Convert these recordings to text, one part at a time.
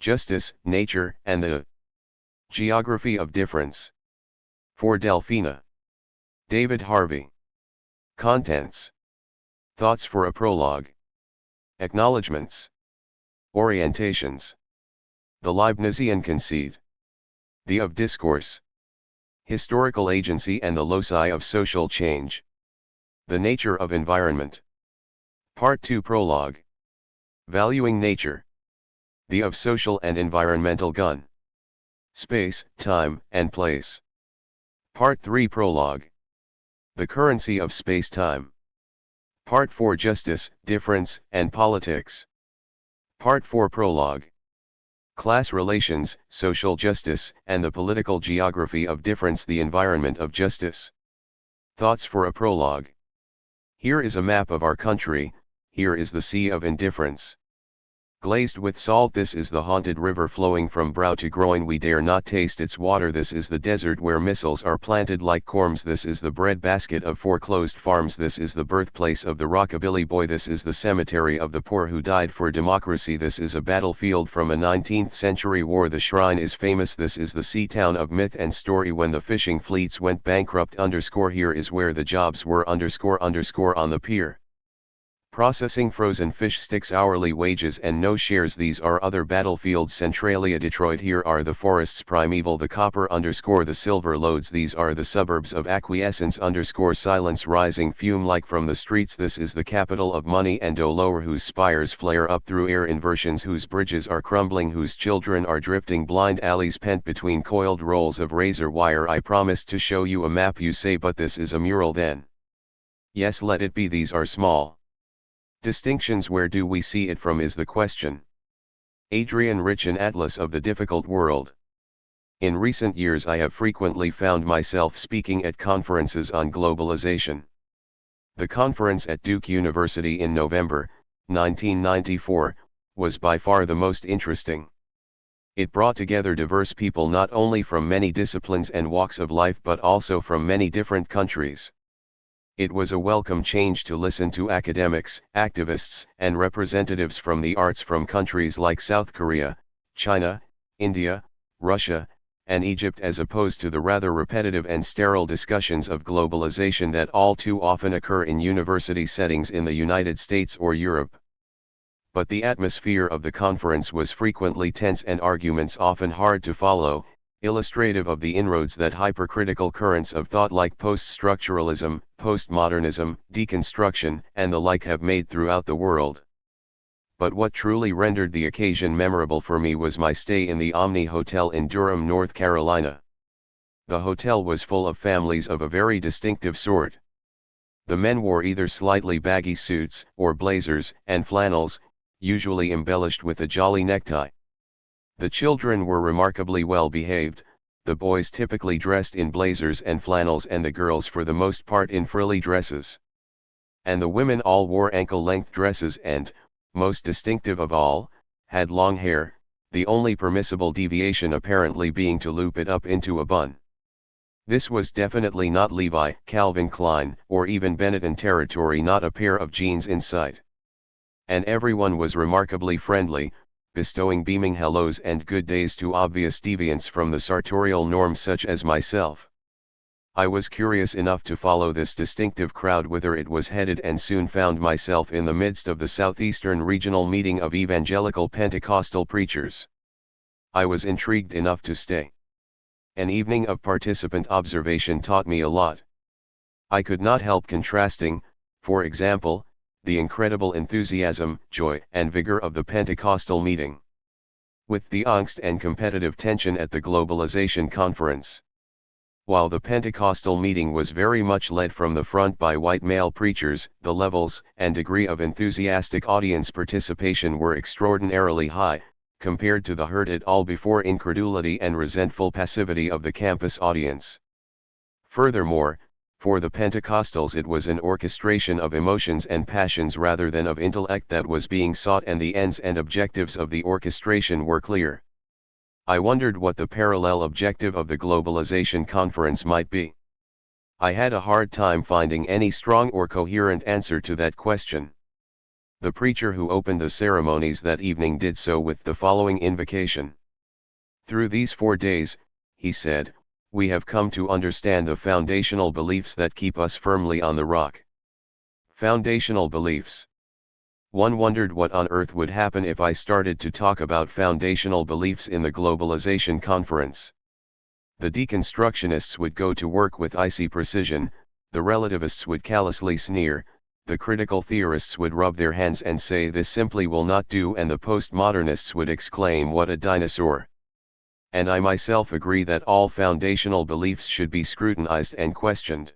Justice, Nature, and the Geography of Difference. For Delphina. David Harvey. Contents. Thoughts for a prologue. Acknowledgements. Orientations. The Leibnizian conceit. The of discourse. Historical agency and the loci of social change. The nature of environment. Part 2 Prologue. Valuing nature. The of social and environmental gun. Space, time, and place. Part 3 Prologue. The currency of space-time. Part 4 Justice, Difference, and Politics. Part 4 Prologue. Class relations, social justice, and the political geography of difference. The environment of justice. Thoughts for a prologue. Here is a map of our country, here is the sea of indifference. Glazed with salt, this is the haunted river flowing from brow to groin, we dare not taste its water. This is the desert where missiles are planted like corms. This is the breadbasket of foreclosed farms. This is the birthplace of the rockabilly boy. This is the cemetery of the poor who died for democracy. This is a battlefield from a 19th century war. The shrine is famous. This is the sea town of myth and story when the fishing fleets went bankrupt. Here is where the jobs were on the pier. Processing frozen fish sticks, hourly wages and no shares. These are other battlefields. Centralia, Detroit. Here are the forests primeval, the copper the silver lodes. These are the suburbs of acquiescence silence rising fume like from the streets. This is the capital of money and dolor, whose spires flare up through air inversions, whose bridges are crumbling, whose children are drifting, blind alleys pent between coiled rolls of razor wire. I promised to show you a map, you say, but this is a mural then. Yes, let it be. These are small distinctions. Where do we see it from is the question. Adrian Rich, an atlas of the difficult world. In recent years I have frequently found myself speaking at conferences on globalization. The conference at Duke University in November, 1994, was by far the most interesting. It brought together diverse people not only from many disciplines and walks of life but also from many different countries. It was a welcome change to listen to academics, activists, and representatives from the arts from countries like South Korea, China, India, Russia, and Egypt, as opposed to the rather repetitive and sterile discussions of globalization that all too often occur in university settings in the United States or Europe. But the atmosphere of the conference was frequently tense and arguments often hard to follow, illustrative of the inroads that hypercritical currents of thought like post-structuralism, postmodernism, deconstruction, and the like have made throughout the world. But what truly rendered the occasion memorable for me was my stay in the Omni Hotel in Durham, North Carolina. The hotel was full of families of a very distinctive sort. The men wore either slightly baggy suits or blazers and flannels, usually embellished with a jolly necktie. The children were remarkably well behaved, the boys typically dressed in blazers and flannels and the girls for the most part in frilly dresses. And the women all wore ankle-length dresses and, most distinctive of all, had long hair, the only permissible deviation apparently being to loop it up into a bun. This was definitely not Levi, Calvin Klein, or even Benetton territory, not a pair of jeans in sight. And everyone was remarkably friendly, bestowing beaming hellos and good days to obvious deviants from the sartorial norm such as myself. I was curious enough to follow this distinctive crowd whither it was headed and soon found myself in the midst of the Southeastern Regional Meeting of Evangelical Pentecostal Preachers. I was intrigued enough to stay. An evening of participant observation taught me a lot. I could not help contrasting, for example, the incredible enthusiasm, joy, and vigor of the Pentecostal meeting with the angst and competitive tension at the globalization conference. While the Pentecostal meeting was very much led from the front by white male preachers, the levels and degree of enthusiastic audience participation were extraordinarily high, compared to the heard it all before incredulity and resentful passivity of the campus audience. Furthermore, for the Pentecostals it was an orchestration of emotions and passions rather than of intellect that was being sought, and the ends and objectives of the orchestration were clear. I wondered what the parallel objective of the globalization conference might be. I had a hard time finding any strong or coherent answer to that question. The preacher who opened the ceremonies that evening did so with the following invocation. Through these 4 days, he said, we have come to understand the foundational beliefs that keep us firmly on the rock. Foundational beliefs. One wondered what on earth would happen if I started to talk about foundational beliefs in the globalization conference. The deconstructionists would go to work with icy precision, the relativists would callously sneer, the critical theorists would rub their hands and say this simply will not do, and the postmodernists would exclaim what a dinosaur. And I myself agree that all foundational beliefs should be scrutinized and questioned.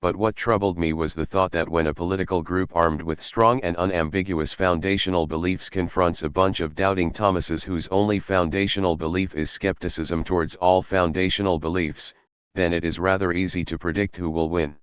But what troubled me was the thought that when a political group armed with strong and unambiguous foundational beliefs confronts a bunch of doubting Thomases whose only foundational belief is skepticism towards all foundational beliefs, then it is rather easy to predict who will win.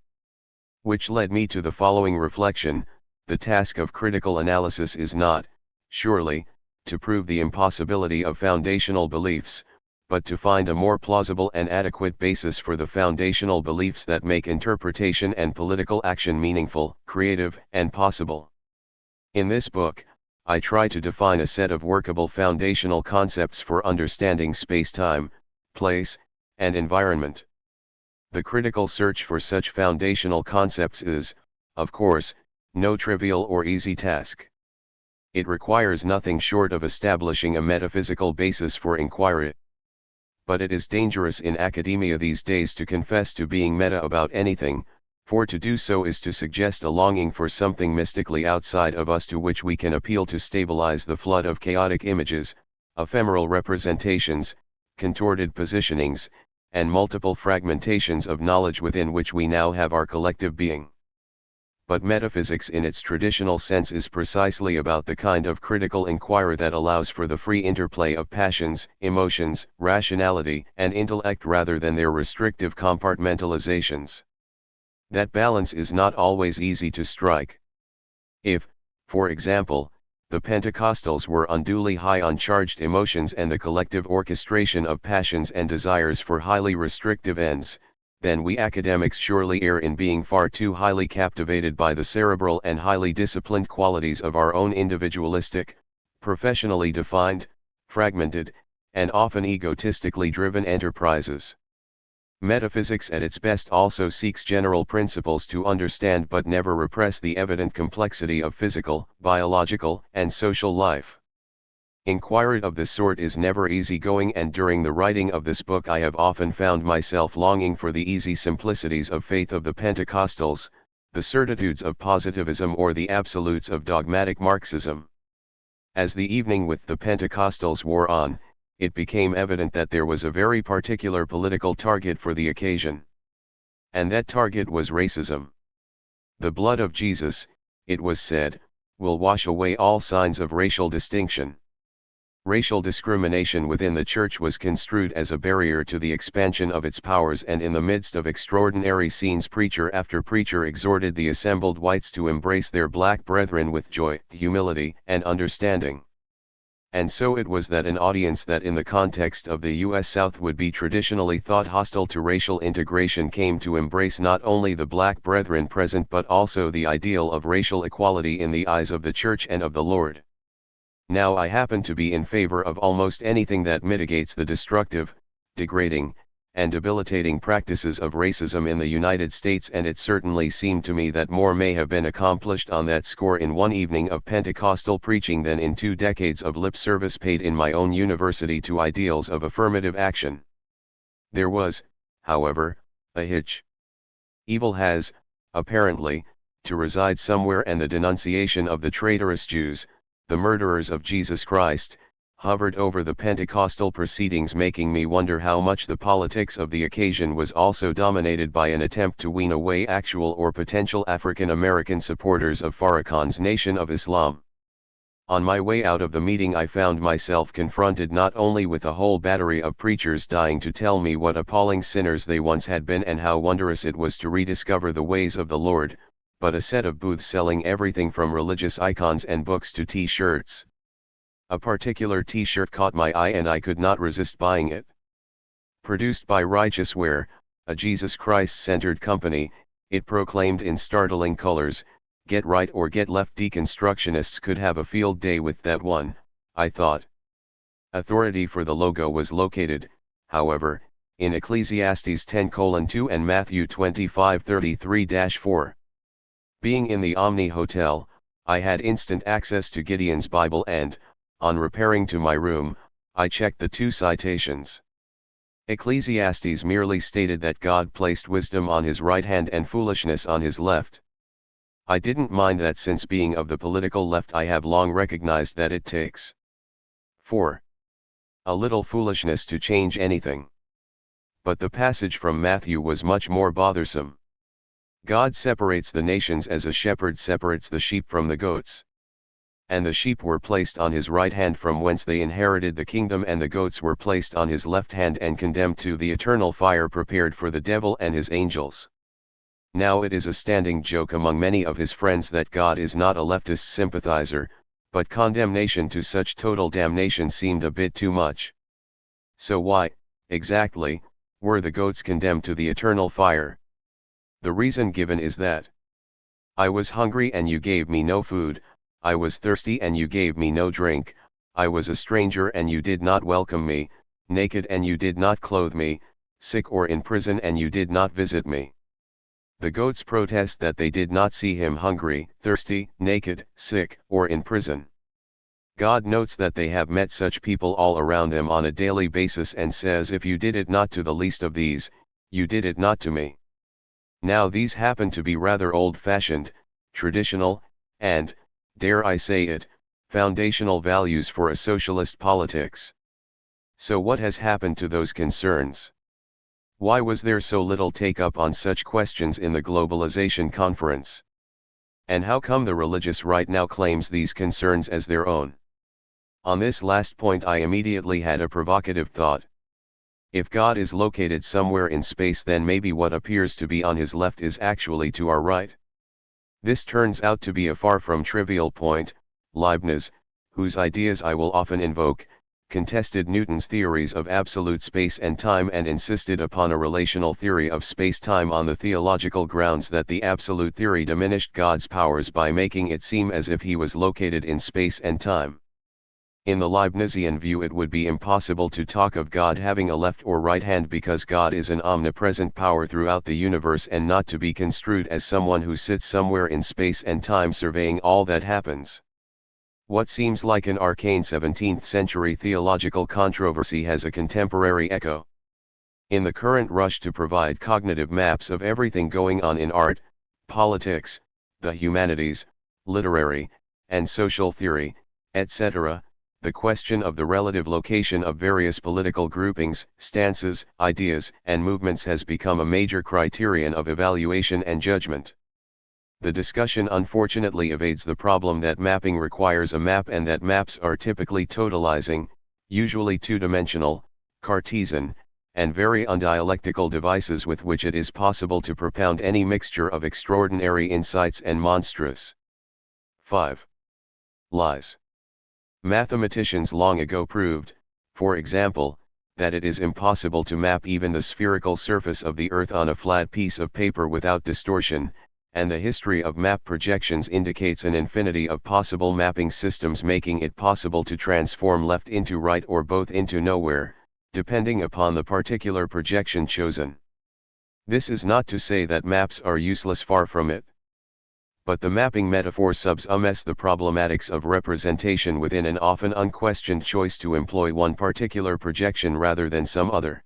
Which led me to the following reflection: the task of critical analysis is not, surely, to prove the impossibility of foundational beliefs, but to find a more plausible and adequate basis for the foundational beliefs that make interpretation and political action meaningful, creative, and possible. In this book, I try to define a set of workable foundational concepts for understanding space-time, place, and environment. The critical search for such foundational concepts is, of course, no trivial or easy task. It requires nothing short of establishing a metaphysical basis for inquiry. But it is dangerous in academia these days to confess to being meta about anything, for to do so is to suggest a longing for something mystically outside of us to which we can appeal to stabilize the flood of chaotic images, ephemeral representations, contorted positionings, and multiple fragmentations of knowledge within which we now have our collective being. But metaphysics in its traditional sense is precisely about the kind of critical inquiry that allows for the free interplay of passions, emotions, rationality, and intellect rather than their restrictive compartmentalizations. That balance is not always easy to strike. If, for example, the Pentecostals were unduly high on charged emotions and the collective orchestration of passions and desires for highly restrictive ends, then we academics surely err in being far too highly captivated by the cerebral and highly disciplined qualities of our own individualistic, professionally defined, fragmented, and often egotistically driven enterprises. Metaphysics at its best also seeks general principles to understand but never repress the evident complexity of physical, biological, and social life. Inquiry of this sort is never easygoing, and during the writing of this book I have often found myself longing for the easy simplicities of faith of the Pentecostals, the certitudes of positivism or the absolutes of dogmatic Marxism. As the evening with the Pentecostals wore on, it became evident that there was a very particular political target for the occasion. And that target was racism. The blood of Jesus, it was said, will wash away all signs of racial distinction. Racial discrimination within the church was construed as a barrier to the expansion of its powers, and in the midst of extraordinary scenes preacher after preacher exhorted the assembled whites to embrace their black brethren with joy, humility, and understanding. And so it was that an audience that in the context of the U.S. South would be traditionally thought hostile to racial integration came to embrace not only the black brethren present but also the ideal of racial equality in the eyes of the Church and of the Lord. Now I happen to be in favor of almost anything that mitigates the destructive, degrading, and debilitating practices of racism in the United States, and it certainly seemed to me that more may have been accomplished on that score in one evening of Pentecostal preaching than in 2 decades of lip service paid in my own university to ideals of affirmative action. There was, however, a hitch. Evil has, apparently, to reside somewhere, and the denunciation of the traitorous Jews, the murderers of Jesus Christ, hovered over the Pentecostal proceedings, making me wonder how much the politics of the occasion was also dominated by an attempt to wean away actual or potential African American supporters of Farrakhan's Nation of Islam. On my way out of the meeting I found myself confronted not only with a whole battery of preachers dying to tell me what appalling sinners they once had been and how wondrous it was to rediscover the ways of the Lord, but a set of booths selling everything from religious icons and books to T-shirts. A particular T-shirt caught my eye and I could not resist buying it. Produced by Righteous Wear, a Jesus Christ-centered company, it proclaimed in startling colors, get right or get left deconstructionists could have a field day with that one, I thought. Authority for the logo was located, however, in Ecclesiastes 10:2 and Matthew 25:33-4. Being in the Omni Hotel, I had instant access to Gideon's Bible and, on repairing to my room, I checked the two citations. Ecclesiastes merely stated that God placed wisdom on his right hand and foolishness on his left. I didn't mind that, since being of the political left I have long recognized that it takes 4. A little foolishness to change anything. But the passage from Matthew was much more bothersome. God separates the nations as a shepherd separates the sheep from the goats. And the sheep were placed on his right hand, from whence they inherited the kingdom, and the goats were placed on his left hand and condemned to the eternal fire prepared for the devil and his angels. Now it is a standing joke among many of his friends that God is not a leftist sympathizer, but condemnation to such total damnation seemed a bit too much. So why, exactly, were the goats condemned to the eternal fire? The reason given is that I was hungry and you gave me no food, I was thirsty and you gave me no drink, I was a stranger and you did not welcome me, naked and you did not clothe me, sick or in prison and you did not visit me. The goats protest that they did not see him hungry, thirsty, naked, sick, or in prison. God notes that they have met such people all around them on a daily basis and says, if you did it not to the least of these, you did it not to me. Now these happen to be rather old-fashioned, traditional, and, dare I say it, foundational values for a socialist politics. So what has happened to those concerns? Why was there so little take-up on such questions in the Globalization Conference? And how come the religious right now claims these concerns as their own? On this last point I immediately had a provocative thought. If God is located somewhere in space, then maybe what appears to be on his left is actually to our right. This turns out to be a far from trivial point. Leibniz, whose ideas I will often invoke, contested Newton's theories of absolute space and time and insisted upon a relational theory of space-time on the theological grounds that the absolute theory diminished God's powers by making it seem as if he was located in space and time. In the Leibnizian view, it would be impossible to talk of God having a left or right hand because God is an omnipresent power throughout the universe and not to be construed as someone who sits somewhere in space and time surveying all that happens. What seems like an arcane 17th century theological controversy has a contemporary echo. In the current rush to provide cognitive maps of everything going on in art, politics, the humanities, literary, and social theory, etc., the question of the relative location of various political groupings, stances, ideas, and movements has become a major criterion of evaluation and judgment. The discussion unfortunately evades the problem that mapping requires a map and that maps are typically totalizing, usually two-dimensional, Cartesian, and very undialectical devices with which it is possible to propound any mixture of extraordinary insights and monstrous 5. Lies. Mathematicians long ago proved, for example, that it is impossible to map even the spherical surface of the Earth on a flat piece of paper without distortion, and the history of map projections indicates an infinity of possible mapping systems, making it possible to transform left into right or both into nowhere, depending upon the particular projection chosen. This is not to say that maps are useless, far from it. But the mapping metaphor subsumes the problematics of representation within an often unquestioned choice to employ one particular projection rather than some other.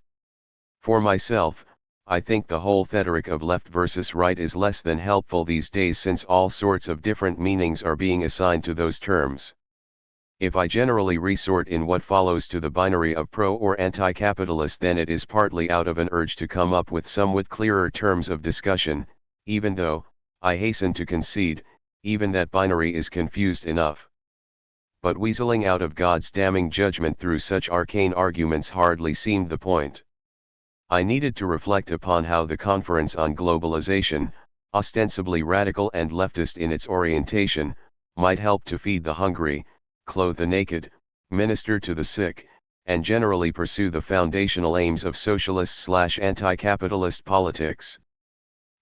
For myself, I think the whole rhetoric of left versus right is less than helpful these days, since all sorts of different meanings are being assigned to those terms. If I generally resort in what follows to the binary of pro or anti-capitalist, then it is partly out of an urge to come up with somewhat clearer terms of discussion, even though, I hasten to concede, even that binary is confused enough. But weaseling out of God's damning judgment through such arcane arguments hardly seemed the point. I needed to reflect upon how the Conference on Globalization, ostensibly radical and leftist in its orientation, might help to feed the hungry, clothe the naked, minister to the sick, and generally pursue the foundational aims of socialist/anti-capitalist politics.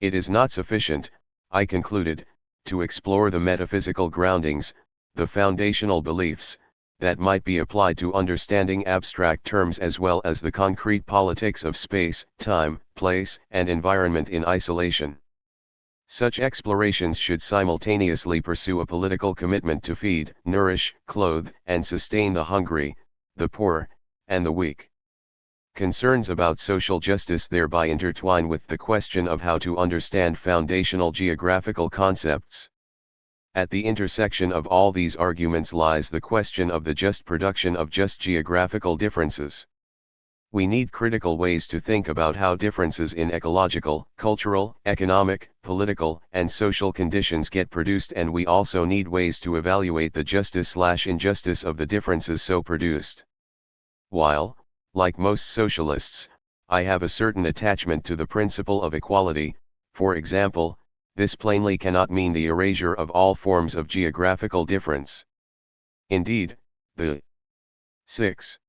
It is not sufficient, I concluded, to explore the metaphysical groundings, the foundational beliefs, that might be applied to understanding abstract terms as well as the concrete politics of space, time, place, and environment in isolation. Such explorations should simultaneously pursue a political commitment to feed, nourish, clothe, and sustain the hungry, the poor, and the weak. Concerns about social justice thereby intertwine with the question of how to understand foundational geographical concepts. At the intersection of all these arguments lies the question of the just production of just geographical differences. We need critical ways to think about how differences in ecological, cultural, economic, political, and social conditions get produced, and we also need ways to evaluate the justice/injustice of the differences so produced. While, like most socialists, I have a certain attachment to the principle of equality, for example, this plainly cannot mean the erasure of all forms of geographical difference. Indeed, the 6.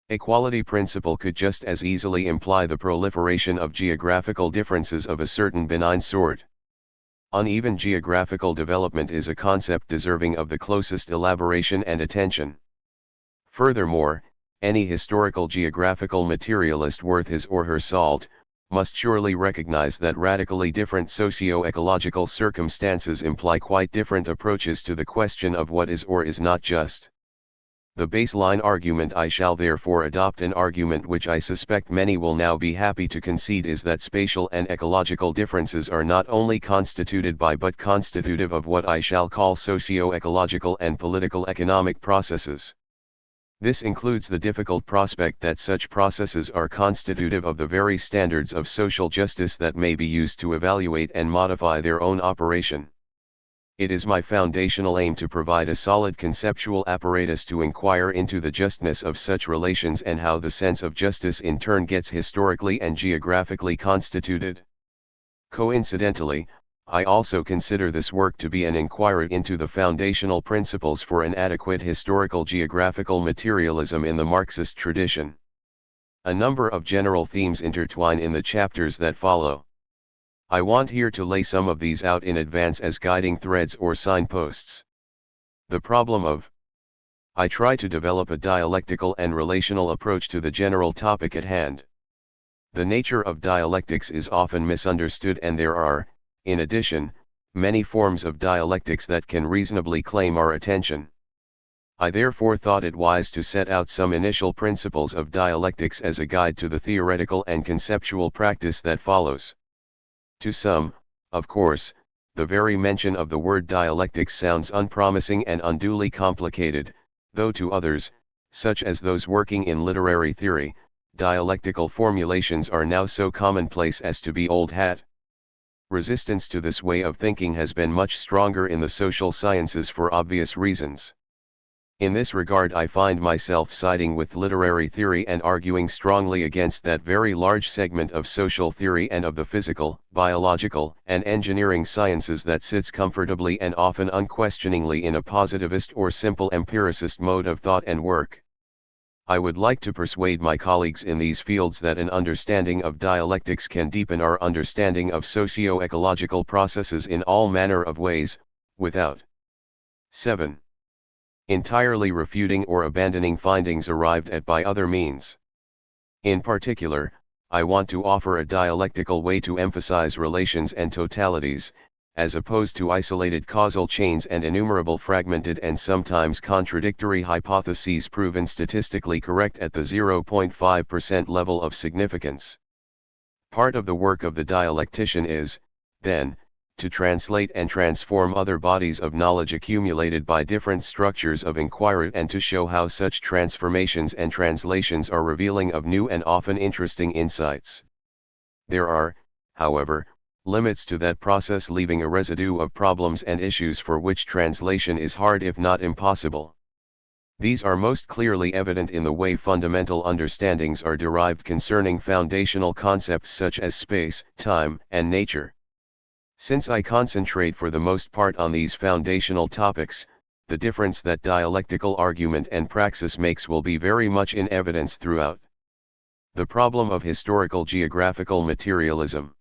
Equality principle could just as easily imply the proliferation of geographical differences of a certain benign sort. Uneven geographical development is a concept deserving of the closest elaboration and attention. Furthermore, any historical geographical materialist worth his or her salt must surely recognize that radically different socio-ecological circumstances imply quite different approaches to the question of what is or is not just. The baseline argument I shall therefore adopt, an argument which I suspect many will now be happy to concede, is that spatial and ecological differences are not only constituted by but constitutive of what I shall call socio-ecological and political economic processes. This includes the difficult prospect that such processes are constitutive of the very standards of social justice that may be used to evaluate and modify their own operation. It is my foundational aim to provide a solid conceptual apparatus to inquire into the justness of such relations and how the sense of justice in turn gets historically and geographically constituted. Coincidentally, I also consider this work to be an inquiry into the foundational principles for an adequate historical geographical materialism in the Marxist tradition. A number of general themes intertwine in the chapters that follow. I want here to lay some of these out in advance as guiding threads or signposts. The problem of I try to develop a dialectical and relational approach to the general topic at hand. The nature of dialectics is often misunderstood, and there are, in addition, many forms of dialectics that can reasonably claim our attention. I therefore thought it wise to set out some initial principles of dialectics as a guide to the theoretical and conceptual practice that follows. To some, of course, the very mention of the word dialectics sounds unpromising and unduly complicated, though to others, such as those working in literary theory, dialectical formulations are now so commonplace as to be old hat. Resistance to this way of thinking has been much stronger in the social sciences for obvious reasons. In this regard, I find myself siding with literary theory and arguing strongly against that very large segment of social theory and of the physical, biological, and engineering sciences that sits comfortably and often unquestioningly in a positivist or simple empiricist mode of thought and work. I would like to persuade my colleagues in these fields that an understanding of dialectics can deepen our understanding of socio-ecological processes in all manner of ways, without 7. Entirely refuting or abandoning findings arrived at by other means. In particular, I want to offer a dialectical way to emphasize relations and totalities, as opposed to isolated causal chains and innumerable fragmented and sometimes contradictory hypotheses proven statistically correct at the 0.5% level of significance. Part of the work of the dialectician is, then, to translate and transform other bodies of knowledge accumulated by different structures of inquiry, and to show how such transformations and translations are revealing of new and often interesting insights. There are, however, limits to that process, leaving a residue of problems and issues for which translation is hard if not impossible. These are most clearly evident in the way fundamental understandings are derived concerning foundational concepts such as space, time, and nature. Since I concentrate for the most part on these foundational topics, the difference that dialectical argument and praxis makes will be very much in evidence throughout. The problem of historical geographical materialism.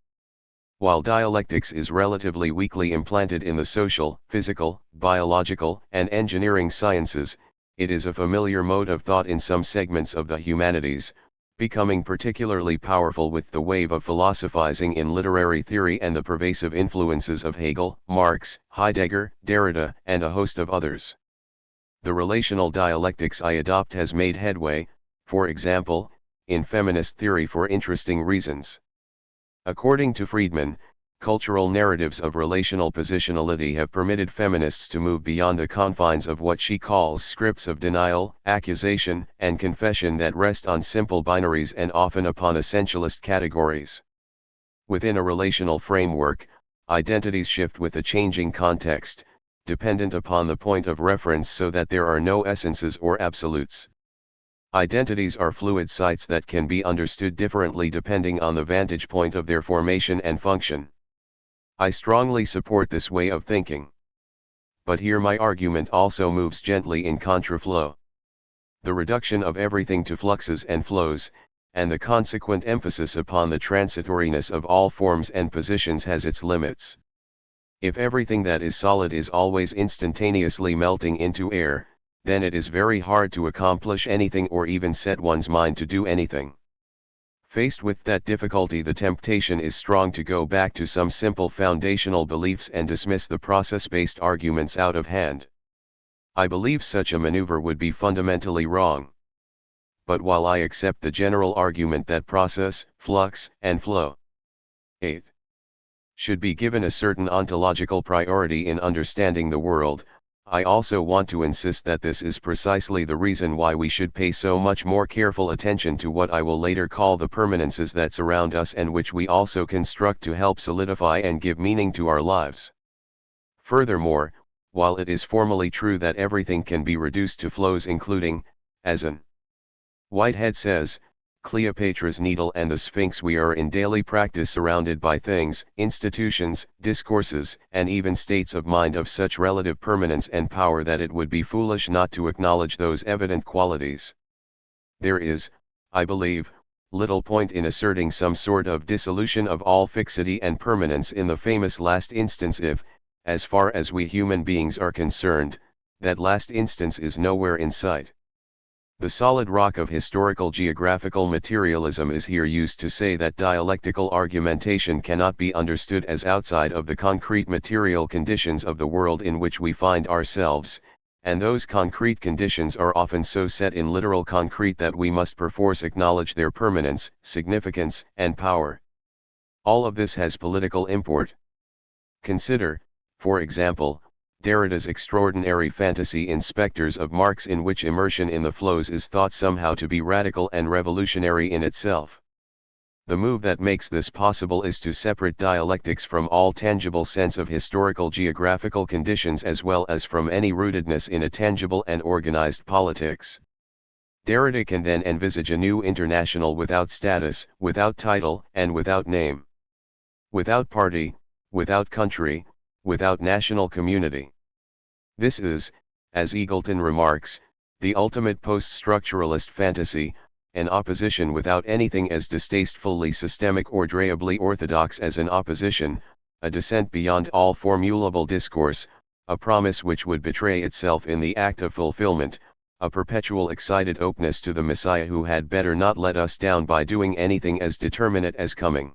While dialectics is relatively weakly implanted in the social, physical, biological, and engineering sciences, it is a familiar mode of thought in some segments of the humanities, becoming particularly powerful with the wave of philosophizing in literary theory and the pervasive influences of Hegel, Marx, Heidegger, Derrida, and a host of others. The relational dialectics I adopt has made headway, for example, in feminist theory for interesting reasons. According to Friedman, cultural narratives of relational positionality have permitted feminists to move beyond the confines of what she calls scripts of denial, accusation, and confession that rest on simple binaries and often upon essentialist categories. Within a relational framework, identities shift with a changing context, dependent upon the point of reference so that there are no essences or absolutes. Identities are fluid sites that can be understood differently depending on the vantage point of their formation and function. I strongly support this way of thinking. But here my argument also moves gently in contraflow. The reduction of everything to fluxes and flows, and the consequent emphasis upon the transitoriness of all forms and positions has its limits. If everything that is solid is always instantaneously melting into air, then it is very hard to accomplish anything or even set one's mind to do anything. Faced with that difficulty, the temptation is strong to go back to some simple foundational beliefs and dismiss the process-based arguments out of hand. I believe such a maneuver would be fundamentally wrong. But while I accept the general argument that process, flux, and flow 8. should be given a certain ontological priority in understanding the world, I also want to insist that this is precisely the reason why we should pay so much more careful attention to what I will later call the permanences that surround us and which we also construct to help solidify and give meaning to our lives. Furthermore, while it is formally true that everything can be reduced to flows including, as an Whitehead says, Cleopatra's Needle and the Sphinx, we are in daily practice surrounded by things, institutions, discourses, and even states of mind of such relative permanence and power that it would be foolish not to acknowledge those evident qualities. There is, I believe, little point in asserting some sort of dissolution of all fixity and permanence in the famous last instance if, as far as we human beings are concerned, that last instance is nowhere in sight. The solid rock of historical geographical materialism is here used to say that dialectical argumentation cannot be understood as outside of the concrete material conditions of the world in which we find ourselves, and those concrete conditions are often so set in literal concrete that we must perforce acknowledge their permanence, significance, and power. All of this has political import. Consider, for example, Derrida's extraordinary fantasy in Spectres of Marx, in which immersion in the flows is thought somehow to be radical and revolutionary in itself. The move that makes this possible is to separate dialectics from all tangible sense of historical geographical conditions as well as from any rootedness in a tangible and organized politics. Derrida can then envisage a new international without status, without title, and without name. Without party, without country, without national community. This is, as Eagleton remarks, the ultimate post-structuralist fantasy, an opposition without anything as distastefully systemic or dreably orthodox as an opposition, a dissent beyond all formulable discourse, a promise which would betray itself in the act of fulfillment, a perpetual excited openness to the Messiah who had better not let us down by doing anything as determinate as coming.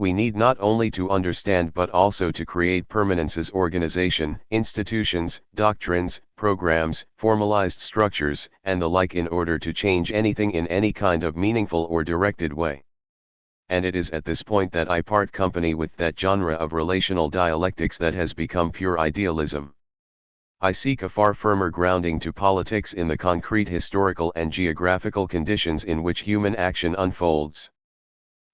We need not only to understand but also to create permanences, organization, institutions, doctrines, programs, formalized structures, and the like in order to change anything in any kind of meaningful or directed way. And it is at this point that I part company with that genre of relational dialectics that has become pure idealism. I seek a far firmer grounding to politics in the concrete historical and geographical conditions in which human action unfolds.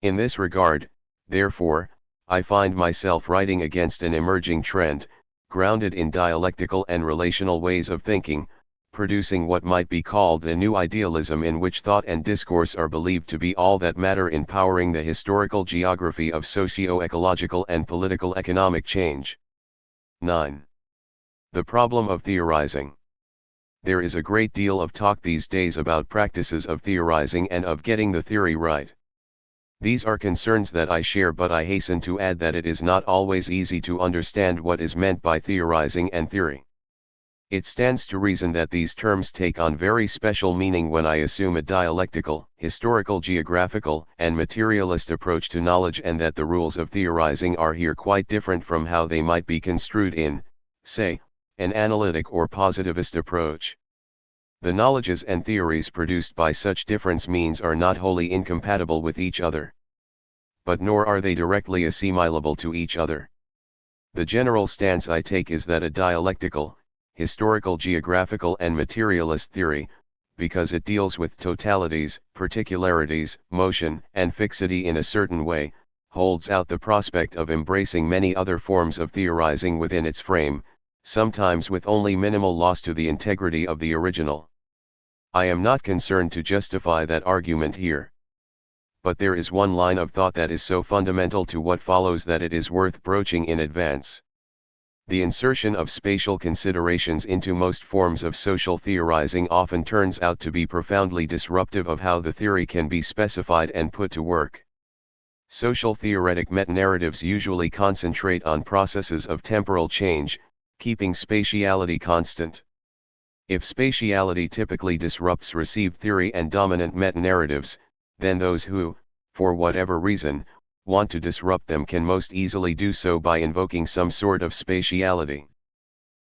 In this regard, therefore, I find myself writing against an emerging trend, grounded in dialectical and relational ways of thinking, producing what might be called a new idealism in which thought and discourse are believed to be all that matter in powering the historical geography of socio-ecological and political economic change. 9. The problem of theorizing. There is a great deal of talk these days about practices of theorizing and of getting the theory right. These are concerns that I share, but I hasten to add that it is not always easy to understand what is meant by theorizing and theory. It stands to reason that these terms take on very special meaning when I assume a dialectical, historical, geographical, and materialist approach to knowledge, and that the rules of theorizing are here quite different from how they might be construed in, say, an analytic or positivist approach. The knowledges and theories produced by such different means are not wholly incompatible with each other. But nor are they directly assimilable to each other. The general stance I take is that a dialectical, historical, geographical, and materialist theory, because it deals with totalities, particularities, motion, and fixity in a certain way, holds out the prospect of embracing many other forms of theorizing within its frame, sometimes with only minimal loss to the integrity of the original. I am not concerned to justify that argument here. But there is one line of thought that is so fundamental to what follows that it is worth broaching in advance. The insertion of spatial considerations into most forms of social theorizing often turns out to be profoundly disruptive of how the theory can be specified and put to work. Social theoretic metanarratives usually concentrate on processes of temporal change, keeping spatiality constant. If spatiality typically disrupts received theory and dominant metanarratives, then those who, for whatever reason, want to disrupt them can most easily do so by invoking some sort of spatiality.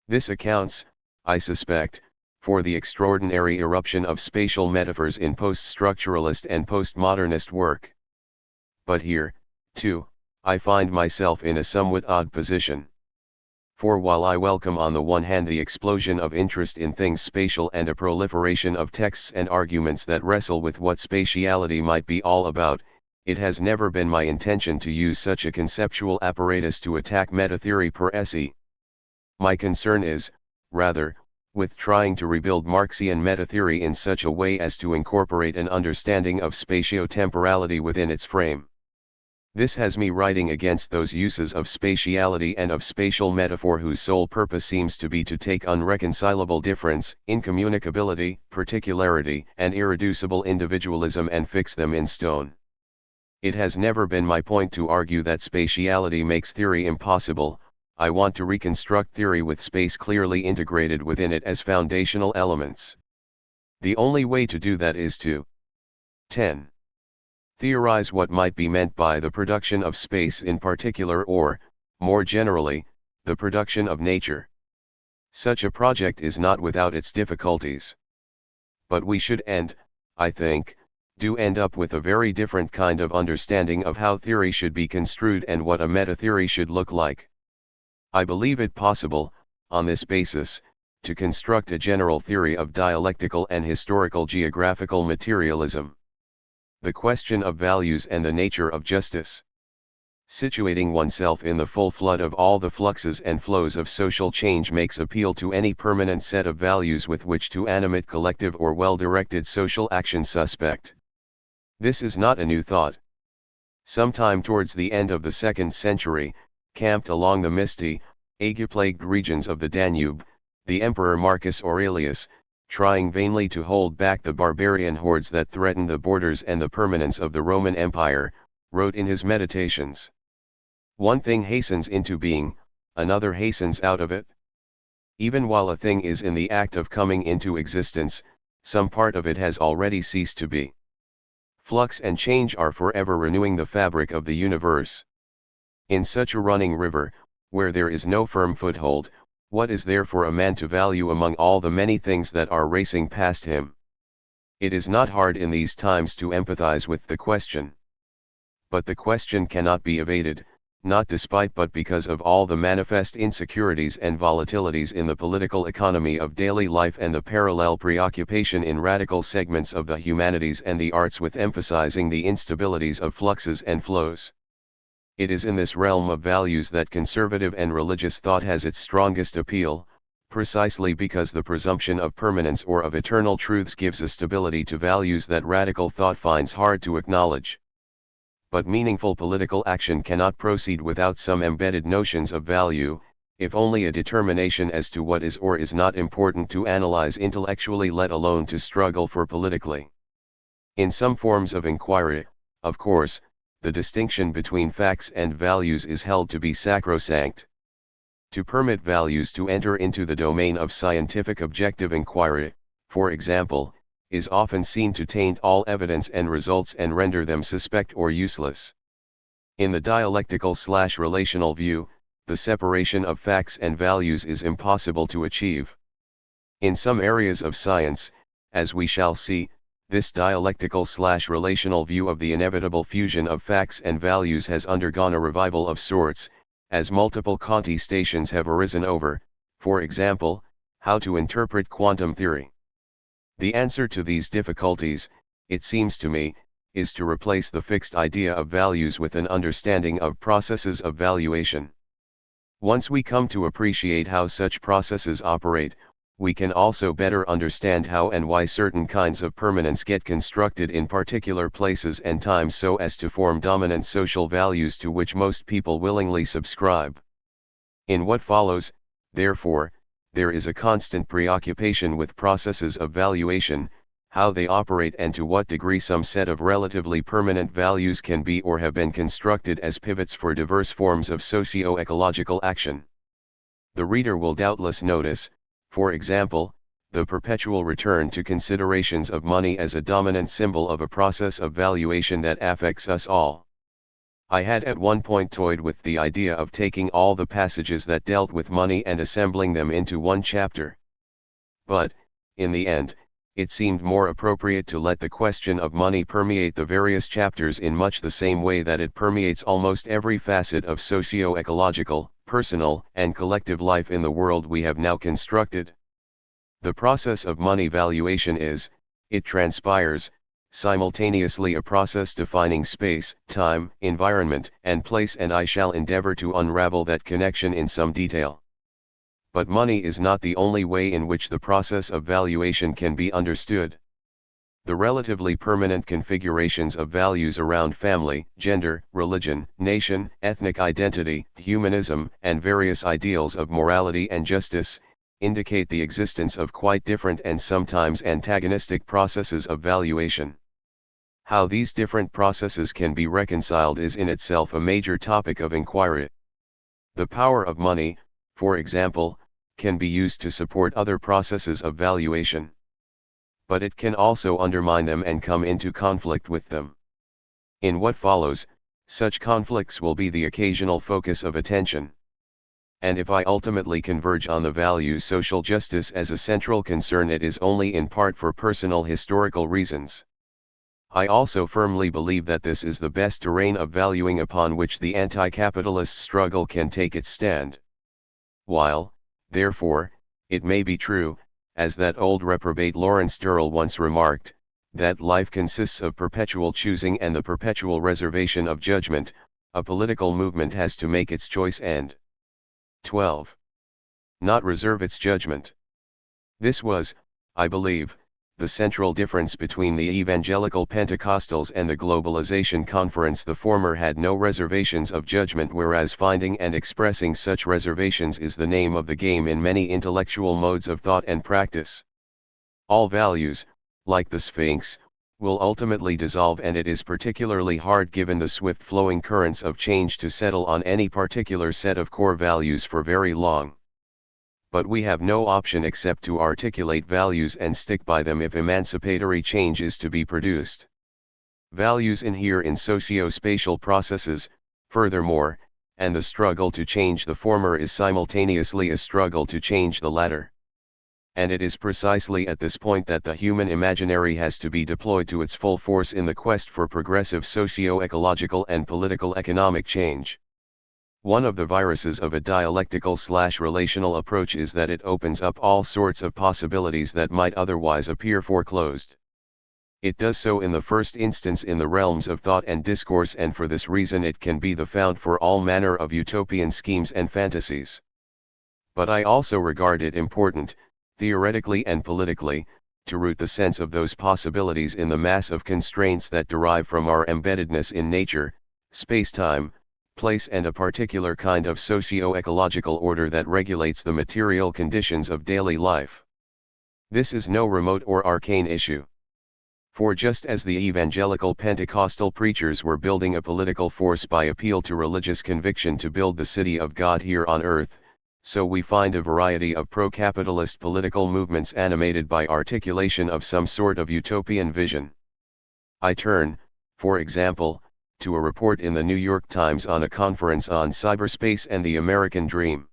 This accounts, I suspect, for the extraordinary eruption of spatial metaphors in post-structuralist and postmodernist work. But here, too, I find myself in a somewhat odd position. For while I welcome on the one hand the explosion of interest in things spatial and a proliferation of texts and arguments that wrestle with what spatiality might be all about, it has never been my intention to use such a conceptual apparatus to attack meta-theory per se. My concern is, rather, with trying to rebuild Marxian meta-theory in such a way as to incorporate an understanding of spatio-temporality within its frame. This has me writing against those uses of spatiality and of spatial metaphor whose sole purpose seems to be to take unreconcilable difference, incommunicability, particularity, and irreducible individualism and fix them in stone. It has never been my point to argue that spatiality makes theory impossible. I want to reconstruct theory with space clearly integrated within it as foundational elements. The only way to do that is to 10. Theorize what might be meant by the production of space in particular, or, more generally, the production of nature. Such a project is not without its difficulties. But we should I think, do end up with a very different kind of understanding of how theory should be construed and what a meta-theory should look like. I believe it possible, on this basis, to construct a general theory of dialectical and historical geographical materialism. The question of values and the nature of justice. Situating oneself in the full flood of all the fluxes and flows of social change makes appeal to any permanent set of values with which to animate collective or well-directed social action suspect. This is not a new thought. Sometime towards the end of the 2nd century, camped along the misty, ague-plagued regions of the Danube, the Emperor Marcus Aurelius, trying vainly to hold back the barbarian hordes that threatened the borders and the permanence of the Roman Empire, wrote in his Meditations. One thing hastens into being, another hastens out of it. Even while a thing is in the act of coming into existence, some part of it has already ceased to be. Flux and change are forever renewing the fabric of the universe. In such a running river, where there is no firm foothold, what is there for a man to value among all the many things that are racing past him? It is not hard in these times to empathize with the question. But the question cannot be evaded, not despite but because of all the manifest insecurities and volatilities in the political economy of daily life and the parallel preoccupation in radical segments of the humanities and the arts with emphasizing the instabilities of fluxes and flows. It is in this realm of values that conservative and religious thought has its strongest appeal, precisely because the presumption of permanence or of eternal truths gives a stability to values that radical thought finds hard to acknowledge. But meaningful political action cannot proceed without some embedded notions of value, if only a determination as to what is or is not important to analyze intellectually, let alone to struggle for politically. In some forms of inquiry, of course, the distinction between facts and values is held to be sacrosanct. To permit values to enter into the domain of scientific objective inquiry, for example, is often seen to taint all evidence and results and render them suspect or useless. In the dialectical/relational view, the separation of facts and values is impossible to achieve. In some areas of science, as we shall see, this dialectical/relational view of the inevitable fusion of facts and values has undergone a revival of sorts, as multiple contestations have arisen over, for example, how to interpret quantum theory. The answer to these difficulties, it seems to me, is to replace the fixed idea of values with an understanding of processes of valuation. Once we come to appreciate how such processes operate, we can also better understand how and why certain kinds of permanence get constructed in particular places and times so as to form dominant social values to which most people willingly subscribe. In what follows, therefore, there is a constant preoccupation with processes of valuation, how they operate and to what degree some set of relatively permanent values can be or have been constructed as pivots for diverse forms of socio-ecological action. The reader will doubtless notice, for example, the perpetual return to considerations of money as a dominant symbol of a process of valuation that affects us all. I had at one point toyed with the idea of taking all the passages that dealt with money and assembling them into one chapter. But, in the end, it seemed more appropriate to let the question of money permeate the various chapters in much the same way that it permeates almost every facet of socio-ecological, personal, and collective life in the world we have now constructed. The process of money valuation is, it transpires, simultaneously a process defining space, time, environment, and place, and I shall endeavor to unravel that connection in some detail. But money is not the only way in which the process of valuation can be understood. The relatively permanent configurations of values around family, gender, religion, nation, ethnic identity, humanism, and various ideals of morality and justice, indicate the existence of quite different and sometimes antagonistic processes of valuation. How these different processes can be reconciled is in itself a major topic of inquiry. The power of money, for example, can be used to support other processes of valuation. But it can also undermine them and come into conflict with them. In what follows, such conflicts will be the occasional focus of attention. And if I ultimately converge on the value social justice as a central concern, it is only in part for personal historical reasons. I also firmly believe that this is the best terrain of valuing upon which the anti-capitalist struggle can take its stand. While, therefore, it may be true, as that old reprobate Lawrence Durrell once remarked, that life consists of perpetual choosing and the perpetual reservation of judgment, a political movement has to make its choice and 12. Not reserve its judgment. This was, I believe, the central difference between the evangelical Pentecostals and the Globalization Conference. The former had no reservations of judgment, whereas finding and expressing such reservations is the name of the game in many intellectual modes of thought and practice. All values, like the Sphinx, will ultimately dissolve, and it is particularly hard given the swift flowing currents of change to settle on any particular set of core values for very long. But we have no option except to articulate values and stick by them if emancipatory change is to be produced. Values inhere in socio-spatial processes, furthermore, and the struggle to change the former is simultaneously a struggle to change the latter. And it is precisely at this point that the human imaginary has to be deployed to its full force in the quest for progressive socio-ecological and political economic change. One of the viruses of a dialectical/relational approach is that it opens up all sorts of possibilities that might otherwise appear foreclosed. It does so in the first instance in the realms of thought and discourse, and for this reason it can be the fount for all manner of utopian schemes and fantasies. But I also regard it important, theoretically and politically, to root the sense of those possibilities in the mass of constraints that derive from our embeddedness in nature, space-time, place, and a particular kind of socio-ecological order that regulates the material conditions of daily life. This is no remote or arcane issue. For just as the evangelical Pentecostal preachers were building a political force by appeal to religious conviction to build the city of God here on earth, so we find a variety of pro-capitalist political movements animated by articulation of some sort of utopian vision. I turn, for example, to a report in the New York Times on a conference on cyberspace and the American dream.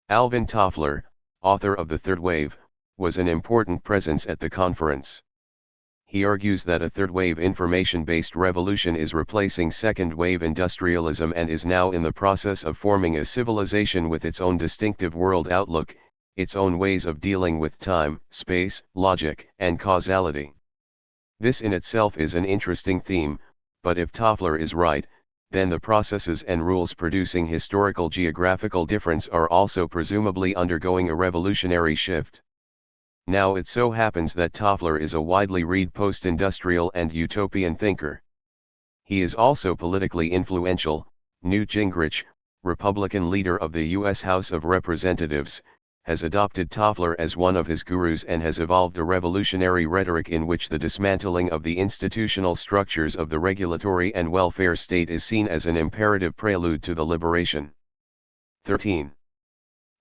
Alvin Toffler, author of The Third Wave, was an important presence at the conference. He argues that a third-wave information-based revolution is replacing second-wave industrialism and is now in the process of forming a civilization with its own distinctive world outlook, its own ways of dealing with time, space, logic, and causality. This in itself is an interesting theme, but if Toffler is right, then the processes and rules producing historical geographical difference are also presumably undergoing a revolutionary shift. Now it so happens that Toffler is a widely read post-industrial and utopian thinker. He is also politically influential. Newt Gingrich, Republican leader of the U.S. House of Representatives, has adopted Toffler as one of his gurus and has evolved a revolutionary rhetoric in which the dismantling of the institutional structures of the regulatory and welfare state is seen as an imperative prelude to the liberation. 13.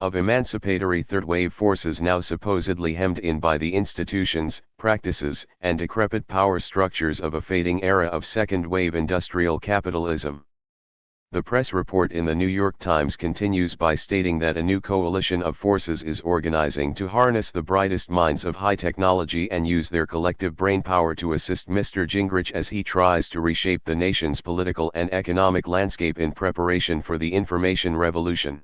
Of emancipatory third-wave forces now supposedly hemmed in by the institutions, practices, and decrepit power structures of a fading era of second-wave industrial capitalism. The press report in the New York Times continues by stating that a new coalition of forces is organizing to harness the brightest minds of high technology and use their collective brainpower to assist Mr. Gingrich as he tries to reshape the nation's political and economic landscape in preparation for the information revolution.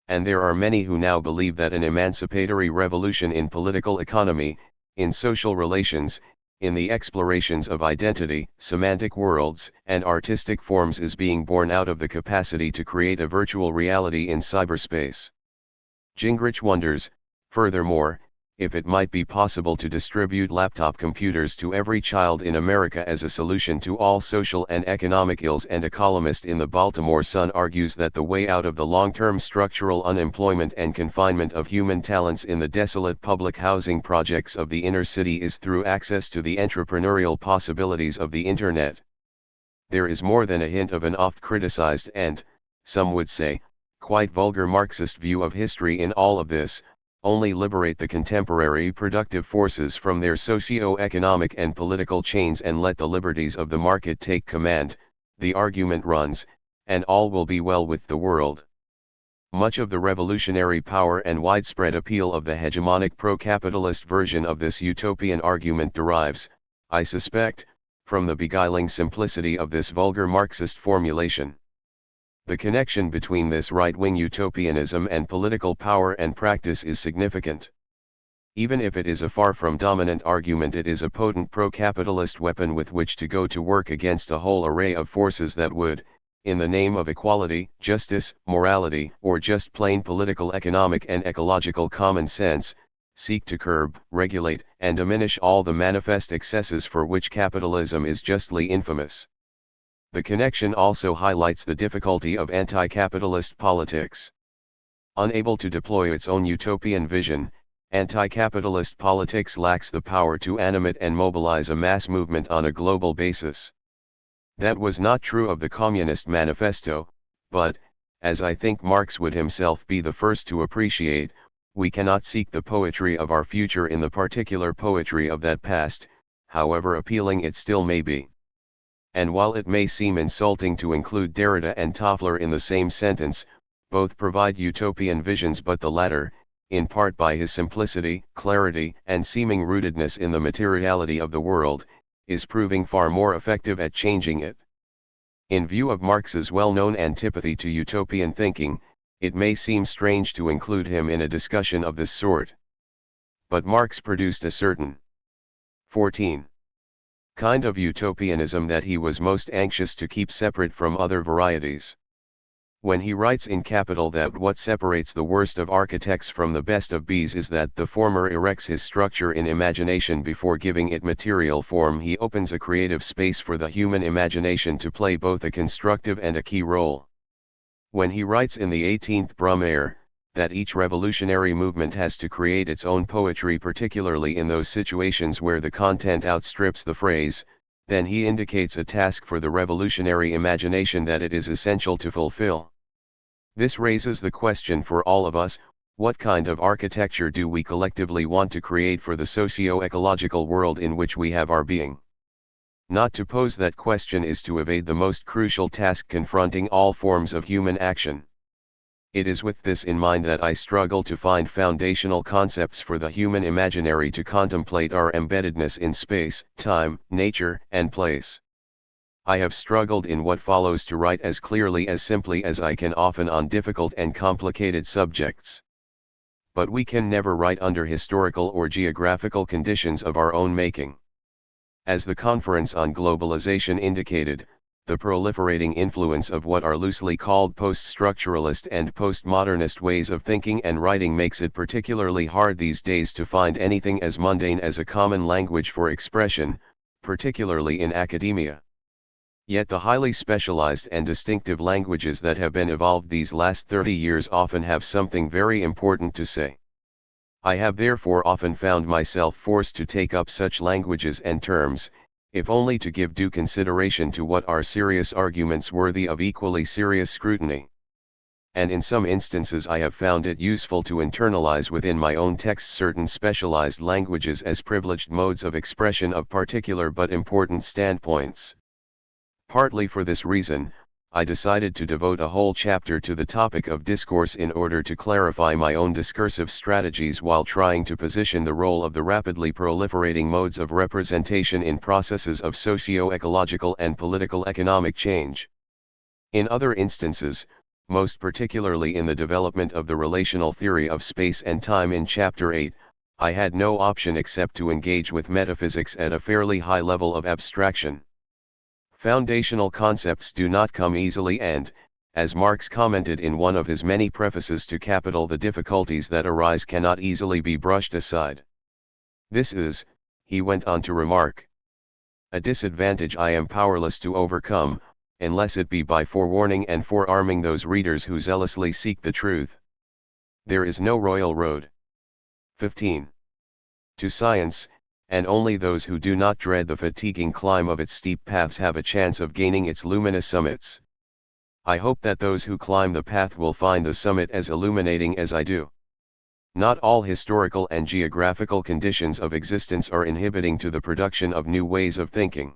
And there are many who now believe that an emancipatory revolution in political economy, in social relations, in the explorations of identity, semantic worlds, and artistic forms is being born out of the capacity to create a virtual reality in cyberspace. Gingrich wonders, furthermore, if it might be possible to distribute laptop computers to every child in America as a solution to all social and economic ills, and a columnist in the Baltimore Sun argues that the way out of the long-term structural unemployment and confinement of human talents in the desolate public housing projects of the inner city is through access to the entrepreneurial possibilities of the Internet. There is more than a hint of an oft-criticized and, some would say, quite vulgar Marxist view of history in all of this. Only liberate the contemporary productive forces from their socio-economic and political chains and let the liberties of the market take command, the argument runs, and all will be well with the world. Much of the revolutionary power and widespread appeal of the hegemonic pro-capitalist version of this utopian argument derives, I suspect, from the beguiling simplicity of this vulgar Marxist formulation. The connection between this right-wing utopianism and political power and practice is significant. Even if it is a far from dominant argument, it is a potent pro-capitalist weapon with which to go to work against a whole array of forces that would, in the name of equality, justice, morality, or just plain political, economic, and ecological common sense, seek to curb, regulate, and diminish all the manifest excesses for which capitalism is justly infamous. The connection also highlights the difficulty of anti-capitalist politics. Unable to deploy its own utopian vision, anti-capitalist politics lacks the power to animate and mobilize a mass movement on a global basis. That was not true of the Communist Manifesto, but, as I think Marx would himself be the first to appreciate, we cannot seek the poetry of our future in the particular poetry of that past, however appealing it still may be. And while it may seem insulting to include Derrida and Toffler in the same sentence, both provide utopian visions, but the latter, in part by his simplicity, clarity, and seeming rootedness in the materiality of the world, is proving far more effective at changing it. In view of Marx's well-known antipathy to utopian thinking, it may seem strange to include him in a discussion of this sort. But Marx produced a certain 14. Kind of utopianism that he was most anxious to keep separate from other varieties. When he writes in Capital that what separates the worst of architects from the best of bees is that the former erects his structure in imagination before giving it material form, he opens a creative space for the human imagination to play both a constructive and a key role. When he writes in the 18th Brumaire, that each revolutionary movement has to create its own poetry, particularly in those situations where the content outstrips the phrase. Then he indicates a task for the revolutionary imagination that it is essential to fulfill. This raises the question for all of us: what kind of architecture do we collectively want to create for the socio-ecological world in which we have our being? Not to pose that question is to evade the most crucial task confronting all forms of human action. It is with this in mind that I struggle to find foundational concepts for the human imaginary to contemplate our embeddedness in space, time, nature, and place. I have struggled in what follows to write as clearly as simply as I can, often on difficult and complicated subjects. But we can never write under historical or geographical conditions of our own making. As the Conference on Globalization indicated, the proliferating influence of what are loosely called post-structuralist and postmodernist ways of thinking and writing makes it particularly hard these days to find anything as mundane as a common language for expression, particularly in academia. Yet the highly specialized and distinctive languages that have been evolved these last 30 years often have something very important to say. I have therefore often found myself forced to take up such languages and terms, if only to give due consideration to what are serious arguments worthy of equally serious scrutiny. And in some instances I have found it useful to internalize within my own text certain specialized languages as privileged modes of expression of particular but important standpoints. Partly for this reason, I decided to devote a whole chapter to the topic of discourse in order to clarify my own discursive strategies while trying to position the role of the rapidly proliferating modes of representation in processes of socio-ecological and political economic change. In other instances, most particularly in the development of the relational theory of space and time in Chapter 8, I had no option except to engage with metaphysics at a fairly high level of abstraction. Foundational concepts do not come easily and, as Marx commented in one of his many prefaces to Capital, the difficulties that arise cannot easily be brushed aside. This is, he went on to remark, a disadvantage I am powerless to overcome, unless it be by forewarning and forearming those readers who zealously seek the truth. There is no royal road. 15. To science, and only those who do not dread the fatiguing climb of its steep paths have a chance of gaining its luminous summits. I hope that those who climb the path will find the summit as illuminating as I do. Not all historical and geographical conditions of existence are inhibiting to the production of new ways of thinking.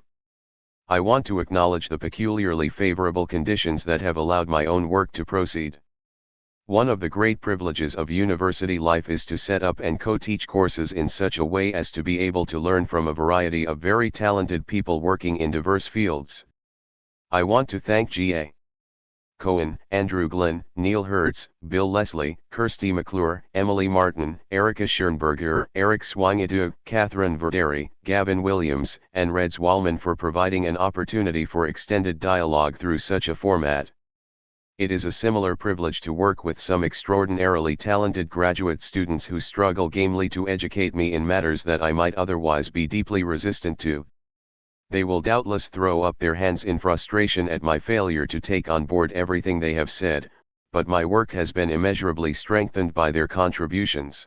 I want to acknowledge the peculiarly favorable conditions that have allowed my own work to proceed. One of the great privileges of university life is to set up and co-teach courses in such a way as to be able to learn from a variety of very talented people working in diverse fields. I want to thank G.A. Cohen, Andrew Glenn, Neil Hertz, Bill Leslie, Kirsty McClure, Emily Martin, Erica Schoenberger, Eric Swangadu, Catherine Verderi, Gavin Williams, and Reds Wallman for providing an opportunity for extended dialogue through such a format. It is a similar privilege to work with some extraordinarily talented graduate students who struggle gamely to educate me in matters that I might otherwise be deeply resistant to. They will doubtless throw up their hands in frustration at my failure to take on board everything they have said, but my work has been immeasurably strengthened by their contributions.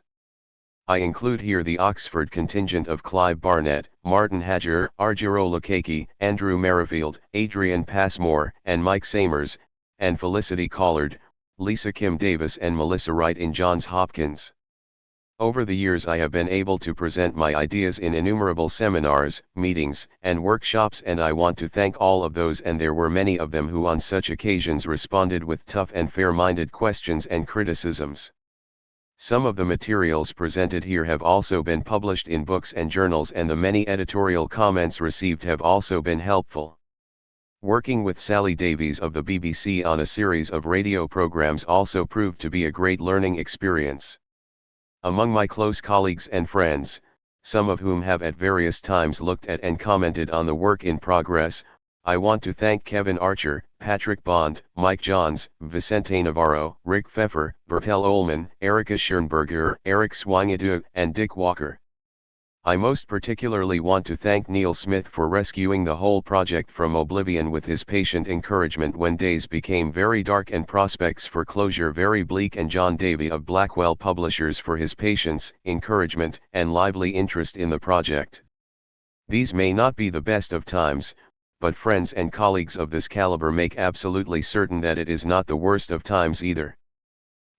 I include here the Oxford contingent of Clive Barnett, Martin Hadger, Argiro Lukács, Andrew Merrifield, Adrian Passmore, and Mike Samers, and Felicity Collard, Lisa Kim Davis and Melissa Wright in Johns Hopkins. Over the years I have been able to present my ideas in innumerable seminars, meetings, and workshops, and I want to thank all of those, and there were many of them who on such occasions responded with tough and fair-minded questions and criticisms. Some of the materials presented here have also been published in books and journals, and the many editorial comments received have also been helpful. Working with Sally Davies of the BBC on a series of radio programs also proved to be a great learning experience. Among my close colleagues and friends, some of whom have at various times looked at and commented on the work in progress, I want to thank Kevin Archer, Patrick Bond, Mike Johns, Vicente Navarro, Rick Pfeffer, Bertel Ullman, Erica Schoenberger, Eric Swangadu, and Dick Walker. I most particularly want to thank Neil Smith for rescuing the whole project from oblivion with his patient encouragement when days became very dark and prospects for closure very bleak, and John Davey of Blackwell Publishers for his patience, encouragement, and lively interest in the project. These may not be the best of times, but friends and colleagues of this caliber make absolutely certain that it is not the worst of times either.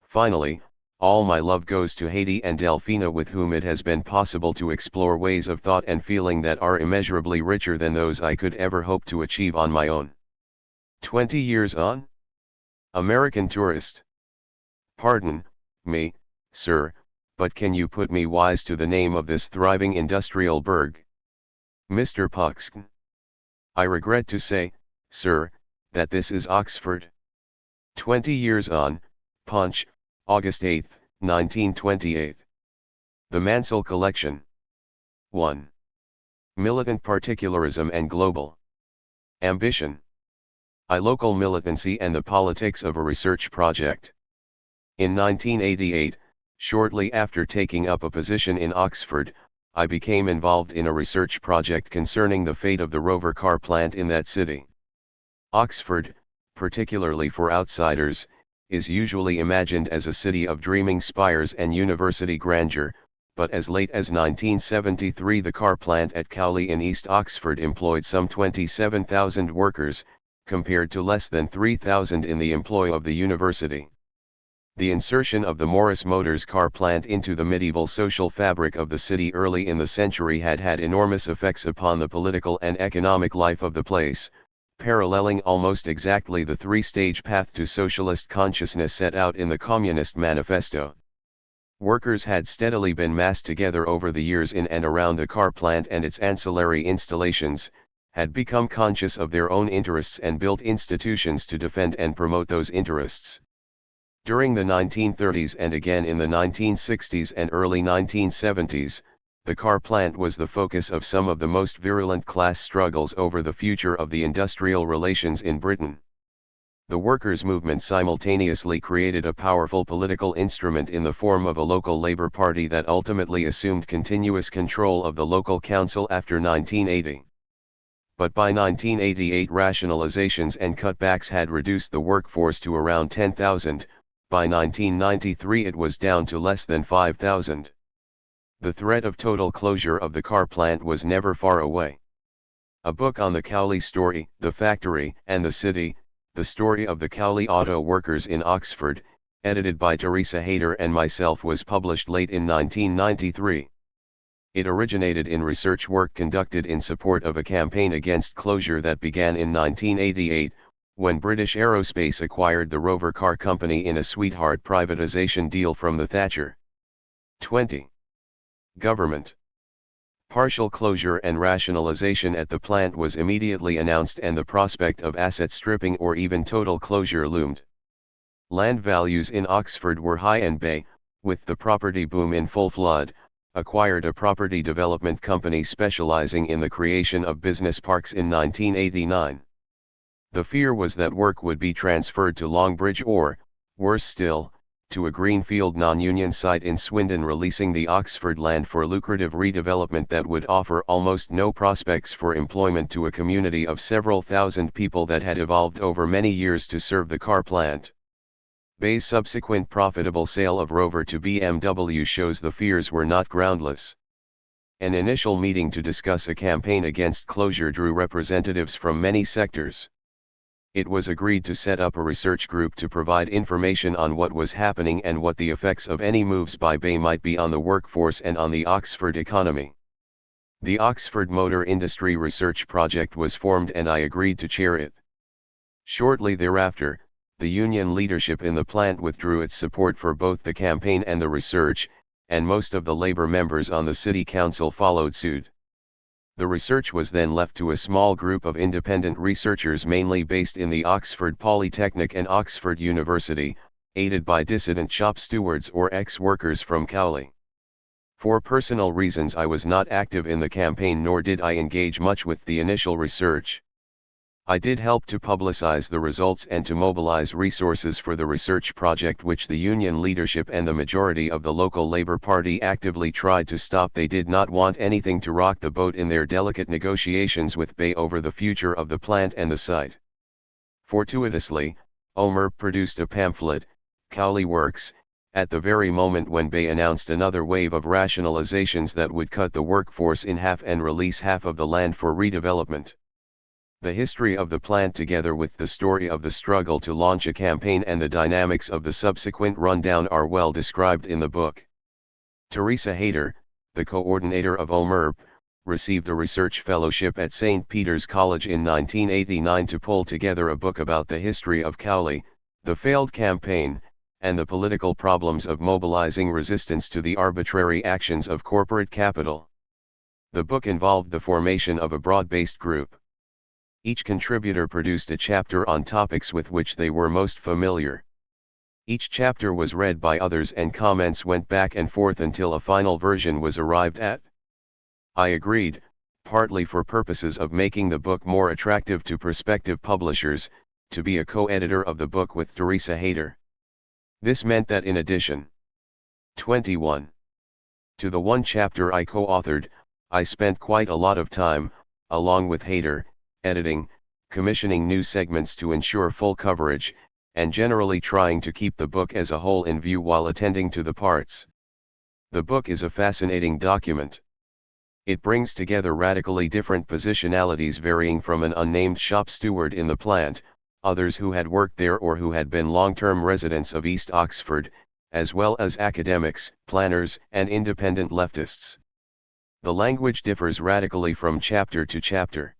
Finally, all my love goes to Haiti and Delphina, with whom it has been possible to explore ways of thought and feeling that are immeasurably richer than those I could ever hope to achieve on my own. 20 years on? American tourist. Pardon me, sir, but can you put me wise to the name of this thriving industrial burg? Mr. Puxton. I regret to say, sir, that this is Oxford. 20 years on, Punch, August 8, 1928. The Mansell Collection. 1. Militant Particularism and Global Ambition. Local militancy and the politics of a research project. In 1988, shortly after taking up a position in Oxford, I became involved in a research project concerning the fate of the Rover car plant in that city. Oxford, particularly for outsiders, is usually imagined as a city of dreaming spires and university grandeur, but as late as 1973 the car plant at Cowley in East Oxford employed some 27,000 workers, compared to less than 3,000 in the employ of the university. The insertion of the Morris Motors car plant into the medieval social fabric of the city early in the century had had enormous effects upon the political and economic life of the place, paralleling almost exactly the three-stage path to socialist consciousness set out in the Communist Manifesto. Workers had steadily been massed together over the years in and around the car plant and its ancillary installations, had become conscious of their own interests and built institutions to defend and promote those interests. During the 1930s and again in the 1960s and early 1970s, the car plant was the focus of some of the most virulent class struggles over the future of the industrial relations in Britain. The workers' movement simultaneously created a powerful political instrument in the form of a local Labour Party that ultimately assumed continuous control of the local council after 1980. But by 1988 rationalizations and cutbacks had reduced the workforce to around 10,000, by 1993 it was down to less than 5,000. The threat of total closure of the car plant was never far away. A book on the Cowley story, The Factory and the City, the story of the Cowley auto workers in Oxford, edited by Teresa Hayter and myself, was published late in 1993. It originated in research work conducted in support of a campaign against closure that began in 1988, when British Aerospace acquired the Rover Car Company in a sweetheart privatization deal from the Thatcher. 20. Government. Partial closure and rationalization at the plant was immediately announced, and the prospect of asset stripping or even total closure loomed. Land values in Oxford were high, and Bay, with the property boom in full flood, acquired a property development company specializing in the creation of business parks in 1989. The fear was that work would be transferred to Longbridge or, worse still, to a greenfield non-union site in Swindon, releasing the Oxford land for lucrative redevelopment that would offer almost no prospects for employment to a community of several thousand people that had evolved over many years to serve the car plant. Bay's subsequent profitable sale of Rover to BMW shows the fears were not groundless. An initial meeting to discuss a campaign against closure drew representatives from many sectors. It was agreed to set up a research group to provide information on what was happening and what the effects of any moves by Bay might be on the workforce and on the Oxford economy. The Oxford Motor Industry Research Project was formed, and I agreed to chair it. Shortly thereafter, the union leadership in the plant withdrew its support for both the campaign and the research, and most of the Labour members on the city council followed suit. The research was then left to a small group of independent researchers mainly based in the Oxford Polytechnic and Oxford University, aided by dissident shop stewards or ex-workers from Cowley. For personal reasons I was not active in the campaign, nor did I engage much with the initial research. I did help to publicize the results and to mobilize resources for the research project which the union leadership and the majority of the local Labour Party actively tried to stop. They did not want anything to rock the boat in their delicate negotiations with Bay over the future of the plant and the site. Fortuitously, Omer produced a pamphlet, Cowley Works, at the very moment when Bay announced another wave of rationalizations that would cut the workforce in half and release half of the land for redevelopment. The history of the plant together with the story of the struggle to launch a campaign and the dynamics of the subsequent rundown are well described in the book. Teresa Hayter, the coordinator of OMERP, received a research fellowship at St. Peter's College in 1989 to pull together a book about the history of Cowley, the failed campaign, and the political problems of mobilizing resistance to the arbitrary actions of corporate capital. The book involved the formation of a broad-based group. Each contributor produced a chapter on topics with which they were most familiar. Each chapter was read by others and comments went back and forth until a final version was arrived at. I agreed, partly for purposes of making the book more attractive to prospective publishers, to be a co-editor of the book with Teresa Hayter. This meant that in addition 21 to the one chapter I co-authored, I spent quite a lot of time, along with Hayter, editing, commissioning new segments to ensure full coverage, and generally trying to keep the book as a whole in view while attending to the parts. The book is a fascinating document. It brings together radically different positionalities varying from an unnamed shop steward in the plant, others who had worked there or who had been long-term residents of East Oxford, as well as academics, planners, and independent leftists. The language differs radically from chapter to chapter.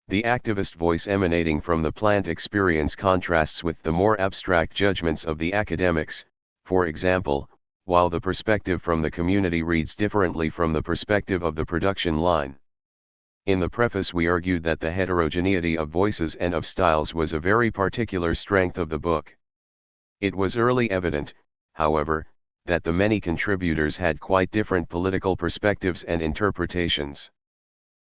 The activist voice emanating from the plant experience contrasts with the more abstract judgments of the academics, for example, while the perspective from the community reads differently from the perspective of the production line. In the preface we argued that the heterogeneity of voices and of styles was a very particular strength of the book. It was early evident, however, that the many contributors had quite different political perspectives and interpretations.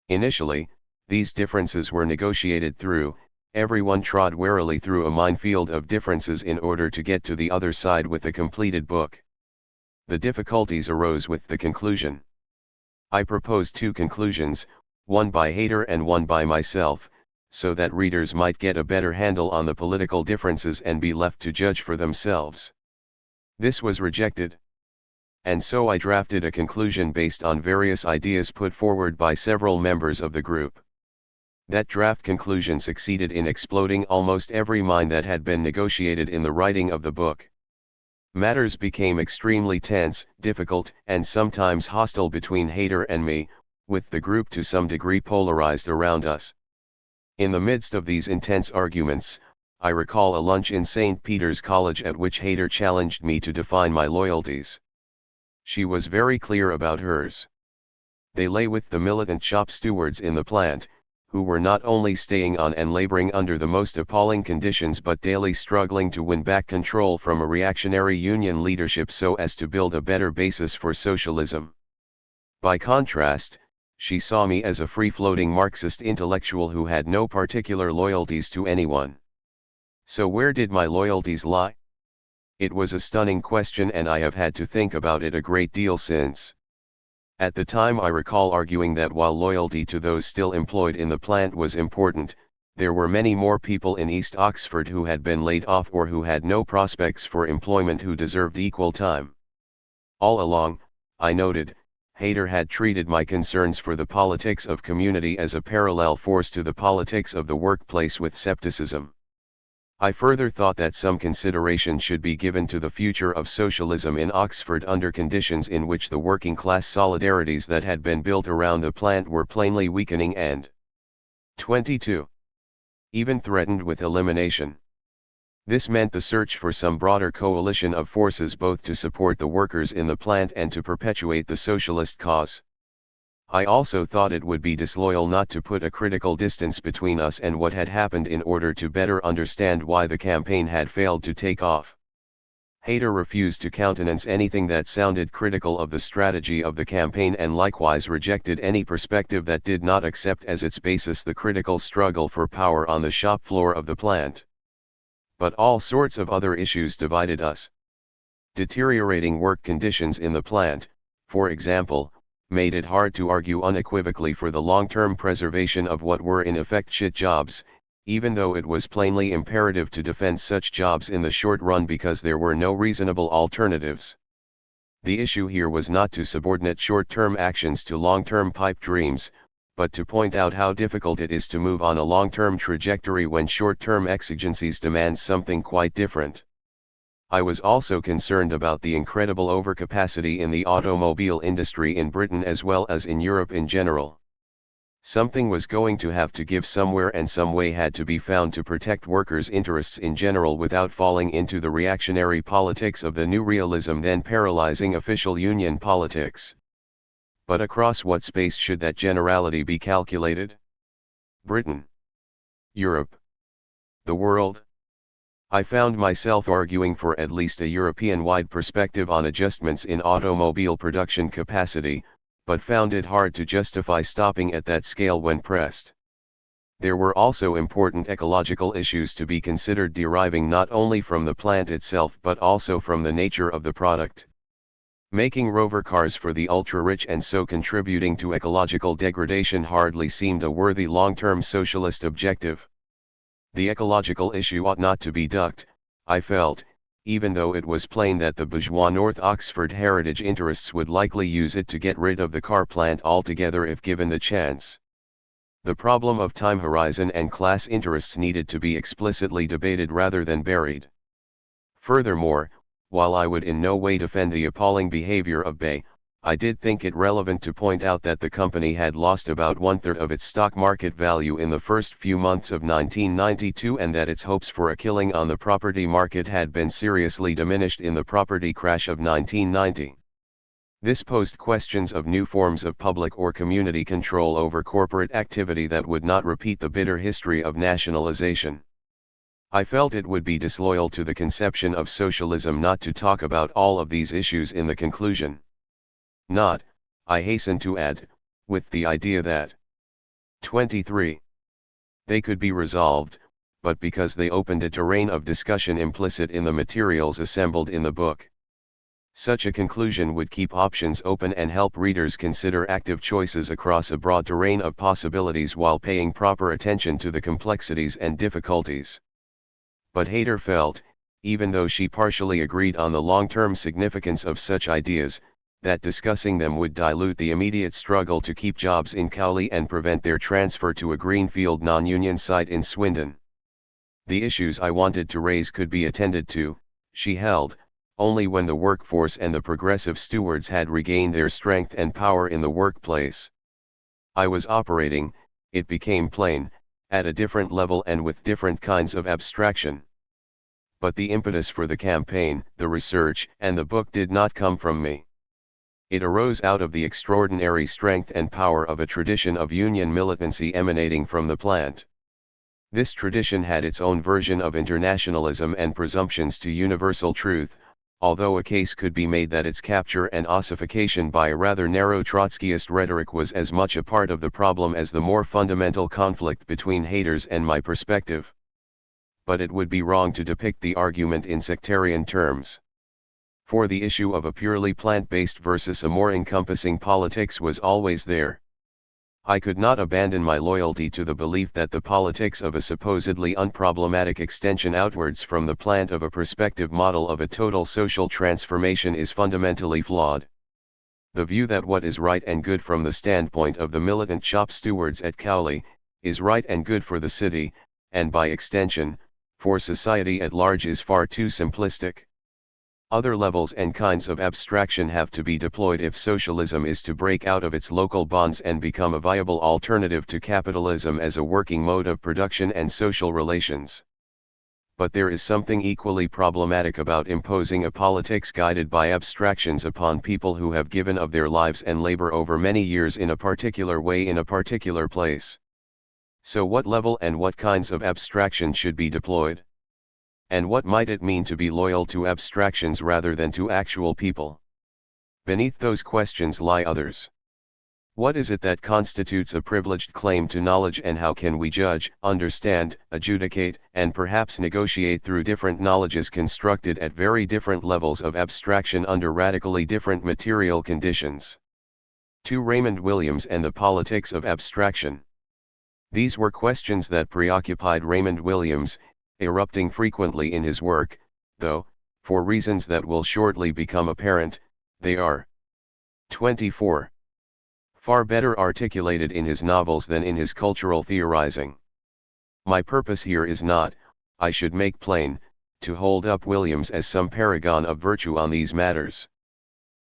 Initially, these differences were negotiated through, everyone trod warily through a minefield of differences in order to get to the other side with a completed book. The difficulties arose with the conclusion. I proposed two conclusions, one by Hayter and one by myself, so that readers might get a better handle on the political differences and be left to judge for themselves. This was rejected. And so I drafted a conclusion based on various ideas put forward by several members of the group. That draft conclusion succeeded in exploding almost every mine that had been negotiated in the writing of the book. Matters became extremely tense, difficult, and sometimes hostile between Hayter and me, with the group to some degree polarized around us. In the midst of these intense arguments, I recall a lunch in St. Peter's College at which Hayter challenged me to define my loyalties. She was very clear about hers. They lay with the militant shop stewards in the plant, who were not only staying on and laboring under the most appalling conditions but daily struggling to win back control from a reactionary union leadership so as to build a better basis for socialism. By contrast, she saw me as a free-floating Marxist intellectual who had no particular loyalties to anyone. So where did my loyalties lie? It was a stunning question and I have had to think about it a great deal since. At the time I recall arguing that while loyalty to those still employed in the plant was important, there were many more people in East Oxford who had been laid off or who had no prospects for employment who deserved equal time. All along, I noted, Hayter had treated my concerns for the politics of community as a parallel force to the politics of the workplace with skepticism. I further thought that some consideration should be given to the future of socialism in Oxford under conditions in which the working class solidarities that had been built around the plant were plainly weakening and 22. Even threatened with elimination. This meant the search for some broader coalition of forces both to support the workers in the plant and to perpetuate the socialist cause. I also thought it would be disloyal not to put a critical distance between us and what had happened in order to better understand why the campaign had failed to take off. Hayter refused to countenance anything that sounded critical of the strategy of the campaign and likewise rejected any perspective that did not accept as its basis the critical struggle for power on the shop floor of the plant. But all sorts of other issues divided us. Deteriorating work conditions in the plant, for example, made it hard to argue unequivocally for the long-term preservation of what were in effect shit jobs, even though it was plainly imperative to defend such jobs in the short run because there were no reasonable alternatives. The issue here was not to subordinate short-term actions to long-term pipe dreams, but to point out how difficult it is to move on a long-term trajectory when short-term exigencies demand something quite different. I was also concerned about the incredible overcapacity in the automobile industry in Britain as well as in Europe in general. Something was going to have to give somewhere and some way had to be found to protect workers' interests in general without falling into the reactionary politics of the new realism then paralyzing official union politics. But across what space should that generality be calculated? Britain? Europe? The world? I found myself arguing for at least a European-wide perspective on adjustments in automobile production capacity, but found it hard to justify stopping at that scale when pressed. There were also important ecological issues to be considered deriving not only from the plant itself but also from the nature of the product. Making rover cars for the ultra-rich and so contributing to ecological degradation hardly seemed a worthy long-term socialist objective. The ecological issue ought not to be ducked, I felt, even though it was plain that the bourgeois North Oxford heritage interests would likely use it to get rid of the car plant altogether if given the chance. The problem of time horizon and class interests needed to be explicitly debated rather than buried. Furthermore, while I would in no way defend the appalling behavior of Bay, I did think it relevant to point out that the company had lost about one-third of its stock market value in the first few months of 1992 and that its hopes for a killing on the property market had been seriously diminished in the property crash of 1990. This posed questions of new forms of public or community control over corporate activity that would not repeat the bitter history of nationalization. I felt it would be disloyal to the conception of socialism not to talk about all of these issues in the conclusion. Not, I hasten to add, with the idea that 23. They could be resolved, but because they opened a terrain of discussion implicit in the materials assembled in the book. Such a conclusion would keep options open and help readers consider active choices across a broad terrain of possibilities while paying proper attention to the complexities and difficulties. But Hayter felt, even though she partially agreed on the long-term significance of such ideas, that discussing them would dilute the immediate struggle to keep jobs in Cowley and prevent their transfer to a greenfield non-union site in Swindon. The issues I wanted to raise could be attended to, she held, only when the workforce and the progressive stewards had regained their strength and power in the workplace. I was operating, it became plain, at a different level and with different kinds of abstraction. But the impetus for the campaign, the research, and the book did not come from me. It arose out of the extraordinary strength and power of a tradition of union militancy emanating from the plant. This tradition had its own version of internationalism and presumptions to universal truth, although a case could be made that its capture and ossification by a rather narrow Trotskyist rhetoric was as much a part of the problem as the more fundamental conflict between Hayter's and my perspective. But it would be wrong to depict the argument in sectarian terms. For the issue of a purely plant-based versus a more encompassing politics was always there. I could not abandon my loyalty to the belief that the politics of a supposedly unproblematic extension outwards from the plant of a prospective model of a total social transformation is fundamentally flawed. The view that what is right and good from the standpoint of the militant shop stewards at Cowley, is right and good for the city, and by extension, for society at large is far too simplistic. Other levels and kinds of abstraction have to be deployed if socialism is to break out of its local bonds and become a viable alternative to capitalism as a working mode of production and social relations. But there is something equally problematic about imposing a politics guided by abstractions upon people who have given of their lives and labor over many years in a particular way in a particular place. So what level and what kinds of abstraction should be deployed? And what might it mean to be loyal to abstractions rather than to actual people? Beneath those questions lie others. What is it that constitutes a privileged claim to knowledge, and how can we judge, understand, adjudicate, and perhaps negotiate through different knowledges constructed at very different levels of abstraction under radically different material conditions? To Raymond Williams and the politics of abstraction. These were questions that preoccupied Raymond Williams, erupting frequently in his work, though, for reasons that will shortly become apparent, they are 24. Far better articulated in his novels than in his cultural theorizing. My purpose here is not, I should make plain, to hold up Williams as some paragon of virtue on these matters.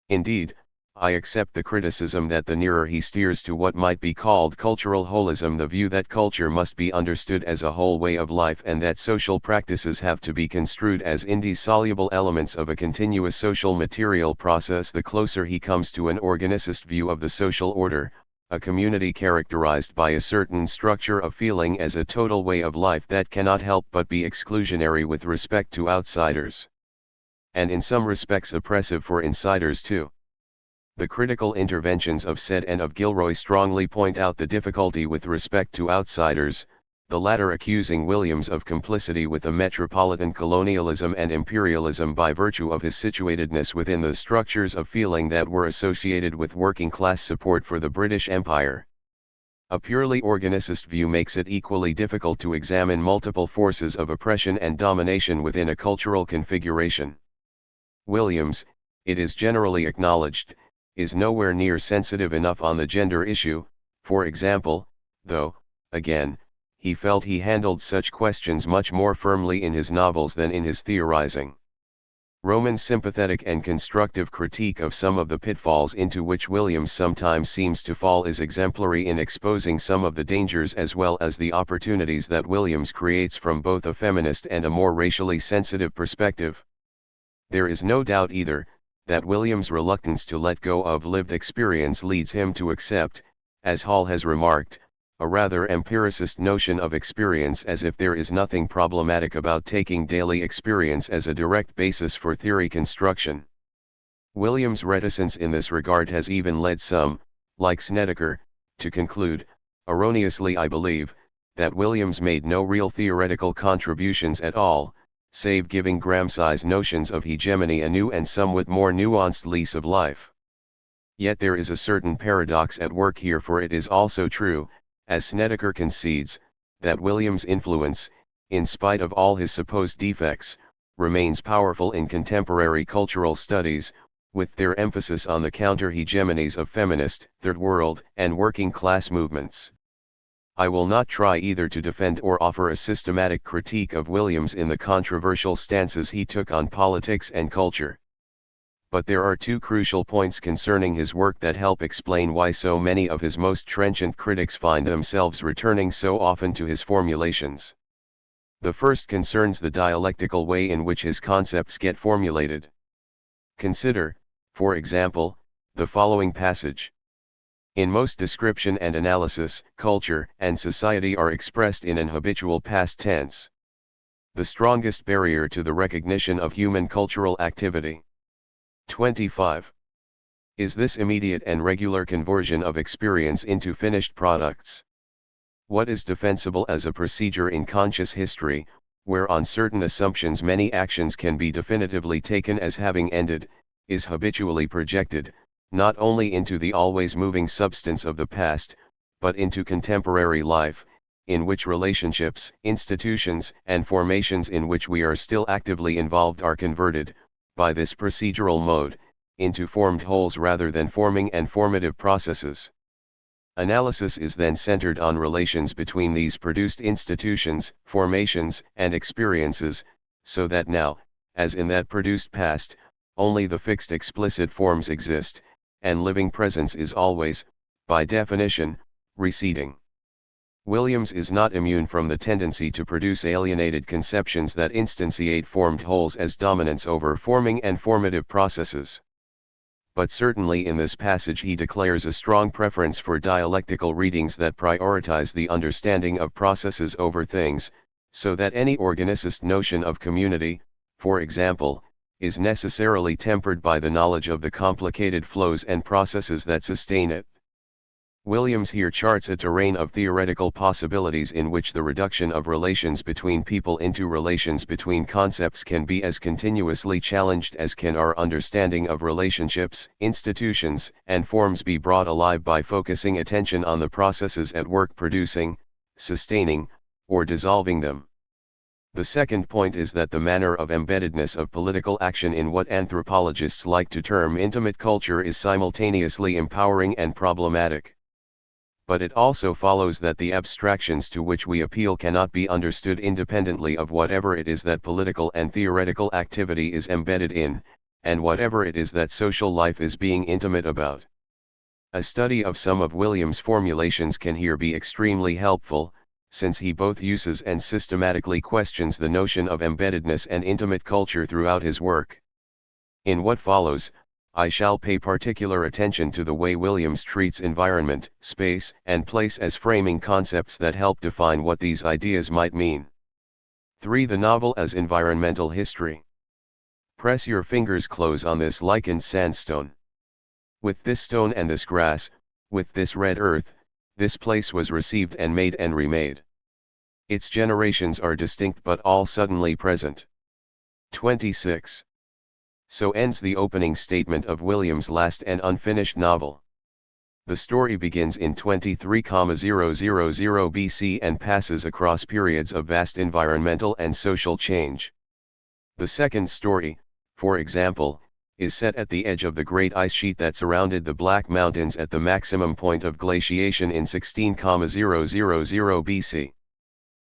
Indeed, I accept the criticism that the nearer he steers to what might be called cultural holism, the view that culture must be understood as a whole way of life and that social practices have to be construed as indissoluble elements of a continuous social material process, the closer he comes to an organicist view of the social order, a community characterized by a certain structure of feeling as a total way of life that cannot help but be exclusionary with respect to outsiders. And in some respects oppressive for insiders too. The critical interventions of Said and of Gilroy strongly point out the difficulty with respect to outsiders, the latter accusing Williams of complicity with the metropolitan colonialism and imperialism by virtue of his situatedness within the structures of feeling that were associated with working-class support for the British Empire. A purely organicist view makes it equally difficult to examine multiple forces of oppression and domination within a cultural configuration. Williams, it is generally acknowledged, is nowhere near sensitive enough on the gender issue, for example, though, again, he felt he handled such questions much more firmly in his novels than in his theorizing. Roman's sympathetic and constructive critique of some of the pitfalls into which Williams sometimes seems to fall is exemplary in exposing some of the dangers as well as the opportunities that Williams creates from both a feminist and a more racially sensitive perspective. There is no doubt either, that Williams' reluctance to let go of lived experience leads him to accept, as Hall has remarked, a rather empiricist notion of experience, as if there is nothing problematic about taking daily experience as a direct basis for theory construction. Williams' reticence in this regard has even led some, like Snedeker, to conclude, erroneously I believe, that Williams made no real theoretical contributions at all, save giving Gramsci's notions of hegemony a new and somewhat more nuanced lease of life. Yet there is a certain paradox at work here, for it is also true, as Snedeker concedes, that Williams' influence, in spite of all his supposed defects, remains powerful in contemporary cultural studies, with their emphasis on the counter-hegemonies of feminist, third world, and working-class movements. I will not try either to defend or offer a systematic critique of Williams in the controversial stances he took on politics and culture. But there are two crucial points concerning his work that help explain why so many of his most trenchant critics find themselves returning so often to his formulations. The first concerns the dialectical way in which his concepts get formulated. Consider, for example, the following passage. In most description and analysis, culture and society are expressed in an habitual past tense. The strongest barrier to the recognition of human cultural activity. 25. Is this immediate and regular conversion of experience into finished products. What is defensible as a procedure in conscious history, where on certain assumptions many actions can be definitively taken as having ended, is habitually projected, not only into the always moving substance of the past, but into contemporary life, in which relationships, institutions, and formations in which we are still actively involved are converted, by this procedural mode, into formed wholes rather than forming and formative processes. Analysis is then centered on relations between these produced institutions, formations, and experiences, so that now, as in that produced past, only the fixed explicit forms exist, and living presence is always, by definition, receding. Williams is not immune from the tendency to produce alienated conceptions that instantiate formed wholes as dominance over forming and formative processes. But certainly in this passage he declares a strong preference for dialectical readings that prioritize the understanding of processes over things, So that any organicist notion of community, for example, is necessarily tempered by the knowledge of the complicated flows and processes that sustain it. Williams here charts a terrain of theoretical possibilities in which the reduction of relations between people into relations between concepts can be as continuously challenged as can our understanding of relationships, institutions, and forms be brought alive by focusing attention on the processes at work producing, sustaining, or dissolving them. The second point is that the manner of embeddedness of political action in what anthropologists like to term intimate culture is simultaneously empowering and problematic. But it also follows that the abstractions to which we appeal cannot be understood independently of whatever it is that political and theoretical activity is embedded in, and whatever it is that social life is being intimate about. A study of some of Williams' formulations can here be extremely helpful, since he both uses and systematically questions the notion of embeddedness and intimate culture throughout his work. In what follows, I shall pay particular attention to the way Williams treats environment, space, and place as framing concepts that help define what these ideas might mean. 3. The novel as environmental history. Press your fingers close on this lichened sandstone. With this stone and this grass, with this red earth, this place was received and made and remade. Its generations are distinct but all suddenly present. 26. So ends the opening statement of Williams' last and unfinished novel. The story begins in 23,000 BC and passes across periods of vast environmental and social change. The second story, for example, is set at the edge of the great ice sheet that surrounded the Black Mountains at the maximum point of glaciation in 16,000 BC.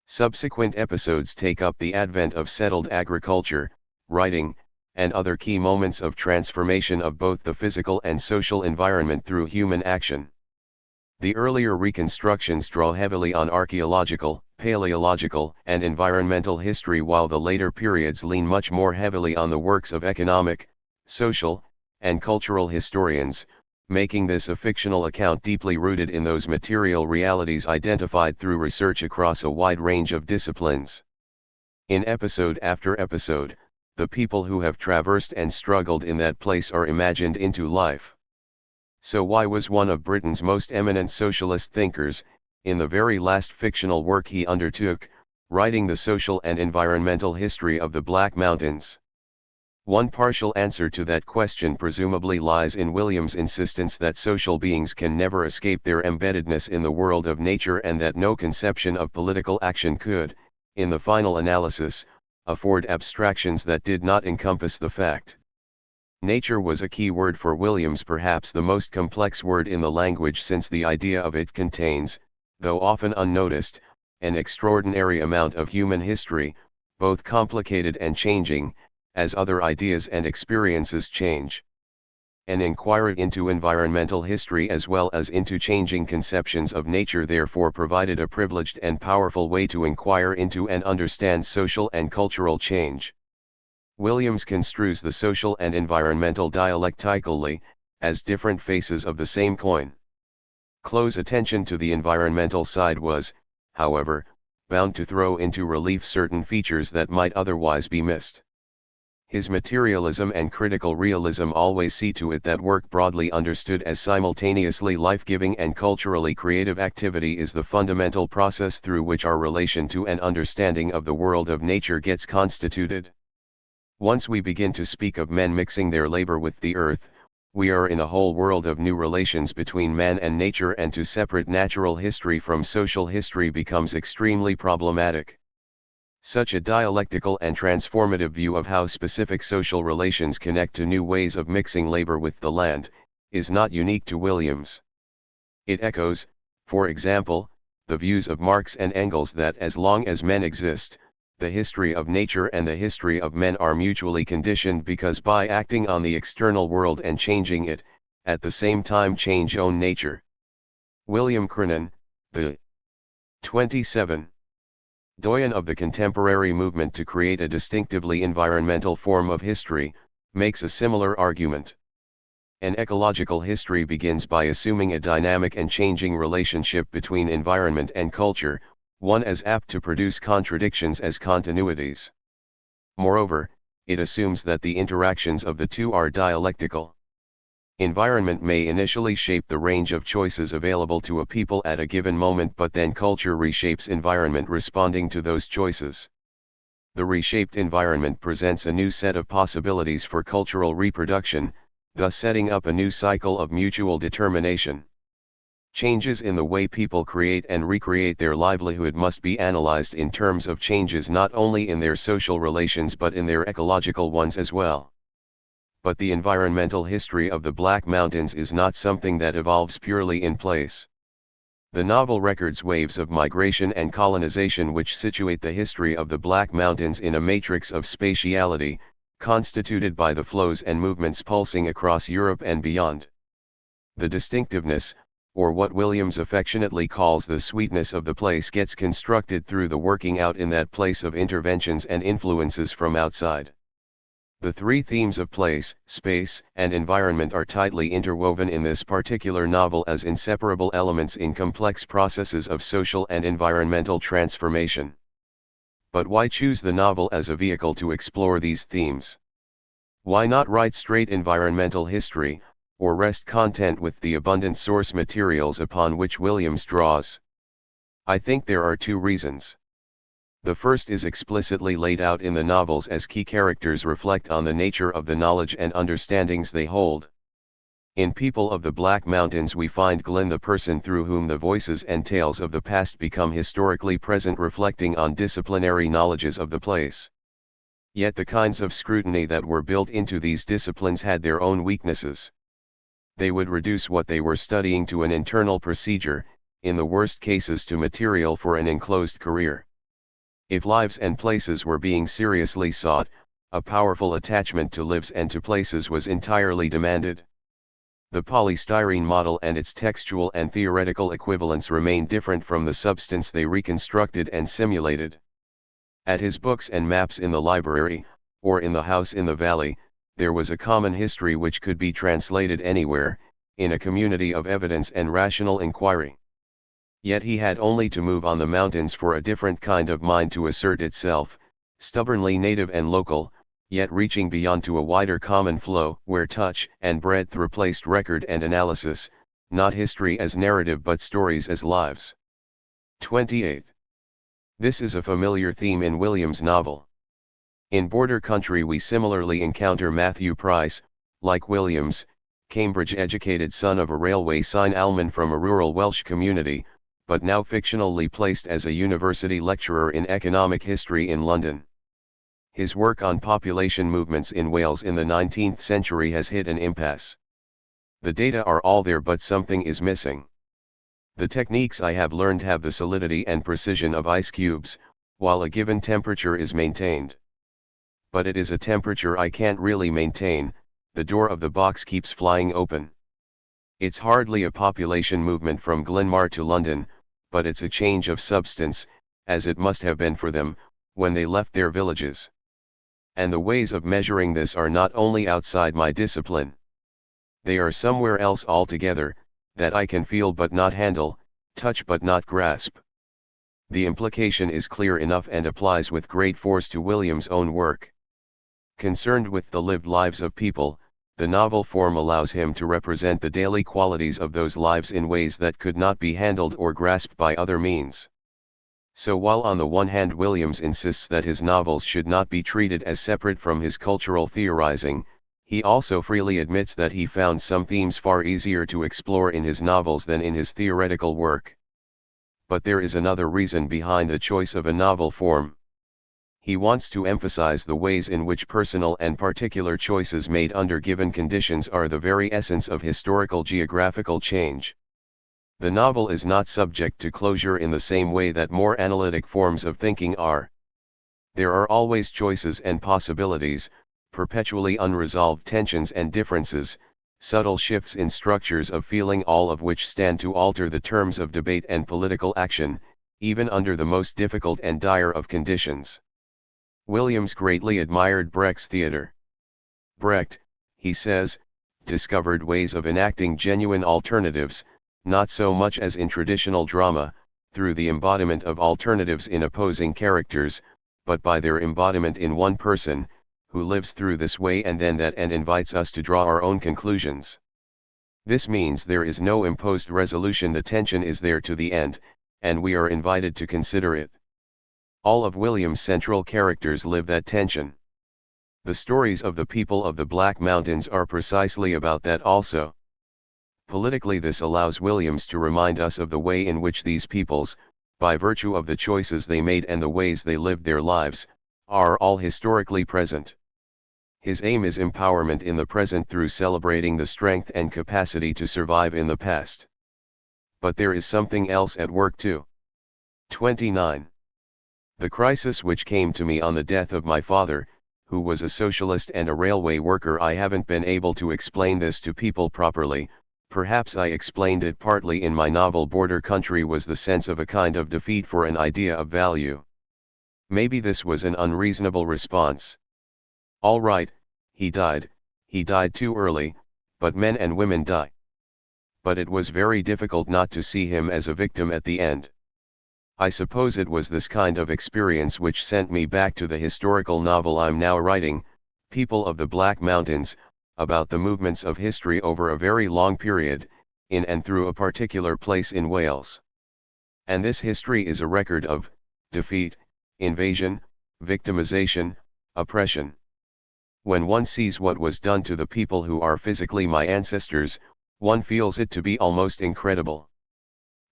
Subsequent episodes take up the advent of settled agriculture, writing, and other key moments of transformation of both the physical and social environment through human action. The earlier reconstructions draw heavily on archaeological, paleological, and environmental history, while the later periods lean much more heavily on the works of economic, social, and cultural historians, making this a fictional account deeply rooted in those material realities identified through research across a wide range of disciplines. In episode after episode, the people who have traversed and struggled in that place are imagined into life. So why was one of Britain's most eminent socialist thinkers, in the very last fictional work he undertook, writing the social and environmental history of the Black Mountains? One partial answer to that question presumably lies in Williams' insistence that social beings can never escape their embeddedness in the world of nature, and that no conception of political action could, in the final analysis, afford abstractions that did not encompass the fact. Nature was a key word for Williams, perhaps the most complex word in the language, since the idea of it contains, though often unnoticed, an extraordinary amount of human history, both complicated and changing, as other ideas and experiences change. An inquiry into environmental history as well as into changing conceptions of nature therefore provided a privileged and powerful way to inquire into and understand social and cultural change. Williams construes the social and environmental dialectically, as different faces of the same coin. Close attention to the environmental side was, however, bound to throw into relief certain features that might otherwise be missed. His materialism and critical realism always see to it that work broadly understood as simultaneously life-giving and culturally creative activity is the fundamental process through which our relation to and understanding of the world of nature gets constituted. Once we begin to speak of men mixing their labor with the earth, we are in a whole world of new relations between man and nature, and to separate natural history from social history becomes extremely problematic. Such a dialectical and transformative view of how specific social relations connect to new ways of mixing labor with the land, is not unique to Williams. It echoes, for example, the views of Marx and Engels that as long as men exist, the history of nature and the history of men are mutually conditioned, because by acting on the external world and changing it, at the same time change own nature. William Crinan, the 27. Doyen of the contemporary movement to create a distinctively environmental form of history, makes a similar argument. An ecological history begins by assuming a dynamic and changing relationship between environment and culture, one as apt to produce contradictions as continuities. Moreover, it assumes that the interactions of the two are dialectical. Environment may initially shape the range of choices available to a people at a given moment, but then culture reshapes environment responding to those choices. The reshaped environment presents a new set of possibilities for cultural reproduction, thus setting up a new cycle of mutual determination. Changes in the way people create and recreate their livelihood must be analyzed in terms of changes not only in their social relations but in their ecological ones as well. But the environmental history of the Black Mountains is not something that evolves purely in place. The novel records waves of migration and colonization which situate the history of the Black Mountains in a matrix of spatiality, constituted by the flows and movements pulsing across Europe and beyond. The distinctiveness, or what Williams affectionately calls the sweetness of the place, gets constructed through the working out in that place of interventions and influences from outside. The three themes of place, space, and environment are tightly interwoven in this particular novel as inseparable elements in complex processes of social and environmental transformation. But why choose the novel as a vehicle to explore these themes? Why not write straight environmental history, or rest content with the abundant source materials upon which Williams draws? I think there are two reasons. The first is explicitly laid out in the novels as key characters reflect on the nature of the knowledge and understandings they hold. In People of the Black Mountains we find Glenn, the person through whom the voices and tales of the past become historically present, reflecting on disciplinary knowledges of the place. Yet the kinds of scrutiny that were built into these disciplines had their own weaknesses. They would reduce what they were studying to an internal procedure, in the worst cases to material for an enclosed career. If lives and places were being seriously sought, a powerful attachment to lives and to places was entirely demanded. The polystyrene model and its textual and theoretical equivalents remained different from the substance they reconstructed and simulated. At his books and maps in the library, or in the house in the valley, there was a common history which could be translated anywhere, in a community of evidence and rational inquiry. Yet he had only to move on the mountains for a different kind of mind to assert itself, stubbornly native and local, yet reaching beyond to a wider common flow, where touch and breadth replaced record and analysis, not history as narrative but stories as lives. 28. This is a familiar theme in Williams' novel. In Border Country we similarly encounter Matthew Price, like Williams, Cambridge-educated son of a railway sign alman from a rural Welsh community, but now fictionally placed as a university lecturer in economic history in London. His work on population movements in Wales in the 19th century has hit an impasse. The data are all there but something is missing. The techniques I have learned have the solidity and precision of ice cubes, while a given temperature is maintained. But it is a temperature I can't really maintain, the door of the box keeps flying open. It's hardly a population movement from Glenmar to London, but it's a change of substance, as it must have been for them, when they left their villages. And the ways of measuring this are not only outside my discipline. They are somewhere else altogether, that I can feel but not handle, touch but not grasp. The implication is clear enough and applies with great force to Williams' own work. Concerned with the lived lives of people, the novel form allows him to represent the daily qualities of those lives in ways that could not be handled or grasped by other means. So while on the one hand Williams insists that his novels should not be treated as separate from his cultural theorizing, he also freely admits that he found some themes far easier to explore in his novels than in his theoretical work. But there is another reason behind the choice of a novel form. He wants to emphasize the ways in which personal and particular choices made under given conditions are the very essence of historical geographical change. The novel is not subject to closure in the same way that more analytic forms of thinking are. There are always choices and possibilities, perpetually unresolved tensions and differences, subtle shifts in structures of feeling, all of which stand to alter the terms of debate and political action, even under the most difficult and dire of conditions. Williams greatly admired Brecht's theatre. Brecht, he says, discovered ways of enacting genuine alternatives, not so much as in traditional drama, through the embodiment of alternatives in opposing characters, but by their embodiment in one person, who lives through this way and then that and invites us to draw our own conclusions. This means there is no imposed resolution, the tension is there to the end, and we are invited to consider it. All of William's central characters live that tension. The stories of the people of the Black Mountains are precisely about that also. Politically, this allows Williams to remind us of the way in which these peoples, by virtue of the choices they made and the ways they lived their lives, are all historically present. His aim is empowerment in the present through celebrating the strength and capacity to survive in the past. But there is something else at work too. 29. The crisis which came to me on the death of my father, who was a socialist and a railway worker. I haven't been able to explain this to people properly. Perhaps I explained it partly in my novel Border Country, was the sense of a kind of defeat for an idea of value. Maybe this was an unreasonable response. All right, he died too early, but men and women die. But it was very difficult not to see him as a victim at the end. I suppose it was this kind of experience which sent me back to the historical novel I'm now writing, People of the Black Mountains, about the movements of history over a very long period, in and through a particular place in Wales. And this history is a record of defeat, invasion, victimization, oppression. When one sees what was done to the people who are physically my ancestors, one feels it to be almost incredible.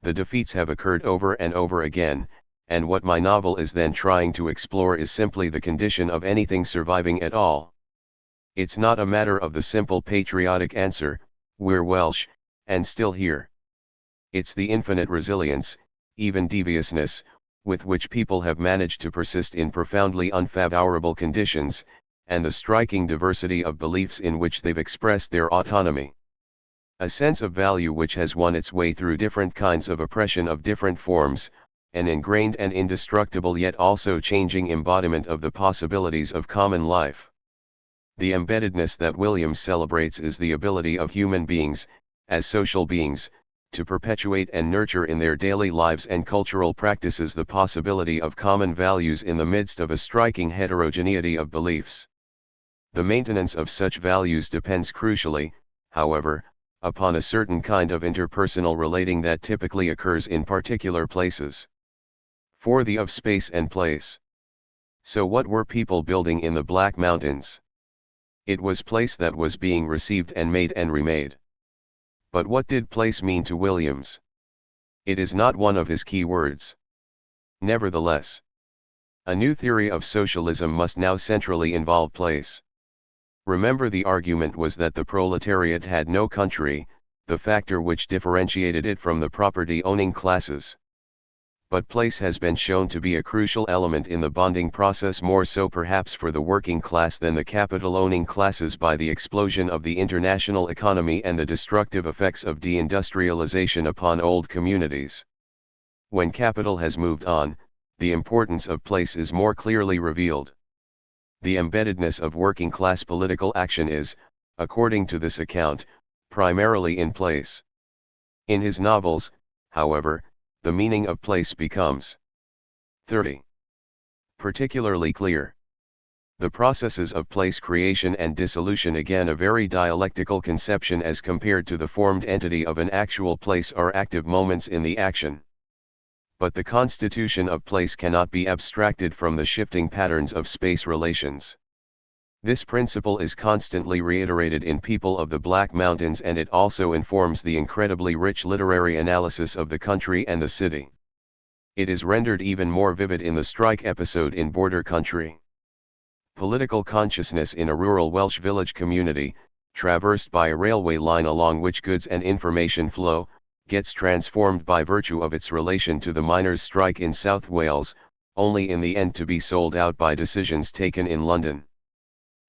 The defeats have occurred over and over again, and what my novel is then trying to explore is simply the condition of anything surviving at all. It's not a matter of the simple patriotic answer, we're Welsh, and still here. It's the infinite resilience, even deviousness, with which people have managed to persist in profoundly unfavorable conditions, and the striking diversity of beliefs in which they've expressed their autonomy. A sense of value which has won its way through different kinds of oppression of different forms, an ingrained and indestructible yet also changing embodiment of the possibilities of common life. The embeddedness that Williams celebrates is the ability of human beings, as social beings, to perpetuate and nurture in their daily lives and cultural practices the possibility of common values in the midst of a striking heterogeneity of beliefs. The maintenance of such values depends crucially, however, upon a certain kind of interpersonal relating that typically occurs in particular places. For the of space and place. So what were people building in the Black Mountains? It was place that was being received and made and remade. But what did place mean to Williams? It is not one of his key words. Nevertheless, a new theory of socialism must now centrally involve place. Remember, the argument was that the proletariat had no country, the factor which differentiated it from the property-owning classes. But place has been shown to be a crucial element in the bonding process, more so perhaps for the working class than the capital-owning classes, by the explosion of the international economy and the destructive effects of deindustrialization upon old communities. When capital has moved on, the importance of place is more clearly revealed. The embeddedness of working-class political action is, according to this account, primarily in place. In his novels, however, the meaning of place becomes 30. Particularly clear. The processes of place creation and dissolution, again a very dialectical conception as compared to the formed entity of an actual place, are active moments in the action. But the constitution of place cannot be abstracted from the shifting patterns of space relations. This principle is constantly reiterated in People of the Black Mountains, and it also informs the incredibly rich literary analysis of the country and the city. It is rendered even more vivid in the strike episode in Border Country. Political consciousness in a rural Welsh village community, traversed by a railway line along which goods and information flow, gets transformed by virtue of its relation to the miners' strike in South Wales, only in the end to be sold out by decisions taken in London.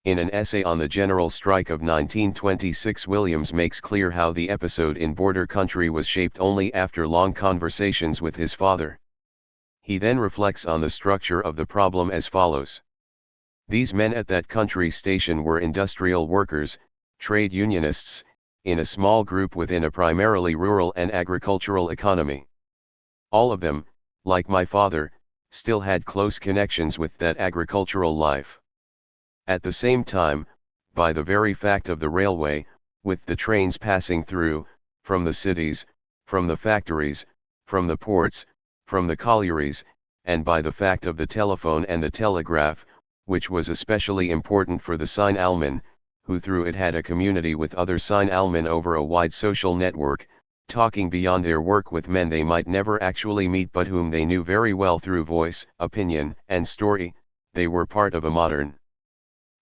In an essay on the general strike of 1926, Williams makes clear how the episode in Border Country was shaped only after long conversations with his father. He then reflects on the structure of the problem as follows. These men at that country station were industrial workers, trade unionists, in a small group within a primarily rural and agricultural economy. All of them, like my father, still had close connections with that agricultural life. At the same time, by the very fact of the railway, with the trains passing through, from the cities, from the factories, from the ports, from the collieries, and by the fact of the telephone and the telegraph, which was especially important for the Sein-Almen, who through it had a community with other Sein-Almen over a wide social network, talking beyond their work with men they might never actually meet but whom they knew very well through voice, opinion, and story, they were part of a modern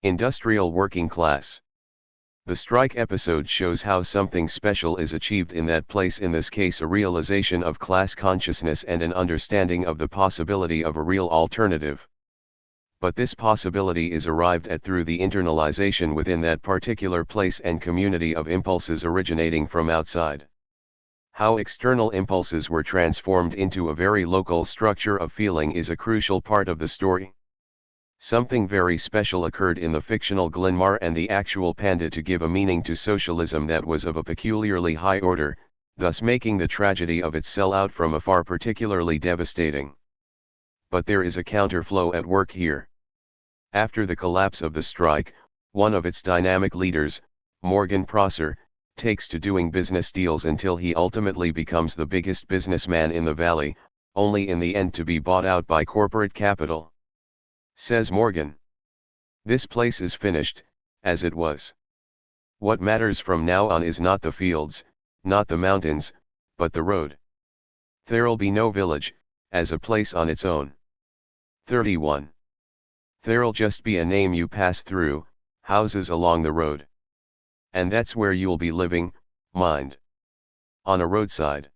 industrial working class. The strike episode shows how something special is achieved in that place, in this case a realization of class consciousness and an understanding of the possibility of a real alternative. But this possibility is arrived at through the internalization within that particular place and community of impulses originating from outside. How external impulses were transformed into a very local structure of feeling is a crucial part of the story. Something very special occurred in the fictional Glenmar and the actual Panda to give a meaning to socialism that was of a peculiarly high order, thus making the tragedy of its sellout from afar particularly devastating. But there is a counterflow at work here. After the collapse of the strike, one of its dynamic leaders, Morgan Prosser, takes to doing business deals until he ultimately becomes the biggest businessman in the valley, only in the end to be bought out by corporate capital. Says Morgan, "This place is finished, as it was. What matters from now on is not the fields, not the mountains, but the road. There'll be no village, as a place on its own. 31. There'll just be a name you pass through, houses along the road. And that's where you'll be living, mind. On a roadside."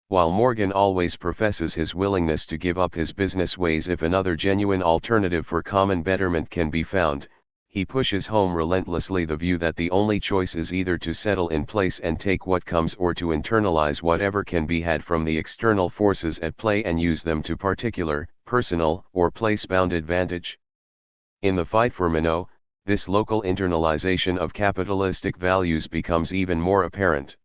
While Morgan always professes his willingness to give up his business ways if another genuine alternative for common betterment can be found, he pushes home relentlessly the view that the only choice is either to settle in place and take what comes or to internalize whatever can be had from the external forces at play and use them to particular, personal, or place-bound advantage. In the fight for Minot, this local internalization of capitalistic values becomes even more apparent.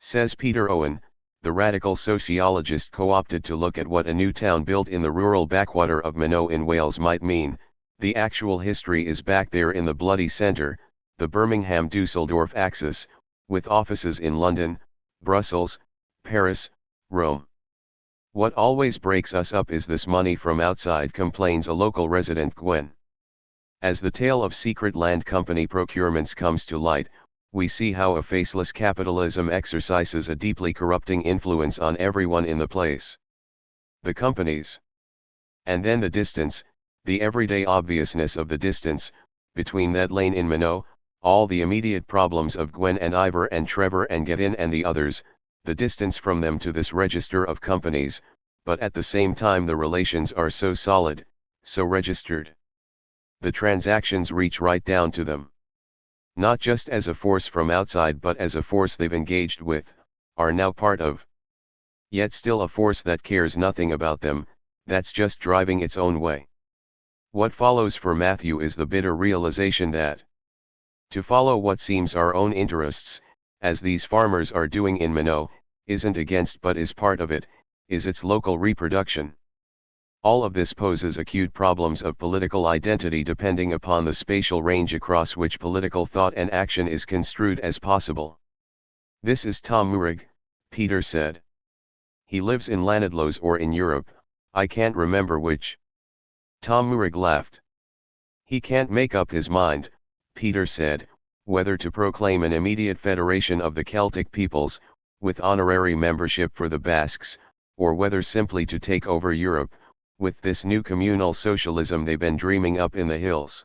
Says Peter Owen, the radical sociologist co-opted to look at what a new town built in the rural backwater of Minot in Wales might mean, the actual history is back there in the bloody centre, the Birmingham-Dusseldorf axis, with offices in London, Brussels, Paris, Rome. "What always breaks us up is this money from outside," complains a local resident Gwen. As the tale of secret land company procurements comes to light, we see how a faceless capitalism exercises a deeply corrupting influence on everyone in the place. The companies. And then the distance, the everyday obviousness of the distance, between that lane in Minot, all the immediate problems of Gwen and Ivor and Trevor and Gavin and the others, the distance from them to this register of companies, but at the same time the relations are so solid, so registered. The transactions reach right down to them. Not just as a force from outside but as a force they've engaged with, are now part of. Yet still a force that cares nothing about them, that's just driving its own way. What follows for Matthew is the bitter realization that to follow what seems our own interests, as these farmers are doing in Minot, isn't against but is part of it, is its local reproduction. All of this poses acute problems of political identity depending upon the spatial range across which political thought and action is construed as possible. "This is Tom Murig," Peter said. "He lives in Llanidloes or in Europe, I can't remember which." Tom Murig laughed. "He can't make up his mind," Peter said, "whether to proclaim an immediate federation of the Celtic peoples, with honorary membership for the Basques, or whether simply to take over Europe, with this new communal socialism they've been dreaming up in the hills.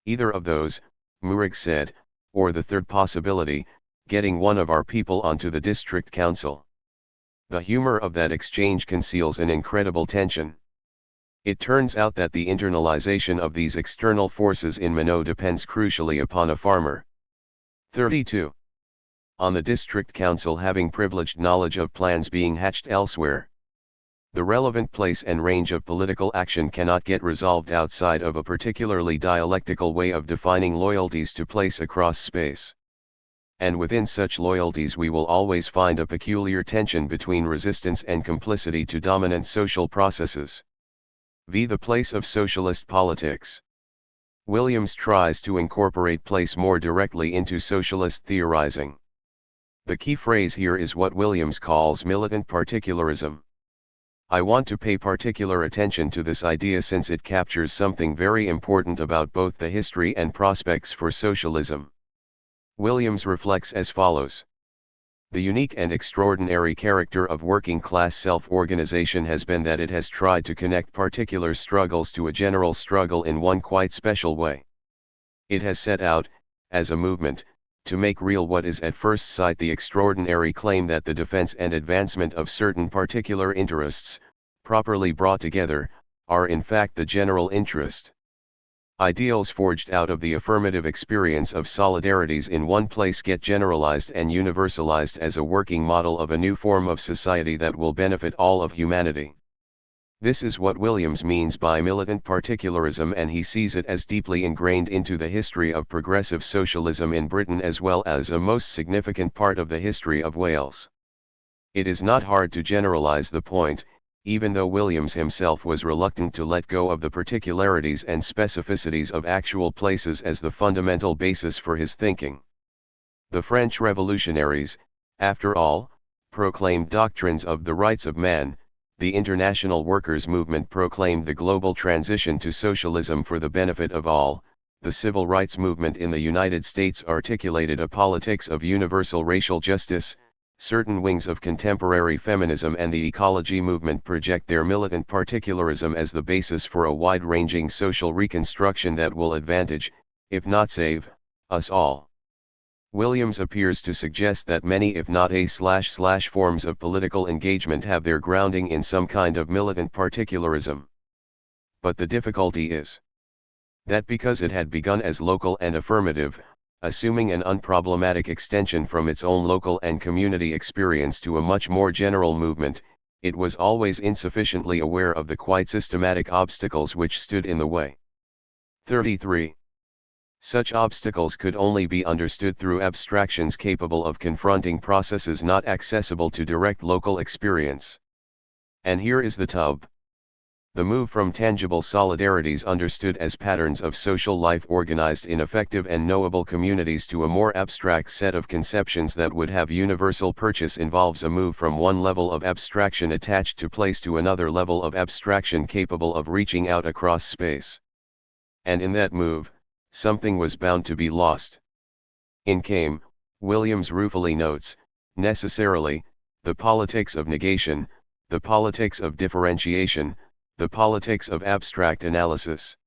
Either of those," Murig said, "or the third possibility, getting one of our people onto the district council." The humor of that exchange conceals an incredible tension. It turns out that the internalization of these external forces in Minot depends crucially upon a farmer. 32. On the district council having privileged knowledge of plans being hatched elsewhere. The relevant place and range of political action cannot get resolved outside of a particularly dialectical way of defining loyalties to place across space. and within such loyalties we will always find a peculiar tension between resistance and complicity to dominant social processes. V. The place of socialist politics. Williams tries to incorporate place more directly into socialist theorizing. The key phrase here is what Williams calls militant particularism. I want to pay particular attention to this idea since it captures something very important about both the history and prospects for socialism. Williams reflects as follows. The unique and extraordinary character of working-class self-organization has been that it has tried to connect particular struggles to a general struggle in one quite special way. It has set out, as a movement, to make real what is at first sight the extraordinary claim that the defense and advancement of certain particular interests, properly brought together, are in fact the general interest. Ideals forged out of the affirmative experience of solidarities in one place get generalized and universalized as a working model of a new form of society that will benefit all of humanity. This is what Williams means by militant particularism, and he sees it as deeply ingrained into the history of progressive socialism in Britain as well as a most significant part of the history of Wales. It is not hard to generalize the point, even though Williams himself was reluctant to let go of the particularities and specificities of actual places as the fundamental basis for his thinking. The French revolutionaries, after all, proclaimed doctrines of the rights of man. The international workers' movement proclaimed the global transition to socialism for the benefit of all. The civil rights movement in the United States articulated a politics of universal racial justice. Certain wings of contemporary feminism and the ecology movement project their militant particularism as the basis for a wide-ranging social reconstruction that will advantage, if not save, us all. Williams appears to suggest that many if not forms of political engagement have their grounding in some kind of militant particularism. But the difficulty is that because it had begun as local and affirmative, assuming an unproblematic extension from its own local and community experience to a much more general movement, it was always insufficiently aware of the quite systematic obstacles which stood in the way. 33. Such obstacles could only be understood through abstractions capable of confronting processes not accessible to direct local experience. And here is the tub. The move from tangible solidarities understood as patterns of social life organized in effective and knowable communities to a more abstract set of conceptions that would have universal purchase involves a move from one level of abstraction attached to place to another level of abstraction capable of reaching out across space. And in that move, something was bound to be lost. In came, Williams ruefully notes, necessarily, the politics of negation, the politics of differentiation, the politics of abstract analysis.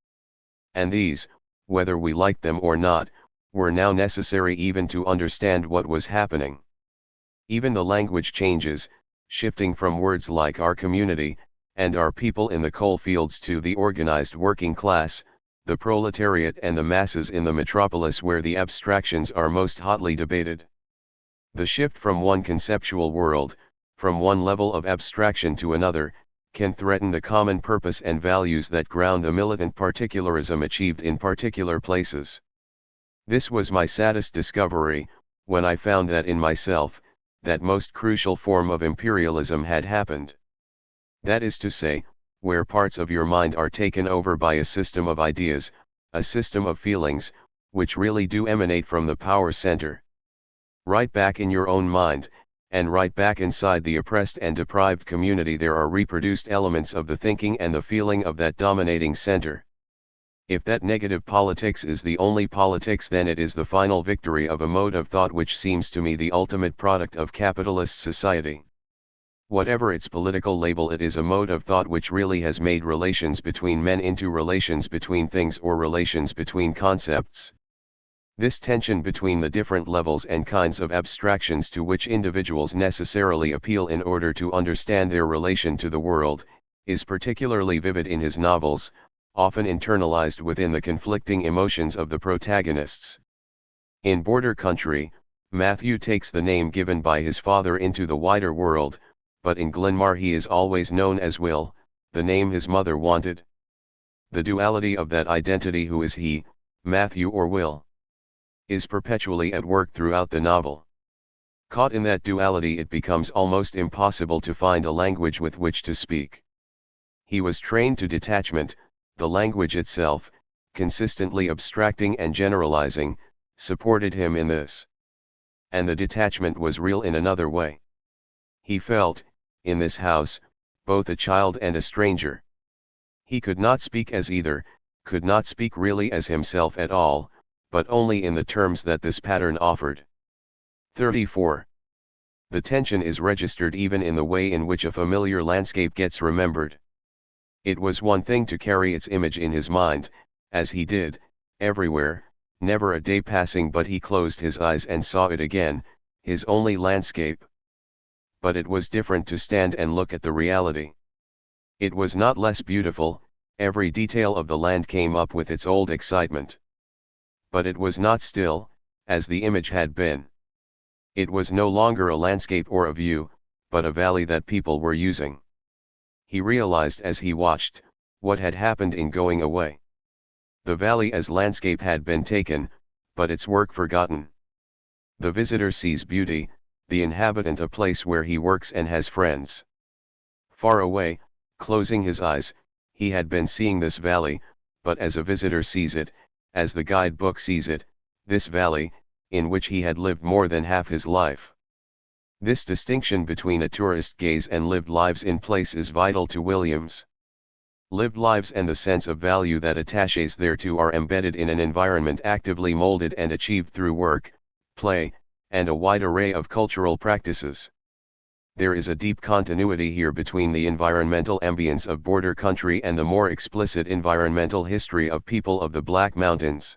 And these, whether we liked them or not, were now necessary even to understand what was happening. Even the language changes, shifting from words like our community, and our people in the coal fields to the organized working class, the proletariat and the masses in the metropolis where the abstractions are most hotly debated. The shift from one conceptual world, from one level of abstraction to another, can threaten the common purpose and values that ground the militant particularism achieved in particular places. This was my saddest discovery, when I found that in myself, that most crucial form of imperialism had happened. That is to say, where parts of your mind are taken over by a system of ideas, a system of feelings, which really do emanate from the power center. Right back in your own mind, and right back inside the oppressed and deprived community there are reproduced elements of the thinking and the feeling of that dominating center. If that negative politics is the only politics, then it is the final victory of a mode of thought which seems to me the ultimate product of capitalist society. Whatever its political label, it is a mode of thought which really has made relations between men into relations between things or relations between concepts. This tension between the different levels and kinds of abstractions to which individuals necessarily appeal in order to understand their relation to the world, is particularly vivid in his novels, often internalized within the conflicting emotions of the protagonists. In Border Country, Matthew takes the name given by his father into the wider world, but in Glenmar he is always known as Will, the name his mother wanted. The duality of that identity, who is he, Matthew or Will? is perpetually at work throughout the novel. Caught in that duality, it becomes almost impossible to find a language with which to speak. He was trained to detachment, the language itself, consistently abstracting and generalizing, supported him in this. And the detachment was real in another way. He felt, in this house, both a child and a stranger. He could not speak as either, could not speak really as himself at all, but only in the terms that this pattern offered. 34. The tension is registered even in the way in which a familiar landscape gets remembered. It was one thing to carry its image in his mind, as he did, everywhere, never a day passing but he closed his eyes and saw it again, his only landscape. But it was different to stand and look at the reality. It was not less beautiful, every detail of the land came up with its old excitement. But it was not still, as the image had been. It was no longer a landscape or a view, but a valley that people were using. He realized as he watched, what had happened in going away. The valley as landscape had been taken, but its work forgotten. The visitor sees beauty, the inhabitant a place where he works and has friends. Far away, closing his eyes, he had been seeing this valley, but as a visitor sees it, as the guidebook sees it, this valley, in which he had lived more than half his life. This distinction between a tourist gaze and lived lives in place is vital to Williams. Lived lives and the sense of value that attaches thereto are embedded in an environment actively molded and achieved through work, play, and a wide array of cultural practices. There is a deep continuity here between the environmental ambience of border country and the more explicit environmental history of people of the Black Mountains.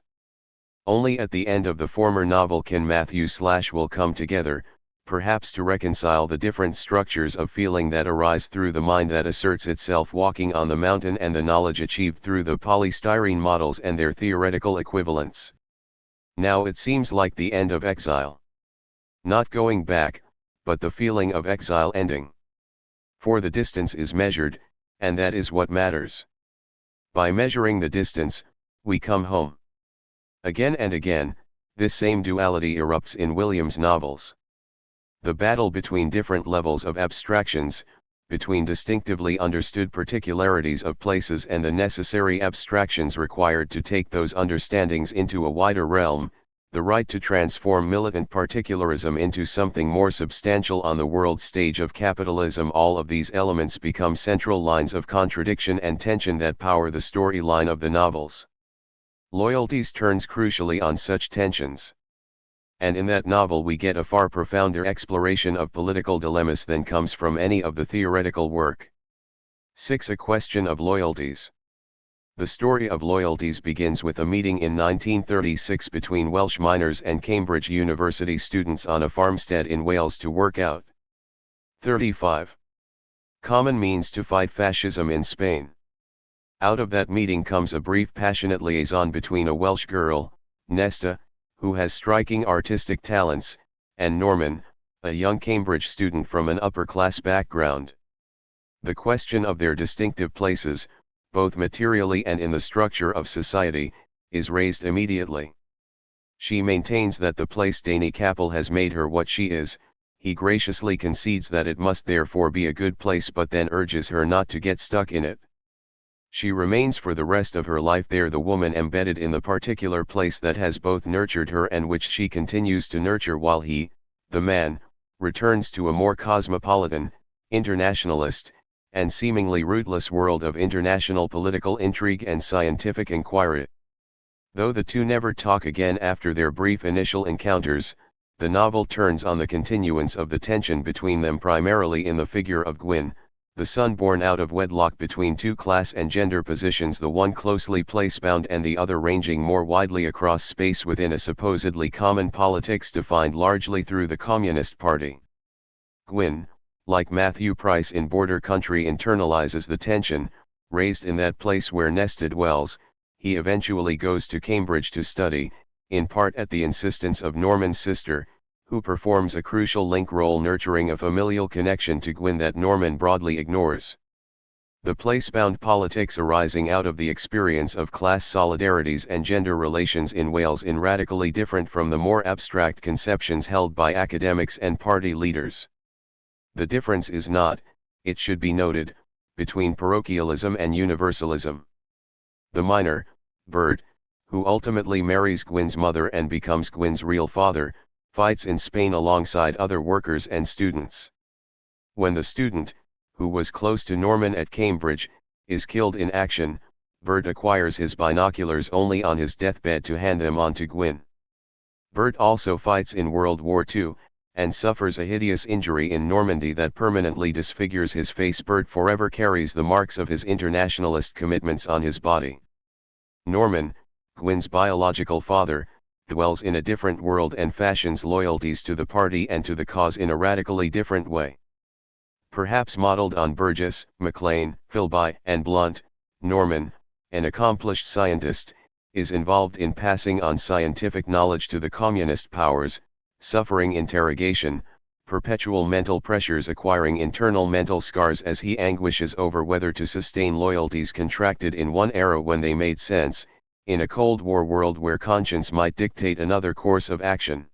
Only at the end of the former novel can Matthew/Will come together, perhaps to reconcile the different structures of feeling that arise through the mind that asserts itself walking on the mountain and the knowledge achieved through the polystyrene models and their theoretical equivalents. Now it seems like the end of exile. Not going back, but the feeling of exile ending. For the distance is measured, and that is what matters. By measuring the distance, we come home. Again and again, this same duality erupts in Williams' novels. The battle between different levels of abstractions, between distinctively understood particularities of places and the necessary abstractions required to take those understandings into a wider realm, the right to transform militant particularism into something more substantial on the world stage of capitalism. All of these elements become central lines of contradiction and tension that power the storyline of the novels. Loyalties turns crucially on such tensions. And in that novel we get a far profounder exploration of political dilemmas than comes from any of the theoretical work. 6. A question of loyalties. The story of loyalties begins with a meeting in 1936 between Welsh miners and Cambridge University students on a farmstead in Wales to work out. 35. Common means to fight fascism in Spain. Out of that meeting comes a brief passionate liaison between a Welsh girl, Nesta, who has striking artistic talents, and Norman, a young Cambridge student from an upper-class background. The question of their distinctive places, both materially and in the structure of society, is raised immediately. She maintains that the place Dani Capel has made her what she is, he graciously concedes that it must therefore be a good place but then urges her not to get stuck in it. She remains for the rest of her life there, the woman embedded in the particular place that has both nurtured her and which she continues to nurture while he, the man, returns to a more cosmopolitan, internationalist, and seemingly rootless world of international political intrigue and scientific inquiry. Though the two never talk again after their brief initial encounters, the novel turns on the continuance of the tension between them primarily in the figure of Gwyn, the son born out of wedlock between two class and gender positions, the one closely place-bound and the other ranging more widely across space within a supposedly common politics defined largely through the Communist Party. Gwyn, like Matthew Price in Border Country, internalizes the tension, raised in that place where Nesta dwells. He eventually goes to Cambridge to study, in part at the insistence of Norman's sister, who performs a crucial link role nurturing a familial connection to Gwyn that Norman broadly ignores. The place-bound politics arising out of the experience of class solidarities and gender relations in Wales is radically different from the more abstract conceptions held by academics and party leaders. The difference is not, it should be noted, between parochialism and universalism. The minor, Bert, who ultimately marries Gwyn's mother and becomes Gwyn's real father, fights in Spain alongside other workers and students. When the student, who was close to Norman at Cambridge, is killed in action, Bert acquires his binoculars only on his deathbed to hand them on to Gwyn. Bert also fights in World War II, and suffers a hideous injury in Normandy that permanently disfigures his face. Bert forever carries the marks of his internationalist commitments on his body. Norman, Gwyn's biological father, dwells in a different world and fashions loyalties to the party and to the cause in a radically different way. Perhaps modeled on Burgess, Maclean, Philby, and Blunt, Norman, an accomplished scientist, is involved in passing on scientific knowledge to the communist powers, suffering interrogation, perpetual mental pressures, acquiring internal mental scars as he anguishes over whether to sustain loyalties contracted in one era when they made sense, in a Cold War world where conscience might dictate another course of action.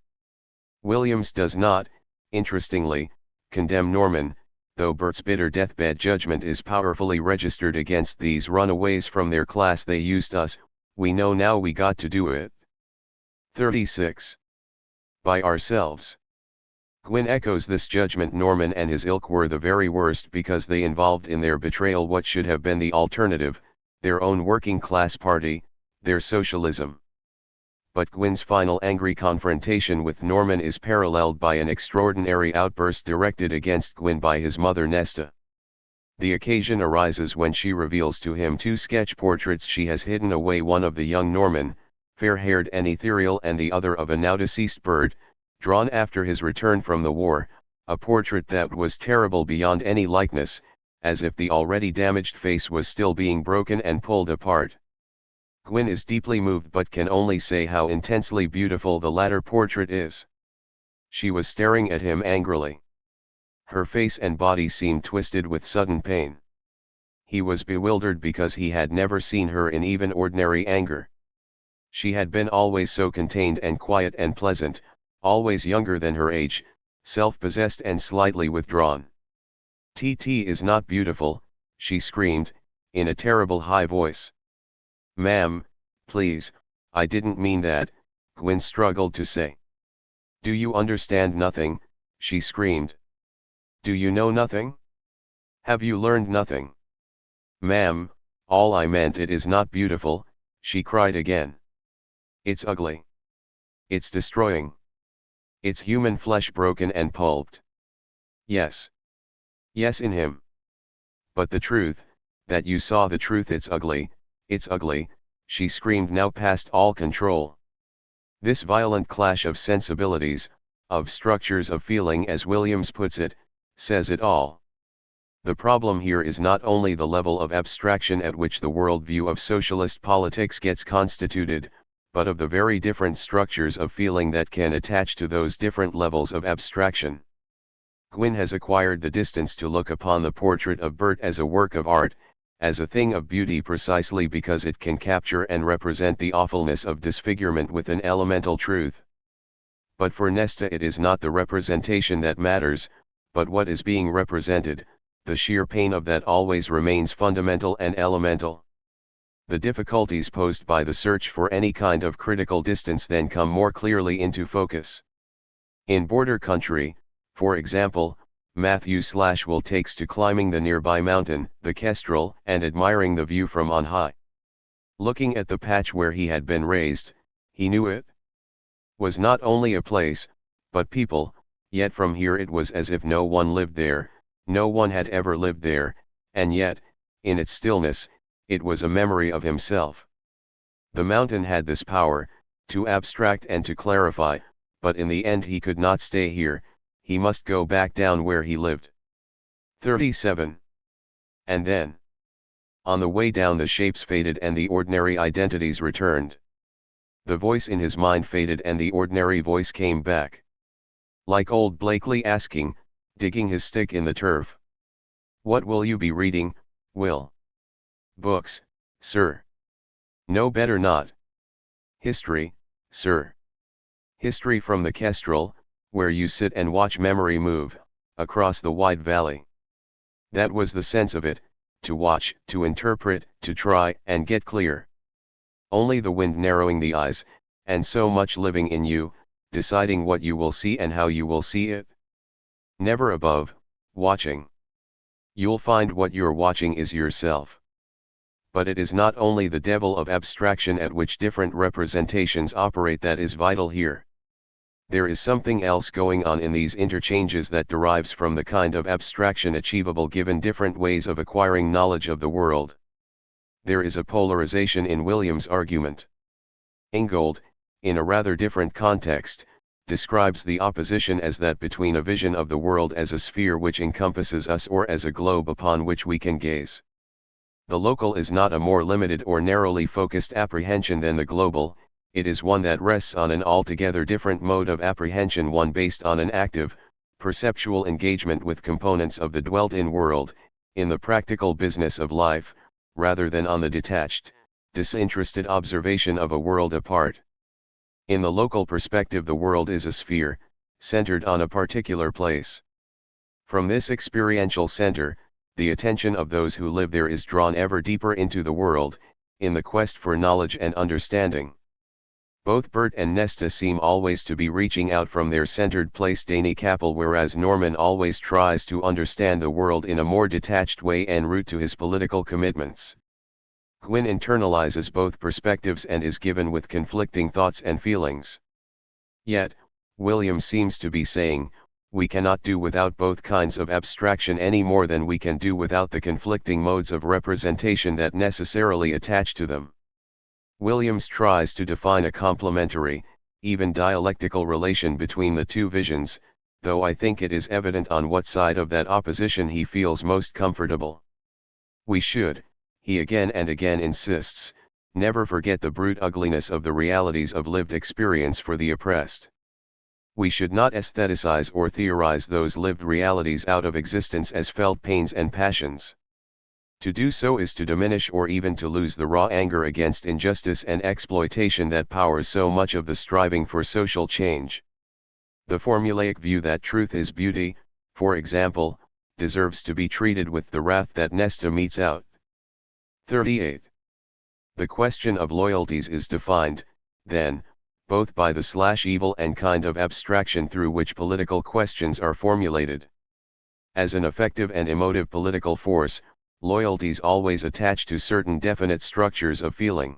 Williams does not, interestingly, condemn Norman, though Bert's bitter deathbed judgment is powerfully registered against these runaways from their class. They used us, we know now, we got to do it. 36. By ourselves. Gwyn echoes this judgment. Norman and his ilk were the very worst because they involved in their betrayal what should have been the alternative, their own working class party, their socialism. But Gwyn's final angry confrontation with Norman is paralleled by an extraordinary outburst directed against Gwyn by his mother Nesta. The occasion arises when she reveals to him two sketch portraits she has hidden away, one of the young Norman, fair-haired and ethereal, and the other of a now-deceased Bert, drawn after his return from the war, a portrait that was terrible beyond any likeness, as if the already damaged face was still being broken and pulled apart. Gwyn is deeply moved but can only say how intensely beautiful the latter portrait is. She was staring at him angrily. Her face and body seemed twisted with sudden pain. He was bewildered because he had never seen her in even ordinary anger. She had been always so contained and quiet and pleasant, always younger than her age, self-possessed and slightly withdrawn. "TT is not beautiful," she screamed, in a terrible high voice. "Ma'am, please, I didn't mean that," Gwyn struggled to say. "Do you understand nothing?" she screamed. "Do you know nothing? Have you learned nothing?" "Ma'am, all I meant, it is not beautiful," she cried again. "It's ugly. It's destroying. It's human flesh broken and pulped. Yes. Yes, in him. But the truth, that you saw the truth, it's ugly, she screamed, now past all control. This violent clash of sensibilities, of structures of feeling, as Williams puts it, says it all. The problem here is not only the level of abstraction at which the worldview of socialist politics gets constituted, but of the very different structures of feeling that can attach to those different levels of abstraction. Gwyn has acquired the distance to look upon the portrait of Bert as a work of art, as a thing of beauty, precisely because it can capture and represent the awfulness of disfigurement with an elemental truth. But for Nesta it is not the representation that matters, but what is being represented. The sheer pain of that always remains fundamental and elemental. The difficulties posed by the search for any kind of critical distance then come more clearly into focus. In Border Country, for example, Matthew/Will takes to climbing the nearby mountain, the Kestrel, and admiring the view from on high. Looking at the patch where he had been raised, he knew it was not only a place, but people, yet from here it was as if no one lived there, no one had ever lived there, and yet, in its stillness, it was a memory of himself. The mountain had this power, to abstract and to clarify, but in the end he could not stay here, he must go back down where he lived. 37. And then, on the way down, the shapes faded and the ordinary identities returned. The voice in his mind faded and the ordinary voice came back. Like old Blakely asking, digging his stick in the turf. "What will you be reading, Will. Books, sir. No, better not. History, sir. History from the Kestrel, where you sit and watch memory move, across the wide valley. That was the sense of it, to watch, to interpret, to try and get clear. Only the wind narrowing the eyes, and so much living in you, deciding what you will see and how you will see it. Never above, watching. You'll find what you're watching is yourself. But it is not only the devil of abstraction at which different representations operate that is vital here. There is something else going on in these interchanges that derives from the kind of abstraction achievable given different ways of acquiring knowledge of the world. There is a polarization in William's argument. Ingold, in a rather different context, describes the opposition as that between a vision of the world as a sphere which encompasses us or as a globe upon which we can gaze. The local is not a more limited or narrowly focused apprehension than the global, it is one that rests on an altogether different mode of apprehension, one based on an active, perceptual engagement with components of the dwelt-in world, in the practical business of life, rather than on the detached, disinterested observation of a world apart. In the local perspective, the world is a sphere, centered on a particular place. From this experiential center, the attention of those who live there is drawn ever deeper into the world, in the quest for knowledge and understanding. Both Bert and Nesta seem always to be reaching out from their centered place Dani Capel, whereas Norman always tries to understand the world in a more detached way en route to his political commitments. Gwyn internalizes both perspectives and is given with conflicting thoughts and feelings. Yet, William seems to be saying, we cannot do without both kinds of abstraction any more than we can do without the conflicting modes of representation that necessarily attach to them. Williams tries to define a complementary, even dialectical relation between the two visions, though I think it is evident on what side of that opposition he feels most comfortable. We should, he again and again insists, never forget the brute ugliness of the realities of lived experience for the oppressed. We should not aestheticize or theorize those lived realities out of existence as felt pains and passions. To do so is to diminish or even to lose the raw anger against injustice and exploitation that powers so much of the striving for social change. The formulaic view that truth is beauty, for example, deserves to be treated with the wrath that Nesta metes out. 38. The question of loyalties is defined, then, both by the evil and kind of abstraction through which political questions are formulated. As an effective and emotive political force, loyalties always attach to certain definite structures of feeling.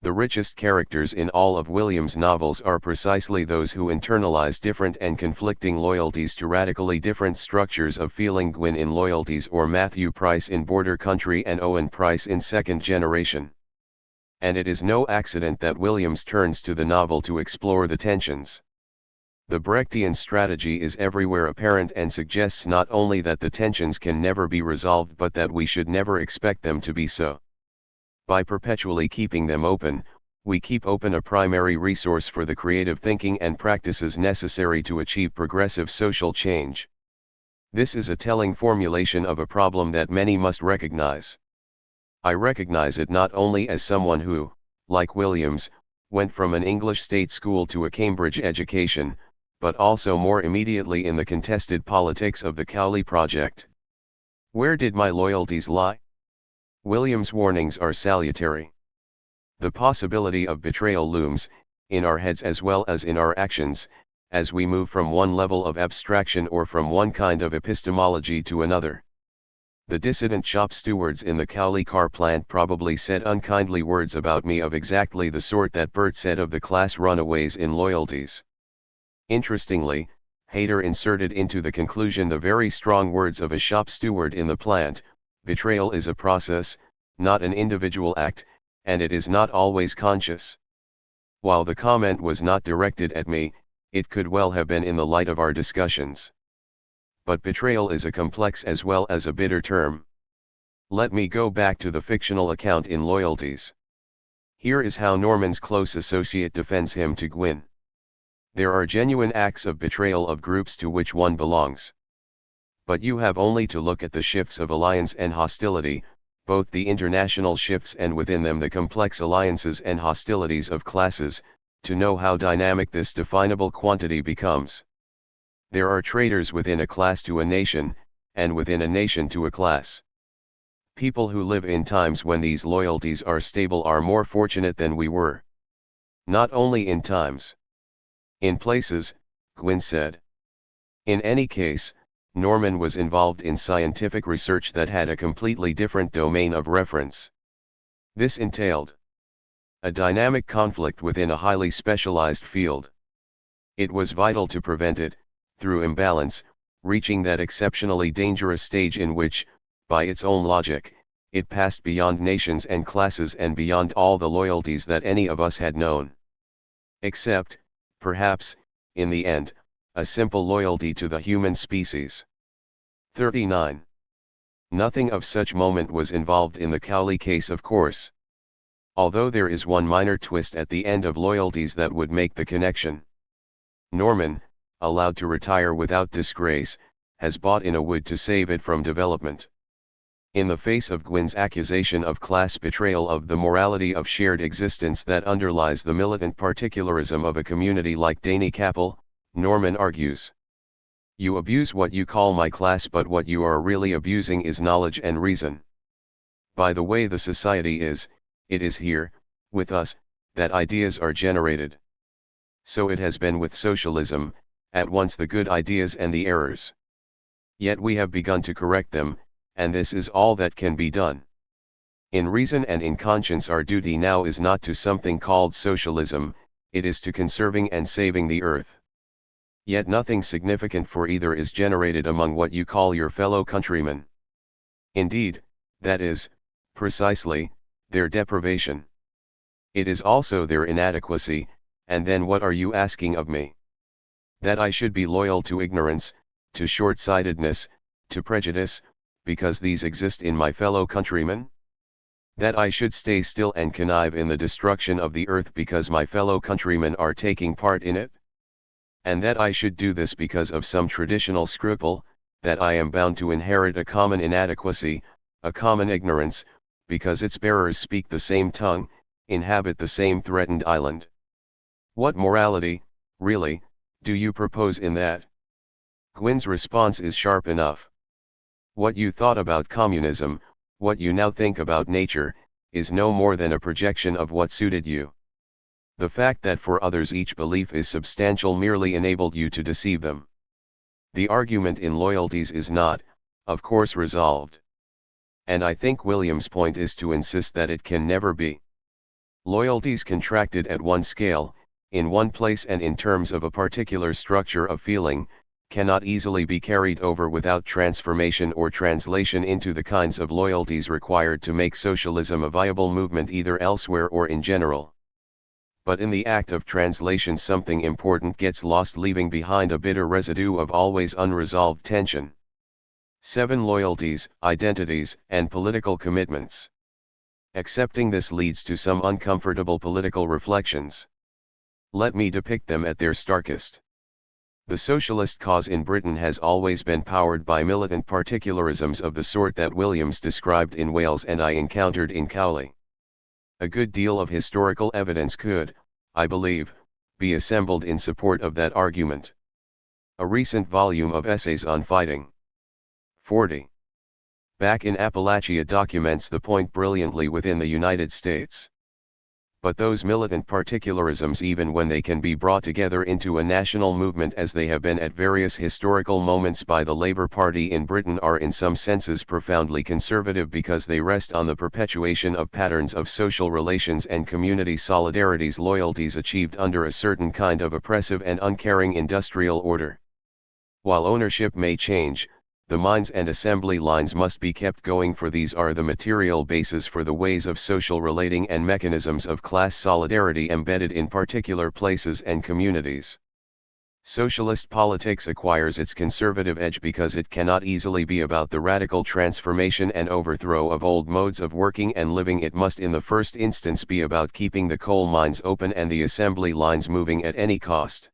The richest characters in all of William's novels are precisely those who internalize different and conflicting loyalties to radically different structures of feeling. Gwyn in Loyalties, or Matthew Price in Border Country, and Owen Price in Second Generation. And it is no accident that Williams turns to the novel to explore the tensions. The Brechtian strategy is everywhere apparent and suggests not only that the tensions can never be resolved but that we should never expect them to be so. By perpetually keeping them open, we keep open a primary resource for the creative thinking and practices necessary to achieve progressive social change. This is a telling formulation of a problem that many must recognize. I recognize it not only as someone who, like Williams, went from an English state school to a Cambridge education, but also more immediately in the contested politics of the Cowley Project. Where did my loyalties lie? Williams' warnings are salutary. The possibility of betrayal looms, in our heads as well as in our actions, as we move from one level of abstraction or from one kind of epistemology to another. The dissident shop stewards in the Cowley car plant probably said unkindly words about me of exactly the sort that Bert said of the class runaways in Loyalties. Interestingly, Hayter inserted into the conclusion the very strong words of a shop steward in the plant: betrayal is a process, not an individual act, and it is not always conscious. While the comment was not directed at me, it could well have been in the light of our discussions. But betrayal is a complex as well as a bitter term. Let me go back to the fictional account in Loyalties. Here is how Norman's close associate defends him to Gwyn. There are genuine acts of betrayal of groups to which one belongs. But you have only to look at the shifts of alliance and hostility, both the international shifts and within them the complex alliances and hostilities of classes, to know how dynamic this definable quantity becomes. There are traitors within a class to a nation, and within a nation to a class. People who live in times when these loyalties are stable are more fortunate than we were. Not only in times. In places, Gwyn said. In any case, Norman was involved in scientific research that had a completely different domain of reference. This entailed a dynamic conflict within a highly specialized field. It was vital to prevent it, through imbalance, reaching that exceptionally dangerous stage in which, by its own logic, it passed beyond nations and classes and beyond all the loyalties that any of us had known. Except, perhaps, in the end, a simple loyalty to the human species. 39. Nothing of such moment was involved in the Cowley case, of course. Although there is one minor twist at the end of loyalties that would make the connection. Norman, allowed to retire without disgrace, has bought in a wood to save it from development. In the face of Gwyn's accusation of class betrayal of the morality of shared existence that underlies the militant particularism of a community like Danny Capel, Norman argues. You abuse what you call my class, but what you are really abusing is knowledge and reason. By the way the society is, it is here, with us, that ideas are generated. So it has been with socialism, at once the good ideas and the errors. Yet we have begun to correct them, and this is all that can be done. In reason and in conscience our duty now is not to something called socialism, it is to conserving and saving the earth. Yet nothing significant for either is generated among what you call your fellow countrymen. Indeed, that is, precisely, their deprivation. It is also their inadequacy, and then what are you asking of me? That I should be loyal to ignorance, to short-sightedness, to prejudice, because these exist in my fellow countrymen? That I should stay still and connive in the destruction of the earth because my fellow countrymen are taking part in it? And that I should do this because of some traditional scruple, that I am bound to inherit a common inadequacy, a common ignorance, because its bearers speak the same tongue, inhabit the same threatened island. What morality, really, do you propose in that? Gwyn's response is sharp enough. What you thought about communism, what you now think about nature, is no more than a projection of what suited you. The fact that for others each belief is substantial merely enabled you to deceive them. The argument in loyalties is not, of course, resolved. And I think William's point is to insist that it can never be. Loyalties contracted at one scale, in one place and in terms of a particular structure of feeling, cannot easily be carried over without transformation or translation into the kinds of loyalties required to make socialism a viable movement either elsewhere or in general. But in the act of translation something important gets lost, leaving behind a bitter residue of always unresolved tension. 7. Loyalties, identities, and political commitments. Accepting this leads to some uncomfortable political reflections. Let me depict them at their starkest. The socialist cause in Britain has always been powered by militant particularisms of the sort that Williams described in Wales and I encountered in Cowley. A good deal of historical evidence could, I believe, be assembled in support of that argument. A recent volume of essays on fighting. 40. Back in Appalachia documents the point brilliantly within the United States. But those militant particularisms, even when they can be brought together into a national movement as they have been at various historical moments by the Labour Party in Britain, are in some senses profoundly conservative because they rest on the perpetuation of patterns of social relations and community solidarities, loyalties achieved under a certain kind of oppressive and uncaring industrial order. While ownership may change, the mines and assembly lines must be kept going, for these are the material basis for the ways of social relating and mechanisms of class solidarity embedded in particular places and communities. Socialist politics acquires its conservative edge because it cannot easily be about the radical transformation and overthrow of old modes of working and living. It must in the first instance be about keeping the coal mines open and the assembly lines moving at any cost.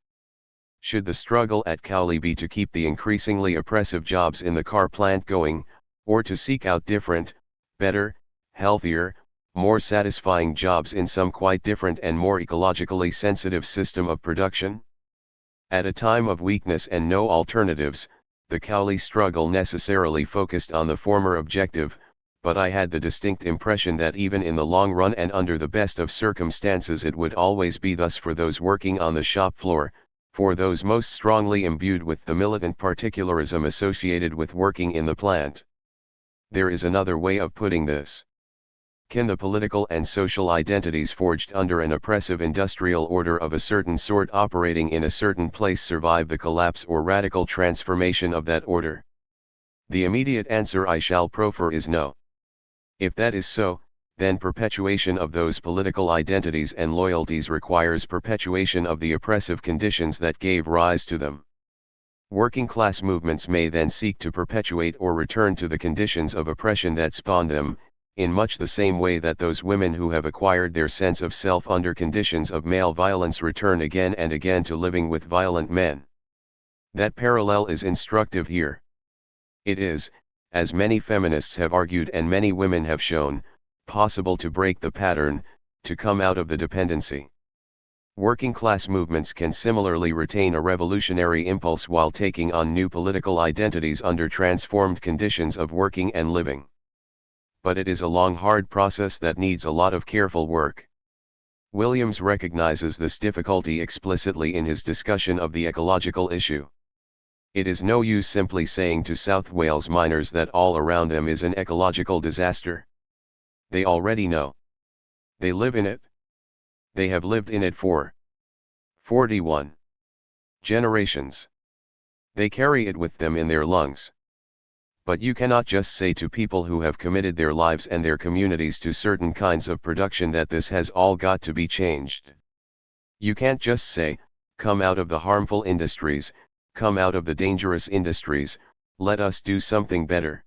Should the struggle at Cowley be to keep the increasingly oppressive jobs in the car plant going, or to seek out different, better, healthier, more satisfying jobs in some quite different and more ecologically sensitive system of production? At a time of weakness and no alternatives, the Cowley struggle necessarily focused on the former objective, but I had the distinct impression that even in the long run and under the best of circumstances it would always be thus for those working on the shop floor, for those most strongly imbued with the militant particularism associated with working in the plant. There is another way of putting this. Can the political and social identities forged under an oppressive industrial order of a certain sort operating in a certain place survive the collapse or radical transformation of that order? The immediate answer I shall proffer is no. If that is so, then perpetuation of those political identities and loyalties requires perpetuation of the oppressive conditions that gave rise to them. Working class movements may then seek to perpetuate or return to the conditions of oppression that spawned them, in much the same way that those women who have acquired their sense of self under conditions of male violence return again and again to living with violent men. That parallel is instructive here. It is, as many feminists have argued and many women have shown, possible to break the pattern, to come out of the dependency. Working class movements can similarly retain a revolutionary impulse while taking on new political identities under transformed conditions of working and living. But it is a long hard process that needs a lot of careful work. Williams recognizes this difficulty explicitly in his discussion of the ecological issue. It is no use simply saying to South Wales miners that all around them is an ecological disaster. They already know. They live in it. They have lived in it for 41 generations. They carry it with them in their lungs. But you cannot just say to people who have committed their lives and their communities to certain kinds of production that this has all got to be changed. You can't just say, come out of the harmful industries, come out of the dangerous industries, let us do something better.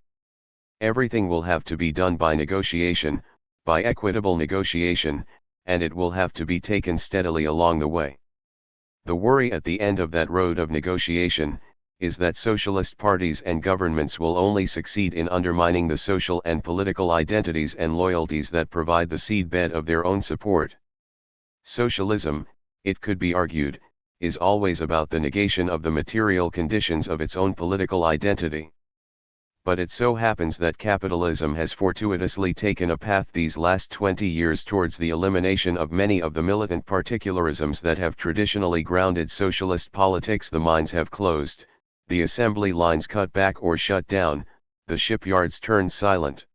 Everything will have to be done by negotiation, by equitable negotiation, and it will have to be taken steadily along the way. The worry at the end of that road of negotiation is that socialist parties and governments will only succeed in undermining the social and political identities and loyalties that provide the seedbed of their own support. Socialism, it could be argued, is always about the negation of the material conditions of its own political identity. But it so happens that capitalism has fortuitously taken a path these last 20 years towards the elimination of many of the militant particularisms that have traditionally grounded socialist politics. The mines have closed, the assembly lines cut back or shut down, the shipyards turned silent.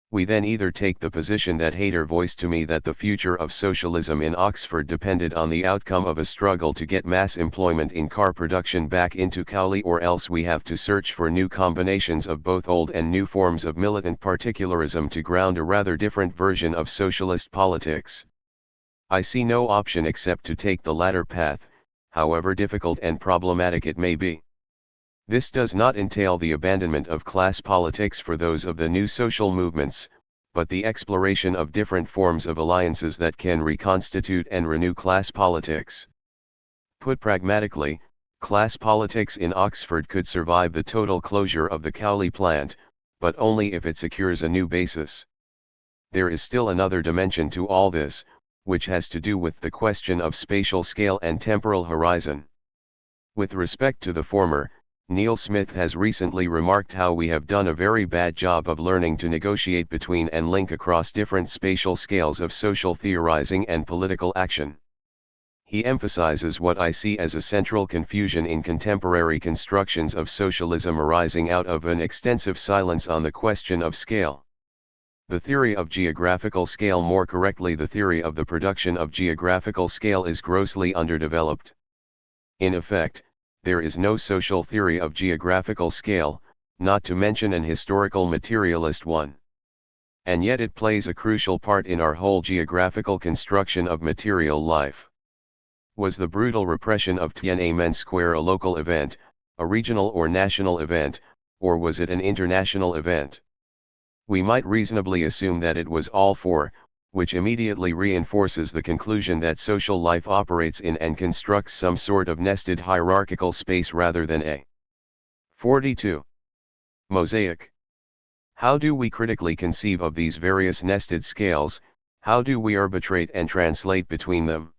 We then either take the position that Hayter voiced to me that the future of socialism in Oxford depended on the outcome of a struggle to get mass employment in car production back into Cowley, or else we have to search for new combinations of both old and new forms of militant particularism to ground a rather different version of socialist politics. I see no option except to take the latter path, however difficult and problematic it may be. This does not entail the abandonment of class politics for those of the new social movements, but the exploration of different forms of alliances that can reconstitute and renew class politics. Put pragmatically, class politics in Oxford could survive the total closure of the Cowley plant, but only if it secures a new basis. There is still another dimension to all this, which has to do with the question of spatial scale and temporal horizon. With respect to the former, Neil Smith has recently remarked how we have done a very bad job of learning to negotiate between and link across different spatial scales of social theorizing and political action. He emphasizes what I see as a central confusion in contemporary constructions of socialism arising out of an extensive silence on the question of scale. The theory of geographical scale, more correctly the theory of the production of geographical scale, is grossly underdeveloped. In effect, there is no social theory of geographical scale, not to mention an historical materialist one. And yet it plays a crucial part in our whole geographical construction of material life. Was the brutal repression of Tiananmen Square a local event, a regional or national event, or was it an international event? We might reasonably assume that it was all four, which immediately reinforces the conclusion that social life operates in and constructs some sort of nested hierarchical space rather than a 42. Mosaic. How do we critically conceive of these various nested scales? How do we arbitrate and translate between them?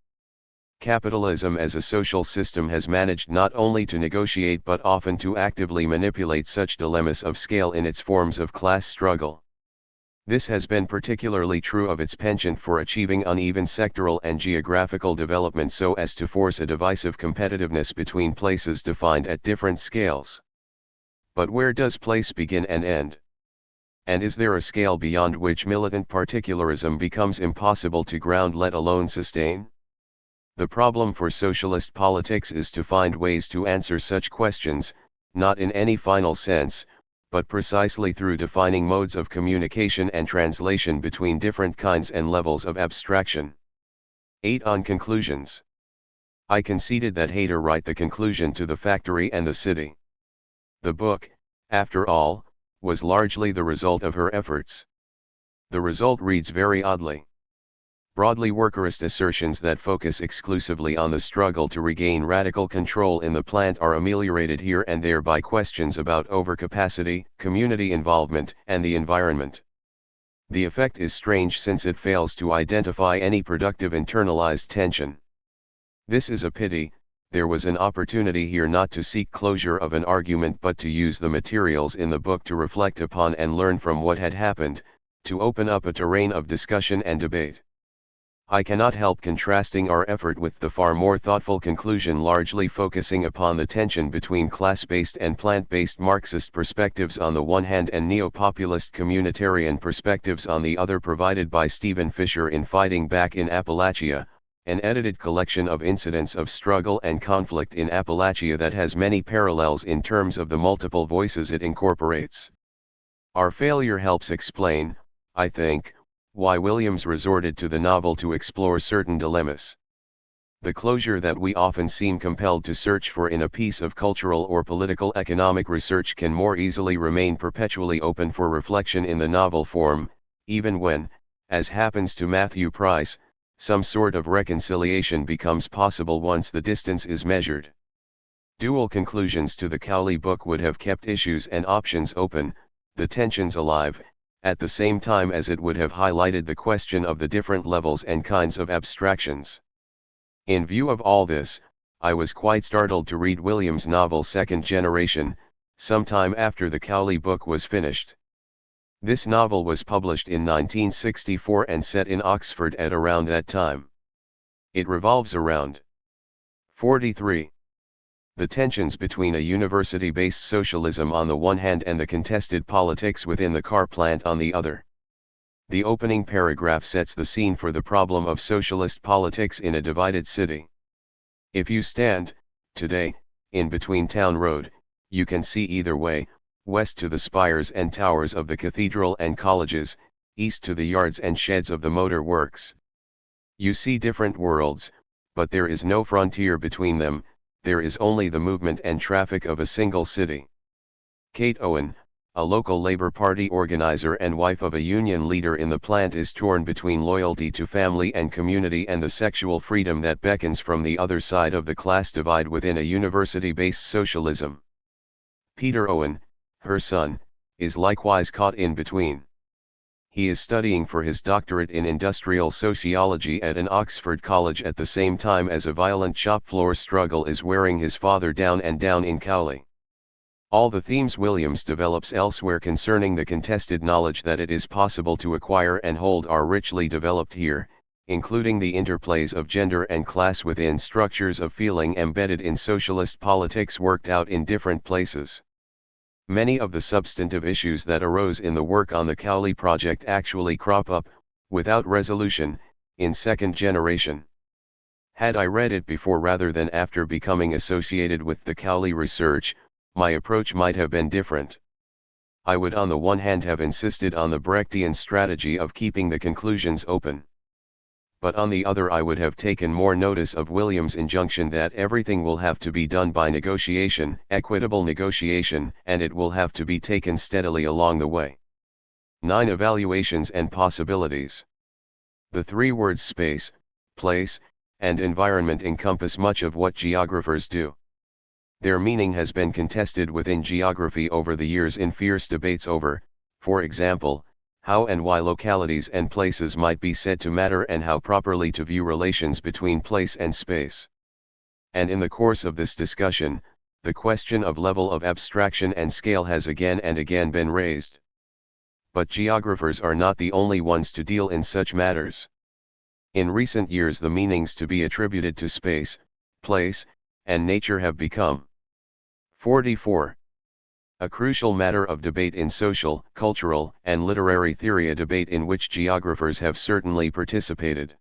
Capitalism as a social system has managed not only to negotiate but often to actively manipulate such dilemmas of scale in its forms of class struggle. This has been particularly true of its penchant for achieving uneven sectoral and geographical development so as to force a divisive competitiveness between places defined at different scales. But where does place begin and end? And is there a scale beyond which militant particularism becomes impossible to ground, let alone sustain? The problem for socialist politics is to find ways to answer such questions, not in any final sense, but precisely through defining modes of communication and translation between different kinds and levels of abstraction. 8. On conclusions. I conceded that Hayter wrote the conclusion to The Factory and the City. The book, after all, was largely the result of her efforts. The result reads very oddly. Broadly workerist assertions that focus exclusively on the struggle to regain radical control in the plant are ameliorated here and there by questions about overcapacity, community involvement, and the environment. The effect is strange since it fails to identify any productive internalized tension. This is a pity. There was an opportunity here not to seek closure of an argument but to use the materials in the book to reflect upon and learn from what had happened, to open up a terrain of discussion and debate. I cannot help contrasting our effort with the far more thoughtful conclusion largely focusing upon the tension between class-based and plant-based Marxist perspectives on the one hand and neo-populist communitarian perspectives on the other provided by Stephen Fisher in Fighting Back in Appalachia, an edited collection of incidents of struggle and conflict in Appalachia that has many parallels in terms of the multiple voices it incorporates. Our failure helps explain, I think, why Williams resorted to the novel to explore certain dilemmas. The closure that we often seem compelled to search for in a piece of cultural or political economic research can more easily remain perpetually open for reflection in the novel form, even when, as happens to Matthew Price, some sort of reconciliation becomes possible once the distance is measured. Dual conclusions to the Cowley book would have kept issues and options open, the tensions alive, at the same time as it would have highlighted the question of the different levels and kinds of abstractions. In view of all this, I was quite startled to read Williams' novel Second Generation, sometime after the Cowley book was finished. This novel was published in 1964 and set in Oxford at around that time. It revolves around 43. The tensions between a university-based socialism on the one hand and the contested politics within the car plant on the other. The opening paragraph sets the scene for the problem of socialist politics in a divided city. If you stand, today, in Between Town Road, you can see either way, west to the spires and towers of the cathedral and colleges, east to the yards and sheds of the motor works. You see different worlds, but there is no frontier between them, there is only the movement and traffic of a single city. Kate Owen, a local Labour Party organizer and wife of a union leader in the plant, is torn between loyalty to family and community and the sexual freedom that beckons from the other side of the class divide within a university-based socialism. Peter Owen, her son, is likewise caught in between. He is studying for his doctorate in industrial sociology at an Oxford college at the same time as a violent shop floor struggle is wearing his father down and down in Cowley. All the themes Williams develops elsewhere concerning the contested knowledge that it is possible to acquire and hold are richly developed here, including the interplays of gender and class within structures of feeling embedded in socialist politics worked out in different places. Many of the substantive issues that arose in the work on the Cowley project actually crop up, without resolution, in Second Generation. Had I read it before rather than after becoming associated with the Cowley research, my approach might have been different. I would on the one hand have insisted on the Brechtian strategy of keeping the conclusions open. But on the other I would have taken more notice of Williams' injunction that everything will have to be done by negotiation, equitable negotiation, and it will have to be taken steadily along the way. 9 Evaluations and possibilities. The three words space, place, and environment encompass much of what geographers do. Their meaning has been contested within geography over the years in fierce debates over, for example, how and why localities and places might be said to matter and how properly to view relations between place and space. And in the course of this discussion, the question of level of abstraction and scale has again and again been raised. But geographers are not the only ones to deal in such matters. In recent years the meanings to be attributed to space, place, and nature have become 44. A crucial matter of debate in social, cultural, and literary theory, a debate in which geographers have certainly participated.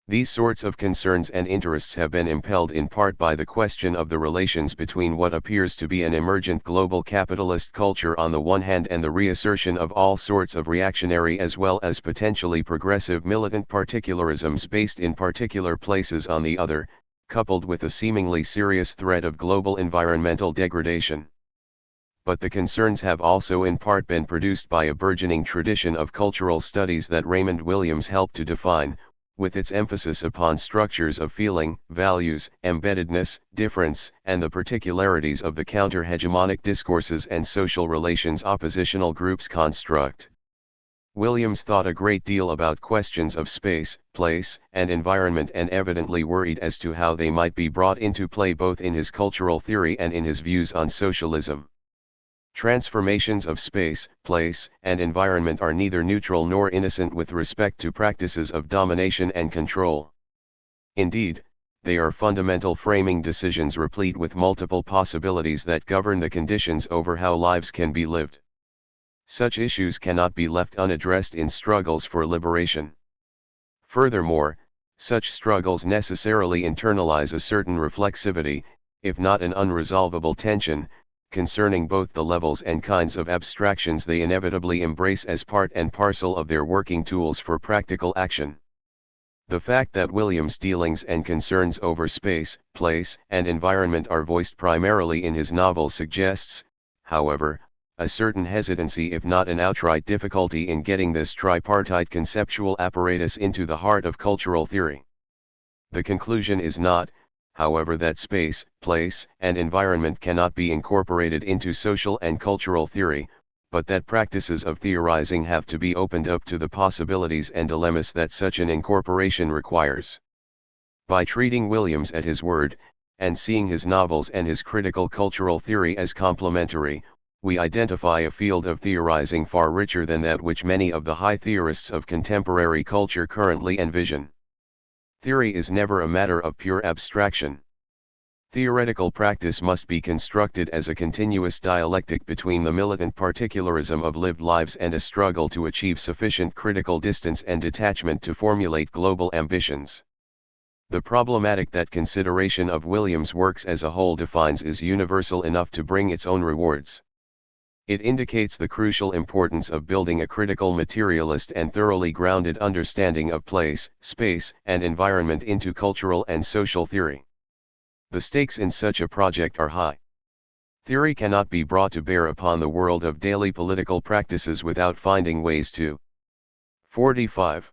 These sorts of concerns and interests have been impelled in part by the question of the relations between what appears to be an emergent global capitalist culture on the one hand and the reassertion of all sorts of reactionary as well as potentially progressive militant particularisms based in particular places on the other, coupled with a seemingly serious threat of global environmental degradation. But the concerns have also in part been produced by a burgeoning tradition of cultural studies that Raymond Williams helped to define, with its emphasis upon structures of feeling, values, embeddedness, difference, and the particularities of the counter-hegemonic discourses and social relations oppositional groups construct. Williams thought a great deal about questions of space, place, and environment and evidently worried as to how they might be brought into play both in his cultural theory and in his views on socialism. Transformations of space, place, and environment are neither neutral nor innocent with respect to practices of domination and control. Indeed, they are fundamental framing decisions replete with multiple possibilities that govern the conditions over how lives can be lived. Such issues cannot be left unaddressed in struggles for liberation. Furthermore, such struggles necessarily internalize a certain reflexivity, if not an unresolvable tension, concerning both the levels and kinds of abstractions they inevitably embrace as part and parcel of their working tools for practical action. The fact that Williams' dealings and concerns over space, place, and environment are voiced primarily in his novels suggests, however, a certain hesitancy if not an outright difficulty in getting this tripartite conceptual apparatus into the heart of cultural theory. The conclusion is not, however, that space, place, and environment cannot be incorporated into social and cultural theory, but that practices of theorizing have to be opened up to the possibilities and dilemmas that such an incorporation requires. By treating Williams at his word, and seeing his novels and his critical cultural theory as complementary, we identify a field of theorizing far richer than that which many of the high theorists of contemporary culture currently envision. Theory is never a matter of pure abstraction. Theoretical practice must be constructed as a continuous dialectic between the militant particularism of lived lives and a struggle to achieve sufficient critical distance and detachment to formulate global ambitions. The problematic that consideration of Williams' works as a whole defines is universal enough to bring its own rewards. It indicates the crucial importance of building a critical materialist and thoroughly grounded understanding of place, space, and environment into cultural and social theory. The stakes in such a project are high. Theory cannot be brought to bear upon the world of daily political practices without finding ways to 45.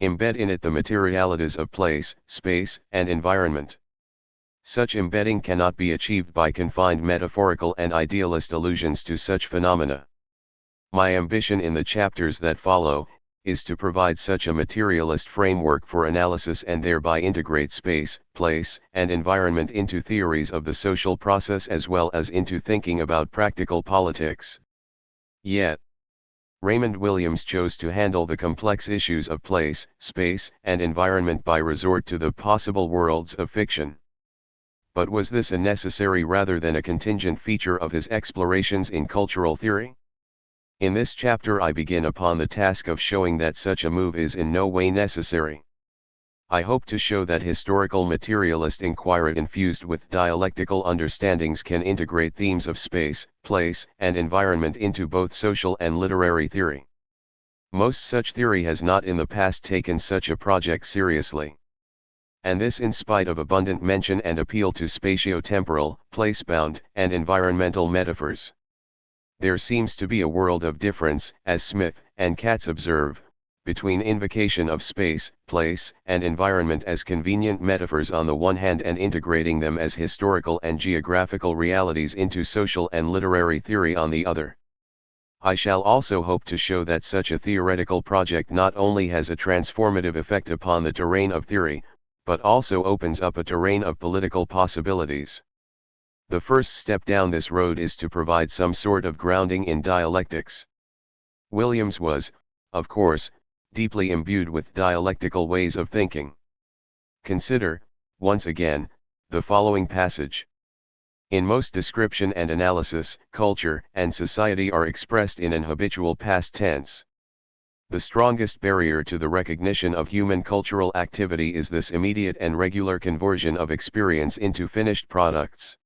Embed in it the materialities of place, space, and environment. Such embedding cannot be achieved by confined metaphorical and idealist allusions to such phenomena. My ambition in the chapters that follow, is to provide such a materialist framework for analysis and thereby integrate space, place, and environment into theories of the social process as well as into thinking about practical politics. Yet, Raymond Williams chose to handle the complex issues of place, space, and environment by resort to the possible worlds of fiction. But was this a necessary rather than a contingent feature of his explorations in cultural theory? In this chapter I begin upon the task of showing that such a move is in no way necessary. I hope to show that historical materialist inquiry infused with dialectical understandings can integrate themes of space, place, and environment into both social and literary theory. Most such theory has not in the past taken such a project seriously. And this in spite of abundant mention and appeal to spatio-temporal, place-bound, and environmental metaphors. There seems to be a world of difference, as Smith and Katz observe, between invocation of space, place, and environment as convenient metaphors on the one hand and integrating them as historical and geographical realities into social and literary theory on the other. I shall also hope to show that such a theoretical project not only has a transformative effect upon the terrain of theory, but also opens up a terrain of political possibilities. The first step down this road is to provide some sort of grounding in dialectics. Williams was, of course, deeply imbued with dialectical ways of thinking. Consider, once again, the following passage. In most description and analysis, culture and society are expressed in an habitual past tense. The strongest barrier to the recognition of human cultural activity is this immediate and regular conversion of experience into finished products.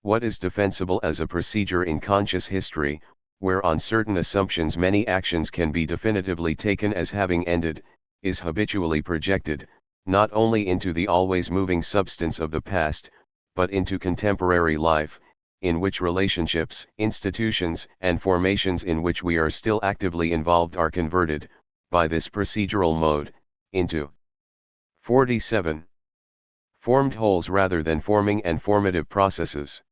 What is defensible as a procedure in conscious history, where on certain assumptions many actions can be definitively taken as having ended, is habitually projected, not only into the always moving substance of the past, but into contemporary life, in which relationships, institutions, and formations in which we are still actively involved are converted, by this procedural mode, into 47. Formed wholes rather than forming and formative processes.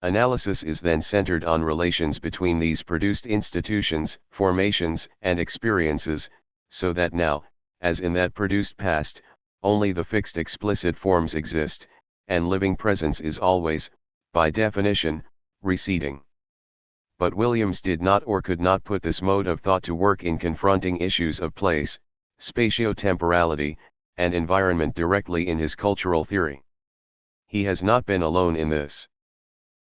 Analysis is then centered on relations between these produced institutions, formations, and experiences, so that now, as in that produced past, only the fixed explicit forms exist, and living presence is always, by definition, receding. But Williams did not or could not put this mode of thought to work in confronting issues of place, spatio-temporality, and environment directly in his cultural theory. He has not been alone in this.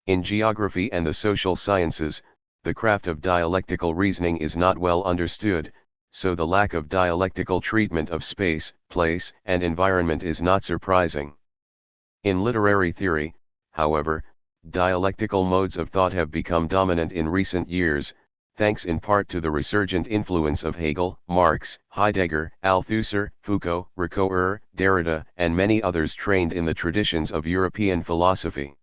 In geography and the social sciences, the craft of dialectical reasoning is not well understood, so the lack of dialectical treatment of space, place, and environment is not surprising. In literary theory, however, dialectical modes of thought have become dominant in recent years, thanks in part to the resurgent influence of Hegel, Marx, Heidegger, Althusser, Foucault, Ricoeur, Derrida, and many others trained in the traditions of European philosophy.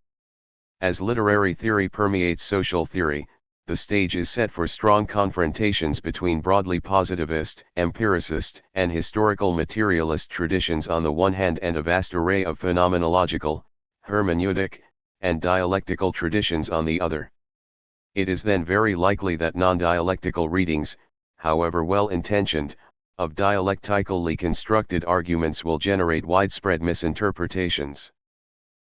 As literary theory permeates social theory, the stage is set for strong confrontations between broadly positivist, empiricist, and historical materialist traditions on the one hand and a vast array of phenomenological, hermeneutic, and dialectical traditions on the other. It is then very likely that non-dialectical readings, however well-intentioned, of dialectically constructed arguments will generate widespread misinterpretations.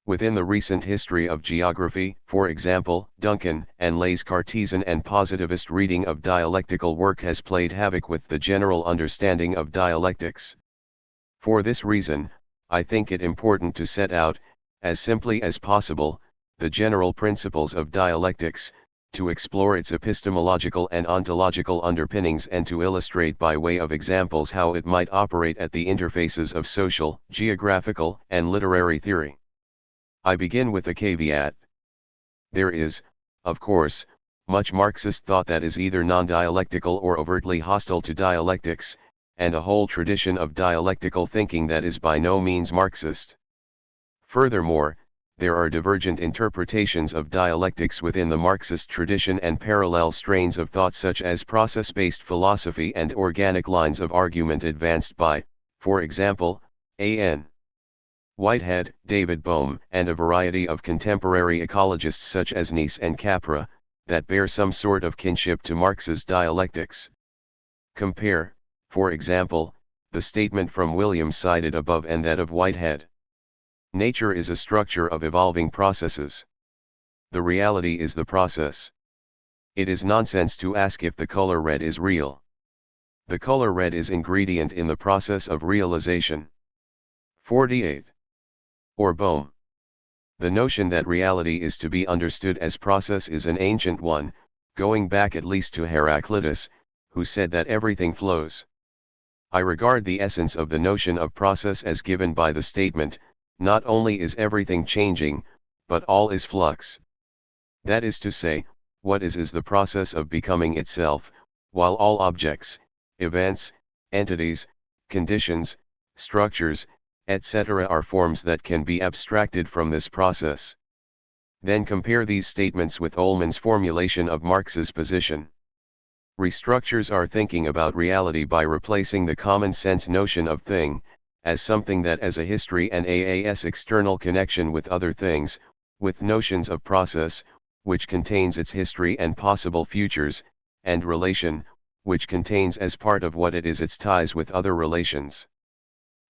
Within the recent history of geography, for example, Duncan and Lay's Cartesian and positivist reading of dialectical work has played havoc with the general understanding of dialectics. For this reason, I think it important to set out, as simply as possible, the general principles of dialectics, to explore its epistemological and ontological underpinnings and to illustrate by way of examples how it might operate at the interfaces of social, geographical, and literary theory. I begin with a caveat. There is, of course, much Marxist thought that is either non-dialectical or overtly hostile to dialectics, and a whole tradition of dialectical thinking that is by no means Marxist. Furthermore, there are divergent interpretations of dialectics within the Marxist tradition and parallel strains of thought such as process-based philosophy and organic lines of argument advanced by, for example, A.N. Whitehead, David Bohm, and a variety of contemporary ecologists such as Nice and Capra, that bear some sort of kinship to Marx's dialectics. Compare, for example, the statement from Williams cited above and that of Whitehead. Nature is a structure of evolving processes. The reality is the process. It is nonsense to ask if the color red is real. The color red is ingredient in the process of realization. 48. Or Bohm. The notion that reality is to be understood as process is an ancient one, going back at least to Heraclitus, who said that everything flows. I regard the essence of the notion of process as given by the statement, not only is everything changing, but all is flux. That is to say, what is the process of becoming itself, while all objects, events, entities, conditions, structures, etc. are forms that can be abstracted from this process. Then compare these statements with Ullmann's formulation of Marx's position. restructures our thinking about reality by replacing the common sense notion of thing, as something that has a history and AAS external connection with other things, with notions of process, which contains its history and possible futures, and relation, which contains as part of what it is its ties with other relations.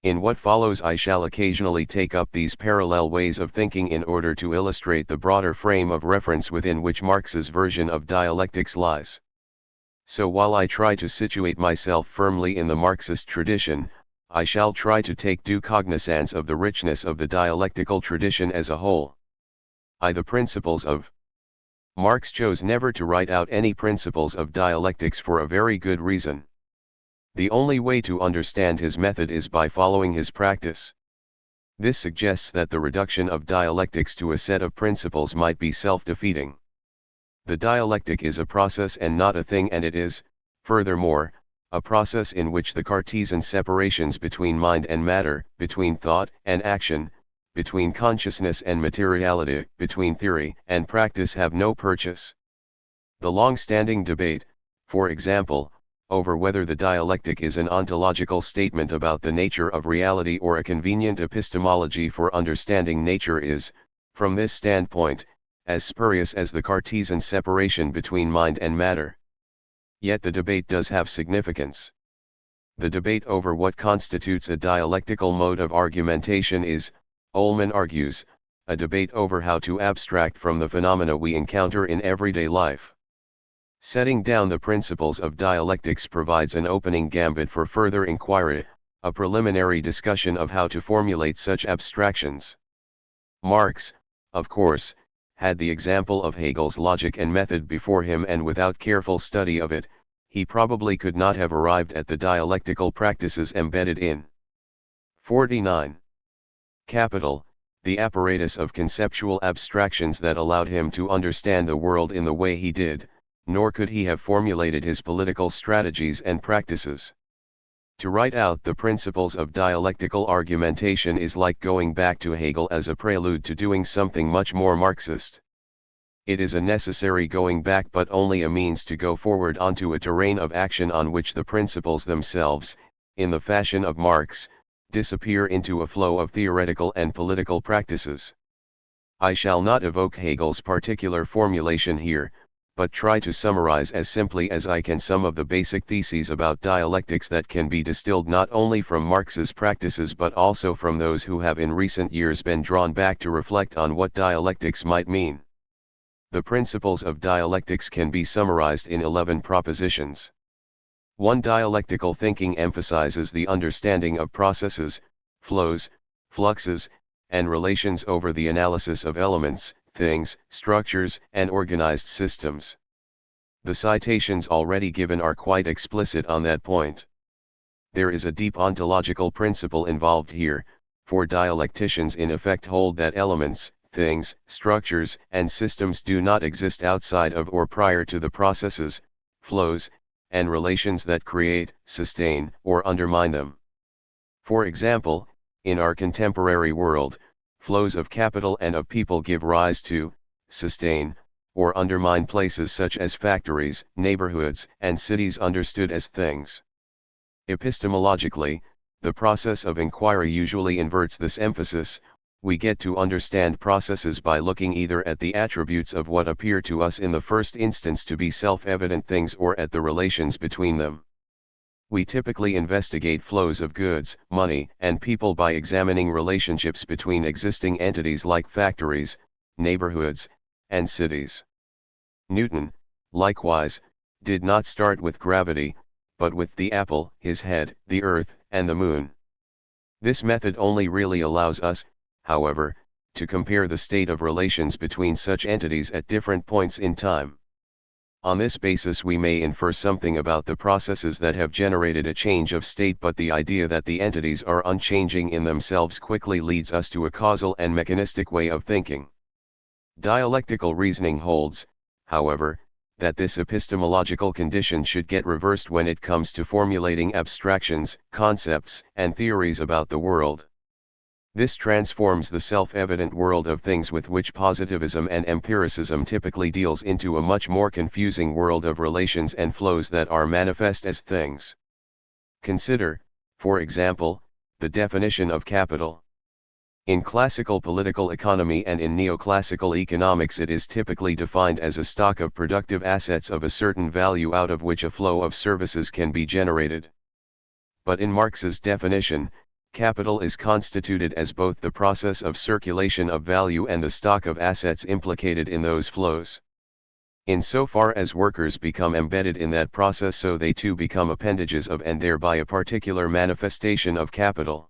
In what follows I shall occasionally take up these parallel ways of thinking in order to illustrate the broader frame of reference within which Marx's version of dialectics lies. So while I try to situate myself firmly in the Marxist tradition, I shall try to take due cognizance of the richness of the dialectical tradition as a whole. The principles of Marx chose never to write out any principles of dialectics for a very good reason. The only way to understand his method is by following his practice. This suggests that the reduction of dialectics to a set of principles might be self-defeating. The dialectic is a process and not a thing, and it is, furthermore, a process in which the Cartesian separations between mind and matter, between thought and action, between consciousness and materiality, between theory and practice have no purchase. The long-standing debate, for example, over whether the dialectic is an ontological statement about the nature of reality or a convenient epistemology for understanding nature is, from this standpoint, as spurious as the Cartesian separation between mind and matter. Yet the debate does have significance. The debate over what constitutes a dialectical mode of argumentation is, Ullmann argues, a debate over how to abstract from the phenomena we encounter in everyday life. Setting down the principles of dialectics provides an opening gambit for further inquiry, a preliminary discussion of how to formulate such abstractions. Marx, of course, had the example of Hegel's logic and method before him, and without careful study of it, he probably could not have arrived at the dialectical practices embedded in 49. Capital, the apparatus of conceptual abstractions that allowed him to understand the world in the way he did, nor could he have formulated his political strategies and practices. To write out the principles of dialectical argumentation is like going back to Hegel as a prelude to doing something much more Marxist. It is a necessary going back, but only a means to go forward onto a terrain of action on which the principles themselves, in the fashion of Marx, disappear into a flow of theoretical and political practices. I shall not evoke Hegel's particular formulation here, but try to summarize as simply as I can some of the basic theses about dialectics that can be distilled not only from Marx's practices but also from those who have in recent years been drawn back to reflect on what dialectics might mean. The principles of dialectics can be summarized in 11 propositions. 1. Dialectical thinking emphasizes the understanding of processes, flows, fluxes, and relations over the analysis of elements, things, structures, and organized systems. The citations already given are quite explicit on that point. There is a deep ontological principle involved here, for dialecticians in effect hold that elements, things, structures, and systems do not exist outside of or prior to the processes, flows, and relations that create, sustain, or undermine them. For example, in our contemporary world, flows of capital and of people give rise to, sustain, or undermine places such as factories, neighborhoods, and cities understood as things. Epistemologically, the process of inquiry usually inverts this emphasis. We get to understand processes by looking either at the attributes of what appear to us in the first instance to be self-evident things or at the relations between them. We typically investigate flows of goods, money, and people by examining relationships between existing entities like factories, neighborhoods, and cities. Newton, likewise, did not start with gravity, but with the apple, his head, the earth, and the moon. This method only really allows us, however, to compare the state of relations between such entities at different points in time. On this basis we may infer something about the processes that have generated a change of state, but the idea that the entities are unchanging in themselves quickly leads us to a causal and mechanistic way of thinking. Dialectical reasoning holds, however, that this epistemological condition should get reversed when it comes to formulating abstractions, concepts, and theories about the world. This transforms the self-evident world of things with which positivism and empiricism typically deals into a much more confusing world of relations and flows that are manifest as things. Consider, for example, the definition of capital. In classical political economy and in neoclassical economics, it is typically defined as a stock of productive assets of a certain value out of which a flow of services can be generated. But in Marx's definition, capital is constituted as both the process of circulation of value and the stock of assets implicated in those flows. Insofar as workers become embedded in that process, so they too become appendages of and thereby a particular manifestation of capital.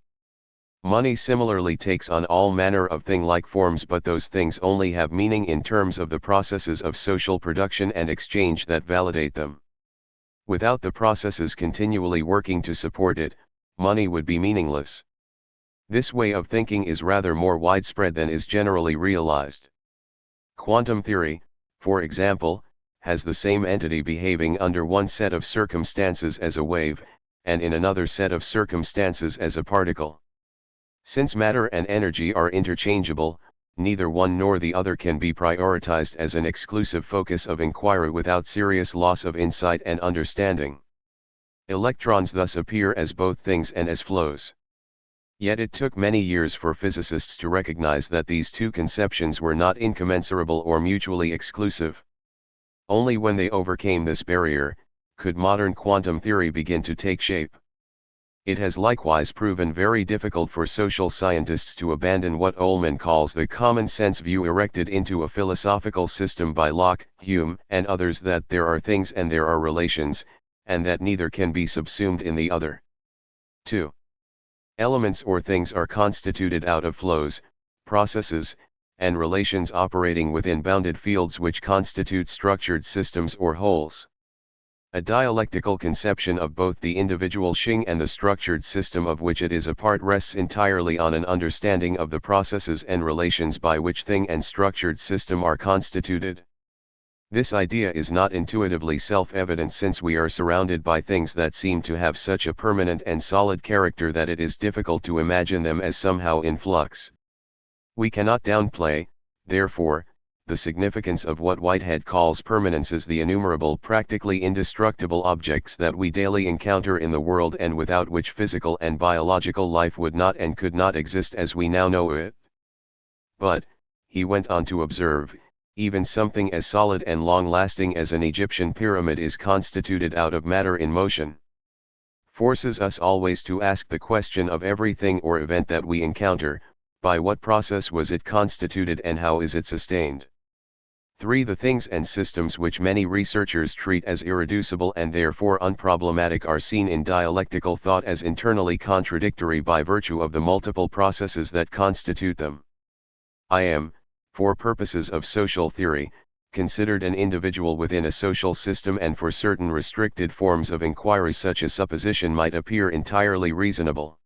Money similarly takes on all manner of thing-like forms, but those things only have meaning in terms of the processes of social production and exchange that validate them. Without the processes continually working to support it, money would be meaningless. This way of thinking is rather more widespread than is generally realized. Quantum theory, for example, has the same entity behaving under one set of circumstances as a wave, and in another set of circumstances as a particle. Since matter and energy are interchangeable, neither one nor the other can be prioritized as an exclusive focus of inquiry without serious loss of insight and understanding. Electrons thus appear as both things and as flows. Yet it took many years for physicists to recognize that these two conceptions were not incommensurable or mutually exclusive. Only when they overcame this barrier, could modern quantum theory begin to take shape. It has likewise proven very difficult for social scientists to abandon what Ullmann calls the common sense view erected into a philosophical system by Locke, Hume, and others, that there are things and there are relations, and that neither can be subsumed in the other. 2. Elements or things are constituted out of flows, processes, and relations operating within bounded fields which constitute structured systems or wholes. A dialectical conception of both the individual Xing and the structured system of which it is a part rests entirely on an understanding of the processes and relations by which thing and structured system are constituted. This idea is not intuitively self-evident, since we are surrounded by things that seem to have such a permanent and solid character that it is difficult to imagine them as somehow in flux. We cannot downplay, therefore, the significance of what Whitehead calls permanences, the innumerable practically indestructible objects that we daily encounter in the world and without which physical and biological life would not and could not exist as we now know it. But, he went on to observe, even something as solid and long-lasting as an Egyptian pyramid is constituted out of matter in motion. Forces us always to ask the question of everything or event that we encounter: by what process was it constituted and how is it sustained? 3. The things and systems which many researchers treat as irreducible and therefore unproblematic are seen in dialectical thought as internally contradictory by virtue of the multiple processes that constitute them. I am, for purposes of social theory, considered an individual within a social system, and for certain restricted forms of inquiry such a supposition might appear entirely reasonable.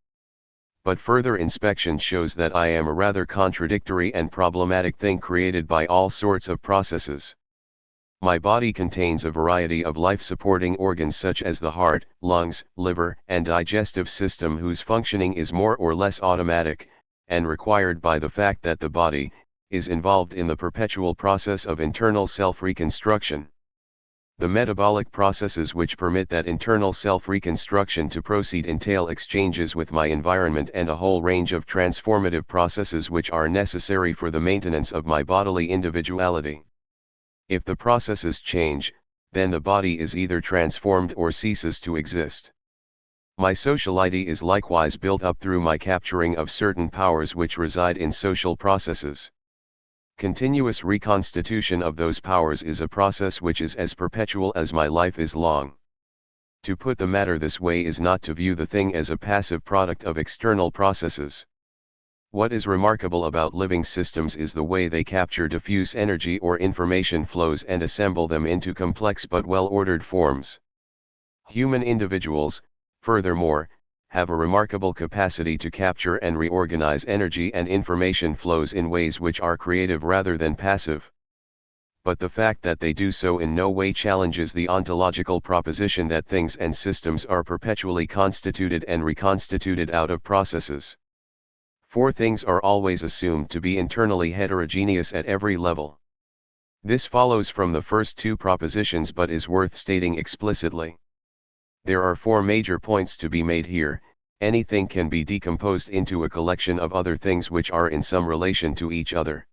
But further inspection shows that I am a rather contradictory and problematic thing created by all sorts of processes. My body contains a variety of life-supporting organs such as the heart, lungs, liver, and digestive system, whose functioning is more or less automatic, and required by the fact that the body is involved in the perpetual process of internal self-reconstruction. The metabolic processes which permit that internal self-reconstruction to proceed entail exchanges with my environment and a whole range of transformative processes which are necessary for the maintenance of my bodily individuality. If the processes change, then the body is either transformed or ceases to exist. My sociality is likewise built up through my capturing of certain powers which reside in social processes. Continuous reconstitution of those powers is a process which is as perpetual as my life is long. To put the matter this way is not to view the thing as a passive product of external processes. What is remarkable about living systems is the way they capture diffuse energy or information flows and assemble them into complex but well-ordered forms. Human individuals, furthermore, have a remarkable capacity to capture and reorganize energy and information flows in ways which are creative rather than passive. But the fact that they do so in no way challenges the ontological proposition that things and systems are perpetually constituted and reconstituted out of processes. 4 things are always assumed to be internally heterogeneous at every level. This follows from the first 2 propositions but is worth stating explicitly. There are 4 major points to be made here. Anything can be decomposed into a collection of other things which are in some relation to each other.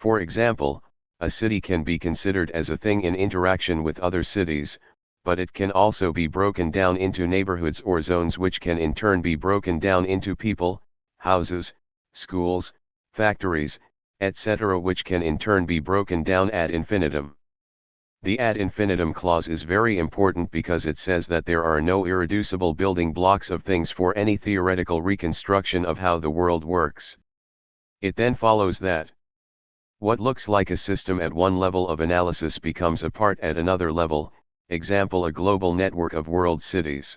For example, a city can be considered as a thing in interaction with other cities, but it can also be broken down into neighborhoods or zones which can in turn be broken down into people, houses, schools, factories, etc., which can in turn be broken down ad infinitum. The ad infinitum clause is very important because it says that there are no irreducible building blocks of things for any theoretical reconstruction of how the world works. It then follows that what looks like a system at one level of analysis becomes a part at another level, example a global network of world cities.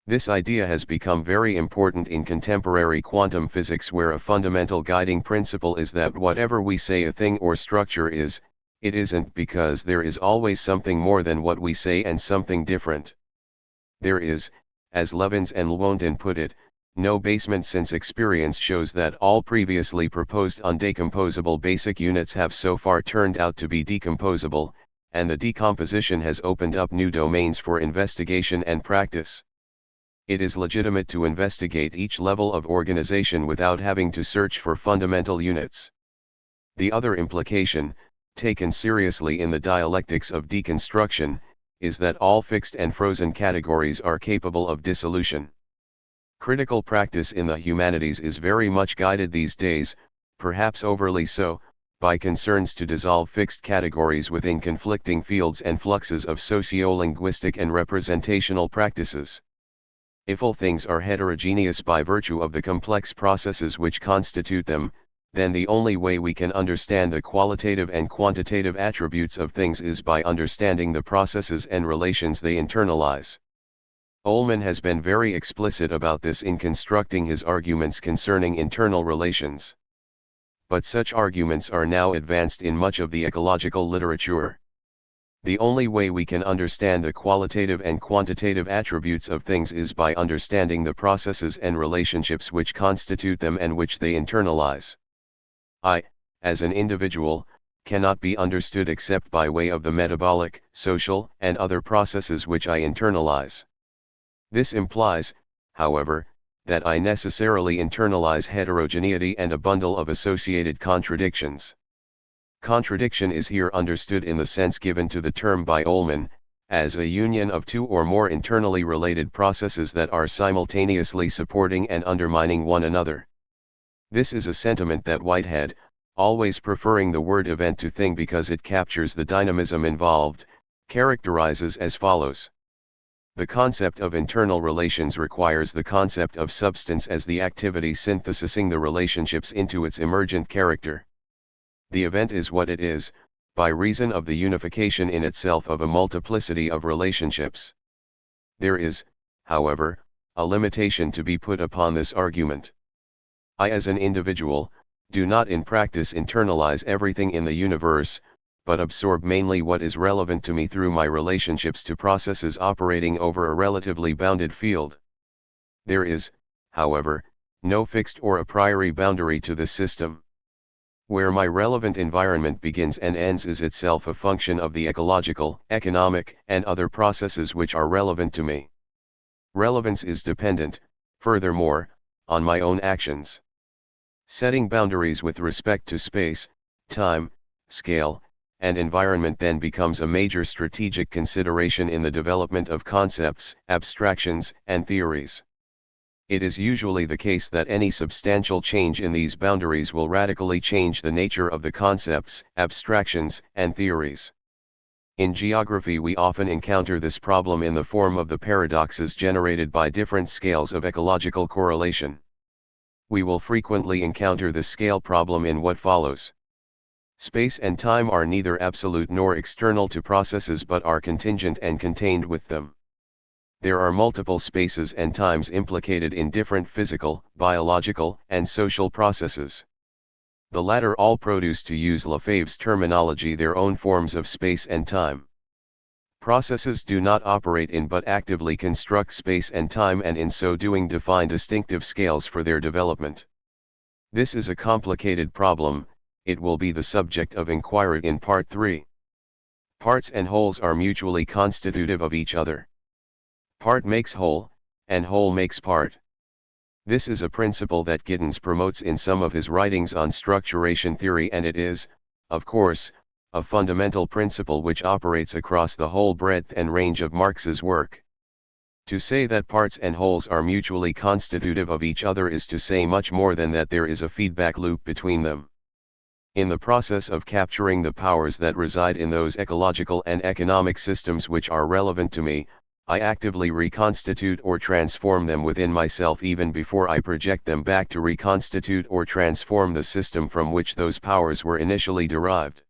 This idea has become very important in contemporary quantum physics, where a fundamental guiding principle is that whatever we say a thing or structure is, it isn't, because there is always something more than what we say and something different. There is, as Levins and Lewontin put it, no basement, since experience shows that all previously proposed undecomposable basic units have so far turned out to be decomposable, and the decomposition has opened up new domains for investigation and practice. It is legitimate to investigate each level of organization without having to search for fundamental units. The other implication, taken seriously in the dialectics of deconstruction, is that all fixed and frozen categories are capable of dissolution. Critical practice in the humanities is very much guided these days, perhaps overly so, by concerns to dissolve fixed categories within conflicting fields and fluxes of socio-linguistic and representational practices. If all things are heterogeneous by virtue of the complex processes which constitute them, then the only way we can understand the qualitative and quantitative attributes of things is by understanding the processes and relations they internalize. Ullmann has been very explicit about this in constructing his arguments concerning internal relations. But such arguments are now advanced in much of the ecological literature. The only way we can understand the qualitative and quantitative attributes of things is by understanding the processes and relationships which constitute them and which they internalize. I, as an individual, cannot be understood except by way of the metabolic, social, and other processes which I internalize. This implies, however, that I necessarily internalize heterogeneity and a bundle of associated contradictions. Contradiction is here understood in the sense given to the term by Ullmann, as a union of 2 or more internally related processes that are simultaneously supporting and undermining one another. This is a sentiment that Whitehead, always preferring the word event to thing because it captures the dynamism involved, characterizes as follows. The concept of internal relations requires the concept of substance as the activity synthesizing the relationships into its emergent character. The event is what it is, by reason of the unification in itself of a multiplicity of relationships. There is, however, a limitation to be put upon this argument. I as an individual, do not in practice internalize everything in the universe, but absorb mainly what is relevant to me through my relationships to processes operating over a relatively bounded field. There is, however, no fixed or a priori boundary to this system. Where my relevant environment begins and ends is itself a function of the ecological, economic, and other processes which are relevant to me. Relevance is dependent, furthermore, on my own actions. Setting boundaries with respect to space, time, scale, and environment then becomes a major strategic consideration in the development of concepts, abstractions, and theories. It is usually the case that any substantial change in these boundaries will radically change the nature of the concepts, abstractions, and theories. In geography we often encounter this problem in the form of the paradoxes generated by different scales of ecological correlation. We will frequently encounter this scale problem in what follows. Space and time are neither absolute nor external to processes but are contingent and contained with them. There are multiple spaces and times implicated in different physical, biological, and social processes. The latter all produce, to use Lefebvre's terminology, their own forms of space and time. Processes do not operate in but actively construct space and time, and in so doing define distinctive scales for their development. This is a complicated problem, it will be the subject of inquiry in Part 3. Parts and wholes are mutually constitutive of each other. Part makes whole, and whole makes part. This is a principle that Giddens promotes in some of his writings on structuration theory, and it is, of course, a fundamental principle which operates across the whole breadth and range of Marx's work. To say that parts and wholes are mutually constitutive of each other is to say much more than that there is a feedback loop between them. In the process of capturing the powers that reside in those ecological and economic systems which are relevant to me, I actively reconstitute or transform them within myself even before I project them back to reconstitute or transform the system from which those powers were initially derived.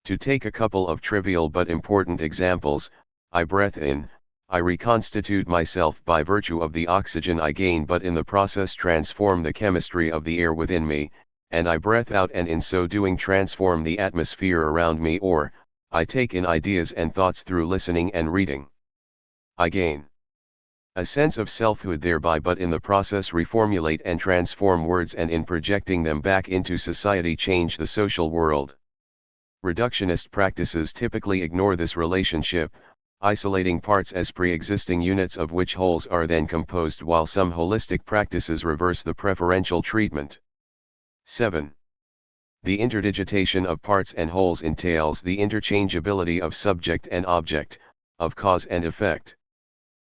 To take a couple of trivial but important examples, I breathe in, I reconstitute myself by virtue of the oxygen I gain, but in the process transform the chemistry of the air within me, and I breathe out and in so doing transform the atmosphere around me, or, I take in ideas and thoughts through listening and reading. I gain a sense of selfhood thereby, but in the process reformulate and transform words, and in projecting them back into society change the social world. Reductionist practices typically ignore this relationship, isolating parts as pre-existing units of which wholes are then composed, while some holistic practices reverse the preferential treatment. 7. The interdigitation of parts and wholes entails the interchangeability of subject and object, of cause and effect.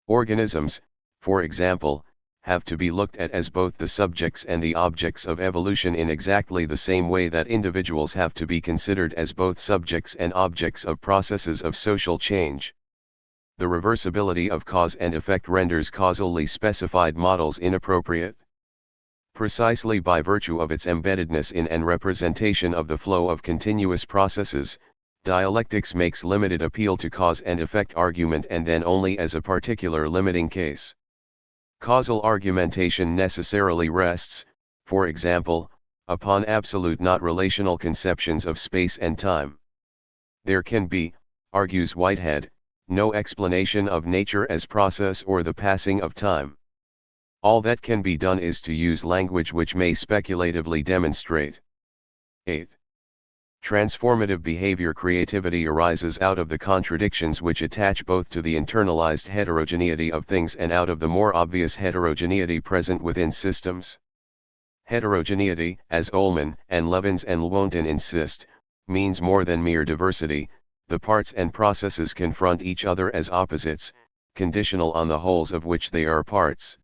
Organisms, for example, have to be looked at as both the subjects and the objects of evolution in exactly the same way that individuals have to be considered as both subjects and objects of processes of social change. The reversibility of cause and effect renders causally specified models inappropriate. Precisely by virtue of its embeddedness in and representation of the flow of continuous processes, dialectics makes limited appeal to cause and effect argument, and then only as a particular limiting case. Causal argumentation necessarily rests, for example, upon absolute not relational conceptions of space and time. There can be, argues Whitehead, no explanation of nature as process or the passing of time. All that can be done is to use language which may speculatively demonstrate. 8. Transformative behavior creativity arises out of the contradictions which attach both to the internalized heterogeneity of things and out of the more obvious heterogeneity present within systems. Heterogeneity, as Ullmann and Levins and Lewontin insist, means more than mere diversity. The parts and processes confront each other as opposites, conditional on the wholes of which they are parts.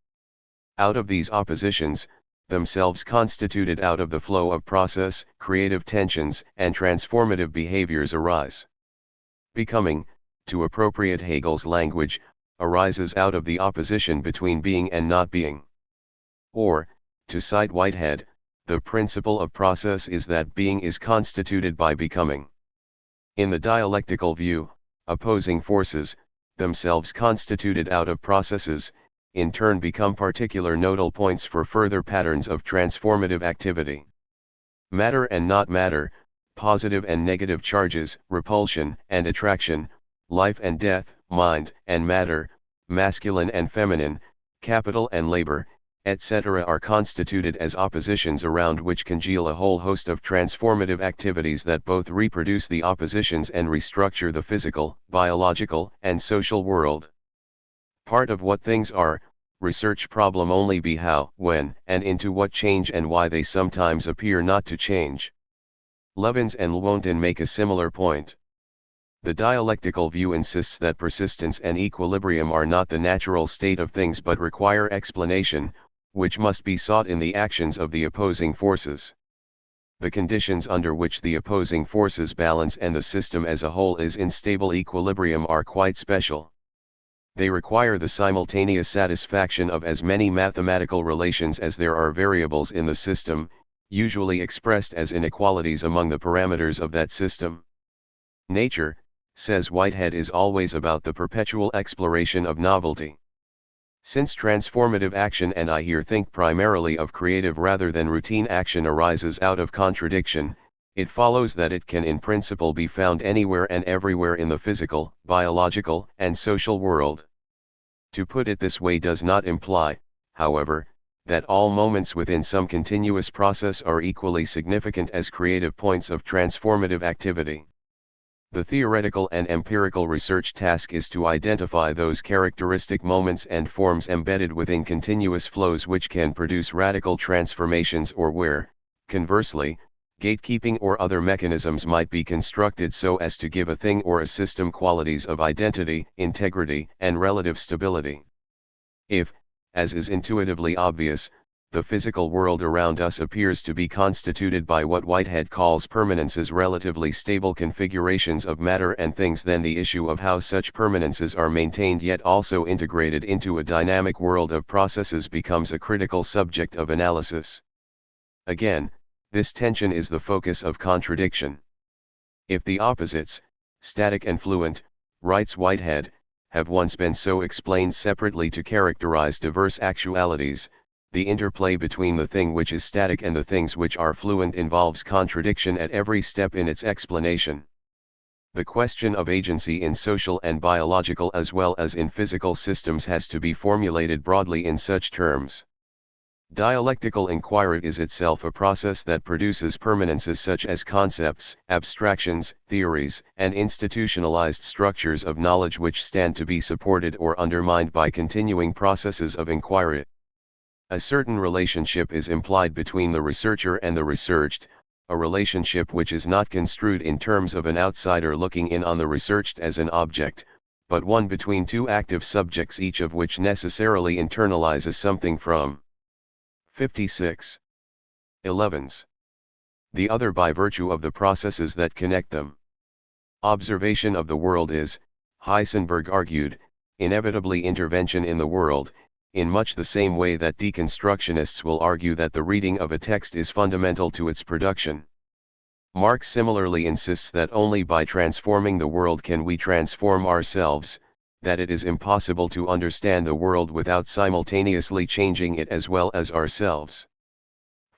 Out of these oppositions, themselves constituted out of the flow of process, creative tensions and transformative behaviors arise. Becoming, to appropriate Hegel's language, arises out of the opposition between being and not being. Or, to cite Whitehead, the principle of process is that being is constituted by becoming. In the dialectical view, opposing forces, themselves constituted out of processes, in turn become particular nodal points for further patterns of transformative activity. Matter and not matter, positive and negative charges, repulsion and attraction, life and death, mind and matter, masculine and feminine, capital and labor, etc. are constituted as oppositions around which congeal a whole host of transformative activities that both reproduce the oppositions and restructure the physical, biological, and social world. Part of what things are, research problem only be how, when, and into what change and why they sometimes appear not to change. Levins and Lewontin make a similar point. The dialectical view insists that persistence and equilibrium are not the natural state of things but require explanation, which must be sought in the actions of the opposing forces. The conditions under which the opposing forces balance and the system as a whole is in stable equilibrium are quite special. They require the simultaneous satisfaction of as many mathematical relations as there are variables in the system, usually expressed as inequalities among the parameters of that system. Nature, says Whitehead, is always about the perpetual exploration of novelty. Since transformative action, and I here think primarily of creative rather than routine action, arises out of contradiction, it follows that it can in principle be found anywhere and everywhere in the physical, biological, and social world. To put it this way does not imply, however, that all moments within some continuous process are equally significant as creative points of transformative activity. The theoretical and empirical research task is to identify those characteristic moments and forms embedded within continuous flows which can produce radical transformations, or where, conversely, gatekeeping or other mechanisms might be constructed so as to give a thing or a system qualities of identity, integrity, and relative stability. If, as is intuitively obvious, the physical world around us appears to be constituted by what Whitehead calls permanences, relatively stable configurations of matter and things, then the issue of how such permanences are maintained yet also integrated into a dynamic world of processes becomes a critical subject of analysis. Again, this tension is the focus of contradiction. If the opposites, static and fluent, writes Whitehead, have once been so explained separately to characterize diverse actualities, the interplay between the thing which is static and the things which are fluent involves contradiction at every step in its explanation. The question of agency in social and biological as well as in physical systems has to be formulated broadly in such terms. Dialectical inquiry is itself a process that produces permanences such as concepts, abstractions, theories, and institutionalized structures of knowledge which stand to be supported or undermined by continuing processes of inquiry. A certain relationship is implied between the researcher and the researched, a relationship which is not construed in terms of an outsider looking in on the researched as an object, but one between two active subjects, each of which necessarily internalizes something from 56. 11s. The other by virtue of the processes that connect them. Observation of the world is, Heisenberg argued, inevitably intervention in the world, in much the same way that deconstructionists will argue that the reading of a text is fundamental to its production. Marx similarly insists that only by transforming the world can we transform ourselves, that it is impossible to understand the world without simultaneously changing it as well as ourselves.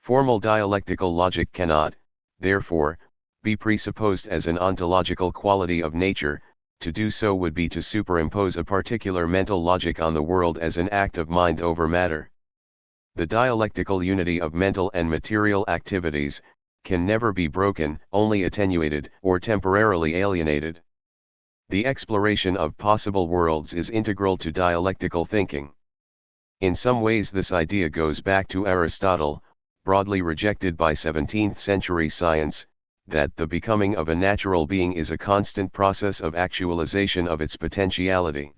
Formal dialectical logic cannot, therefore, be presupposed as an ontological quality of nature. To do so would be to superimpose a particular mental logic on the world as an act of mind over matter. The dialectical unity of mental and material activities can never be broken, only attenuated or temporarily alienated. The exploration of possible worlds is integral to dialectical thinking. In some ways this idea goes back to Aristotle, broadly rejected by 17th-century science, that the becoming of a natural being is a constant process of actualization of its potentiality.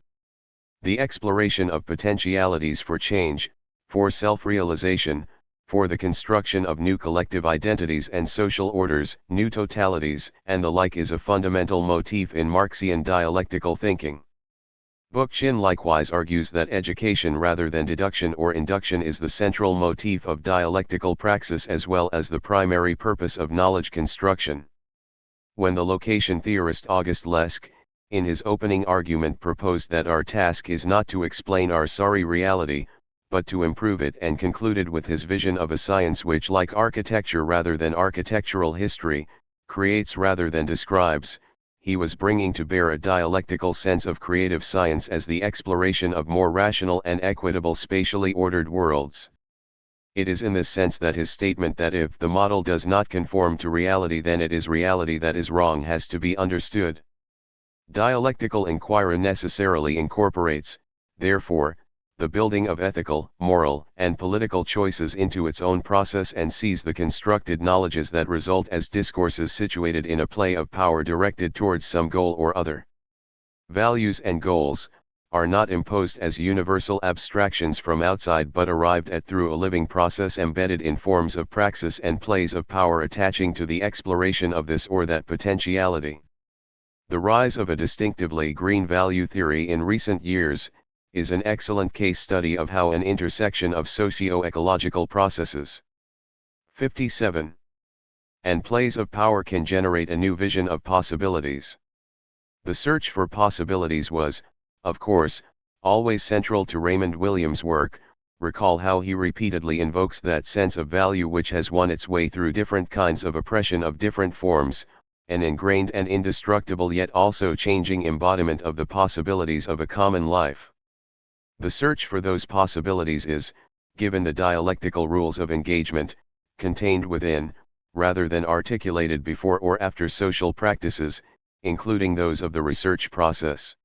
The exploration of potentialities for change, for self-realization, for the construction of new collective identities and social orders, new totalities, and the like is a fundamental motif in Marxian dialectical thinking. Bookchin likewise argues that education rather than deduction or induction is the central motif of dialectical praxis as well as the primary purpose of knowledge construction. When the location theorist August Leske, in his opening argument, proposed that our task is not to explain our sorry reality, but to improve it, and concluded with his vision of a science which, like architecture rather than architectural history, creates rather than describes, he was bringing to bear a dialectical sense of creative science as the exploration of more rational and equitable spatially ordered worlds. It is in this sense that his statement that if the model does not conform to reality then it is reality that is wrong has to be understood. Dialectical inquiry necessarily incorporates, therefore, the building of ethical, moral, and political choices into its own process and sees the constructed knowledges that result as discourses situated in a play of power directed towards some goal or other. Values and goals are not imposed as universal abstractions from outside but arrived at through a living process embedded in forms of praxis and plays of power attaching to the exploration of this or that potentiality. The rise of a distinctively green value theory in recent years is an excellent case study of how an intersection of socio-ecological processes 57 and plays of power can generate a new vision of possibilities. The search for possibilities was, of course, always central to Raymond Williams' work. Recall how he repeatedly invokes that sense of value which has won its way through different kinds of oppression of different forms, an ingrained and indestructible yet also changing embodiment of the possibilities of a common life. The search for those possibilities is, given the dialectical rules of engagement, contained within, rather than articulated before or after social practices, including those of the research process.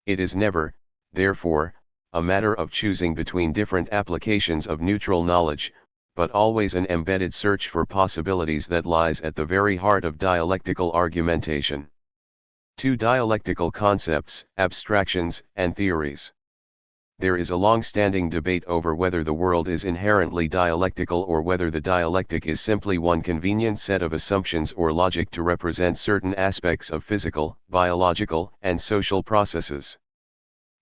It is never, therefore, a matter of choosing between different applications of neutral knowledge, but always an embedded search for possibilities that lies at the very heart of dialectical argumentation. 2. Dialectical concepts, abstractions, and theories. There is a long-standing debate over whether the world is inherently dialectical or whether the dialectic is simply one convenient set of assumptions or logic to represent certain aspects of physical, biological, and social processes.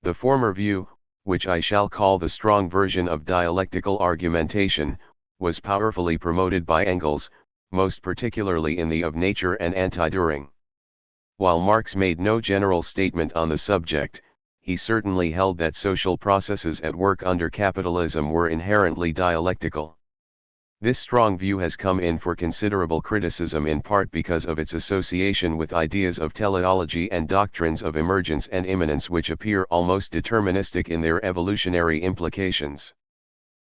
The former view, which I shall call the strong version of dialectical argumentation, was powerfully promoted by Engels, most particularly in the Of Nature and Anti-Düring. While Marx made no general statement on the subject, he certainly held that social processes at work under capitalism were inherently dialectical. This strong view has come in for considerable criticism in part because of its association with ideas of teleology and doctrines of emergence and immanence which appear almost deterministic in their evolutionary implications.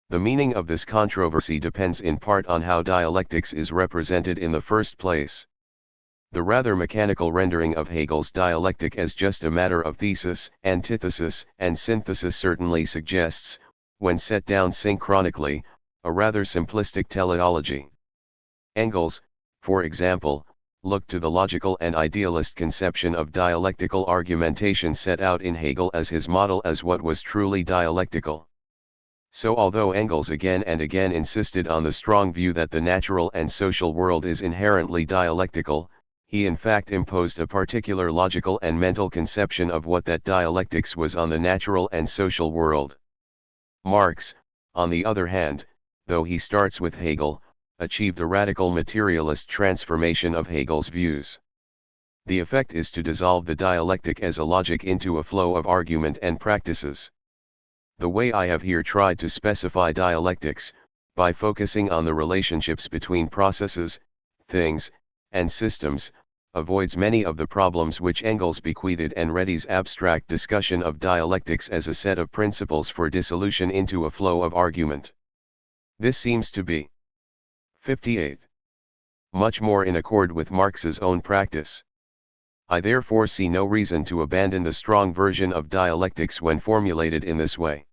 The meaning of this controversy depends in part on how dialectics is represented in the first place. The rather mechanical rendering of Hegel's dialectic as just a matter of thesis, antithesis, and synthesis certainly suggests, when set down synchronically, a rather simplistic teleology. Engels, for example, looked to the logical and idealist conception of dialectical argumentation set out in Hegel as his model as what was truly dialectical. So although Engels again and again insisted on the strong view that the natural and social world is inherently dialectical, he in fact imposed a particular logical and mental conception of what that dialectics was on the natural and social world. Marx, on the other hand, though he starts with Hegel, achieved a radical materialist transformation of Hegel's views. The effect is to dissolve the dialectic as a logic into a flow of argument and practices. The way I have here tried to specify dialectics, by focusing on the relationships between processes, things, and systems, avoids many of the problems which Engels bequeathed and Reddy's abstract discussion of dialectics as a set of principles for dissolution into a flow of argument. This seems to be 58. Much more in accord with Marx's own practice. I therefore see no reason to abandon the strong version of dialectics when formulated in this way.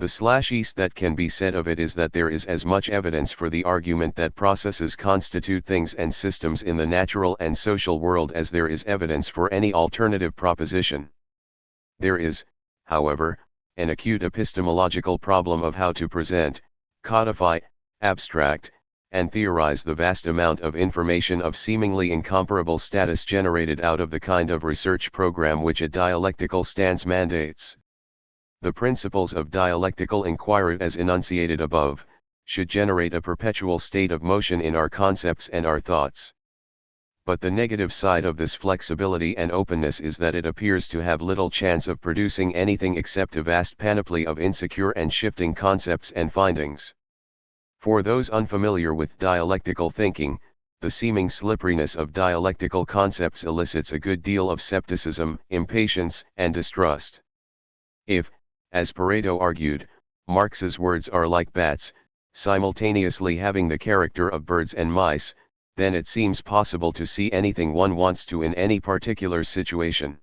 The east that can be said of it is that there is as much evidence for the argument that processes constitute things and systems in the natural and social world as there is evidence for any alternative proposition. There is, however, an acute epistemological problem of how to present, codify, abstract, and theorize the vast amount of information of seemingly incomparable status generated out of the kind of research program which a dialectical stance mandates. The principles of dialectical inquiry as enunciated above, should generate a perpetual state of motion in our concepts and our thoughts. But the negative side of this flexibility and openness is that it appears to have little chance of producing anything except a vast panoply of insecure and shifting concepts and findings. For those unfamiliar with dialectical thinking, the seeming slipperiness of dialectical concepts elicits a good deal of skepticism, impatience, and distrust. If, as Pareto argued, Marx's words are like bats, simultaneously having the character of birds and mice, then it seems possible to see anything one wants to in any particular situation.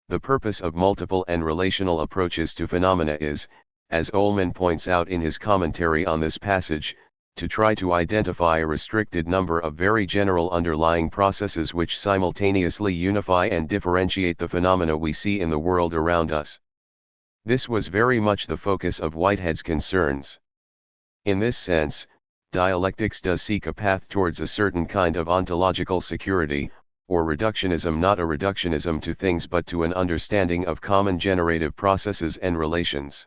The purpose of multiple and relational approaches to phenomena is, as Ullmann points out in his commentary on this passage, to try to identify a restricted number of very general underlying processes which simultaneously unify and differentiate the phenomena we see in the world around us. This was very much the focus of Whitehead's concerns. In this sense, dialectics does seek a path towards a certain kind of ontological security, or reductionism, not a reductionism to things but to an understanding of common generative processes and relations.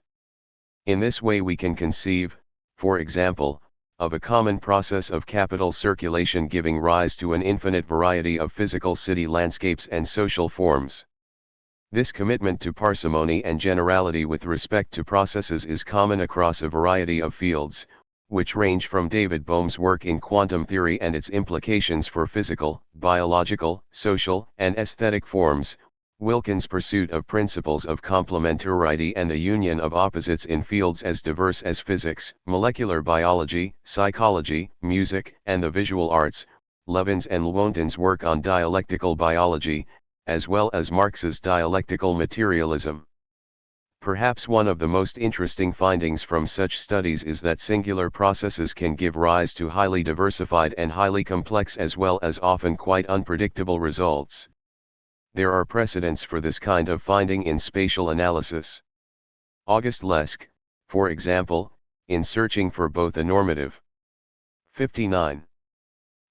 In this way we can conceive, for example, of a common process of capital circulation giving rise to an infinite variety of physical city landscapes and social forms. This commitment to parsimony and generality with respect to processes is common across a variety of fields, which range from David Bohm's work in quantum theory and its implications for physical, biological, social, and aesthetic forms, Wilkins' pursuit of principles of complementarity and the union of opposites in fields as diverse as physics, molecular biology, psychology, music, and the visual arts, Levin's and Lewontin's work on dialectical biology, as well as Marx's dialectical materialism. Perhaps one of the most interesting findings from such studies is that singular processes can give rise to highly diversified and highly complex as well as often quite unpredictable results. There are precedents for this kind of finding in spatial analysis. August Lesk, for example, in searching for both a normative 59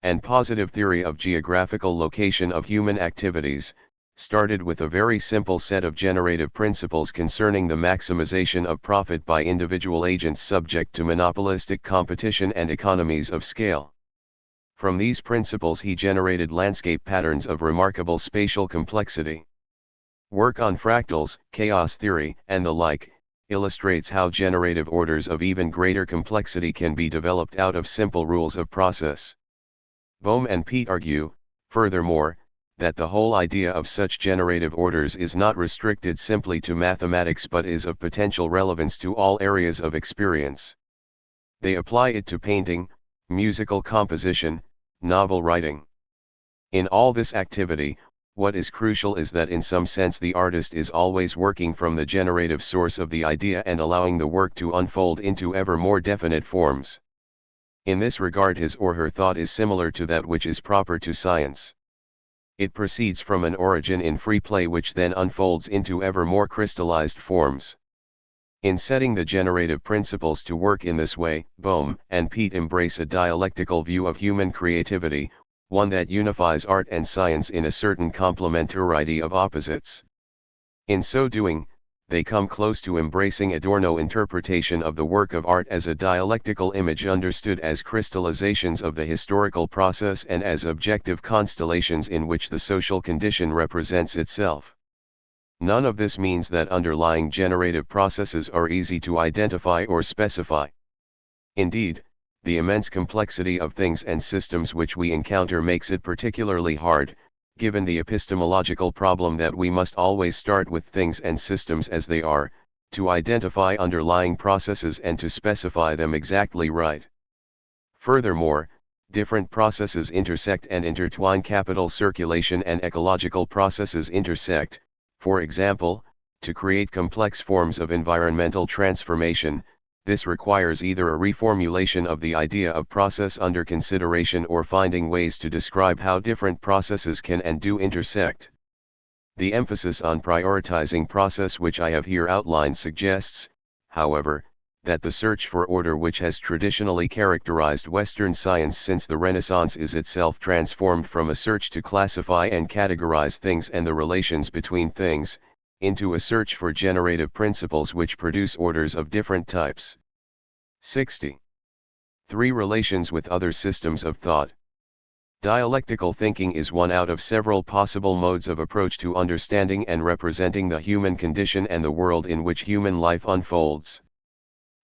and positive theory of geographical location of human activities, started with a very simple set of generative principles concerning the maximization of profit by individual agents subject to monopolistic competition and economies of scale. From these principles he generated landscape patterns of remarkable spatial complexity. Work on fractals, chaos theory, and the like, illustrates how generative orders of even greater complexity can be developed out of simple rules of process. Bohm and Peat argue, furthermore, that the whole idea of such generative orders is not restricted simply to mathematics but is of potential relevance to all areas of experience. They apply it to painting, musical composition, novel writing. In all this activity, what is crucial is that in some sense the artist is always working from the generative source of the idea and allowing the work to unfold into ever more definite forms. In this regard his or her thought is similar to that which is proper to science. It proceeds from an origin in free play which then unfolds into ever more crystallized forms. In setting the generative principles to work in this way, Bohm and Peat embrace a dialectical view of human creativity, one that unifies art and science in a certain complementarity of opposites. In so doing, they come close to embracing Adorno interpretation of the work of art as a dialectical image understood as crystallizations of the historical process and as objective constellations in which the social condition represents itself. None of this means that underlying generative processes are easy to identify or specify. Indeed, the immense complexity of things and systems which we encounter makes it particularly hard, given the epistemological problem that we must always start with things and systems as they are, to identify underlying processes and to specify them exactly right. Furthermore, different processes intersect and intertwine. Capital circulation and ecological processes intersect. For example, to create complex forms of environmental transformation, this requires either a reformulation of the idea of process under consideration or finding ways to describe how different processes can and do intersect. The emphasis on prioritizing process which I have here outlined suggests, however, that the search for order which has traditionally characterized Western science since the Renaissance is itself transformed from a search to classify and categorize things and the relations between things, into a search for generative principles which produce orders of different types. 60. 3. Relations with other systems of thought. Dialectical thinking is one out of several possible modes of approach to understanding and representing the human condition and the world in which human life unfolds.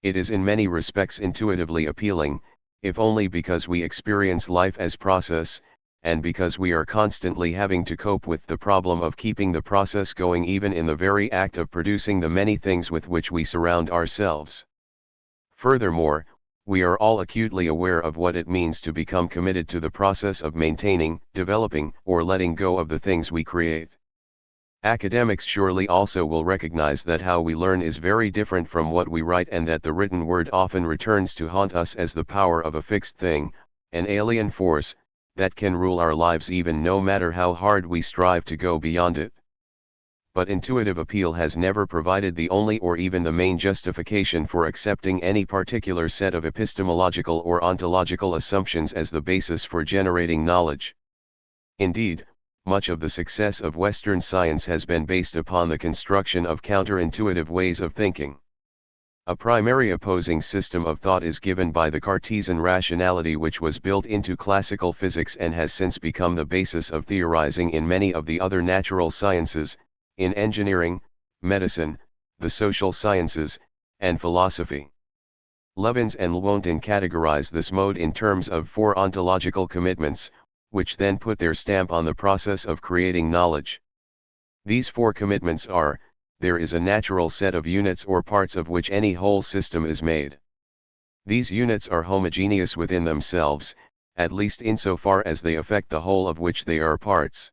It is in many respects intuitively appealing, if only because we experience life as process, and because we are constantly having to cope with the problem of keeping the process going even in the very act of producing the many things with which we surround ourselves. Furthermore, we are all acutely aware of what it means to become committed to the process of maintaining, developing, or letting go of the things we create. Academics surely also will recognize that how we learn is very different from what we write and that the written word often returns to haunt us as the power of a fixed thing, an alien force, that can rule our lives even no matter how hard we strive to go beyond it. But intuitive appeal has never provided the only or even the main justification for accepting any particular set of epistemological or ontological assumptions as the basis for generating knowledge. Indeed, much of the success of Western science has been based upon the construction of counterintuitive ways of thinking. A primary opposing system of thought is given by the Cartesian rationality which was built into classical physics and has since become the basis of theorizing in many of the other natural sciences, in engineering, medicine, the social sciences, and philosophy. Levins and Lewontin categorize this mode in terms of 4 ontological commitments, which then put their stamp on the process of creating knowledge. These four commitments are: there is a natural set of units or parts of which any whole system is made. These units are homogeneous within themselves, at least insofar as they affect the whole of which they are parts.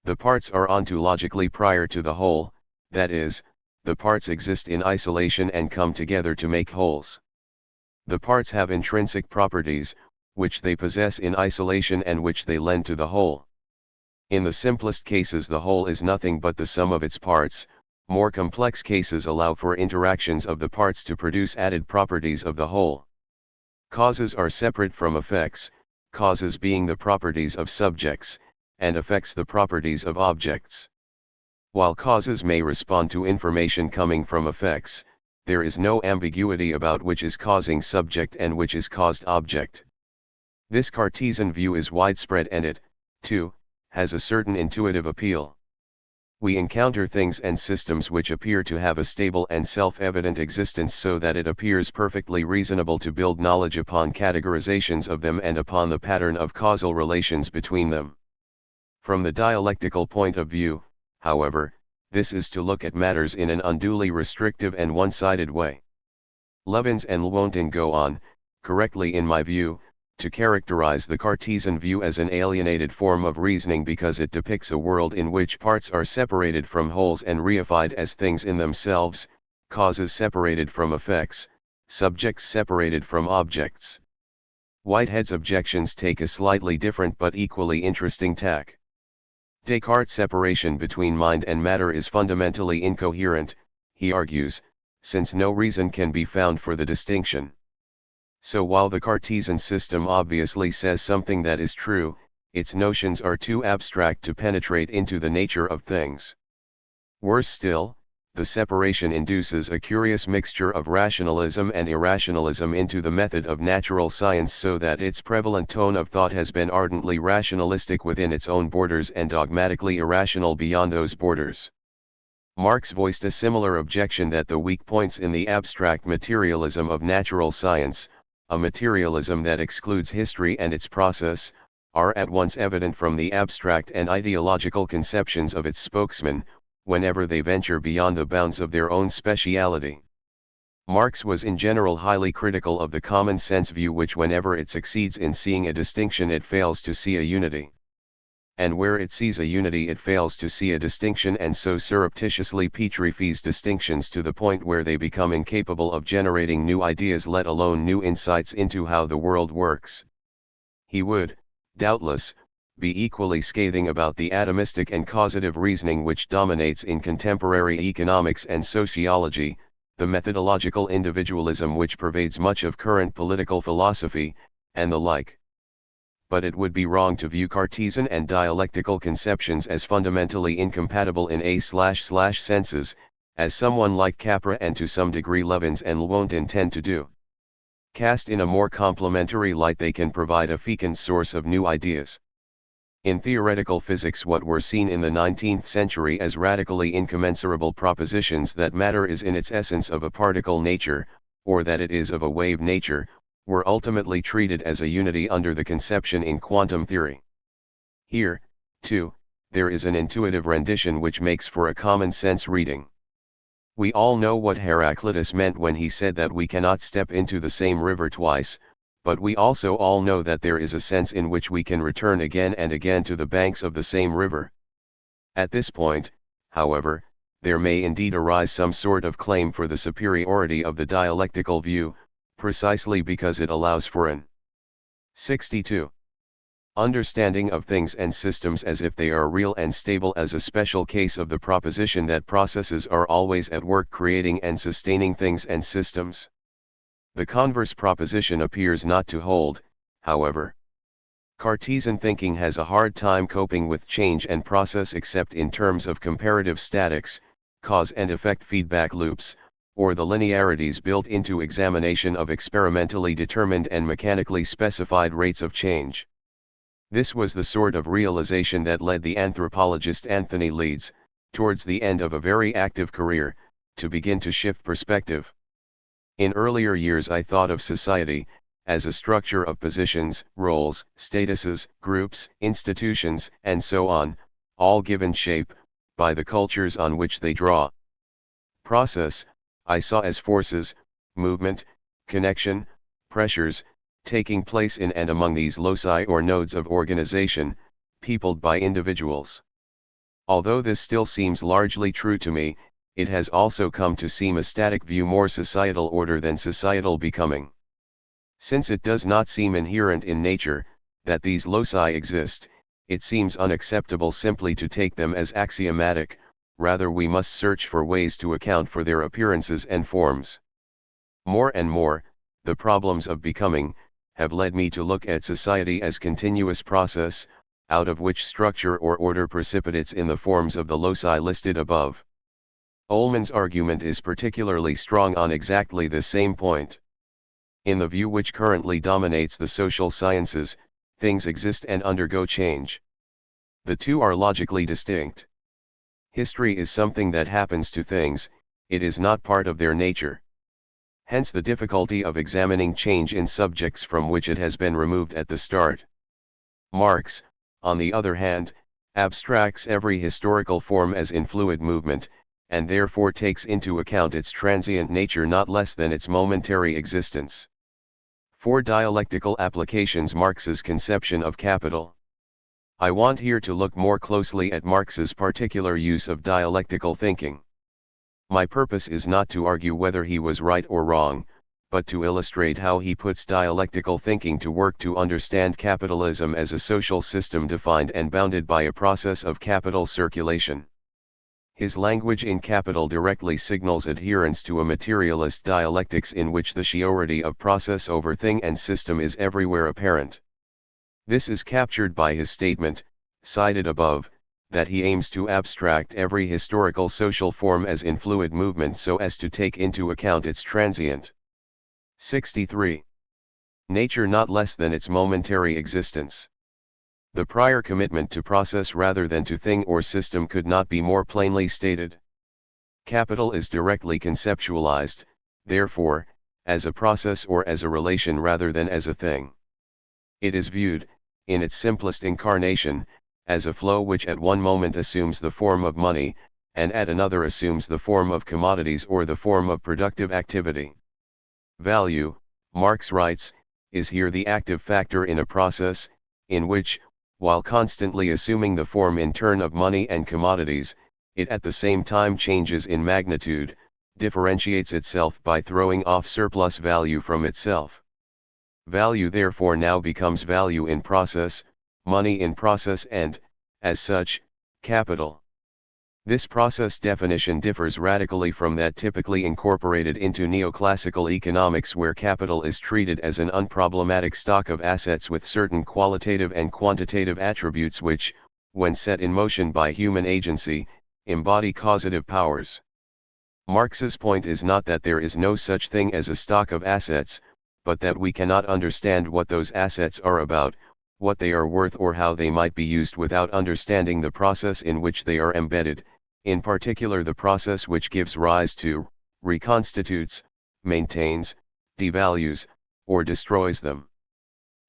The parts are ontologically prior to the whole, that is, the parts exist in isolation and come together to make wholes. The parts have intrinsic properties, which they possess in isolation and which they lend to the whole. In the simplest cases the whole is nothing but the sum of its parts. More complex cases allow for interactions of the parts to produce added properties of the whole. Causes are separate from effects, causes being the properties of subjects, and effects the properties of objects. While causes may respond to information coming from effects, there is no ambiguity about which is causing subject and which is caused object. This Cartesian view is widespread and it, too, has a certain intuitive appeal. We encounter things and systems which appear to have a stable and self-evident existence, so that it appears perfectly reasonable to build knowledge upon categorizations of them and upon the pattern of causal relations between them. From the dialectical point of view, however, this is to look at matters in an unduly restrictive and one-sided way. Levins and Lewontin go on, correctly in my view, to characterize the Cartesian view as an alienated form of reasoning because it depicts a world in which parts are separated from wholes and reified as things in themselves, causes separated from effects, subjects separated from objects. Whitehead's objections take a slightly different but equally interesting tack. Descartes' separation between mind and matter is fundamentally incoherent, he argues, since no reason can be found for the distinction. So while the Cartesian system obviously says something that is true, its notions are too abstract to penetrate into the nature of things. Worse still, the separation induces a curious mixture of rationalism and irrationalism into the method of natural science, so that its prevalent tone of thought has been ardently rationalistic within its own borders and dogmatically irrational beyond those borders. Marx voiced a similar objection that the weak points in the abstract materialism of natural science, a materialism that excludes history and its process, are at once evident from the abstract and ideological conceptions of its spokesmen, whenever they venture beyond the bounds of their own speciality. Marx was in general highly critical of the common sense view which, whenever it succeeds in seeing a distinction, it fails to see a unity. And where it sees a unity it fails to see a distinction, and so surreptitiously petrifies distinctions to the point where they become incapable of generating new ideas, let alone new insights into how the world works. He would, doubtless, be equally scathing about the atomistic and causative reasoning which dominates in contemporary economics and sociology, the methodological individualism which pervades much of current political philosophy, and the like. But it would be wrong to view Cartesian and dialectical conceptions as fundamentally incompatible in senses, as someone like Capra and to some degree Levins and Lewontin tend to do. Cast in a more complementary light, they can provide a fecund source of new ideas. In theoretical physics, what were seen in the 19th century as radically incommensurable propositions that matter is in its essence of a particle nature, or that it is of a wave nature, were ultimately treated as a unity under the conception in quantum theory. Here, too, there is an intuitive rendition which makes for a common sense reading. We all know what Heraclitus meant when he said that we cannot step into the same river twice, but we also all know that there is a sense in which we can return again and again to the banks of the same river. At this point, however, there may indeed arise some sort of claim for the superiority of the dialectical view, precisely because it allows for an 62. Understanding of things and systems as if they are real and stable, as a special case of the proposition that processes are always at work creating and sustaining things and systems. The converse proposition appears not to hold, however. Cartesian thinking has a hard time coping with change and process except in terms of comparative statics, cause and effect feedback loops, or the linearities built into examination of experimentally determined and mechanically specified rates of change. This was the sort of realization that led the anthropologist Anthony Leeds, towards the end of a very active career, to begin to shift perspective. In earlier years I thought of society as a structure of positions, roles, statuses, groups, institutions, and so on, all given shape, by the cultures on which they draw. Process, I saw as forces, movement, connection, pressures, taking place in and among these loci or nodes of organization, peopled by individuals. Although this still seems largely true to me, it has also come to seem a static view, more societal order than societal becoming. Since it does not seem inherent in nature, that these loci exist, it seems unacceptable simply to take them as axiomatic, rather we must search for ways to account for their appearances and forms. More and more, the problems of becoming, have led me to look at society as continuous process, out of which structure or order precipitates in the forms of the loci listed above. Ullmann's argument is particularly strong on exactly the same point. In the view which currently dominates the social sciences, things exist and undergo change. The two are logically distinct. History is something that happens to things, it is not part of their nature. Hence the difficulty of examining change in subjects from which it has been removed at the start. Marx, on the other hand, abstracts every historical form as in fluid movement, and therefore takes into account its transient nature not less than its momentary existence. For dialectical applications, Marx's conception of capital. I want here to look more closely at Marx's particular use of dialectical thinking. My purpose is not to argue whether he was right or wrong, but to illustrate how he puts dialectical thinking to work to understand capitalism as a social system defined and bounded by a process of capital circulation. His language in Capital directly signals adherence to a materialist dialectics in which the sheority of process over thing and system is everywhere apparent. This is captured by his statement, cited above, that he aims to abstract every historical social form as in fluid movement so as to take into account its transient 63. Nature not less than its momentary existence. The prior commitment to process rather than to thing or system could not be more plainly stated. Capital is directly conceptualized, therefore, as a process or as a relation rather than as a thing. It is viewed, in its simplest incarnation, as a flow which at one moment assumes the form of money, and at another assumes the form of commodities or the form of productive activity. Value, Marx writes, is here the active factor in a process, in which, while constantly assuming the form in turn of money and commodities, it at the same time changes in magnitude, differentiates itself by throwing off surplus value from itself. Value therefore now becomes value in process, money in process and, as such, capital. This process definition differs radically from that typically incorporated into neoclassical economics where capital is treated as an unproblematic stock of assets with certain qualitative and quantitative attributes which, when set in motion by human agency, embody causative powers. Marx's point is not that there is no such thing as a stock of assets, but that we cannot understand what those assets are about, what they are worth or how they might be used without understanding the process in which they are embedded, in particular the process which gives rise to, reconstitutes, maintains, devalues, or destroys them.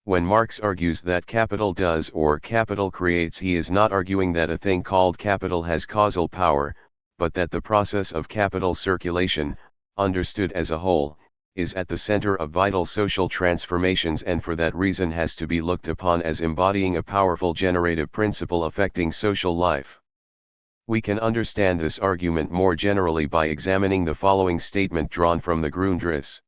When Marx argues that capital does or capital creates, he is not arguing that a thing called capital has causal power, but that the process of capital circulation, understood as a whole, is at the center of vital social transformations and for that reason has to be looked upon as embodying a powerful generative principle affecting social life. We can understand this argument more generally by examining the following statement drawn from the Grundrisse.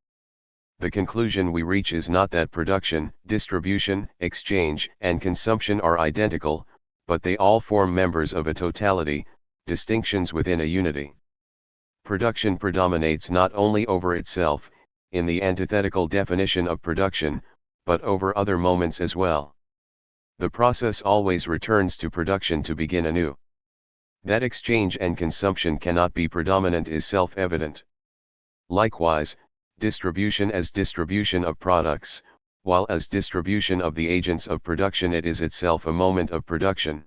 The conclusion we reach is not that production, distribution, exchange, and consumption are identical, but they all form members of a totality, distinctions within a unity. Production predominates not only over itself, in the antithetical definition of production, but over other moments as well. The process always returns to production to begin anew. That exchange and consumption cannot be predominant is self-evident. Likewise, distribution as distribution of products, while as distribution of the agents of production it is itself a moment of production.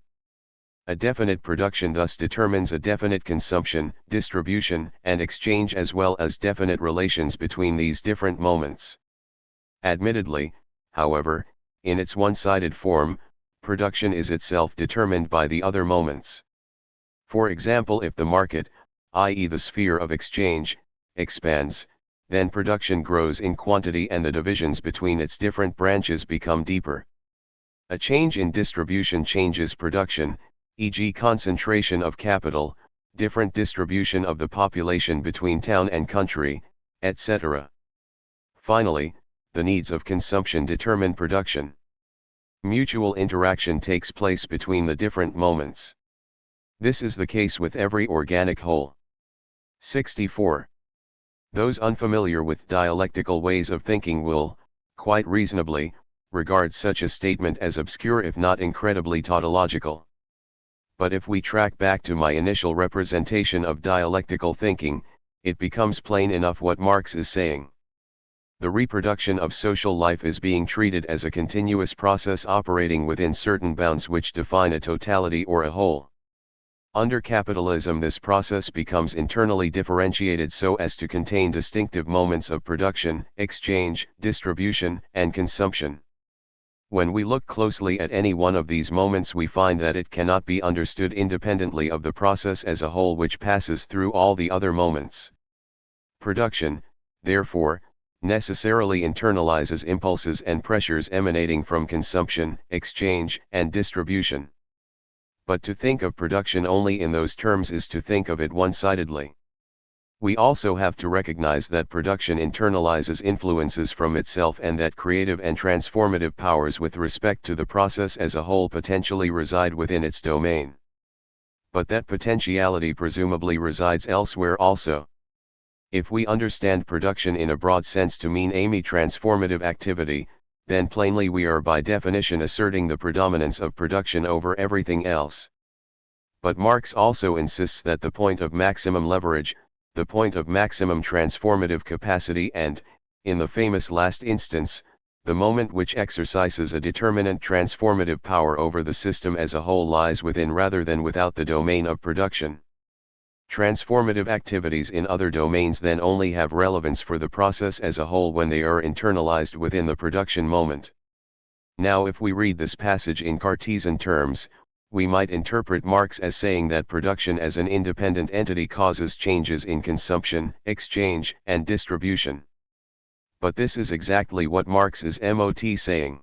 A definite production thus determines a definite consumption, distribution, and exchange as well as definite relations between these different moments. Admittedly, however, in its one-sided form, production is itself determined by the other moments. For example, if the market, i.e. the sphere of exchange, expands, then production grows in quantity and the divisions between its different branches become deeper. A change in distribution changes production, e.g. concentration of capital, different distribution of the population between town and country, etc. Finally, the needs of consumption determine production. Mutual interaction takes place between the different moments. This is the case with every organic whole. 64. Those unfamiliar with dialectical ways of thinking will, quite reasonably, regard such a statement as obscure if not incredibly tautological. But if we track back to my initial representation of dialectical thinking, it becomes plain enough what Marx is saying. The reproduction of social life is being treated as a continuous process operating within certain bounds which define a totality or a whole. Under capitalism, this process becomes internally differentiated so as to contain distinctive moments of production, exchange, distribution, and consumption. When we look closely at any one of these moments, we find that it cannot be understood independently of the process as a whole which passes through all the other moments. Production, therefore, necessarily internalizes impulses and pressures emanating from consumption, exchange, and distribution. But to think of production only in those terms is to think of it one-sidedly. We also have to recognize that production internalizes influences from itself and that creative and transformative powers with respect to the process as a whole potentially reside within its domain. But that potentiality presumably resides elsewhere also. If we understand production in a broad sense to mean any transformative activity, then plainly we are by definition asserting the predominance of production over everything else. But Marx also insists that the point of maximum leverage, the point of maximum transformative capacity and, in the famous last instance, the moment which exercises a determinant transformative power over the system as a whole lies within rather than without the domain of production. Transformative activities in other domains then only have relevance for the process as a whole when they are internalized within the production moment. Now, if we read this passage in Cartesian terms, we might interpret Marx as saying that production as an independent entity causes changes in consumption, exchange, and distribution. But this is exactly what Marx is not saying.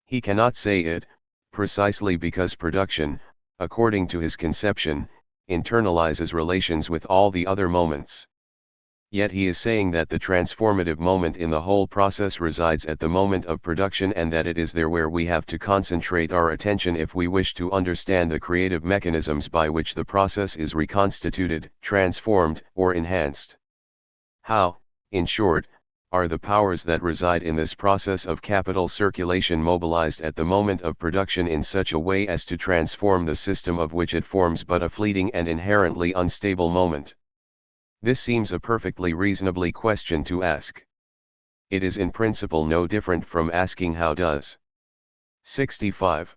He cannot say it, precisely because production, according to his conception, internalizes relations with all the other moments. Yet he is saying that the transformative moment in the whole process resides at the moment of production and that it is there where we have to concentrate our attention if we wish to understand the creative mechanisms by which the process is reconstituted, transformed, or enhanced. How, in short, are the powers that reside in this process of capital circulation mobilized at the moment of production in such a way as to transform the system of which it forms but a fleeting and inherently unstable moment? This seems a perfectly reasonable question to ask. It is in principle no different from asking how does 65.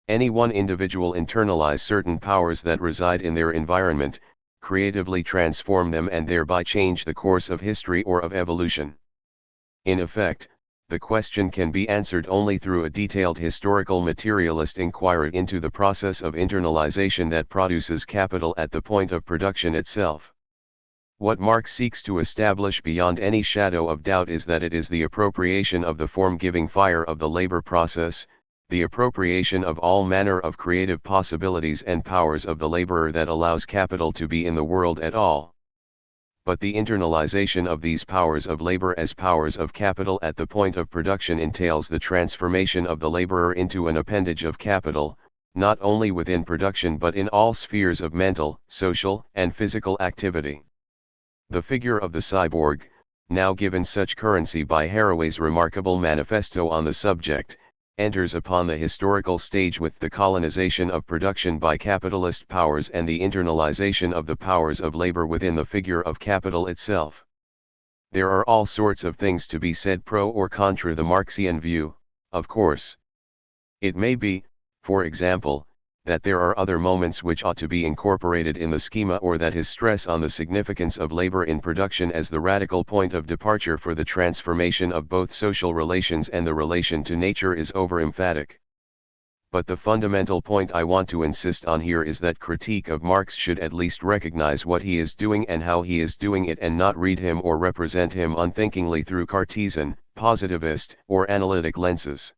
Any one individual internalize certain powers that reside in their environment, creatively transform them and thereby change the course of history or of evolution. In effect, the question can be answered only through a detailed historical materialist inquiry into the process of internalization that produces capital at the point of production itself. What Marx seeks to establish beyond any shadow of doubt is that it is the appropriation of the form-giving fire of the labor process, the appropriation of all manner of creative possibilities and powers of the laborer that allows capital to be in the world at all. But the internalization of these powers of labor as powers of capital at the point of production entails the transformation of the laborer into an appendage of capital, not only within production but in all spheres of mental, social, and physical activity. The figure of the cyborg, now given such currency by Haraway's remarkable manifesto on the subject, enters upon the historical stage with the colonization of production by capitalist powers and the internalization of the powers of labor within the figure of capital itself. There are all sorts of things to be said pro or contra the Marxian view, of course. It may be, for example, that there are other moments which ought to be incorporated in the schema, or that his stress on the significance of labor in production as the radical point of departure for the transformation of both social relations and the relation to nature is over-emphatic. But the fundamental point I want to insist on here is that critique of Marx should at least recognize what he is doing and how he is doing it, and not read him or represent him unthinkingly through Cartesian, positivist, or analytic lenses.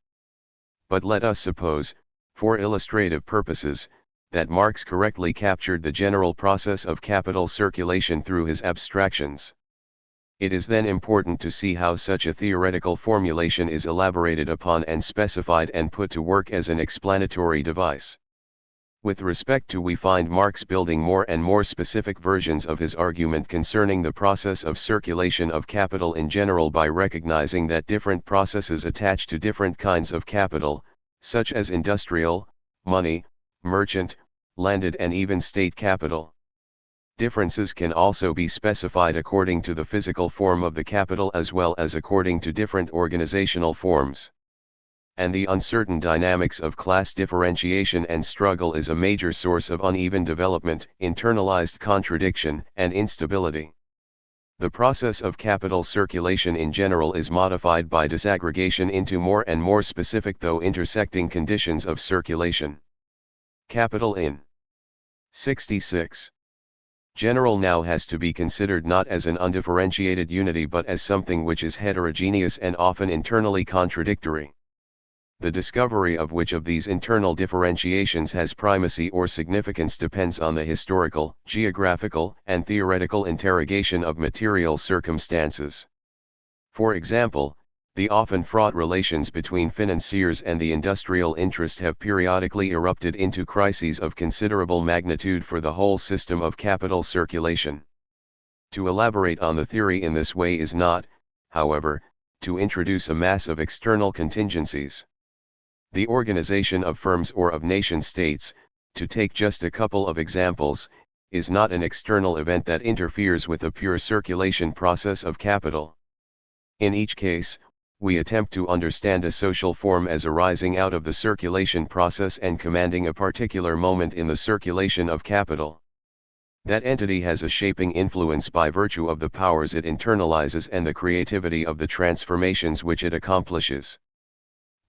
But let us suppose, for illustrative purposes, that Marx correctly captured the general process of capital circulation through his abstractions. It is then important to see how such a theoretical formulation is elaborated upon and specified and put to work as an explanatory device. With respect to, we find Marx building more and more specific versions of his argument concerning the process of circulation of capital in general by recognizing that different processes attach to different kinds of capital, such as industrial, money, merchant, landed and even state capital. Differences can also be specified according to the physical form of the capital as well as according to different organizational forms. And the uncertain dynamics of class differentiation and struggle is a major source of uneven development, internalized contradiction, and instability. The process of capital circulation in general is modified by disaggregation into more and more specific though intersecting conditions of circulation. Capital in 66. General now has to be considered not as an undifferentiated unity but as something which is heterogeneous and often internally contradictory. The discovery of which of these internal differentiations has primacy or significance depends on the historical, geographical, and theoretical interrogation of material circumstances. For example, the often fraught relations between financiers and the industrial interest have periodically erupted into crises of considerable magnitude for the whole system of capital circulation. To elaborate on the theory in this way is not, however, to introduce a mass of external contingencies. The organization of firms or of nation-states, to take just a couple of examples, is not an external event that interferes with the pure circulation process of capital. In each case, we attempt to understand a social form as arising out of the circulation process and commanding a particular moment in the circulation of capital. That entity has a shaping influence by virtue of the powers it internalizes and the creativity of the transformations which it accomplishes.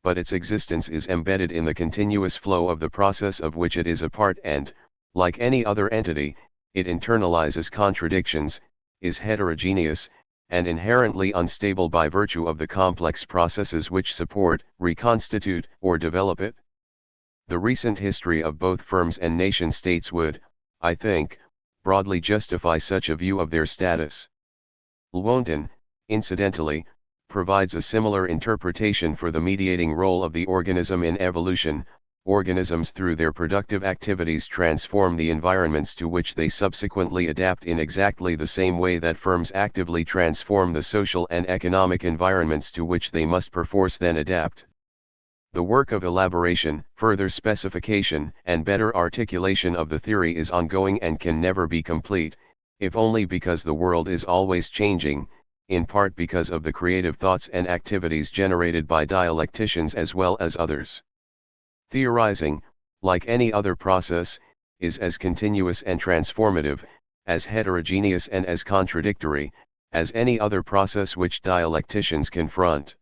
But its existence is embedded in the continuous flow of the process of which it is a part and, like any other entity, it internalizes contradictions, is heterogeneous, and inherently unstable by virtue of the complex processes which support, reconstitute, or develop it. The recent history of both firms and nation-states would, I think, broadly justify such a view of their status. Lewontin, incidentally, provides a similar interpretation for the mediating role of the organism in evolution. Organisms through their productive activities transform the environments to which they subsequently adapt in exactly the same way that firms actively transform the social and economic environments to which they must perforce then adapt. The work of elaboration, further specification, and better articulation of the theory is ongoing and can never be complete, if only because the world is always changing, in part because of the creative thoughts and activities generated by dialecticians as well as others. Theorizing, like any other process, is as continuous and transformative, as heterogeneous and as contradictory, as any other process which dialecticians confront.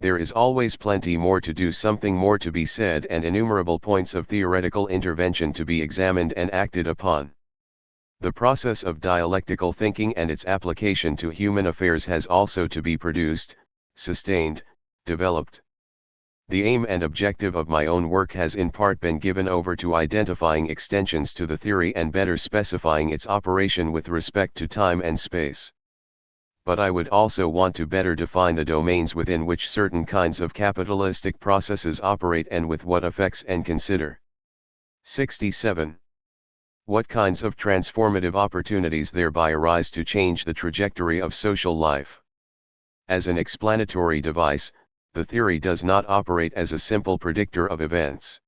There is always plenty more to do, something more to be said, and innumerable points of theoretical intervention to be examined and acted upon. The process of dialectical thinking and its application to human affairs has also to be produced, sustained, developed. The aim and objective of my own work has in part been given over to identifying extensions to the theory and better specifying its operation with respect to time and space. But I would also want to better define the domains within which certain kinds of capitalistic processes operate and with what effects and consider. 67. What kinds of transformative opportunities thereby arise to change the trajectory of social life? As an explanatory device, the theory does not operate as a simple predictor of events.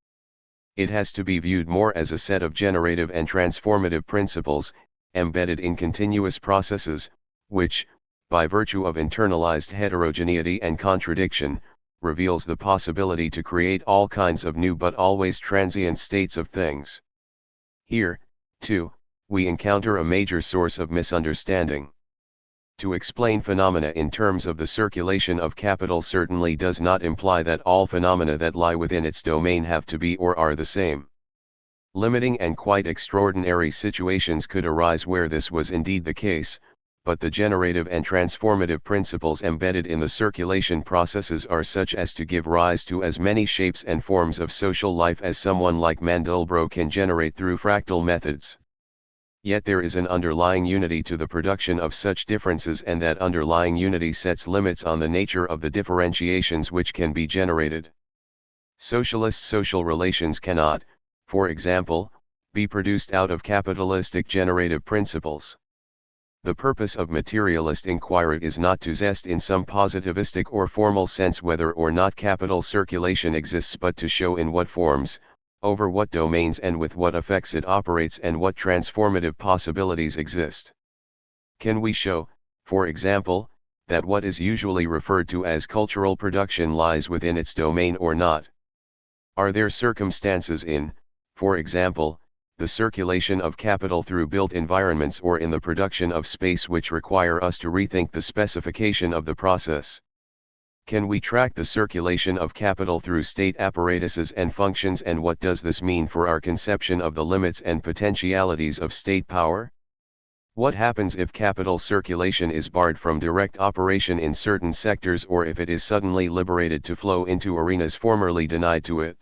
It has to be viewed more as a set of generative and transformative principles, embedded in continuous processes, which, by virtue of internalized heterogeneity and contradiction, reveals the possibility to create all kinds of new but always transient states of things. Here, too, we encounter a major source of misunderstanding. To explain phenomena in terms of the circulation of capital certainly does not imply that all phenomena that lie within its domain have to be or are the same. Limiting and quite extraordinary situations could arise where this was indeed the case, but the generative and transformative principles embedded in the circulation processes are such as to give rise to as many shapes and forms of social life as someone like Mandelbrot can generate through fractal methods. Yet there is an underlying unity to the production of such differences, and that underlying unity sets limits on the nature of the differentiations which can be generated. Socialist social relations cannot, for example, be produced out of capitalistic generative principles. The purpose of materialist inquiry is not to test in some positivistic or formal sense whether or not capital circulation exists, but to show in what forms, over what domains and with what effects it operates, and what transformative possibilities exist. Can we show, for example, that what is usually referred to as cultural production lies within its domain or not? Are there circumstances in, for example, the circulation of capital through built environments or in the production of space which require us to rethink the specification of the process? Can we track the circulation of capital through state apparatuses and functions, and what does this mean for our conception of the limits and potentialities of state power? What happens if capital circulation is barred from direct operation in certain sectors, or if it is suddenly liberated to flow into arenas formerly denied to it?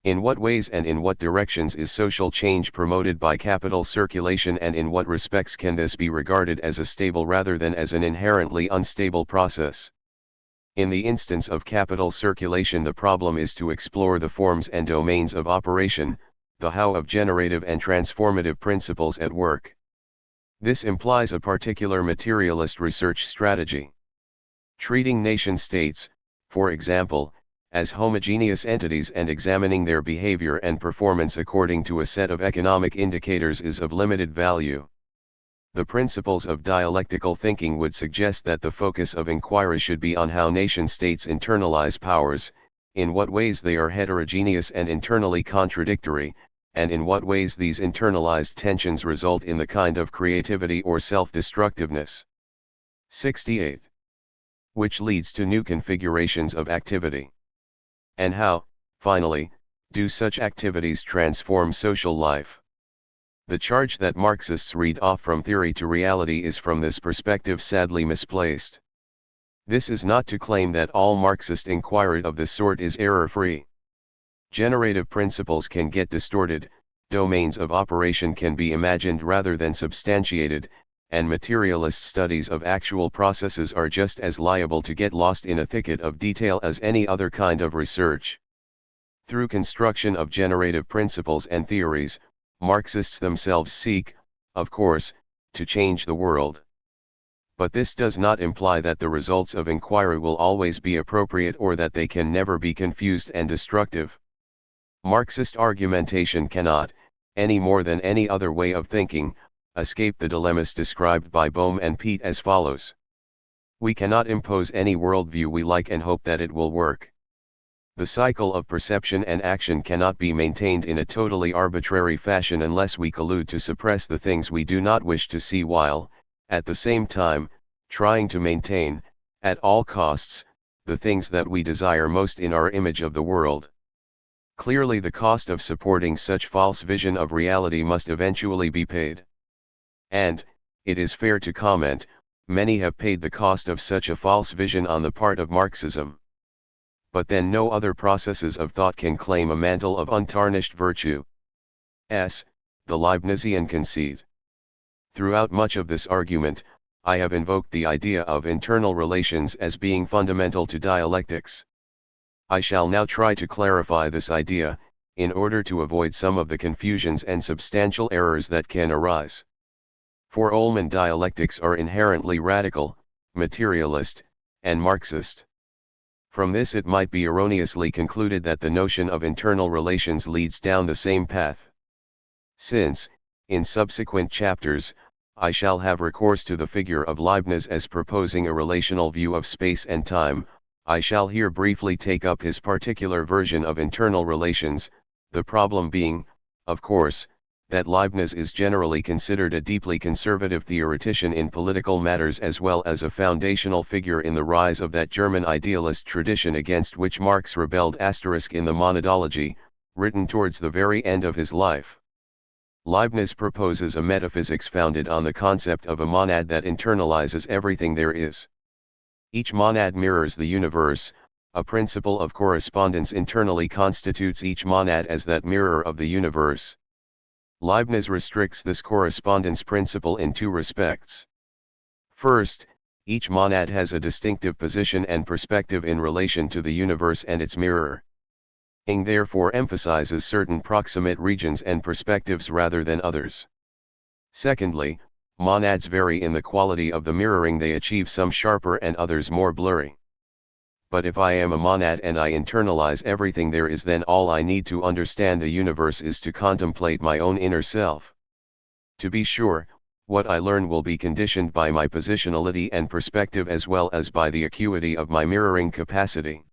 In what ways and in what directions is social change promoted by capital circulation, and in what respects can this be regarded as a stable rather than as an inherently unstable process? In the instance of capital circulation, the problem is to explore the forms and domains of operation, the how of generative and transformative principles at work. This implies a particular materialist research strategy. Treating nation-states, for example, as homogeneous entities and examining their behavior and performance according to a set of economic indicators is of limited value. The principles of dialectical thinking would suggest that the focus of inquiry should be on how nation-states internalize powers, in what ways they are heterogeneous and internally contradictory, and in what ways these internalized tensions result in the kind of creativity or self-destructiveness. 68. Which leads to new configurations of activity. And how, finally, do such activities transform social life? The charge that Marxists read off from theory to reality is from this perspective sadly misplaced. This is not to claim that all Marxist inquiry of this sort is error-free. Generative principles can get distorted, domains of operation can be imagined rather than substantiated, and materialist studies of actual processes are just as liable to get lost in a thicket of detail as any other kind of research. Through construction of generative principles and theories, Marxists themselves seek, of course, to change the world. But this does not imply that the results of inquiry will always be appropriate, or that they can never be confused and destructive. Marxist argumentation cannot, any more than any other way of thinking, escape the dilemmas described by Bohm and Pete as follows. We cannot impose any worldview we like and hope that it will work. The cycle of perception and action cannot be maintained in a totally arbitrary fashion unless we collude to suppress the things we do not wish to see, while, at the same time, trying to maintain, at all costs, the things that we desire most in our image of the world. Clearly, the cost of supporting such false vision of reality must eventually be paid. And, it is fair to comment, many have paid the cost of such a false vision on the part of Marxism. But then no other processes of thought can claim a mantle of untarnished virtue. The Leibnizian concede. Throughout much of this argument, I have invoked the idea of internal relations as being fundamental to dialectics. I shall now try to clarify this idea, in order to avoid some of the confusions and substantial errors that can arise. For Ullmann, dialectics are inherently radical, materialist, and Marxist. From this it might be erroneously concluded that the notion of internal relations leads down the same path. Since, in subsequent chapters, I shall have recourse to the figure of Leibniz as proposing a relational view of space and time, I shall here briefly take up his particular version of internal relations, the problem being, of course, that Leibniz is generally considered a deeply conservative theoretician in political matters as well as a foundational figure in the rise of that German idealist tradition against which Marx rebelled ** in the Monadology, written towards the very end of his life. Leibniz proposes a metaphysics founded on the concept of a monad that internalizes everything there is. Each monad mirrors the universe. A principle of correspondence internally constitutes each monad as that mirror of the universe. Leibniz restricts this correspondence principle in two respects. First, each monad has a distinctive position and perspective in relation to the universe and its mirror. Ing therefore emphasizes certain proximate regions and perspectives rather than others. Secondly, monads vary in the quality of the mirroring, they achieve some sharper and others more blurry. But if I am a monad and I internalize everything there is, then all I need to understand the universe is to contemplate my own inner self. To be sure, what I learn will be conditioned by my positionality and perspective as well as by the acuity of my mirroring capacity.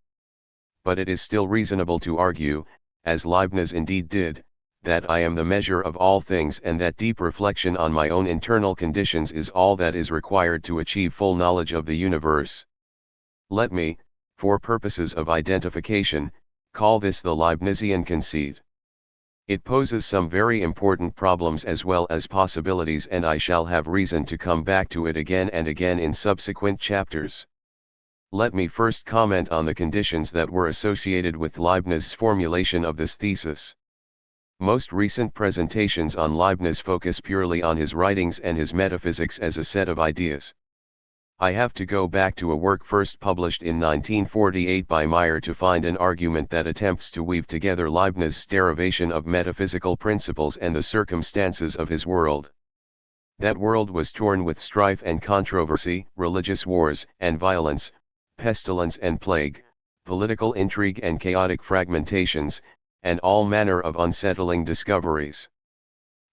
But it is still reasonable to argue, as Leibniz indeed did, that I am the measure of all things and that deep reflection on my own internal conditions is all that is required to achieve full knowledge of the universe. Let me, for purposes of identification, call this the Leibnizian conceit. It poses some very important problems as well as possibilities, and I shall have reason to come back to it again and again in subsequent chapters. Let me first comment on the conditions that were associated with Leibniz's formulation of this thesis. Most recent presentations on Leibniz focus purely on his writings and his metaphysics as a set of ideas. I have to go back to a work first published in 1948 by Meyer to find an argument that attempts to weave together Leibniz's derivation of metaphysical principles and the circumstances of his world. That world was torn with strife and controversy, religious wars and violence, pestilence and plague, political intrigue and chaotic fragmentations, and all manner of unsettling discoveries.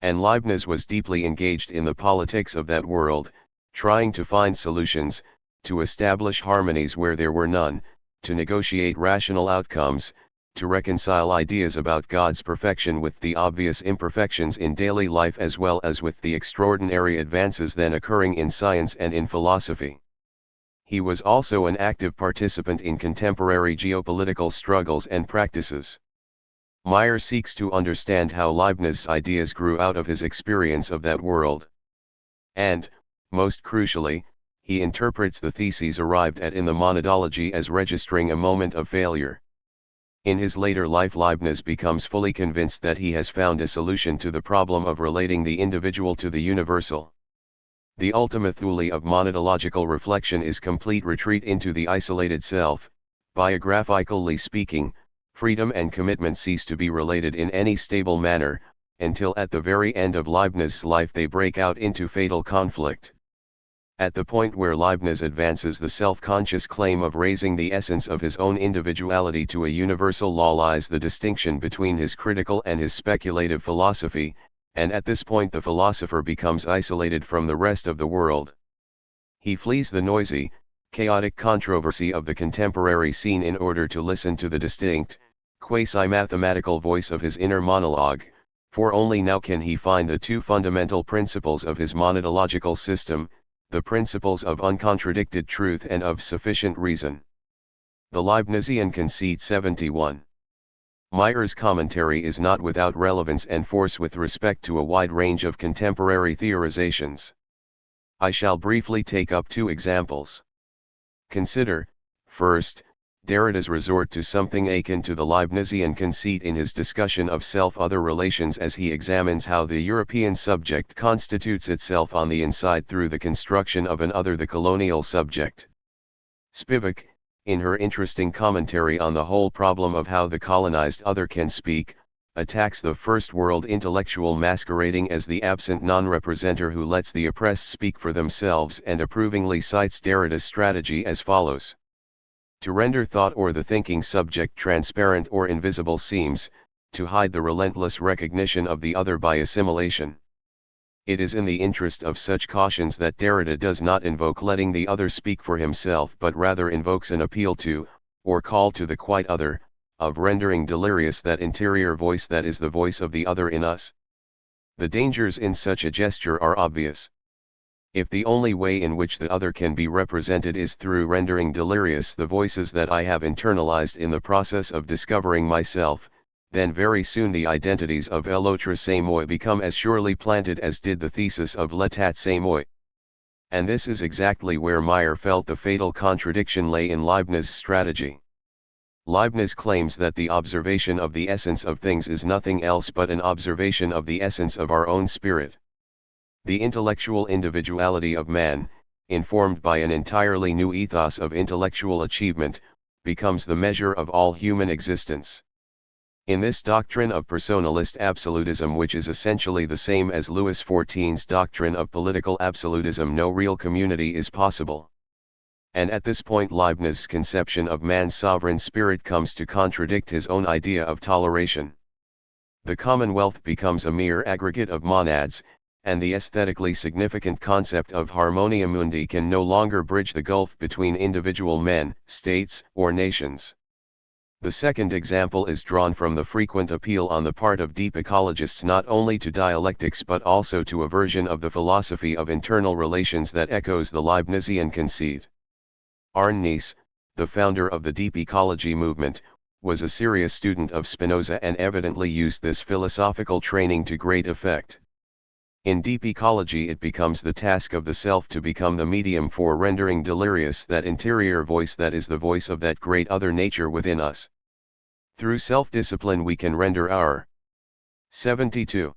And Leibniz was deeply engaged in the politics of that world, trying to find solutions, to establish harmonies where there were none, to negotiate rational outcomes, to reconcile ideas about God's perfection with the obvious imperfections in daily life as well as with the extraordinary advances then occurring in science and in philosophy. He was also an active participant in contemporary geopolitical struggles and practices. Meyer seeks to understand how Leibniz's ideas grew out of his experience of that world. And, most crucially, he interprets the theses arrived at in the monadology as registering a moment of failure. In his later life, Leibniz becomes fully convinced that he has found a solution to the problem of relating the individual to the universal. The ultima thule of monadological reflection is complete retreat into the isolated self. Biographically speaking, freedom and commitment cease to be related in any stable manner, until at the very end of Leibniz's life they break out into fatal conflict. At the point where Leibniz advances the self-conscious claim of raising the essence of his own individuality to a universal law lies the distinction between his critical and his speculative philosophy, and at this point the philosopher becomes isolated from the rest of the world. He flees the noisy, chaotic controversy of the contemporary scene in order to listen to the distinct, quasi-mathematical voice of his inner monologue, for only now can he find the two fundamental principles of his monadological system, the principles of uncontradicted truth and of sufficient reason. The Leibnizian Conceit 71. Meyer's commentary is not without relevance and force with respect to a wide range of contemporary theorizations. I shall briefly take up two examples. Consider, first, Derrida's resort to something akin to the Leibnizian conceit in his discussion of self-other relations as he examines how the European subject constitutes itself on the inside through the construction of an other, the colonial subject. Spivak, in her interesting commentary on the whole problem of how the colonized other can speak, attacks the first world intellectual masquerading as the absent non-representer who lets the oppressed speak for themselves and approvingly cites Derrida's strategy as follows. To render thought or the thinking subject transparent or invisible seems, to hide the relentless recognition of the other by assimilation. It is in the interest of such cautions that Derrida does not invoke letting the other speak for himself but rather invokes an appeal to, or call to the quite other, of rendering delirious that interior voice that is the voice of the other in us. The dangers in such a gesture are obvious. If the only way in which the other can be represented is through rendering delirious the voices that I have internalized in the process of discovering myself, then very soon the identities of l'autre c'est moi become as surely planted as did the thesis of l'état c'est moi. And this is exactly where Meyer felt the fatal contradiction lay in Leibniz's strategy. Leibniz claims that the observation of the essence of things is nothing else but an observation of the essence of our own spirit. The intellectual individuality of man, informed by an entirely new ethos of intellectual achievement, becomes the measure of all human existence. In this doctrine of personalist absolutism, which is essentially the same as Louis XIV's doctrine of political absolutism, no real community is possible. And at this point Leibniz's conception of man's sovereign spirit comes to contradict his own idea of toleration. The commonwealth becomes a mere aggregate of monads, and the aesthetically significant concept of harmonia mundi can no longer bridge the gulf between individual men, states, or nations. The second example is drawn from the frequent appeal on the part of deep ecologists not only to dialectics but also to a version of the philosophy of internal relations that echoes the Leibnizian conceit. Arne Naess, the founder of the deep ecology movement, was a serious student of Spinoza and evidently used this philosophical training to great effect. In deep ecology it becomes the task of the self to become the medium for rendering delirious that interior voice that is the voice of that great other nature within us. Through self-discipline we can render our 72.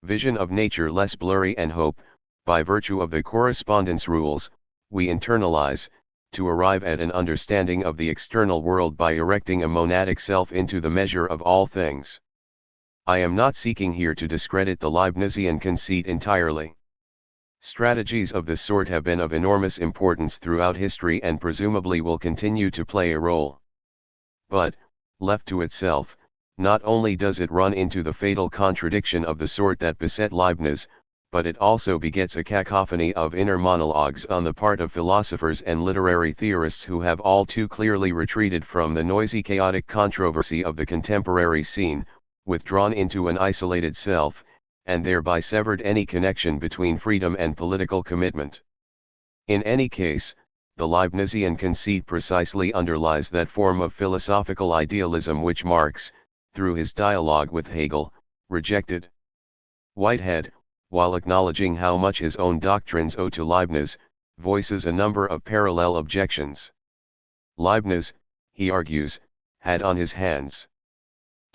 Vision of nature less blurry and hope, by virtue of the correspondence rules, we internalize, to arrive at an understanding of the external world by erecting a monadic self into the measure of all things. I am not seeking here to discredit the Leibnizian conceit entirely. Strategies of this sort have been of enormous importance throughout history and presumably will continue to play a role. But, left to itself, not only does it run into the fatal contradiction of the sort that beset Leibniz, but it also begets a cacophony of inner monologues on the part of philosophers and literary theorists who have all too clearly retreated from the noisy chaotic controversy of the contemporary scene, withdrawn into an isolated self, and thereby severed any connection between freedom and political commitment. In any case, the Leibnizian conceit precisely underlies that form of philosophical idealism which Marx, through his dialogue with Hegel, rejected. Whitehead, while acknowledging how much his own doctrines owe to Leibniz, voices a number of parallel objections. Leibniz, he argues, had on his hands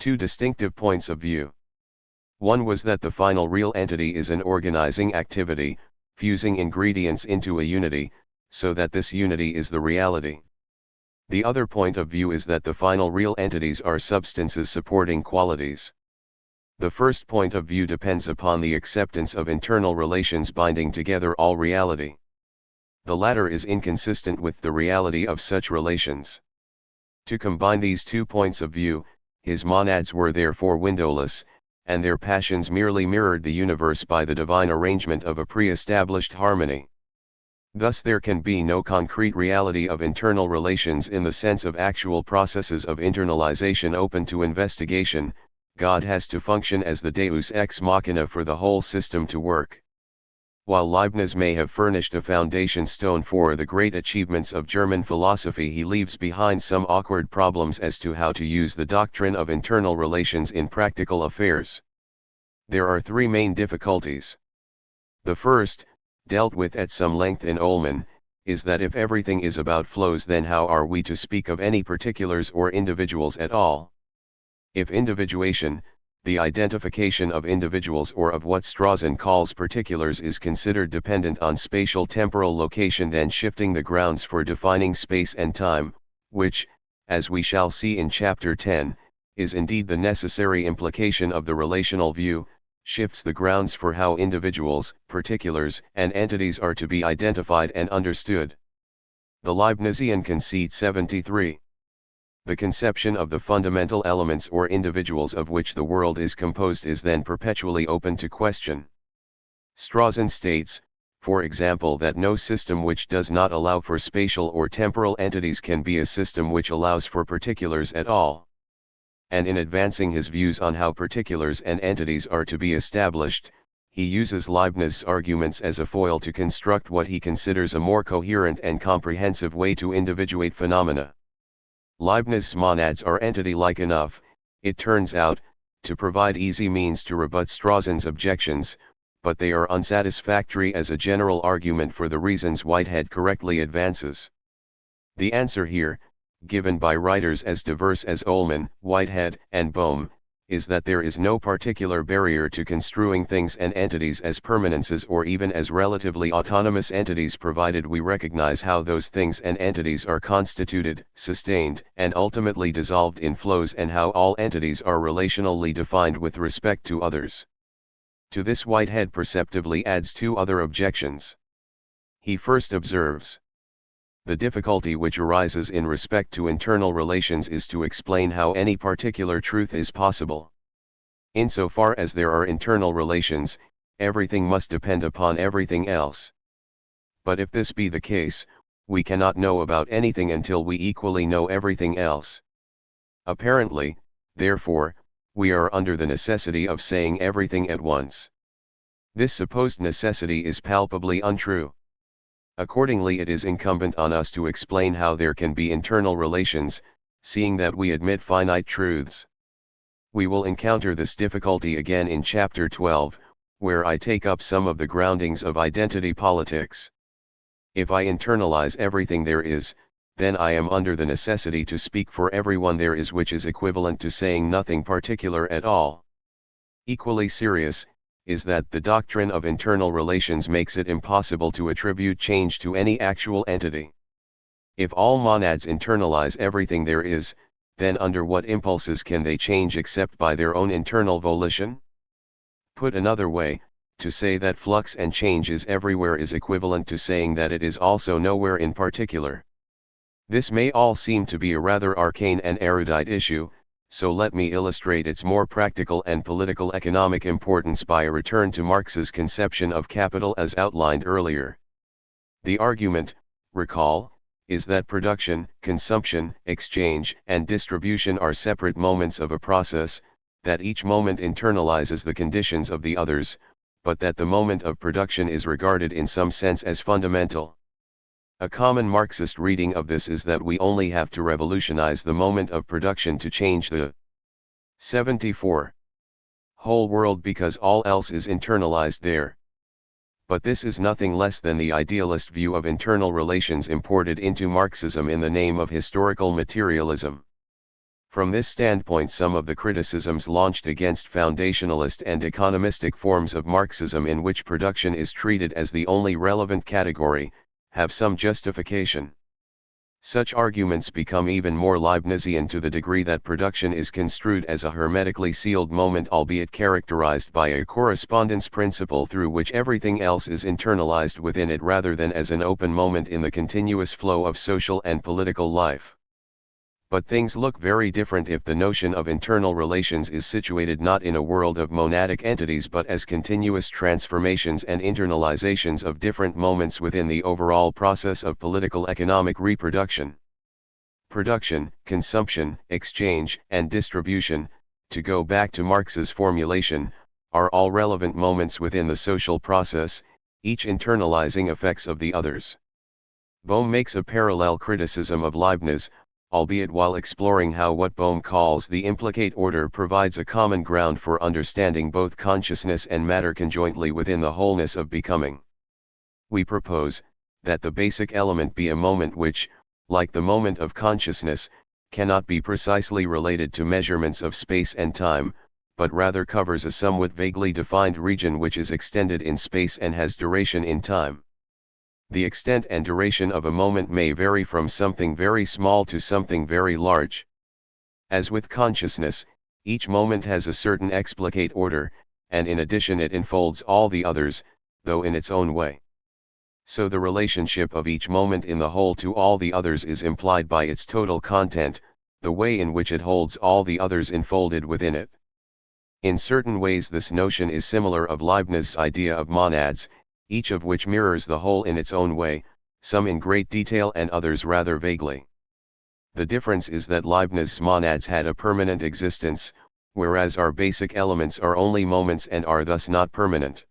two distinctive points of view. One was that the final real entity is an organizing activity, fusing ingredients into a unity, so that this unity is the reality. The other point of view is that the final real entities are substances supporting qualities. The first point of view depends upon the acceptance of internal relations binding together all reality. The latter is inconsistent with the reality of such relations. To combine these two points of view, his monads were therefore windowless, and their passions merely mirrored the universe by the divine arrangement of a pre-established harmony. Thus there can be no concrete reality of internal relations in the sense of actual processes of internalization open to investigation. God has to function as the deus ex machina for the whole system to work. While Leibniz may have furnished a foundation stone for the great achievements of German philosophy, he leaves behind some awkward problems as to how to use the doctrine of internal relations in practical affairs. There are three main difficulties. The first, dealt with at some length in Ullmann, is that if everything is about flows, then how are we to speak of any particulars or individuals at all? If individuation, the identification of individuals or of what Strawson calls particulars, is considered dependent on spatial temporal location, then shifting the grounds for defining space and time, which, as we shall see in Chapter 10, is indeed the necessary implication of the relational view, shifts the grounds for how individuals, particulars, and entities are to be identified and understood. The Leibnizian conceit 73. The conception of the fundamental elements or individuals of which the world is composed is then perpetually open to question. Strawson states, for example, that no system which does not allow for spatial or temporal entities can be a system which allows for particulars at all. and in advancing his views on how particulars and entities are to be established, he uses Leibniz's arguments as a foil to construct what he considers a more coherent and comprehensive way to individuate phenomena. Leibniz's monads are entity-like enough, it turns out, to provide easy means to rebut Strawson's objections, but they are unsatisfactory as a general argument for the reasons Whitehead correctly advances. The answer here, given by writers as diverse as Ullmann, Whitehead, and Bohm, is that there is no particular barrier to construing things and entities as permanences or even as relatively autonomous entities, provided we recognize how those things and entities are constituted, sustained, and ultimately dissolved in flows, and how all entities are relationally defined with respect to others. To this Whitehead perceptively adds two other objections. He first observes, the difficulty which arises in respect to internal relations is to explain how any particular truth is possible. Insofar as there are internal relations, everything must depend upon everything else. But if this be the case, we cannot know about anything until we equally know everything else. Apparently, therefore, we are under the necessity of saying everything at once. This supposed necessity is palpably untrue. Accordingly, it is incumbent on us to explain how there can be internal relations, seeing that we admit finite truths. We will encounter this difficulty again in Chapter 12, where I take up some of the groundings of identity politics. If I internalize everything there is, then I am under the necessity to speak for everyone there is, which is equivalent to saying nothing particular at all. Equally serious is that the doctrine of internal relations makes it impossible to attribute change to any actual entity. If all monads internalize everything there is, then under what impulses can they change except by their own internal volition? Put another way, to say that flux and change is everywhere is equivalent to saying that it is also nowhere in particular. This may all seem to be a rather arcane and erudite issue, so let me illustrate its more practical and political economic importance by a return to Marx's conception of capital as outlined earlier. The argument, recall, is that production, consumption, exchange, and distribution are separate moments of a process, that each moment internalizes the conditions of the others, but that the moment of production is regarded in some sense as fundamental. A common Marxist reading of this is that we only have to revolutionize the moment of production to change the 74 whole world, because all else is internalized there. But this is nothing less than the idealist view of internal relations imported into Marxism in the name of historical materialism. From this standpoint, some of the criticisms launched against foundationalist and economistic forms of Marxism, in which production is treated as the only relevant category, have some justification. Such arguments become even more Leibnizian to the degree that production is construed as a hermetically sealed moment, albeit characterized by a correspondence principle through which everything else is internalized within it, rather than as an open moment in the continuous flow of social and political life. But things look very different if the notion of internal relations is situated not in a world of monadic entities but as continuous transformations and internalizations of different moments within the overall process of political economic reproduction. Production, consumption, exchange, and distribution, to go back to Marx's formulation, are all relevant moments within the social process, each internalizing effects of the others. Bohm makes a parallel criticism of Leibniz, albeit while exploring how what Bohm calls the implicate order provides a common ground for understanding both consciousness and matter conjointly within the wholeness of becoming. We propose that the basic element be a moment which, like the moment of consciousness, cannot be precisely related to measurements of space and time, but rather covers a somewhat vaguely defined region which is extended in space and has duration in time. The extent and duration of a moment may vary from something very small to something very large. As with consciousness, each moment has a certain explicate order, and in addition it enfolds all the others, though in its own way. So the relationship of each moment in the whole to all the others is implied by its total content, the way in which it holds all the others enfolded within it. In certain ways this notion is similar of Leibniz's idea of monads, each of which mirrors the whole in its own way, some in great detail and others rather vaguely. The difference is that Leibniz's monads had a permanent existence, whereas our basic elements are only moments and are thus not permanent.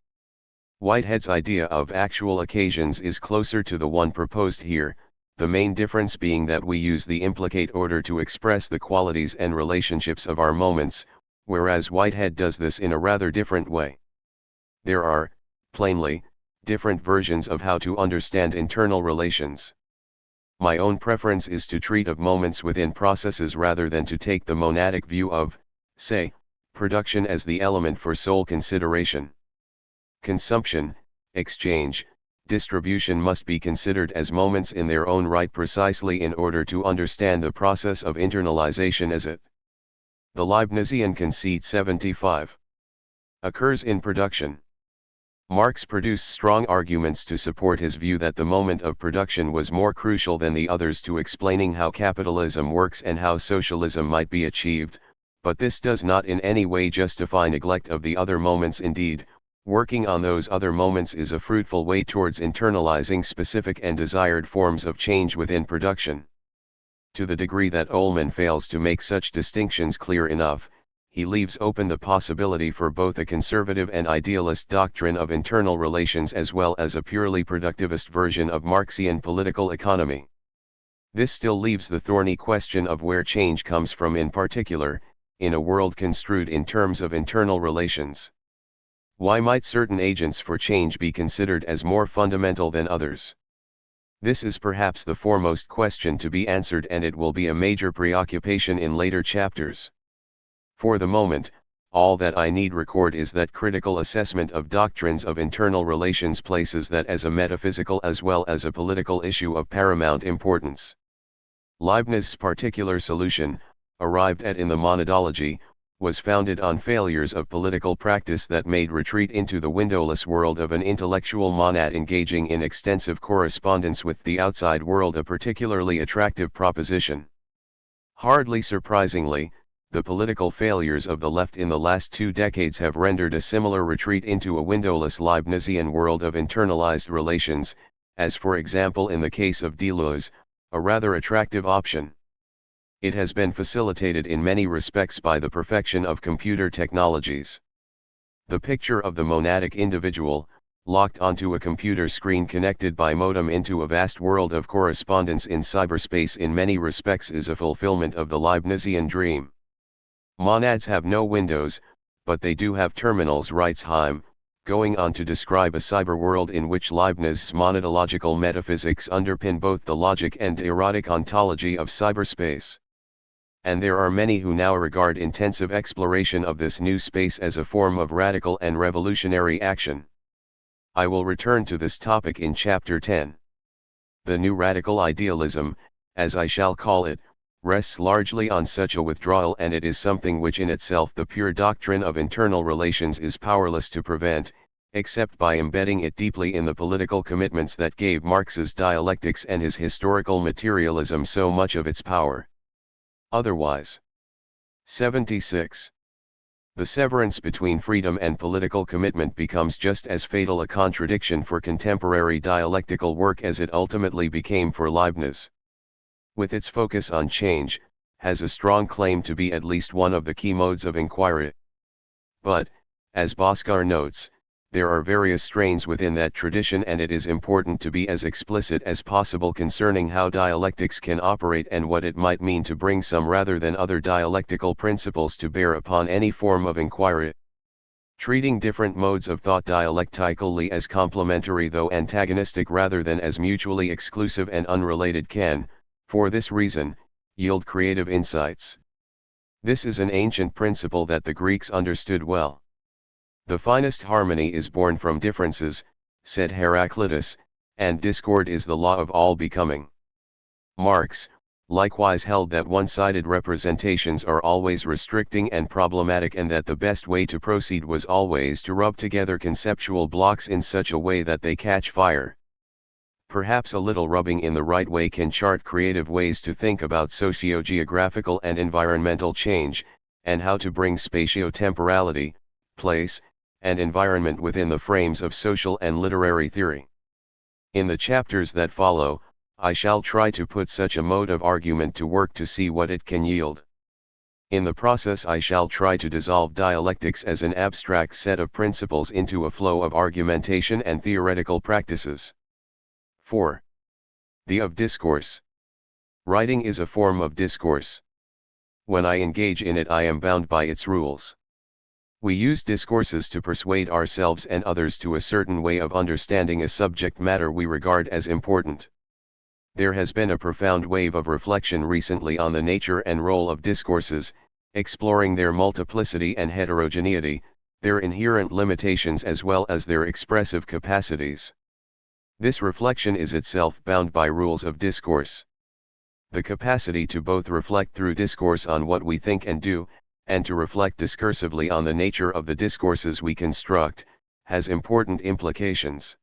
Whitehead's idea of actual occasions is closer to the one proposed here, the main difference being that we use the implicate order to express the qualities and relationships of our moments, whereas Whitehead does this in a rather different way. There are, plainly, different versions of how to understand internal relations. My own preference is to treat of moments within processes rather than to take the monadic view of, say, production as the element for sole consideration. Consumption, exchange, distribution must be considered as moments in their own right precisely in order to understand the process of internalization as it. The Leibnizian conceit 75 occurs in production. Marx produced strong arguments to support his view that the moment of production was more crucial than the others to explaining how capitalism works and how socialism might be achieved, but this does not in any way justify neglect of the other moments. Indeed, working on those other moments is a fruitful way towards internalizing specific and desired forms of change within production. To the degree that Ullmann fails to make such distinctions clear enough, he leaves open the possibility for both a conservative and idealist doctrine of internal relations as well as a purely productivist version of Marxian political economy. This still leaves the thorny question of where change comes from, in particular, in a world construed in terms of internal relations. Why might certain agents for change be considered as more fundamental than others? This is perhaps the foremost question to be answered, and it will be a major preoccupation in later chapters. For the moment, all that I need record is that critical assessment of doctrines of internal relations places that as a metaphysical as well as a political issue of paramount importance. Leibniz's particular solution, arrived at in the Monadology, was founded on failures of political practice that made retreat into the windowless world of an intellectual monad engaging in extensive correspondence with the outside world a particularly attractive proposition. Hardly surprisingly, the political failures of the left in the last 2 decades have rendered a similar retreat into a windowless Leibnizian world of internalized relations, as for example in the case of Deleuze, a rather attractive option. It has been facilitated in many respects by the perfection of computer technologies. The picture of the monadic individual, locked onto a computer screen connected by modem into a vast world of correspondence in cyberspace, in many respects is a fulfillment of the Leibnizian dream. Monads have no windows, but they do have terminals, writes Heim, going on to describe a cyber world in which Leibniz's monadological metaphysics underpin both the logic and erotic ontology of cyberspace. And there are many who now regard intensive exploration of this new space as a form of radical and revolutionary action. I will return to this topic in Chapter 10. The new radical idealism, as I shall call it, rests largely on such a withdrawal, and it is something which in itself the pure doctrine of internal relations is powerless to prevent, except by embedding it deeply in the political commitments that gave Marx's dialectics and his historical materialism so much of its power. Otherwise. 76. The severance between freedom and political commitment becomes just as fatal a contradiction for contemporary dialectical work as it ultimately became for Leibniz. With its focus on change, has a strong claim to be at least one of the key modes of inquiry. But, as Bhaskar notes, there are various strains within that tradition, and it is important to be as explicit as possible concerning how dialectics can operate and what it might mean to bring some rather than other dialectical principles to bear upon any form of inquiry. Treating different modes of thought dialectically as complementary though antagonistic rather than as mutually exclusive and unrelated can, for this reason, yield creative insights. This is an ancient principle that the Greeks understood well. The finest harmony is born from differences, said Heraclitus, and discord is the law of all becoming. Marx, likewise, held that one-sided representations are always restricting and problematic, and that the best way to proceed was always to rub together conceptual blocks in such a way that they catch fire. Perhaps a little rubbing in the right way can chart creative ways to think about socio-geographical and environmental change, and how to bring spatio-temporality, place, and environment within the frames of social and literary theory. In the chapters that follow, I shall try to put such a mode of argument to work to see what it can yield. In the process I shall try to dissolve dialectics as an abstract set of principles into a flow of argumentation and theoretical practices. 4. The of discourse. Writing is a form of discourse. When I engage in it I am bound by its rules. We use discourses to persuade ourselves and others to a certain way of understanding a subject matter we regard as important. There has been a profound wave of reflection recently on the nature and role of discourses, exploring their multiplicity and heterogeneity, their inherent limitations as well as their expressive capacities. This reflection is itself bound by rules of discourse. The capacity to both reflect through discourse on what we think and do, and to reflect discursively on the nature of the discourses we construct, has important implications.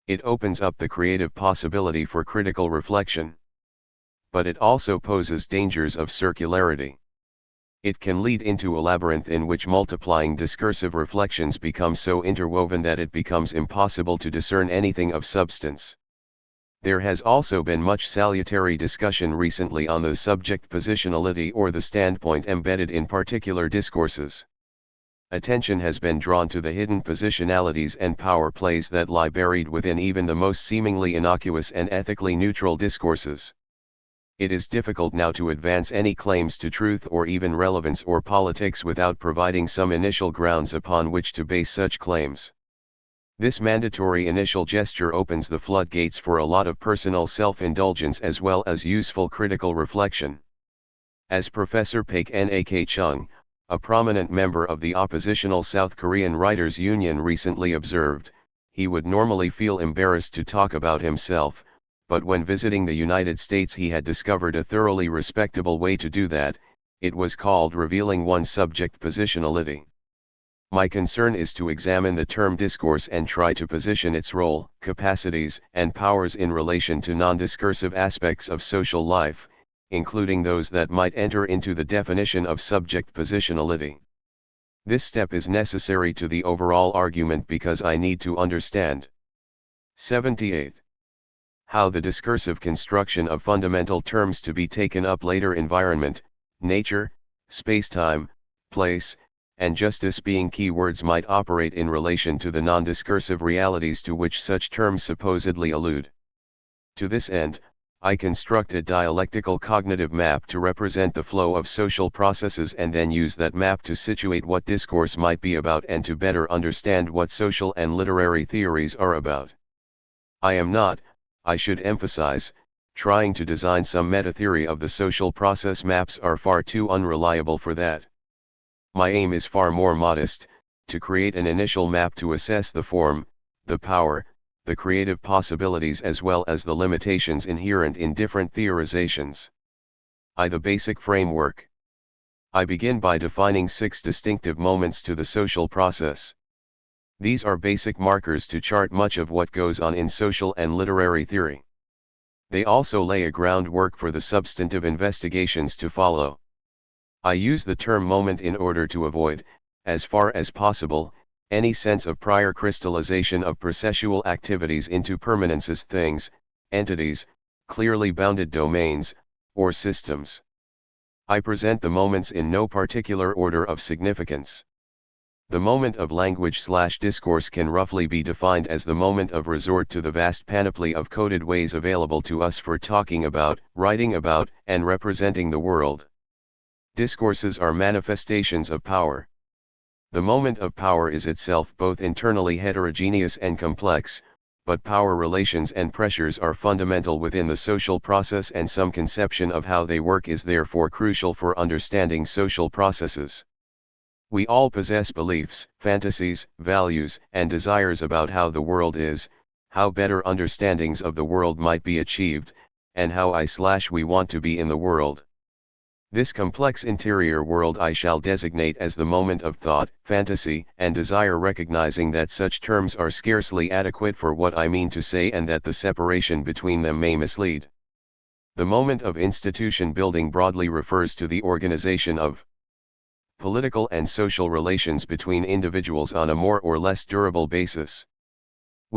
It opens up the creative possibility for critical reflection. But it also poses dangers of circularity. It can lead into a labyrinth in which multiplying discursive reflections become so interwoven that it becomes impossible to discern anything of substance. There has also been much salutary discussion recently on the subject positionality or the standpoint embedded in particular discourses. Attention has been drawn to the hidden positionalities and power plays that lie buried within even the most seemingly innocuous and ethically neutral discourses. It is difficult now to advance any claims to truth or even relevance or politics without providing some initial grounds upon which to base such claims. This mandatory initial gesture opens the floodgates for a lot of personal self-indulgence as well as useful critical reflection. As Professor Paik Nak Chung, a prominent member of the oppositional South Korean Writers' Union recently observed, he would normally feel embarrassed to talk about himself, but when visiting the United States he had discovered a thoroughly respectable way to do that. It was called revealing one's subject positionality. My concern is to examine the term discourse and try to position its role, capacities, and powers in relation to non-discursive aspects of social life, including those that might enter into the definition of subject positionality. This step is necessary to the overall argument because I need to understand. 78. How the discursive construction of fundamental terms to be taken up later, environment, nature, space-time, place, and justice being key words, might operate in relation to the non-discursive realities to which such terms supposedly allude. To this end, I construct a dialectical cognitive map to represent the flow of social processes and then use that map to situate what discourse might be about and to better understand what social and literary theories are about. I am not, I should emphasize, trying to design some meta-theory of the social process. Maps are far too unreliable for that. My aim is far more modest, to create an initial map to assess the form, the power, the creative possibilities as well as the limitations inherent in different theorizations. The basic framework. I begin by defining 6 distinctive moments to the social process. These are basic markers to chart much of what goes on in social and literary theory. They also lay a groundwork for the substantive investigations to follow. I use the term moment in order to avoid, as far as possible, any sense of prior crystallization of processual activities into permanences, things, entities, clearly bounded domains, or systems. I present the moments in no particular order of significance. The moment of language/discourse can roughly be defined as the moment of resort to the vast panoply of coded ways available to us for talking about, writing about, and representing the world. Discourses are manifestations of power. The moment of power is itself both internally heterogeneous and complex, but power relations and pressures are fundamental within the social process, and some conception of how they work is therefore crucial for understanding social processes. We all possess beliefs, fantasies, values, and desires about how the world is, how better understandings of the world might be achieved, and how we want to be in the world. This complex interior world I shall designate as the moment of thought, fantasy, and desire, recognizing that such terms are scarcely adequate for what I mean to say and that the separation between them may mislead. The moment of institution building broadly refers to the organization of political and social relations between individuals on a more or less durable basis.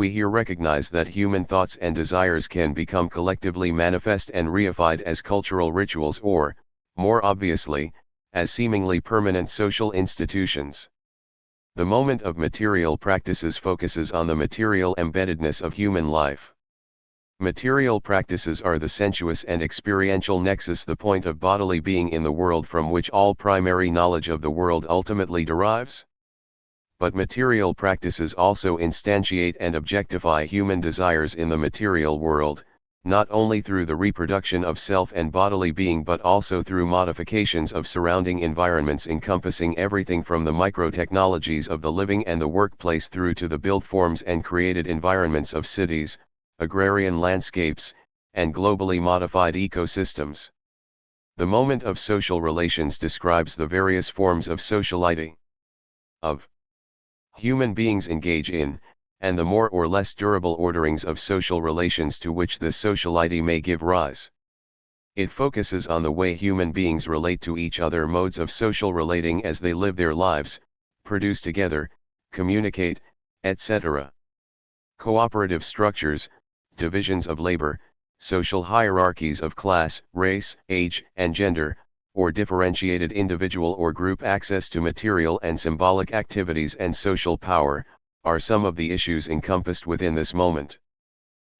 we here recognize that human thoughts and desires can become collectively manifest and reified as cultural rituals or, more obviously, as seemingly permanent social institutions. The moment of material practices focuses on the material embeddedness of human life. Material practices are the sensuous and experiential nexus, the point of bodily being in the world from which all primary knowledge of the world ultimately derives. But material practices also instantiate and objectify human desires in the material world, not only through the reproduction of self and bodily being but also through modifications of surrounding environments encompassing everything from the microtechnologies of the living and the workplace through to the built forms and created environments of cities, agrarian landscapes, and globally modified ecosystems. The moment of social relations describes the various forms of sociality of human beings engage in, and the more or less durable orderings of social relations to which this sociality may give rise. It focuses on the way human beings relate to each other, modes of social relating as they live their lives, produce together, communicate, etc. Cooperative structures, divisions of labor, social hierarchies of class, race, age, and gender, or differentiated individual or group access to material and symbolic activities and social power, are some of the issues encompassed within this moment.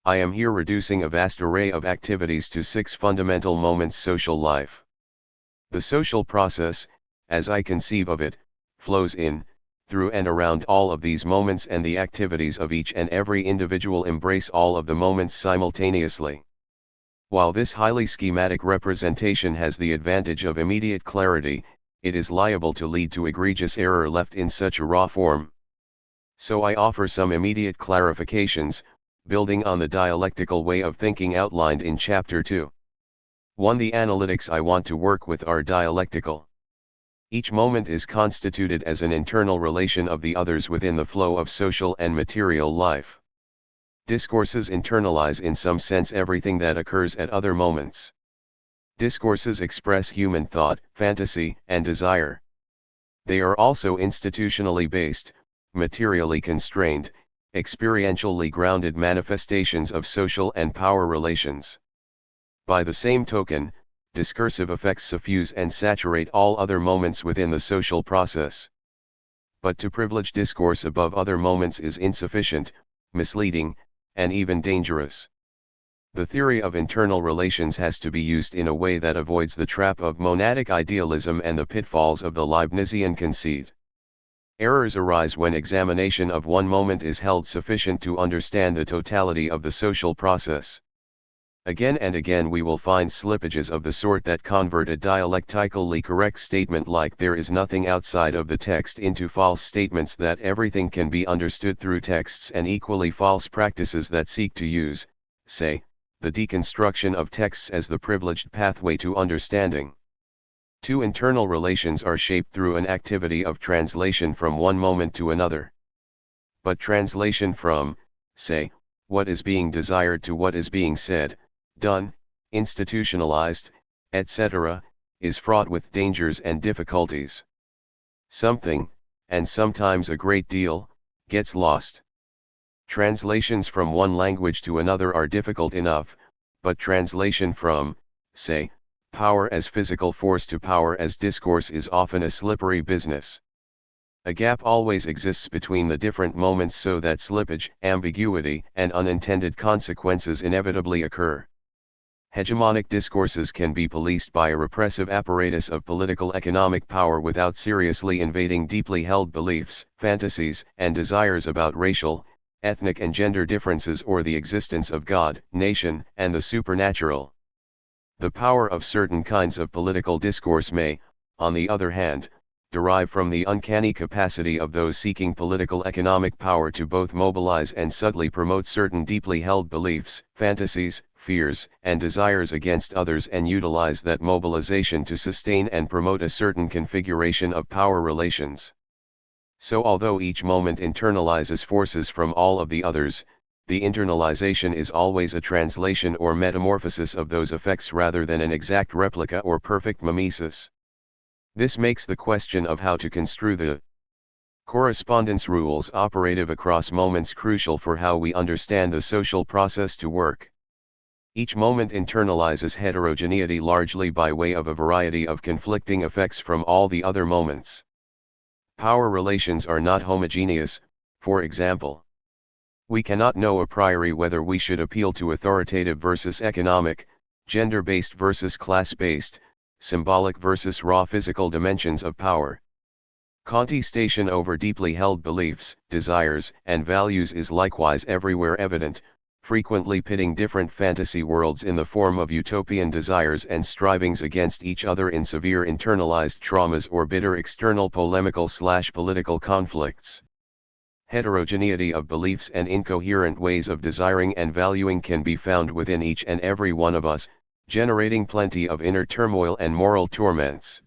I am here reducing a vast array of activities to 6 fundamental moments: social life. The social process, as I conceive of it, flows in, through and around all of these moments, and the activities of each and every individual embrace all of the moments simultaneously. While this highly schematic representation has the advantage of immediate clarity, it is liable to lead to egregious error left in such a raw form. So I offer some immediate clarifications, building on the dialectical way of thinking outlined in Chapter 2. 1. The analytics I want to work with are dialectical. Each moment is constituted as an internal relation of the others within the flow of social and material life. Discourses internalize in some sense everything that occurs at other moments. Discourses express human thought, fantasy, and desire. They are also institutionally based, materially constrained, experientially grounded manifestations of social and power relations. By the same token, discursive effects suffuse and saturate all other moments within the social process. But to privilege discourse above other moments is insufficient, misleading, and even dangerous. The theory of internal relations has to be used in a way that avoids the trap of monadic idealism and the pitfalls of the Leibnizian conceit. Errors arise when examination of one moment is held sufficient to understand the totality of the social process. Again and again we will find slippages of the sort that convert a dialectically correct statement like "there is nothing outside of the text" into false statements that everything can be understood through texts, and equally false practices that seek to use, say, the deconstruction of texts as the privileged pathway to understanding. 2. Internal relations are shaped through an activity of translation from one moment to another. But translation from, say, what is being desired to what is being said, done, institutionalized, etc., is fraught with dangers and difficulties. Something, and sometimes a great deal, gets lost. Translations from one language to another are difficult enough, but translation from, say, power as physical force to power as discourse is often a slippery business. A gap always exists between the different moments, so that slippage, ambiguity, and unintended consequences inevitably occur. Hegemonic discourses can be policed by a repressive apparatus of political economic power without seriously invading deeply held beliefs, fantasies, and desires about racial, ethnic and gender differences or the existence of God, nation, and the supernatural. The power of certain kinds of political discourse may, on the other hand, derive from the uncanny capacity of those seeking political economic power to both mobilize and subtly promote certain deeply held beliefs, fantasies, fears, and desires against others, and utilize that mobilization to sustain and promote a certain configuration of power relations. So although each moment internalizes forces from all of the others, the internalization is always a translation or metamorphosis of those effects rather than an exact replica or perfect mimesis. This makes the question of how to construe the Correspondence rules operative across moments crucial for how we understand the social process to work. Each moment internalizes heterogeneity largely by way of a variety of conflicting effects from all the other moments. Power relations are not homogeneous, for example. We cannot know a priori whether we should appeal to authoritative versus economic, gender-based versus class-based, symbolic versus raw physical dimensions of power. Contestation over deeply held beliefs, desires, and values is likewise everywhere evident, frequently pitting different fantasy worlds in the form of utopian desires and strivings against each other in severe internalized traumas or bitter external polemical/political conflicts. Heterogeneity of beliefs and incoherent ways of desiring and valuing can be found within each and every one of us, generating plenty of inner turmoil and moral torments.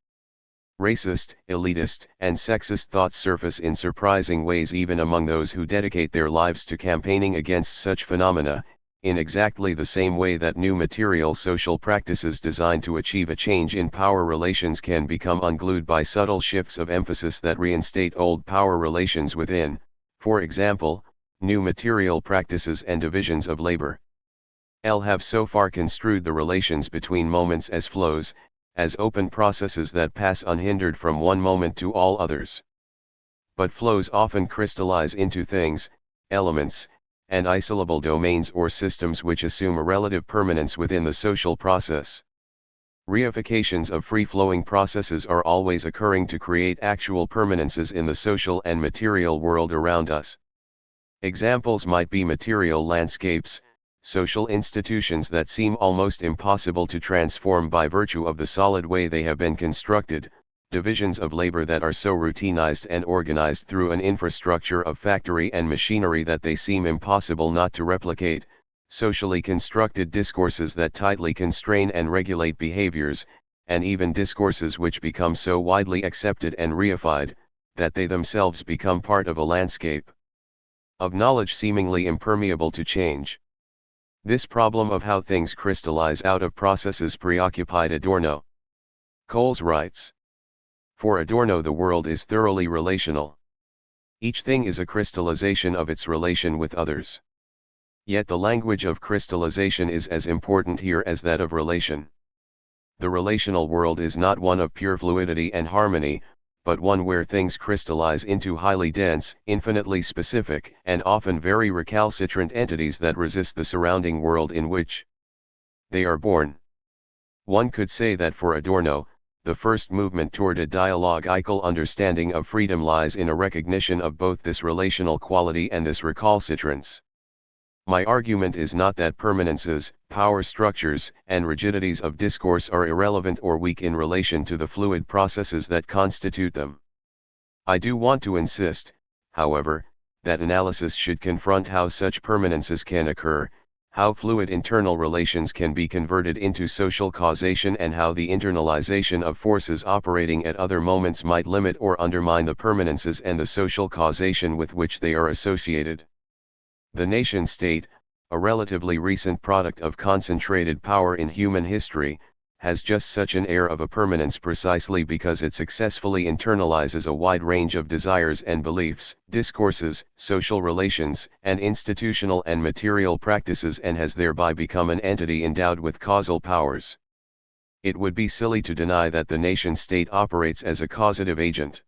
Racist, elitist, and sexist thoughts surface in surprising ways even among those who dedicate their lives to campaigning against such phenomena, in exactly the same way that new material social practices designed to achieve a change in power relations can become unglued by subtle shifts of emphasis that reinstate old power relations within, for example, new material practices and divisions of labor. Have so far construed the relations between moments as flows, as open processes that pass unhindered from one moment to all others. But flows often crystallize into things, elements, and isolable domains or systems which assume a relative permanence within the social process. Reifications of free-flowing processes are always occurring to create actual permanences in the social and material world around us. Examples might be material landscapes, social institutions that seem almost impossible to transform by virtue of the solid way they have been constructed, divisions of labor that are so routinized and organized through an infrastructure of factory and machinery that they seem impossible not to replicate, socially constructed discourses that tightly constrain and regulate behaviors, and even discourses which become so widely accepted and reified, that they themselves become part of a landscape of knowledge seemingly impermeable to change. This problem of how things crystallize out of processes preoccupied Adorno. Coles writes, "For Adorno the world is thoroughly relational. Each thing is a crystallization of its relation with others. Yet the language of crystallization is as important here as that of relation. The relational world is not one of pure fluidity and harmony, but one where things crystallize into highly dense, infinitely specific, and often very recalcitrant entities that resist the surrounding world in which they are born." One could say that for Adorno, the first movement toward a dialogical understanding of freedom lies in a recognition of both this relational quality and this recalcitrance. My argument is not that permanences, power structures, and rigidities of discourse are irrelevant or weak in relation to the fluid processes that constitute them. I do want to insist, however, that analysis should confront how such permanences can occur, how fluid internal relations can be converted into social causation, and how the internalization of forces operating at other moments might limit or undermine the permanences and the social causation with which they are associated. The nation-state, a relatively recent product of concentrated power in human history, has just such an air of a permanence precisely because it successfully internalizes a wide range of desires and beliefs, discourses, social relations, and institutional and material practices, and has thereby become an entity endowed with causal powers. It would be silly to deny that the nation-state operates as a causative agent.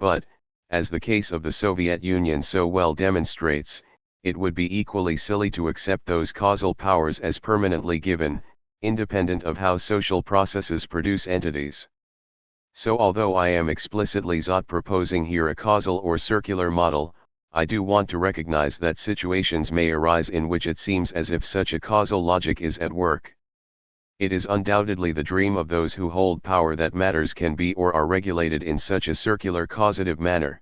But, as the case of the Soviet Union so well demonstrates, it would be equally silly to accept those causal powers as permanently given, independent of how social processes produce entities. So although I am explicitly not proposing here a causal or circular model, I do want to recognize that situations may arise in which it seems as if such a causal logic is at work. It is undoubtedly the dream of those who hold power that matters can be or are regulated in such a circular causative manner.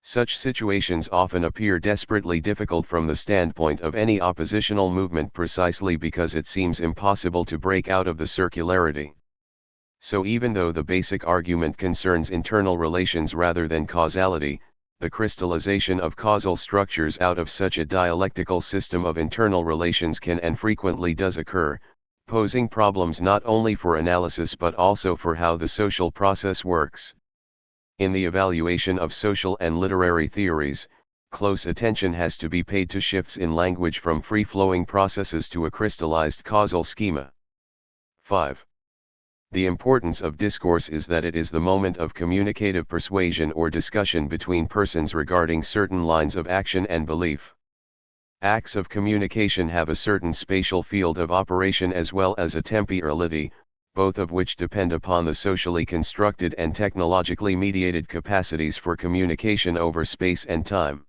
Such situations often appear desperately difficult from the standpoint of any oppositional movement precisely because it seems impossible to break out of the circularity. So even though the basic argument concerns internal relations rather than causality, the crystallization of causal structures out of such a dialectical system of internal relations can and frequently does occur, posing problems not only for analysis but also for how the social process works. In the evaluation of social and literary theories, close attention has to be paid to shifts in language from free-flowing processes to a crystallized causal schema. 5. The importance of discourse is that it is the moment of communicative persuasion or discussion between persons regarding certain lines of action and belief. Acts of communication have a certain spatial field of operation as well as a temporality, both of which depend upon the socially constructed and technologically mediated capacities for communication over space and time.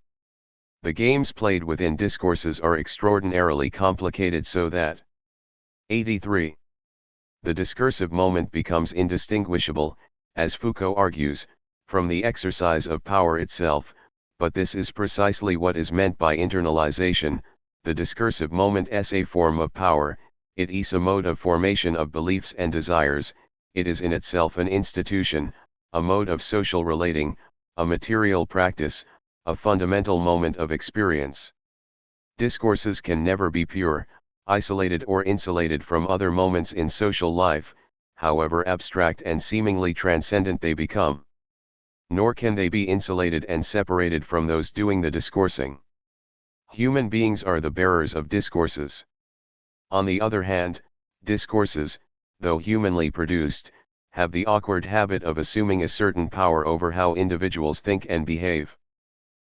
The games played within discourses are extraordinarily complicated so that 83. The discursive moment becomes indistinguishable, as Foucault argues, from the exercise of power itself, but this is precisely what is meant by internalization. The discursive moment is a form of power, it is a mode of formation of beliefs and desires, it is in itself an institution, a mode of social relating, a material practice, a fundamental moment of experience. Discourses can never be pure, isolated or insulated from other moments in social life, however abstract and seemingly transcendent they become. Nor can they be insulated and separated from those doing the discoursing. Human beings are the bearers of discourses. On the other hand, discourses, though humanly produced, have the awkward habit of assuming a certain power over how individuals think and behave.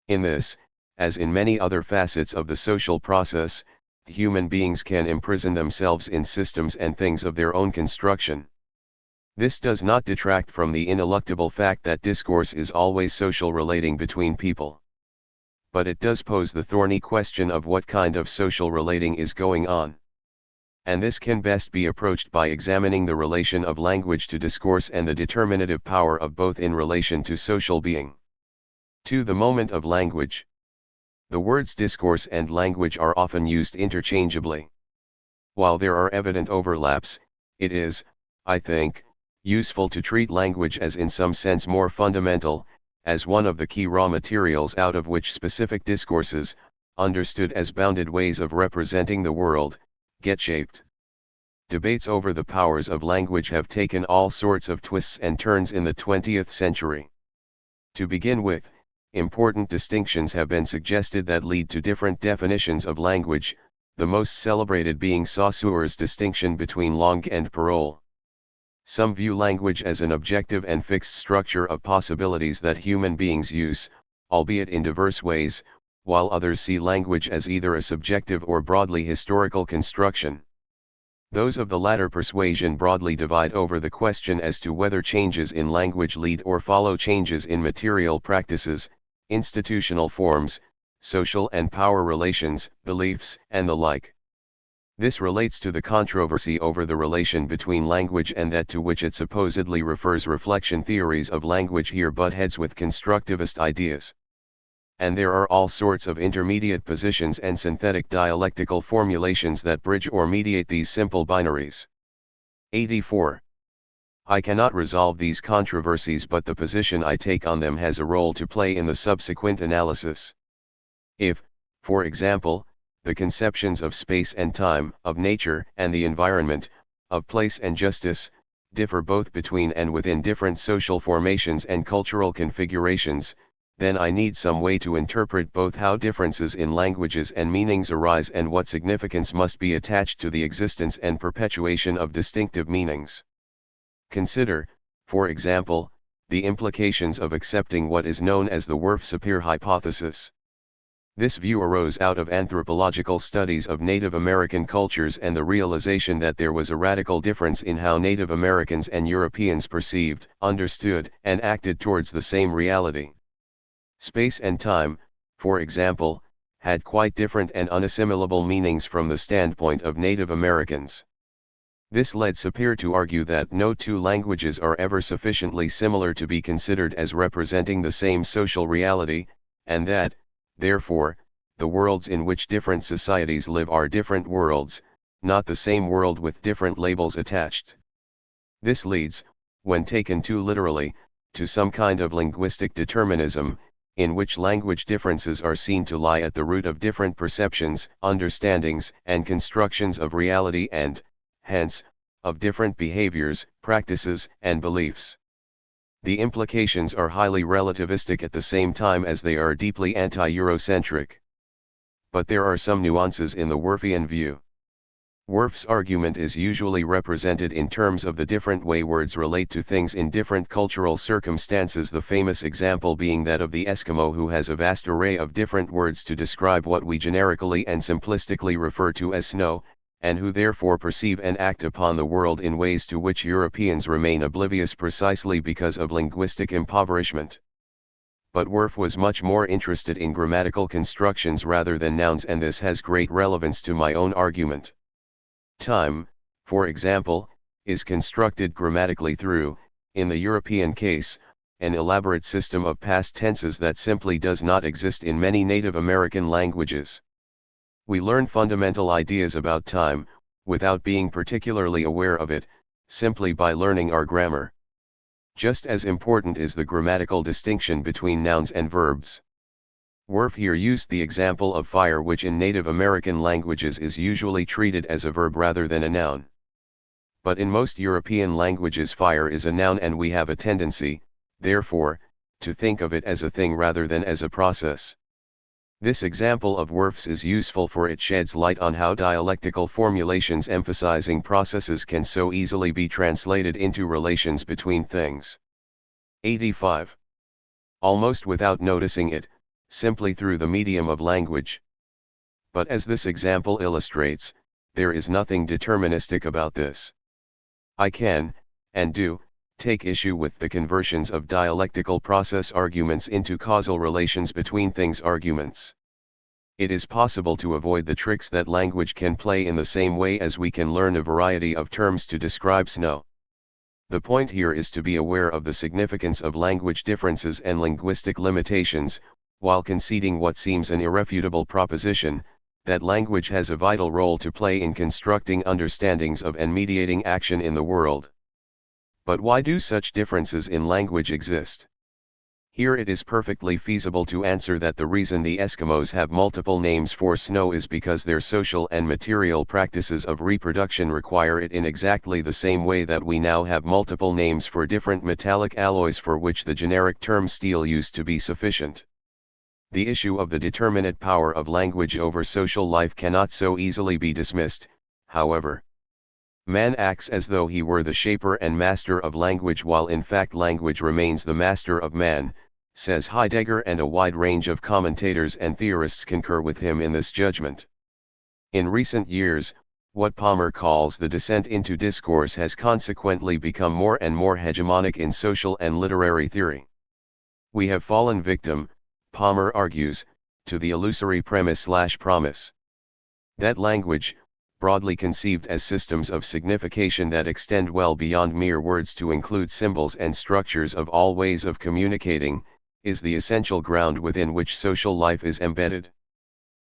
In this, as in many other facets of the social process, human beings can imprison themselves in systems and things of their own construction. This does not detract from the ineluctable fact that discourse is always social relating between people. But it does pose the thorny question of what kind of social relating is going on. And this can best be approached by examining the relation of language to discourse and the determinative power of both in relation to social being. 2. The moment of language. The words discourse and language are often used interchangeably. While there are evident overlaps, it is, I think, useful to treat language as in some sense more fundamental, as one of the key raw materials out of which specific discourses, understood as bounded ways of representing the world, get shaped. Debates over the powers of language have taken all sorts of twists and turns in the 20th century. To begin with, important distinctions have been suggested that lead to different definitions of language, the most celebrated being Saussure's distinction between langue and parole. Some view language as an objective and fixed structure of possibilities that human beings use, albeit in diverse ways, while others see language as either a subjective or broadly historical construction. Those of the latter persuasion broadly divide over the question as to whether changes in language lead or follow changes in material practices, institutional forms, social and power relations, beliefs, and the like. This relates to the controversy over the relation between language and that to which it supposedly refers. Reflection theories of language here butt heads with constructivist ideas. And there are all sorts of intermediate positions and synthetic dialectical formulations that bridge or mediate these simple binaries. 84. I cannot resolve these controversies, but the position I take on them has a role to play in the subsequent analysis. If, for example, the conceptions of space and time, of nature and the environment, of place and justice, differ both between and within different social formations and cultural configurations, then I need some way to interpret both how differences in languages and meanings arise and what significance must be attached to the existence and perpetuation of distinctive meanings. Consider, for example, the implications of accepting what is known as the Wurf-Sapir hypothesis. This view arose out of anthropological studies of Native American cultures and the realization that there was a radical difference in how Native Americans and Europeans perceived, understood, and acted towards the same reality. Space and time, for example, had quite different and unassimilable meanings from the standpoint of Native Americans. This led Sapir to argue that no two languages are ever sufficiently similar to be considered as representing the same social reality, and that, therefore, the worlds in which different societies live are different worlds, not the same world with different labels attached. This leads, when taken too literally, to some kind of linguistic determinism, in which language differences are seen to lie at the root of different perceptions, understandings, and constructions of reality and, hence, of different behaviors, practices, and beliefs. The implications are highly relativistic at the same time as they are deeply anti-Eurocentric. But there are some nuances in the Whorfian view. Whorf's argument is usually represented in terms of the different way words relate to things in different cultural circumstances, the famous example being that of the Eskimo, who has a vast array of different words to describe what we generically and simplistically refer to as snow, and who therefore perceive and act upon the world in ways to which Europeans remain oblivious precisely because of linguistic impoverishment. But Whorf was much more interested in grammatical constructions rather than nouns, and this has great relevance to my own argument. Time, for example, is constructed grammatically through, in the European case, an elaborate system of past tenses that simply does not exist in many Native American languages. We learn fundamental ideas about time, without being particularly aware of it, simply by learning our grammar. Just as important is the grammatical distinction between nouns and verbs. Whorf here used the example of fire, which in Native American languages is usually treated as a verb rather than a noun. But in most European languages fire is a noun, and we have a tendency, therefore, to think of it as a thing rather than as a process. This example of Whorf's is useful, for it sheds light on how dialectical formulations emphasizing processes can so easily be translated into relations between things. 85. Almost without noticing it, simply through the medium of language. But as this example illustrates, there is nothing deterministic about this. I can, and do, take issue with the conversions of dialectical process arguments into causal relations between things arguments. It is possible to avoid the tricks that language can play in the same way as we can learn a variety of terms to describe snow. The point here is to be aware of the significance of language differences and linguistic limitations, while conceding what seems an irrefutable proposition, that language has a vital role to play in constructing understandings of and mediating action in the world. But why do such differences in language exist? Here it is perfectly feasible to answer that the reason the Eskimos have multiple names for snow is because their social and material practices of reproduction require it in exactly the same way that we now have multiple names for different metallic alloys for which the generic term steel used to be sufficient. The issue of the determinate power of language over social life cannot so easily be dismissed, however. Man acts as though he were the shaper and master of language, while in fact language remains the master of man, says Heidegger, and a wide range of commentators and theorists concur with him in this judgment. In recent years, what Palmer calls the descent into discourse has consequently become more and more hegemonic in social and literary theory. We have fallen victim, Palmer argues, to the illusory premise/promise that language, broadly conceived as systems of signification that extend well beyond mere words to include symbols and structures of all ways of communicating, is the essential ground within which social life is embedded.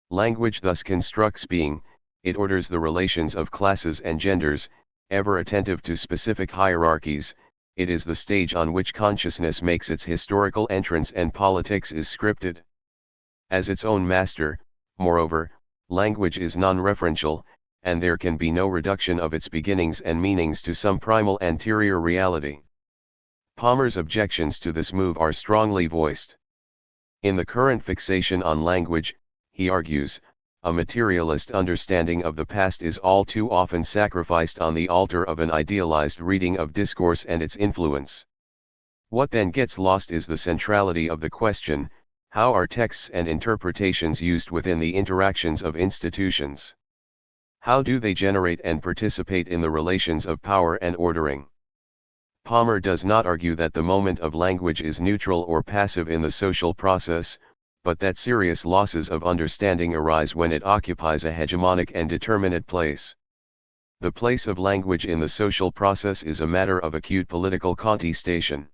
Language thus constructs being, it orders the relations of classes and genders, ever attentive to specific hierarchies. It is the stage on which consciousness makes its historical entrance and politics is scripted. As its own master, moreover, language is non-referential, and there can be no reduction of its beginnings and meanings to some primal anterior reality. Palmer's objections to this move are strongly voiced. In the current fixation on language, he argues, a materialist understanding of the past is all too often sacrificed on the altar of an idealized reading of discourse and its influence. What then gets lost is the centrality of the question: how are texts and interpretations used within the interactions of institutions? How do they generate and participate in the relations of power and ordering? Palmer does not argue that the moment of language is neutral or passive in the social process, but that serious losses of understanding arise when it occupies a hegemonic and determinate place. The place of language in the social process is a matter of acute political contestation.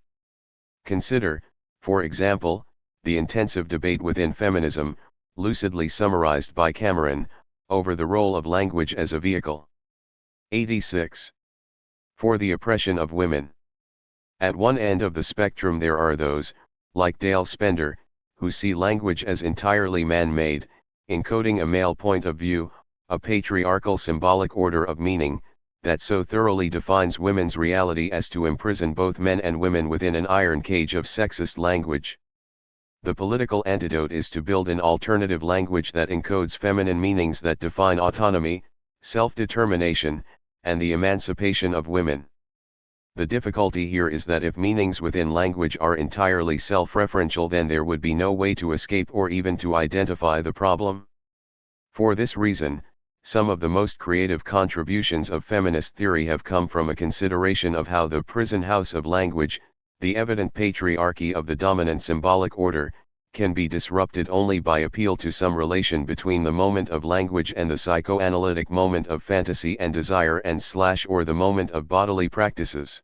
Consider, for example, the intensive debate within feminism, lucidly summarized by Cameron, over the role of language as a vehicle. 86. For the oppression of women. At one end of the spectrum there are those, like Dale Spender, who see language as entirely man-made, encoding a male point of view, a patriarchal symbolic order of meaning, that so thoroughly defines women's reality as to imprison both men and women within an iron cage of sexist language. The political antidote is to build an alternative language that encodes feminine meanings that define autonomy, self-determination, and the emancipation of women. The difficulty here is that if meanings within language are entirely self-referential, then there would be no way to escape or even to identify the problem. For this reason, some of the most creative contributions of feminist theory have come from a consideration of how the prison house of language, the evident patriarchy of the dominant symbolic order, can be disrupted only by appeal to some relation between the moment of language and the psychoanalytic moment of fantasy and desire or the moment of bodily practices.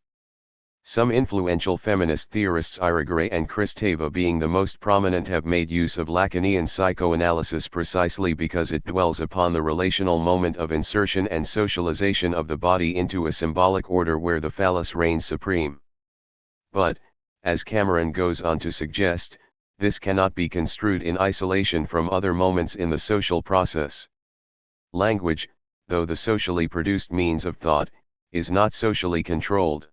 Some influential feminist theorists, Irigaray and Kristeva being the most prominent, have made use of Lacanian psychoanalysis precisely because it dwells upon the relational moment of insertion and socialization of the body into a symbolic order where the phallus reigns supreme. But, as Cameron goes on to suggest, this cannot be construed in isolation from other moments in the social process. Language, though the socially produced means of thought, is not socially controlled.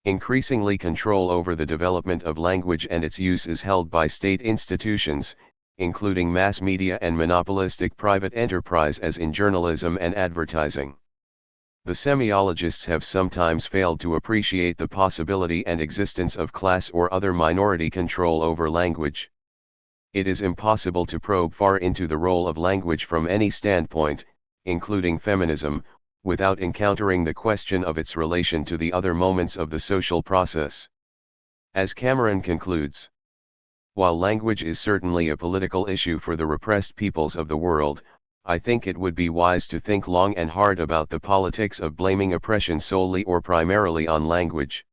Increasingly, control over the development of language and its use is held by state institutions, including mass media and monopolistic private enterprise as in journalism and advertising. The semiologists have sometimes failed to appreciate the possibility and existence of class or other minority control over language. It is impossible to probe far into the role of language from any standpoint, including feminism, without encountering the question of its relation to the other moments of the social process. As Cameron concludes, while language is certainly a political issue for the repressed peoples of the world, I think it would be wise to think long and hard about the politics of blaming oppression solely or primarily on language.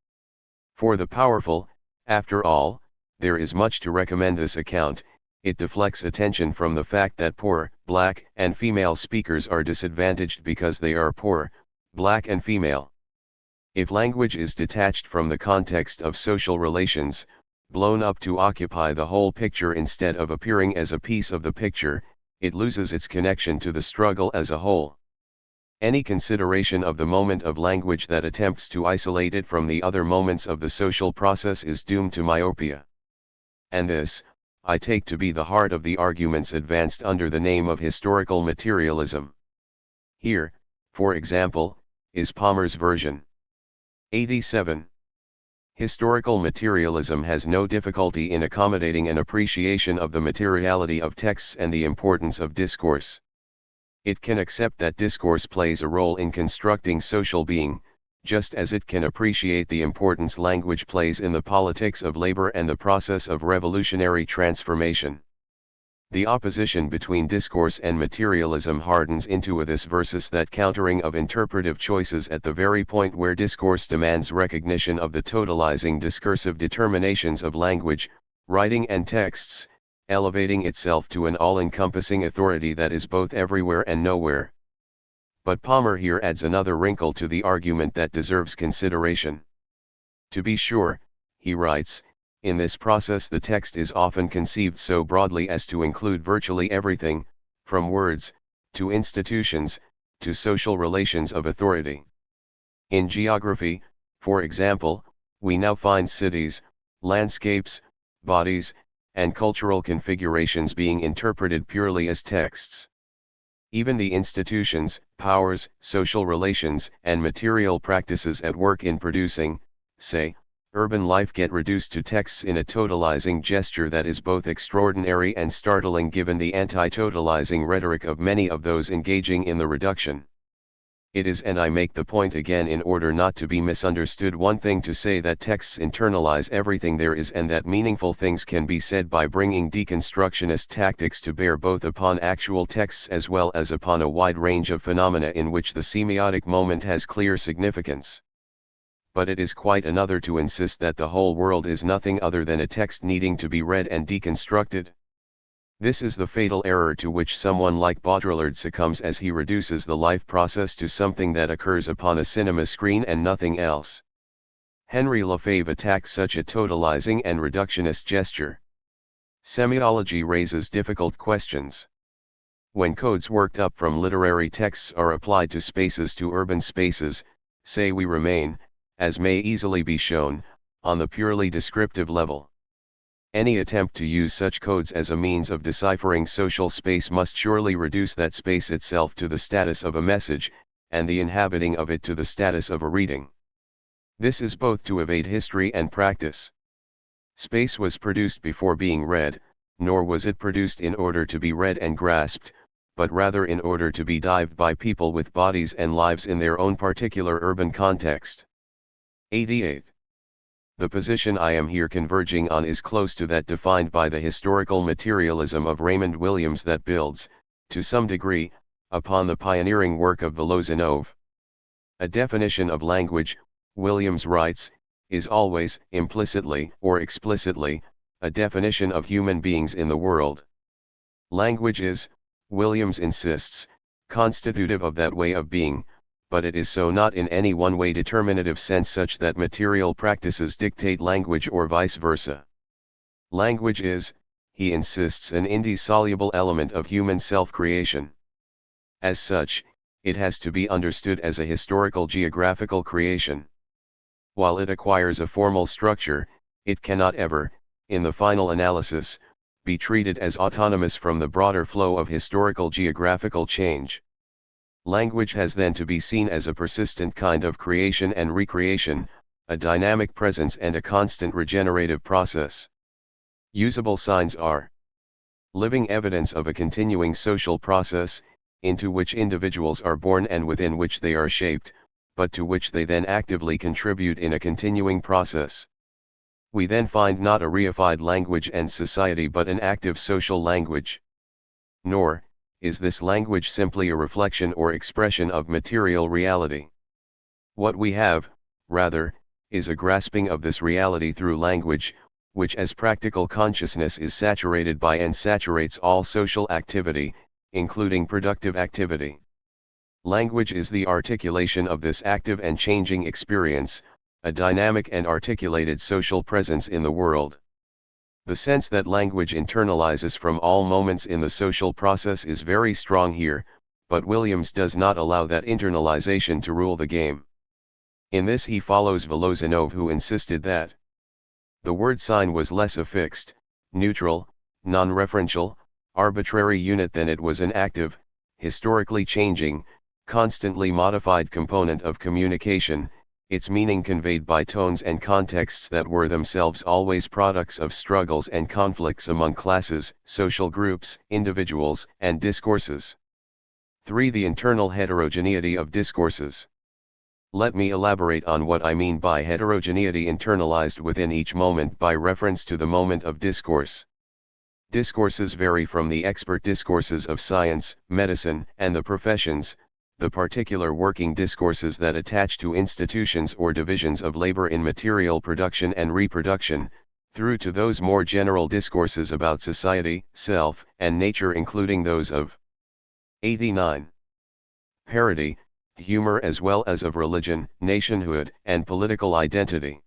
For the powerful, after all, there is much to recommend this account. It deflects attention from the fact that poor, black, and female speakers are disadvantaged because they are poor, black and female. If language is detached from the context of social relations, blown up to occupy the whole picture instead of appearing as a piece of the picture, it loses its connection to the struggle as a whole. Any consideration of the moment of language that attempts to isolate it from the other moments of the social process is doomed to myopia. And this, I take to be the heart of the arguments advanced under the name of historical materialism. Here, for example, is Palmer's version. 87. Historical materialism has no difficulty in accommodating an appreciation of the materiality of texts and the importance of discourse. It can accept that discourse plays a role in constructing social being, just as it can appreciate the importance language plays in the politics of labor and the process of revolutionary transformation. The opposition between discourse and materialism hardens into a this versus that countering of interpretive choices at the very point where discourse demands recognition of the totalizing discursive determinations of language, writing and texts, elevating itself to an all-encompassing authority that is both everywhere and nowhere. But Palmer here adds another wrinkle to the argument that deserves consideration. To be sure, he writes, in this process the text is often conceived so broadly as to include virtually everything, from words, to institutions, to social relations of authority. In geography, for example, we now find cities, landscapes, bodies, and cultural configurations being interpreted purely as texts. Even the institutions, powers, social relations, and material practices at work in producing, say, urban life get reduced to texts in a totalizing gesture that is both extraordinary and startling given the anti-totalizing rhetoric of many of those engaging in the reduction. It is, and I make the point again in order not to be misunderstood, one thing to say that texts internalize everything there is and that meaningful things can be said by bringing deconstructionist tactics to bear both upon actual texts as well as upon a wide range of phenomena in which the semiotic moment has clear significance. But it is quite another to insist that the whole world is nothing other than a text needing to be read and deconstructed. This is the fatal error to which someone like Baudrillard succumbs as he reduces the life process to something that occurs upon a cinema screen and nothing else. Henry Lefebvre attacks such a totalizing and reductionist gesture. Semiology raises difficult questions. When codes worked up from literary texts are applied to spaces, to urban spaces, say we remain, as may easily be shown, on the purely descriptive level. Any attempt to use such codes as a means of deciphering social space must surely reduce that space itself to the status of a message, and the inhabiting of it to the status of a reading. This is both to evade history and practice. Space was produced before being read, nor was it produced in order to be read and grasped, but rather in order to be dived by people with bodies and lives in their own particular urban context. 88. The position I am here converging on is close to that defined by the historical materialism of Raymond Williams that builds, to some degree, upon the pioneering work of Volozhinov. A definition of language, Williams writes, is always, implicitly or explicitly, a definition of human beings in the world. Language is, Williams insists, constitutive of that way of being, but it is so not in any one-way determinative sense such that material practices dictate language or vice versa. Language is, he insists, an indissoluble element of human self-creation. As such, it has to be understood as a historical geographical creation. While it acquires a formal structure, it cannot ever, in the final analysis, be treated as autonomous from the broader flow of historical geographical change. Language has then to be seen as a persistent kind of creation and recreation, a dynamic presence and a constant regenerative process. Usable signs are living evidence of a continuing social process, into which individuals are born and within which they are shaped, but to which they then actively contribute in a continuing process. We then find not a reified language and society but an active social language. Nor is this language simply a reflection or expression of material reality. What we have, rather, is a grasping of this reality through language, which as practical consciousness is saturated by and saturates all social activity, including productive activity. Language is the articulation of this active and changing experience, a dynamic and articulated social presence in the world. The sense that language internalizes from all moments in the social process is very strong here, but Williams does not allow that internalization to rule the game. In this he follows Volozhinov, who insisted that the word sign was less a fixed, neutral, non-referential, arbitrary unit than it was an active, historically changing, constantly modified component of communication, its meaning conveyed by tones and contexts that were themselves always products of struggles and conflicts among classes, social groups, individuals, and discourses. 3. The internal heterogeneity of discourses. Let me elaborate on what I mean by heterogeneity internalized within each moment by reference to the moment of discourse. Discourses vary from the expert discourses of science, medicine, and the professions, the particular working discourses that attach to institutions or divisions of labor in material production and reproduction, through to those more general discourses about society, self, and nature, including those of 89. Parody, humor, as well as of religion, nationhood, and political identity.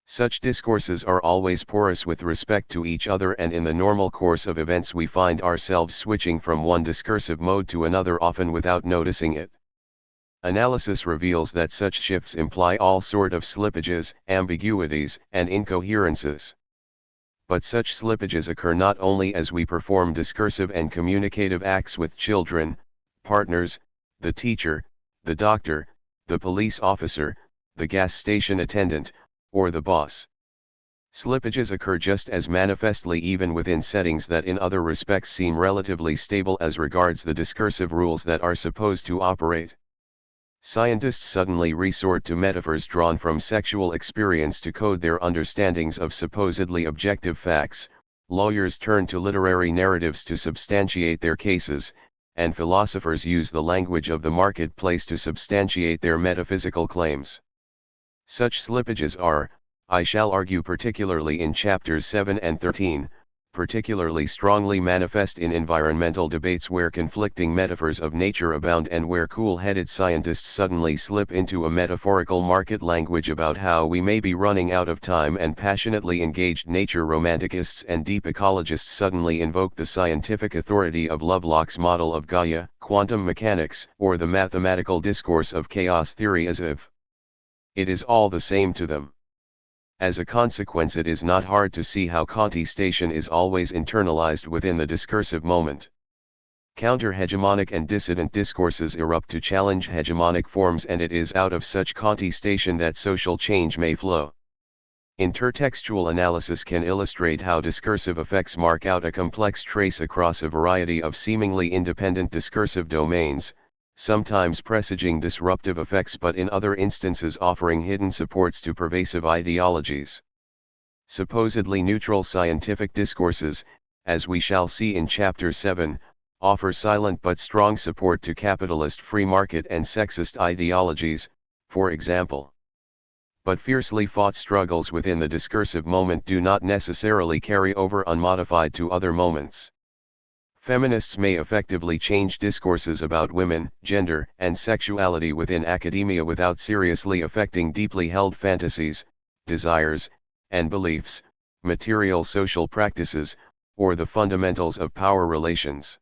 Such discourses are always porous with respect to each other, and in the normal course of events we find ourselves switching from one discursive mode to another, often without noticing it. Analysis reveals that such shifts imply all sort of slippages, ambiguities, and incoherences. But such slippages occur not only as we perform discursive and communicative acts with children, partners, the teacher, the doctor, the police officer, the gas station attendant, or the boss. Slippages occur just as manifestly even within settings that in other respects seem relatively stable as regards the discursive rules that are supposed to operate. Scientists suddenly resort to metaphors drawn from sexual experience to code their understandings of supposedly objective facts, lawyers turn to literary narratives to substantiate their cases, and philosophers use the language of the marketplace to substantiate their metaphysical claims. Such slippages are, I shall argue particularly in chapters 7 and 13, particularly strongly manifest in environmental debates where conflicting metaphors of nature abound and where cool-headed scientists suddenly slip into a metaphorical market language about how we may be running out of time, and passionately engaged nature romanticists and deep ecologists suddenly invoke the scientific authority of Lovelock's model of Gaia, quantum mechanics, or the mathematical discourse of chaos theory as if it is all the same to them. As a consequence, it is not hard to see how contestation is always internalized within the discursive moment. Counter-hegemonic and dissident discourses erupt to challenge hegemonic forms, and it is out of such contestation that social change may flow. Intertextual analysis can illustrate how discursive effects mark out a complex trace across a variety of seemingly independent discursive domains, sometimes presaging disruptive effects but in other instances offering hidden supports to pervasive ideologies. Supposedly neutral scientific discourses, as we shall see in Chapter 7, offer silent but strong support to capitalist free market and sexist ideologies, for example. But fiercely fought struggles within the discursive moment do not necessarily carry over unmodified to other moments. Feminists may effectively change discourses about women, gender, and sexuality within academia without seriously affecting deeply held fantasies, desires, and beliefs, material social practices, or the fundamentals of power relations.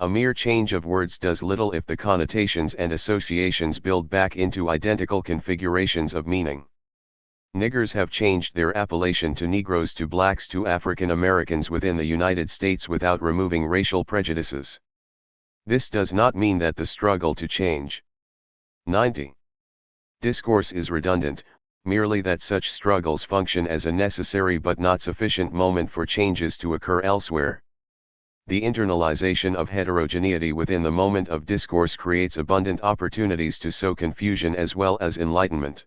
A mere change of words does little if the connotations and associations build back into identical configurations of meaning. Niggers have changed their appellation to Negroes to blacks to African Americans within the United States without removing racial prejudices. This does not mean that the struggle to change 90. Discourse is redundant, merely that such struggles function as a necessary but not sufficient moment for changes to occur elsewhere. The internalization of heterogeneity within the moment of discourse creates abundant opportunities to sow confusion as well as enlightenment.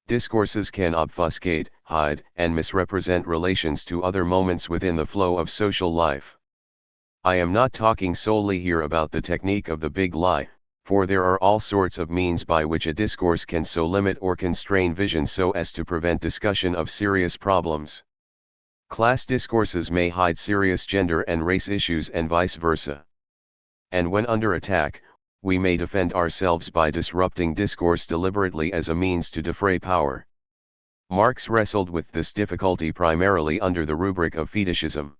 Discourses can obfuscate, hide, and misrepresent relations to other moments within the flow of social life. I am not talking solely here about the technique of the big lie, for there are all sorts of means by which a discourse can so limit or constrain vision so as to prevent discussion of serious problems. Class discourses may hide serious gender and race issues and vice versa. And when under attack, we may defend ourselves by disrupting discourse deliberately as a means to defray power. Marx wrestled with this difficulty primarily under the rubric of fetishism.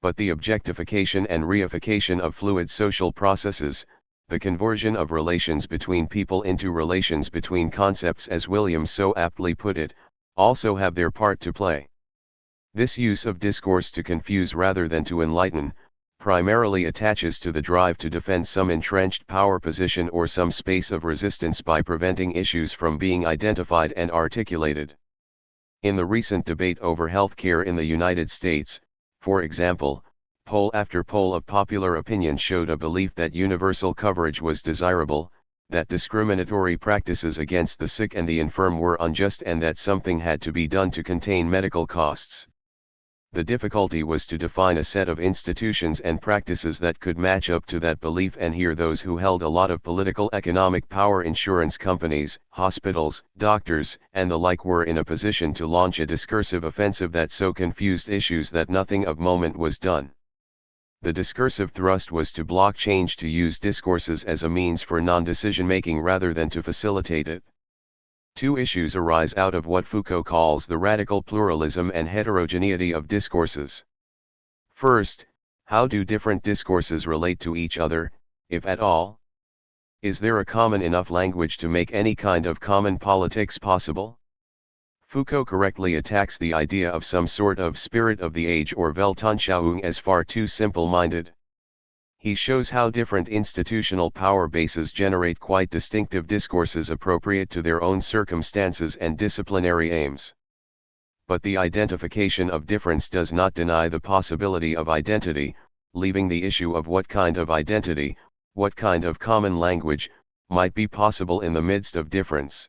But the objectification and reification of fluid social processes, the conversion of relations between people into relations between concepts, as Williams so aptly put it, also have their part to play. This use of discourse to confuse rather than to enlighten, primarily attaches to the drive to defend some entrenched power position or some space of resistance by preventing issues from being identified and articulated. In the recent debate over health care in the United States, for example, poll after poll of popular opinion showed a belief that universal coverage was desirable, that discriminatory practices against the sick and the infirm were unjust, and that something had to be done to contain medical costs. The difficulty was to define a set of institutions and practices that could match up to that belief, and here those who held a lot of political economic power, insurance companies, hospitals, doctors, and the like, were in a position to launch a discursive offensive that so confused issues that nothing of moment was done. The discursive thrust was to block change, to use discourses as a means for non-decision making rather than to facilitate it. Two issues arise out of what Foucault calls the radical pluralism and heterogeneity of discourses. First, how do different discourses relate to each other, if at all? Is there a common enough language to make any kind of common politics possible? Foucault correctly attacks the idea of some sort of spirit of the age or Weltanschauung as far too simple-minded. He shows how different institutional power bases generate quite distinctive discourses appropriate to their own circumstances and disciplinary aims. But the identification of difference does not deny the possibility of identity, leaving the issue of what kind of identity, what kind of common language, might be possible in the midst of difference.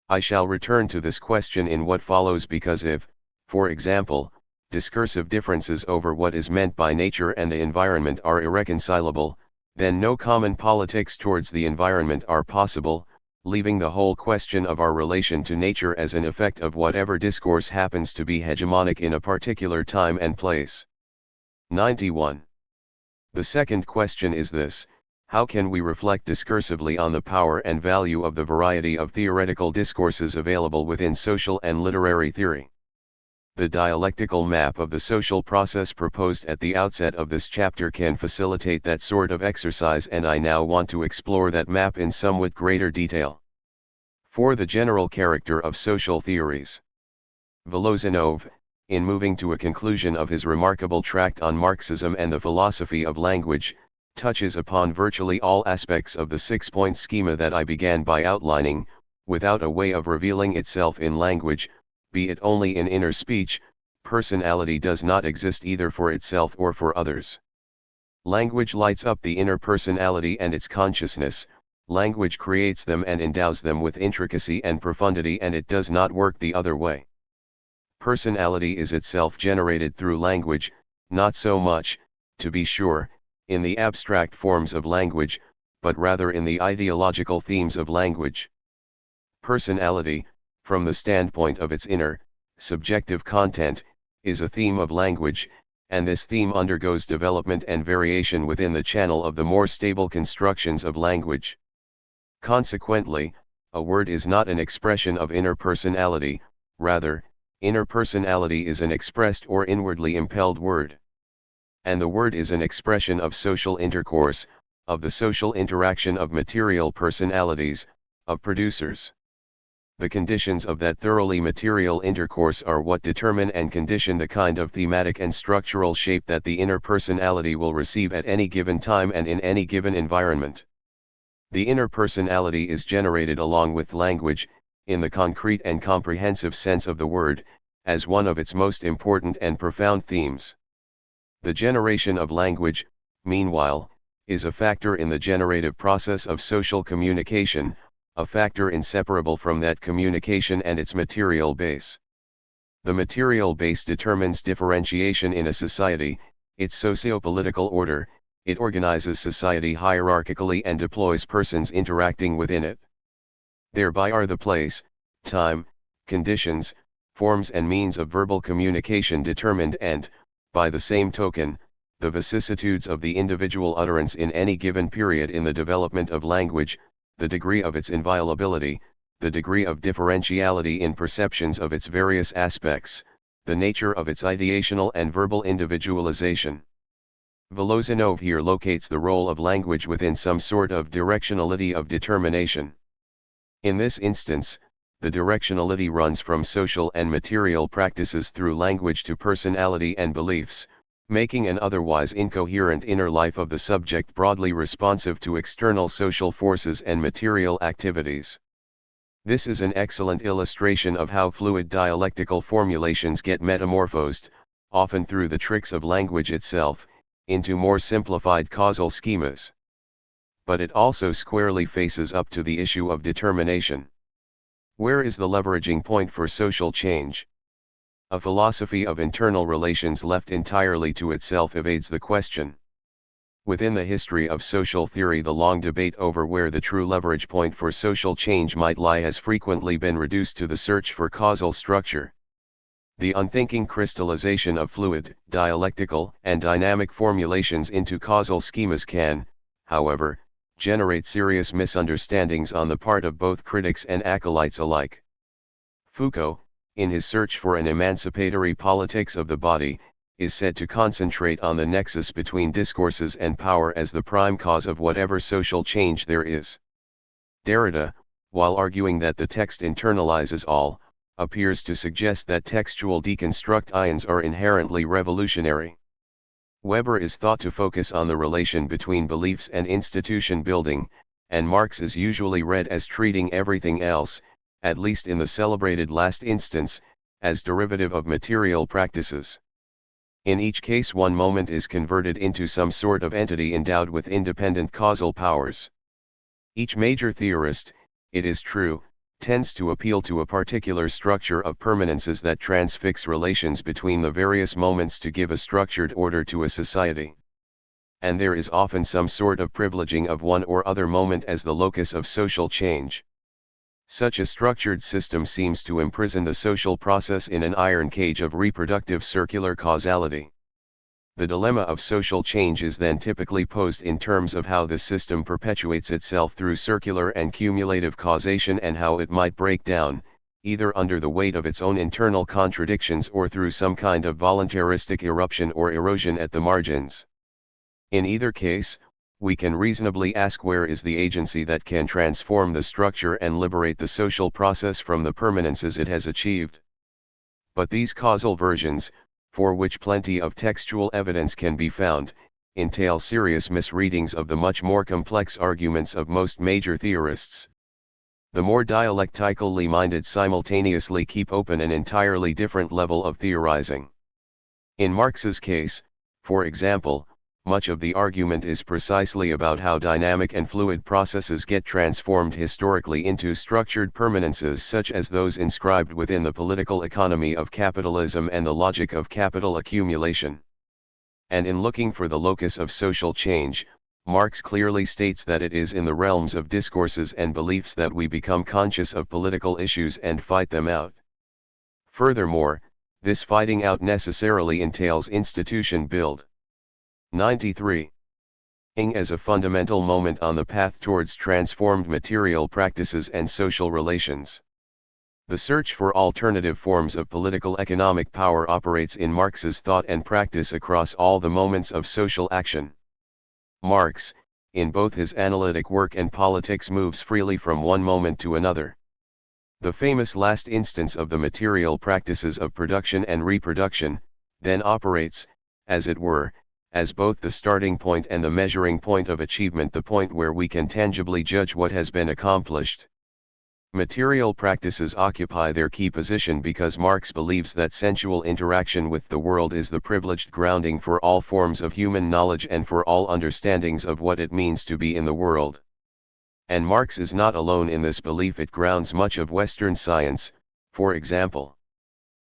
I shall return to this question in what follows, because if, for example, discursive differences over what is meant by nature and the environment are irreconcilable, then no common politics towards the environment are possible, leaving the whole question of our relation to nature as an effect of whatever discourse happens to be hegemonic in a particular time and place. 91. The second question is this: how can we reflect discursively on the power and value of the variety of theoretical discourses available within social and literary theory? The dialectical map of the social process proposed at the outset of this chapter can facilitate that sort of exercise, and I now want to explore that map in somewhat greater detail. For the general character of social theories. Volozhinov, in moving to a conclusion of his remarkable tract on Marxism and the philosophy of language, touches upon virtually all aspects of the six-point schema that I began by outlining, without a way of revealing itself in language, be it only in inner speech. Personality does not exist either for itself or for others. Language lights up the inner personality and its consciousness, language creates them and endows them with intricacy and profundity, and it does not work the other way. Personality is itself generated through language, not so much, to be sure, in the abstract forms of language, but rather in the ideological themes of language. Personality, from the standpoint of its inner, subjective content, is a theme of language, and this theme undergoes development and variation within the channel of the more stable constructions of language. Consequently, a word is not an expression of inner personality, rather, inner personality is an expressed or inwardly impelled word. And the word is an expression of social intercourse, of the social interaction of material personalities, of producers. The conditions of that thoroughly material intercourse are what determine and condition the kind of thematic and structural shape that the inner personality will receive at any given time and in any given environment. The inner personality is generated along with language, in the concrete and comprehensive sense of the word, as one of its most important and profound themes. The generation of language, meanwhile, is a factor in the generative process of social communication, a factor inseparable from that communication and its material base. The material base determines differentiation in a society, its socio-political order. It organizes society hierarchically and deploys persons interacting within it. Thereby are the place, time, conditions, forms and means of verbal communication determined, and, by the same token, the vicissitudes of the individual utterance in any given period in the development of language, the degree of its inviolability, the degree of differentiality in perceptions of its various aspects, the nature of its ideational and verbal individualization. Volozhinov here locates the role of language within some sort of directionality of determination. In this instance, the directionality runs from social and material practices through language to personality and beliefs, making an otherwise incoherent inner life of the subject broadly responsive to external social forces and material activities. This is an excellent illustration of how fluid dialectical formulations get metamorphosed, often through the tricks of language itself, into more simplified causal schemas. But it also squarely faces up to the issue of determination. Where is the leveraging point for social change? A philosophy of internal relations left entirely to itself evades the question. Within the history of social theory, the long debate over where the true leverage point for social change might lie has frequently been reduced to the search for causal structure. The unthinking crystallization of fluid, dialectical, and dynamic formulations into causal schemas can, however, generate serious misunderstandings on the part of both critics and acolytes alike. Foucault, in his search for an emancipatory politics of the body, is said to concentrate on the nexus between discourses and power as the prime cause of whatever social change there is. Derrida, while arguing that the text internalizes all, appears to suggest that textual deconstructions are inherently revolutionary. Weber is thought to focus on the relation between beliefs and institution building, and Marx is usually read as treating everything else, at least in the celebrated last instance, as derivative of material practices. In each case, one moment is converted into some sort of entity endowed with independent causal powers. Each major theorist, it is true, tends to appeal to a particular structure of permanences that transfix relations between the various moments to give a structured order to a society. And there is often some sort of privileging of one or other moment as the locus of social change. Such a structured system seems to imprison the social process in an iron cage of reproductive circular causality. The dilemma of social change is then typically posed in terms of how the system perpetuates itself through circular and cumulative causation and how it might break down, either under the weight of its own internal contradictions or through some kind of voluntaristic eruption or erosion at the margins. In either case, we can reasonably ask where is the agency that can transform the structure and liberate the social process from the permanences it has achieved. But these causal versions, for which plenty of textual evidence can be found, entail serious misreadings of the much more complex arguments of most major theorists. The more dialectically minded simultaneously keep open an entirely different level of theorizing. In Marx's case, for example, much of the argument is precisely about how dynamic and fluid processes get transformed historically into structured permanences such as those inscribed within the political economy of capitalism and the logic of capital accumulation. And in looking for the locus of social change, Marx clearly states that it is in the realms of discourses and beliefs that we become conscious of political issues and fight them out. Furthermore, this fighting out necessarily entails institution build. 93. Ing as a fundamental moment on the path towards transformed material practices and social relations. The search for alternative forms of political economic power operates in Marx's thought and practice across all the moments of social action. Marx, in both his analytic work and politics, moves freely from one moment to another. The famous last instance of the material practices of production and reproduction, then operates, as it were, as both the starting point and the measuring point of achievement, the point where we can tangibly judge what has been accomplished. Material practices occupy their key position because Marx believes that sensual interaction with the world is the privileged grounding for all forms of human knowledge and for all understandings of what it means to be in the world. And Marx is not alone in this belief. It grounds much of Western science, for example.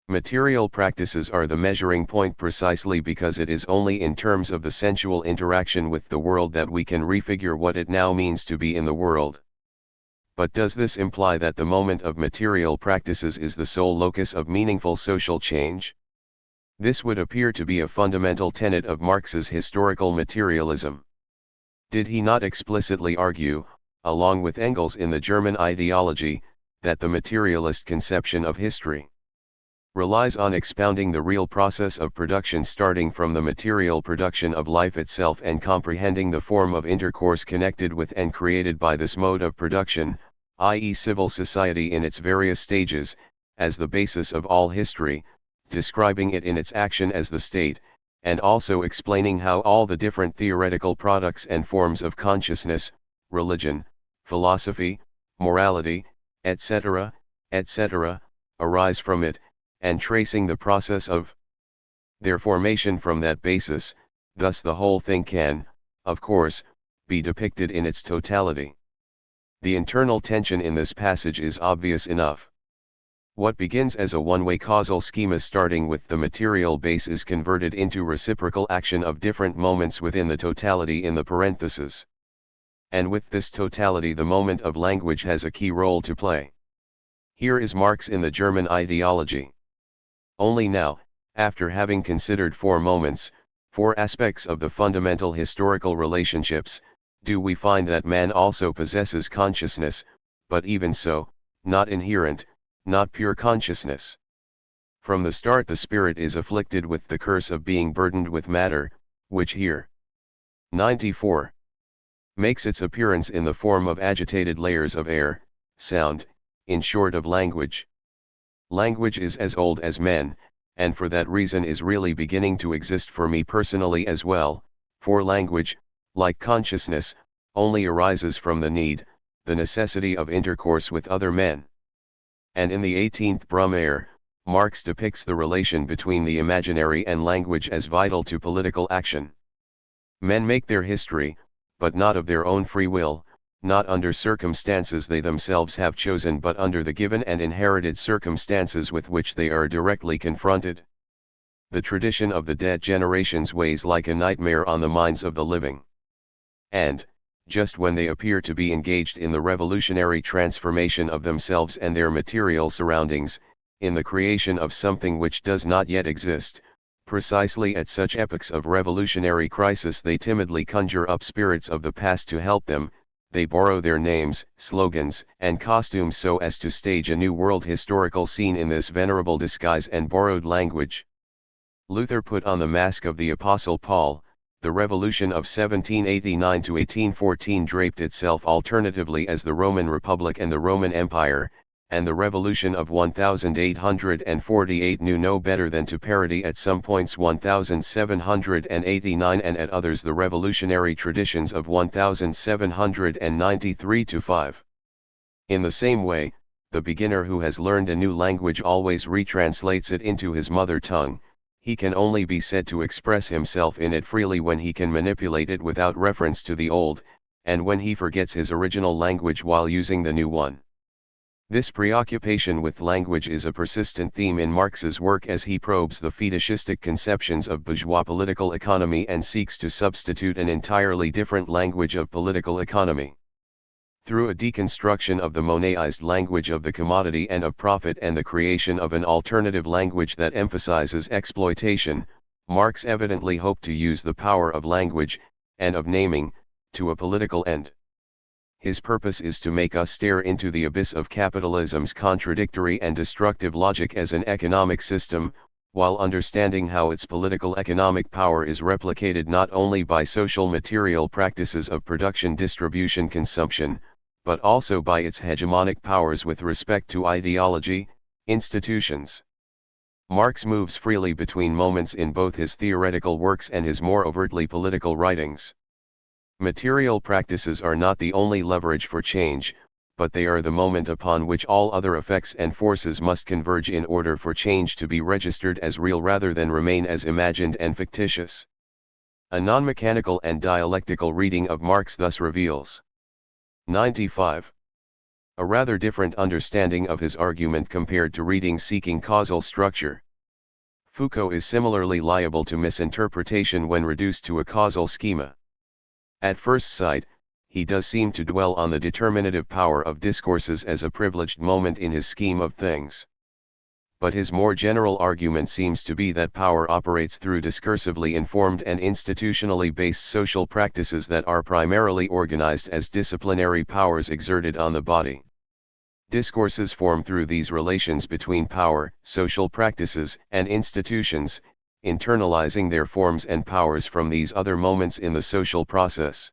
Material practices are the measuring point precisely because it is only in terms of the sensual interaction with the world that we can refigure what it now means to be in the world. But does this imply that the moment of material practices is the sole locus of meaningful social change? This would appear to be a fundamental tenet of Marx's historical materialism. Did he not explicitly argue, along with Engels in the German ideology, that the materialist conception of history relies on expounding the real process of production starting from the material production of life itself and comprehending the form of intercourse connected with and created by this mode of production, i.e. civil society in its various stages, as the basis of all history, describing it in its action as the state, and also explaining how all the different theoretical products and forms of consciousness, religion, philosophy, morality, etc., arise from it, and tracing the process of their formation from that basis. Thus the whole thing can, of course, be depicted in its totality. The internal tension in this passage is obvious enough. What begins as a one-way causal schema starting with the material base is converted into reciprocal action of different moments within the totality in the parenthesis. And with this totality the moment of language has a key role to play. Here is Marx in the German ideology. Only now, after having considered four moments, four aspects of the fundamental historical relationships, do we find that man also possesses consciousness, but even so, not inherent, not pure consciousness. From the start the spirit is afflicted with the curse of being burdened with matter, which here 94 makes its appearance in the form of agitated layers of air, sound, in short of language. Language is as old as men, and for that reason is really beginning to exist for me personally as well, for language, like consciousness, only arises from the need, the necessity of intercourse with other men. And in the 18th Brumaire, Marx depicts the relation between the imaginary and language as vital to political action. Men make their history, but not of their own free will, not under circumstances they themselves have chosen but under the given and inherited circumstances with which they are directly confronted. The tradition of the dead generations weighs like a nightmare on the minds of the living. And, just when they appear to be engaged in the revolutionary transformation of themselves and their material surroundings, in the creation of something which does not yet exist, precisely at such epochs of revolutionary crisis they timidly conjure up spirits of the past to help them. They borrow their names, slogans, and costumes so as to stage a new world historical scene in this venerable disguise and borrowed language. Luther put on the mask of the Apostle Paul. The revolution of 1789 to 1814 draped itself alternatively as the Roman Republic and the Roman Empire, and the revolution of 1848 knew no better than to parody at some points 1789 and at others the revolutionary traditions of 1793 to 5. In the same way, the beginner who has learned a new language always retranslates it into his mother tongue. He can only be said to express himself in it freely when he can manipulate it without reference to the old, and when he forgets his original language while using the new one. This preoccupation with language is a persistent theme in Marx's work as he probes the fetishistic conceptions of bourgeois political economy and seeks to substitute an entirely different language of political economy. Through a deconstruction of the Monetized language of the commodity and of profit and the creation of an alternative language that emphasizes exploitation, Marx evidently hoped to use the power of language, and of naming, to a political end. His purpose is to make us stare into the abyss of capitalism's contradictory and destructive logic as an economic system, while understanding how its political economic power is replicated not only by social material practices of production, distribution, consumption, but also by its hegemonic powers with respect to ideology, institutions. Marx moves freely between moments in both his theoretical works and his more overtly political writings. Material practices are not the only leverage for change, but they are the moment upon which all other effects and forces must converge in order for change to be registered as real rather than remain as imagined and fictitious. A non-mechanical and dialectical reading of Marx thus reveals 95. A rather different understanding of his argument compared to readings seeking causal structure. Foucault is similarly liable to misinterpretation when reduced to a causal schema. At first sight, he does seem to dwell on the determinative power of discourses as a privileged moment in his scheme of things. But his more general argument seems to be that power operates through discursively informed and institutionally based social practices that are primarily organized as disciplinary powers exerted on the body. Discourses form through these relations between power, social practices, and institutions, internalizing their forms and powers from these other moments in the social process.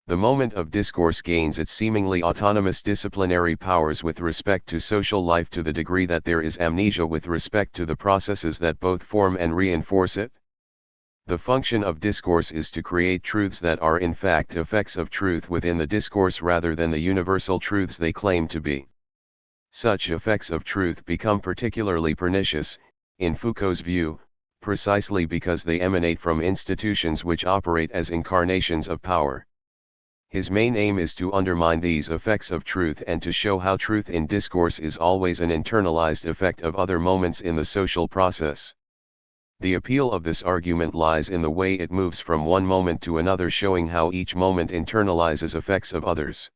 The moment of discourse gains its seemingly autonomous disciplinary powers with respect to social life to the degree that there is amnesia with respect to the processes that both form and reinforce it. The function of discourse is to create truths that are in fact effects of truth within the discourse rather than the universal truths they claim to be. Such effects of truth become particularly pernicious, in Foucault's view, precisely because they emanate from institutions which operate as incarnations of power. His main aim is to undermine these effects of truth and to show how truth in discourse is always an internalized effect of other moments in the social process. The appeal of this argument lies in the way it moves from one moment to another, showing how each moment internalizes effects of others.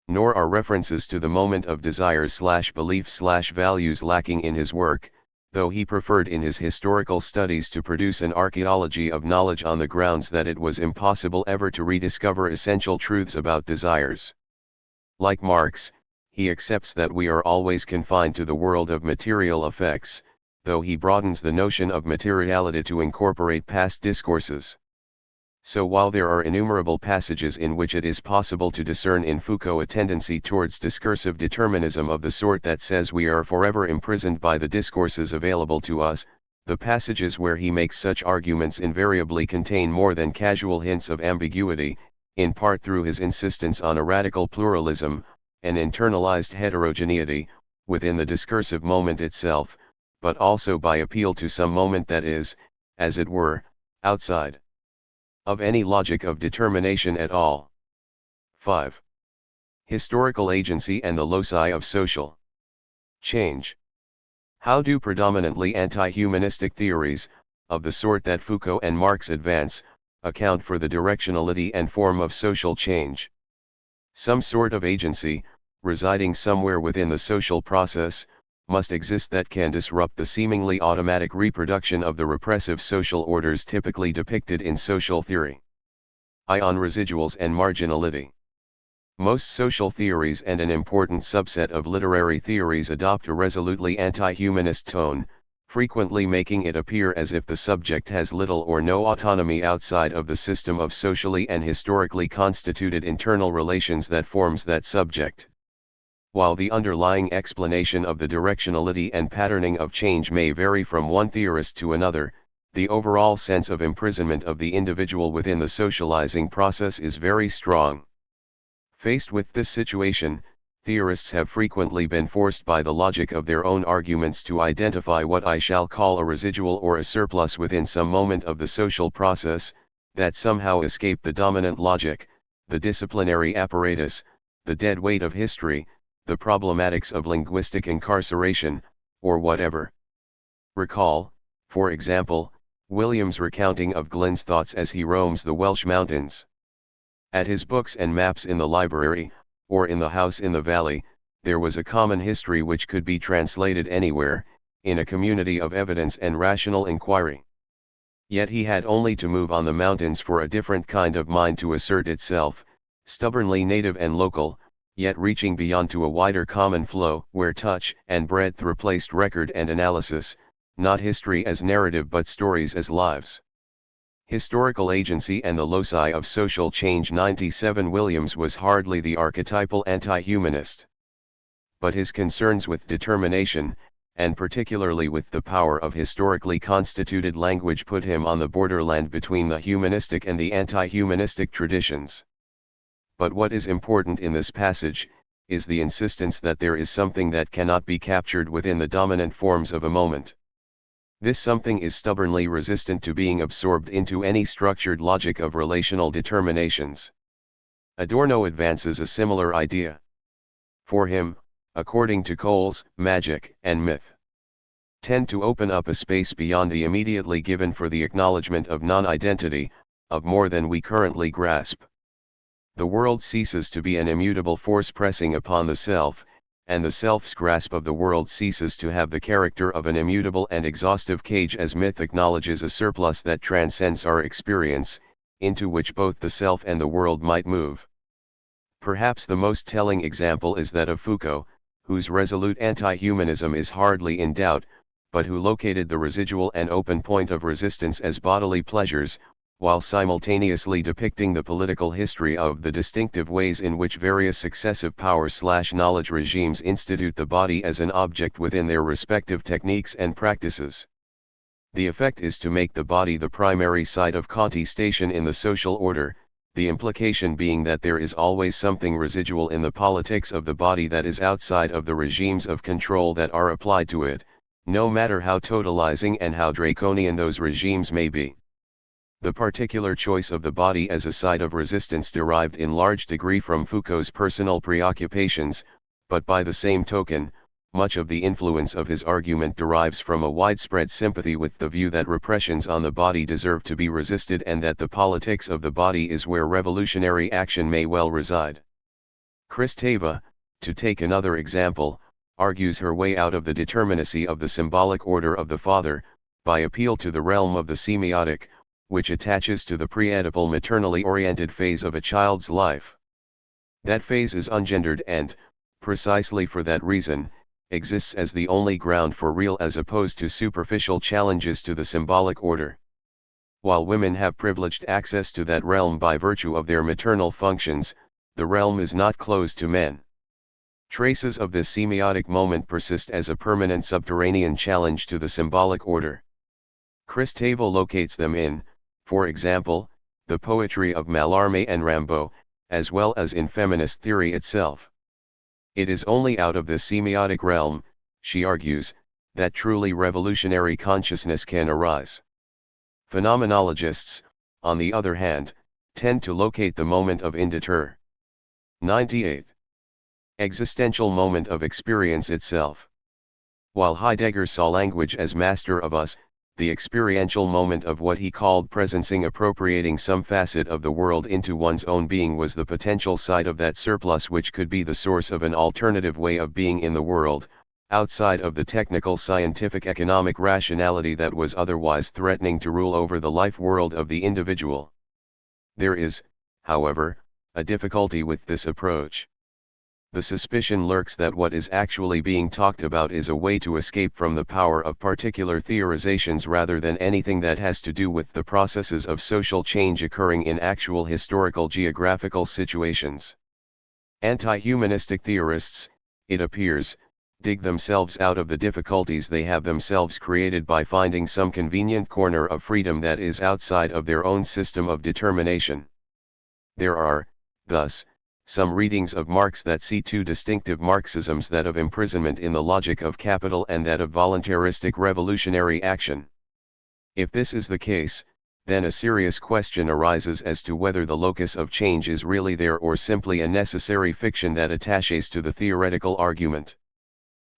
Nor are references to the moment of desires/beliefs/values lacking in his work, though he preferred in his historical studies to produce an archaeology of knowledge on the grounds that it was impossible ever to rediscover essential truths about desires. Like Marx, he accepts that we are always confined to the world of material effects, though he broadens the notion of materiality to incorporate past discourses. So while there are innumerable passages in which it is possible to discern in Foucault a tendency towards discursive determinism of the sort that says we are forever imprisoned by the discourses available to us, the passages where he makes such arguments invariably contain more than casual hints of ambiguity, in part through his insistence on a radical pluralism, an internalized heterogeneity, within the discursive moment itself, but also by appeal to some moment that is, as it were, outside of any logic of determination at all. 5. Historical agency and the loci of social change. How do predominantly anti-humanistic theories, of the sort that Foucault and Marx advance, account for the directionality and form of social change. Some sort of agency, residing somewhere within the social process, must exist that can disrupt the seemingly automatic reproduction of the repressive social orders typically depicted in social theory. On residuals and marginality. Most social theories and an important subset of literary theories adopt a resolutely anti-humanist tone, frequently making it appear as if the subject has little or no autonomy outside of the system of socially and historically constituted internal relations that forms that subject. While the underlying explanation of the directionality and patterning of change may vary from one theorist to another, the overall sense of imprisonment of the individual within the socializing process is very strong. Faced with this situation, theorists have frequently been forced by the logic of their own arguments to identify what I shall call a residual or a surplus within some moment of the social process, that somehow escape the dominant logic, the disciplinary apparatus, the dead weight of history, the problematics of linguistic incarceration, or whatever. Recall, for example, William's recounting of Glyn's thoughts as he roams the Welsh mountains. At his books and maps in the library, or in the house in the valley, there was a common history which could be translated anywhere, in a community of evidence and rational inquiry. Yet he had only to move on the mountains for a different kind of mind to assert itself, stubbornly native and local, yet reaching beyond to a wider common flow where touch and breadth replaced record and analysis, not history as narrative but stories as lives. Historical agency and the loci of social change. 97 Williams was hardly the archetypal anti-humanist. But his concerns with determination, and particularly with the power of historically constituted language, put him on the borderland between the humanistic and the anti-humanistic traditions. But what is important in this passage, is the insistence that there is something that cannot be captured within the dominant forms of a moment. This something is stubbornly resistant to being absorbed into any structured logic of relational determinations. Adorno advances a similar idea. For him, according to Coles, magic and myth tend to open up a space beyond the immediately given for the acknowledgement of non-identity, of more than we currently grasp. The world ceases to be an immutable force pressing upon the self, and the self's grasp of the world ceases to have the character of an immutable and exhaustive cage, as myth acknowledges a surplus that transcends our experience, into which both the self and the world might move. Perhaps the most telling example is that of Foucault, whose resolute anti-humanism is hardly in doubt, but who located the residual and open point of resistance as bodily pleasures, while simultaneously depicting the political history of the distinctive ways in which various successive power/knowledge regimes institute the body as an object within their respective techniques and practices. The effect is to make the body the primary site of contestation in the social order, the implication being that there is always something residual in the politics of the body that is outside of the regimes of control that are applied to it, no matter how totalizing and how draconian those regimes may be. The particular choice of the body as a site of resistance derived in large degree from Foucault's personal preoccupations, but by the same token, much of the influence of his argument derives from a widespread sympathy with the view that repressions on the body deserve to be resisted and that the politics of the body is where revolutionary action may well reside. Kristeva, to take another example, argues her way out of the determinacy of the symbolic order of the father, by appeal to the realm of the semiotic, which attaches to the pre-Oedipal maternally oriented phase of a child's life. That phase is ungendered and, precisely for that reason, exists as the only ground for real as opposed to superficial challenges to the symbolic order. While women have privileged access to that realm by virtue of their maternal functions, the realm is not closed to men. Traces of this semiotic moment persist as a permanent subterranean challenge to the symbolic order. Kristeva locates them in, for example, the poetry of Mallarmé and Rimbaud, as well as in feminist theory itself. It is only out of this semiotic realm, she argues, that truly revolutionary consciousness can arise. Phenomenologists, on the other hand, tend to locate the moment of indeter. 98. Existential moment of experience itself. While Heidegger saw language as master of us, the experiential moment of what he called presencing, appropriating some facet of the world into one's own being, was the potential site of that surplus which could be the source of an alternative way of being in the world, outside of the technical scientific economic rationality that was otherwise threatening to rule over the life world of the individual. There is, however, a difficulty with this approach. The suspicion lurks that what is actually being talked about is a way to escape from the power of particular theorizations rather than anything that has to do with the processes of social change occurring in actual historical geographical situations. Anti-humanistic theorists, it appears, dig themselves out of the difficulties they have themselves created by finding some convenient corner of freedom that is outside of their own system of determination. There are, thus, some readings of Marx that see two distinctive Marxisms, that of imprisonment in the logic of capital and that of voluntaristic revolutionary action. If this is the case, then a serious question arises as to whether the locus of change is really there or simply a necessary fiction that attaches to the theoretical argument.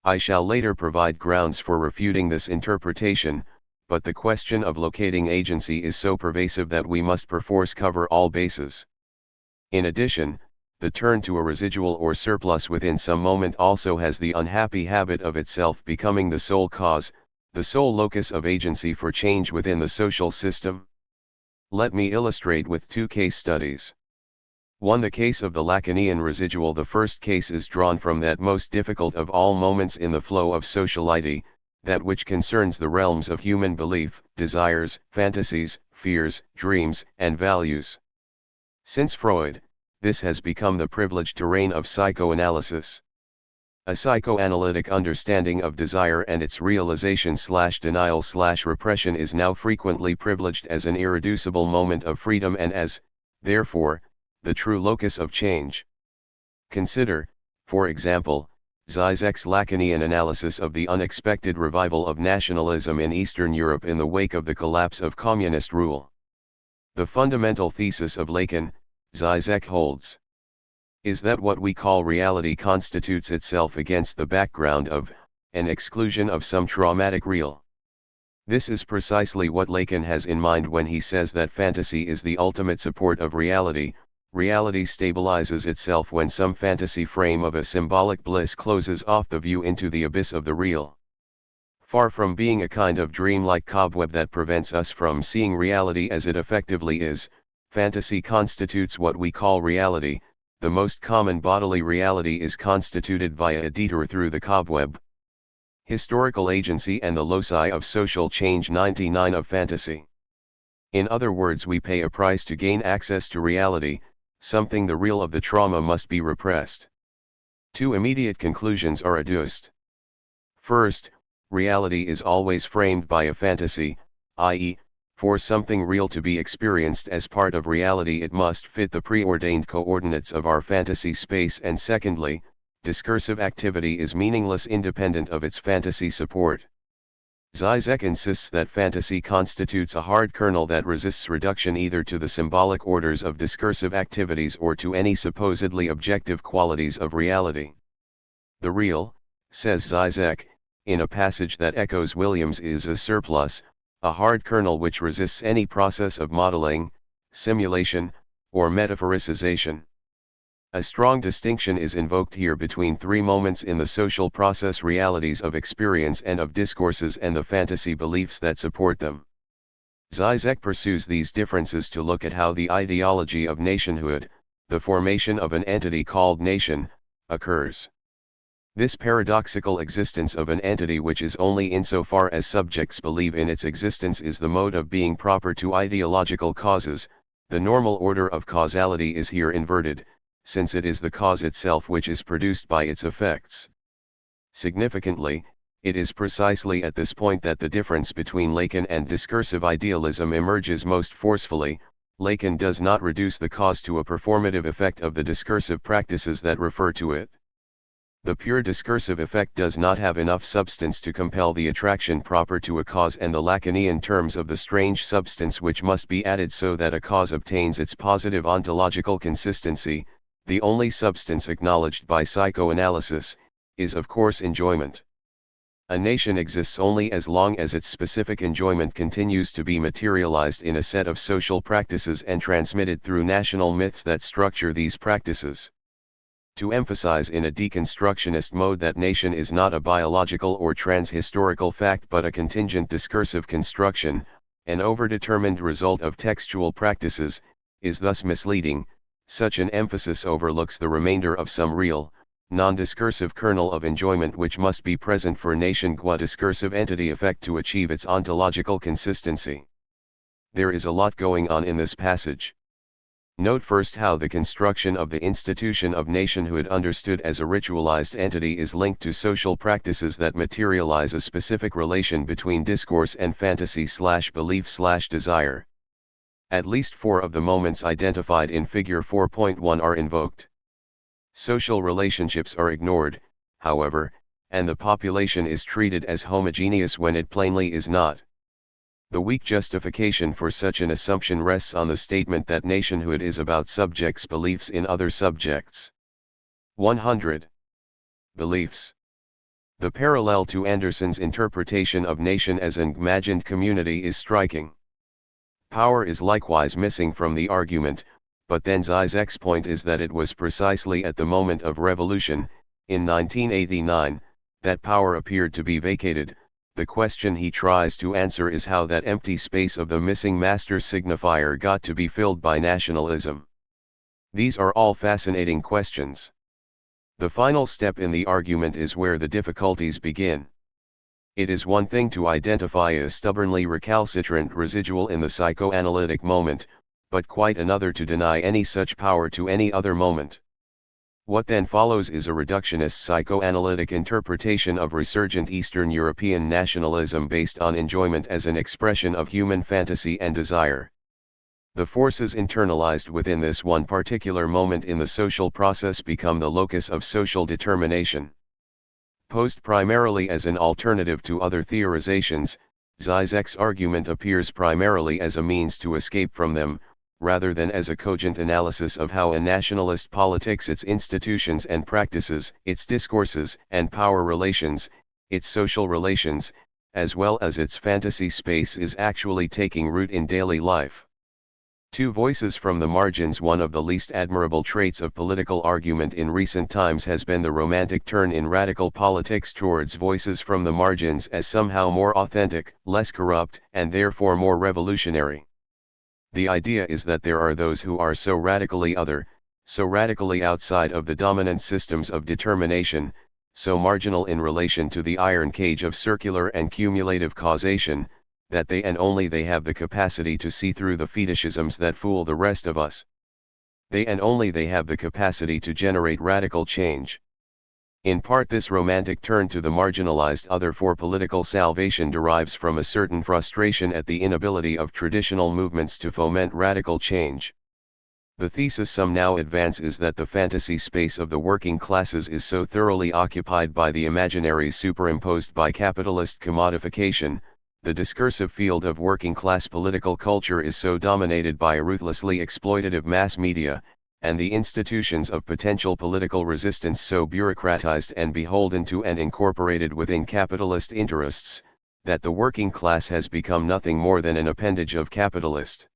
I shall later provide grounds for refuting this interpretation, but the question of locating agency is so pervasive that we must perforce cover all bases. In addition, the turn to a residual or surplus within some moment also has the unhappy habit of itself becoming the sole cause, the sole locus of agency for change within the social system. Let me illustrate with two case studies. 1. The case of the Lacanian residual. The first case is drawn from that most difficult of all moments in the flow of sociality, that which concerns the realms of human belief, desires, fantasies, fears, dreams, and values. Since Freud, this has become the privileged terrain of psychoanalysis. A psychoanalytic understanding of desire and its realization/denial/repression is now frequently privileged as an irreducible moment of freedom and as, therefore, the true locus of change. Consider, for example, Zizek's Lacanian analysis of the unexpected revival of nationalism in Eastern Europe in the wake of the collapse of communist rule. The fundamental thesis of Lacan, Zizek holds, is that what we call reality constitutes itself against the background of, an exclusion of some traumatic real. This is precisely what Lacan has in mind when he says that fantasy is the ultimate support of reality. Reality stabilizes itself when some fantasy frame of a symbolic bliss closes off the view into the abyss of the real. Far from being a kind of dream-like cobweb that prevents us from seeing reality as it effectively is, fantasy constitutes what we call reality. The most common bodily reality is constituted via a detour through the cobweb. Historical agency and the loci of social change. 99 of fantasy. In other words, we pay a price to gain access to reality, something the real of the trauma must be repressed. Two immediate conclusions are adduced. First, reality is always framed by a fantasy, i.e., for something real to be experienced as part of reality it must fit the preordained coordinates of our fantasy space, and secondly, discursive activity is meaningless independent of its fantasy support. Zizek insists that fantasy constitutes a hard kernel that resists reduction either to the symbolic orders of discursive activities or to any supposedly objective qualities of reality. The real, says Zizek, in a passage that echoes Williams, is a surplus, a hard kernel which resists any process of modeling, simulation, or metaphoricization. A strong distinction is invoked here between three moments in the social process: realities of experience and of discourses, and the fantasy beliefs that support them. Zizek pursues these differences to look at how the ideology of nationhood, the formation of an entity called nation, occurs. This paradoxical existence of an entity which is only insofar as subjects believe in its existence is the mode of being proper to ideological causes. The normal order of causality is here inverted, since it is the cause itself which is produced by its effects. Significantly, it is precisely at this point that the difference between Lacan and discursive idealism emerges most forcefully. Lacan does not reduce the cause to a performative effect of the discursive practices that refer to it. The pure discursive effect does not have enough substance to compel the attraction proper to a cause and the Lacanian terms of the strange substance which must be added so that a cause obtains its positive ontological consistency. The only substance acknowledged by psychoanalysis is of course enjoyment. A nation exists only as long as its specific enjoyment continues to be materialized in a set of social practices and transmitted through national myths that structure these practices. To emphasize in a deconstructionist mode that nation is not a biological or trans-historical fact but a contingent discursive construction, an overdetermined result of textual practices, is thus misleading. Such an emphasis overlooks the remainder of some real, non-discursive kernel of enjoyment which must be present for nation qua discursive entity effect to achieve its ontological consistency. There is a lot going on in this passage. Note first how the construction of the institution of nationhood understood as a ritualized entity is linked to social practices that materialize a specific relation between discourse and fantasy/belief/desire. At least 4 of the moments identified in Figure 4.1 are invoked. Social relationships are ignored, however, and the population is treated as homogeneous when it plainly is not. The weak justification for such an assumption rests on the statement that nationhood is about subjects' beliefs in other subjects. 100. Beliefs. The parallel to Anderson's interpretation of nation as an imagined community is striking. Power is likewise missing from the argument, but then Zizek's point is that it was precisely at the moment of revolution, in 1989, that power appeared to be vacated. The question he tries to answer is how that empty space of the missing master signifier got to be filled by nationalism. These are all fascinating questions. The final step in the argument is where the difficulties begin. It is one thing to identify a stubbornly recalcitrant residual in the psychoanalytic moment, but quite another to deny any such power to any other moment. What then follows is a reductionist psychoanalytic interpretation of resurgent Eastern European nationalism based on enjoyment as an expression of human fantasy and desire. The forces internalized within this one particular moment in the social process become the locus of social determination. Posed primarily as an alternative to other theorizations, Zizek's argument appears primarily as a means to escape from them, rather than as a cogent analysis of how a nationalist politics, its institutions and practices, its discourses and power relations, its social relations, as well as its fantasy space is actually taking root in daily life. 2 Voices from the margins. One of the least admirable traits of political argument in recent times has been the romantic turn in radical politics towards voices from the margins as somehow more authentic, less corrupt, and therefore more revolutionary. The idea is that there are those who are so radically other, so radically outside of the dominant systems of determination, so marginal in relation to the iron cage of circular and cumulative causation, that they and only they have the capacity to see through the fetishisms that fool the rest of us. They and only they have the capacity to generate radical change. In part this romantic turn to the marginalized other for political salvation derives from a certain frustration at the inability of traditional movements to foment radical change. The thesis some now advance is that the fantasy space of the working classes is so thoroughly occupied by the imaginaries superimposed by capitalist commodification, the discursive field of working class political culture is so dominated by ruthlessly exploitative mass media, and the institutions of potential political resistance so bureaucratized and beholden to and incorporated within capitalist interests, that the working class has become nothing more than an appendage of capitalist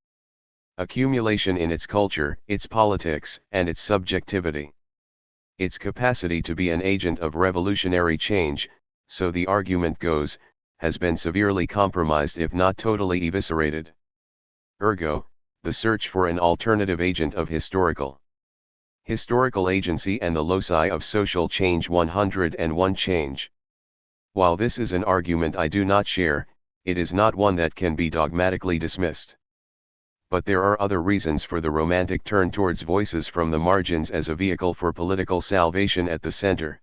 accumulation in its culture, its politics, and its subjectivity. Its capacity to be an agent of revolutionary change, so the argument goes, has been severely compromised if not totally eviscerated. Ergo, the search for an alternative agent of historical agency and the loci of social change. 101 Change. While this is an argument I do not share, it is not one that can be dogmatically dismissed. But there are other reasons for the romantic turn towards voices from the margins as a vehicle for political salvation at the center.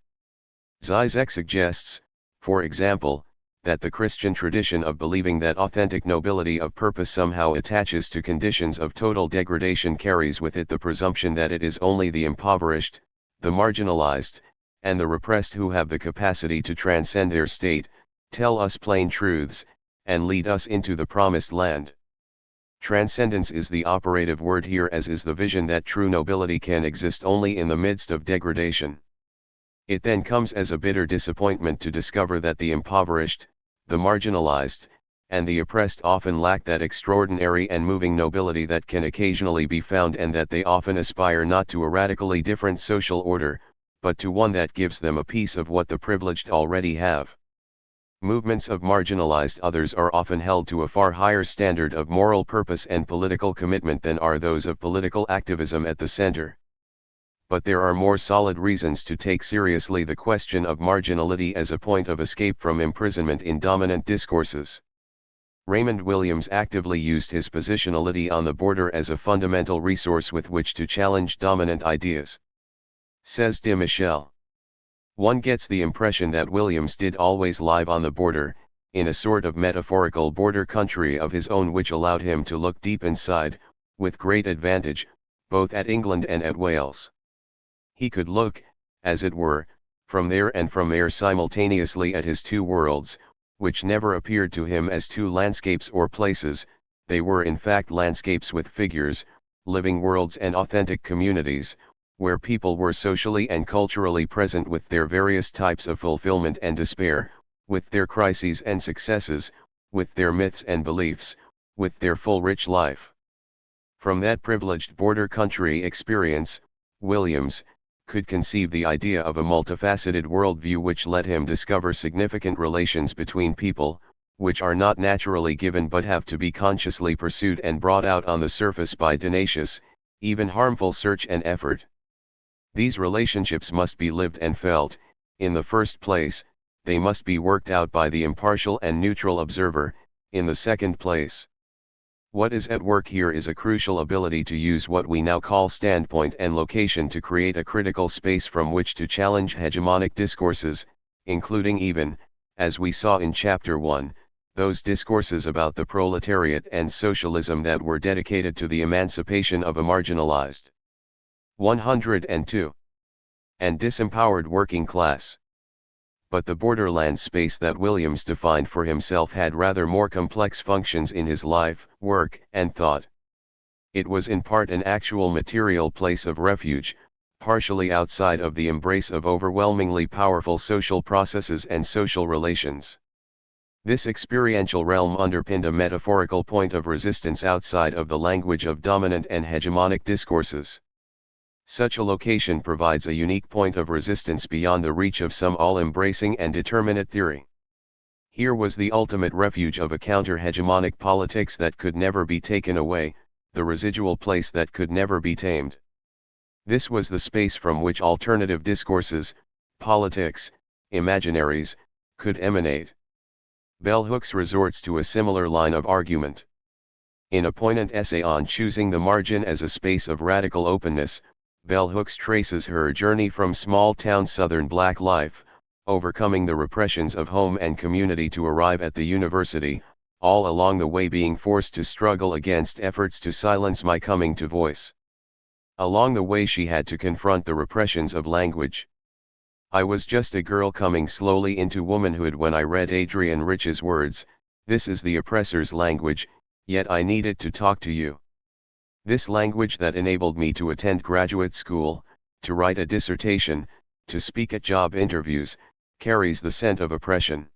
Zizek suggests, for example, that the Christian tradition of believing that authentic nobility of purpose somehow attaches to conditions of total degradation carries with it the presumption that it is only the impoverished, the marginalized, and the repressed who have the capacity to transcend their state, tell us plain truths, and lead us into the promised land. Transcendence is the operative word here, as is the vision that true nobility can exist only in the midst of degradation. It then comes as a bitter disappointment to discover that the impoverished, the marginalized, and the oppressed often lack that extraordinary and moving nobility that can occasionally be found, and that they often aspire not to a radically different social order, but to one that gives them a piece of what the privileged already have. Movements of marginalized others are often held to a far higher standard of moral purpose and political commitment than are those of political activism at the center. But there are more solid reasons to take seriously the question of marginality as a point of escape from imprisonment in dominant discourses. Raymond Williams actively used his positionality on the border as a fundamental resource with which to challenge dominant ideas. Says de Michel. One gets the impression that Williams did always live on the border, in a sort of metaphorical border country of his own which allowed him to look deep inside, with great advantage, both at England and at Wales. He could look, as it were, from there and from there simultaneously at his two worlds, which never appeared to him as two landscapes or places. They were in fact landscapes with figures, living worlds and authentic communities, where people were socially and culturally present with their various types of fulfillment and despair, with their crises and successes, with their myths and beliefs, with their full rich life. From that privileged border country experience, Williams could conceive the idea of a multifaceted worldview which let him discover significant relations between people, which are not naturally given but have to be consciously pursued and brought out on the surface by tenacious, even harmful search and effort. These relationships must be lived and felt. In the first place, they must be worked out by the impartial and neutral observer. In the second place, what is at work here is a crucial ability to use what we now call standpoint and location to create a critical space from which to challenge hegemonic discourses, including even, as we saw in Chapter 1, those discourses about the proletariat and socialism that were dedicated to the emancipation of a marginalized 102 and disempowered working class. But the borderland space that Williams defined for himself had rather more complex functions in his life, work, and thought. It was in part an actual material place of refuge, partially outside of the embrace of overwhelmingly powerful social processes and social relations. This experiential realm underpinned a metaphorical point of resistance outside of the language of dominant and hegemonic discourses. Such a location provides a unique point of resistance beyond the reach of some all-embracing and determinate theory. Here was the ultimate refuge of a counter-hegemonic politics that could never be taken away, the residual place that could never be tamed. This was the space from which alternative discourses, politics, imaginaries, could emanate. Bell Hooks resorts to a similar line of argument. In a poignant essay on choosing the margin as a space of radical openness, Bell Hooks traces her journey from small-town Southern black life, overcoming the repressions of home and community to arrive at the university, all along the way being forced to struggle against efforts to silence my coming to voice. Along the way she had to confront the repressions of language. I was just a girl coming slowly into womanhood when I read Adrienne Rich's words, "This is the oppressor's language, yet I needed to talk to you." This language that enabled me to attend graduate school, to write a dissertation, to speak at job interviews, carries the scent of oppression.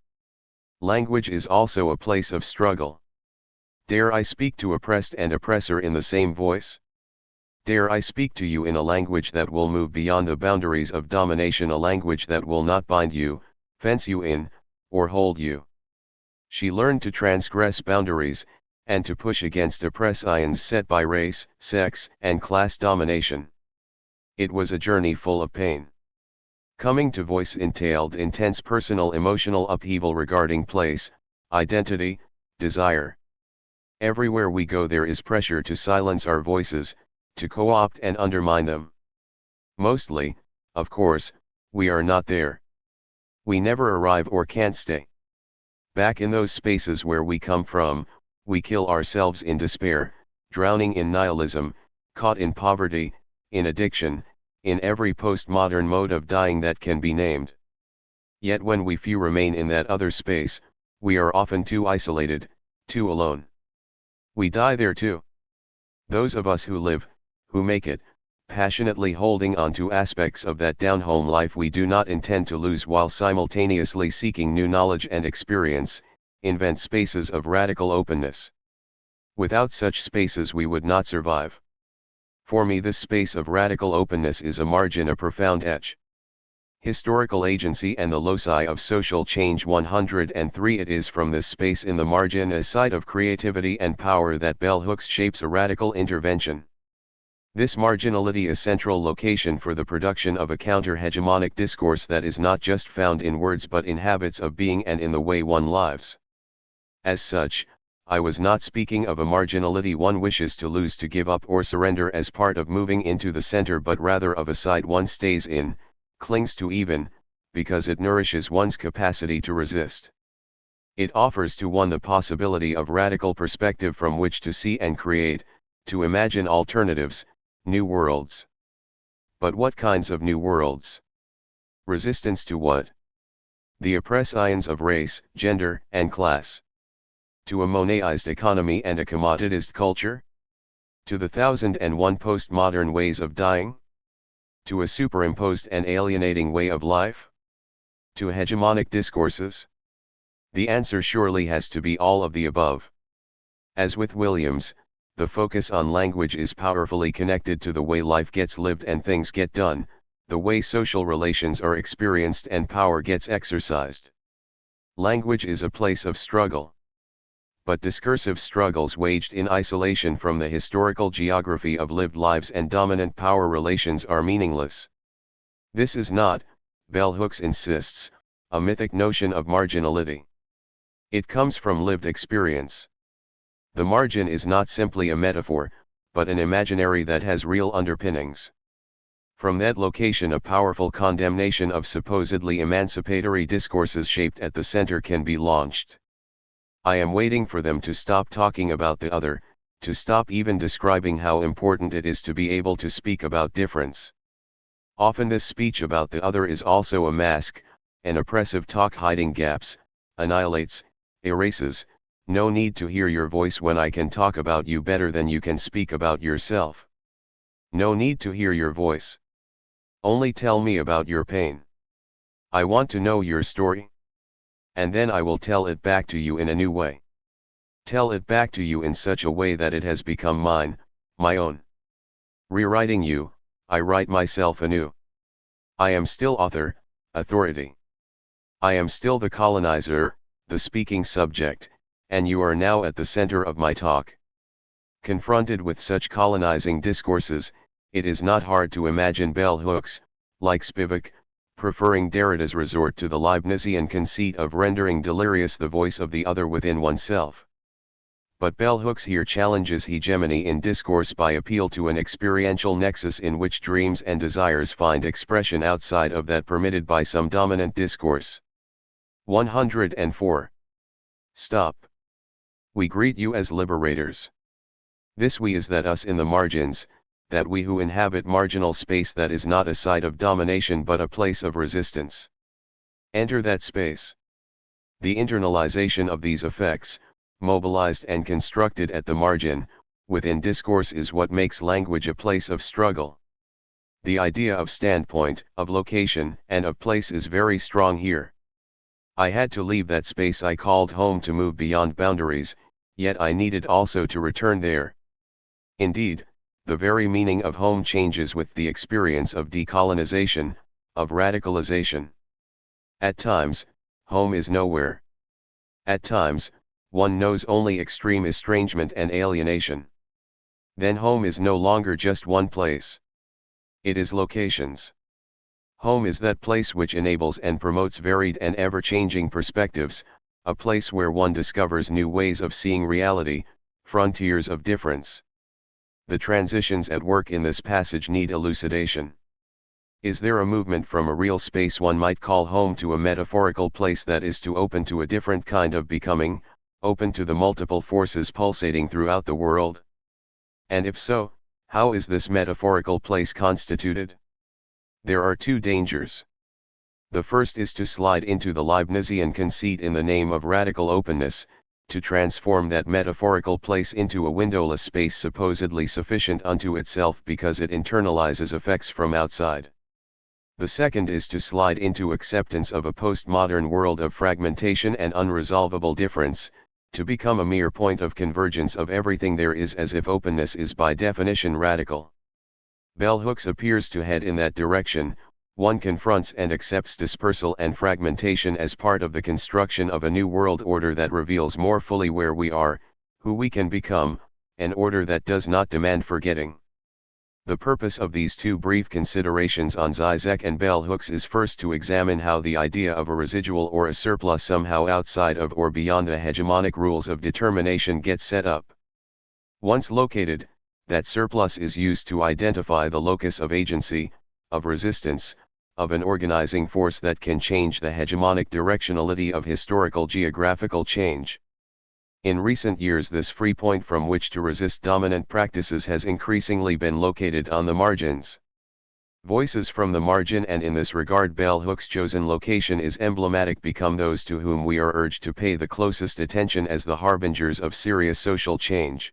Language is also a place of struggle. Dare I speak to oppressed and oppressor in the same voice? Dare I speak to you in a language that will move beyond the boundaries of domination, a language that will not bind you, fence you in, or hold you? She learned to transgress boundaries, and to push against oppressions set by race, sex, and class domination. It was a journey full of pain. Coming to voice entailed intense personal emotional upheaval regarding place, identity, desire. Everywhere we go there is pressure to silence our voices, to co-opt and undermine them. Mostly, of course, we are not there. We never arrive or can't stay. Back in those spaces where we come from, we kill ourselves in despair, drowning in nihilism, caught in poverty, in addiction, in every postmodern mode of dying that can be named. Yet when we few remain in that other space, we are often too isolated, too alone. We die there too. Those of us who live, who make it, passionately holding on to aspects of that down-home life we do not intend to lose while simultaneously seeking new knowledge and experience, invent spaces of radical openness. Without such spaces we would not survive. For me this space of radical openness is a margin, a profound etch. Historical agency and the loci of social change. 103 It is from this space in the margin, a site of creativity and power, that bell hooks shapes a radical intervention. This marginality is central location for the production of a counter-hegemonic discourse that is not just found in words but in habits of being and in the way one lives. As such, I was not speaking of a marginality one wishes to lose, to give up or surrender as part of moving into the center, but rather of a side one stays in, clings to even, because it nourishes one's capacity to resist. It offers to one the possibility of radical perspective from which to see and create, to imagine alternatives, new worlds. But what kinds of new worlds? Resistance to what? The oppressions of race, gender, and class. To a Monetized economy and a commoditized culture? To the 1001 postmodern ways of dying? To a superimposed and alienating way of life? To hegemonic discourses? The answer surely has to be all of the above. As with Williams, the focus on language is powerfully connected to the way life gets lived and things get done, the way social relations are experienced and power gets exercised. Language is a place of struggle. But discursive struggles waged in isolation from the historical geography of lived lives and dominant power relations are meaningless. This is not, bell hooks insists, a mythic notion of marginality. It comes from lived experience. The margin is not simply a metaphor, but an imaginary that has real underpinnings. From that location a powerful condemnation of supposedly emancipatory discourses shaped at the center can be launched. I am waiting for them to stop talking about the other, to stop even describing how important it is to be able to speak about difference. Often this speech about the other is also a mask, an oppressive talk hiding gaps, annihilates, erases. No need to hear your voice when I can talk about you better than you can speak about yourself. No need to hear your voice. Only tell me about your pain. I want to know your story. And then I will tell it back to you in a new way. Tell it back to you in such a way that it has become mine, my own. Rewriting you, I write myself anew. I am still author, authority. I am still the colonizer, the speaking subject, and you are now at the center of my talk. Confronted with such colonizing discourses, it is not hard to imagine bell hooks, like Spivak, preferring Derrida's resort to the Leibnizian conceit of rendering delirious the voice of the other within oneself. But bell hooks here challenges hegemony in discourse by appeal to an experiential nexus in which dreams and desires find expression outside of that permitted by some dominant discourse. 104. Stop. We greet you as liberators. This we is that us in the margins, that we who inhabit marginal space that is not a site of domination but a place of resistance. Enter that space. The internalization of these effects, mobilized and constructed at the margin, within discourse is what makes language a place of struggle. The idea of standpoint, of location, and of place is very strong here. I had to leave that space I called home to move beyond boundaries, yet I needed also to return there. Indeed, the very meaning of home changes with the experience of decolonization, of radicalization. At times, home is nowhere. At times, one knows only extreme estrangement and alienation. Then home is no longer just one place. It is locations. Home is that place which enables and promotes varied and ever-changing perspectives, a place where one discovers new ways of seeing reality, frontiers of difference. The transitions at work in this passage need elucidation. Is there a movement from a real space one might call home to a metaphorical place that is to open to a different kind of becoming, open to the multiple forces pulsating throughout the world? And if so, how is this metaphorical place constituted? There are two dangers. The first is to slide into the Leibnizian conceit in the name of radical openness, to transform that metaphorical place into a windowless space supposedly sufficient unto itself because it internalizes effects from outside. The second is to slide into acceptance of a postmodern world of fragmentation and unresolvable difference, to become a mere point of convergence of everything there is, as if openness is by definition radical. Bell Hooks appears to head in that direction. One confronts and accepts dispersal and fragmentation as part of the construction of a new world order that reveals more fully where we are, who we can become, an order that does not demand forgetting. The purpose of these two brief considerations on Zizek and Bell Hooks is first to examine how the idea of a residual or a surplus somehow outside of or beyond the hegemonic rules of determination gets set up. Once located, that surplus is used to identify the locus of agency, of resistance, of an organizing force that can change the hegemonic directionality of historical geographical change. In recent years, this free point from which to resist dominant practices has increasingly been located on the margins. Voices from the margin, and in this regard Bell Hooks' chosen location is emblematic, become those to whom we are urged to pay the closest attention as the harbingers of serious social change.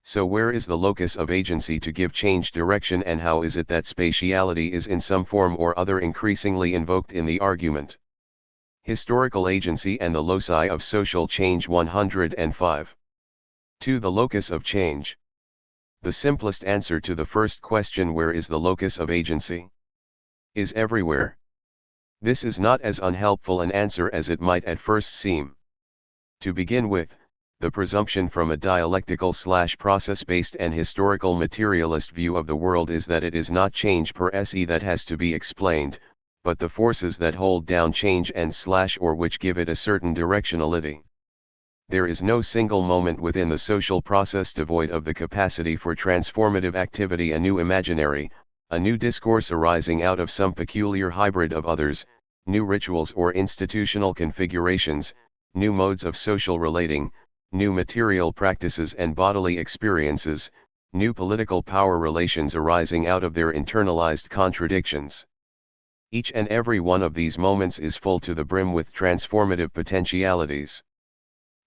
So where is the locus of agency to give change direction, and how is it that spatiality is in some form or other increasingly invoked in the argument? Historical agency and the loci of social change. 105. 2. The locus of change. The simplest answer to the first question, where is the locus of agency, is everywhere. This is not as unhelpful an answer as it might at first seem. To begin with, the presumption from a dialectical/process-based and historical materialist view of the world is that it is not change per se that has to be explained, but the forces that hold down change and or which give it a certain directionality. There is no single moment within the social process devoid of the capacity for transformative activity, a new imaginary, a new discourse arising out of some peculiar hybrid of others, new rituals or institutional configurations, new modes of social relating, new material practices and bodily experiences, new political power relations arising out of their internalized contradictions. Each and every one of these moments is full to the brim with transformative potentialities.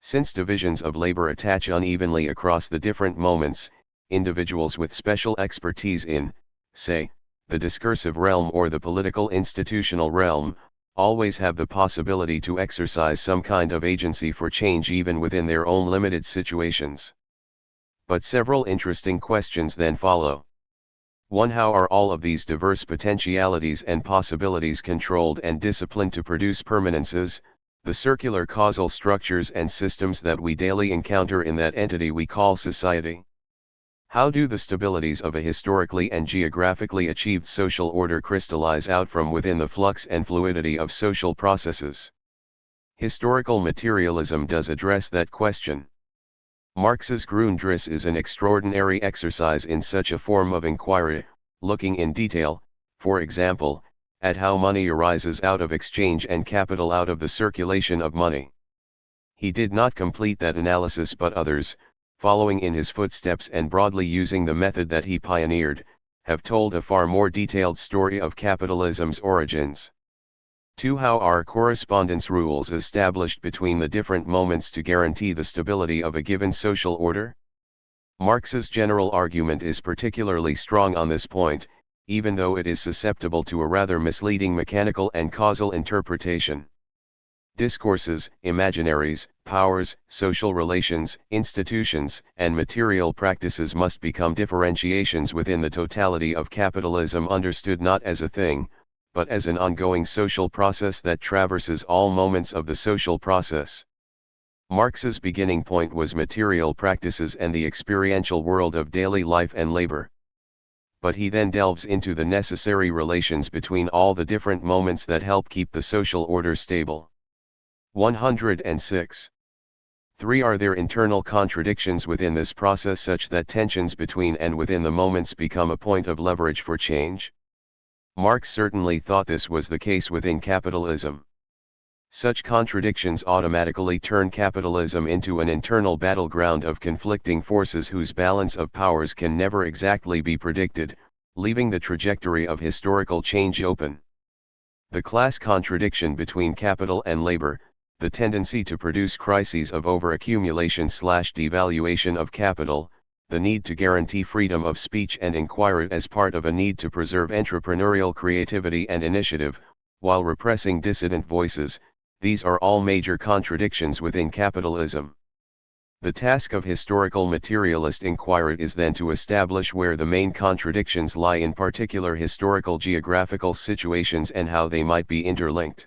Since divisions of labor attach unevenly across the different moments, individuals with special expertise in, say, the discursive realm or the political institutional realm, always have the possibility to exercise some kind of agency for change even within their own limited situations. But several interesting questions then follow. 1. How are all of these diverse potentialities and possibilities controlled and disciplined to produce permanences, the circular causal structures and systems that we daily encounter in that entity we call society? How do the stabilities of a historically and geographically achieved social order crystallize out from within the flux and fluidity of social processes? Historical materialism does address that question. Marx's Grundriss is an extraordinary exercise in such a form of inquiry, looking in detail, for example, at how money arises out of exchange and capital out of the circulation of money. He did not complete that analysis, but others, following in his footsteps and broadly using the method that he pioneered, have told a far more detailed story of capitalism's origins. 2. How are correspondence rules established between the different moments to guarantee the stability of a given social order? Marx's general argument is particularly strong on this point, even though it is susceptible to a rather misleading mechanical and causal interpretation. Discourses, imaginaries, powers, social relations, institutions, and material practices must become differentiations within the totality of capitalism, understood not as a thing, but as an ongoing social process that traverses all moments of the social process. Marx's beginning point was material practices and the experiential world of daily life and labor. But he then delves into the necessary relations between all the different moments that help keep the social order stable. 106. 3. Are there internal contradictions within this process such that tensions between and within the moments become a point of leverage for change? Marx certainly thought this was the case within capitalism. Such contradictions automatically turn capitalism into an internal battleground of conflicting forces whose balance of powers can never exactly be predicted, leaving the trajectory of historical change open. The class contradiction between capital and labor, the tendency to produce crises of overaccumulation/devaluation of capital, the need to guarantee freedom of speech and inquiry as part of a need to preserve entrepreneurial creativity and initiative, while repressing dissident voices, these are all major contradictions within capitalism. The task of historical materialist inquiry is then to establish where the main contradictions lie in particular historical geographical situations and how they might be interlinked.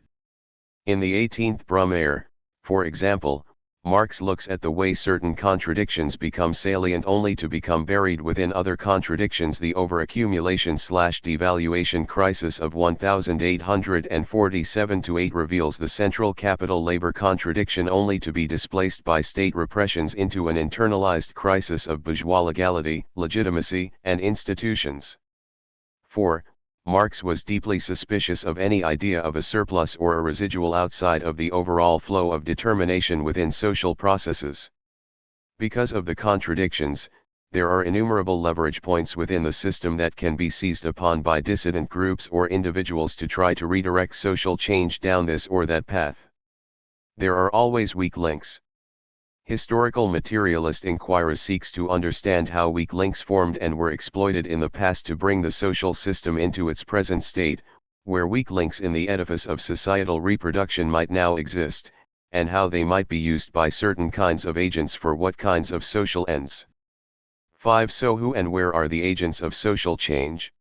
In the 18th Brumaire, for example, Marx looks at the way certain contradictions become salient only to become buried within other contradictions. The overaccumulation/devaluation crisis of 1847-8 reveals the central capital-labor contradiction only to be displaced by state repressions into an internalized crisis of bourgeois legality, legitimacy, and institutions. 4. Marx was deeply suspicious of any idea of a surplus or a residual outside of the overall flow of determination within social processes. Because of the contradictions, there are innumerable leverage points within the system that can be seized upon by dissident groups or individuals to try to redirect social change down this or that path. There are always weak links. Historical materialist inquiry seeks to understand how weak links formed and were exploited in the past to bring the social system into its present state, where weak links in the edifice of societal reproduction might now exist, and how they might be used by certain kinds of agents for what kinds of social ends. 5. So who and where are the agents of social change?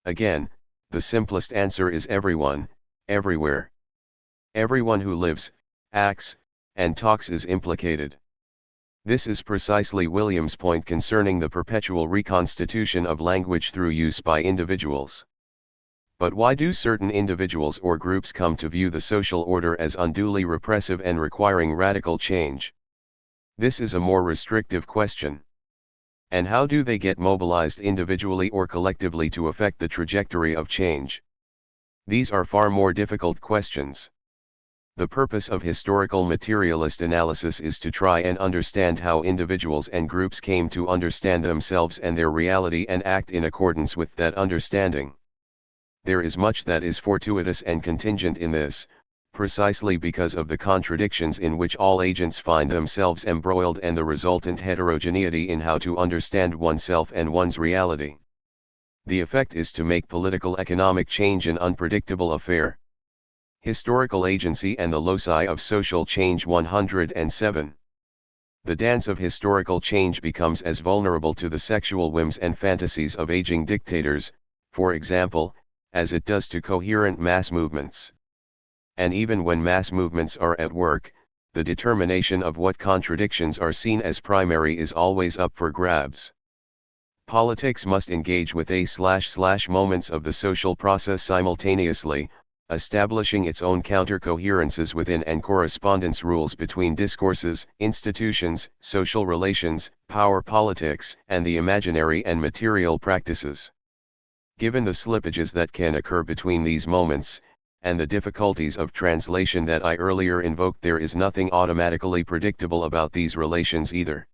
Again, the simplest answer is everyone, everywhere. Everyone who lives, acts, and talks is implicated. This is precisely William's point concerning the perpetual reconstitution of language through use by individuals. But why do certain individuals or groups come to view the social order as unduly repressive and requiring radical change? This is a more restrictive question. And how do they get mobilized individually or collectively to affect the trajectory of change? These are far more difficult questions. The purpose of historical materialist analysis is to try and understand how individuals and groups came to understand themselves and their reality and act in accordance with that understanding. There is much that is fortuitous and contingent in this, precisely because of the contradictions in which all agents find themselves embroiled and the resultant heterogeneity in how to understand oneself and one's reality. The effect is to make political economic change an unpredictable affair. Historical Agency and the Loci of Social Change 107. The dance of historical change becomes as vulnerable to the sexual whims and fantasies of aging dictators, for example, as it does to coherent mass movements. And even when mass movements are at work, the determination of what contradictions are seen as primary is always up for grabs. Politics must engage with moments of the social process simultaneously, establishing its own counter-coherences within and correspondence rules between discourses, institutions, social relations, power politics, and the imaginary and material practices. Given the slippages that can occur between these moments, and the difficulties of translation that I earlier invoked, there is nothing automatically predictable about these relations either.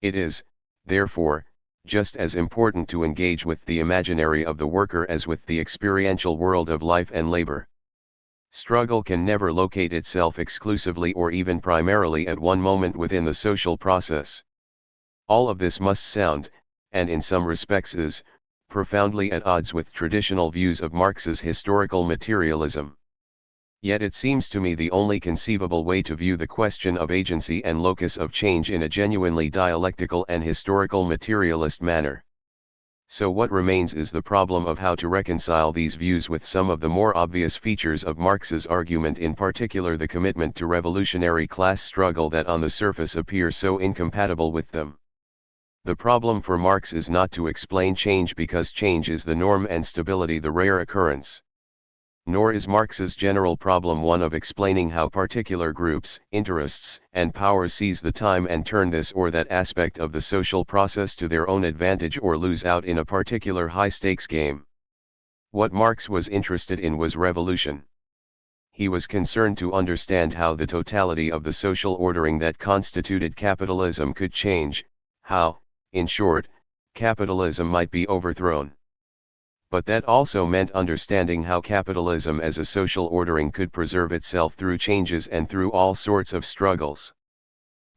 It is, therefore, just as important to engage with the imaginary of the worker as with the experiential world of life and labor. Struggle can never locate itself exclusively or even primarily at one moment within the social process. All of this must sound, and in some respects is, profoundly at odds with traditional views of Marx's historical materialism. Yet it seems to me the only conceivable way to view the question of agency and locus of change in a genuinely dialectical and historical materialist manner. So what remains is the problem of how to reconcile these views with some of the more obvious features of Marx's argument, in particular the commitment to revolutionary class struggle that on the surface appear so incompatible with them. The problem for Marx is not to explain change because change is the norm and stability the rare occurrence. Nor is Marx's general problem one of explaining how particular groups, interests, and powers seize the time and turn this or that aspect of the social process to their own advantage or lose out in a particular high-stakes game. What Marx was interested in was revolution. He was concerned to understand how the totality of the social ordering that constituted capitalism could change, how, in short, capitalism might be overthrown. But that also meant understanding how capitalism as a social ordering could preserve itself through changes and through all sorts of struggles.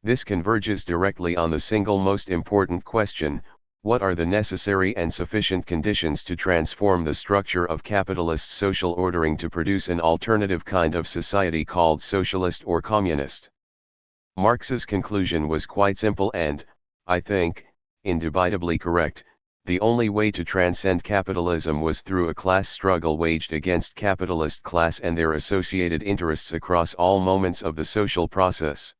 This converges directly on the single most important question: what are the necessary and sufficient conditions to transform the structure of capitalist social ordering to produce an alternative kind of society called socialist or communist? Marx's conclusion was quite simple and, I think, indubitably correct. The only way to transcend capitalism was through a class struggle waged against capitalist class and their associated interests across all moments of the social process.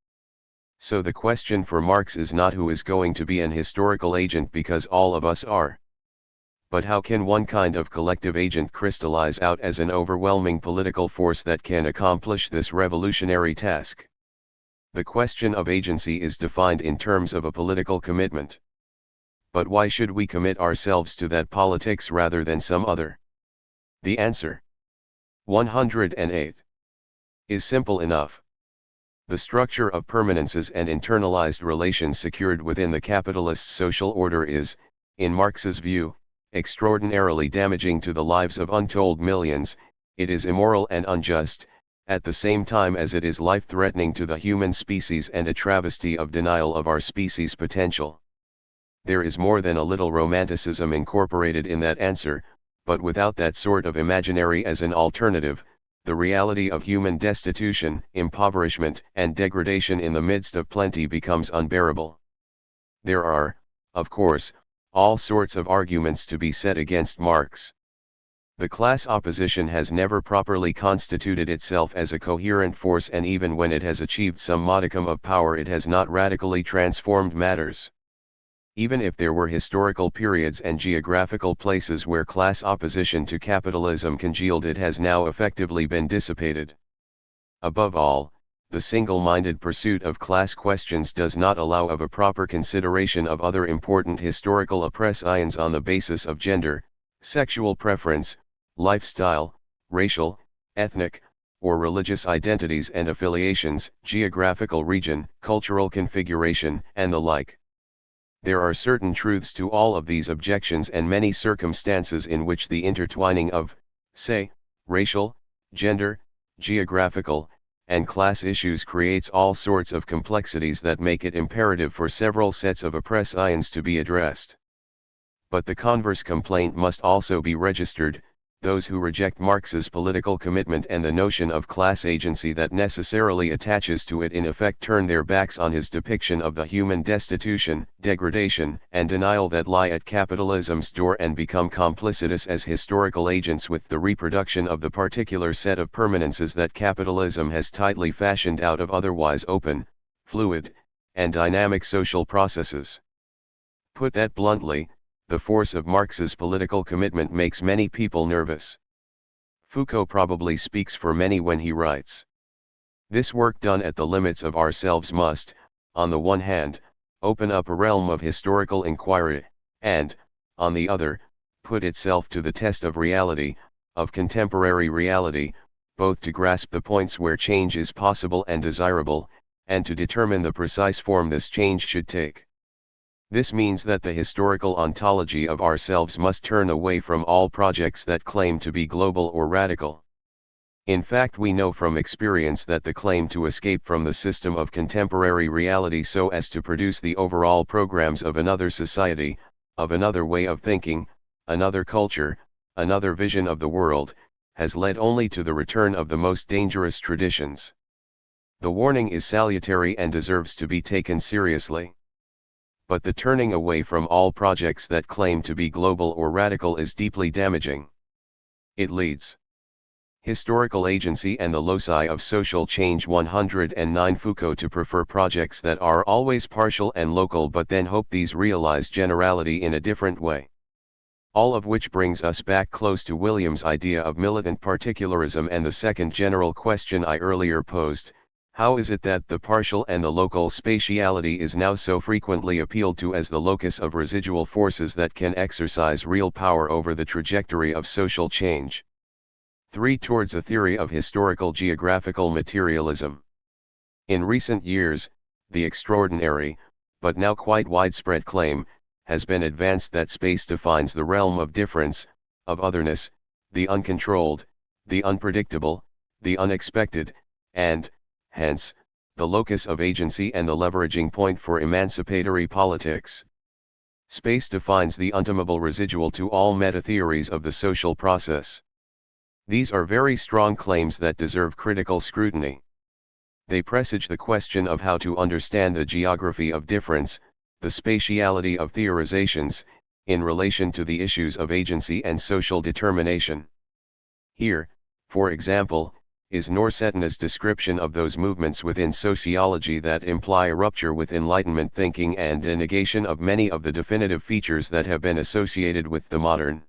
So the question for Marx is not who is going to be an historical agent, because all of us are. But how can one kind of collective agent crystallize out as an overwhelming political force that can accomplish this revolutionary task? The question of agency is defined in terms of a political commitment. But why should we commit ourselves to that politics rather than some other? The answer, 108, is simple enough. The structure of permanences and internalized relations secured within the capitalist social order is, in Marx's view, extraordinarily damaging to the lives of untold millions. It is immoral and unjust, at the same time as it is life-threatening to the human species and a travesty of denial of our species' potential. There is more than a little romanticism incorporated in that answer, but without that sort of imaginary as an alternative, the reality of human destitution, impoverishment, and degradation in the midst of plenty becomes unbearable. There are, of course, all sorts of arguments to be set against Marx. The class opposition has never properly constituted itself as a coherent force, and even when it has achieved some modicum of power, it has not radically transformed matters. Even if there were historical periods and geographical places where class opposition to capitalism congealed, it has now effectively been dissipated. Above all, the single-minded pursuit of class questions does not allow of a proper consideration of other important historical oppressions on the basis of gender, sexual preference, lifestyle, racial, ethnic, or religious identities and affiliations, geographical region, cultural configuration, and the like. There are certain truths to all of these objections and many circumstances in which the intertwining of, say, racial, gender, geographical, and class issues creates all sorts of complexities that make it imperative for several sets of oppressions to be addressed. But the converse complaint must also be registered: those who reject Marx's political commitment and the notion of class agency that necessarily attaches to it in effect turn their backs on his depiction of the human destitution, degradation, and denial that lie at capitalism's door and become complicitous as historical agents with the reproduction of the particular set of permanences that capitalism has tightly fashioned out of otherwise open, fluid, and dynamic social processes. Put that bluntly, the force of Marx's political commitment makes many people nervous. Foucault probably speaks for many when he writes, "This work done at the limits of ourselves must, on the one hand, open up a realm of historical inquiry, and, on the other, put itself to the test of reality, of contemporary reality, both to grasp the points where change is possible and desirable, and to determine the precise form this change should take. This means that the historical ontology of ourselves must turn away from all projects that claim to be global or radical. In fact, we know from experience that the claim to escape from the system of contemporary reality so as to produce the overall programs of another society, of another way of thinking, another culture, another vision of the world, has led only to the return of the most dangerous traditions. The warning is salutary and deserves to be taken seriously. But the turning away from all projects that claim to be global or radical is deeply damaging. It leads historical agency and the loci of social change 109 Foucault to prefer projects that are always partial and local but then hope these realize generality in a different way. All of which brings us back close to William's idea of militant particularism and the second general question I earlier posed: how is it that the partial and the local spatiality is now so frequently appealed to as the locus of residual forces that can exercise real power over the trajectory of social change? 3. Towards a theory of historical geographical materialism. In recent years, the extraordinary, but now quite widespread claim, has been advanced that space defines the realm of difference, of otherness, the uncontrolled, the unpredictable, the unexpected, and, hence, the locus of agency and the leveraging point for emancipatory politics. Space defines the untamable residual to all meta-theories of the social process. These are very strong claims that deserve critical scrutiny. They presage the question of how to understand the geography of difference, the spatiality of theorizations, in relation to the issues of agency and social determination. Here, for example, is Norsetina's description of those movements within sociology that imply a rupture with Enlightenment thinking and a negation of many of the definitive features that have been associated with the modern.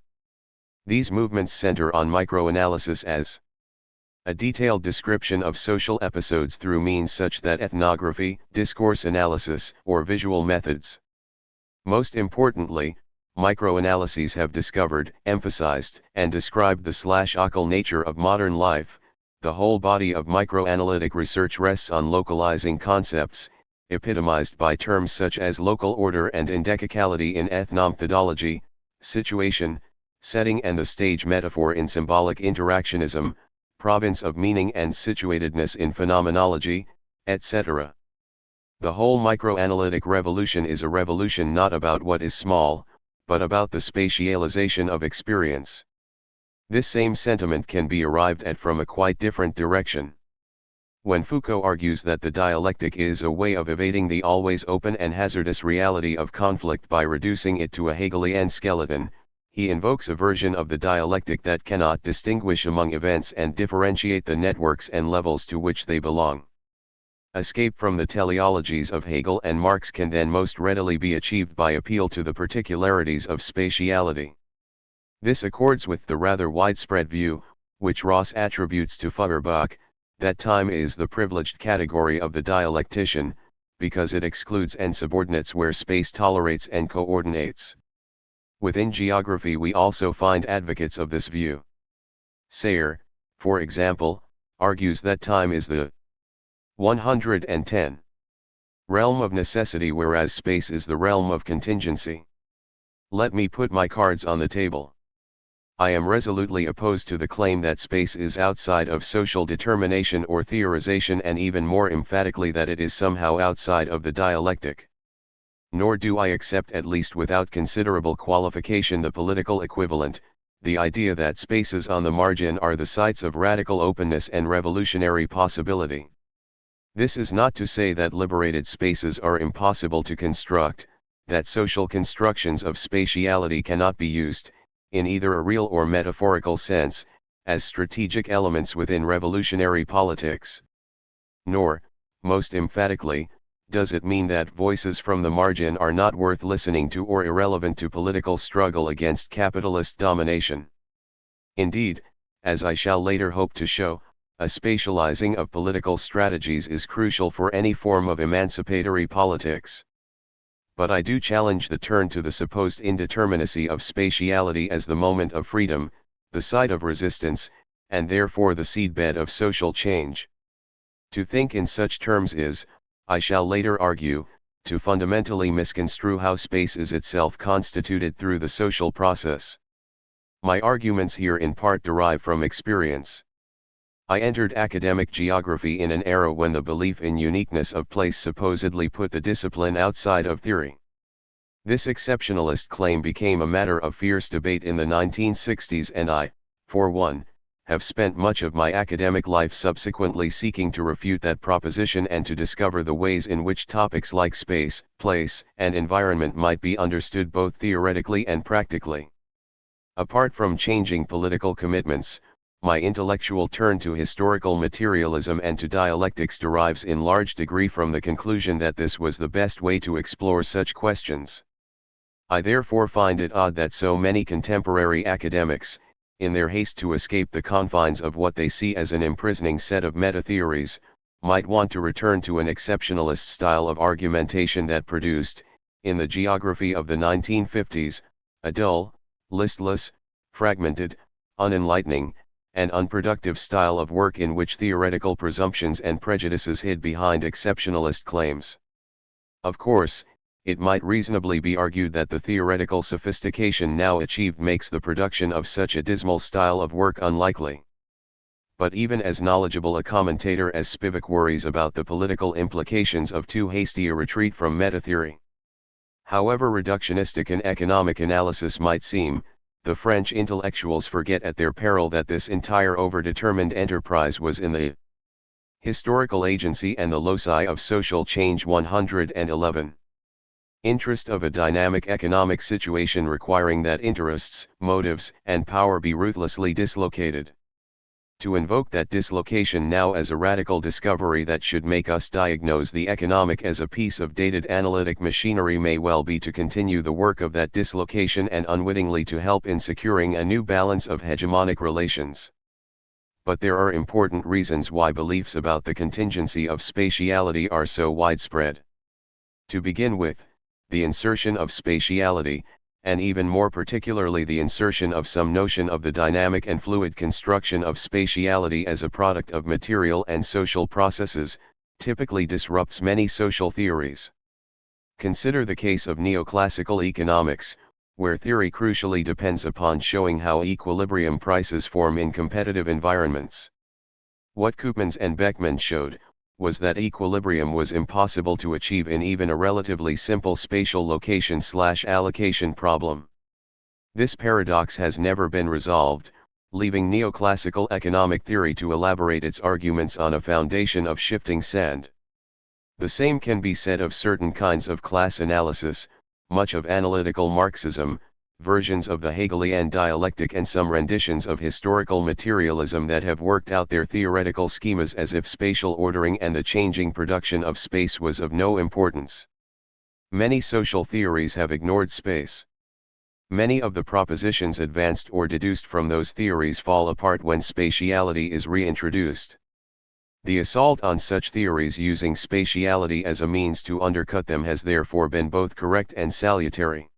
These movements center on microanalysis as a detailed description of social episodes through means such that ethnography, discourse analysis, or visual methods. Most importantly, microanalyses have discovered, emphasized, and described the /occult nature of modern life. The whole body of microanalytic research rests on localizing concepts, epitomized by terms such as local order and indexicality in ethnomethodology, situation, setting and the stage metaphor in symbolic interactionism, province of meaning and situatedness in phenomenology, etc. The whole microanalytic revolution is a revolution not about what is small, but about the spatialization of experience. This same sentiment can be arrived at from a quite different direction. When Foucault argues that the dialectic is a way of evading the always open and hazardous reality of conflict by reducing it to a Hegelian skeleton, he invokes a version of the dialectic that cannot distinguish among events and differentiate the networks and levels to which they belong. Escape from the teleologies of Hegel and Marx can then most readily be achieved by appeal to the particularities of spatiality. This accords with the rather widespread view, which Ross attributes to Feuerbach, that time is the privileged category of the dialectician, because it excludes and subordinates where space tolerates and coordinates. Within geography we also find advocates of this view. Sayre, for example, argues that time is the 110 realm of necessity whereas space is the realm of contingency. Let me put my cards on the table. I am resolutely opposed to the claim that space is outside of social determination or theorization and even more emphatically that it is somehow outside of the dialectic. Nor do I accept at least without considerable qualification the political equivalent, the idea that spaces on the margin are the sites of radical openness and revolutionary possibility. This is not to say that liberated spaces are impossible to construct, that social constructions of spatiality cannot be used, in either a real or metaphorical sense, as strategic elements within revolutionary politics. Nor, most emphatically, does it mean that voices from the margin are not worth listening to or irrelevant to political struggle against capitalist domination. Indeed, as I shall later hope to show, a spatializing of political strategies is crucial for any form of emancipatory politics. But I do challenge the turn to the supposed indeterminacy of spatiality as the moment of freedom, the site of resistance, and therefore the seedbed of social change. To think in such terms is, I shall later argue, to fundamentally misconstrue how space is itself constituted through the social process. My arguments here in part derive from experience. I entered academic geography in an era when the belief in uniqueness of place supposedly put the discipline outside of theory. This exceptionalist claim became a matter of fierce debate in the 1960s and I, for one, have spent much of my academic life subsequently seeking to refute that proposition and to discover the ways in which topics like space, place, and environment might be understood both theoretically and practically. Apart from changing political commitments, my intellectual turn to historical materialism and to dialectics derives in large degree from the conclusion that this was the best way to explore such questions. I therefore find it odd that so many contemporary academics, in their haste to escape the confines of what they see as an imprisoning set of meta-theories, might want to return to an exceptionalist style of argumentation that produced, in the geography of the 1950s, a dull, listless, fragmented, unenlightening, and unproductive style of work in which theoretical presumptions and prejudices hid behind exceptionalist claims. Of course, it might reasonably be argued that the theoretical sophistication now achieved makes the production of such a dismal style of work unlikely. But even as knowledgeable a commentator as Spivak worries about the political implications of too hasty a retreat from meta-theory. However reductionistic an economic analysis might seem, the French intellectuals forget at their peril that this entire overdetermined enterprise was in the historical agency and the loci of social change. 111. Interest of a dynamic economic situation requiring that interests, motives, and power be ruthlessly dislocated. To invoke that dislocation now as a radical discovery that should make us diagnose the economic as a piece of dated analytic machinery may well be to continue the work of that dislocation and unwittingly to help in securing a new balance of hegemonic relations. But there are important reasons why beliefs about the contingency of spatiality are so widespread. To begin with, the insertion of spatiality, and even more particularly the insertion of some notion of the dynamic and fluid construction of spatiality as a product of material and social processes, typically disrupts many social theories. Consider the case of neoclassical economics, where theory crucially depends upon showing how equilibrium prices form in competitive environments. What Koopmans and Beckmann showed was that equilibrium was impossible to achieve in even a relatively simple spatial location/allocation problem. This paradox has never been resolved, leaving neoclassical economic theory to elaborate its arguments on a foundation of shifting sand. The same can be said of certain kinds of class analysis, much of analytical Marxism, versions of the Hegelian dialectic and some renditions of historical materialism that have worked out their theoretical schemas as if spatial ordering and the changing production of space was of no importance. Many social theories have ignored space. Many of the propositions advanced or deduced from those theories fall apart when spatiality is reintroduced. The assault on such theories using spatiality as a means to undercut them has therefore been both correct and salutary.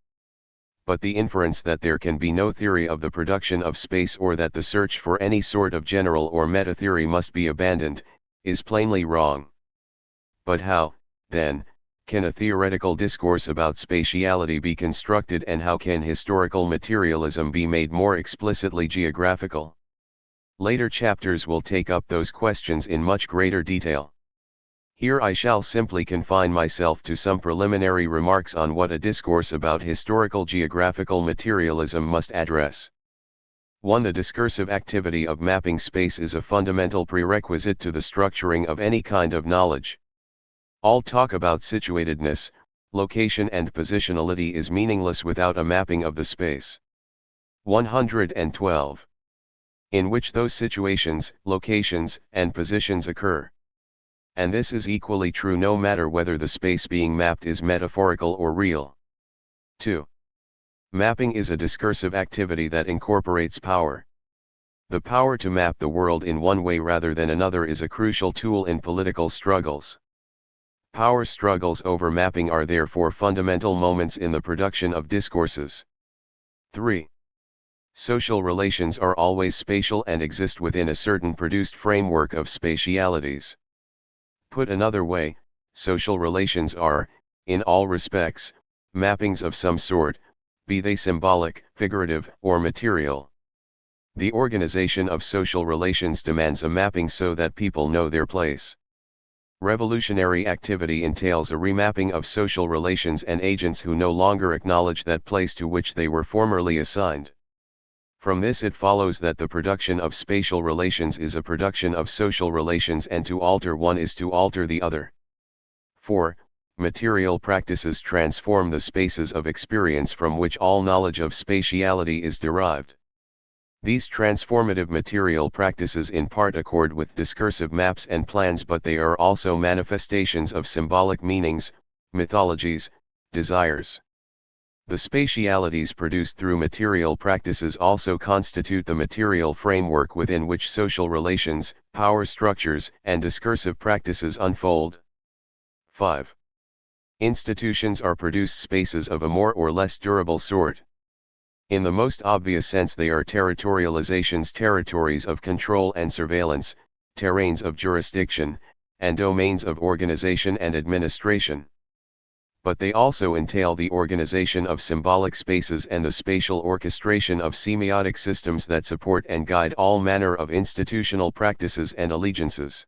But the inference that there can be no theory of the production of space or that the search for any sort of general or meta-theory must be abandoned, is plainly wrong. But how, then, can a theoretical discourse about spatiality be constructed, and how can historical materialism be made more explicitly geographical? Later chapters will take up those questions in much greater detail. Here I shall simply confine myself to some preliminary remarks on what a discourse about historical geographical materialism must address. 1. The discursive activity of mapping space is a fundamental prerequisite to the structuring of any kind of knowledge. All talk about situatedness, location and positionality is meaningless without a mapping of the space. 112. In which those situations, locations, and positions occur. And this is equally true no matter whether the space being mapped is metaphorical or real. 2. Mapping is a discursive activity that incorporates power. The power to map the world in one way rather than another is a crucial tool in political struggles. Power struggles over mapping are therefore fundamental moments in the production of discourses. 3. Social relations are always spatial and exist within a certain produced framework of spatialities. Put another way, social relations are, in all respects, mappings of some sort, be they symbolic, figurative, or material. The organization of social relations demands a mapping so that people know their place. Revolutionary activity entails a remapping of social relations and agents who no longer acknowledge that place to which they were formerly assigned. From this it follows that the production of spatial relations is a production of social relations, and to alter one is to alter the other. 4. Material practices transform the spaces of experience from which all knowledge of spatiality is derived. These transformative material practices in part accord with discursive maps and plans, but they are also manifestations of symbolic meanings, mythologies, desires. The spatialities produced through material practices also constitute the material framework within which social relations, power structures, and discursive practices unfold. 5. Institutions are produced spaces of a more or less durable sort. In the most obvious sense they are territorializations, territories of control and surveillance, terrains of jurisdiction, and domains of organization and administration. but they also entail the organization of symbolic spaces and the spatial orchestration of semiotic systems that support and guide all manner of institutional practices and allegiances.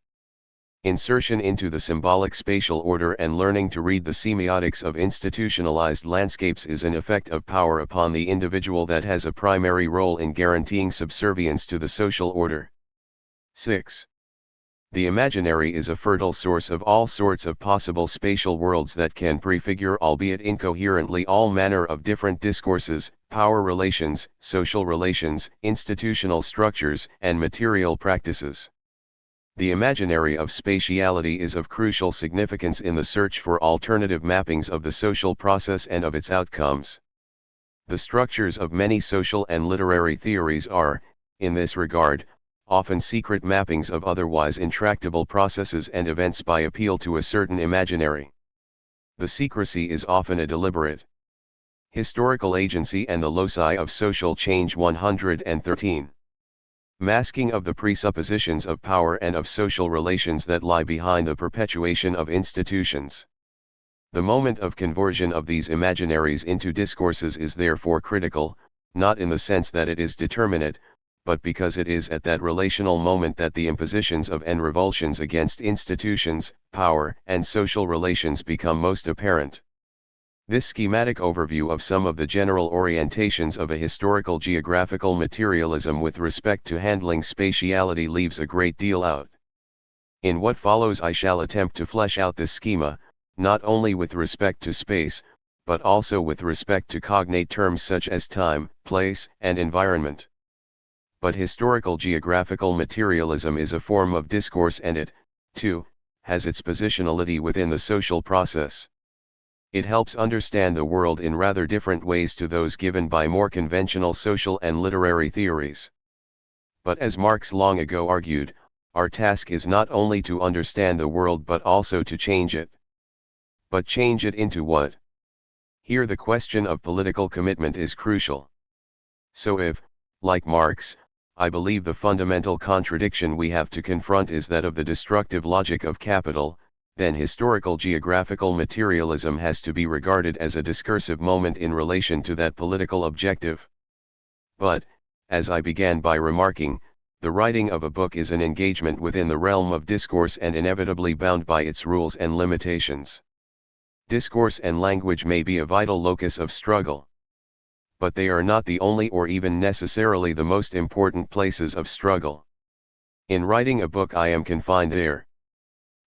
Insertion into the symbolic spatial order and learning to read the semiotics of institutionalized landscapes is an effect of power upon the individual that has a primary role in guaranteeing subservience to the social order. 6. The imaginary is a fertile source of all sorts of possible spatial worlds that can prefigure, albeit incoherently, all manner of different discourses, power relations, social relations, institutional structures, and material practices. The imaginary of spatiality is of crucial significance in the search for alternative mappings of the social process and of its outcomes. The structures of many social and literary theories are, in this regard, often secret mappings of otherwise intractable processes and events by appeal to a certain imaginary. The secrecy is often a deliberate historical agency and the loci of social change. 113. Masking of the presuppositions of power and of social relations that lie behind the perpetuation of institutions. The moment of conversion of these imaginaries into discourses is therefore critical, not in the sense that it is determinate, but because it is at that relational moment that the impositions of and revulsions against institutions, power, and social relations become most apparent. This schematic overview of some of the general orientations of a historical geographical materialism with respect to handling spatiality leaves a great deal out. In what follows I shall attempt to flesh out this schema, not only with respect to space, but also with respect to cognate terms such as time, place, and environment. But historical geographical materialism is a form of discourse and it, too, has its positionality within the social process. It helps understand the world in rather different ways to those given by more conventional social and literary theories. But as Marx long ago argued, our task is not only to understand the world but also to change it. But change it into what? Here the question of political commitment is crucial. So if, like Marx, I believe the fundamental contradiction we have to confront is that of the destructive logic of capital, then historical geographical materialism has to be regarded as a discursive moment in relation to that political objective. But, as I began by remarking, the writing of a book is an engagement within the realm of discourse and inevitably bound by its rules and limitations. Discourse and language may be a vital locus of struggle. But they are not the only or even necessarily the most important places of struggle. In writing a book I am confined there.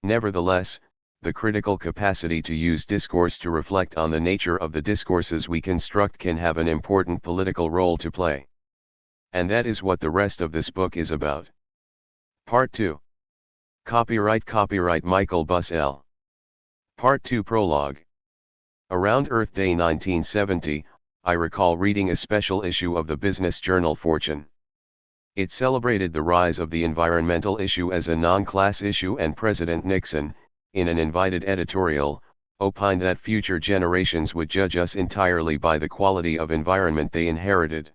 Nevertheless, the critical capacity to use discourse to reflect on the nature of the discourses we construct can have an important political role to play. And that is what the rest of this book is about. Part 2. Copyright Michael Bussell. Part 2 Prologue. Around Earth Day 1970, I recall reading a special issue of the business journal Fortune. It celebrated the rise of the environmental issue as a non-class issue, and President Nixon, in an invited editorial, opined that future generations would judge us entirely by the quality of environment they inherited.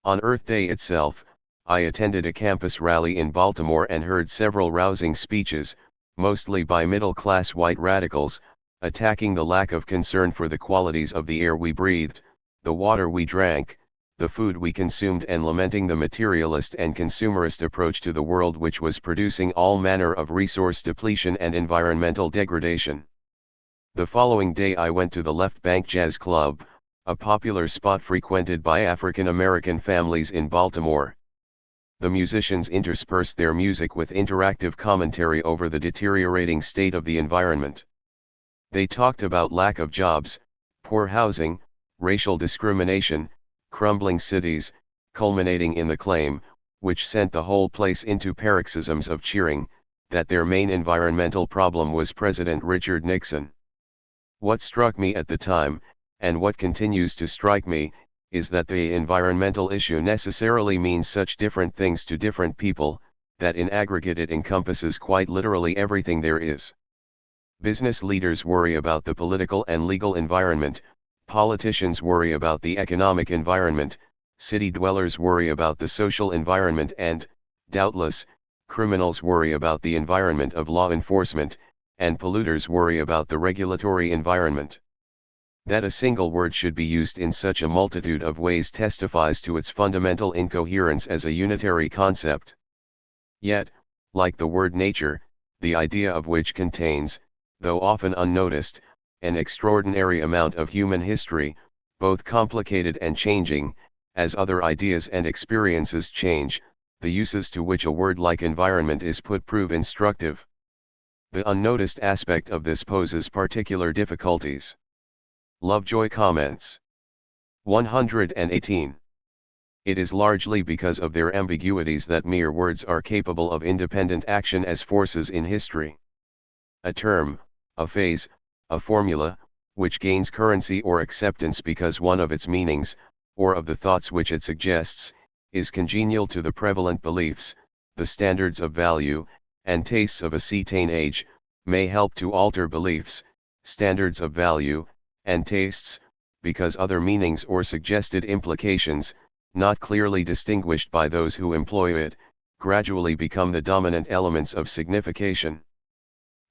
On Earth Day itself, I attended a campus rally in Baltimore and heard several rousing speeches, mostly by middle-class white radicals, attacking the lack of concern for the qualities of the air we breathed, the water we drank, the food we consumed, and lamenting the materialist and consumerist approach to the world which was producing all manner of resource depletion and environmental degradation. The following day I went to the Left Bank Jazz Club, a popular spot frequented by African American families in Baltimore. The musicians interspersed their music with interactive commentary over the deteriorating state of the environment. They talked about lack of jobs, poor housing, racial discrimination, crumbling cities, culminating in the claim, which sent the whole place into paroxysms of cheering, that their main environmental problem was President Richard Nixon. What struck me at the time, and what continues to strike me, is that the environmental issue necessarily means such different things to different people, that in aggregate it encompasses quite literally everything there is. Business leaders worry about the political and legal environment, politicians worry about the economic environment, city dwellers worry about the social environment, and, doubtless, criminals worry about the environment of law enforcement, and polluters worry about the regulatory environment. That a single word should be used in such a multitude of ways testifies to its fundamental incoherence as a unitary concept. Yet, like the word nature, the idea of which contains, though often unnoticed, an extraordinary amount of human history, both complicated and changing, as other ideas and experiences change, the uses to which a word like environment is put prove instructive. The unnoticed aspect of this poses particular difficulties. Lovejoy comments. 118. It is largely because of their ambiguities that mere words are capable of independent action as forces in history. A term, a phase, a formula, which gains currency or acceptance because one of its meanings, or of the thoughts which it suggests, is congenial to the prevalent beliefs, the standards of value, and tastes of a certain age, may help to alter beliefs, standards of value, and tastes, because other meanings or suggested implications, not clearly distinguished by those who employ it, gradually become the dominant elements of signification.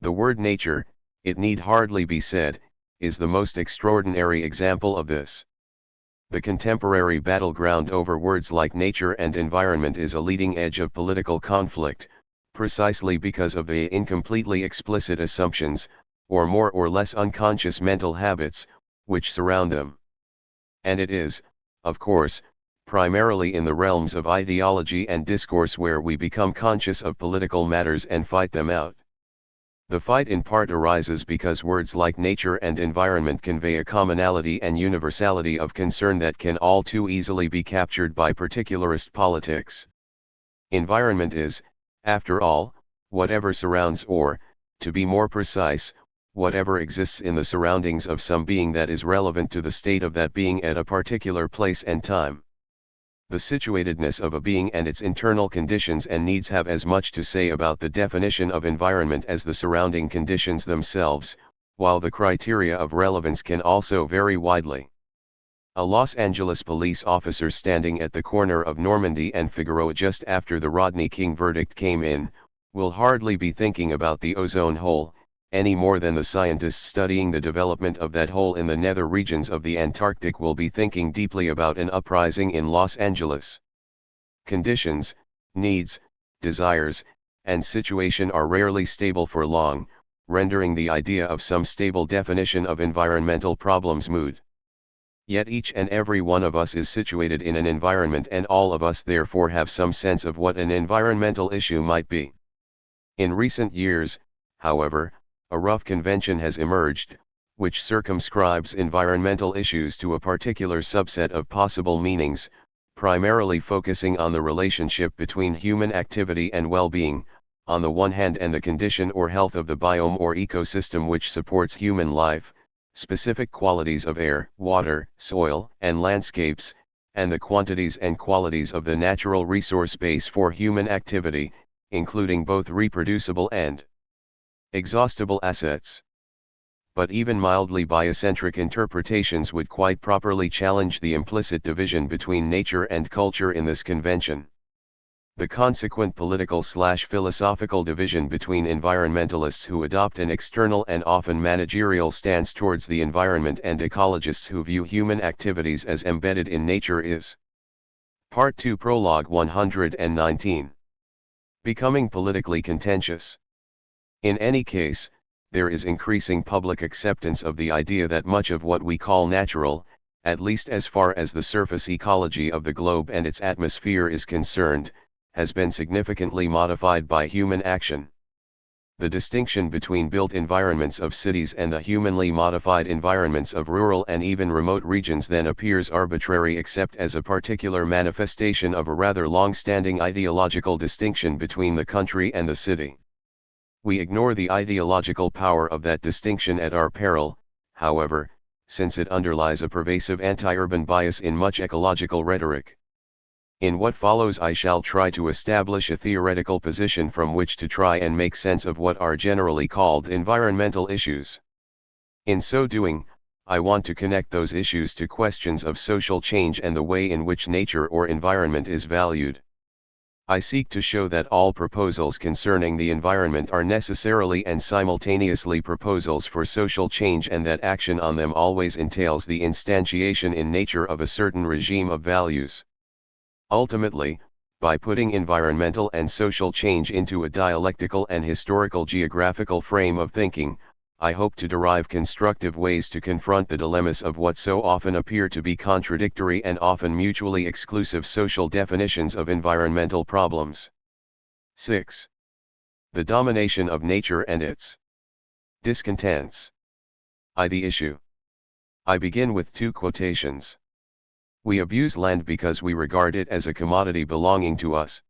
The word nature, it need hardly be said, is the most extraordinary example of this. The contemporary battleground over words like nature and environment is a leading edge of political conflict, precisely because of the incompletely explicit assumptions, or more or less unconscious mental habits, which surround them. And it is, of course, primarily in the realms of ideology and discourse where we become conscious of political matters and fight them out. The fight in part arises because words like nature and environment convey a commonality and universality of concern that can all too easily be captured by particularist politics. Environment is, after all, whatever surrounds or, to be more precise, whatever exists in the surroundings of some being that is relevant to the state of that being at a particular place and time. The situatedness of a being and its internal conditions and needs have as much to say about the definition of environment as the surrounding conditions themselves, while the criteria of relevance can also vary widely. A Los Angeles police officer standing at the corner of Normandy and Figueroa just after the Rodney King verdict came in, will hardly be thinking about the ozone hole, any more than the scientists studying the development of that hole in the nether regions of the Antarctic will be thinking deeply about an uprising in Los Angeles. Conditions, needs, desires, and situation are rarely stable for long, rendering the idea of some stable definition of environmental problems moot. Yet each and every one of us is situated in an environment, and all of us therefore have some sense of what an environmental issue might be. In recent years, however, a rough convention has emerged, which circumscribes environmental issues to a particular subset of possible meanings, primarily focusing on the relationship between human activity and well-being, on the one hand, and the condition or health of the biome or ecosystem which supports human life, specific qualities of air, water, soil, and landscapes, and the quantities and qualities of the natural resource base for human activity, including both reproducible and exhaustible assets. But even mildly biocentric interpretations would quite properly challenge the implicit division between nature and culture in this convention. The consequent political/philosophical division between environmentalists who adopt an external and often managerial stance towards the environment and ecologists who view human activities as embedded in nature is. Part 2, Prologue 119. Becoming politically contentious. In any case, there is increasing public acceptance of the idea that much of what we call natural, at least as far as the surface ecology of the globe and its atmosphere is concerned, has been significantly modified by human action. The distinction between built environments of cities and the humanly modified environments of rural and even remote regions then appears arbitrary except as a particular manifestation of a rather long-standing ideological distinction between the country and the city. We ignore the ideological power of that distinction at our peril, however, since it underlies a pervasive anti-urban bias in much ecological rhetoric. In what follows I shall try to establish a theoretical position from which to try and make sense of what are generally called environmental issues. In so doing, I want to connect those issues to questions of social change and the way in which nature or environment is valued. I seek to show that all proposals concerning the environment are necessarily and simultaneously proposals for social change, and that action on them always entails the instantiation in nature of a certain regime of values. Ultimately, by putting environmental and social change into a dialectical and historical geographical frame of thinking, I hope to derive constructive ways to confront the dilemmas of what so often appear to be contradictory and often mutually exclusive social definitions of environmental problems. 6. The domination of nature and its discontents. The issue. I begin with two quotations. We abuse land because we regard it as a commodity belonging to us.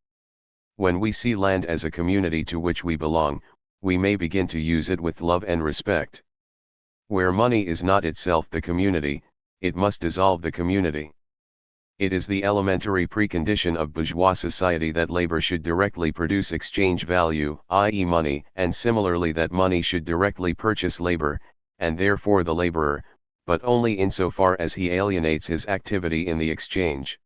When we see land as a community to which we belong, we may begin to use it with love and respect. Where money is not itself the community, it must dissolve the community. It is the elementary precondition of bourgeois society that labor should directly produce exchange value, i.e. money, and similarly that money should directly purchase labor, and therefore the laborer, but only insofar as he alienates his activity in the exchange.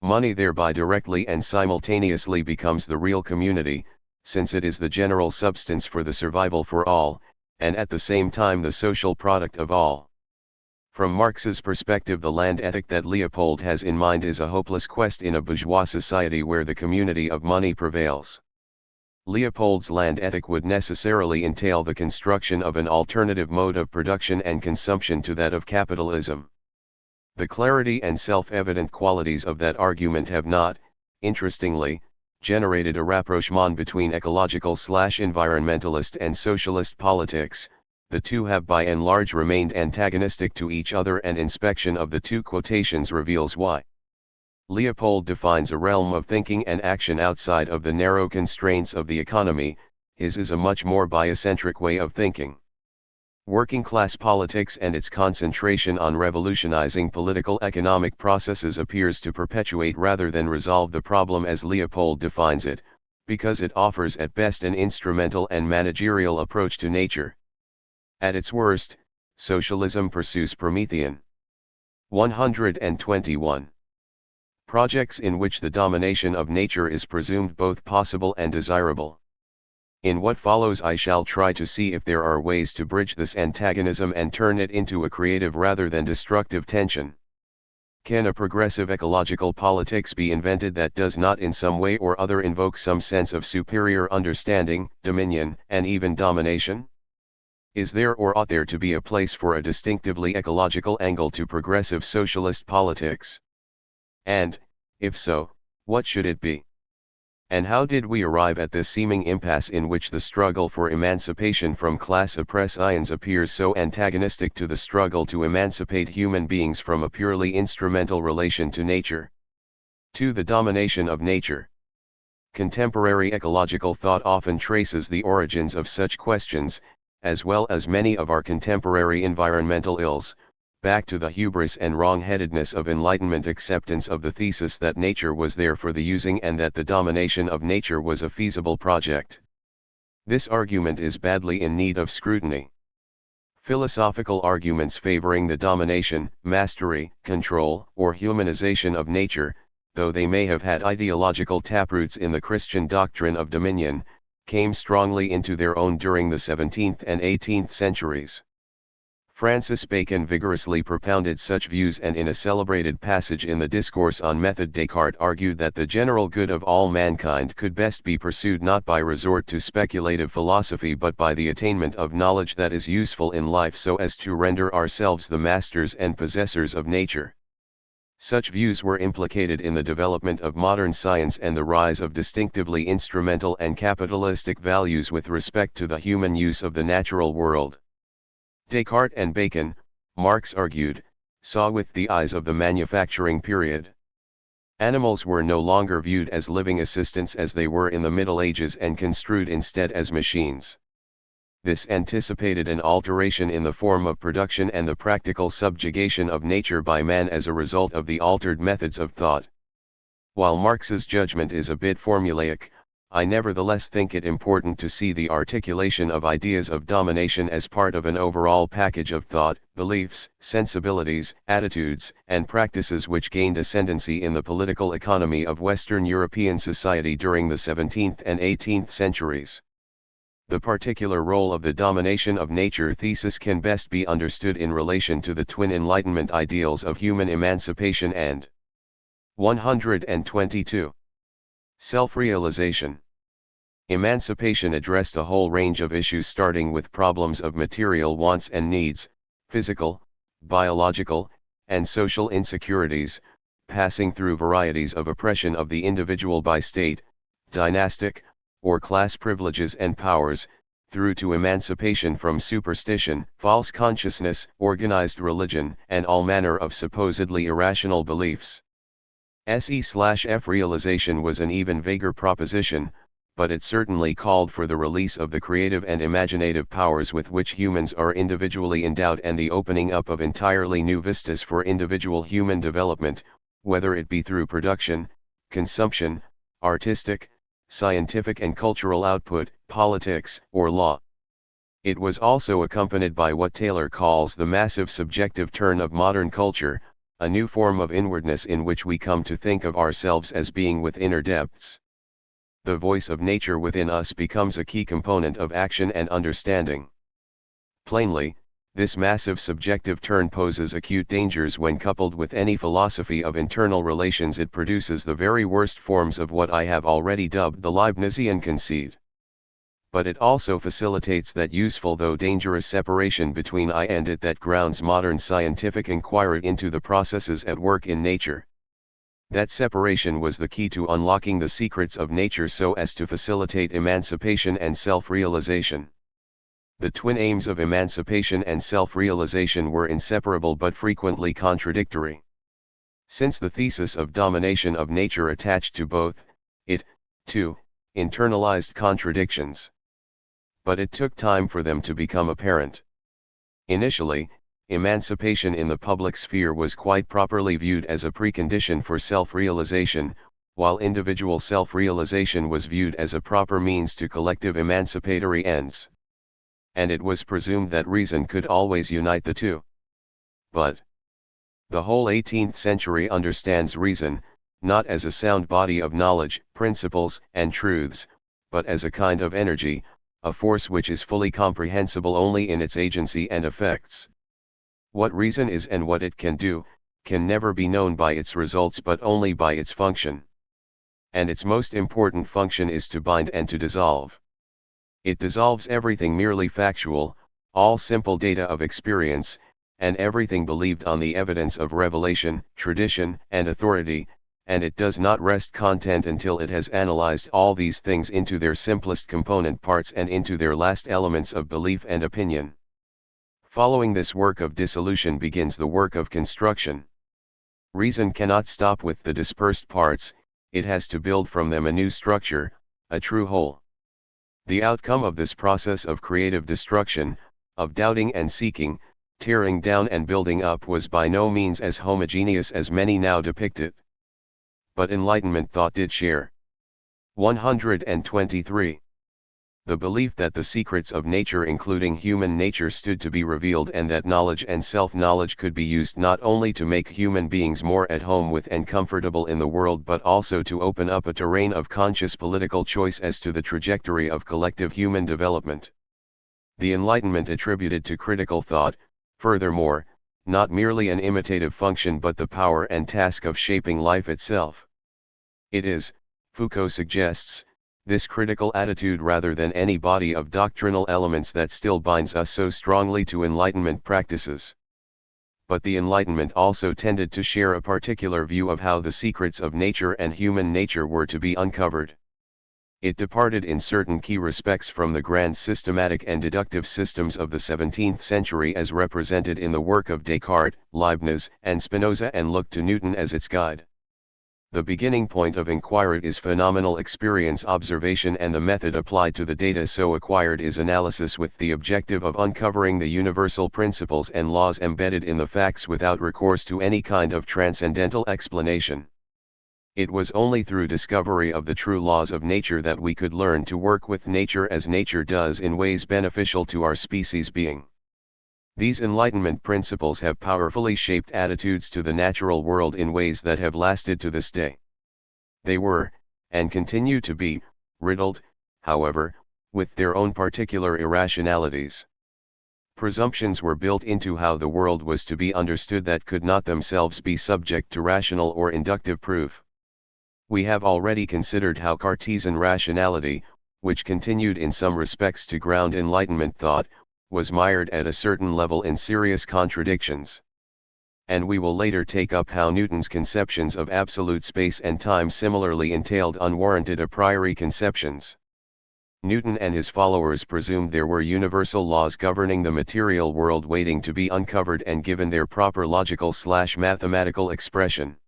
Money thereby directly and simultaneously becomes the real community, since it is the general substance for the survival for all, and at the same time the social product of all. From Marx's perspective, the land ethic that Leopold has in mind is a hopeless quest in a bourgeois society where the community of money prevails. Leopold's land ethic would necessarily entail the construction of an alternative mode of production and consumption to that of capitalism. The clarity and self-evident qualities of that argument have not, interestingly, generated a rapprochement between ecological/environmentalist and socialist politics. The two have by and large remained antagonistic to each other, and inspection of the two quotations reveals why. Leopold defines a realm of thinking and action outside of the narrow constraints of the economy. His is a much more biocentric way of thinking. Working class politics and its concentration on revolutionizing political economic processes appears to perpetuate rather than resolve the problem as Leopold defines it, because it offers at best an instrumental and managerial approach to nature. At its worst, socialism pursues Promethean. 121. Projects in which the domination of nature is presumed both possible and desirable. In what follows I shall try to see if there are ways to bridge this antagonism and turn it into a creative rather than destructive tension. Can a progressive ecological politics be invented that does not in some way or other invoke some sense of superior understanding, dominion, and even domination? Is there or ought there to be a place for a distinctively ecological angle to progressive socialist politics? And, if so, what should it be? And how did we arrive at this seeming impasse in which the struggle for emancipation from class oppressions appears so antagonistic to the struggle to emancipate human beings from a purely instrumental relation to nature? To the domination of nature. Contemporary ecological thought often traces the origins of such questions, as well as many of our contemporary environmental ills, back to the hubris and wrong-headedness of Enlightenment acceptance of the thesis that nature was there for the using and that the domination of nature was a feasible project. This argument is badly in need of scrutiny. Philosophical arguments favoring the domination, mastery, control, or humanization of nature, though they may have had ideological taproots in the Christian doctrine of dominion, came strongly into their own during the 17th and 18th centuries. Francis Bacon vigorously propounded such views, and in a celebrated passage in the Discourse on Method Descartes argued that the general good of all mankind could best be pursued not by resort to speculative philosophy but by the attainment of knowledge that is useful in life so as to render ourselves the masters and possessors of nature. Such views were implicated in the development of modern science and the rise of distinctively instrumental and capitalistic values with respect to the human use of the natural world. Descartes and Bacon, Marx argued, saw with the eyes of the manufacturing period. Animals were no longer viewed as living assistants as they were in the Middle Ages and construed instead as machines. This anticipated an alteration in the form of production and the practical subjugation of nature by man as a result of the altered methods of thought. While Marx's judgment is a bit formulaic, I nevertheless think it important to see the articulation of ideas of domination as part of an overall package of thought, beliefs, sensibilities, attitudes, and practices which gained ascendancy in the political economy of Western European society during the 17th and 18th centuries. The particular role of the domination of nature thesis can best be understood in relation to the twin Enlightenment ideals of human emancipation and 122. Self-realization. Emancipation addressed a whole range of issues starting with problems of material wants and needs, physical, biological, and social insecurities, passing through varieties of oppression of the individual by state, dynastic, or class privileges and powers, through to emancipation from superstition, false consciousness, organized religion, and all manner of supposedly irrational beliefs. SE/F realization was an even vaguer proposition, but it certainly called for the release of the creative and imaginative powers with which humans are individually endowed and the opening up of entirely new vistas for individual human development, whether it be through production, consumption, artistic, scientific and cultural output, politics, or law. It was also accompanied by what Taylor calls the massive subjective turn of modern culture, a new form of inwardness in which we come to think of ourselves as being with inner depths. The voice of nature within us becomes a key component of action and understanding. Plainly, this massive subjective turn poses acute dangers when coupled with any philosophy of internal relations. It produces the very worst forms of what I have already dubbed the Leibnizian conceit. But it also facilitates that useful though dangerous separation between I and it that grounds modern scientific inquiry into the processes at work in nature. That separation was the key to unlocking the secrets of nature so as to facilitate emancipation and self-realization. The twin aims of emancipation and self-realization were inseparable but frequently contradictory. Since the thesis of domination of nature attached to both, it, too, internalized contradictions. But it took time for them to become apparent. Initially, emancipation in the public sphere was quite properly viewed as a precondition for self-realization, while individual self-realization was viewed as a proper means to collective emancipatory ends. And it was presumed that reason could always unite the two. But the whole 18th century understands reason, not as a sound body of knowledge, principles, and truths, but as a kind of energy, a force which is fully comprehensible only in its agency and effects. What reason is and what it can do, can never be known by its results but only by its function. And its most important function is to bind and to dissolve. It dissolves everything merely factual, all simple data of experience, and everything believed on the evidence of revelation, tradition, and authority, and it does not rest content until it has analyzed all these things into their simplest component parts and into their last elements of belief and opinion. Following this work of dissolution begins the work of construction. Reason cannot stop with the dispersed parts, it has to build from them a new structure, a true whole. The outcome of this process of creative destruction, of doubting and seeking, tearing down and building up was by no means as homogeneous as many now depict it. But Enlightenment thought did share. 123. The belief that the secrets of nature including human nature stood to be revealed and that knowledge and self-knowledge could be used not only to make human beings more at home with and comfortable in the world but also to open up a terrain of conscious political choice as to the trajectory of collective human development. The Enlightenment attributed to critical thought, furthermore, not merely an imitative function but the power and task of shaping life itself. It is, Foucault suggests, this critical attitude rather than any body of doctrinal elements that still binds us so strongly to Enlightenment practices. But the Enlightenment also tended to share a particular view of how the secrets of nature and human nature were to be uncovered. It departed in certain key respects from the grand systematic and deductive systems of the 17th century as represented in the work of Descartes, Leibniz, and Spinoza and looked to Newton as its guide. The beginning point of inquiry is phenomenal experience observation and the method applied to the data so acquired is analysis with the objective of uncovering the universal principles and laws embedded in the facts without recourse to any kind of transcendental explanation. It was only through discovery of the true laws of nature that we could learn to work with nature as nature does in ways beneficial to our species being. These Enlightenment principles have powerfully shaped attitudes to the natural world in ways that have lasted to this day. They were, and continue to be, riddled, however, with their own particular irrationalities. Presumptions were built into how the world was to be understood that could not themselves be subject to rational or inductive proof. We have already considered how Cartesian rationality, which continued in some respects to ground Enlightenment thought, was mired at a certain level in serious contradictions. And we will later take up how Newton's conceptions of absolute space and time similarly entailed unwarranted a priori conceptions. Newton and his followers presumed there were universal laws governing the material world waiting to be uncovered and given their proper logical/mathematical expression.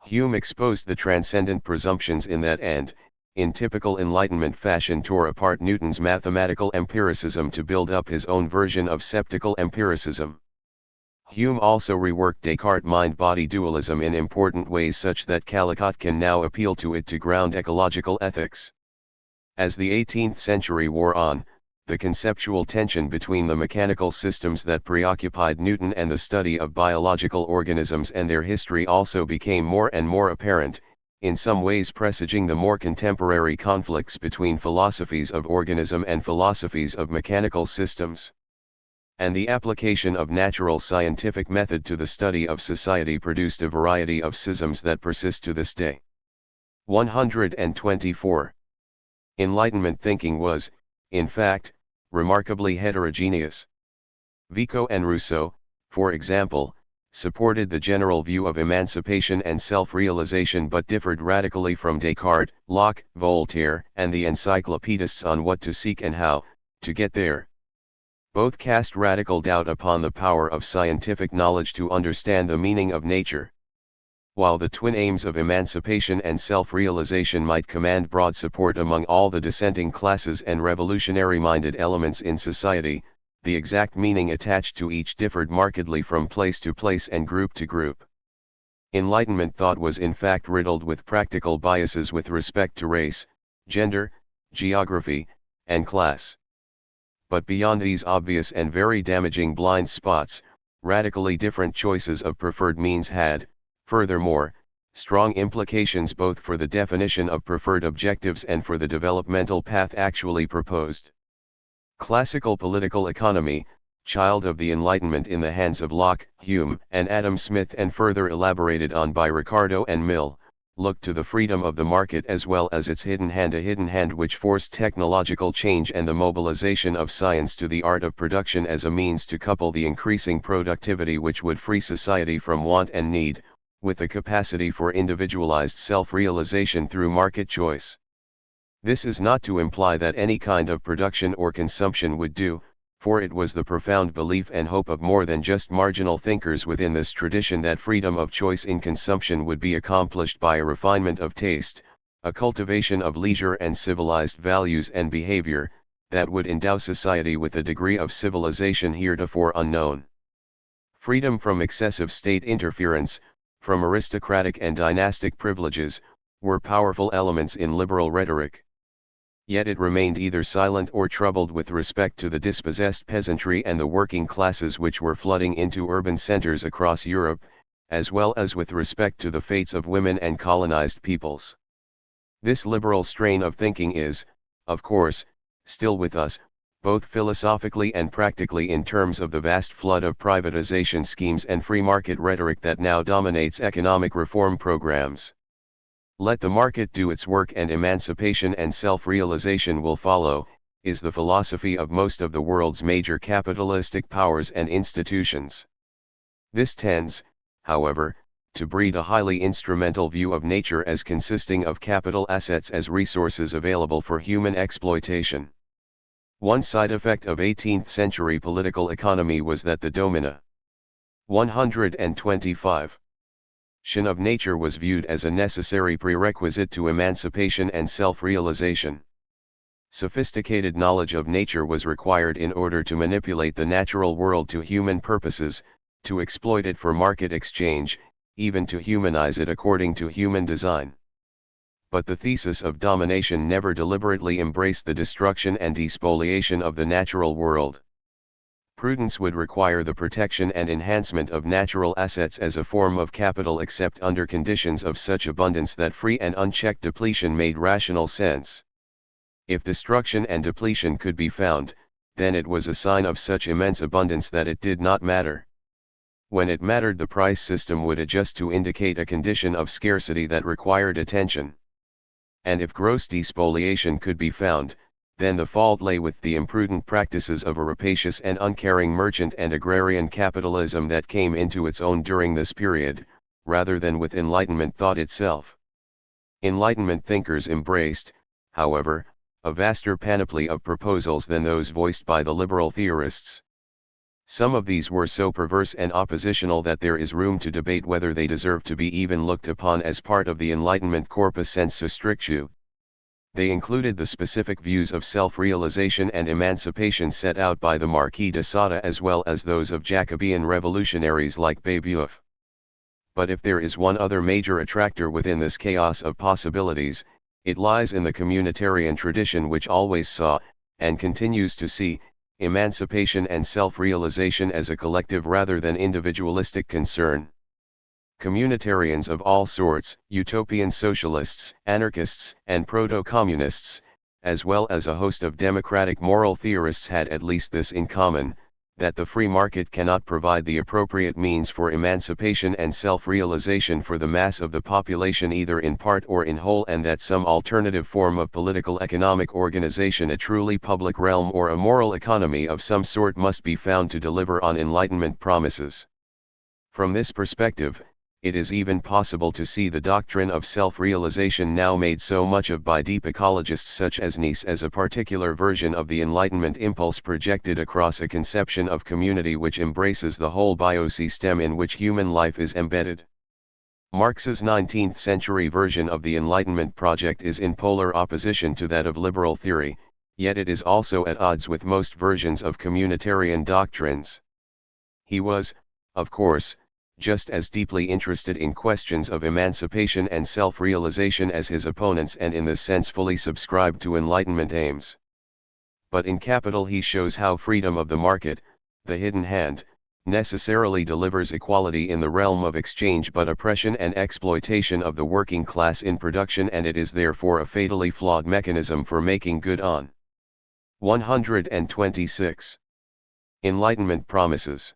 Hume exposed the transcendent presumptions in that and, in typical Enlightenment fashion, tore apart Newton's mathematical empiricism to build up his own version of sceptical empiricism. Hume also reworked Descartes' mind-body dualism in important ways such that Callcott can now appeal to it to ground ecological ethics. As the 18th century wore on, the conceptual tension between the mechanical systems that preoccupied Newton and the study of biological organisms and their history also became more and more apparent, in some ways presaging the more contemporary conflicts between philosophies of organism and philosophies of mechanical systems. And the application of natural scientific method to the study of society produced a variety of schisms that persist to this day. 124. Enlightenment thinking was, in fact, remarkably heterogeneous. Vico and Rousseau, for example, supported the general view of emancipation and self-realization but differed radically from Descartes, Locke, Voltaire, and the encyclopedists on what to seek and how to get there. Both cast radical doubt upon the power of scientific knowledge to understand the meaning of nature. While the twin aims of emancipation and self-realization might command broad support among all the dissenting classes and revolutionary-minded elements in society, the exact meaning attached to each differed markedly from place to place and group to group. Enlightenment thought was in fact riddled with practical biases with respect to race, gender, geography, and class. But beyond these obvious and very damaging blind spots, radically different choices of preferred means had, furthermore, strong implications both for the definition of preferred objectives and for the developmental path actually proposed. Classical political economy, child of the Enlightenment in the hands of Locke, Hume, and Adam Smith and further elaborated on by Ricardo and Mill, looked to the freedom of the market as well as its hidden hand which forced technological change and the mobilization of science to the art of production as a means to couple the increasing productivity which would free society from want and need, with the capacity for individualized self-realization through market choice. This is not to imply that any kind of production or consumption would do, for it was the profound belief and hope of more than just marginal thinkers within this tradition that freedom of choice in consumption would be accomplished by a refinement of taste, a cultivation of leisure and civilized values and behavior, that would endow society with a degree of civilization heretofore unknown. Freedom from excessive state interference, from aristocratic and dynastic privileges, were powerful elements in liberal rhetoric. Yet it remained either silent or troubled with respect to the dispossessed peasantry and the working classes which were flooding into urban centers across Europe, as well as with respect to the fates of women and colonized peoples. This liberal strain of thinking is, of course, still with us, both philosophically and practically in terms of the vast flood of privatization schemes and free market rhetoric that now dominates economic reform programs. Let the market do its work and emancipation and self-realization will follow, is the philosophy of most of the world's major capitalistic powers and institutions. This tends, however, to breed a highly instrumental view of nature as consisting of capital assets as resources available for human exploitation. One side effect of 18th century political economy was that the domination 125 of nature was viewed as a necessary prerequisite to emancipation and self-realization. Sophisticated knowledge of nature was required in order to manipulate the natural world to human purposes, to exploit it for market exchange, even to humanize it according to human design. But the thesis of domination never deliberately embraced the destruction and despoliation of the natural world. Prudence would require the protection and enhancement of natural assets as a form of capital, except under conditions of such abundance that free and unchecked depletion made rational sense. If destruction and depletion could be found, then it was a sign of such immense abundance that it did not matter. When it mattered, the price system would adjust to indicate a condition of scarcity that required attention. And if gross despoliation could be found, then the fault lay with the imprudent practices of a rapacious and uncaring merchant and agrarian capitalism that came into its own during this period, rather than with Enlightenment thought itself. Enlightenment thinkers embraced, however, a vaster panoply of proposals than those voiced by the liberal theorists. Some of these were so perverse and oppositional that there is room to debate whether they deserve to be even looked upon as part of the Enlightenment corpus sensu strictu. They included the specific views of self-realization and emancipation set out by the Marquis de Sade, as well as those of Jacobean revolutionaries like Babeuf. But if there is one other major attractor within this chaos of possibilities, it lies in the communitarian tradition, which always saw, and continues to see, emancipation and self-realization as a collective rather than individualistic concern. Communitarians of all sorts, utopian socialists, anarchists, and proto-communists, as well as a host of democratic moral theorists, had at least this in common, that the free market cannot provide the appropriate means for emancipation and self-realization for the mass of the population, either in part or in whole, and that some alternative form of political economic organization, a truly public realm or a moral economy of some sort, must be found to deliver on Enlightenment promises. From this perspective, it is even possible to see the doctrine of self-realization now made so much of by deep ecologists such as Nice as a particular version of the Enlightenment impulse projected across a conception of community which embraces the whole biosystem in which human life is embedded. Marx's 19th-century version of the Enlightenment project is in polar opposition to that of liberal theory, yet it is also at odds with most versions of communitarian doctrines. He was, of course, just as deeply interested in questions of emancipation and self-realization as his opponents, and in this sense fully subscribed to Enlightenment aims. But in Capital he shows how freedom of the market, the hidden hand, necessarily delivers equality in the realm of exchange but oppression and exploitation of the working class in production, and it is therefore a fatally flawed mechanism for making good on. 126. Enlightenment promises.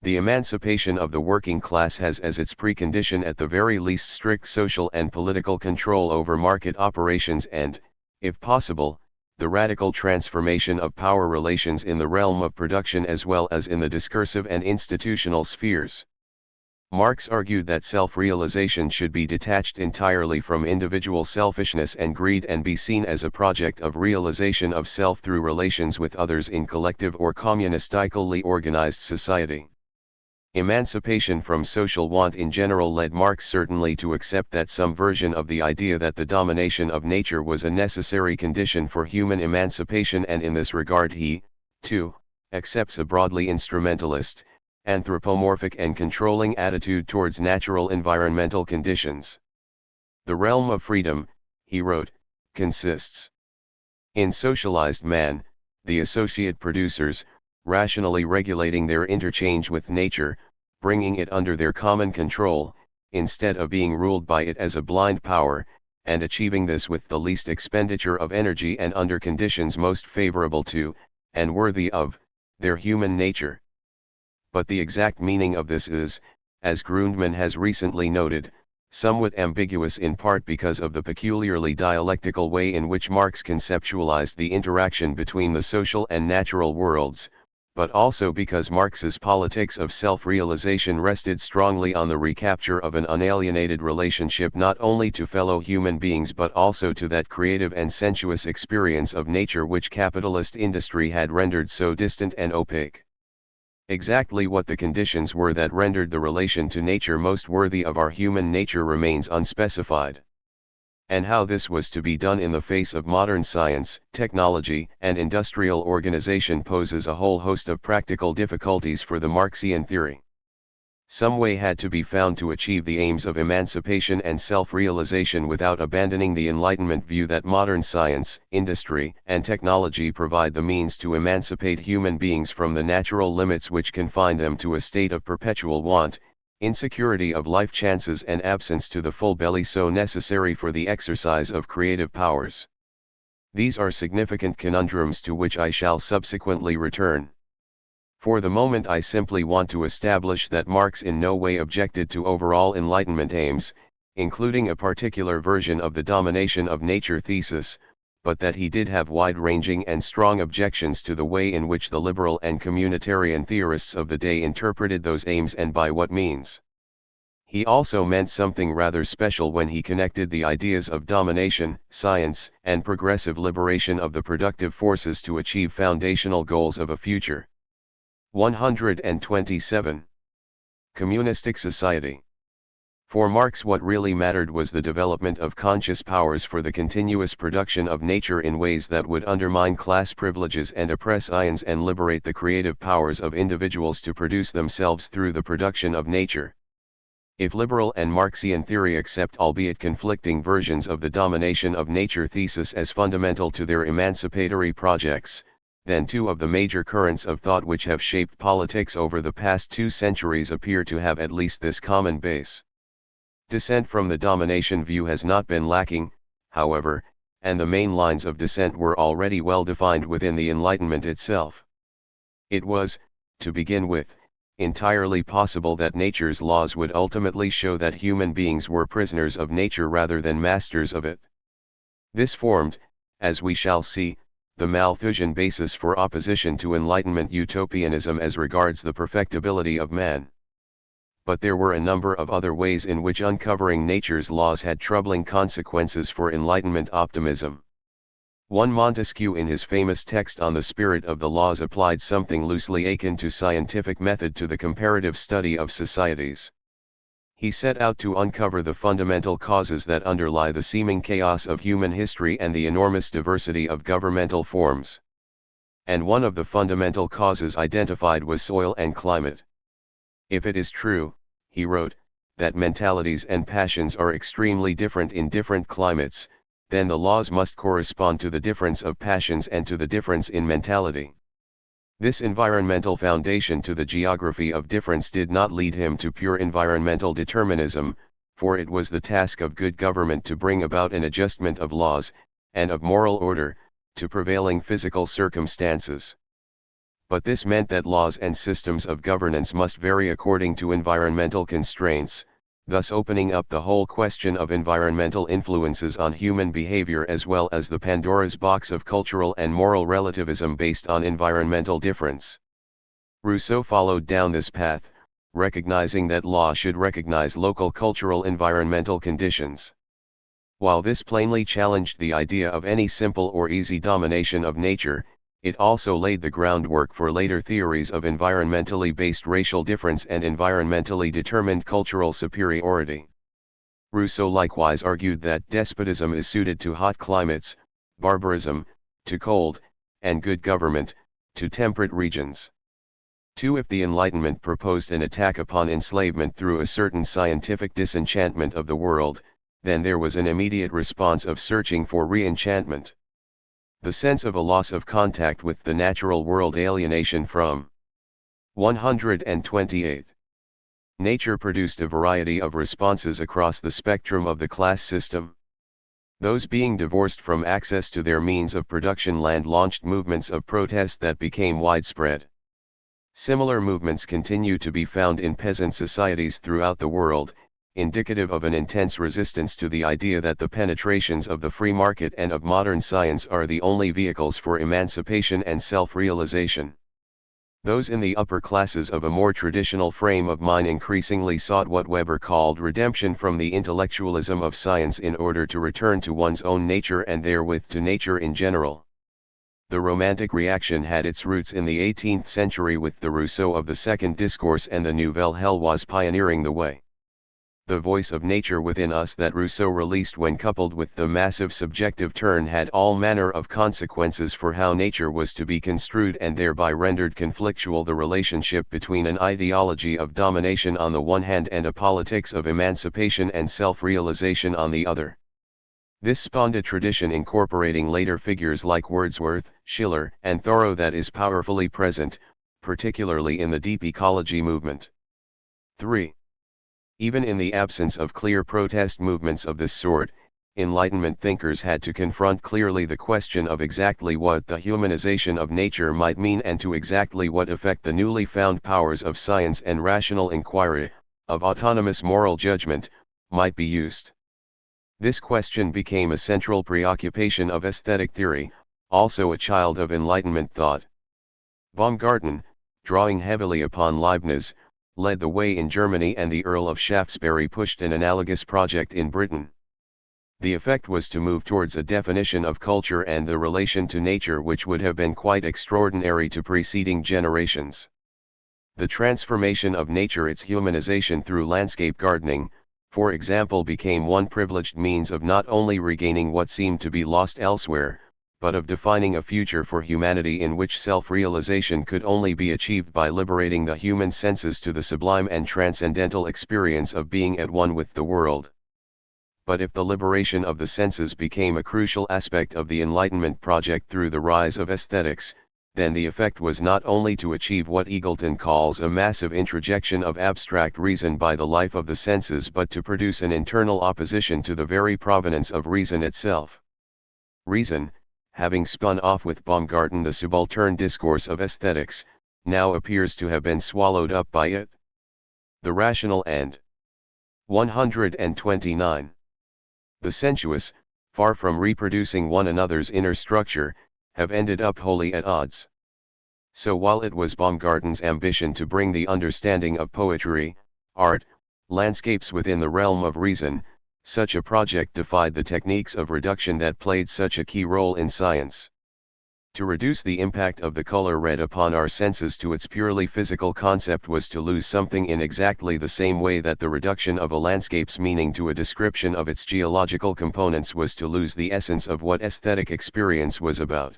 The emancipation of the working class has as its precondition at the very least strict social and political control over market operations and, if possible, the radical transformation of power relations in the realm of production as well as in the discursive and institutional spheres. Marx argued that self-realization should be detached entirely from individual selfishness and greed and be seen as a project of realization of self through relations with others in collective or communistically organized society. Emancipation from social want in general led Marx certainly to accept that some version of the idea that the domination of nature was a necessary condition for human emancipation, and in this regard he, too, accepts a broadly instrumentalist, anthropomorphic and controlling attitude towards natural environmental conditions. The realm of freedom, he wrote, consists in socialized man, the associate producers, rationally regulating their interchange with nature, bringing it under their common control, instead of being ruled by it as a blind power, and achieving this with the least expenditure of energy and under conditions most favorable to, and worthy of, their human nature. But the exact meaning of this is, as Grundmann has recently noted, somewhat ambiguous, in part because of the peculiarly dialectical way in which Marx conceptualized the interaction between the social and natural worlds, but also because Marx's politics of self-realization rested strongly on the recapture of an unalienated relationship not only to fellow human beings but also to that creative and sensuous experience of nature which capitalist industry had rendered so distant and opaque. Exactly what the conditions were that rendered the relation to nature most worthy of our human nature remains unspecified. And how this was to be done in the face of modern science, technology, and industrial organization poses a whole host of practical difficulties for the Marxian theory. Some way had to be found to achieve the aims of emancipation and self-realization without abandoning the Enlightenment view that modern science, industry, and technology provide the means to emancipate human beings from the natural limits which confine them to a state of perpetual want, insecurity of life chances and absence to the full belly so necessary for the exercise of creative powers. These are significant conundrums to which I shall subsequently return. For the moment I simply want to establish that Marx in no way objected to overall Enlightenment aims, including a particular version of the domination of nature thesis, but that he did have wide-ranging and strong objections to the way in which the liberal and communitarian theorists of the day interpreted those aims and by what means. He also meant something rather special when he connected the ideas of domination, science, and progressive liberation of the productive forces to achieve foundational goals of a future. 127. Communistic society. For Marx what really mattered was the development of conscious powers for the continuous production of nature in ways that would undermine class privileges and oppress ions and liberate the creative powers of individuals to produce themselves through the production of nature. If liberal and Marxian theory accept albeit conflicting versions of the domination of nature thesis as fundamental to their emancipatory projects, then two of the major currents of thought which have shaped politics over the past 2 centuries appear to have at least this common base. Dissent from the domination view has not been lacking, however, and the main lines of dissent were already well defined within the Enlightenment itself. It was, to begin with, entirely possible that nature's laws would ultimately show that human beings were prisoners of nature rather than masters of it. This formed, as we shall see, the Malthusian basis for opposition to Enlightenment utopianism as regards the perfectibility of man. But there were a number of other ways in which uncovering nature's laws had troubling consequences for Enlightenment optimism. One Montesquieu in his famous text on the spirit of the laws applied something loosely akin to scientific method to the comparative study of societies. He set out to uncover the fundamental causes that underlie the seeming chaos of human history and the enormous diversity of governmental forms. And one of the fundamental causes identified was soil and climate. If it is true, he wrote, that mentalities and passions are extremely different in different climates, then the laws must correspond to the difference of passions and to the difference in mentality. This environmental foundation to the geography of difference did not lead him to pure environmental determinism, for it was the task of good government to bring about an adjustment of laws, and of moral order, to prevailing physical circumstances. But this meant that laws and systems of governance must vary according to environmental constraints, thus opening up the whole question of environmental influences on human behavior as well as the Pandora's box of cultural and moral relativism based on environmental difference. Rousseau followed down this path, recognizing that law should recognize local cultural environmental conditions. While this plainly challenged the idea of any simple or easy domination of nature, it also laid the groundwork for later theories of environmentally based racial difference and environmentally determined cultural superiority. Rousseau likewise argued that despotism is suited to hot climates, barbarism, to cold, and good government, to temperate regions. 2. If the Enlightenment proposed an attack upon enslavement through a certain scientific disenchantment of the world, then there was an immediate response of searching for re-enchantment. The sense of a loss of contact with the natural world, alienation from. 128. Nature produced a variety of responses across the spectrum of the class system. Those being divorced from access to their means of production land launched movements of protest that became widespread. Similar movements continue to be found in peasant societies throughout the world, indicative of an intense resistance to the idea that the penetrations of the free market and of modern science are the only vehicles for emancipation and self-realization. Those in the upper classes of a more traditional frame of mind increasingly sought what Weber called redemption from the intellectualism of science in order to return to one's own nature and therewith to nature in general. The Romantic reaction had its roots in the 18th century with the Rousseau of the Second Discourse, and the Nouvelle Heloise pioneering the way. the voice of nature within us that Rousseau released when coupled with the massive subjective turn had all manner of consequences for how nature was to be construed and thereby rendered conflictual the relationship between an ideology of domination on the one hand and a politics of emancipation and self-realization on the other. This spawned a tradition incorporating later figures like Wordsworth, Schiller, and Thoreau that is powerfully present, particularly in the deep ecology movement. 3. Even in the absence of clear protest movements of this sort, Enlightenment thinkers had to confront clearly the question of exactly what the humanization of nature might mean and to exactly what effect the newly found powers of science and rational inquiry, of autonomous moral judgment, might be used. This question became a central preoccupation of aesthetic theory, also a child of Enlightenment thought. Baumgarten, drawing heavily upon Leibniz, led the way in Germany and the Earl of Shaftesbury pushed an analogous project in Britain. The effect was to move towards a definition of culture and the relation to nature which would have been quite extraordinary to preceding generations. The transformation of nature, its humanization through landscape gardening, for example, became one privileged means of not only regaining what seemed to be lost elsewhere, but of defining a future for humanity in which self-realization could only be achieved by liberating the human senses to the sublime and transcendental experience of being at one with the world. But if the liberation of the senses became a crucial aspect of the Enlightenment project through the rise of aesthetics, then the effect was not only to achieve what Eagleton calls a massive introjection of abstract reason by the life of the senses, but to produce an internal opposition to the very provenance of reason itself. Reason, having spun off with Baumgarten the subaltern discourse of aesthetics, now appears to have been swallowed up by it. The rational end. 129. The sensuous, far from reproducing one another's inner structure, have ended up wholly at odds. So while it was Baumgarten's ambition to bring the understanding of poetry, art, landscapes within the realm of reason, such a project defied the techniques of reduction that played such a key role in science. To reduce the impact of the color red upon our senses to its purely physical concept was to lose something in exactly the same way that the reduction of a landscape's meaning to a description of its geological components was to lose the essence of what aesthetic experience was about.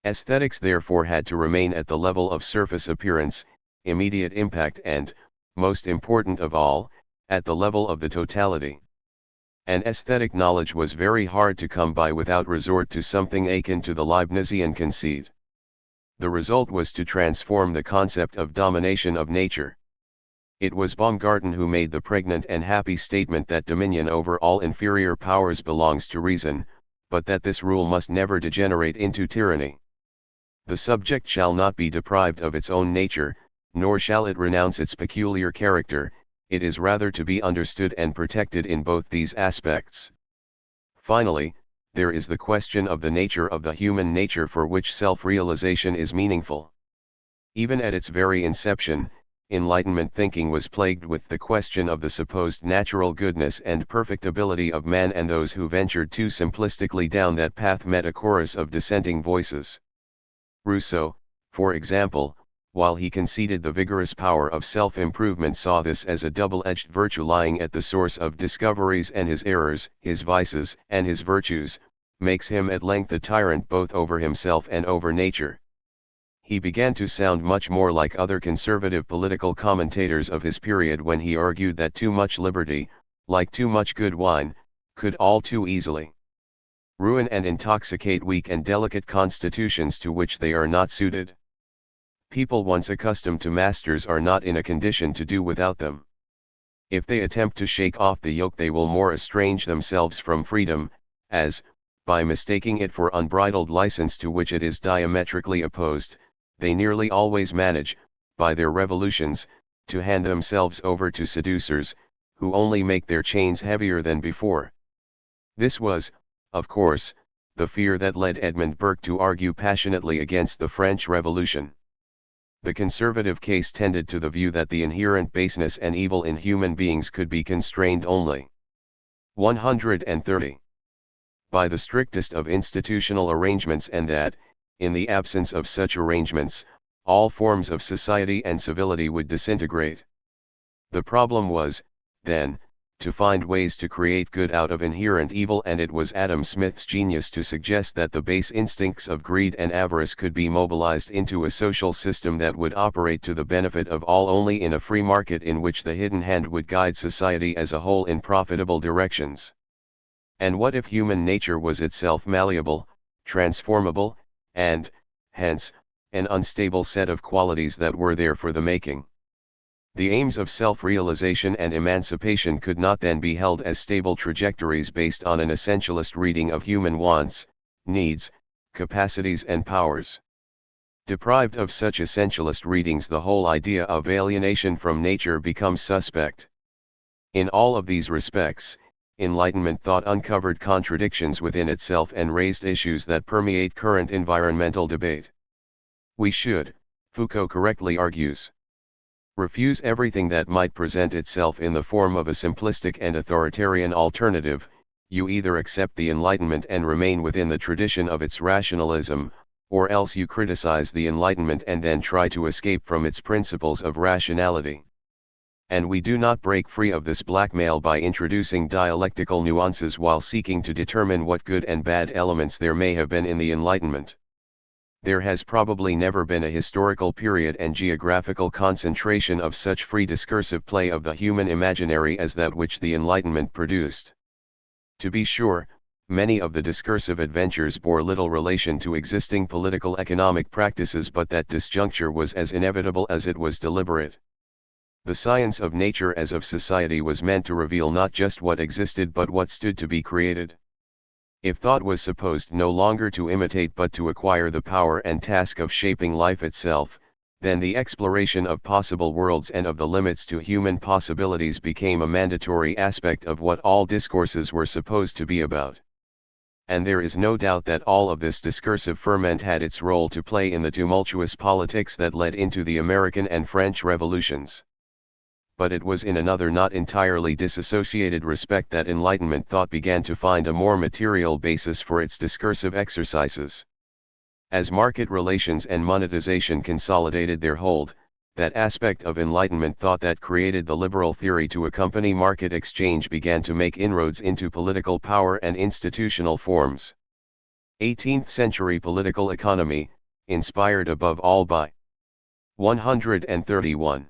Aesthetics therefore had to remain at the level of surface appearance, immediate impact and, most important of all, at the level of the totality. And aesthetic knowledge was very hard to come by without resort to something akin to the Leibnizian conceit. The result was to transform the concept of domination of nature. It was Baumgarten who made the pregnant and happy statement that dominion over all inferior powers belongs to reason, but that this rule must never degenerate into tyranny. The subject shall not be deprived of its own nature, nor shall it renounce its peculiar character. It is rather to be understood and protected in both these aspects. Finally, there is the question of the nature of the human nature for which self-realization is meaningful. Even at its very inception, Enlightenment thinking was plagued with the question of the supposed natural goodness and perfectibility of man, and those who ventured too simplistically down that path met a chorus of dissenting voices. Rousseau, for example, while he conceded the vigorous power of self-improvement, saw this as a double-edged virtue lying at the source of discoveries, and his errors, his vices, and his virtues, makes him at length a tyrant both over himself and over nature. He began to sound much more like other conservative political commentators of his period when he argued that too much liberty, like too much good wine, could all too easily ruin and intoxicate weak and delicate constitutions to which they are not suited. People once accustomed to masters are not in a condition to do without them. If they attempt to shake off the yoke, they will more estrange themselves from freedom, as, by mistaking it for unbridled license to which it is diametrically opposed, they nearly always manage, by their revolutions, to hand themselves over to seducers, who only make their chains heavier than before. This was, of course, the fear that led Edmund Burke to argue passionately against the French Revolution. The conservative case tended to the view that the inherent baseness and evil in human beings could be constrained only. 130. By the strictest of institutional arrangements, and that, in the absence of such arrangements, all forms of society and civility would disintegrate. The problem was, then, to find ways to create good out of inherent evil, and it was Adam Smith's genius to suggest that the base instincts of greed and avarice could be mobilized into a social system that would operate to the benefit of all only in a free market in which the hidden hand would guide society as a whole in profitable directions. And what if human nature was itself malleable, transformable, and, hence, an unstable set of qualities that were there for the making? The aims of self-realization and emancipation could not then be held as stable trajectories based on an essentialist reading of human wants, needs, capacities and powers. Deprived of such essentialist readings, the whole idea of alienation from nature becomes suspect. In all of these respects, Enlightenment thought uncovered contradictions within itself and raised issues that permeate current environmental debate. We should, Foucault correctly argues, refuse everything that might present itself in the form of a simplistic and authoritarian alternative. You either accept the Enlightenment and remain within the tradition of its rationalism, or else you criticize the Enlightenment and then try to escape from its principles of rationality. And we do not break free of this blackmail by introducing dialectical nuances while seeking to determine what good and bad elements there may have been in the Enlightenment. There has probably never been a historical period and geographical concentration of such free discursive play of the human imaginary as that which the Enlightenment produced. To be sure, many of the discursive adventures bore little relation to existing political economic practices, but that disjuncture was as inevitable as it was deliberate. The science of nature as of society was meant to reveal not just what existed but what stood to be created. If thought was supposed no longer to imitate but to acquire the power and task of shaping life itself, then the exploration of possible worlds and of the limits to human possibilities became a mandatory aspect of what all discourses were supposed to be about. And there is no doubt that all of this discursive ferment had its role to play in the tumultuous politics that led into the American and French revolutions. But it was in another not entirely disassociated respect that Enlightenment thought began to find a more material basis for its discursive exercises. As market relations and monetization consolidated their hold, that aspect of Enlightenment thought that created the liberal theory to accompany market exchange began to make inroads into political power and institutional forms. 18th century political economy, inspired above all by 131.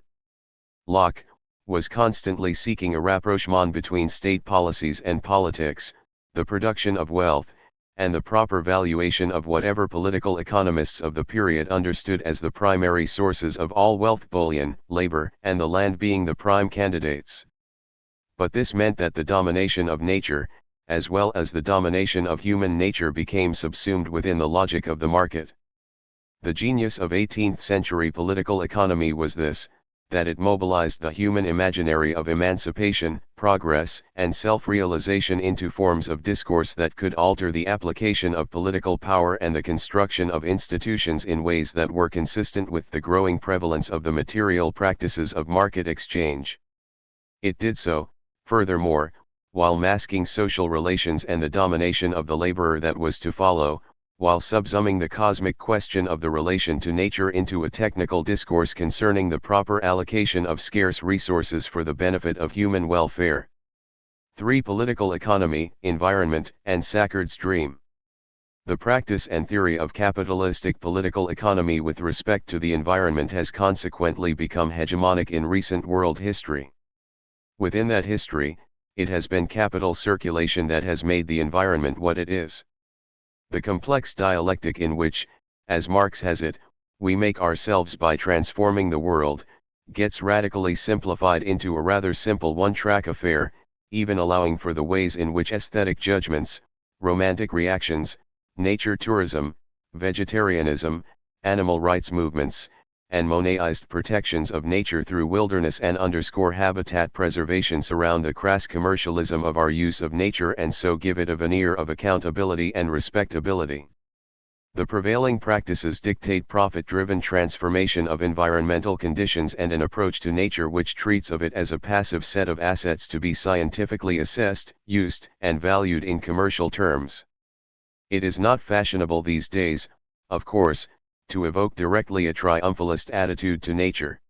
Locke, was constantly seeking a rapprochement between state policies and politics, the production of wealth, and the proper valuation of whatever political economists of the period understood as the primary sources of all wealth: bullion, labor, and the land being the prime candidates. But this meant that the domination of nature, as well as the domination of human nature, became subsumed within the logic of the market. The genius of 18th century political economy was this, that it mobilized the human imaginary of emancipation, progress, and self-realization into forms of discourse that could alter the application of political power and the construction of institutions in ways that were consistent with the growing prevalence of the material practices of market exchange. It did so, furthermore, while masking social relations and the domination of the laborer that was to follow, while subsuming the cosmic question of the relation to nature into a technical discourse concerning the proper allocation of scarce resources for the benefit of human welfare. 3. Political economy, environment, and Saccard's dream. The practice and theory of capitalistic political economy with respect to the environment has consequently become hegemonic in recent world history. Within that history, it has been capital circulation that has made the environment what it is. The complex dialectic in which, as Marx has it, we make ourselves by transforming the world, gets radically simplified into a rather simple one-track affair, even allowing for the ways in which aesthetic judgments, romantic reactions, nature tourism, vegetarianism, animal rights movements, and Monetized protections of nature through wilderness and habitat preservation surround the crass commercialism of our use of nature and so give it a veneer of accountability and respectability. The prevailing practices dictate profit-driven transformation of environmental conditions and an approach to nature which treats of it as a passive set of assets to be scientifically assessed, used, and valued in commercial terms. It is not fashionable these days, of course, to evoke directly a triumphalist attitude to nature.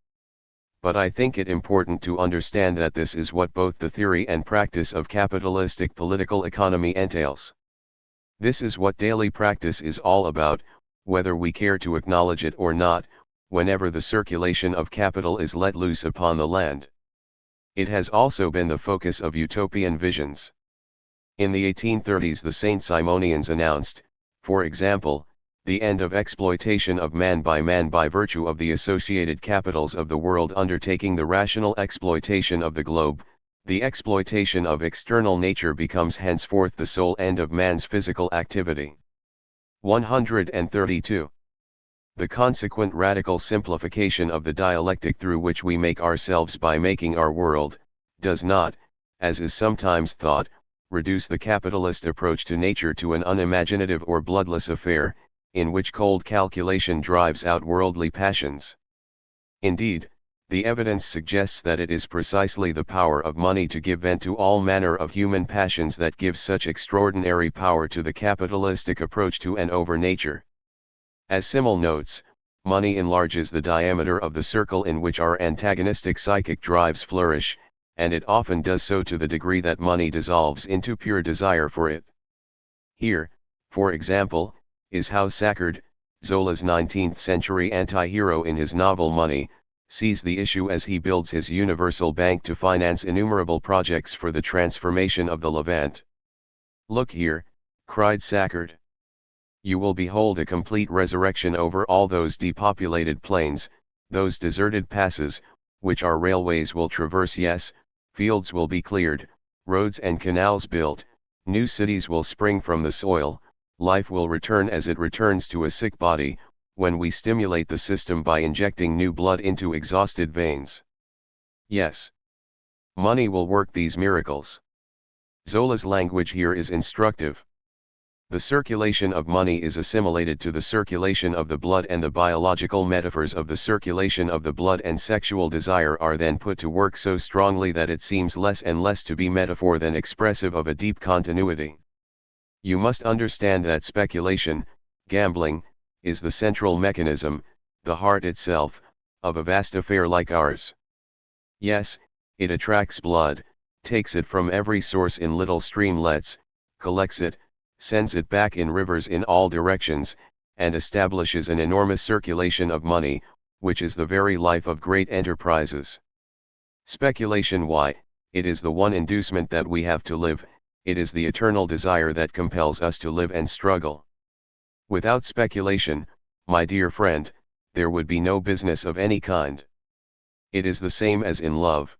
but I think it important to understand that this is what both the theory and practice of capitalistic political economy entails. This is what daily practice is all about, whether we care to acknowledge it or not, whenever the circulation of capital is let loose upon the land. It has also been the focus of utopian visions. In the 1830s the Saint Simonians announced, for example, the end of exploitation of man by virtue of the associated capitals of the world undertaking the rational exploitation of the globe. The exploitation of external nature becomes henceforth the sole end of man's physical activity. 132. The consequent radical simplification of the dialectic through which we make ourselves by making our world, does not, as is sometimes thought, reduce the capitalist approach to nature to an unimaginative or bloodless affair, in which cold calculation drives out worldly passions. Indeed, the evidence suggests that it is precisely the power of money to give vent to all manner of human passions that gives such extraordinary power to the capitalistic approach to and over nature. As Simmel notes, money enlarges the diameter of the circle in which our antagonistic psychic drives flourish, and it often does so to the degree that money dissolves into pure desire for it. Here, for example, is how Saccard, Zola's 19th-century anti-hero in his novel Money, sees the issue as he builds his universal bank to finance innumerable projects for the transformation of the Levant. "Look here," cried Saccard. "You will behold a complete resurrection over all those depopulated plains, those deserted passes, which our railways will traverse. Yes, fields will be cleared, roads and canals built, new cities will spring from the soil, life will return as it returns to a sick body, when we stimulate the system by injecting new blood into exhausted veins. Yes. Money will work these miracles." Zola's language here is instructive. The circulation of money is assimilated to the circulation of the blood, and the biological metaphors of the circulation of the blood and sexual desire are then put to work so strongly that it seems less and less to be metaphor than expressive of a deep continuity. You must understand that speculation, gambling, is the central mechanism, the heart itself, of a vast affair like ours. Yes, it attracts blood, takes it from every source in little streamlets, collects it, sends it back in rivers in all directions, and establishes an enormous circulation of money, which is the very life of great enterprises. Speculation, why, it is the one inducement that we have to live, it is the eternal desire that compels us to live and struggle. Without speculation, my dear friend, there would be no business of any kind. It is the same as in love.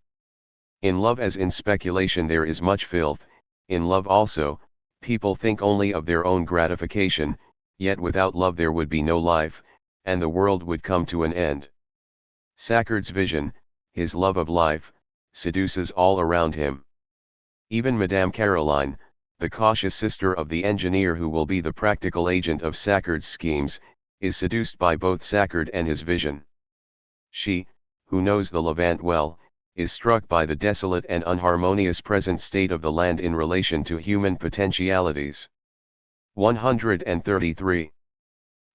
In love as in speculation there is much filth. In love also, people think only of their own gratification, yet without love there would be no life, and the world would come to an end. Saccard's vision, his love of life, seduces all around him. Even Madame Caroline, the cautious sister of the engineer who will be the practical agent of Saccard's schemes, is seduced by both Saccard and his vision. She, who knows the Levant well, is struck by the desolate and unharmonious present state of the land in relation to human potentialities. 133.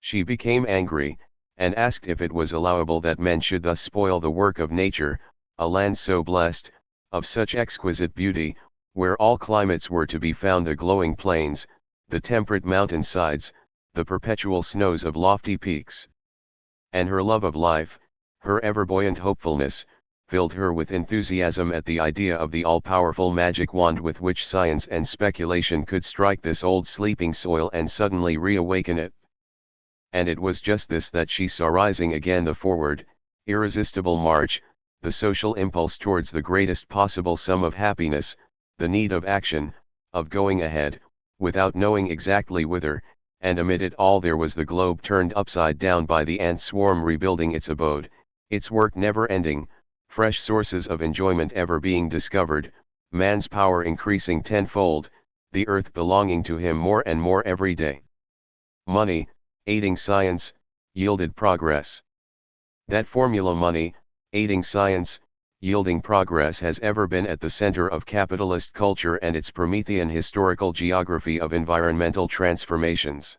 She became angry, and asked if it was allowable that men should thus spoil the work of nature, a land so blessed, of such exquisite beauty, where all climates were to be found, the glowing plains, the temperate mountain-sides, the perpetual snows of lofty peaks. And her love of life, her ever-buoyant hopefulness, filled her with enthusiasm at the idea of the all-powerful magic wand with which science and speculation could strike this old sleeping soil and suddenly reawaken it. And it was just this that she saw rising again, the forward, irresistible march, the social impulse towards the greatest possible sum of happiness, the need of action, of going ahead, without knowing exactly whither, and amid it all there was the globe turned upside down by the ant swarm rebuilding its abode, its work never ending, fresh sources of enjoyment ever being discovered, man's power increasing tenfold, the earth belonging to him more and more every day. Money, aiding science, yielded progress. That formula, money, aiding science, yielding progress, has ever been at the center of capitalist culture and its Promethean historical geography of environmental transformations.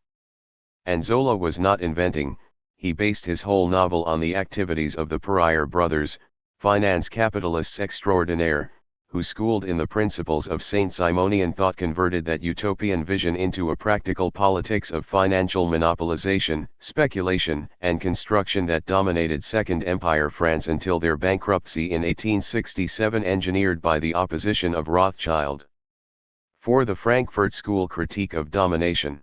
And Zola was not inventing, he based his whole novel on the activities of the Parier brothers, finance capitalists extraordinaire, who schooled in the principles of Saint Simonian thought converted that utopian vision into a practical politics of financial monopolization, speculation, and construction that dominated Second Empire France until their bankruptcy in 1867, engineered by the opposition of Rothschild. For the Frankfurt School critique of domination.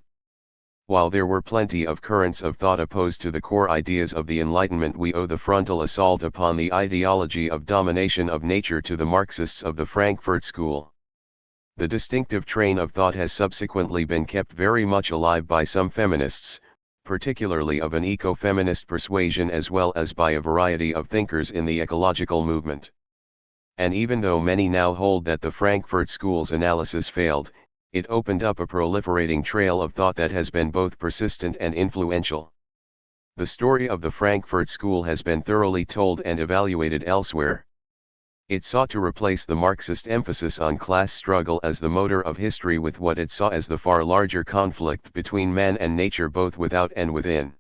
While there were plenty of currents of thought opposed to the core ideas of the Enlightenment, we owe the frontal assault upon the ideology of domination of nature to the Marxists of the Frankfurt School. The distinctive train of thought has subsequently been kept very much alive by some feminists, particularly of an eco-feminist persuasion, as well as by a variety of thinkers in the ecological movement. And even though many now hold that the Frankfurt School's analysis failed, it opened up a proliferating trail of thought that has been both persistent and influential. The story of the Frankfurt School has been thoroughly told and evaluated elsewhere. It sought to replace the Marxist emphasis on class struggle as the motor of history with what it saw as the far larger conflict between man and nature, both without and within.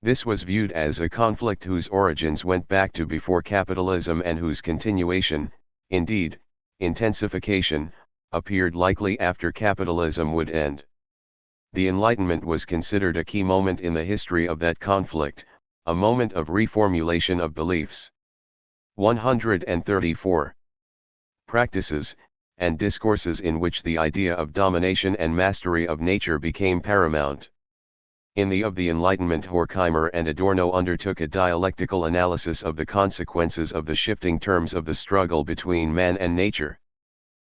This was viewed as a conflict whose origins went back to before capitalism and whose continuation, indeed, intensification, appeared likely after capitalism would end. The Enlightenment was considered a key moment in the history of that conflict, a moment of reformulation of beliefs. 134. Practices, and discourses in which the idea of domination and mastery of nature became paramount. In the Of the Enlightenment, Horkheimer and Adorno undertook a dialectical analysis of the consequences of the shifting terms of the struggle between man and nature.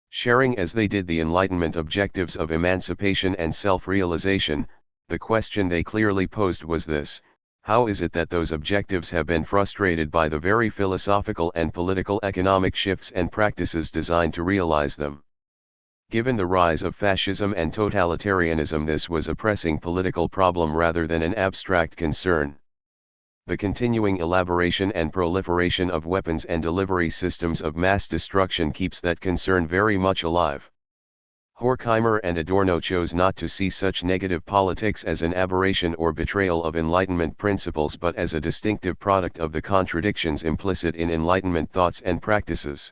Sharing as they did the Enlightenment objectives of emancipation and self-realization, the question they clearly posed was this: how is it that those objectives have been frustrated by the very philosophical and political economic shifts and practices designed to realize them? Given the rise of fascism and totalitarianism, this was a pressing political problem rather than an abstract concern. The continuing elaboration and proliferation of weapons and delivery systems of mass destruction keeps that concern very much alive. Horkheimer and Adorno chose not to see such negative politics as an aberration or betrayal of Enlightenment principles, but as a distinctive product of the contradictions implicit in Enlightenment thoughts and practices.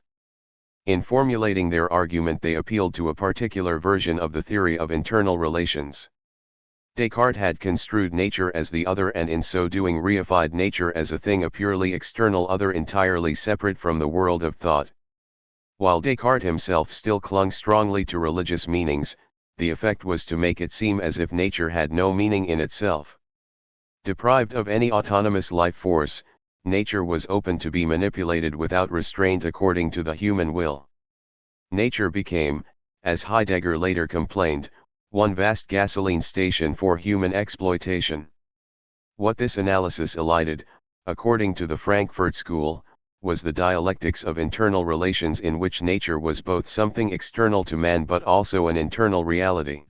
In formulating their argument, they appealed to a particular version of the theory of internal relations. Descartes had construed nature as the other, and in so doing reified nature as a thing, a purely external other entirely separate from the world of thought. While Descartes himself still clung strongly to religious meanings, the effect was to make it seem as if nature had no meaning in itself. Deprived of any autonomous life force, nature was open to be manipulated without restraint according to the human will. Nature became, as Heidegger later complained, one vast gasoline station for human exploitation. What this analysis elided, according to the Frankfurt School, was the dialectics of internal relations in which nature was both something external to man but also an internal reality.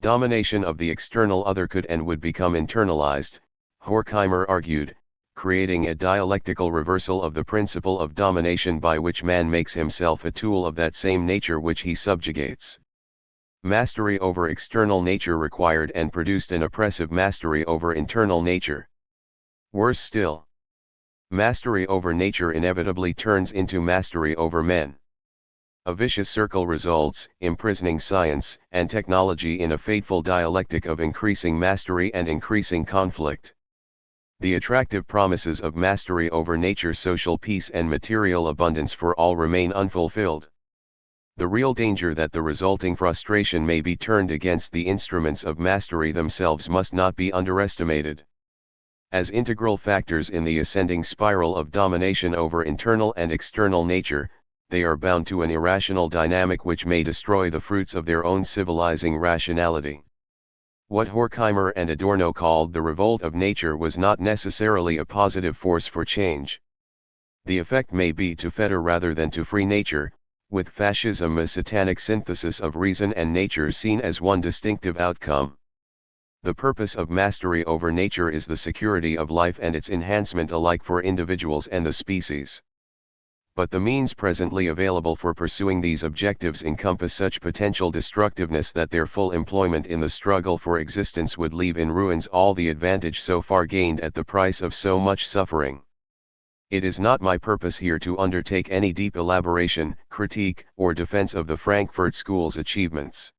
Domination of the external other could and would become internalized, Horkheimer argued, creating a dialectical reversal of the principle of domination by which man makes himself a tool of that same nature which he subjugates. Mastery over external nature required and produced an oppressive mastery over internal nature. Worse still, mastery over nature inevitably turns into mastery over men. A vicious circle results, imprisoning science and technology in a fateful dialectic of increasing mastery and increasing conflict. The attractive promises of mastery over nature, social peace and material abundance for all remain unfulfilled. The real danger that the resulting frustration may be turned against the instruments of mastery themselves must not be underestimated. As integral factors in the ascending spiral of domination over internal and external nature, they are bound to an irrational dynamic which may destroy the fruits of their own civilizing rationality. What Horkheimer and Adorno called the revolt of nature was not necessarily a positive force for change. The effect may be to fetter rather than to free nature, with fascism a satanic synthesis of reason and nature seen as one distinctive outcome. The purpose of mastery over nature is the security of life and its enhancement alike for individuals and the species. But the means presently available for pursuing these objectives encompass such potential destructiveness that their full employment in the struggle for existence would leave in ruins all the advantage so far gained at the price of so much suffering. It is not my purpose here to undertake any deep elaboration, critique, or defense of the Frankfurt School's achievements.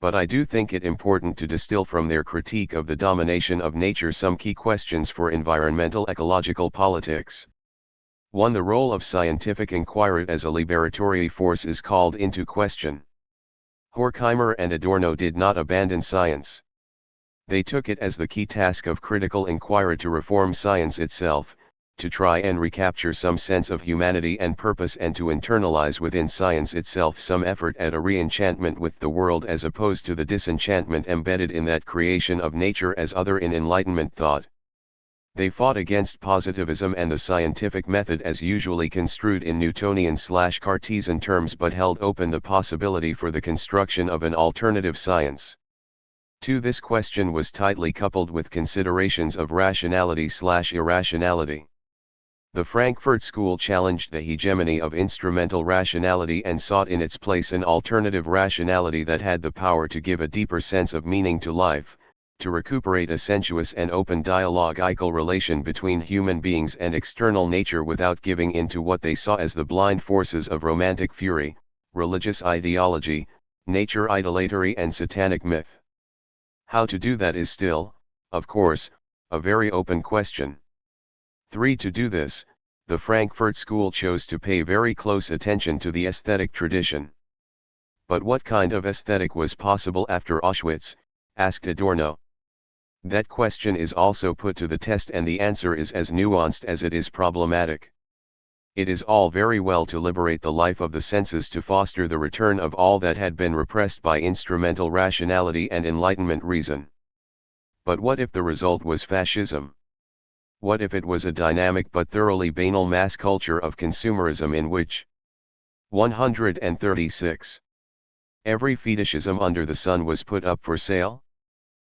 But I do think it important to distill from their critique of the domination of nature some key questions for environmental ecological politics. 1. The role of scientific inquiry as a liberatory force is called into question. Horkheimer and Adorno did not abandon science. They took it as the key task of critical inquiry to reform science itself, to try and recapture some sense of humanity and purpose, and to internalize within science itself some effort at a re-enchantment with the world as opposed to the disenchantment embedded in that creation of nature as other in Enlightenment thought. They fought against positivism and the scientific method as usually construed in Newtonian/Cartesian terms, but held open the possibility for the construction of an alternative science. 2. This question was tightly coupled with considerations of rationality/irrationality. The Frankfurt School challenged the hegemony of instrumental rationality and sought in its place an alternative rationality that had the power to give a deeper sense of meaning to life, to recuperate a sensuous and open dialogical relation between human beings and external nature without giving in to what they saw as the blind forces of romantic fury, religious ideology, nature idolatory and satanic myth. How to do that is still, of course, a very open question. 3. To do this, the Frankfurt School chose to pay very close attention to the aesthetic tradition. But what kind of aesthetic was possible after Auschwitz, asked Adorno. That question is also put to the test, and the answer is as nuanced as it is problematic. It is all very well to liberate the life of the senses to foster the return of all that had been repressed by instrumental rationality and Enlightenment reason. But what if the result was fascism? What if it was a dynamic but thoroughly banal mass culture of consumerism in which 136. Every fetishism under the sun was put up for sale?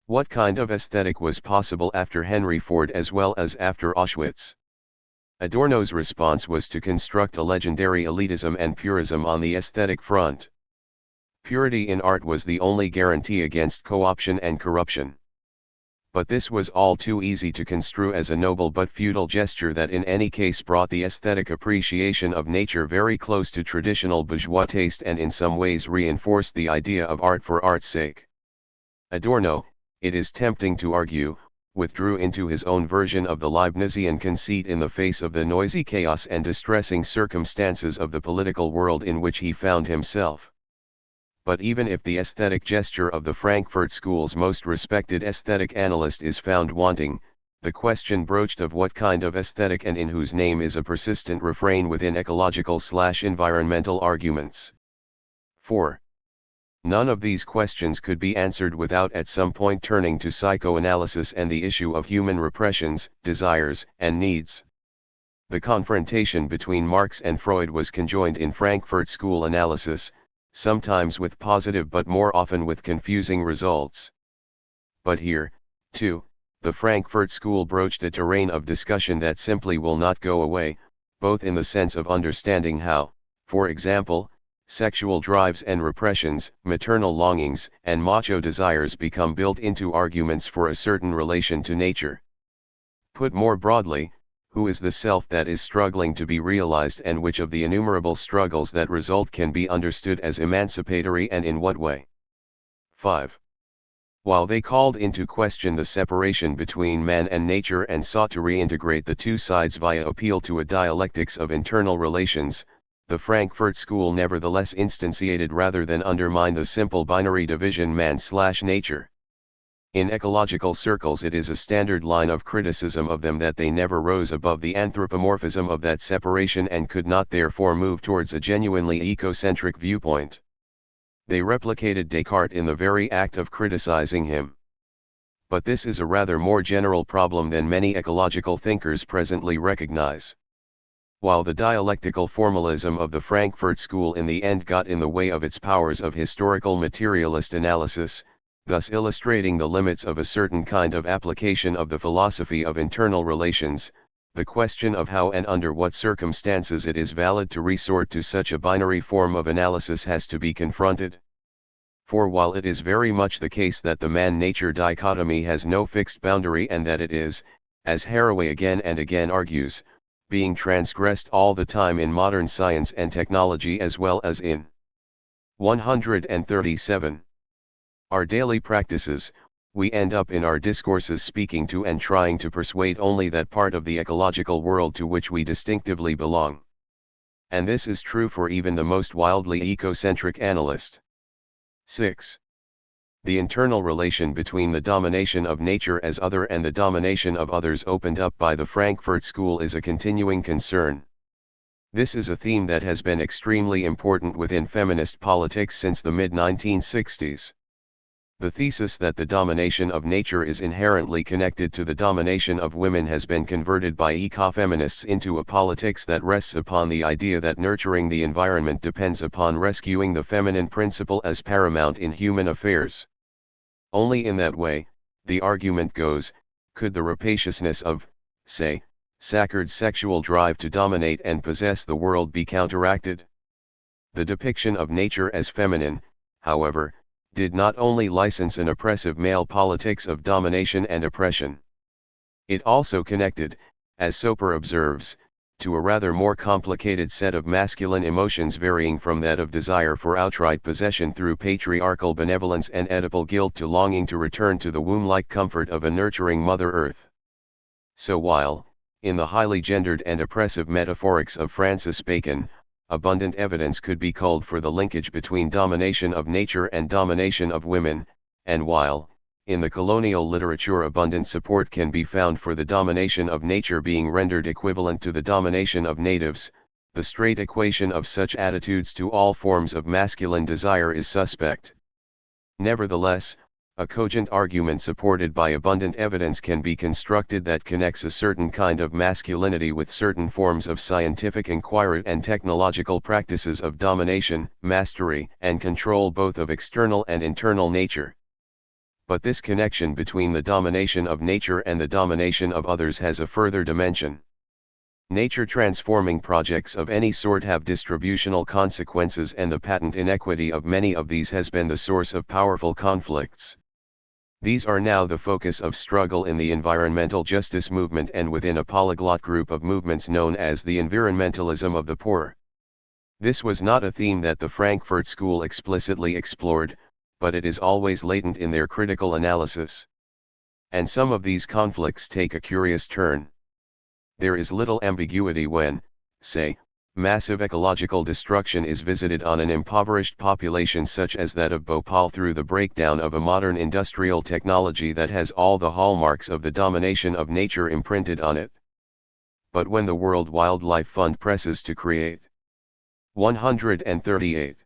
What kind of aesthetic was possible after Henry Ford as well as after Auschwitz? Adorno's response was to construct a legendary elitism and purism on the aesthetic front. Purity in art was the only guarantee against co-option and corruption. But this was all too easy to construe as a noble but futile gesture that in any case brought the aesthetic appreciation of nature very close to traditional bourgeois taste and in some ways reinforced the idea of art for art's sake. Adorno, it is tempting to argue, withdrew into his own version of the Leibnizian conceit in the face of the noisy chaos and distressing circumstances of the political world in which he found himself. But even if the aesthetic gesture of the Frankfurt School's most respected aesthetic analyst is found wanting, the question broached of what kind of aesthetic and in whose name is a persistent refrain within ecological/environmental arguments. 4. None of these questions could be answered without at some point turning to psychoanalysis and the issue of human repressions, desires, and needs. The confrontation between Marx and Freud was conjoined in Frankfurt School analysis, sometimes with positive but more often with confusing results. But here, too, the Frankfurt School broached a terrain of discussion that simply will not go away, both in the sense of understanding how, for example, sexual drives and repressions, maternal longings, and macho desires become built into arguments for a certain relation to nature. Put more broadly, who is the self that is struggling to be realized, and which of the innumerable struggles that result can be understood as emancipatory, and in what way? 5. While they called into question the separation between man and nature and sought to reintegrate the two sides via appeal to a dialectics of internal relations, the Frankfurt School nevertheless instantiated rather than undermined the simple binary division man/nature. In ecological circles it is a standard line of criticism of them that they never rose above the anthropomorphism of that separation and could not therefore move towards a genuinely ecocentric viewpoint. They replicated Descartes in the very act of criticizing him. But this is a rather more general problem than many ecological thinkers presently recognize. While the dialectical formalism of the Frankfurt School in the end got in the way of its powers of historical materialist analysis, thus illustrating the limits of a certain kind of application of the philosophy of internal relations, the question of how and under what circumstances it is valid to resort to such a binary form of analysis has to be confronted. For while it is very much the case that the man-nature dichotomy has no fixed boundary and that it is, as Harvey again and again argues, being transgressed all the time in modern science and technology as well as in 137. Our daily practices, we end up in our discourses speaking to and trying to persuade only that part of the ecological world to which we distinctively belong. And this is true for even the most wildly ecocentric analyst. 6. The internal relation between the domination of nature as other and the domination of others opened up by the Frankfurt School is a continuing concern. This is a theme that has been extremely important within feminist politics since the mid-1960s. The thesis that the domination of nature is inherently connected to the domination of women has been converted by ecofeminists into a politics that rests upon the idea that nurturing the environment depends upon rescuing the feminine principle as paramount in human affairs. Only in that way, the argument goes, could the rapaciousness of, say, Saccard's sexual drive to dominate and possess the world be counteracted. The depiction of nature as feminine, however, did not only license an oppressive male politics of domination and oppression. It also connected, as Soper observes, to a rather more complicated set of masculine emotions varying from that of desire for outright possession through patriarchal benevolence and Oedipal guilt to longing to return to the womb-like comfort of a nurturing Mother Earth. So while, in the highly gendered and oppressive metaphorics of Francis Bacon, abundant evidence could be culled for the linkage between domination of nature and domination of women, and while, in the colonial literature abundant support can be found for the domination of nature being rendered equivalent to the domination of natives, the straight equation of such attitudes to all forms of masculine desire is suspect. Nevertheless, a cogent argument supported by abundant evidence can be constructed that connects a certain kind of masculinity with certain forms of scientific inquiry and technological practices of domination, mastery, and control both of external and internal nature. But this connection between the domination of nature and the domination of others has a further dimension. Nature transforming projects of any sort have distributional consequences, and the patent inequity of many of these has been the source of powerful conflicts. These are now the focus of struggle in the environmental justice movement and within a polyglot group of movements known as the environmentalism of the poor. This was not a theme that the Frankfurt School explicitly explored, but it is always latent in their critical analysis. And some of these conflicts take a curious turn. There is little ambiguity when, say, massive ecological destruction is visited on an impoverished population such as that of Bhopal through the breakdown of a modern industrial technology that has all the hallmarks of the domination of nature imprinted on it. But when the World Wildlife Fund presses to create 138.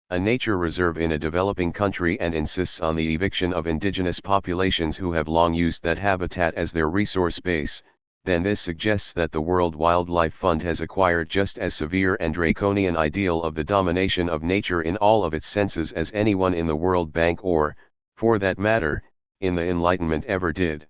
A nature reserve in a developing country and insists on the eviction of indigenous populations who have long used that habitat as their resource base, then this suggests that the World Wildlife Fund has acquired just as severe and draconian ideal of the domination of nature in all of its senses as anyone in the World Bank or, for that matter, in the Enlightenment ever did.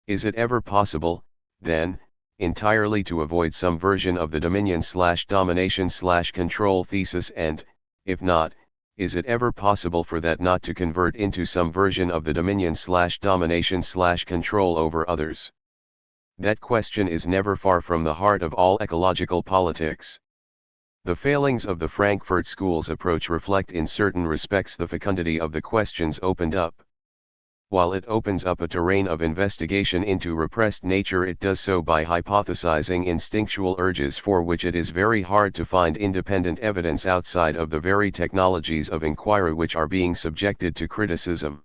Is it ever possible, then, entirely to avoid some version of the dominion/domination/control thesis, and, if not, is it ever possible for that not to convert into some version of the dominion/domination/control over others? That question is never far from the heart of all ecological politics. The failings of the Frankfurt School's approach reflect in certain respects the fecundity of the questions opened up. While it opens up a terrain of investigation into repressed nature, it does so by hypothesizing instinctual urges for which it is very hard to find independent evidence outside of the very technologies of inquiry which are being subjected to criticism.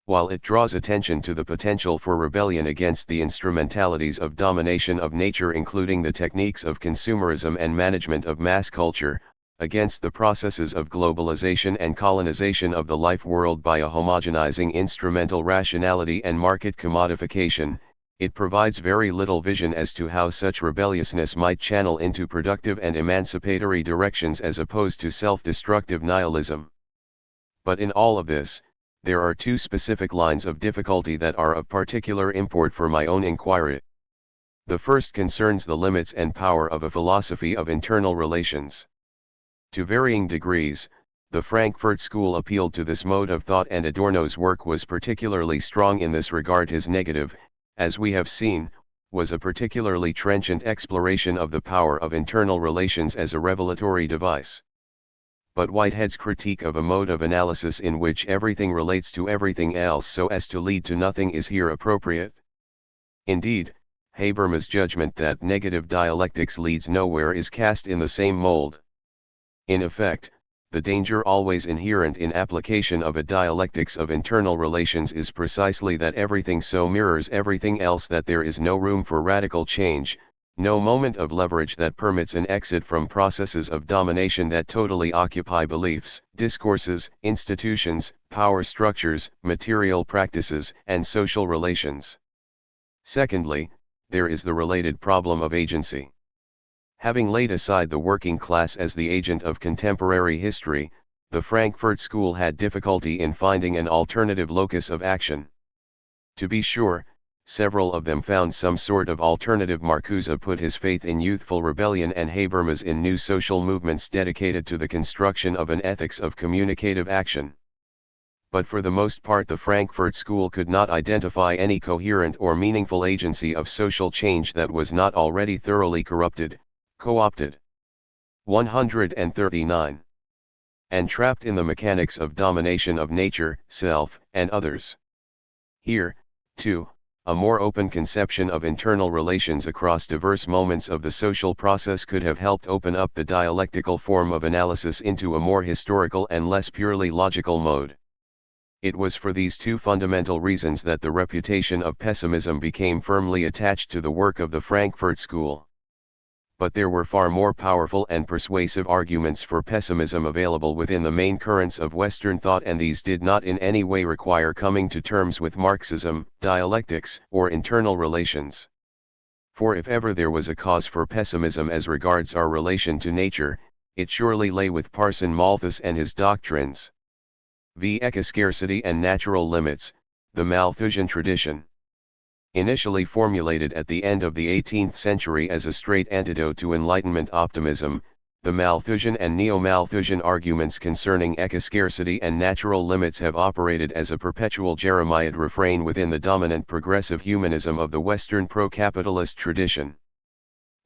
While it draws attention to the potential for rebellion against the instrumentalities of domination of nature, including the techniques of consumerism and management of mass culture, against the processes of globalization and colonization of the life world by a homogenizing instrumental rationality and market commodification, it provides very little vision as to how such rebelliousness might channel into productive and emancipatory directions as opposed to self-destructive nihilism. But in all of this, there are two specific lines of difficulty that are of particular import for my own inquiry. The first concerns the limits and power of a philosophy of internal relations. To varying degrees, the Frankfurt School appealed to this mode of thought, and Adorno's work was particularly strong in this regard. His negative, as we have seen, was a particularly trenchant exploration of the power of internal relations as a revelatory device. But Whitehead's critique of a mode of analysis in which everything relates to everything else so as to lead to nothing is here appropriate. Indeed, Habermas' judgment that negative dialectics leads nowhere is cast in the same mold. In effect, the danger always inherent in application of a dialectics of internal relations is precisely that everything so mirrors everything else that there is no room for radical change, no moment of leverage that permits an exit from processes of domination that totally occupy beliefs, discourses, institutions, power structures, material practices, and social relations. Secondly, there is the related problem of agency. Having laid aside the working class as the agent of contemporary history, the Frankfurt School had difficulty in finding an alternative locus of action. To be sure, several of them found some sort of alternative. Marcuse put his faith in youthful rebellion and Habermas in new social movements dedicated to the construction of an ethics of communicative action. But for the most part the Frankfurt School could not identify any coherent or meaningful agency of social change that was not already thoroughly corrupted, co-opted. 139. And trapped in the mechanics of domination of nature, self, and others. Here, too, a more open conception of internal relations across diverse moments of the social process could have helped open up the dialectical form of analysis into a more historical and less purely logical mode. It was for these two fundamental reasons that the reputation of pessimism became firmly attached to the work of the Frankfurt School. But there were far more powerful and persuasive arguments for pessimism available within the main currents of Western thought, and these did not in any way require coming to terms with Marxism, dialectics, or internal relations. For if ever there was a cause for pessimism as regards our relation to nature, it surely lay with Parson Malthus and his doctrines. V. Ecoscarcity and natural limits, the Malthusian tradition. Initially formulated at the end of the 18th century as a straight antidote to Enlightenment optimism, the Malthusian and neo-Malthusian arguments concerning ecoscarcity and natural limits have operated as a perpetual Jeremiad refrain within the dominant progressive humanism of the Western pro-capitalist tradition.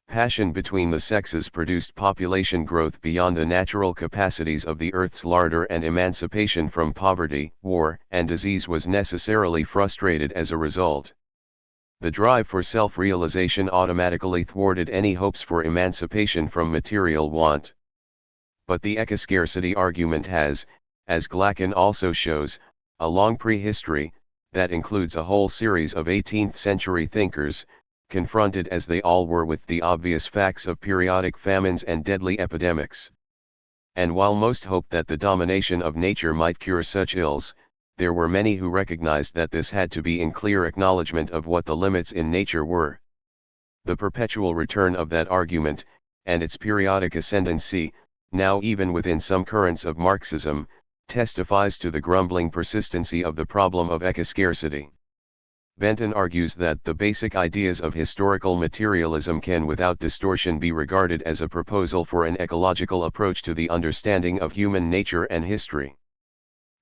Passion between the sexes produced population growth beyond the natural capacities of the Earth's larder, and emancipation from poverty, war, and disease was necessarily frustrated as a result. The drive for self-realization automatically thwarted any hopes for emancipation from material want. But the ecoscarcity argument has, as Glacken also shows, a long prehistory, that includes a whole series of 18th-century thinkers, confronted as they all were with the obvious facts of periodic famines and deadly epidemics. And while most hoped that the domination of nature might cure such ills, there were many who recognized that this had to be in clear acknowledgement of what the limits in nature were. The perpetual return of that argument, and its periodic ascendancy, now even within some currents of Marxism, testifies to the grumbling persistency of the problem of ecoscarcity. Benton argues that the basic ideas of historical materialism can without distortion be regarded as a proposal for an ecological approach to the understanding of human nature and history.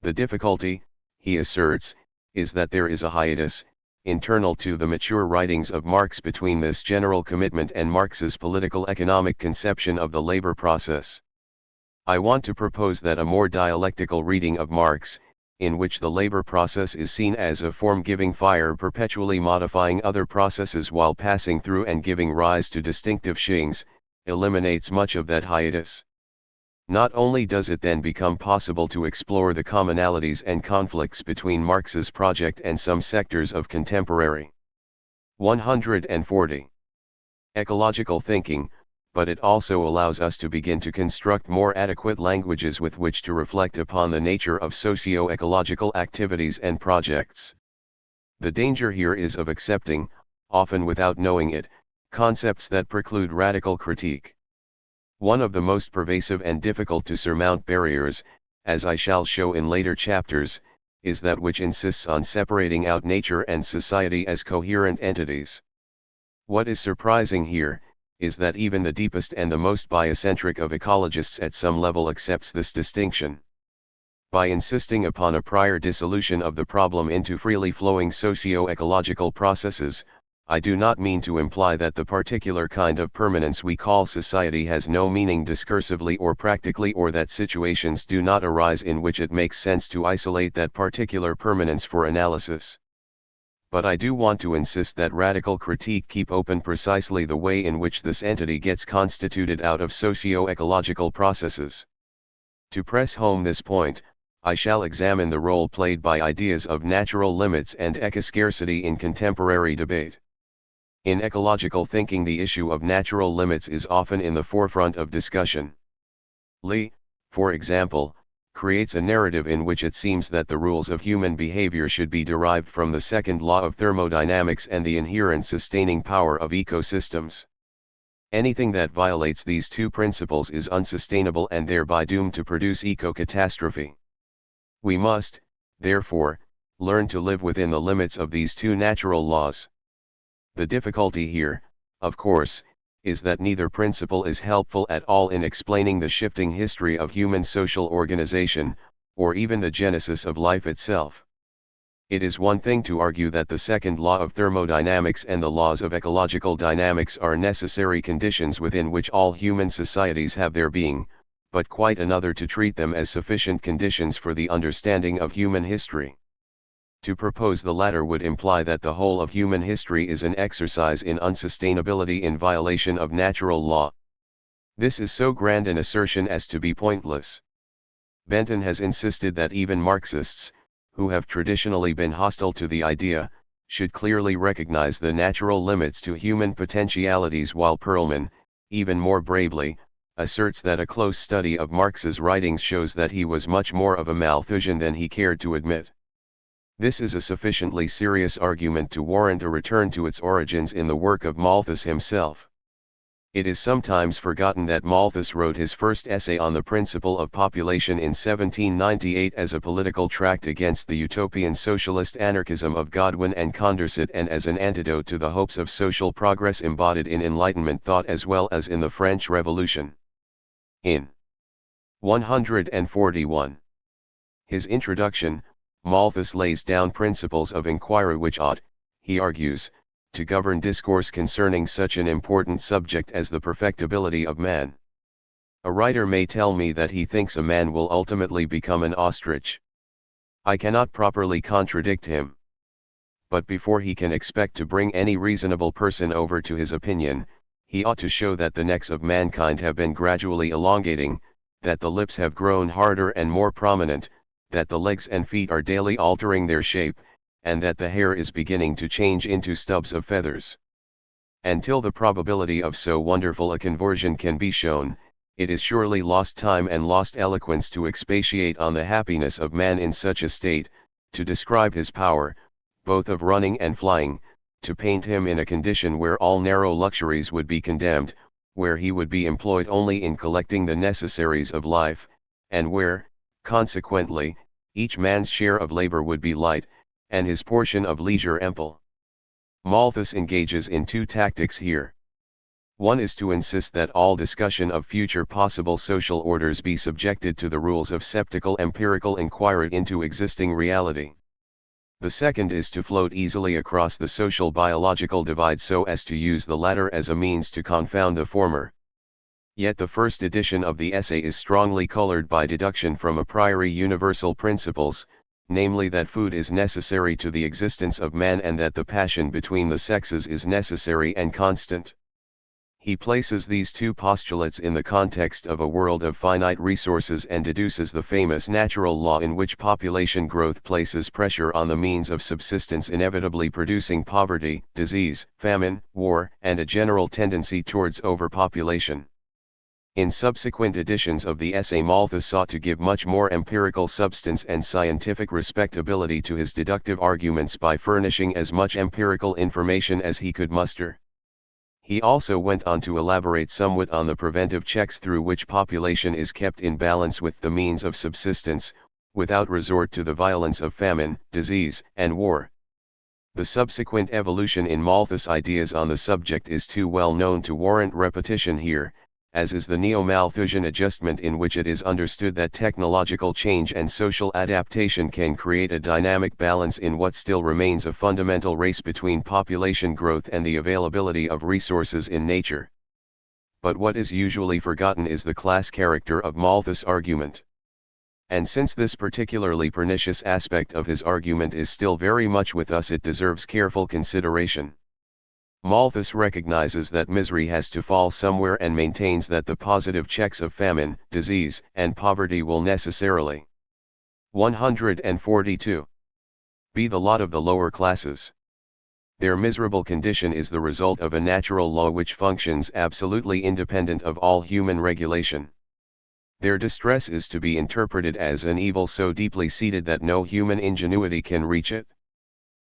The difficulty, he asserts, is that there is a hiatus, internal to the mature writings of Marx, between this general commitment and Marx's political economic conception of the labor process. I want to propose that a more dialectical reading of Marx, in which the labor process is seen as a form giving fire perpetually modifying other processes while passing through and giving rise to distinctive shings, eliminates much of that hiatus. Not only does it then become possible to explore the commonalities and conflicts between Marx's project and some sectors of contemporary 140 ecological thinking, but it also allows us to begin to construct more adequate languages with which to reflect upon the nature of socio-ecological activities and projects. The danger here is of accepting, often without knowing it, concepts that preclude radical critique. One of the most pervasive and difficult to surmount barriers, as I shall show in later chapters, is that which insists on separating out nature and society as coherent entities. What is surprising here, is that even the deepest and the most biocentric of ecologists at some level accepts this distinction. By insisting upon a prior dissolution of the problem into freely flowing socio-ecological processes, I do not mean to imply that the particular kind of permanence we call society has no meaning discursively or practically, or that situations do not arise in which it makes sense to isolate that particular permanence for analysis. But I do want to insist that radical critique keep open precisely the way in which this entity gets constituted out of socio-ecological processes. To press home this point, I shall examine the role played by ideas of natural limits and ecoscarcity in contemporary debate. In ecological thinking, the issue of natural limits is often in the forefront of discussion. Lee, for example, creates a narrative in which it seems that the rules of human behavior should be derived from the second law of thermodynamics and the inherent sustaining power of ecosystems. Anything that violates these two principles is unsustainable and thereby doomed to produce eco-catastrophe. We must, therefore, learn to live within the limits of these two natural laws. The difficulty here, of course, is that neither principle is helpful at all in explaining the shifting history of human social organization, or even the genesis of life itself. It is one thing to argue that the second law of thermodynamics and the laws of ecological dynamics are necessary conditions within which all human societies have their being, but quite another to treat them as sufficient conditions for the understanding of human history. To propose the latter would imply that the whole of human history is an exercise in unsustainability in violation of natural law. This is so grand an assertion as to be pointless. Benton has insisted that even Marxists, who have traditionally been hostile to the idea, should clearly recognize the natural limits to human potentialities, while Perelman, even more bravely, asserts that a close study of Marx's writings shows that he was much more of a Malthusian than he cared to admit. This is a sufficiently serious argument to warrant a return to its origins in the work of Malthus himself. It is sometimes forgotten that Malthus wrote his first essay on the principle of population in 1798 as a political tract against the utopian socialist anarchism of Godwin and Condorcet, and as an antidote to the hopes of social progress embodied in Enlightenment thought as well as in the French Revolution. In 141, his introduction, Malthus lays down principles of inquiry which ought, he argues, to govern discourse concerning such an important subject as the perfectibility of man. A writer may tell me that he thinks a man will ultimately become an ostrich. I cannot properly contradict him. But before he can expect to bring any reasonable person over to his opinion, he ought to show that the necks of mankind have been gradually elongating, that the lips have grown harder and more prominent, that the legs and feet are daily altering their shape, and that the hair is beginning to change into stubs of feathers. Until the probability of so wonderful a conversion can be shown, it is surely lost time and lost eloquence to expatiate on the happiness of man in such a state, to describe his power, both of running and flying, to paint him in a condition where all narrow luxuries would be condemned, where he would be employed only in collecting the necessaries of life, and where, consequently, each man's share of labor would be light, and his portion of leisure ample. Malthus engages in two tactics here. One is to insist that all discussion of future possible social orders be subjected to the rules of sceptical empirical inquiry into existing reality. The second is to float easily across the social biological divide so as to use the latter as a means to confound the former. Yet the first edition of the essay is strongly colored by deduction from a priori universal principles, namely that food is necessary to the existence of man and that the passion between the sexes is necessary and constant. He places these two postulates in the context of a world of finite resources and deduces the famous natural law in which population growth places pressure on the means of subsistence, inevitably producing poverty, disease, famine, war, and a general tendency towards overpopulation. In subsequent editions of the essay, Malthus sought to give much more empirical substance and scientific respectability to his deductive arguments by furnishing as much empirical information as he could muster. He also went on to elaborate somewhat on the preventive checks through which population is kept in balance with the means of subsistence, without resort to the violence of famine, disease, and war. The subsequent evolution in Malthus' ideas on the subject is too well known to warrant repetition here, as is the neo-Malthusian adjustment, in which it is understood that technological change and social adaptation can create a dynamic balance in what still remains a fundamental race between population growth and the availability of resources in nature. But what is usually forgotten is the class character of Malthus' argument. And since this particularly pernicious aspect of his argument is still very much with us, it deserves careful consideration. Malthus recognizes that misery has to fall somewhere and maintains that the positive checks of famine, disease, and poverty will necessarily 142 be the lot of the lower classes. Their miserable condition is the result of a natural law which functions absolutely independent of all human regulation. Their distress is to be interpreted as an evil so deeply seated that no human ingenuity can reach it.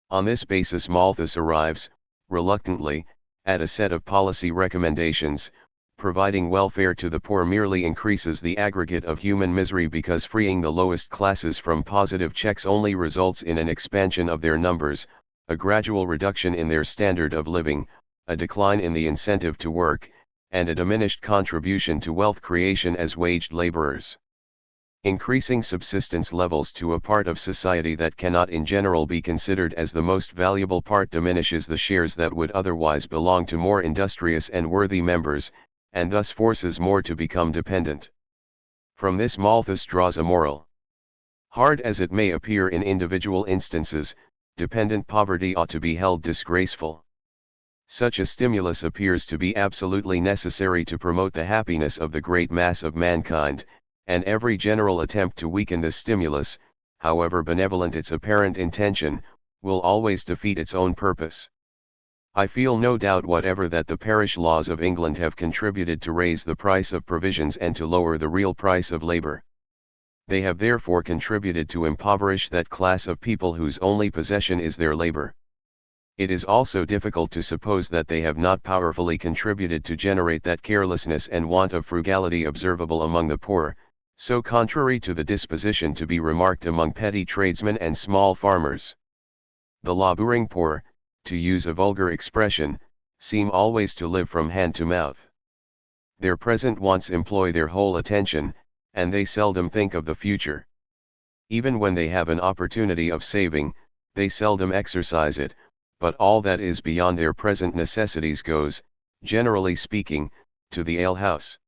On this basis Malthus arrives, reluctantly, at a set of policy recommendations. Providing welfare to the poor merely increases the aggregate of human misery, because freeing the lowest classes from positive checks only results in an expansion of their numbers, a gradual reduction in their standard of living, a decline in the incentive to work, and a diminished contribution to wealth creation as waged laborers. Increasing subsistence levels to a part of society that cannot in general be considered as the most valuable part diminishes the shares that would otherwise belong to more industrious and worthy members, and thus forces more to become dependent. From this Malthus draws a moral. Hard as it may appear in individual instances, dependent poverty ought to be held disgraceful. Such a stimulus appears to be absolutely necessary to promote the happiness of the great mass of mankind, and every general attempt to weaken this stimulus, however benevolent its apparent intention, will always defeat its own purpose. I feel no doubt whatever that the parish laws of England have contributed to raise the price of provisions and to lower the real price of labor. They have therefore contributed to impoverish that class of people whose only possession is their labor. It is also difficult to suppose that they have not powerfully contributed to generate that carelessness and want of frugality observable among the poor, so contrary to the disposition to be remarked among petty tradesmen and small farmers. The laboring poor, to use a vulgar expression, seem always to live from hand to mouth. Their present wants employ their whole attention, and they seldom think of the future. Even when they have an opportunity of saving, they seldom exercise it, but all that is beyond their present necessities goes, generally speaking, to the alehouse.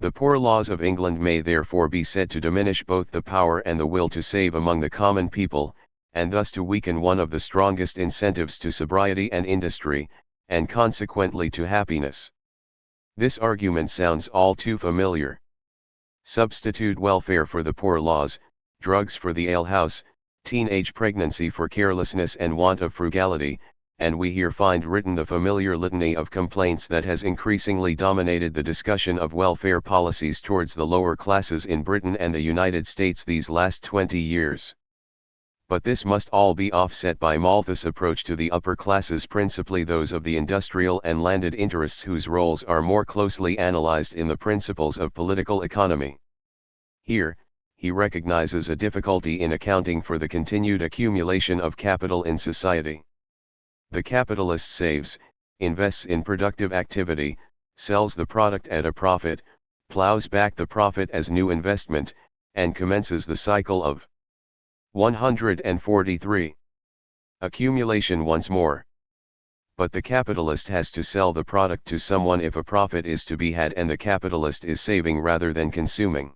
The poor laws of England may therefore be said to diminish both the power and the will to save among the common people, and thus to weaken one of the strongest incentives to sobriety and industry, and consequently to happiness. This argument sounds all too familiar. Substitute welfare for the poor laws, drugs for the alehouse, teenage pregnancy for carelessness and want of frugality, and we here find written the familiar litany of complaints that has increasingly dominated the discussion of welfare policies towards the lower classes in Britain and the United States these last 20 years. But this must all be offset by Malthus' approach to the upper classes, principally those of the industrial and landed interests whose roles are more closely analyzed in the Principles of Political Economy. Here, he recognizes a difficulty in accounting for the continued accumulation of capital in society. The capitalist saves, invests in productive activity, sells the product at a profit, plows back the profit as new investment, and commences the cycle of 143. Accumulation once more. But the capitalist has to sell the product to someone if a profit is to be had, and the capitalist is saving rather than consuming.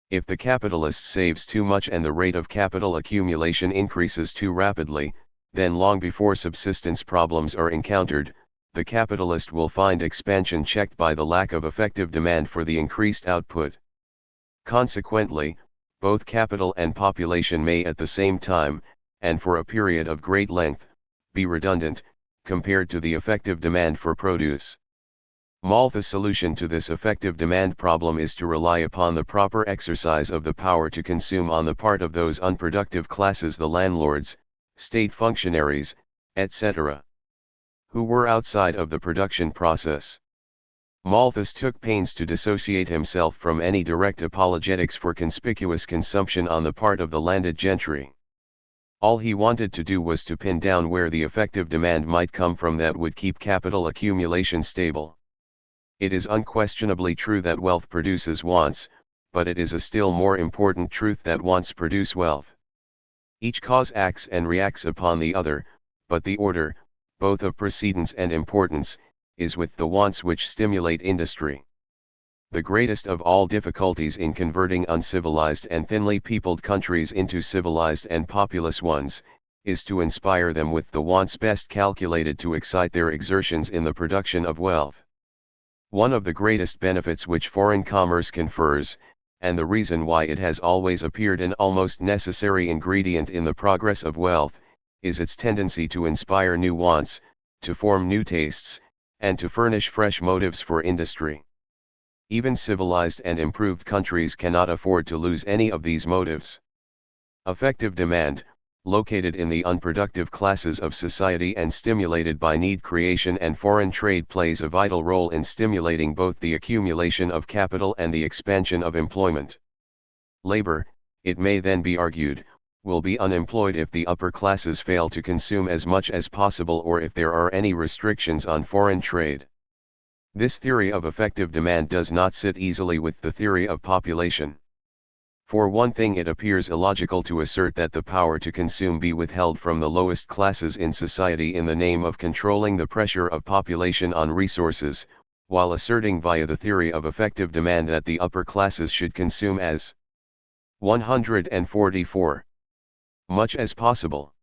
If the capitalist saves too much and the rate of capital accumulation increases too rapidly, then long before subsistence problems are encountered, the capitalist will find expansion checked by the lack of effective demand for the increased output. Consequently, both capital and population may at the same time, and for a period of great length, be redundant, compared to the effective demand for produce. Malthus' solution to this effective demand problem is to rely upon the proper exercise of the power to consume on the part of those unproductive classes, the landlords, state functionaries, etc., who were outside of the production process. Malthus took pains to dissociate himself from any direct apologetics for conspicuous consumption on the part of the landed gentry. All he wanted to do was to pin down where the effective demand might come from that would keep capital accumulation stable. It is unquestionably true that wealth produces wants, but it is a still more important truth that wants produce wealth. Each cause acts and reacts upon the other, but the order, both of precedence and importance, is with the wants which stimulate industry. The greatest of all difficulties in converting uncivilized and thinly peopled countries into civilized and populous ones, is to inspire them with the wants best calculated to excite their exertions in the production of wealth. One of the greatest benefits which foreign commerce confers, and the reason why it has always appeared an almost necessary ingredient in the progress of wealth, is its tendency to inspire new wants, to form new tastes, and to furnish fresh motives for industry. Even civilized and improved countries cannot afford to lose any of these motives. Effective demand, located in the unproductive classes of society and stimulated by need creation and foreign trade, plays a vital role in stimulating both the accumulation of capital and the expansion of employment. Labor, it may then be argued, will be unemployed if the upper classes fail to consume as much as possible or if there are any restrictions on foreign trade. This theory of effective demand does not sit easily with the theory of population. For one thing, it appears illogical to assert that the power to consume be withheld from the lowest classes in society in the name of controlling the pressure of population on resources, while asserting via the theory of effective demand that the upper classes should consume as 144 much as possible.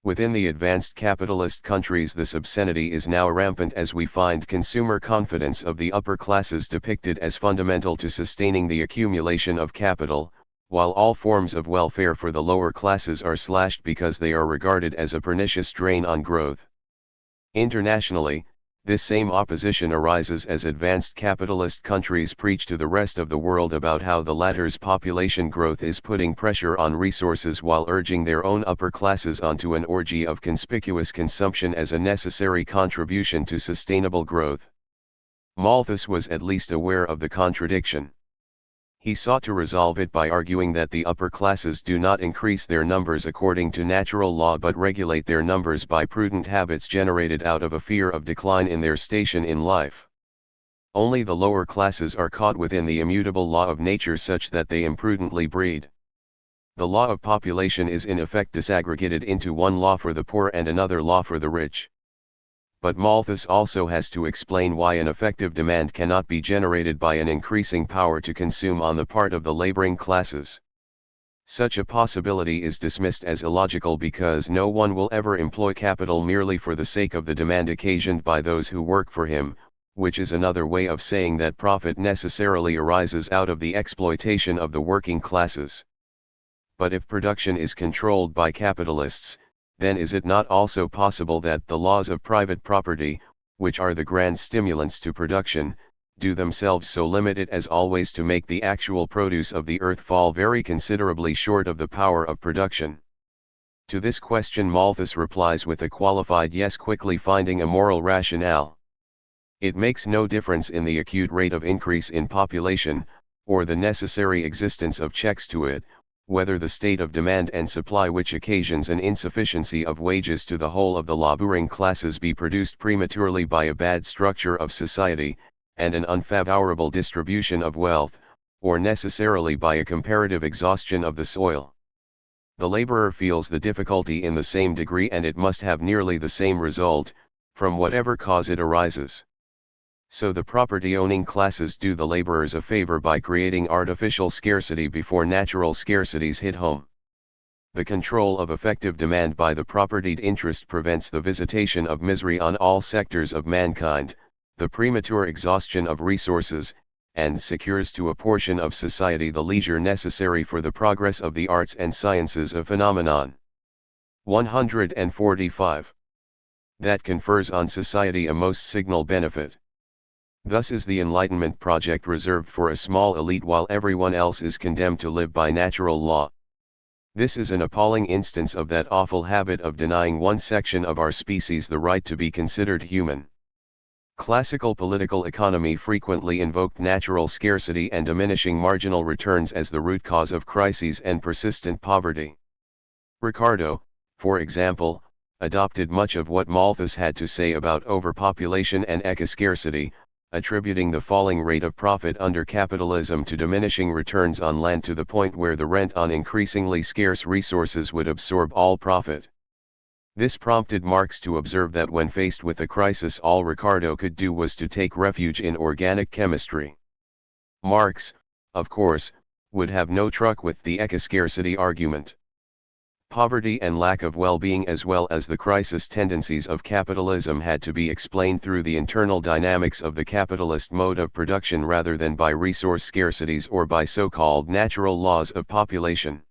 Within the advanced capitalist countries, this obscenity is now rampant, as we find consumer confidence of the upper classes depicted as fundamental to sustaining the accumulation of capital, while all forms of welfare for the lower classes are slashed because they are regarded as a pernicious drain on growth. Internationally, this same opposition arises as advanced capitalist countries preach to the rest of the world about how the latter's population growth is putting pressure on resources while urging their own upper classes onto an orgy of conspicuous consumption as a necessary contribution to sustainable growth. Malthus was at least aware of the contradiction. He sought to resolve it by arguing that the upper classes do not increase their numbers according to natural law but regulate their numbers by prudent habits generated out of a fear of decline in their station in life. Only the lower classes are caught within the immutable law of nature such that they imprudently breed. The law of population is in effect disaggregated into one law for the poor and another law for the rich. But Malthus also has to explain why an effective demand cannot be generated by an increasing power to consume on the part of the laboring classes. Such a possibility is dismissed as illogical because no one will ever employ capital merely for the sake of the demand occasioned by those who work for him, which is another way of saying that profit necessarily arises out of the exploitation of the working classes. But if production is controlled by capitalists, then is it not also possible that the laws of private property, which are the grand stimulants to production, do themselves so limit it as always to make the actual produce of the earth fall very considerably short of the power of production? To this question Malthus replies with a qualified yes, quickly finding a moral rationale. It makes no difference in the acute rate of increase in population, or the necessary existence of checks to it, whether the state of demand and supply which occasions an insufficiency of wages to the whole of the laboring classes be produced prematurely by a bad structure of society, and an unfavorable distribution of wealth, or necessarily by a comparative exhaustion of the soil. The laborer feels the difficulty in the same degree, and it must have nearly the same result, from whatever cause it arises. So the property-owning classes do the laborers a favor by creating artificial scarcity before natural scarcities hit home. The control of effective demand by the propertied interest prevents the visitation of misery on all sectors of mankind, the premature exhaustion of resources, and secures to a portion of society the leisure necessary for the progress of the arts and sciences. A phenomenon 145. That confers on society a most signal benefit. Thus is the Enlightenment project reserved for a small elite while everyone else is condemned to live by natural law. This is an appalling instance of that awful habit of denying one section of our species the right to be considered human. Classical political economy frequently invoked natural scarcity and diminishing marginal returns as the root cause of crises and persistent poverty. Ricardo, for example, adopted much of what Malthus had to say about overpopulation and ecoscarcity, attributing the falling rate of profit under capitalism to diminishing returns on land to the point where the rent on increasingly scarce resources would absorb all profit. This prompted Marx to observe that when faced with a crisis, all Ricardo could do was to take refuge in organic chemistry. Marx, of course, would have no truck with the eco-scarcity argument. Poverty and lack of well-being as well as the crisis tendencies of capitalism had to be explained through the internal dynamics of the capitalist mode of production rather than by resource scarcities or by so-called natural laws of population.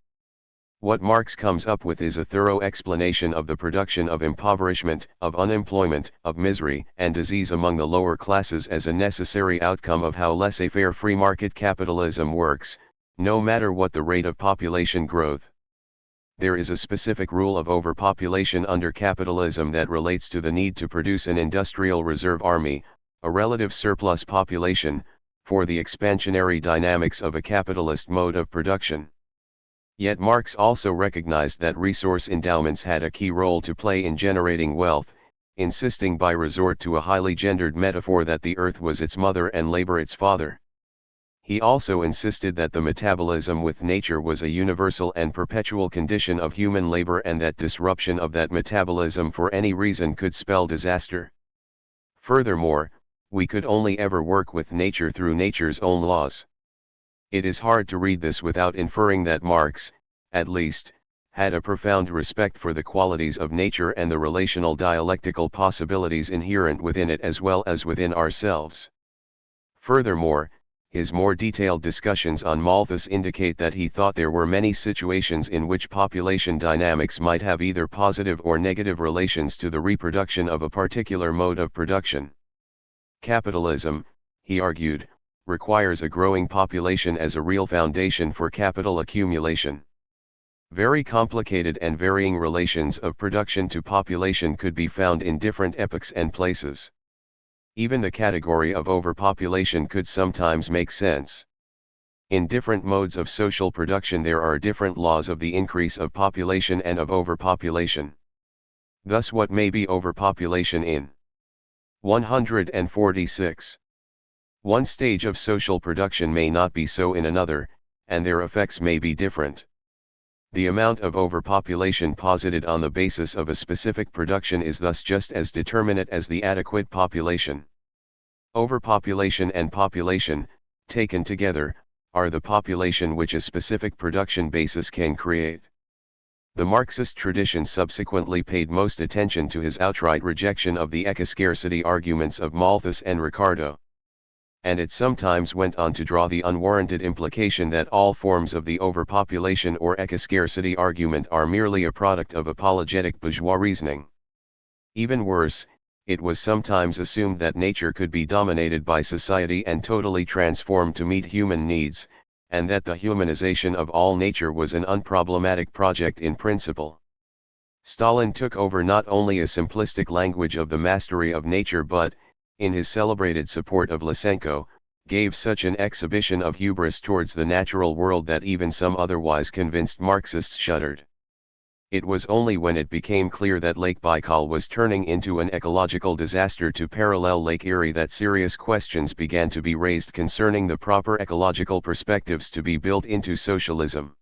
What Marx comes up with is a thorough explanation of the production of impoverishment, of unemployment, of misery and disease among the lower classes as a necessary outcome of how laissez-faire free market capitalism works, no matter what the rate of population growth. There is a specific rule of overpopulation under capitalism that relates to the need to produce an industrial reserve army, a relative surplus population, for the expansionary dynamics of a capitalist mode of production. Yet Marx also recognized that resource endowments had a key role to play in generating wealth, insisting by resort to a highly gendered metaphor that the earth was its mother and labor its father. He also insisted that the metabolism with nature was a universal and perpetual condition of human labor and that disruption of that metabolism for any reason could spell disaster. Furthermore, we could only ever work with nature through nature's own laws. It is hard to read this without inferring that Marx, at least, had a profound respect for the qualities of nature and the relational dialectical possibilities inherent within it as well as within ourselves. Furthermore, his more detailed discussions on Malthus indicate that he thought there were many situations in which population dynamics might have either positive or negative relations to the reproduction of a particular mode of production. Capitalism, he argued, requires a growing population as a real foundation for capital accumulation. Very complicated and varying relations of production to population could be found in different epochs and places. Even the category of overpopulation could sometimes make sense. In different modes of social production there are different laws of the increase of population and of overpopulation. Thus what may be overpopulation in 146. One stage of social production may not be so in another, and their effects may be different. The amount of overpopulation posited on the basis of a specific production is thus just as determinate as the adequate population. Overpopulation and population, taken together, are the population which a specific production basis can create. The Marxist tradition subsequently paid most attention to his outright rejection of the eco-scarcity arguments of Malthus and Ricardo. And it sometimes went on to draw the unwarranted implication that all forms of the overpopulation or eco-scarcity argument are merely a product of apologetic bourgeois reasoning. Even worse, it was sometimes assumed that nature could be dominated by society and totally transformed to meet human needs, and that the humanization of all nature was an unproblematic project in principle. Stalin took over not only a simplistic language of the mastery of nature but, in his celebrated support of Lysenko, gave such an exhibition of hubris towards the natural world that even some otherwise convinced Marxists shuddered. It was only when it became clear that Lake Baikal was turning into an ecological disaster to parallel Lake Erie that serious questions began to be raised concerning the proper ecological perspectives to be built into socialism.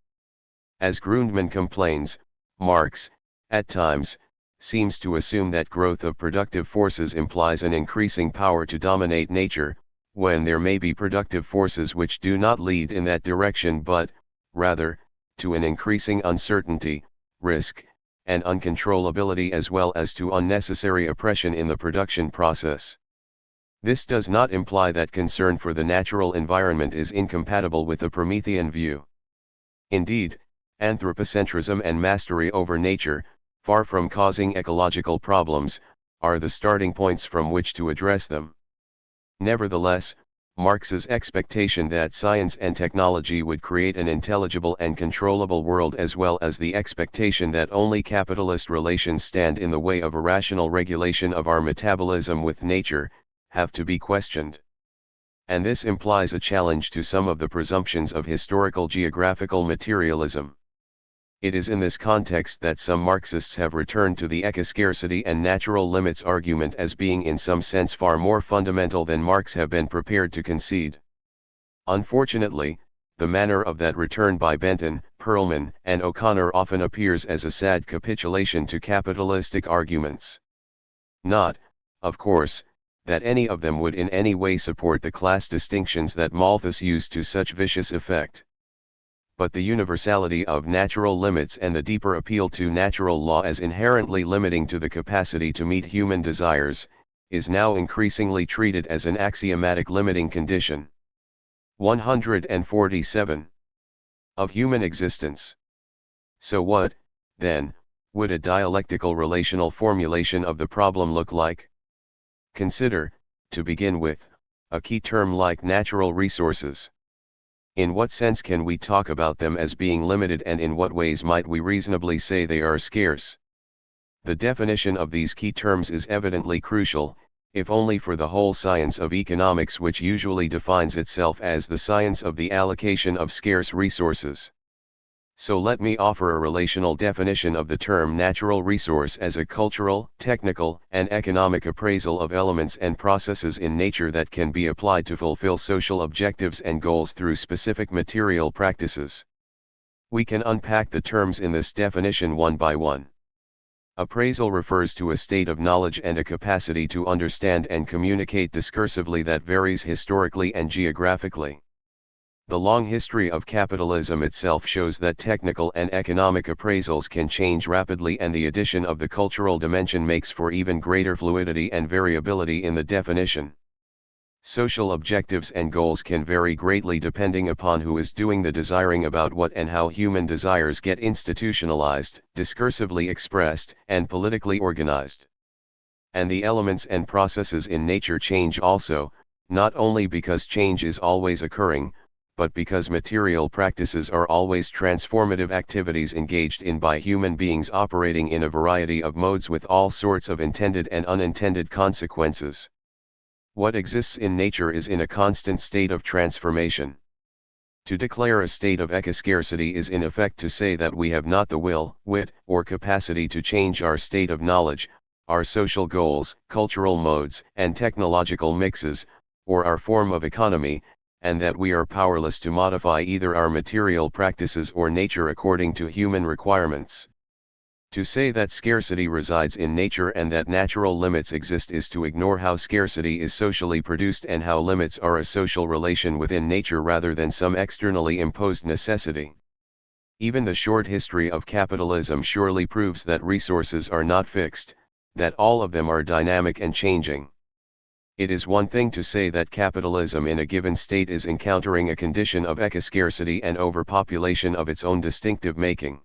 As Grundmann complains, Marx, at times, seems to assume that growth of productive forces implies an increasing power to dominate nature, when there may be productive forces which do not lead in that direction but, rather, to an increasing uncertainty, risk, and uncontrollability as well as to unnecessary oppression in the production process. This does not imply that concern for the natural environment is incompatible with the Promethean view. Indeed, anthropocentrism and mastery over nature, far from causing ecological problems, are the starting points from which to address them. Nevertheless, Marx's expectation that science and technology would create an intelligible and controllable world as well as the expectation that only capitalist relations stand in the way of a rational regulation of our metabolism with nature, have to be questioned. And this implies a challenge to some of the presumptions of historical geographical materialism. It is in this context that some Marxists have returned to the ecoscarcity and natural limits argument as being in some sense far more fundamental than Marx have been prepared to concede. Unfortunately, the manner of that return by Benton, Perlman, and O'Connor often appears as a sad capitulation to capitalistic arguments. Not, of course, that any of them would in any way support the class distinctions that Malthus used to such vicious effect. But the universality of natural limits and the deeper appeal to natural law as inherently limiting to the capacity to meet human desires, is now increasingly treated as an axiomatic limiting condition. 147. Of human existence. So what, then, would a dialectical relational formulation of the problem look like? Consider, to begin with, a key term like natural resources. In what sense can we talk about them as being limited, and in what ways might we reasonably say they are scarce? The definition of these key terms is evidently crucial, if only for the whole science of economics, which usually defines itself as the science of the allocation of scarce resources. So let me offer a relational definition of the term natural resource as a cultural, technical, and economic appraisal of elements and processes in nature that can be applied to fulfill social objectives and goals through specific material practices. We can unpack the terms in this definition one by one. Appraisal refers to a state of knowledge and a capacity to understand and communicate discursively that varies historically and geographically. The long history of capitalism itself shows that technical and economic appraisals can change rapidly, and the addition of the cultural dimension makes for even greater fluidity and variability in the definition. Social objectives and goals can vary greatly depending upon who is doing the desiring about what and how human desires get institutionalized, discursively expressed, and politically organized. And the elements and processes in nature change also, not only because change is always occurring, but because material practices are always transformative activities engaged in by human beings operating in a variety of modes with all sorts of intended and unintended consequences. What exists in nature is in a constant state of transformation. To declare a state of ecoscarcity is in effect to say that we have not the will, wit, or capacity to change our state of knowledge, our social goals, cultural modes, and technological mixes, or our form of economy, and that we are powerless to modify either our material practices or nature according to human requirements. To say that scarcity resides in nature and that natural limits exist is to ignore how scarcity is socially produced and how limits are a social relation within nature rather than some externally imposed necessity. Even the short history of capitalism surely proves that resources are not fixed, that all of them are dynamic and changing. It is one thing to say that capitalism in a given state is encountering a condition of ecoscarcity and overpopulation of its own distinctive making.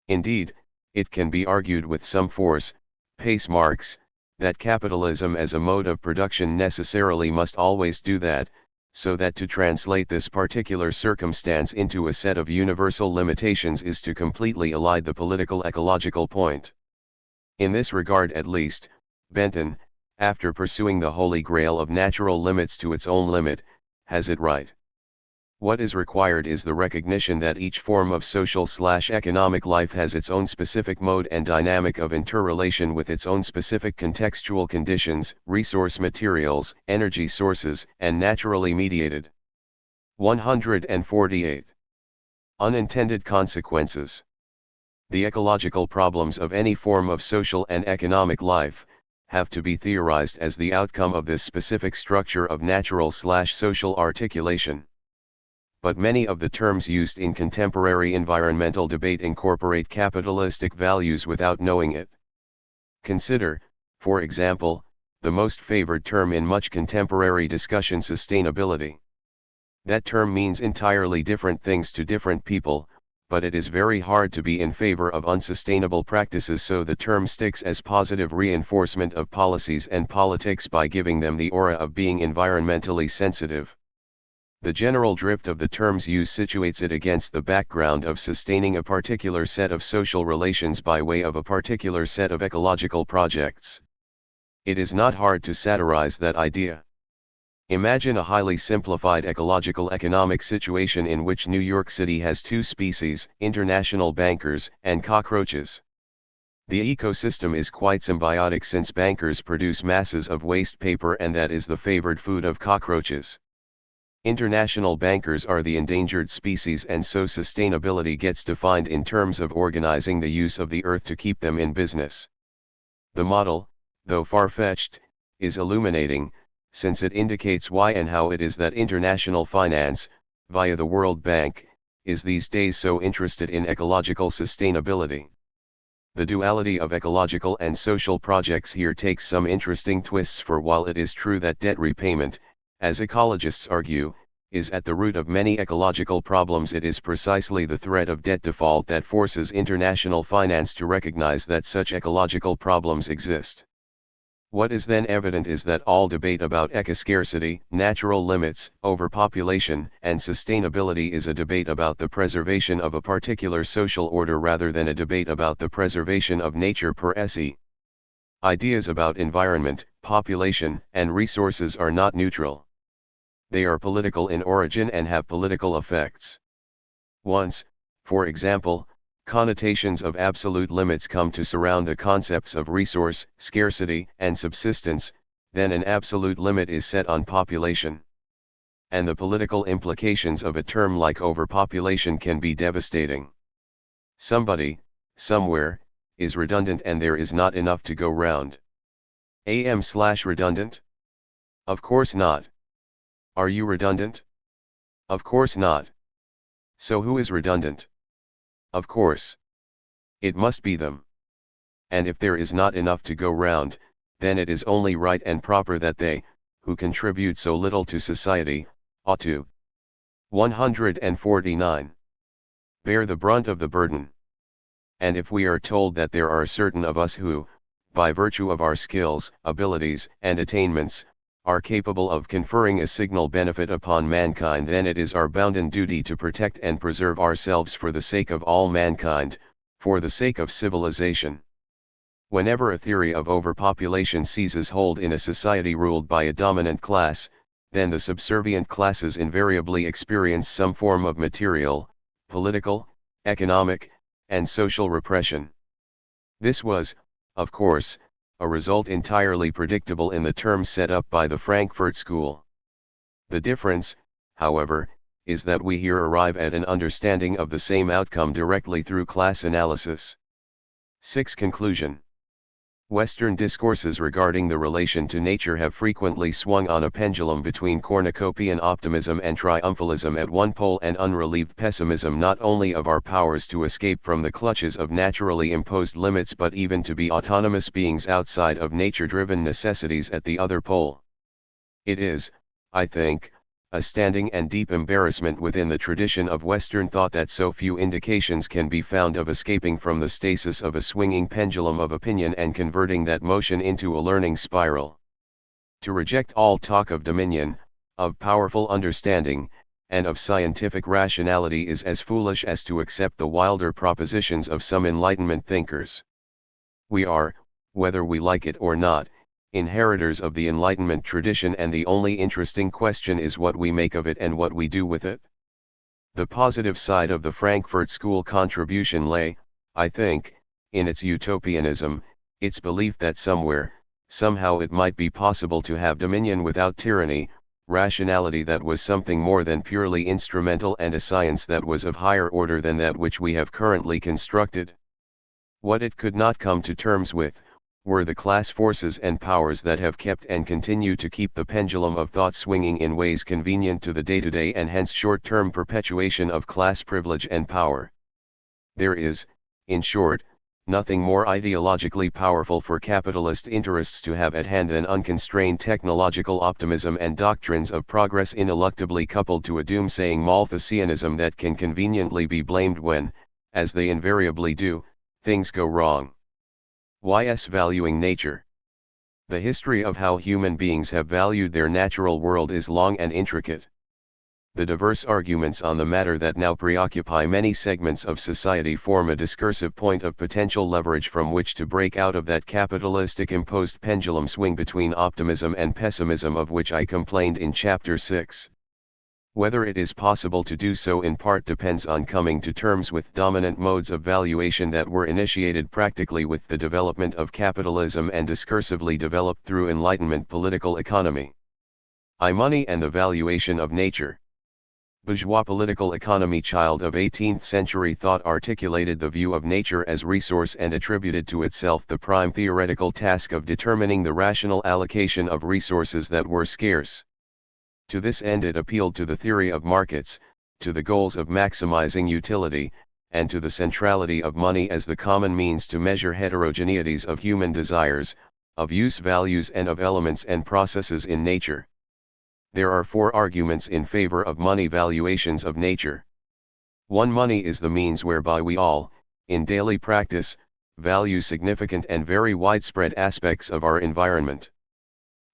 Indeed, it can be argued with some force, pace Marx, that capitalism as a mode of production necessarily must always do that, so that to translate this particular circumstance into a set of universal limitations is to completely elide the political ecological point. In this regard at least, Benton, after pursuing the holy grail of natural limits to its own limit, has it right. What is required is the recognition that each form of social/economic life has its own specific mode and dynamic of interrelation with its own specific contextual conditions, resource materials, energy sources, and naturally mediated. 148. Unintended consequences. The ecological problems of any form of social and economic life have to be theorized as the outcome of this specific structure of natural/social articulation. But many of the terms used in contemporary environmental debate incorporate capitalistic values without knowing it. Consider, for example, the most favored term in much contemporary discussion: sustainability. That term means entirely different things to different people, but it is very hard to be in favor of unsustainable practices, so the term sticks as positive reinforcement of policies and politics by giving them the aura of being environmentally sensitive. The general drift of the term's use situates it against the background of sustaining a particular set of social relations by way of a particular set of ecological projects. It is not hard to satirize that idea. Imagine a highly simplified ecological economic situation in which New York City has two species, international bankers and cockroaches. The ecosystem is quite symbiotic since bankers produce masses of waste paper and that is the favored food of cockroaches. International bankers are the endangered species and so sustainability gets defined in terms of organizing the use of the earth to keep them in business. The model, though far-fetched, is illuminating, since it indicates why and how it is that international finance, via the World Bank, is these days so interested in ecological sustainability. The duality of ecological and social projects here takes some interesting twists, for while it is true that debt repayment, as ecologists argue, is at the root of many ecological problems, it is precisely the threat of debt default that forces international finance to recognize that such ecological problems exist. What is then evident is that all debate about ecoscarcity, natural limits, overpopulation, and sustainability is a debate about the preservation of a particular social order rather than a debate about the preservation of nature per se. Ideas about environment, population, and resources are not neutral. They are political in origin and have political effects. Once, for example, connotations of absolute limits come to surround the concepts of resource, scarcity, and subsistence, then an absolute limit is set on population. And the political implications of a term like overpopulation can be devastating. Somebody, somewhere, is redundant and there is not enough to go round. Redundant? Of course not. Are you redundant? Of course not. So who is redundant? Of course. It must be them. And if there is not enough to go round, then it is only right and proper that they, who contribute so little to society, ought to 149. Bear the brunt of the burden. And if we are told that there are certain of us who, by virtue of our skills, abilities, and attainments, are capable of conferring a signal benefit upon mankind, then it is our bounden duty to protect and preserve ourselves for the sake of all mankind, for the sake of civilization. Whenever a theory of overpopulation seizes hold in a society ruled by a dominant class, then the subservient classes invariably experience some form of material, political, economic, and social repression. This was, of course, a result entirely predictable in the terms set up by the Frankfurt School. The difference, however, is that we here arrive at an understanding of the same outcome directly through class analysis. 6. Conclusion. Western discourses regarding the relation to nature have frequently swung on a pendulum between cornucopian optimism and triumphalism at one pole and unrelieved pessimism not only of our powers to escape from the clutches of naturally imposed limits but even to be autonomous beings outside of nature-driven necessities at the other pole. It is, I think, a standing and deep embarrassment within the tradition of Western thought that so few indications can be found of escaping from the stasis of a swinging pendulum of opinion and converting that motion into a learning spiral. To reject all talk of dominion, of powerful understanding, and of scientific rationality is as foolish as to accept the wilder propositions of some Enlightenment thinkers. We are, whether we like it or not, inheritors of the Enlightenment tradition, and the only interesting question is what we make of it and what we do with it. The positive side of the Frankfurt School contribution lay, I think, in its utopianism, its belief that somewhere, somehow it might be possible to have dominion without tyranny, rationality that was something more than purely instrumental, and a science that was of higher order than that which we have currently constructed. What it could not come to terms with, were the class forces and powers that have kept and continue to keep the pendulum of thought swinging in ways convenient to the day-to-day and hence short-term perpetuation of class privilege and power. There is, in short, nothing more ideologically powerful for capitalist interests to have at hand than unconstrained technological optimism and doctrines of progress ineluctably coupled to a doomsaying Malthusianism that can conveniently be blamed when, as they invariably do, things go wrong. Y.S. Valuing nature. The history of how human beings have valued their natural world is long and intricate. the diverse arguments on the matter that now preoccupy many segments of society form a discursive point of potential leverage from which to break out of that capitalistic imposed pendulum swing between optimism and pessimism of which I complained in Chapter 6. Whether it is possible to do so in part depends on coming to terms with dominant modes of valuation that were initiated practically with the development of capitalism and discursively developed through Enlightenment political economy. Money and the valuation of nature. Bourgeois political economy, child of 18th century thought, articulated the view of nature as resource and attributed to itself the prime theoretical task of determining the rational allocation of resources that were scarce. To this end it appealed to the theory of markets, to the goals of maximizing utility, and to the centrality of money as the common means to measure heterogeneities of human desires, of use values and of elements and processes in nature. There are 4 arguments in favor of money valuations of nature. 1. Money is the means whereby we all, in daily practice, value significant and very widespread aspects of our environment.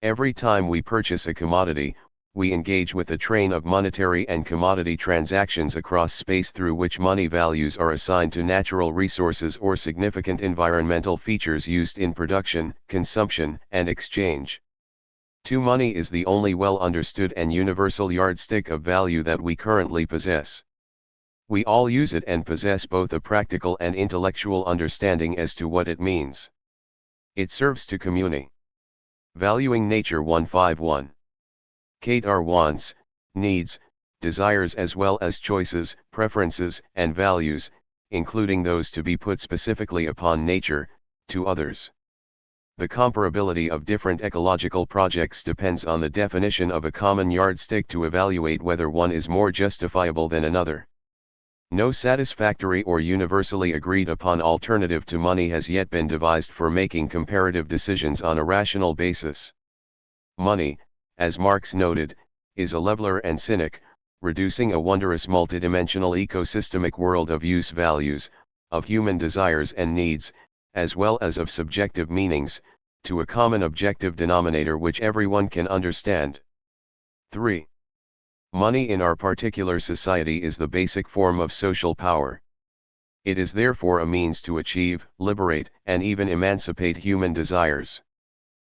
Every time we purchase a commodity, we engage with a train of monetary and commodity transactions across space through which money values are assigned to natural resources or significant environmental features used in production, consumption, and exchange. 2. Money is the only well understood and universal yardstick of value that we currently possess. We all use it and possess both a practical and intellectual understanding as to what it means. It serves to communi. Valuing nature 151. Kate our wants, needs, desires as well as choices, preferences, and values, including those to be put specifically upon nature, to others. The comparability of different ecological projects depends on the definition of a common yardstick to evaluate whether one is more justifiable than another. No satisfactory or universally agreed upon alternative to money has yet been devised for making comparative decisions on a rational basis. Money, as Marx noted, is a leveler and cynic, reducing a wondrous multidimensional ecosystemic world of use values, of human desires and needs, as well as of subjective meanings, to a common objective denominator which everyone can understand. 3. Money in our particular society is the basic form of social power. It is therefore a means to achieve, liberate, and even emancipate human desires.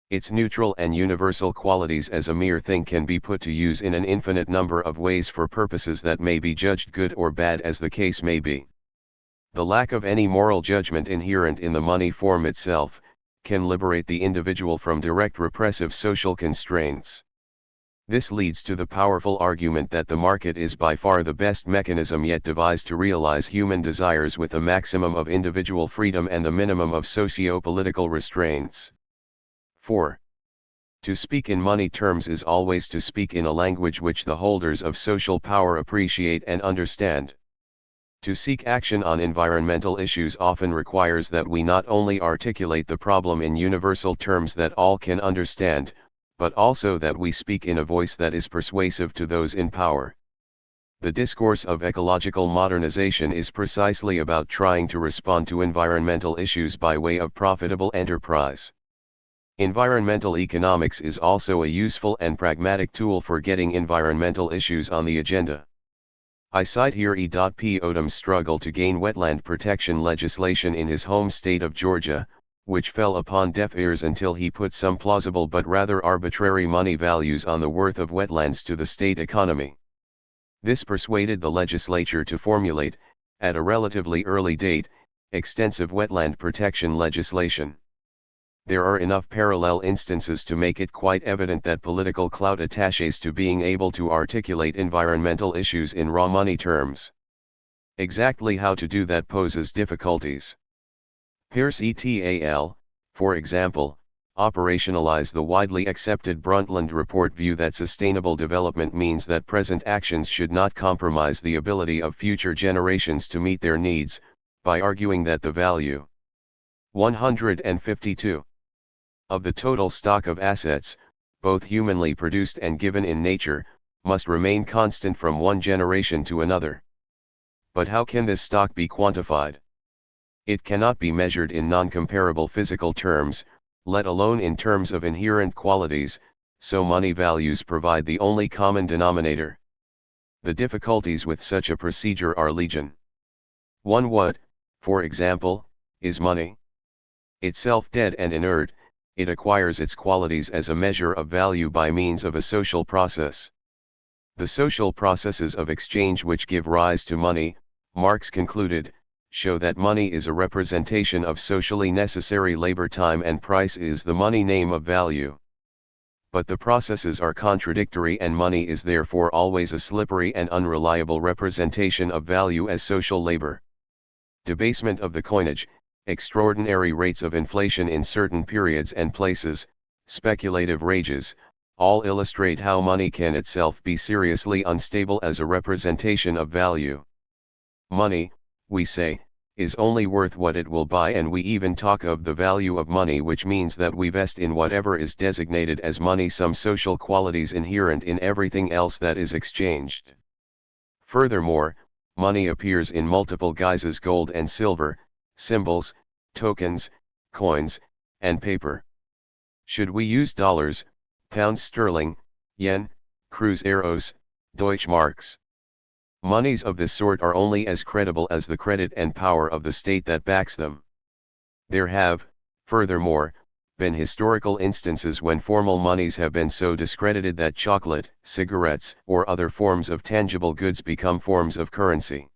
Its neutral and universal qualities as a mere thing can be put to use in an infinite number of ways for purposes that may be judged good or bad as the case may be. The lack of any moral judgment inherent in the money form itself, can liberate the individual from direct repressive social constraints. This leads to the powerful argument that the market is by far the best mechanism yet devised to realize human desires with a maximum of individual freedom and the minimum of socio-political restraints. 4. To speak in money terms is always to speak in a language which the holders of social power appreciate and understand. To seek action on environmental issues often requires that we not only articulate the problem in universal terms that all can understand, but also that we speak in a voice that is persuasive to those in power. The discourse of ecological modernization is precisely about trying to respond to environmental issues by way of profitable enterprise. Environmental economics is also a useful and pragmatic tool for getting environmental issues on the agenda. I cite here E. P. Odom's struggle to gain wetland protection legislation in his home state of Georgia, which fell upon deaf ears until he put some plausible but rather arbitrary money values on the worth of wetlands to the state economy. This persuaded the legislature to formulate, at a relatively early date, extensive wetland protection legislation. There are enough parallel instances to make it quite evident that political clout attaches to being able to articulate environmental issues in raw money terms. Exactly how to do that poses difficulties. Pierce et al., for example, operationalize the widely accepted Brundtland Report view that sustainable development means that present actions should not compromise the ability of future generations to meet their needs, by arguing that the value 152 of the total stock of assets, both humanly produced and given in nature, must remain constant from one generation to another. But how can this stock be quantified? It cannot be measured in non-comparable physical terms, let alone in terms of inherent qualities, so money values provide the only common denominator. The difficulties with such a procedure are legion. 1. What, for example, is money? Itself dead and inert, it acquires its qualities as a measure of value by means of a social process. The social processes of exchange which give rise to money, Marx concluded, show that money is a representation of socially necessary labor. Time and price is the money name of value. But the processes are contradictory, and money is therefore always a slippery and unreliable representation of value as social labor. Debasement of the coinage, extraordinary rates of inflation in certain periods and places, speculative rages, all illustrate how money can itself be seriously unstable as a representation of value. Money, we say, is only worth what it will buy, and we even talk of the value of money, which means that we vest in whatever is designated as money some social qualities inherent in everything else that is exchanged. Furthermore, money appears in multiple guises: gold and silver, symbols, tokens, coins, and paper. Should we use dollars, pounds sterling, yen, cruzeros, Deutschmarks? Monies of this sort are only as credible as the credit and power of the state that backs them. There have, furthermore, been historical instances when formal monies have been so discredited that chocolate, cigarettes, or other forms of tangible goods become forms of currency.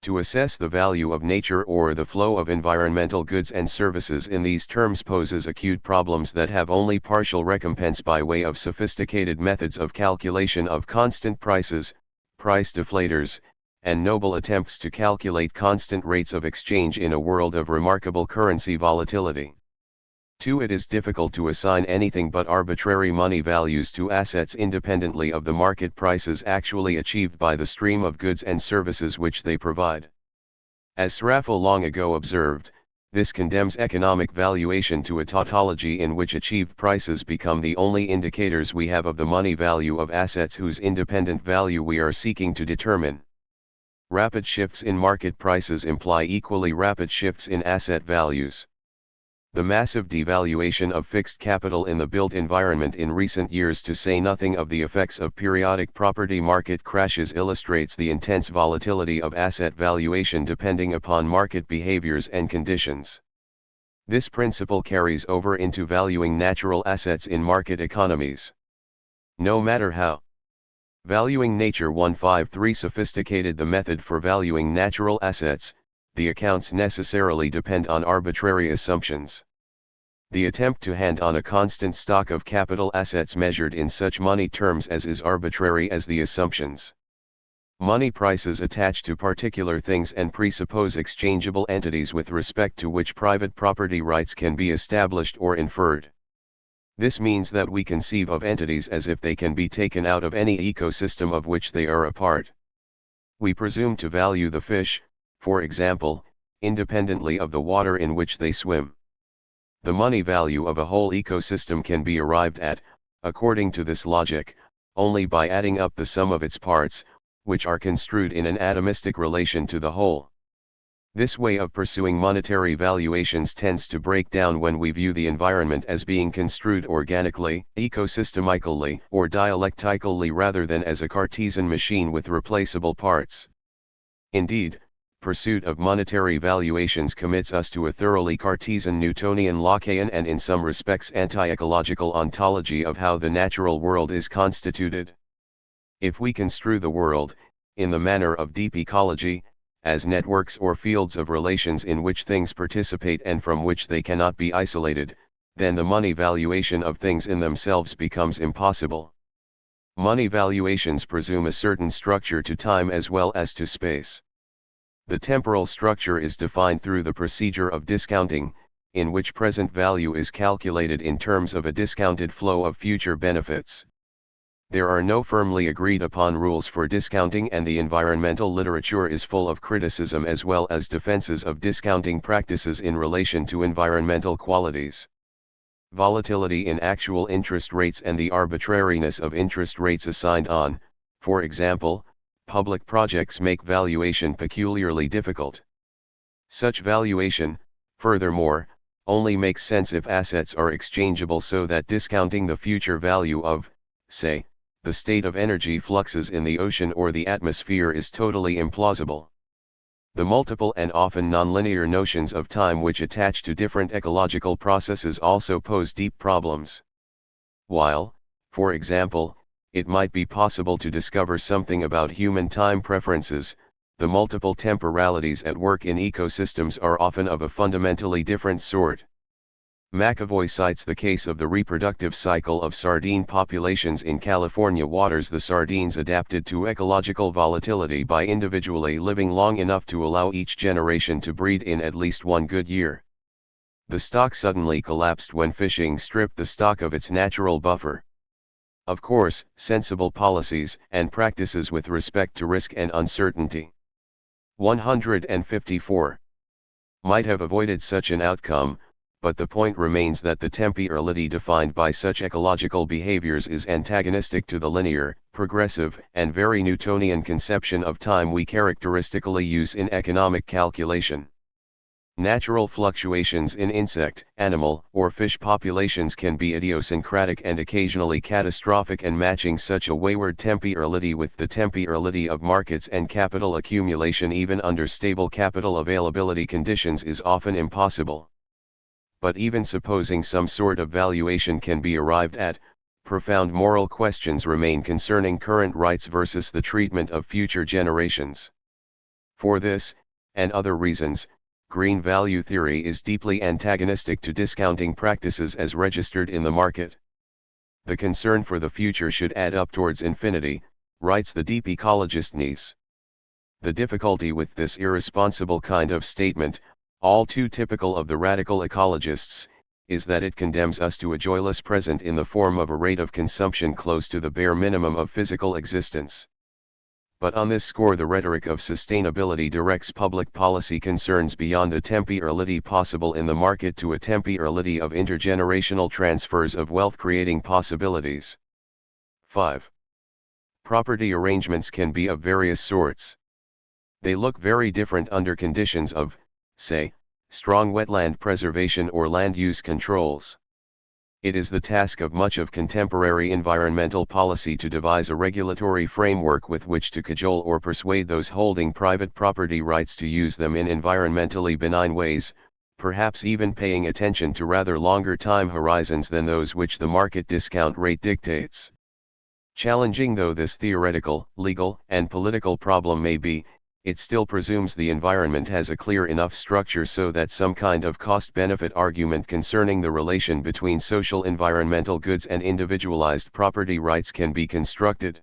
To assess the value of nature or the flow of environmental goods and services in these terms poses acute problems that have only partial recompense by way of sophisticated methods of calculation of constant prices, price deflators, and noble attempts to calculate constant rates of exchange in a world of remarkable currency volatility. 2. It is difficult to assign anything but arbitrary money values to assets independently of the market prices actually achieved by the stream of goods and services which they provide. As Sraffa long ago observed, this condemns economic valuation to a tautology in which achieved prices become the only indicators we have of the money value of assets whose independent value we are seeking to determine. Rapid shifts in market prices imply equally rapid shifts in asset values. The massive devaluation of fixed capital in the built environment in recent years, to say nothing of the effects of periodic property market crashes, illustrates the intense volatility of asset valuation depending upon market behaviors and conditions. This principle carries over into valuing natural assets in market economies. No matter how valuing nature 153 sophisticated the method for valuing natural assets, the accounts necessarily depend on arbitrary assumptions. The attempt to hand on a constant stock of capital assets measured in such money terms as is arbitrary as the assumptions. Money prices attach to particular things and presuppose exchangeable entities with respect to which private property rights can be established or inferred. This means that we conceive of entities as if they can be taken out of any ecosystem of which they are a part. We presume to value the fish, for example, independently of the water in which they swim. The money value of a whole ecosystem can be arrived at, according to this logic, only by adding up the sum of its parts, which are construed in an atomistic relation to the whole. This way of pursuing monetary valuations tends to break down when we view the environment as being construed organically, ecosystemically, or dialectically rather than as a Cartesian machine with replaceable parts. Indeed, pursuit of monetary valuations commits us to a thoroughly Cartesian, Newtonian, Lockean, and in some respects anti-ecological ontology of how the natural world is constituted. If we construe the world, in the manner of deep ecology, as networks or fields of relations in which things participate and from which they cannot be isolated, then the money valuation of things in themselves becomes impossible. Money valuations presume a certain structure to time as well as to space. The temporal structure is defined through the procedure of discounting, in which present value is calculated in terms of a discounted flow of future benefits. There are no firmly agreed upon rules for discounting, and the environmental literature is full of criticism as well as defenses of discounting practices in relation to environmental qualities. Volatility in actual interest rates and the arbitrariness of interest rates assigned on, for example, public projects make valuation peculiarly difficult. Such valuation, furthermore, only makes sense if assets are exchangeable, so that discounting the future value of, say, the state of energy fluxes in the ocean or the atmosphere is totally implausible. The multiple and often nonlinear notions of time which attach to different ecological processes also pose deep problems. While, for example, it might be possible to discover something about human time preferences, the multiple temporalities at work in ecosystems are often of a fundamentally different sort. McAvoy cites the case of the reproductive cycle of sardine populations in California waters. The sardines adapted to ecological volatility by individually living long enough to allow each generation to breed in at least one good year. The stock suddenly collapsed when fishing stripped the stock of its natural buffer. Of course, sensible policies and practices with respect to risk and uncertainty 154 might have avoided such an outcome, but the point remains that the temporality defined by such ecological behaviors is antagonistic to the linear, progressive, and very Newtonian conception of time we characteristically use in economic calculation. Natural fluctuations in insect, animal, or fish populations can be idiosyncratic and occasionally catastrophic, and matching such a wayward temporality with the temporality of markets and capital accumulation even under stable capital availability conditions is often impossible. But even supposing some sort of valuation can be arrived at, profound moral questions remain concerning current rights versus the treatment of future generations. For this, and other reasons, green value theory is deeply antagonistic to discounting practices as registered in the market. The concern for the future should add up towards infinity, writes the deep ecologist Nice. The difficulty with this irresponsible kind of statement, all too typical of the radical ecologists, is that it condemns us to a joyless present in the form of a rate of consumption close to the bare minimum of physical existence. But on this score the rhetoric of sustainability directs public policy concerns beyond the temporality possible in the market to a temporality of intergenerational transfers of wealth-creating possibilities. 5. Property arrangements can be of various sorts. They look very different under conditions of, say, strong wetland preservation or land use controls. It is the task of much of contemporary environmental policy to devise a regulatory framework with which to cajole or persuade those holding private property rights to use them in environmentally benign ways, perhaps even paying attention to rather longer time horizons than those which the market discount rate dictates. Challenging though this theoretical, legal, and political problem may be, it still presumes the environment has a clear enough structure so that some kind of cost-benefit argument concerning the relation between social environmental goods and individualized property rights can be constructed.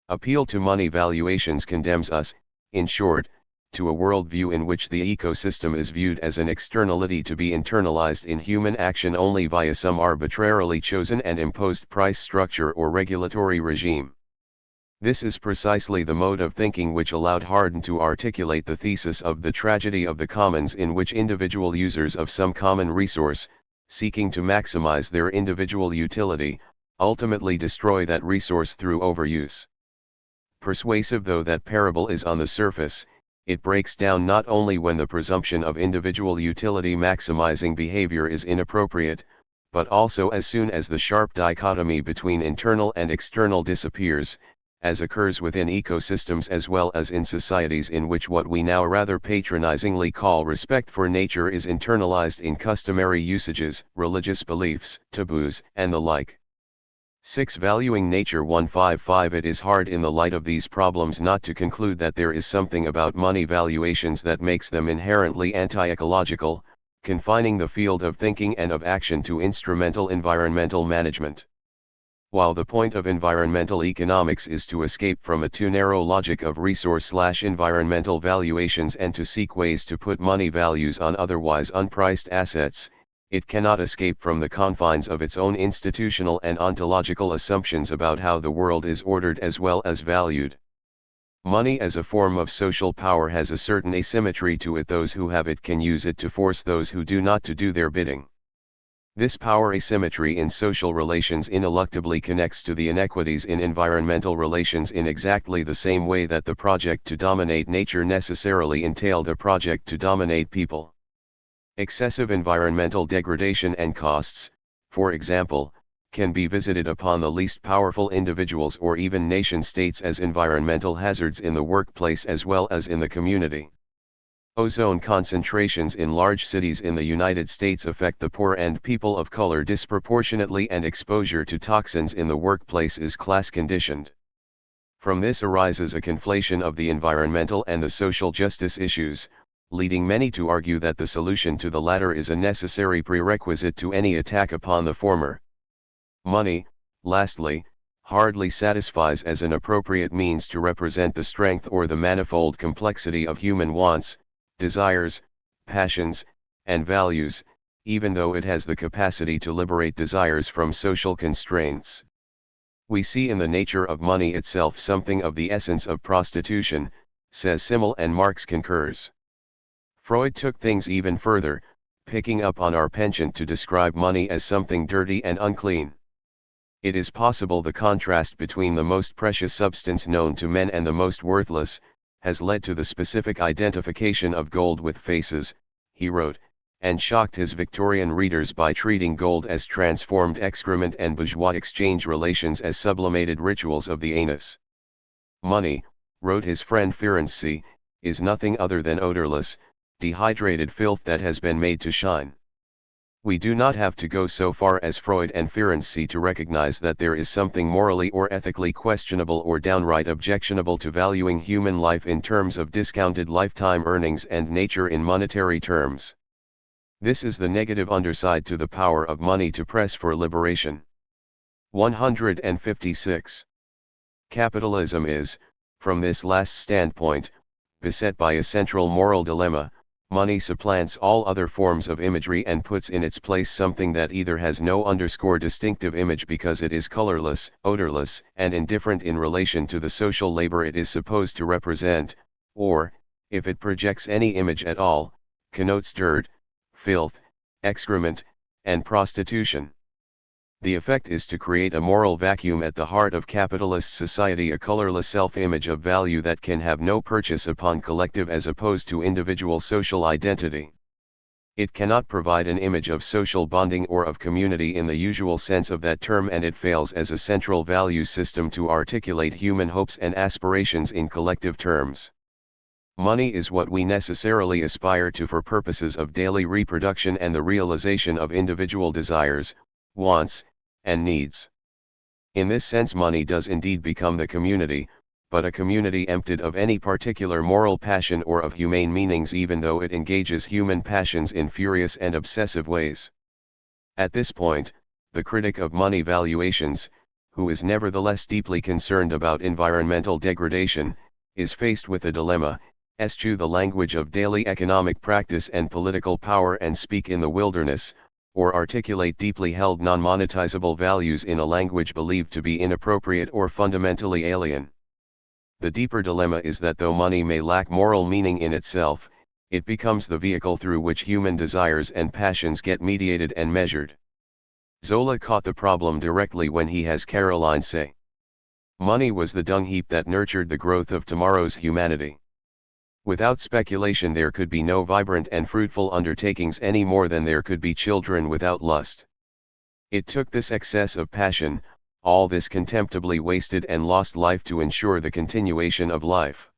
Appeal to money valuations condemns us, in short, to a worldview in which the ecosystem is viewed as an externality to be internalized in human action only via some arbitrarily chosen and imposed price structure or regulatory regime. This is precisely the mode of thinking which allowed Harden to articulate the thesis of the tragedy of the commons, in which individual users of some common resource, seeking to maximize their individual utility, ultimately destroy that resource through overuse. Persuasive though that parable is on the surface, it breaks down not only when the presumption of individual utility maximizing behavior is inappropriate, but also as soon as the sharp dichotomy between internal and external disappears, as occurs within ecosystems as well as in societies in which what we now rather patronizingly call respect for nature is internalized in customary usages, religious beliefs, taboos, and the like. 6. Valuing nature. 155. It is hard in the light of these problems not to conclude that there is something about money valuations that makes them inherently anti-ecological, confining the field of thinking and of action to instrumental environmental management. While the point of environmental economics is to escape from a too narrow logic of resource/environmental valuations and to seek ways to put money values on otherwise unpriced assets, it cannot escape from the confines of its own institutional and ontological assumptions about how the world is ordered as well as valued. Money as a form of social power has a certain asymmetry to it. Those who have it can use it to force those who do not to do their bidding. This power asymmetry in social relations ineluctably connects to the inequities in environmental relations in exactly the same way that the project to dominate nature necessarily entailed a project to dominate people. Excessive environmental degradation and costs, for example, can be visited upon the least powerful individuals or even nation-states as environmental hazards in the workplace as well as in the community. Ozone concentrations in large cities in the United States affect the poor and people of color disproportionately, and exposure to toxins in the workplace is class-conditioned. From this arises a conflation of the environmental and the social justice issues, leading many to argue that the solution to the latter is a necessary prerequisite to any attack upon the former. Money, lastly, hardly satisfies as an appropriate means to represent the strength or the manifold complexity of human wants, desires, passions, and values, even though it has the capacity to liberate desires from social constraints. We see in the nature of money itself something of the essence of prostitution, says Simmel, and Marx concurs. Freud took things even further, picking up on our penchant to describe money as something dirty and unclean. It is possible the contrast between the most precious substance known to men and the most worthless has led to the specific identification of gold with faces, he wrote, and shocked his Victorian readers by treating gold as transformed excrement and bourgeois exchange relations as sublimated rituals of the anus. Money, wrote his friend Ferenczi, is nothing other than odorless, dehydrated filth that has been made to shine. We do not have to go so far as Freud and Ferenczi to recognize that there is something morally or ethically questionable or downright objectionable to valuing human life in terms of discounted lifetime earnings and nature in monetary terms. This is the negative underside to the power of money to press for liberation. 156. Capitalism is, from this last standpoint, beset by a central moral dilemma. Money supplants all other forms of imagery and puts in its place something that either has no distinctive image because it is colorless, odorless, and indifferent in relation to the social labor it is supposed to represent, or, if it projects any image at all, connotes dirt, filth, excrement, and prostitution. The effect is to create a moral vacuum at the heart of capitalist society, a colorless self-image of value that can have no purchase upon collective as opposed to individual social identity. It cannot provide an image of social bonding or of community in the usual sense of that term, and it fails as a central value system to articulate human hopes and aspirations in collective terms. Money is what we necessarily aspire to for purposes of daily reproduction and the realization of individual desires, wants, and needs. In this sense, money does indeed become the community, but a community emptied of any particular moral passion or of humane meanings, even though it engages human passions in furious and obsessive ways. At this point, the critic of money valuations, who is nevertheless deeply concerned about environmental degradation, is faced with a dilemma: eschew the language of daily economic practice and political power and speak in the wilderness, or articulate deeply held non-monetizable values in a language believed to be inappropriate or fundamentally alien. The deeper dilemma is that though money may lack moral meaning in itself, it becomes the vehicle through which human desires and passions get mediated and measured. Zola caught the problem directly when he has Caroline say, "Money was the dung heap that nurtured the growth of tomorrow's humanity. Without speculation there could be no vibrant and fruitful undertakings any more than there could be children without lust. It took this excess of passion, all this contemptibly wasted and lost life to ensure the continuation of life.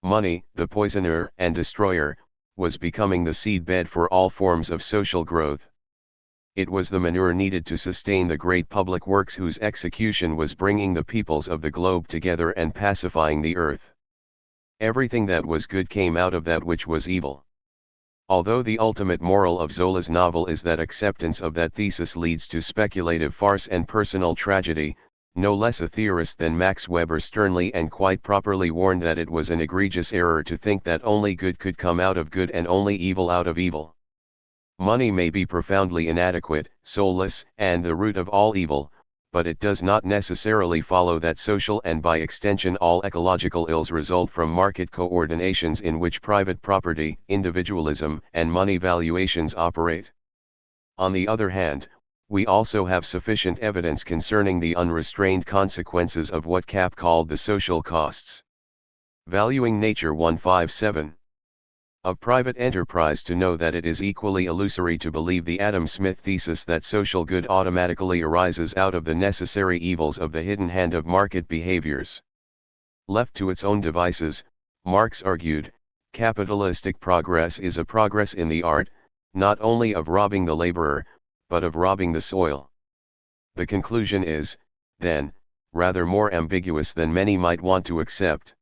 Money, the poisoner and destroyer, was becoming the seed bed for all forms of social growth. It was the manure needed to sustain the great public works whose execution was bringing the peoples of the globe together and pacifying the earth. Everything that was good came out of that which was evil." Although the ultimate moral of Zola's novel is that acceptance of that thesis leads to speculative farce and personal tragedy, no less a theorist than Max Weber sternly and quite properly warned that it was an egregious error to think that only good could come out of good and only evil out of evil. Money may be profoundly inadequate, soulless, and the root of all evil, but it does not necessarily follow that social and by extension all ecological ills result from market coordinations in which private property, individualism, and money valuations operate. On the other hand, we also have sufficient evidence concerning the unrestrained consequences of what Kapp called the social costs. Valuing Nature 157. of private enterprise to know that it is equally illusory to believe the Adam Smith thesis that social good automatically arises out of the necessary evils of the hidden hand of market behaviors. Left to its own devices, Marx argued, capitalistic progress is a progress in the art, not only of robbing the laborer, but of robbing the soil. The conclusion is, then, rather more ambiguous than many might want to accept.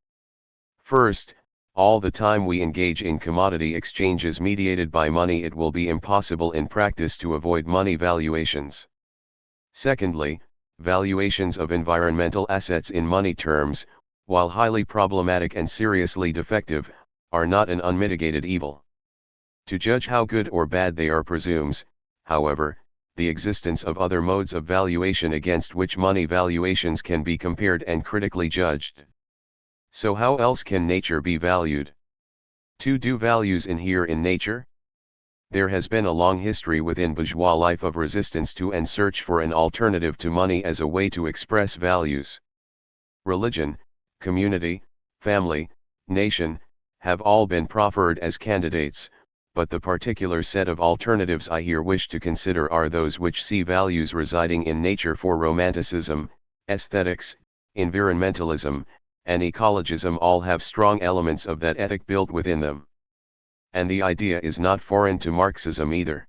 First, all the time we engage in commodity exchanges mediated by money, it will be impossible in practice to avoid money valuations. Secondly, valuations of environmental assets in money terms, while highly problematic and seriously defective, are not an unmitigated evil. To judge how good or bad they are presumes, however, the existence of other modes of valuation against which money valuations can be compared and critically judged. So how else can nature be valued? Do values inhere in nature? There has been a long history within bourgeois life of resistance to and search for an alternative to money as a way to express values. Religion, community, family, nation, have all been proffered as candidates, but the particular set of alternatives I here wish to consider are those which see values residing in nature, for romanticism, aesthetics, environmentalism, and ecologism all have strong elements of that ethic built within them. And the idea is not foreign to Marxism either.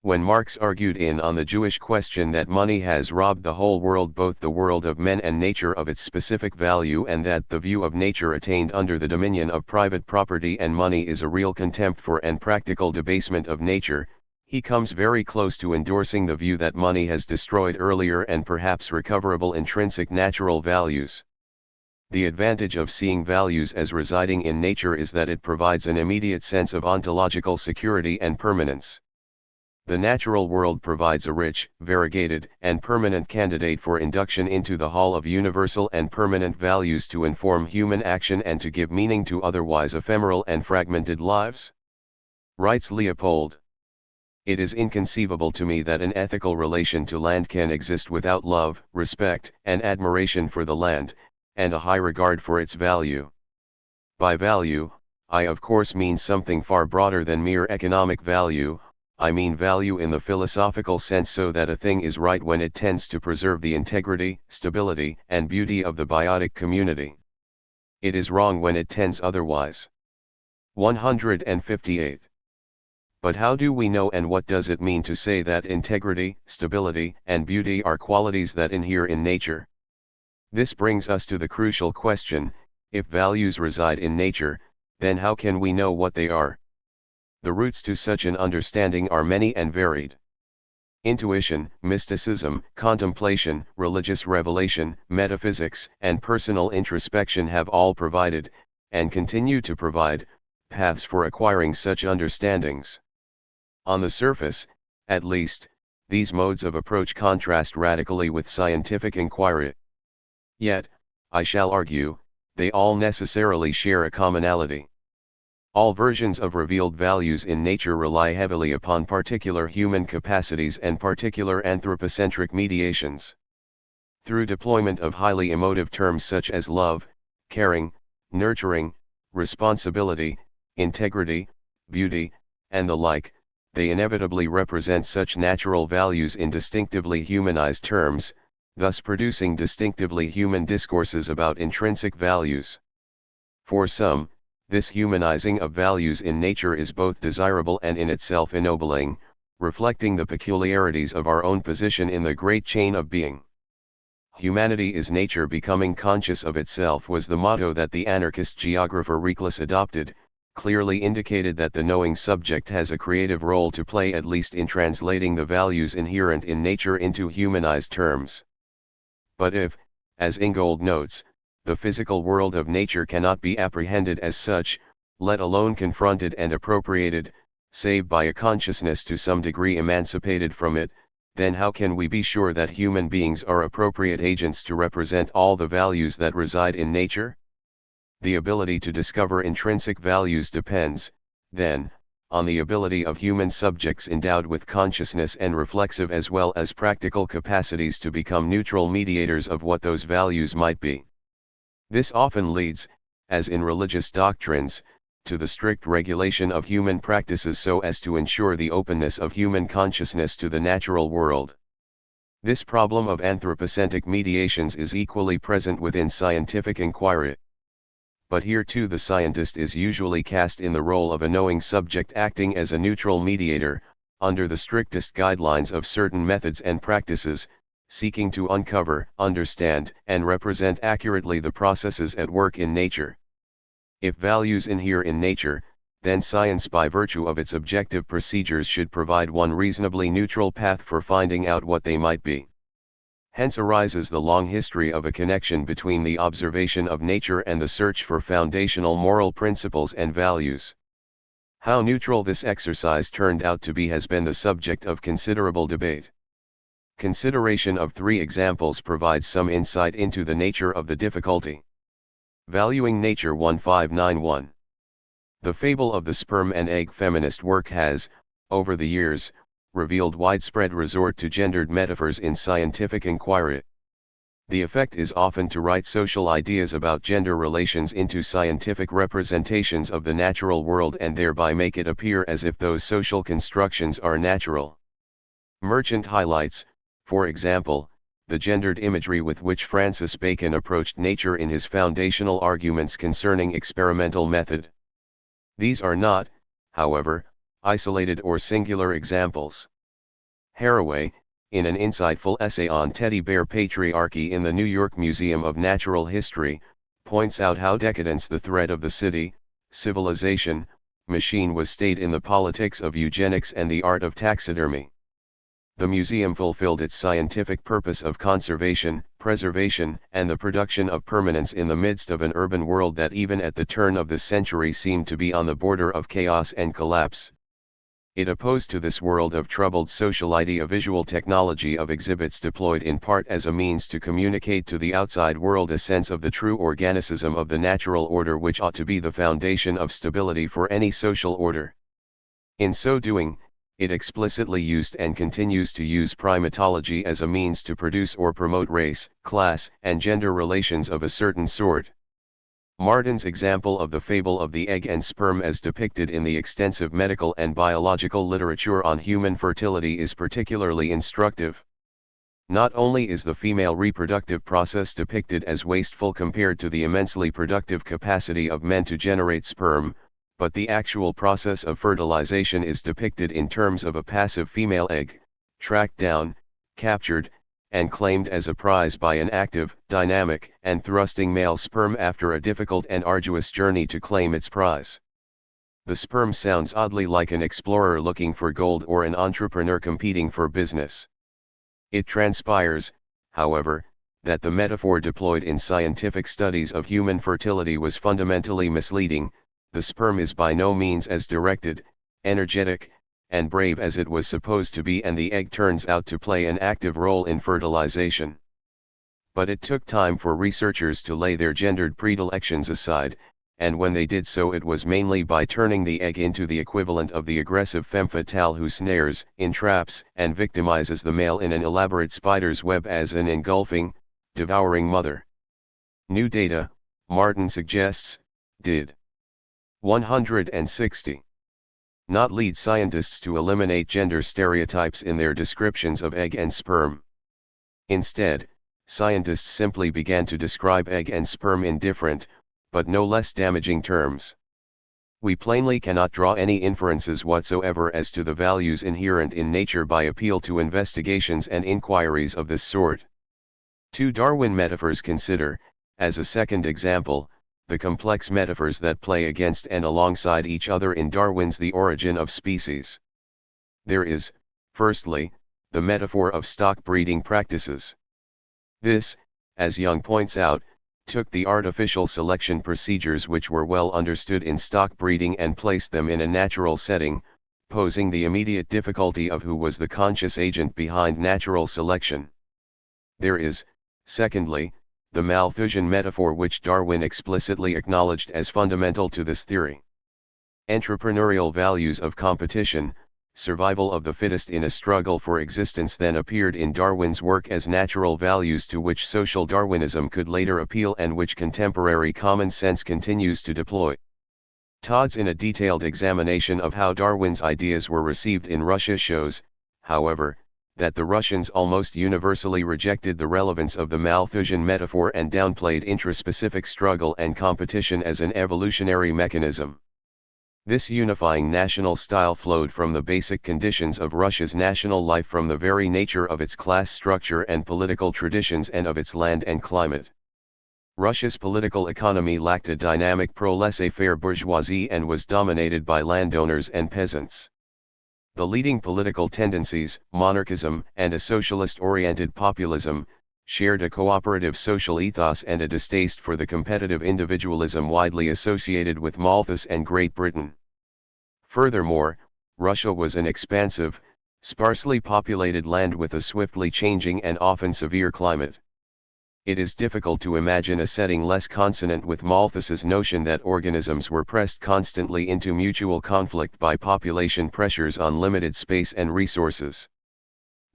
When Marx argued on the Jewish question that money has robbed the whole world, both the world of men and nature, of its specific value, and that the view of nature attained under the dominion of private property and money is a real contempt for and practical debasement of nature, he comes very close to endorsing the view that money has destroyed earlier and perhaps recoverable intrinsic natural values. The advantage of seeing values as residing in nature is that it provides an immediate sense of ontological security and permanence. The natural world provides a rich, variegated, and permanent candidate for induction into the hall of universal and permanent values to inform human action and to give meaning to otherwise ephemeral and fragmented lives. Writes Leopold. It is inconceivable to me that an ethical relation to land can exist without love, respect, and admiration for the land, and a high regard for its value. By value, I of course mean something far broader than mere economic value. I mean value in the philosophical sense, so that a thing is right when it tends to preserve the integrity, stability, and beauty of the biotic community. It is wrong when it tends otherwise. 158. But how do we know, and what does it mean to say that integrity, stability, and beauty are qualities that inhere in nature? This brings us to the crucial question: if values reside in nature, then how can we know what they are? The routes to such an understanding are many and varied. Intuition, mysticism, contemplation, religious revelation, metaphysics, and personal introspection have all provided, and continue to provide, paths for acquiring such understandings. On the surface, at least, these modes of approach contrast radically with scientific inquiry. Yet, I shall argue, they all necessarily share a commonality. All versions of revealed values in nature rely heavily upon particular human capacities and particular anthropocentric mediations. Through deployment of highly emotive terms such as love, caring, nurturing, responsibility, integrity, beauty, and the like, they inevitably represent such natural values in distinctively humanized terms, thus producing distinctively human discourses about intrinsic values. For some, this humanizing of values in nature is both desirable and in itself ennobling, reflecting the peculiarities of our own position in the great chain of being. Humanity is nature becoming conscious of itself was the motto that the anarchist geographer Reclus adopted, clearly indicated that the knowing subject has a creative role to play, at least in translating the values inherent in nature into humanized terms. But if, as Ingold notes, the physical world of nature cannot be apprehended as such, let alone confronted and appropriated, save by a consciousness to some degree emancipated from it, then how can we be sure that human beings are appropriate agents to represent all the values that reside in nature? The ability to discover intrinsic values depends, then, on the ability of human subjects endowed with consciousness and reflexive as well as practical capacities to become neutral mediators of what those values might be. This often leads, as in religious doctrines, to the strict regulation of human practices so as to ensure the openness of human consciousness to the natural world. This problem of anthropocentric mediations is equally present within scientific inquiry. But here too the scientist is usually cast in the role of a knowing subject acting as a neutral mediator, under the strictest guidelines of certain methods and practices, seeking to uncover, understand, and represent accurately the processes at work in nature. If values inhere in nature, then science by virtue of its objective procedures should provide one reasonably neutral path for finding out what they might be. Hence arises the long history of a connection between the observation of nature and the search for foundational moral principles and values. How neutral this exercise turned out to be has been the subject of considerable debate. Consideration of three examples provides some insight into the nature of the difficulty. Valuing Nature 1591. The fable of the sperm and egg feminist work has, over the years, revealed widespread resort to gendered metaphors in scientific inquiry. The effect is often to write social ideas about gender relations into scientific representations of the natural world and thereby make it appear as if those social constructions are natural. Merchant highlights, for example, the gendered imagery with which Francis Bacon approached nature in his foundational arguments concerning experimental method. These are not, however, isolated or singular examples. Haraway, in an insightful essay on teddy bear patriarchy in the New York Museum of Natural History, points out how decadence, the threat of the city, civilization, machine, was stayed in the politics of eugenics and the art of taxidermy. The museum fulfilled its scientific purpose of conservation, preservation, and the production of permanence in the midst of an urban world that even at the turn of the century seemed to be on the border of chaos and collapse. It opposed to this world of troubled sociality a visual technology of exhibits deployed in part as a means to communicate to the outside world a sense of the true organicism of the natural order which ought to be the foundation of stability for any social order. In so doing, it explicitly used and continues to use primatology as a means to produce or promote race, class, and gender relations of a certain sort. Martin's example of the fable of the egg and sperm as depicted in the extensive medical and biological literature on human fertility is particularly instructive. Not only is the female reproductive process depicted as wasteful compared to the immensely productive capacity of men to generate sperm, but the actual process of fertilization is depicted in terms of a passive female egg, tracked down, captured, and claimed as a prize by an active, dynamic, and thrusting male sperm after a difficult and arduous journey to claim its prize. The sperm sounds oddly like an explorer looking for gold or an entrepreneur competing for business. It transpires, however, that the metaphor deployed in scientific studies of human fertility was fundamentally misleading. The sperm is by no means as directed, energetic, and brave as it was supposed to be, and the egg turns out to play an active role in fertilization. But it took time for researchers to lay their gendered predilections aside, and when they did so it was mainly by turning the egg into the equivalent of the aggressive femme fatale who snares, entraps, and victimizes the male in an elaborate spider's web as an engulfing, devouring mother. New data, Martin suggests, did 160. Not lead scientists to eliminate gender stereotypes in their descriptions of egg and sperm. Instead, scientists simply began to describe egg and sperm in different, but no less damaging terms. We plainly cannot draw any inferences whatsoever as to the values inherent in nature by appeal to investigations and inquiries of this sort. Two Darwin metaphors consider, as a second example, the complex metaphors that play against and alongside each other in Darwin's The Origin of Species. There is, firstly, the metaphor of stock breeding practices. This, as Young points out, took the artificial selection procedures which were well understood in stock breeding and placed them in a natural setting, posing the immediate difficulty of who was the conscious agent behind natural selection. There is, secondly, the Malthusian metaphor which Darwin explicitly acknowledged as fundamental to this theory. Entrepreneurial values of competition, survival of the fittest in a struggle for existence then appeared in Darwin's work as natural values to which social Darwinism could later appeal and which contemporary common sense continues to deploy. Todd's in a detailed examination of how Darwin's ideas were received in Russia shows, however, that the Russians almost universally rejected the relevance of the Malthusian metaphor and downplayed intraspecific struggle and competition as an evolutionary mechanism. This unifying national style flowed from the basic conditions of Russia's national life, from the very nature of its class structure and political traditions, and of its land and climate. Russia's political economy lacked a dynamic pro-laissez-faire bourgeoisie and was dominated by landowners and peasants. The leading political tendencies, monarchism and a socialist-oriented populism, shared a cooperative social ethos and a distaste for the competitive individualism widely associated with Malthus and Great Britain. Furthermore, Russia was an expansive, sparsely populated land with a swiftly changing and often severe climate. It is difficult to imagine a setting less consonant with Malthus's notion that organisms were pressed constantly into mutual conflict by population pressures on limited space and resources.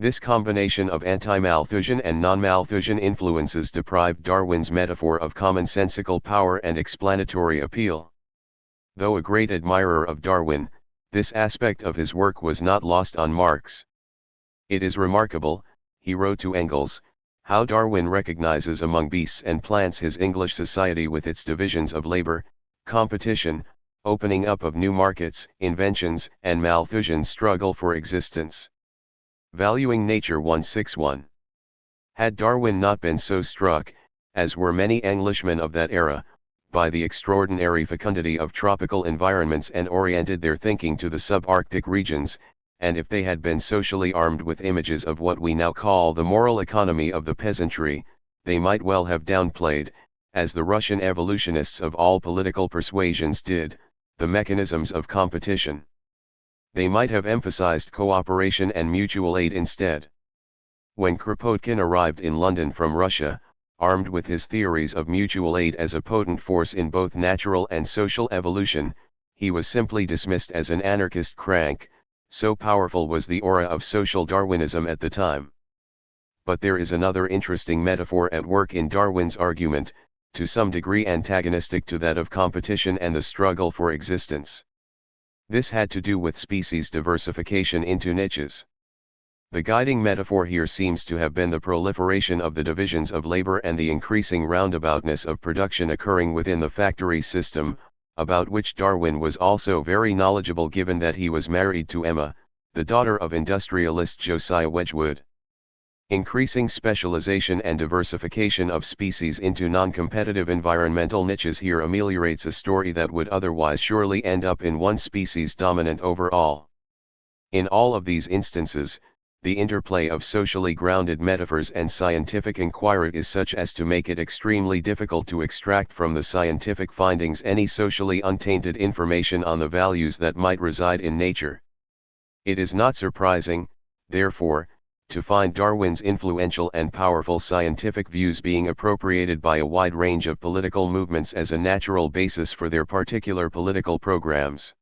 This combination of anti-Malthusian and non-Malthusian influences deprived Darwin's metaphor of commonsensical power and explanatory appeal. Though a great admirer of Darwin, this aspect of his work was not lost on Marx. "It is remarkable," he wrote to Engels, "how Darwin recognizes among beasts and plants his English society with its divisions of labor, competition, opening up of new markets, inventions, and Malthusian struggle for existence." Valuing Nature 161. Had Darwin not been so struck, as were many Englishmen of that era, by the extraordinary fecundity of tropical environments and oriented their thinking to the subarctic regions, and if they had been socially armed with images of what we now call the moral economy of the peasantry, they might well have downplayed, as the Russian evolutionists of all political persuasions did, the mechanisms of competition. They might have emphasized cooperation and mutual aid instead. When Kropotkin arrived in London from Russia, armed with his theories of mutual aid as a potent force in both natural and social evolution, he was simply dismissed as an anarchist crank, so powerful was the aura of social Darwinism at the time. But there is another interesting metaphor at work in Darwin's argument, to some degree antagonistic to that of competition and the struggle for existence. This had to do with species diversification into niches. The guiding metaphor here seems to have been the proliferation of the divisions of labor and the increasing roundaboutness of production occurring within the factory system, about which Darwin was also very knowledgeable, given that he was married to Emma, the daughter of industrialist Josiah Wedgwood. Increasing specialization and diversification of species into non-competitive environmental niches here ameliorates a story that would otherwise surely end up in one species dominant over all. In all of these instances, the interplay of socially grounded metaphors and scientific inquiry is such as to make it extremely difficult to extract from the scientific findings any socially untainted information on the values that might reside in nature. It is not surprising, therefore, to find Darwin's influential and powerful scientific views being appropriated by a wide range of political movements as a natural basis for their particular political programs.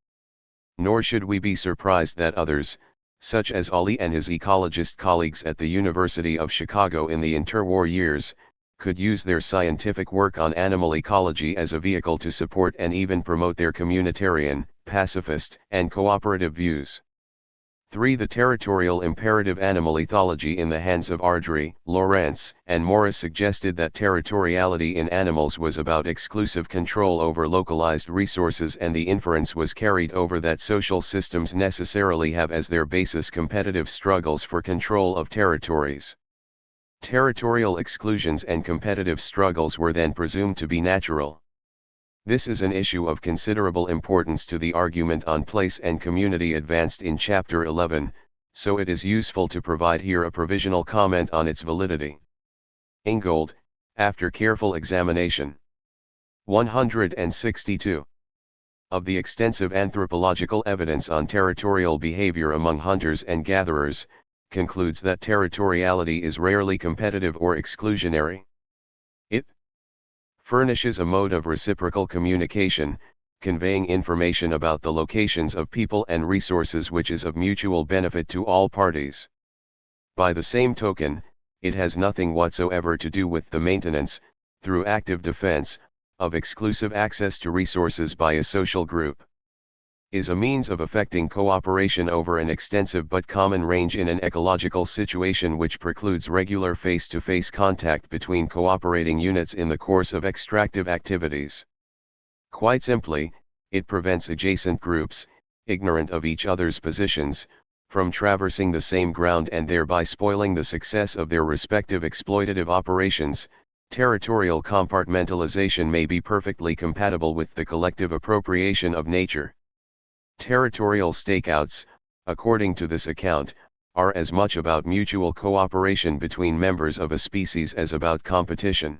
Nor should we be surprised that others, such as Ali and his ecologist colleagues at the University of Chicago in the interwar years, could use their scientific work on animal ecology as a vehicle to support and even promote their communitarian, pacifist, and cooperative views. 3. The territorial imperative animal ethology in the hands of Ardrey, Lawrence, and Morris suggested that territoriality in animals was about exclusive control over localized resources, and the inference was carried over that social systems necessarily have as their basis competitive struggles for control of territories. Territorial exclusions and competitive struggles were then presumed to be natural. This is an issue of considerable importance to the argument on place and community advanced in Chapter 11, so it is useful to provide here a provisional comment on its validity. Ingold, after careful examination. 162. Of the extensive anthropological evidence on territorial behavior among hunters and gatherers, concludes that territoriality is rarely competitive or exclusionary. It furnishes a mode of reciprocal communication, conveying information about the locations of people and resources which is of mutual benefit to all parties. By the same token, it has nothing whatsoever to do with the maintenance, through active defense, of exclusive access to resources by a social group, is a means of effecting cooperation over an extensive but common range in an ecological situation which precludes regular face-to-face contact between cooperating units in the course of extractive activities. Quite simply, it prevents adjacent groups, ignorant of each other's positions, from traversing the same ground and thereby spoiling the success of their respective exploitative operations. Territorial compartmentalization may be perfectly compatible with the collective appropriation of nature. Territorial stakeouts, according to this account, are as much about mutual cooperation between members of a species as about competition.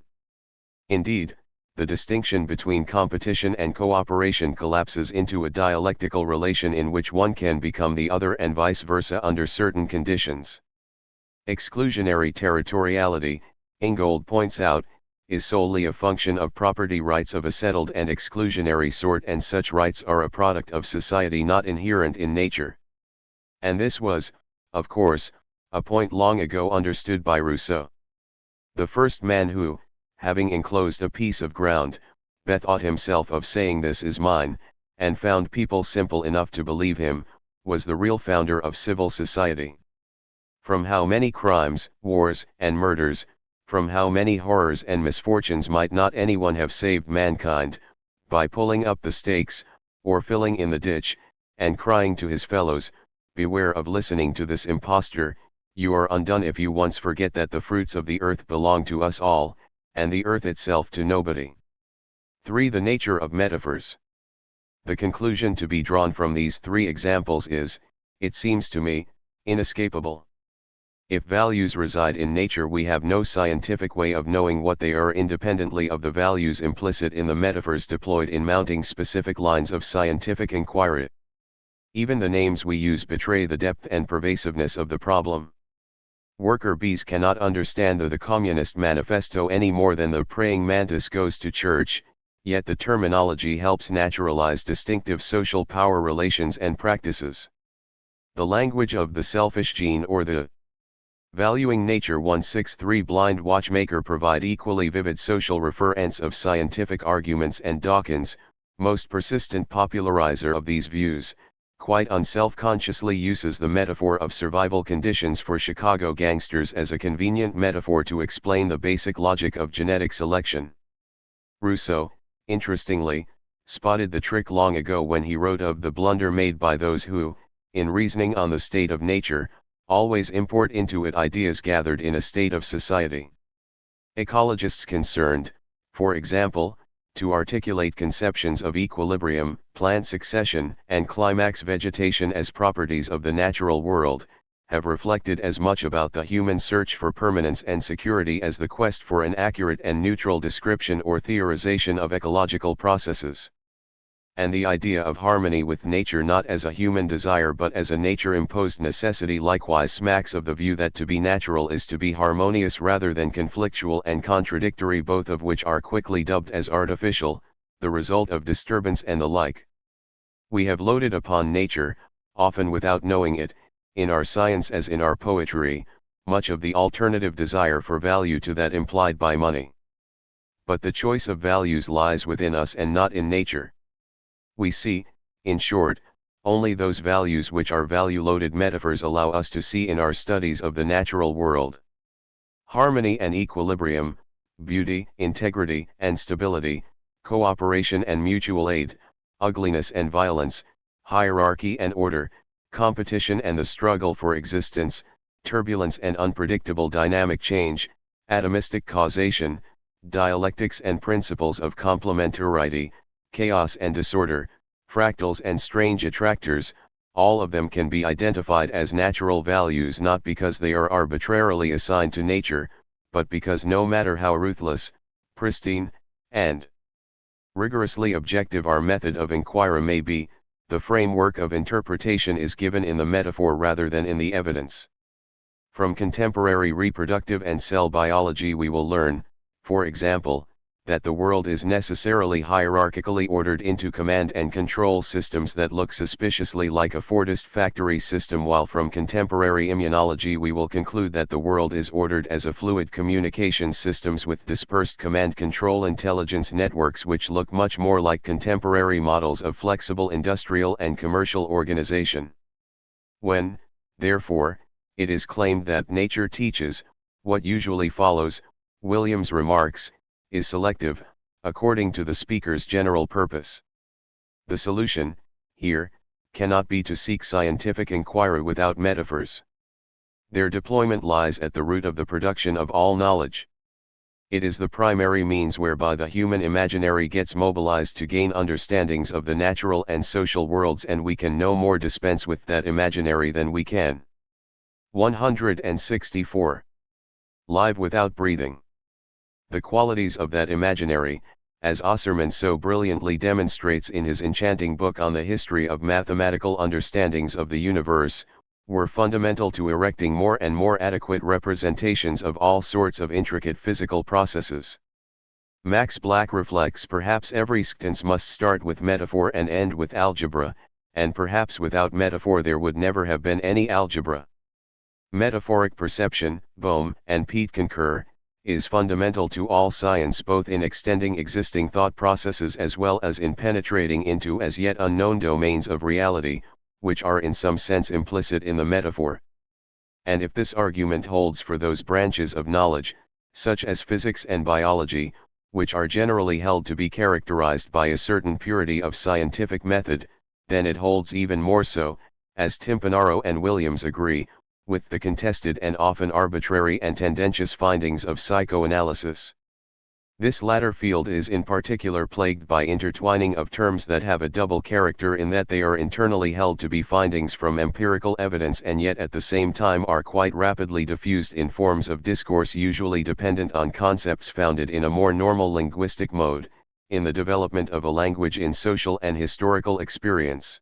Indeed, the distinction between competition and cooperation collapses into a dialectical relation in which one can become the other and vice versa under certain conditions. Exclusionary territoriality, Ingold points out, is solely a function of property rights of a settled and exclusionary sort, and such rights are a product of society not inherent in nature. And this was, of course, a point long ago understood by Rousseau. The first man who, having enclosed a piece of ground, bethought himself of saying "this is mine," and found people simple enough to believe him, was the real founder of civil society. From how many crimes, wars, and murders, from how many horrors and misfortunes might not anyone have saved mankind, by pulling up the stakes, or filling in the ditch, and crying to his fellows, "Beware of listening to this impostor, you are undone if you once forget that the fruits of the earth belong to us all, and the earth itself to nobody." 3. The nature of metaphors. The conclusion to be drawn from these three examples is, it seems to me, inescapable. If values reside in nature, we have no scientific way of knowing what they are independently of the values implicit in the metaphors deployed in mounting specific lines of scientific inquiry. Even the names we use betray the depth and pervasiveness of the problem. Worker bees cannot understand the Communist Manifesto any more than the praying mantis goes to church, yet the terminology helps naturalize distinctive social power relations and practices. The language of the selfish gene or the valuing nature 163 blind watchmaker provide equally vivid social referents of scientific arguments, and Dawkins, most persistent popularizer of these views, quite unself-consciously uses the metaphor of survival conditions for Chicago gangsters as a convenient metaphor to explain the basic logic of genetic selection. Rousseau, interestingly, spotted the trick long ago when he wrote of the blunder made by those who, in reasoning on the state of nature, always import into it ideas gathered in a state of society. Ecologists concerned, for example, to articulate conceptions of equilibrium, plant succession, and climax vegetation as properties of the natural world, have reflected as much about the human search for permanence and security as the quest for an accurate and neutral description or theorization of ecological processes. And the idea of harmony with nature not as a human desire but as a nature-imposed necessity likewise smacks of the view that to be natural is to be harmonious rather than conflictual and contradictory, both of which are quickly dubbed as artificial, the result of disturbance and the like. We have loaded upon nature, often without knowing it, in our science as in our poetry, much of the alternative desire for value to that implied by money. But the choice of values lies within us and not in nature. We see, in short, only those values which our value-loaded metaphors allow us to see in our studies of the natural world. Harmony and equilibrium, beauty, integrity and stability, cooperation and mutual aid, ugliness and violence, hierarchy and order, competition and the struggle for existence, turbulence and unpredictable dynamic change, atomistic causation, dialectics and principles of complementarity, chaos and disorder, fractals and strange attractors, all of them can be identified as natural values not because they are arbitrarily assigned to nature, but because no matter how ruthless, pristine, and rigorously objective our method of inquiry may be, the framework of interpretation is given in the metaphor rather than in the evidence. From contemporary reproductive and cell biology we will learn, for example, that the world is necessarily hierarchically ordered into command and control systems that look suspiciously like a Fordist factory system, while from contemporary immunology we will conclude that the world is ordered as a fluid communication systems with dispersed command-control intelligence networks which look much more like contemporary models of flexible industrial and commercial organization. When, therefore, it is claimed that nature teaches, what usually follows, Williams remarks, is selective, according to the speaker's general purpose. The solution, here, cannot be to seek scientific inquiry without metaphors. Their deployment lies at the root of the production of all knowledge. It is the primary means whereby the human imaginary gets mobilized to gain understandings of the natural and social worlds, and we can no more dispense with that imaginary than we can. 164. Live without breathing. The qualities of that imaginary, as Osserman so brilliantly demonstrates in his enchanting book on the history of mathematical understandings of the universe, were fundamental to erecting more and more adequate representations of all sorts of intricate physical processes. Max Black reflects, perhaps every sentence must start with metaphor and end with algebra, and perhaps without metaphor there would never have been any algebra. Metaphoric perception, Bohm and Pete concur, is fundamental to all science, both in extending existing thought processes as well as in penetrating into as yet unknown domains of reality, which are in some sense implicit in the metaphor. And if this argument holds for those branches of knowledge, such as physics and biology, which are generally held to be characterized by a certain purity of scientific method, then it holds even more so, as Timpanaro and Williams agree, with the contested and often arbitrary and tendentious findings of psychoanalysis. This latter field is in particular plagued by intertwining of terms that have a double character, in that they are internally held to be findings from empirical evidence and yet at the same time are quite rapidly diffused in forms of discourse usually dependent on concepts founded in a more normal linguistic mode, in the development of a language in social and historical experience.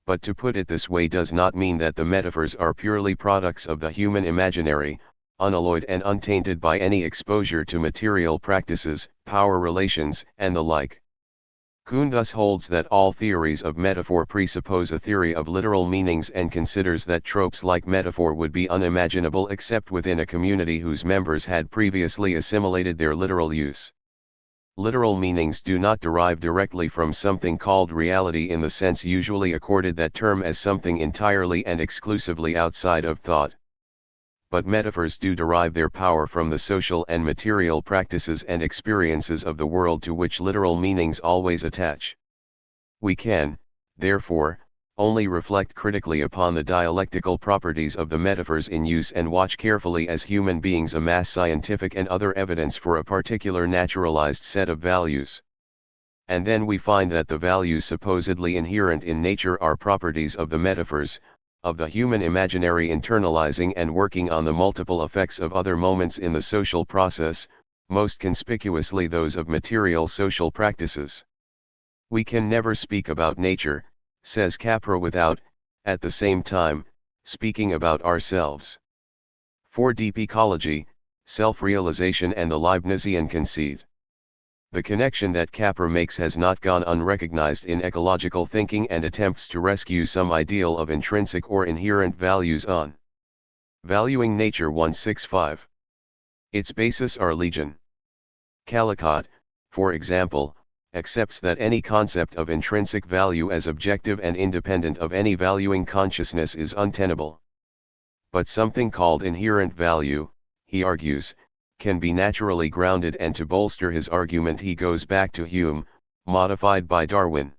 But to put it this way does not mean that the metaphors are purely products of the human imaginary, unalloyed and untainted by any exposure to material practices, power relations, and the like. Kuhn thus holds that all theories of metaphor presuppose a theory of literal meanings, and considers that tropes like metaphor would be unimaginable except within a community whose members had previously assimilated their literal use. Literal meanings do not derive directly from something called reality in the sense usually accorded that term as something entirely and exclusively outside of thought. But metaphors do derive their power from the social and material practices and experiences of the world to which literal meanings always attach. We can, therefore, only reflect critically upon the dialectical properties of the metaphors in use and watch carefully as human beings amass scientific and other evidence for a particular naturalized set of values. And then we find that the values supposedly inherent in nature are properties of the metaphors, of the human imaginary internalizing and working on the multiple effects of other moments in the social process, most conspicuously those of material social practices. We can never speak about nature, says Capra, without, at the same time, speaking about ourselves. For deep ecology, self-realization and the Leibnizian concede. The connection that Capra makes has not gone unrecognized in ecological thinking and attempts to rescue some ideal of intrinsic or inherent values on Valuing Nature 165. Its basis are legion. Callicott, for example, accepts that any concept of intrinsic value as objective and independent of any valuing consciousness is untenable. But something called inherent value, he argues, can be naturally grounded, and to bolster his argument he goes back to Hume, modified by Darwin.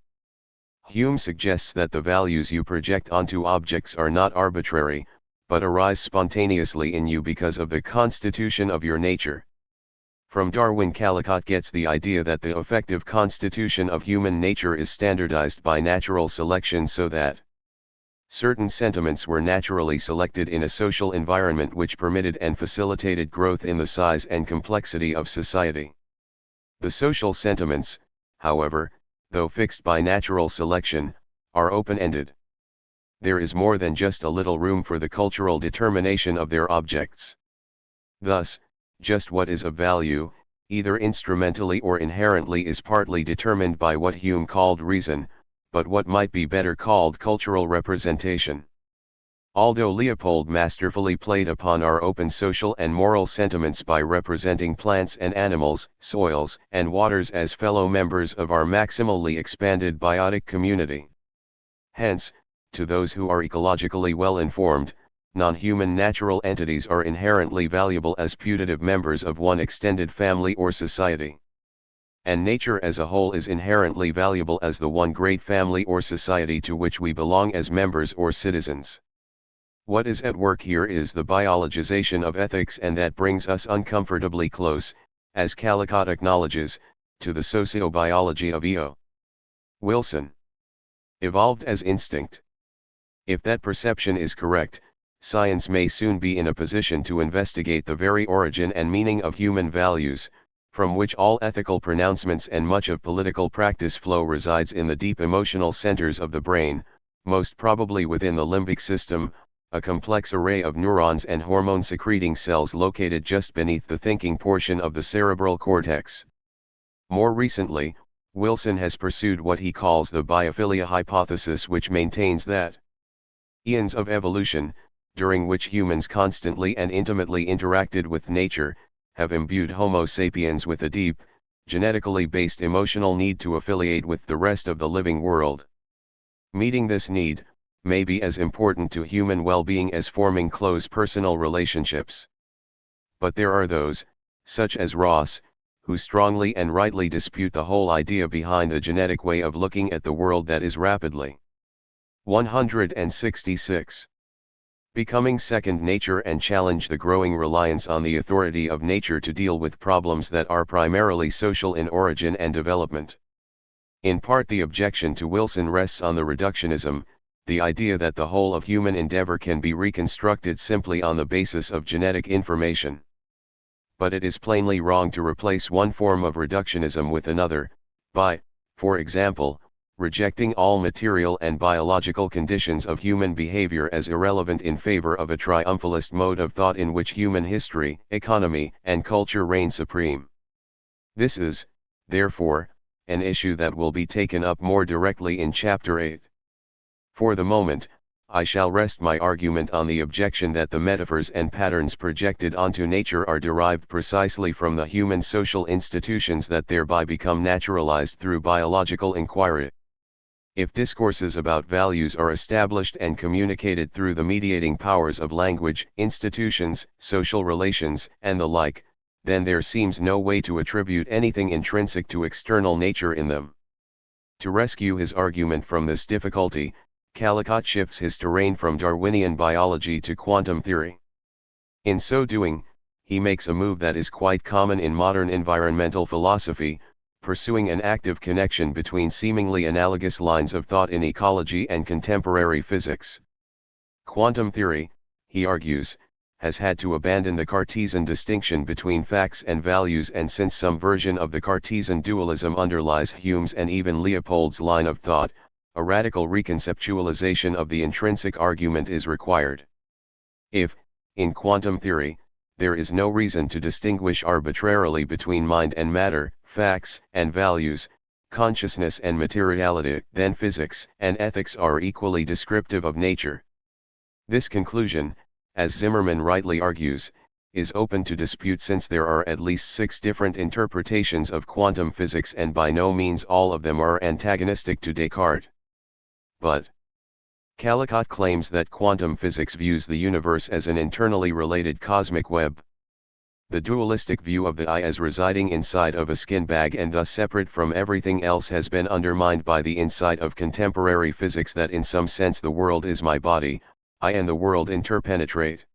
Hume suggests that the values you project onto objects are not arbitrary, but arise spontaneously in you because of the constitution of your nature. From Darwin, Callicott gets the idea that the effective constitution of human nature is standardized by natural selection, so that certain sentiments were naturally selected in a social environment which permitted and facilitated growth in the size and complexity of society. The social sentiments, however, though fixed by natural selection, are open-ended. There is more than just a little room for the cultural determination of their objects. Thus, just what is of value, either instrumentally or inherently, is partly determined by what Hume called reason, but what might be better called cultural representation. Although Leopold masterfully played upon our open social and moral sentiments by representing plants and animals, soils and waters as fellow members of our maximally expanded biotic community. Hence, to those who are ecologically well informed, non-human natural entities are inherently valuable as putative members of one extended family or society. And nature as a whole is inherently valuable as the one great family or society to which we belong as members or citizens. What is at work here is the biologization of ethics, and that brings us uncomfortably close, as Callicott acknowledges, to the sociobiology of E.O. Wilson. Evolved as instinct. If that perception is correct, science may soon be in a position to investigate the very origin and meaning of human values, from which all ethical pronouncements and much of political practice flow. Resides in the deep emotional centers of the brain, most probably within the limbic system, a complex array of neurons and hormone-secreting cells located just beneath the thinking portion of the cerebral cortex. More recently, Wilson has pursued what he calls the biophilia hypothesis, which maintains that eons of evolution, during which humans constantly and intimately interacted with nature, have imbued Homo sapiens with a deep, genetically based emotional need to affiliate with the rest of the living world. Meeting this need may be as important to human well-being as forming close personal relationships. But there are those, such as Ross, who strongly and rightly dispute the whole idea behind the genetic way of looking at the world that is rapidly 166 becoming second nature, and challenge the growing reliance on the authority of nature to deal with problems that are primarily social in origin and development. In part, the objection to Wilson rests on the reductionism, the idea that the whole of human endeavor can be reconstructed simply on the basis of genetic information. But it is plainly wrong to replace one form of reductionism with another, by, for example, rejecting all material and biological conditions of human behavior as irrelevant in favor of a triumphalist mode of thought in which human history, economy, and culture reign supreme. This is, therefore, an issue that will be taken up more directly in Chapter 8. For the moment, I shall rest my argument on the objection that the metaphors and patterns projected onto nature are derived precisely from the human social institutions that thereby become naturalized through biological inquiry. If discourses about values are established and communicated through the mediating powers of language, institutions, social relations, and the like, then there seems no way to attribute anything intrinsic to external nature in them. To rescue his argument from this difficulty, Callicott shifts his terrain from Darwinian biology to quantum theory. In so doing, he makes a move that is quite common in modern environmental philosophy, pursuing an active connection between seemingly analogous lines of thought in ecology and contemporary physics. Quantum theory, he argues, has had to abandon the Cartesian distinction between facts and values, and since some version of the Cartesian dualism underlies Hume's and even Leopold's line of thought, a radical reconceptualization of the intrinsic argument is required. If, in quantum theory, there is no reason to distinguish arbitrarily between mind and matter, facts and values, consciousness and materiality, then physics and ethics are equally descriptive of nature. This conclusion, as Zimmermann rightly argues, is open to dispute, since there are at least 6 different interpretations of quantum physics, and by no means all of them are antagonistic to Descartes. But Callicott claims that quantum physics views the universe as an internally related cosmic web. The dualistic view of the I as residing inside of a skin bag and thus separate from everything else has been undermined by the insight of contemporary physics that in some sense the world is my body, I and the world interpenetrate.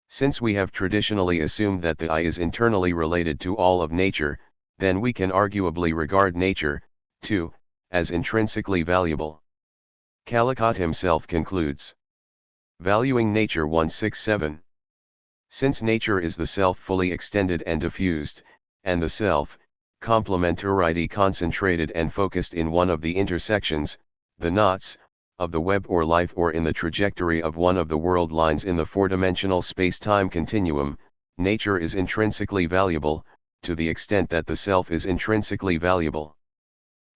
Since we have traditionally assumed that the I is internally related to all of nature, then we can arguably regard nature, too, as intrinsically valuable. Callicott himself concludes. Valuing Nature 167. Since nature is the self fully extended and diffused, and the self, complementarity concentrated and focused in one of the intersections, the knots, of the web or life, or in the trajectory of one of the world lines in the four-dimensional space-time continuum, nature is intrinsically valuable, to the extent that the self is intrinsically valuable.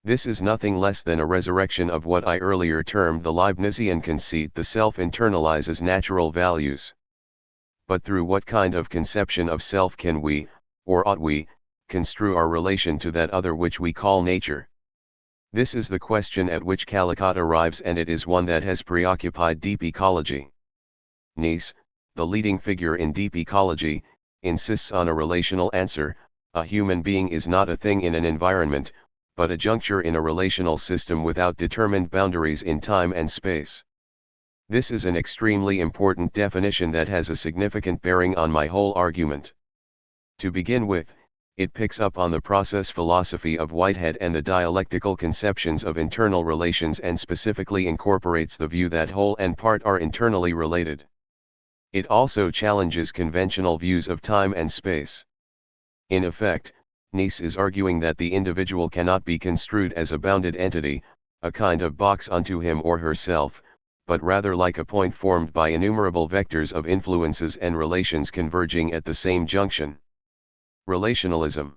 This is nothing less than a resurrection of what I earlier termed the Leibnizian conceit: the self internalizes natural values. But through what kind of conception of self can we, or ought we, construe our relation to that other which we call nature? This is the question at which Callcott arrives, and it is one that has preoccupied deep ecology. Nice, the leading figure in deep ecology, insists on a relational answer: a human being is not a thing in an environment, but a juncture in a relational system without determined boundaries in time and space. This is an extremely important definition that has a significant bearing on my whole argument. To begin with, it picks up on the process philosophy of Whitehead and the dialectical conceptions of internal relations, and specifically incorporates the view that whole and part are internally related. It also challenges conventional views of time and space. In effect, Nice is arguing that the individual cannot be construed as a bounded entity, a kind of box unto him or herself, but rather like a point formed by innumerable vectors of influences and relations converging at the same junction. Relationalism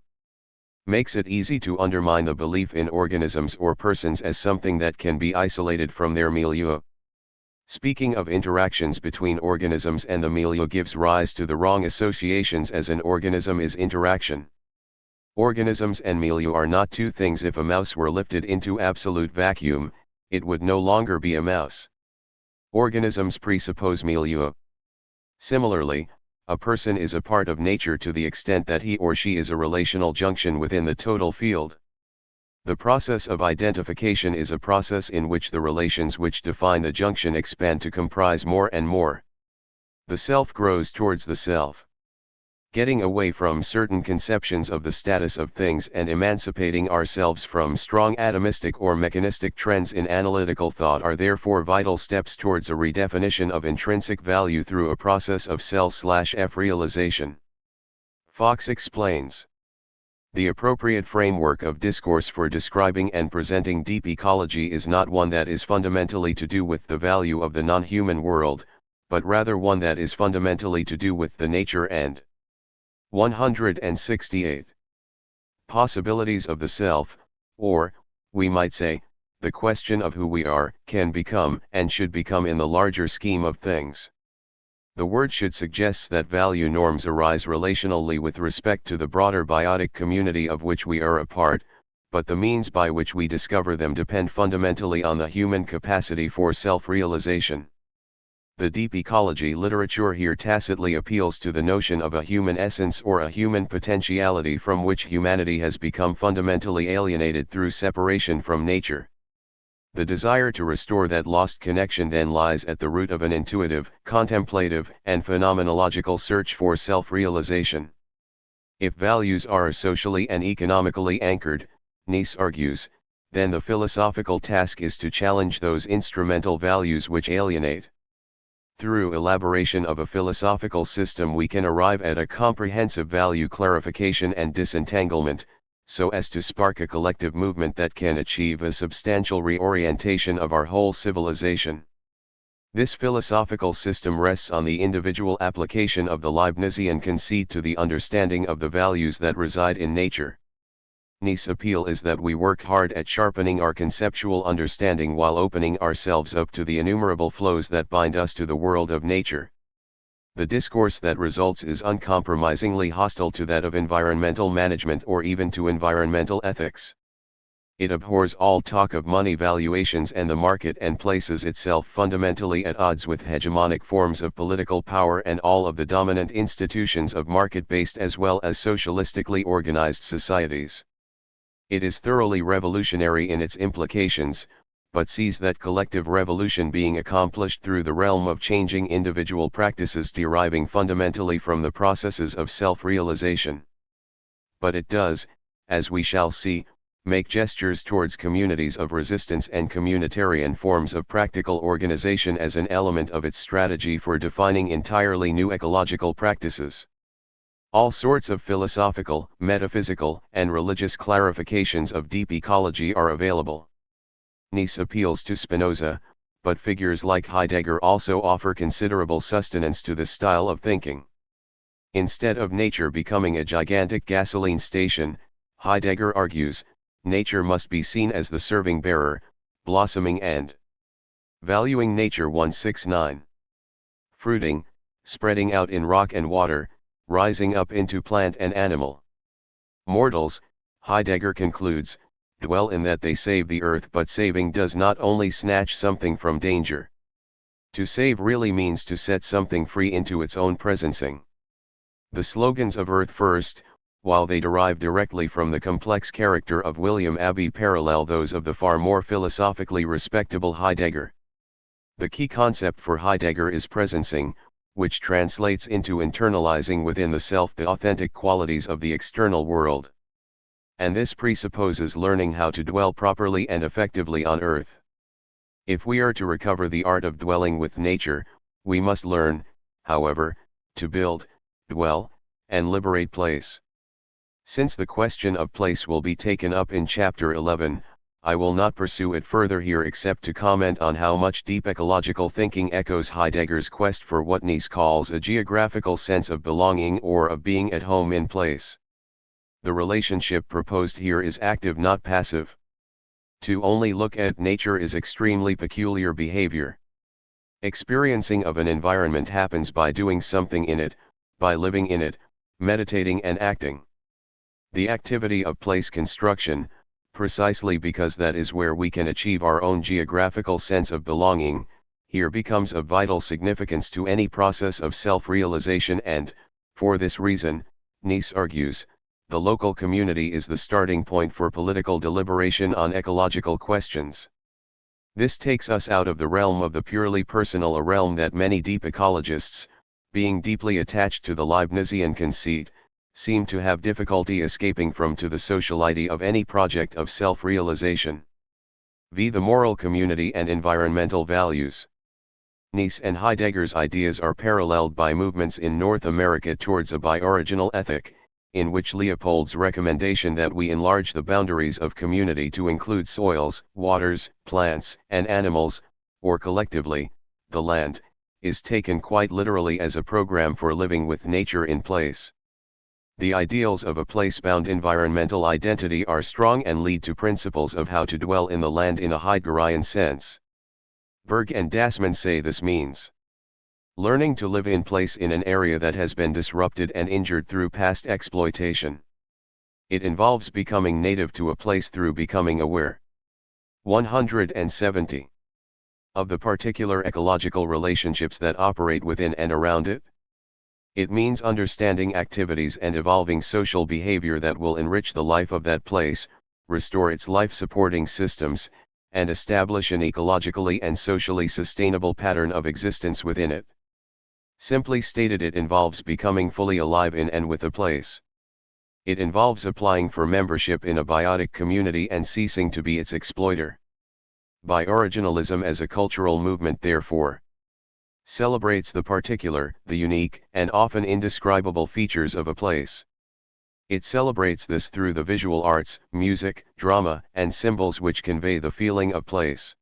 makes it easy to undermine the belief in organisms or persons as something that can be isolated from their milieu. Speaking of interactions between organisms and the milieu gives rise to the wrong associations, as an organism is interaction. Organisms and milieu are not two things. If a mouse were lifted into absolute vacuum, it would no longer be a mouse. Organisms presuppose milieu. Similarly, a person is a part of nature to the extent that he or she is a relational junction within the total field. The process of identification is a process in which the relations which define the junction expand to comprise more and more. The self grows towards the self. Getting away from certain conceptions of the status of things and emancipating ourselves from strong atomistic or mechanistic trends in analytical thought are therefore vital steps towards a redefinition of intrinsic value through a process of self/F realization. Fox explains. The appropriate framework of discourse for describing and presenting deep ecology is not one that is fundamentally to do with the value of the non-human world, but rather one that is fundamentally to do with the nature and 168 possibilities of the self, or, we might say, the question of who we are, can become, and should become in the larger scheme of things. The word should suggests that value norms arise relationally with respect to the broader biotic community of which we are a part, but the means by which we discover them depend fundamentally on the human capacity for self-realization. The deep ecology literature here tacitly appeals to the notion of a human essence or a human potentiality from which humanity has become fundamentally alienated through separation from nature. The desire to restore that lost connection then lies at the root of an intuitive, contemplative, and phenomenological search for self-realization. If values are socially and economically anchored, Nice argues, then the philosophical task is to challenge those instrumental values which alienate. Through elaboration of a philosophical system we can arrive at a comprehensive value clarification and disentanglement, so as to spark a collective movement that can achieve a substantial reorientation of our whole civilization. This philosophical system rests on the individual application of the Leibnizian conceit to the understanding of the values that reside in nature. Nice's appeal is that we work hard at sharpening our conceptual understanding while opening ourselves up to the innumerable flows that bind us to the world of nature. The discourse that results is uncompromisingly hostile to that of environmental management or even to environmental ethics. It abhors all talk of money valuations and the market and places itself fundamentally at odds with hegemonic forms of political power and all of the dominant institutions of market-based as well as socialistically organized societies. It is thoroughly revolutionary in its implications, but sees that collective revolution being accomplished through the realm of changing individual practices deriving fundamentally from the processes of self-realization. But it does, as we shall see, make gestures towards communities of resistance and communitarian forms of practical organization as an element of its strategy for defining entirely new ecological practices. All sorts of philosophical, metaphysical, and religious clarifications of deep ecology are available. Nice appeals to Spinoza, but figures like Heidegger also offer considerable sustenance to this style of thinking. Instead of nature becoming a gigantic gasoline station, Heidegger argues, nature must be seen as the serving bearer, blossoming and valuing nature. 169. Fruiting, spreading out in rock and water, rising up into plant and animal. Mortals, Heidegger concludes, dwell in that they save the earth, but saving does not only snatch something from danger. To save really means to set something free into its own presencing. The slogans of Earth First, while they derive directly from the complex character of William Abbey, parallel those of the far more philosophically respectable Heidegger. The key concept for Heidegger is presencing, which translates into internalizing within the self the authentic qualities of the external world. And this presupposes learning how to dwell properly and effectively on earth. If we are to recover the art of dwelling with nature, we must learn, however, to build, dwell, and liberate place. Since the question of place will be taken up in Chapter 11, I will not pursue it further here except to comment on how much deep ecological thinking echoes Heidegger's quest for what Nice calls a geographical sense of belonging or of being at home in place. The relationship proposed here is active, not passive. To only look at nature is extremely peculiar behavior. Experiencing of an environment happens by doing something in it, by living in it, meditating and acting. The activity of place construction, precisely because that is where we can achieve our own geographical sense of belonging, here becomes of vital significance to any process of self-realization, and, for this reason, Nice argues, the local community is the starting point for political deliberation on ecological questions. This takes us out of the realm of the purely personal, a realm that many deep ecologists, being deeply attached to the Leibnizian conceit, seem to have difficulty escaping from, to the sociality of any project of self-realization. V. The moral community and environmental values. Nice and Heidegger's ideas are paralleled by movements in North America towards a bi-original ethic, in which Leopold's recommendation that we enlarge the boundaries of community to include soils, waters, plants, and animals, or collectively, the land, is taken quite literally as a program for living with nature in place. The ideals of a place-bound environmental identity are strong and lead to principles of how to dwell in the land in a Heideggerian sense. Berg and Dasman say this means learning to live in place in an area that has been disrupted and injured through past exploitation. It involves becoming native to a place through becoming aware. 170. Of the particular ecological relationships that operate within and around it. It means understanding activities and evolving social behavior that will enrich the life of that place, restore its life-supporting systems, and establish an ecologically and socially sustainable pattern of existence within it. Simply stated, it involves becoming fully alive in and with a place. It involves applying for membership in a biotic community and ceasing to be its exploiter. Bi-originalism as a cultural movement, therefore, celebrates the particular, the unique, and often indescribable features of a place. It celebrates this through the visual arts, music, drama, and symbols which convey the feeling of place.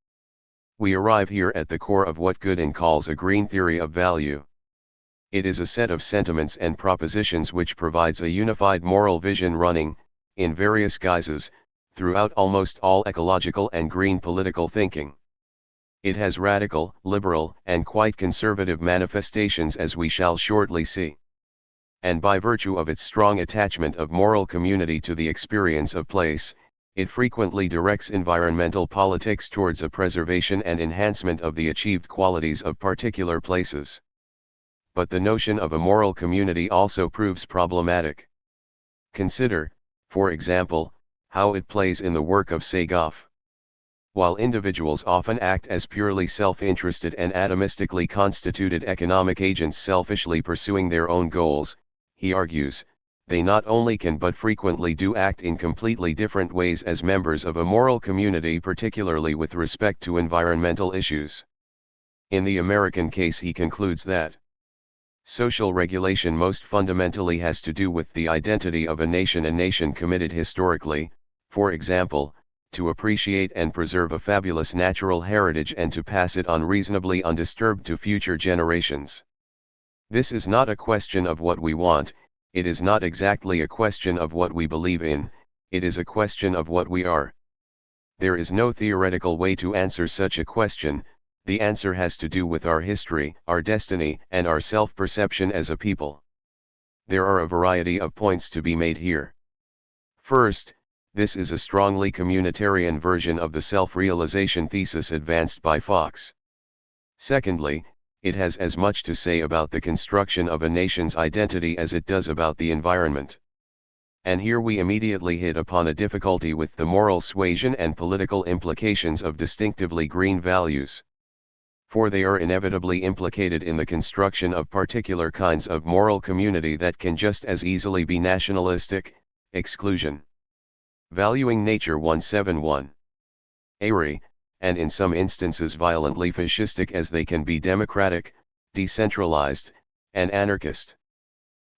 We arrive here at the core of what Gooden calls a green theory of value. It is a set of sentiments and propositions which provides a unified moral vision running, in various guises, throughout almost all ecological and green political thinking. It has radical, liberal, and quite conservative manifestations, as we shall shortly see. And by virtue of its strong attachment of moral community to the experience of place, it frequently directs environmental politics towards a preservation and enhancement of the achieved qualities of particular places. But the notion of a moral community also proves problematic. Consider, for example, how it plays in the work of Ségoff. While individuals often act as purely self-interested and atomistically constituted economic agents selfishly pursuing their own goals, he argues, they not only can but frequently do act in completely different ways as members of a moral community, particularly with respect to environmental issues. In the American case, he concludes that social regulation most fundamentally has to do with the identity of a nation committed historically, for example, to appreciate and preserve a fabulous natural heritage and to pass it on reasonably undisturbed to future generations. This is not a question of what we want, it is not exactly a question of what we believe in, it is a question of what we are. There is no theoretical way to answer such a question, the answer has to do with our history, our destiny, and our self-perception as a people. There are a variety of points to be made here. First, this is a strongly communitarian version of the self-realization thesis advanced by Fox. Secondly, it has as much to say about the construction of a nation's identity as it does about the environment. And here we immediately hit upon a difficulty with the moral suasion and political implications of distinctively green values. For they are inevitably implicated in the construction of particular kinds of moral community that can just as easily be nationalistic, exclusion. Valuing nature 171. Airy, and in some instances violently fascistic as they can be democratic, decentralized, and anarchist.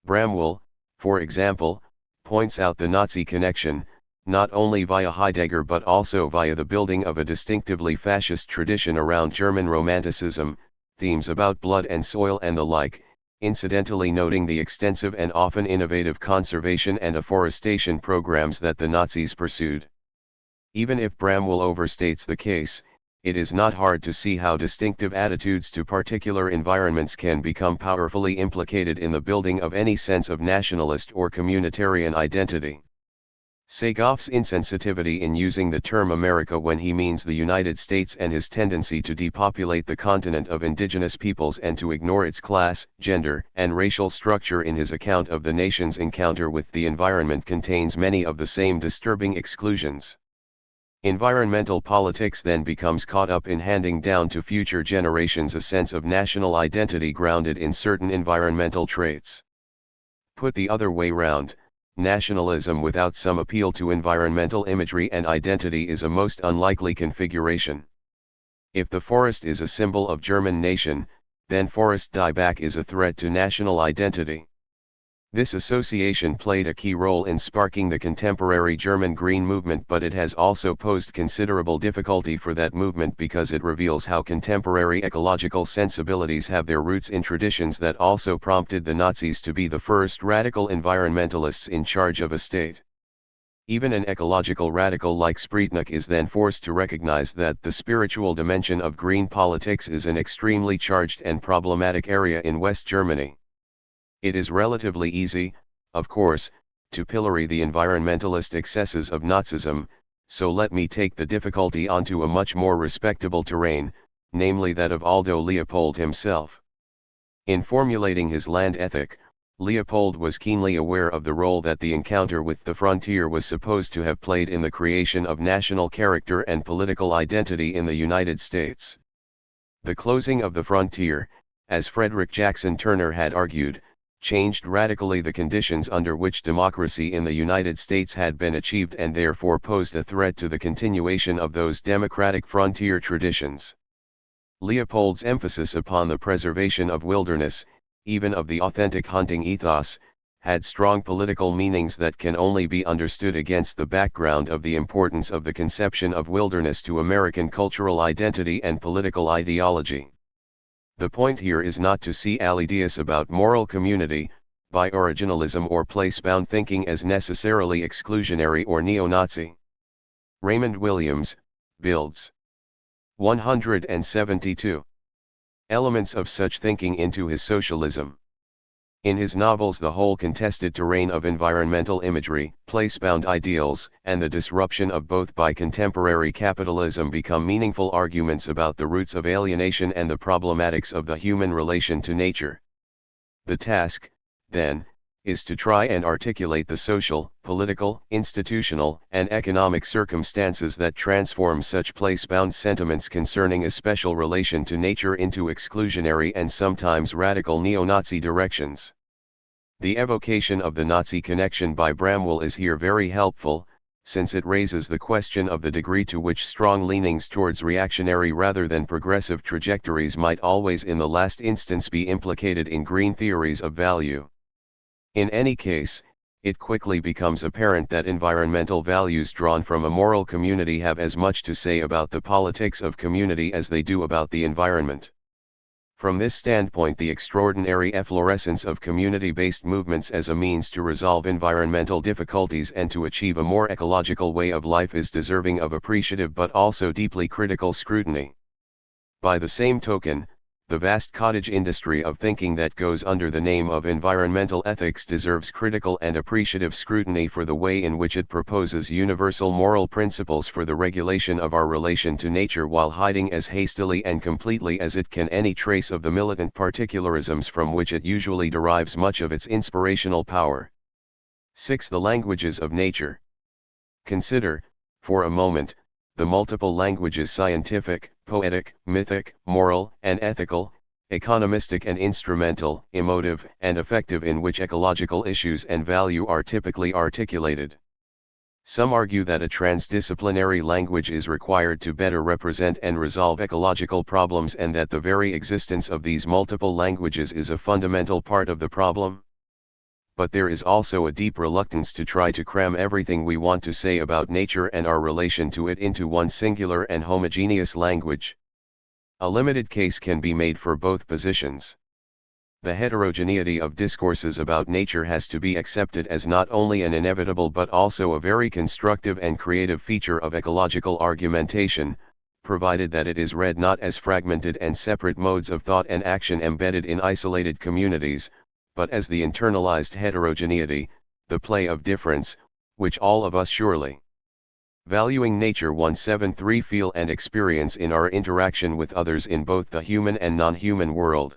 Bramwell, for example, points out the Nazi connection, not only via Heidegger but also via the building of a distinctively fascist tradition around German Romanticism, themes about blood and soil and the like, incidentally noting the extensive and often innovative conservation and afforestation programs that the Nazis pursued. Even if Bramwell overstates the case, it is not hard to see how distinctive attitudes to particular environments can become powerfully implicated in the building of any sense of nationalist or communitarian identity. Sagoff's insensitivity in using the term America when he means the United States and his tendency to depopulate the continent of indigenous peoples and to ignore its class, gender, and racial structure in his account of the nation's encounter with the environment contains many of the same disturbing exclusions. Environmental politics then becomes caught up in handing down to future generations a sense of national identity grounded in certain environmental traits. Put the other way round, nationalism without some appeal to environmental imagery and identity is a most unlikely configuration. If the forest is a symbol of German nation, then forest dieback is a threat to national identity. This association played a key role in sparking the contemporary German Green movement, but it has also posed considerable difficulty for that movement because it reveals how contemporary ecological sensibilities have their roots in traditions that also prompted the Nazis to be the first radical environmentalists in charge of a state. Even an ecological radical like Spreetnik is then forced to recognize that the spiritual dimension of green politics is an extremely charged and problematic area in West Germany. It is relatively easy, of course, to pillory the environmentalist excesses of Nazism, so let me take the difficulty onto a much more respectable terrain, namely that of Aldo Leopold himself. In formulating his land ethic, Leopold was keenly aware of the role that the encounter with the frontier was supposed to have played in the creation of national character and political identity in the United States. The closing of the frontier, as Frederick Jackson Turner had argued, changed radically the conditions under which democracy in the United States had been achieved and therefore posed a threat to the continuation of those democratic frontier traditions. Leopold's emphasis upon the preservation of wilderness, even of the authentic hunting ethos, had strong political meanings that can only be understood against the background of the importance of the conception of wilderness to American cultural identity and political ideology. The point here is not to see ideas about moral community, by originalism or place-bound thinking as necessarily exclusionary or neo-Nazi. Raymond Williams, builds 172 elements of such thinking into his socialism. In his novels the whole contested terrain of environmental imagery, place-bound ideals, and the disruption of both by contemporary capitalism become meaningful arguments about the roots of alienation and the problematics of the human relation to nature. The task, then, is to try and articulate the social, political, institutional, and economic circumstances that transform such place-bound sentiments concerning a special relation to nature into exclusionary and sometimes radical neo-Nazi directions. The evocation of the Nazi connection by Bramwell is here very helpful, since it raises the question of the degree to which strong leanings towards reactionary rather than progressive trajectories might always in the last instance be implicated in green theories of value. In any case, it quickly becomes apparent that environmental values drawn from a moral community have as much to say about the politics of community as they do about the environment. From this standpoint, the extraordinary efflorescence of community-based movements as a means to resolve environmental difficulties and to achieve a more ecological way of life is deserving of appreciative but also deeply critical scrutiny. By the same token, the vast cottage industry of thinking that goes under the name of environmental ethics deserves critical and appreciative scrutiny for the way in which it proposes universal moral principles for the regulation of our relation to nature while hiding as hastily and completely as it can any trace of the militant particularisms from which it usually derives much of its inspirational power. 6. The languages of nature. Consider, for a moment, the multiple languages scientific, poetic, mythic, moral and ethical, economistic and instrumental, emotive and affective in which ecological issues and value are typically articulated. Some argue that a transdisciplinary language is required to better represent and resolve ecological problems and that the very existence of these multiple languages is a fundamental part of the problem. But there is also a deep reluctance to try to cram everything we want to say about nature and our relation to it into one singular and homogeneous language. A limited case can be made for both positions. The heterogeneity of discourses about nature has to be accepted as not only an inevitable but also a very constructive and creative feature of ecological argumentation, provided that it is read not as fragmented and separate modes of thought and action embedded in isolated communities, but as the internalized heterogeneity, the play of difference, which all of us surely valuing nature 173 feel and experience in our interaction with others in both the human and non-human world.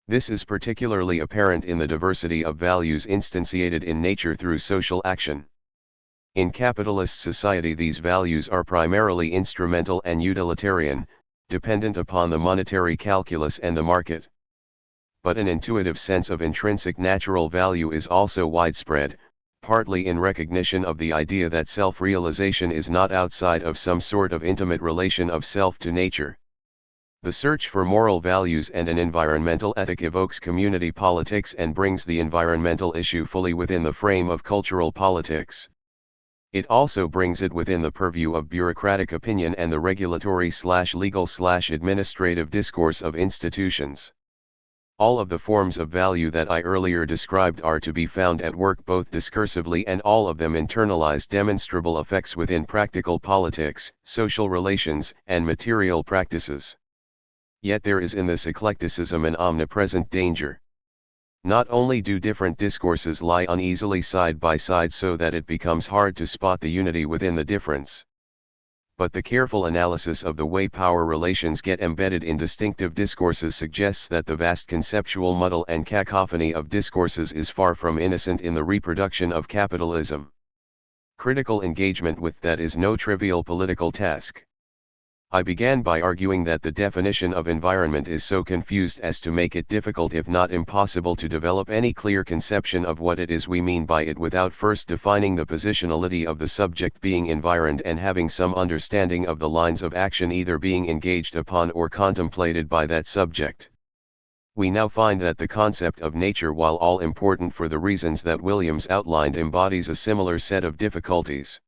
This is particularly apparent in the diversity of values instantiated in nature through social action. In capitalist society, these values are primarily instrumental and utilitarian, dependent upon the monetary calculus and the market. But an intuitive sense of intrinsic natural value is also widespread, partly in recognition of the idea that self-realization is not outside of some sort of intimate relation of self to nature. The search for moral values and an environmental ethic evokes community politics and brings the environmental issue fully within the frame of cultural politics. It also brings it within the purview of bureaucratic opinion and the regulatory/legal/administrative discourse of institutions. All of the forms of value that I earlier described are to be found at work both discursively, and all of them internalize demonstrable effects within practical politics, social relations, and material practices. Yet there is in this eclecticism an omnipresent danger. Not only do different discourses lie uneasily side by side so that it becomes hard to spot the unity within the difference, but the careful analysis of the way power relations get embedded in distinctive discourses suggests that the vast conceptual muddle and cacophony of discourses is far from innocent in the reproduction of capitalism. Critical engagement with that is no trivial political task. I began by arguing that the definition of environment is so confused as to make it difficult if not impossible to develop any clear conception of what it is we mean by it without first defining the positionality of the subject being environed and having some understanding of the lines of action either being engaged upon or contemplated by that subject. We now find that the concept of nature, while all important for the reasons that Williams outlined, embodies a similar set of difficulties.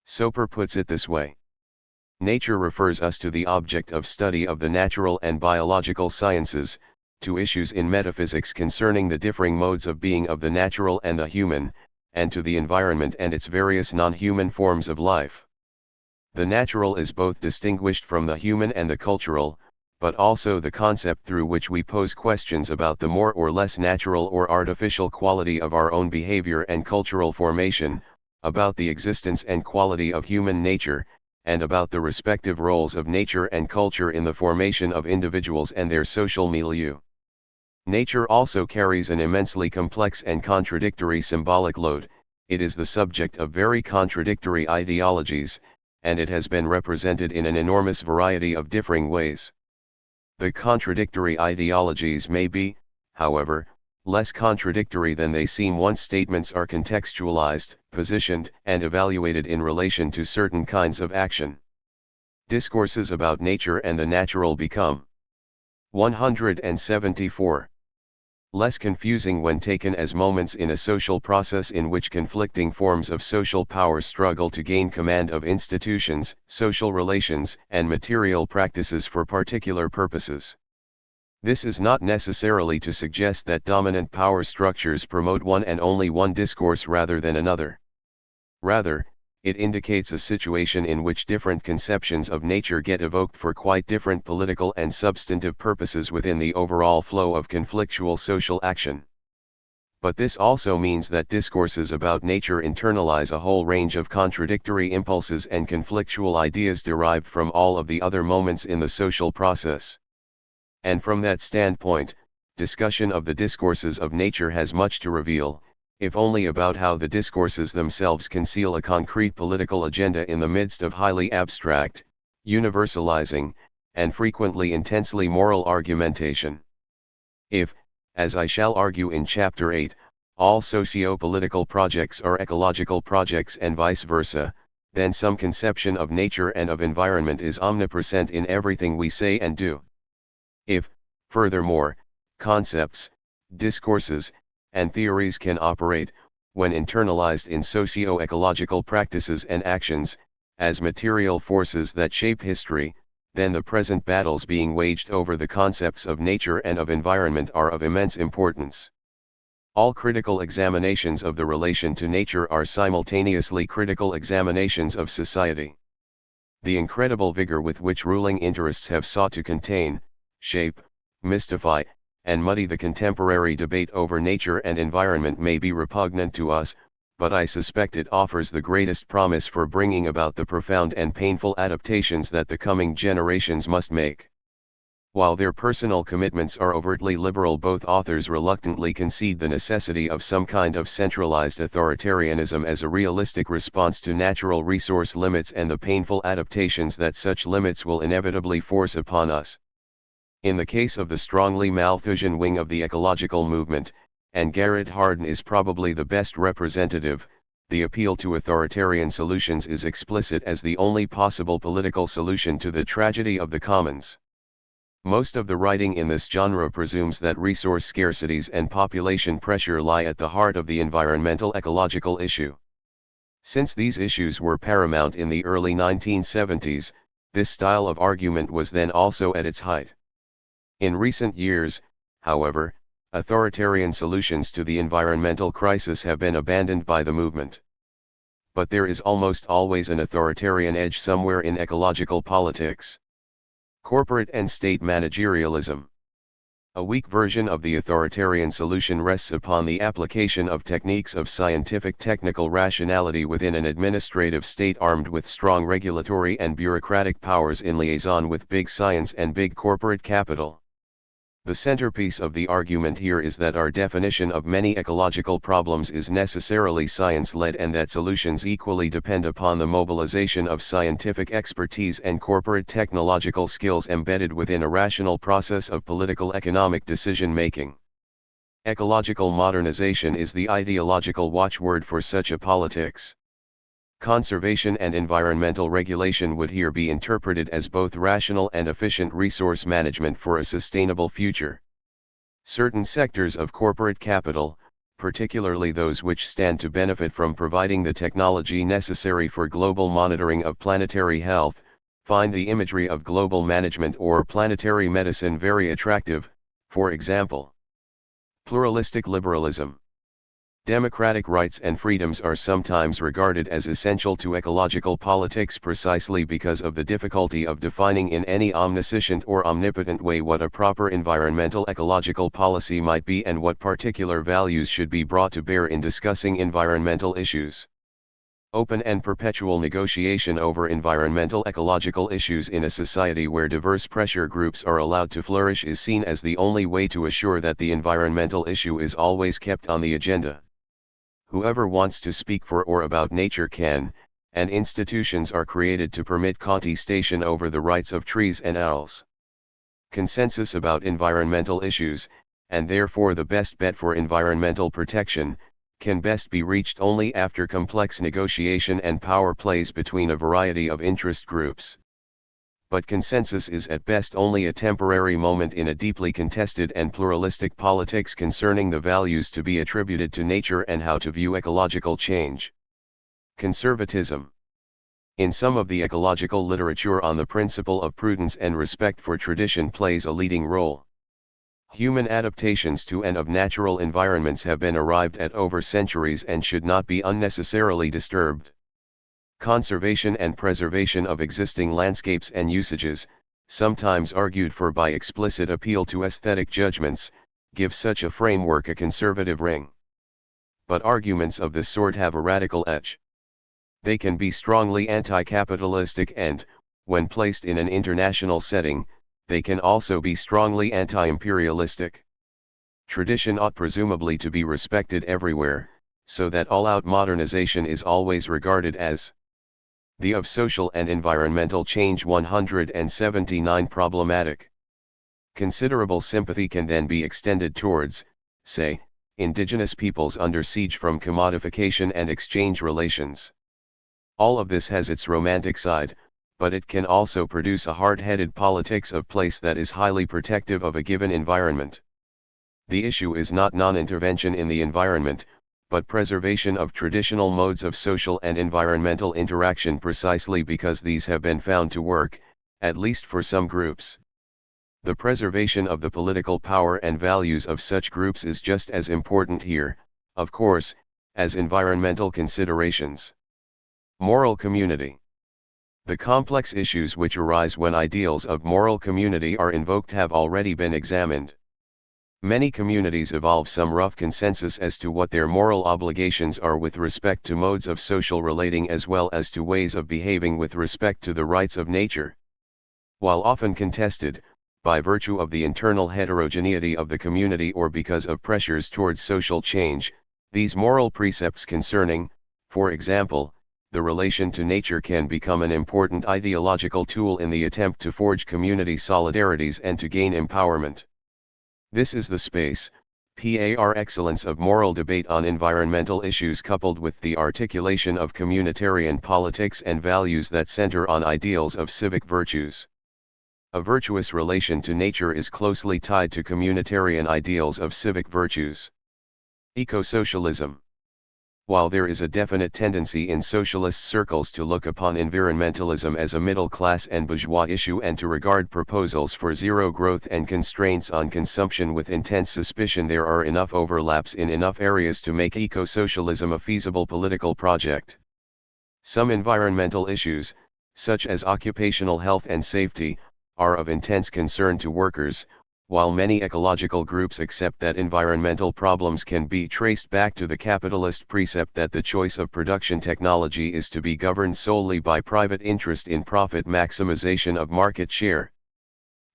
Soper puts it this way. Nature refers us to the object of study of the natural and biological sciences, to issues in metaphysics concerning the differing modes of being of the natural and the human, and to the environment and its various non-human forms of life. The natural is both distinguished from the human and the cultural, but also the concept through which we pose questions about the more or less natural or artificial quality of our own behavior and cultural formation, about the existence and quality of human nature, and about the respective roles of nature and culture in the formation of individuals and their social milieu. Nature also carries an immensely complex and contradictory symbolic load. It is the subject of very contradictory ideologies, and it has been represented in an enormous variety of differing ways. The contradictory ideologies may be, however, less contradictory than they seem once statements are contextualized, positioned, and evaluated in relation to certain kinds of action. Discourses about nature and the natural become 174. Less confusing when taken as moments in a social process in which conflicting forms of social power struggle to gain command of institutions, social relations, and material practices for particular purposes. This is not necessarily to suggest that dominant power structures promote one and only one discourse rather than another. Rather, it indicates a situation in which different conceptions of nature get evoked for quite different political and substantive purposes within the overall flow of conflictual social action. But this also means that discourses about nature internalize a whole range of contradictory impulses and conflictual ideas derived from all of the other moments in the social process. And from that standpoint, discussion of the discourses of nature has much to reveal, if only about how the discourses themselves conceal a concrete political agenda in the midst of highly abstract, universalizing, and frequently intensely moral argumentation. If, as I shall argue in Chapter 8, all socio-political projects are ecological projects and vice versa, then some conception of nature and of environment is omnipresent in everything we say and do. If, furthermore, concepts, discourses, and theories can operate, when internalized in socio-ecological practices and actions, as material forces that shape history, then the present battles being waged over the concepts of nature and of environment are of immense importance. All critical examinations of the relation to nature are simultaneously critical examinations of society. The incredible vigor with which ruling interests have sought to contain, shape, mystify, and muddy the contemporary debate over nature and environment may be repugnant to us, but I suspect it offers the greatest promise for bringing about the profound and painful adaptations that the coming generations must make. While their personal commitments are overtly liberal, both authors reluctantly concede the necessity of some kind of centralized authoritarianism as a realistic response to natural resource limits and the painful adaptations that such limits will inevitably force upon us. In the case of the strongly Malthusian wing of the ecological movement, and Garrett Hardin is probably the best representative, the appeal to authoritarian solutions is explicit as the only possible political solution to the tragedy of the commons. Most of the writing in this genre presumes that resource scarcities and population pressure lie at the heart of the environmental ecological issue. Since these issues were paramount in the early 1970s, this style of argument was then also at its height. In recent years, however, authoritarian solutions to the environmental crisis have been abandoned by the movement. But there is almost always an authoritarian edge somewhere in ecological politics. Corporate and state managerialism. A weak version of the authoritarian solution rests upon the application of techniques of scientific technical rationality within an administrative state armed with strong regulatory and bureaucratic powers in liaison with big science and big corporate capital. The centerpiece of the argument here is that our definition of many ecological problems is necessarily science-led and that solutions equally depend upon the mobilization of scientific expertise and corporate technological skills embedded within a rational process of political economic decision-making. Ecological modernization is the ideological watchword for such a politics. Conservation and environmental regulation would here be interpreted as both rational and efficient resource management for a sustainable future. Certain sectors of corporate capital, particularly those which stand to benefit from providing the technology necessary for global monitoring of planetary health, find the imagery of global management or planetary medicine very attractive, for example. Pluralistic liberalism. Democratic rights and freedoms are sometimes regarded as essential to ecological politics precisely because of the difficulty of defining in any omniscient or omnipotent way what a proper environmental ecological policy might be and what particular values should be brought to bear in discussing environmental issues. Open and perpetual negotiation over environmental ecological issues in a society where diverse pressure groups are allowed to flourish is seen as the only way to assure that the environmental issue is always kept on the agenda. Whoever wants to speak for or about nature can, and institutions are created to permit contestation over the rights of trees and owls. Consensus about environmental issues, and therefore the best bet for environmental protection, can best be reached only after complex negotiation and power plays between a variety of interest groups. But consensus is at best only a temporary moment in a deeply contested and pluralistic politics concerning the values to be attributed to nature and how to view ecological change. Conservatism. In some of the ecological literature on the principle of prudence and respect for tradition plays a leading role. Human adaptations to and of natural environments have been arrived at over centuries and should not be unnecessarily disturbed. Conservation and preservation of existing landscapes and usages, sometimes argued for by explicit appeal to aesthetic judgments, give such a framework a conservative ring. But arguments of this sort have a radical edge. They can be strongly anti-capitalistic and, when placed in an international setting, they can also be strongly anti-imperialistic. Tradition ought presumably to be respected everywhere, so that all-out modernization is always regarded as the of social and environmental change 179 problematic. Considerable sympathy can then be extended towards, say, indigenous peoples under siege from commodification and exchange relations. All of this has its romantic side, but it can also produce a hard-headed politics of place that is highly protective of a given environment. The issue is not non-intervention in the environment, but preservation of traditional modes of social and environmental interaction precisely because these have been found to work, at least for some groups. The preservation of the political power and values of such groups is just as important here, of course, as environmental considerations. Moral community. The complex issues which arise when ideals of moral community are invoked have already been examined. Many communities evolve some rough consensus as to what their moral obligations are with respect to modes of social relating as well as to ways of behaving with respect to the rights of nature. While often contested, by virtue of the internal heterogeneity of the community or because of pressures towards social change, these moral precepts concerning, for example, the relation to nature can become an important ideological tool in the attempt to forge community solidarities and to gain empowerment. This is the space, par excellence of moral debate on environmental issues coupled with the articulation of communitarian politics and values that center on ideals of civic virtues. A virtuous relation to nature is closely tied to communitarian ideals of civic virtues. Eco-socialism. While there is a definite tendency in socialist circles to look upon environmentalism as a middle-class and bourgeois issue and to regard proposals for zero growth and constraints on consumption with intense suspicion, there are enough overlaps in enough areas to make eco-socialism a feasible political project. Some environmental issues, such as occupational health and safety, are of intense concern to workers, while many ecological groups accept that environmental problems can be traced back to the capitalist precept that the choice of production technology is to be governed solely by private interest in profit maximization of market share.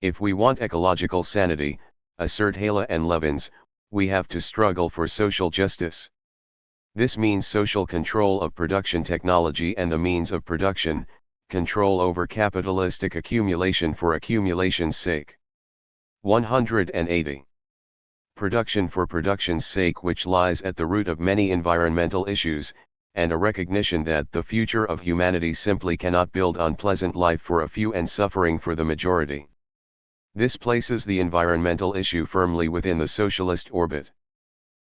If we want ecological sanity, assert Hala and Levins, we have to struggle for social justice. This means social control of production technology and the means of production, control over capitalistic accumulation for accumulation's sake. 180. Production for production's sake, which lies at the root of many environmental issues, and a recognition that the future of humanity simply cannot build on pleasant life for a few and suffering for the majority. This places the environmental issue firmly within the socialist orbit.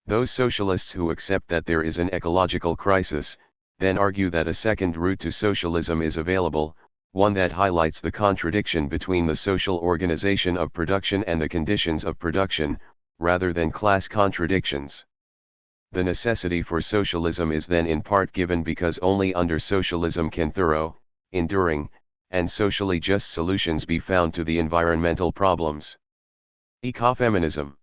Those socialists who accept that there is an ecological crisis, then argue that a second route to socialism is available, one that highlights the contradiction between the social organization of production and the conditions of production, rather than class contradictions. The necessity for socialism is then in part given because only under socialism can thorough, enduring, and socially just solutions be found to the environmental problems. Ecofeminism.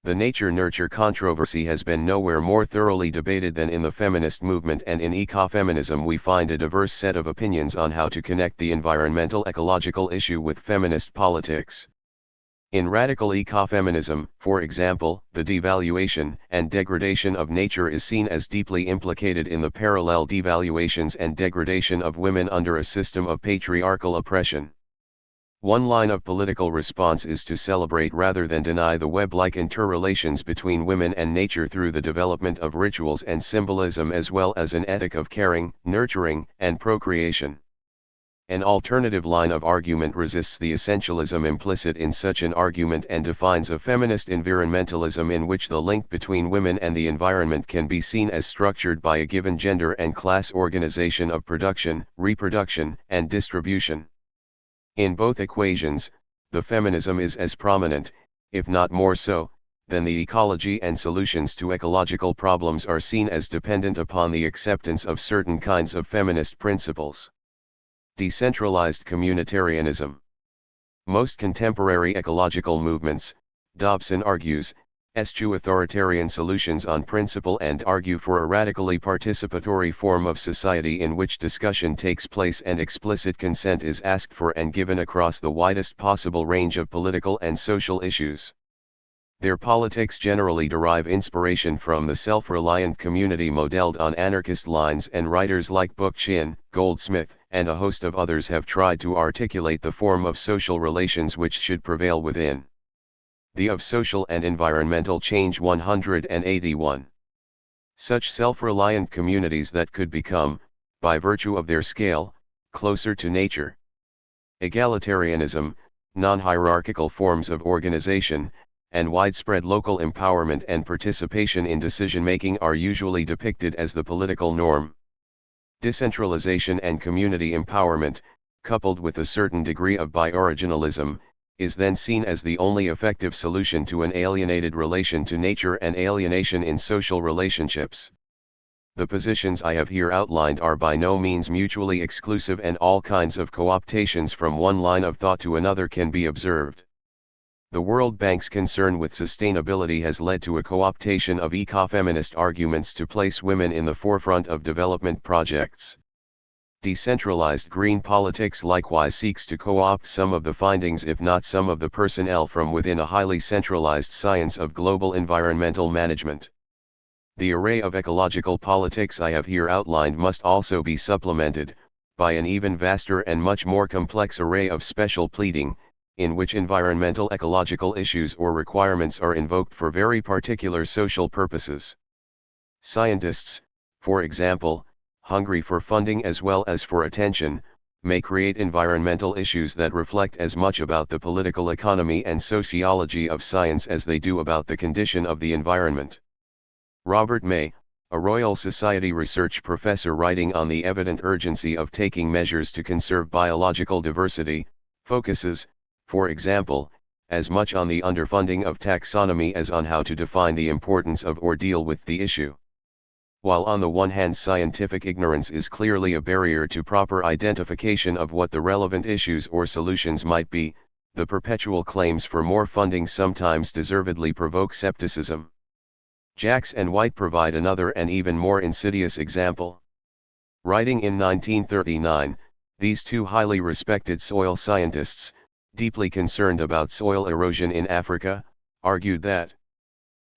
The nature-nurture controversy has been nowhere more thoroughly debated than in the feminist movement, and in ecofeminism we find a diverse set of opinions on how to connect the environmental ecological issue with feminist politics. In radical ecofeminism, for example, the devaluation and degradation of nature is seen as deeply implicated in the parallel devaluations and degradation of women under a system of patriarchal oppression. One line of political response is to celebrate rather than deny the web-like interrelations between women and nature through the development of rituals and symbolism as well as an ethic of caring, nurturing, and procreation. An alternative line of argument resists the essentialism implicit in such an argument and defines a feminist environmentalism in which the link between women and the environment can be seen as structured by a given gender and class organization of production, reproduction, and distribution. In both equations, the feminism is as prominent, if not more so, then the ecology and solutions to ecological problems are seen as dependent upon the acceptance of certain kinds of feminist principles. Decentralized communitarianism. Most contemporary ecological movements, Dobson argues, eschew authoritarian solutions on principle and argue for a radically participatory form of society in which discussion takes place and explicit consent is asked for and given across the widest possible range of political and social issues. Their politics generally derive inspiration from the self-reliant community modeled on anarchist lines, and writers like Bookchin, Goldsmith, and a host of others have tried to articulate the form of social relations which should prevail within. The Of Social and Environmental Change 181. Such self-reliant communities that could become, by virtue of their scale, closer to nature. Egalitarianism, non-hierarchical forms of organization, and widespread local empowerment and participation in decision-making are usually depicted as the political norm. Decentralization and community empowerment, coupled with a certain degree of bi-originalism, is then seen as the only effective solution to an alienated relation to nature and alienation in social relationships. The positions I have here outlined are by no means mutually exclusive, and all kinds of co-optations from one line of thought to another can be observed. The World Bank's concern with sustainability has led to a co-optation of ecofeminist arguments to place women in the forefront of development projects. Decentralized green politics likewise seeks to co-opt some of the findings, if not some of the personnel, from within a highly centralized science of global environmental management. The array of ecological politics I have here outlined must also be supplemented by an even vaster and much more complex array of special pleading, in which environmental ecological issues or requirements are invoked for very particular social purposes. Scientists, for example, hungry for funding as well as for attention, may create environmental issues that reflect as much about the political economy and sociology of science as they do about the condition of the environment. Robert May, a Royal Society research professor writing on the evident urgency of taking measures to conserve biological diversity, focuses, for example, as much on the underfunding of taxonomy as on how to define the importance of or deal with the issue. While on the one hand scientific ignorance is clearly a barrier to proper identification of what the relevant issues or solutions might be, the perpetual claims for more funding sometimes deservedly provoke skepticism. Jacks and White provide another and even more insidious example. Writing in 1939, these two highly respected soil scientists, deeply concerned about soil erosion in Africa, argued that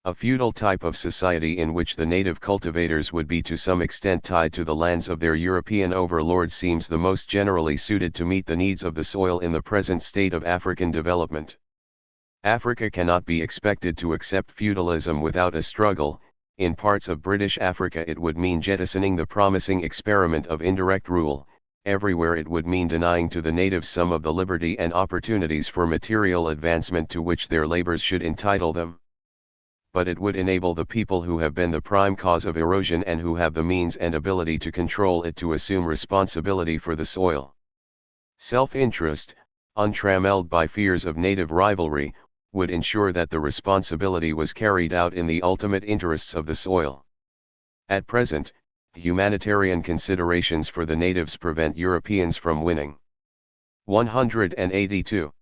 a feudal type of society in which the native cultivators would be to some extent tied to the lands of their European overlords seems the most generally suited to meet the needs of the soil in the present state of African development. Africa cannot be expected to accept feudalism without a struggle. In parts of British Africa it would mean jettisoning the promising experiment of indirect rule. Everywhere it would mean denying to the natives some of the liberty and opportunities for material advancement to which their labors should entitle them. But it would enable the people who have been the prime cause of erosion and who have the means and ability to control it to assume responsibility for the soil. Self-interest, untrammelled by fears of native rivalry, would ensure that the responsibility was carried out in the ultimate interests of the soil. At present, humanitarian considerations for the natives prevent Europeans from winning. 182.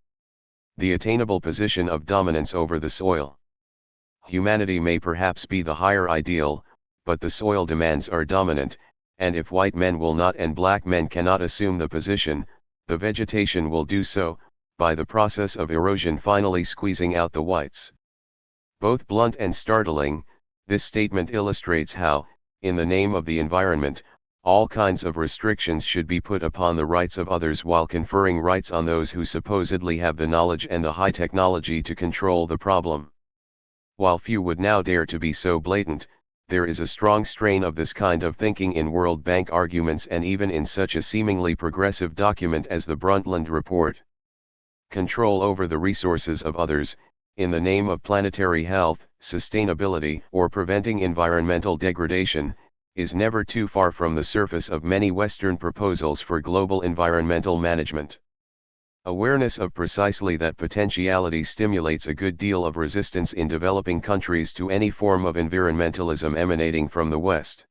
The attainable position of dominance over the soil. Humanity may perhaps be the higher ideal, but the soil demands are dominant, and if white men will not and black men cannot assume the position, the vegetation will do so, by the process of erosion finally squeezing out the whites. Both blunt and startling, this statement illustrates how, in the name of the environment, all kinds of restrictions should be put upon the rights of others while conferring rights on those who supposedly have the knowledge and the high technology to control the problem. While few would now dare to be so blatant, there is a strong strain of this kind of thinking in World Bank arguments and even in such a seemingly progressive document as the Brundtland Report. Control over the resources of others, in the name of planetary health, sustainability, or preventing environmental degradation, is never too far from the surface of many Western proposals for global environmental management. Awareness of precisely that potentiality stimulates a good deal of resistance in developing countries to any form of environmentalism emanating from the West.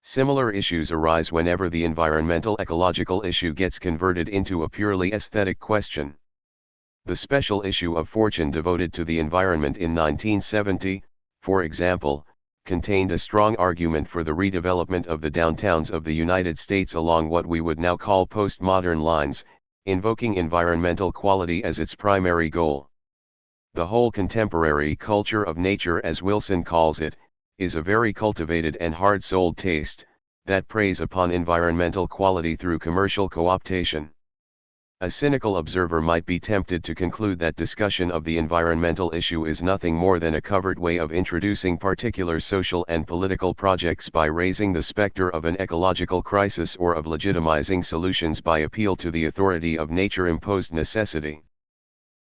Similar issues arise whenever the environmental ecological issue gets converted into a purely aesthetic question. The special issue of Fortune devoted to the environment in 1970, for example, contained a strong argument for the redevelopment of the downtowns of the United States along what we would now call postmodern lines, invoking environmental quality as its primary goal. The whole contemporary culture of nature, as Wilson calls it, is a very cultivated and hard-souled taste, that preys upon environmental quality through commercial co-optation. A cynical observer might be tempted to conclude that discussion of the environmental issue is nothing more than a covert way of introducing particular social and political projects by raising the specter of an ecological crisis, or of legitimizing solutions by appeal to the authority of nature-imposed necessity.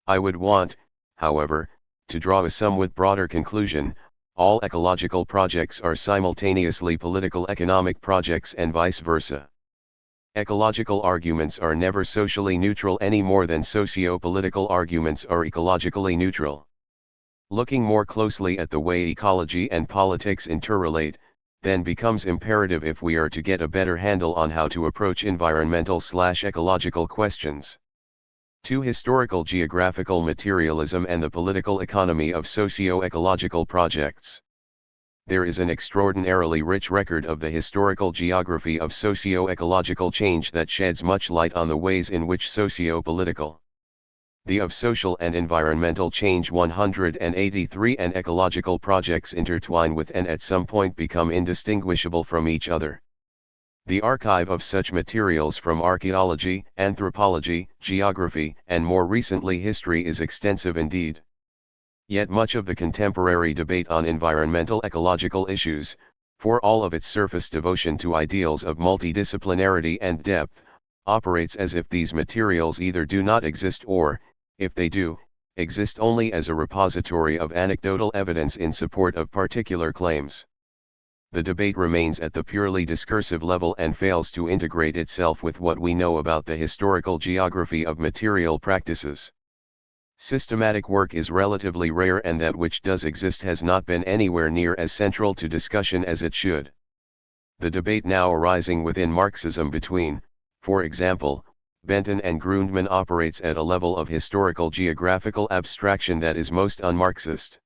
I would want, however, to draw a somewhat broader conclusion: all ecological projects are simultaneously political economic projects and vice versa. Ecological arguments are never socially neutral any more than socio-political arguments are ecologically neutral. Looking more closely at the way ecology and politics interrelate, then becomes imperative if we are to get a better handle on how to approach environmental/ecological questions. To historical geographical materialism and the political economy of socio-ecological projects. There is an extraordinarily rich record of the historical geography of socio-ecological change that sheds much light on the ways in which socio-political, the of social and environmental change 183 and ecological projects intertwine with and at some point become indistinguishable from each other. The archive of such materials from archaeology, anthropology, geography, and more recently history is extensive indeed. Yet much of the contemporary debate on environmental ecological issues, for all of its surface devotion to ideals of multidisciplinarity and depth, operates as if these materials either do not exist or, if they do, exist only as a repository of anecdotal evidence in support of particular claims. The debate remains at the purely discursive level and fails to integrate itself with what we know about the historical geography of material practices. Systematic work is relatively rare, and that which does exist has not been anywhere near as central to discussion as it should. The debate now arising within Marxism between, for example, Benton and Grundmann operates at a level of historical geographical abstraction that is most un-Marxist.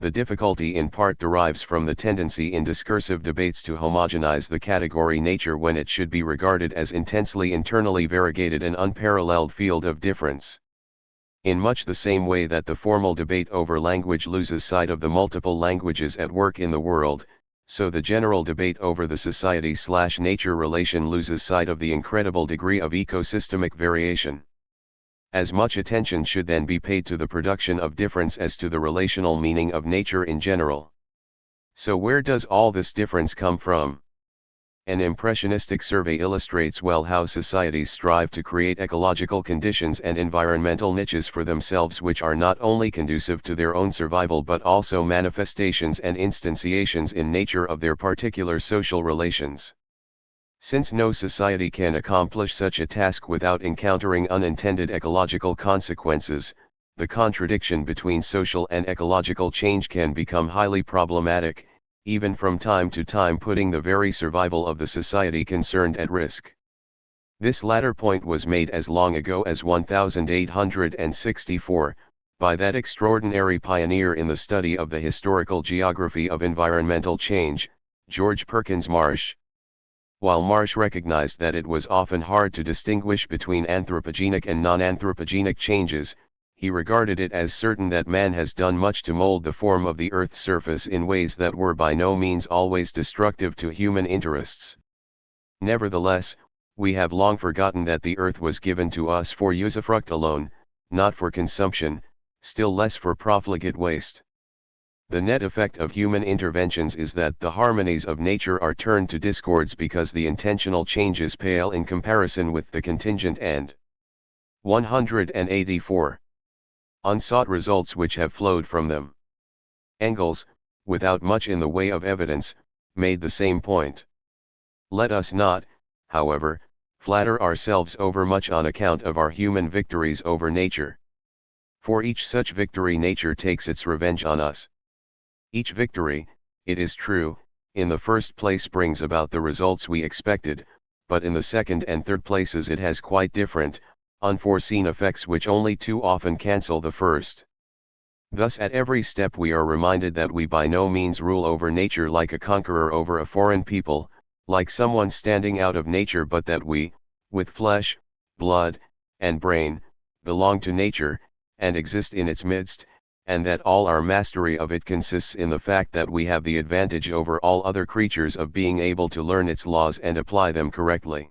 The difficulty in part derives from the tendency in discursive debates to homogenize the category nature when it should be regarded as intensely internally variegated and unparalleled field of difference. In much the same way that the formal debate over language loses sight of the multiple languages at work in the world, so the general debate over the society/nature relation loses sight of the incredible degree of ecosystemic variation. As much attention should then be paid to the production of difference as to the relational meaning of nature in general. So where does all this difference come from? An impressionistic survey illustrates well how societies strive to create ecological conditions and environmental niches for themselves which are not only conducive to their own survival but also manifestations and instantiations in nature of their particular social relations. Since no society can accomplish such a task without encountering unintended ecological consequences, the contradiction between social and ecological change can become highly problematic, even from time to time putting the very survival of the society concerned at risk. This latter point was made as long ago as 1864, by that extraordinary pioneer in the study of the historical geography of environmental change, George Perkins Marsh. While Marsh recognized that it was often hard to distinguish between anthropogenic and non-anthropogenic changes, he regarded it as certain that man has done much to mold the form of the Earth's surface in ways that were by no means always destructive to human interests. Nevertheless, we have long forgotten that the Earth was given to us for usufruct alone, not for consumption, still less for profligate waste. The net effect of human interventions is that the harmonies of nature are turned to discords because the intentional changes pale in comparison with the contingent and 184. Unsought results which have flowed from them. Engels, without much in the way of evidence, made the same point. Let us not, however, flatter ourselves overmuch on account of our human victories over nature. For each such victory nature takes its revenge on us. Each victory, it is true, in the first place brings about the results we expected, but in the second and third places it has quite different, unforeseen effects which only too often cancel the first. Thus at every step we are reminded that we by no means rule over nature like a conqueror over a foreign people, like someone standing out of nature, but that we, with flesh, blood, and brain, belong to nature, and exist in its midst, and that all our mastery of it consists in the fact that we have the advantage over all other creatures of being able to learn its laws and apply them correctly.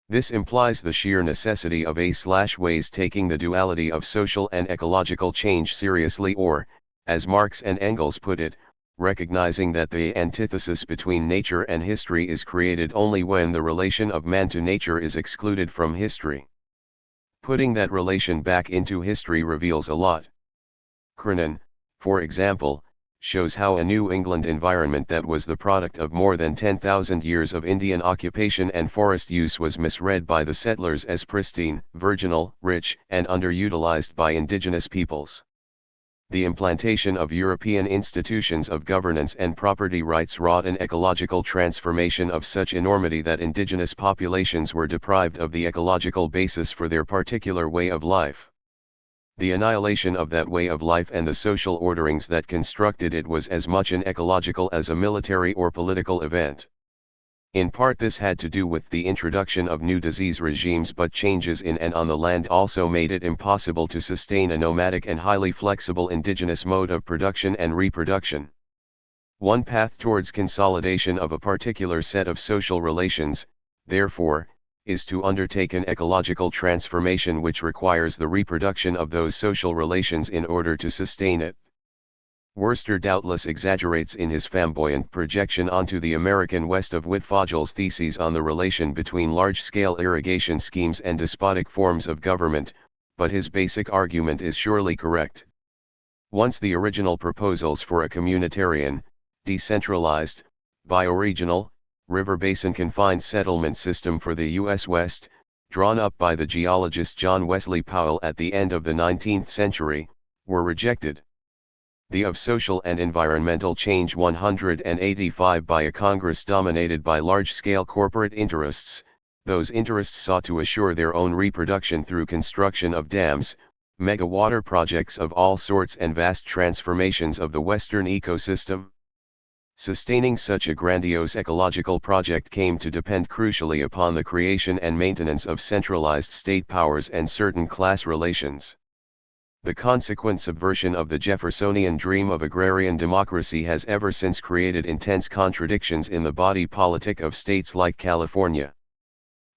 This implies the sheer necessity of a/ways taking the duality of social and ecological change seriously, or, as Marx and Engels put it, recognizing that the antithesis between nature and history is created only when the relation of man to nature is excluded from history. Putting that relation back into history reveals a lot. Crinan, for example, shows how a New England environment that was the product of more than 10,000 years of Indian occupation and forest use was misread by the settlers as pristine, virginal, rich, and underutilized by indigenous peoples. The implantation of European institutions of governance and property rights wrought an ecological transformation of such enormity that indigenous populations were deprived of the ecological basis for their particular way of life. The annihilation of that way of life and the social orderings that constructed it was as much an ecological as a military or political event. In part this had to do with the introduction of new disease regimes, but changes in and on the land also made it impossible to sustain a nomadic and highly flexible indigenous mode of production and reproduction. One path towards consolidation of a particular set of social relations, therefore, is to undertake an ecological transformation which requires the reproduction of those social relations in order to sustain it. Worcester doubtless exaggerates in his flamboyant projection onto the American West of Whitfogle's theses on the relation between large-scale irrigation schemes and despotic forms of government, but his basic argument is surely correct. Once the original proposals for a communitarian, decentralized, bioregional, river basin confined settlement system for the U.S. West, drawn up by the geologist John Wesley Powell at the end of the 19th century, were rejected. The of social and environmental change 185 by a Congress dominated by large-scale corporate interests, those interests sought to assure their own reproduction through construction of dams, mega-water projects of all sorts and vast transformations of the Western ecosystem. Sustaining such a grandiose ecological project came to depend crucially upon the creation and maintenance of centralized state powers and certain class relations. The consequent subversion of the Jeffersonian dream of agrarian democracy has ever since created intense contradictions in the body politic of states like California.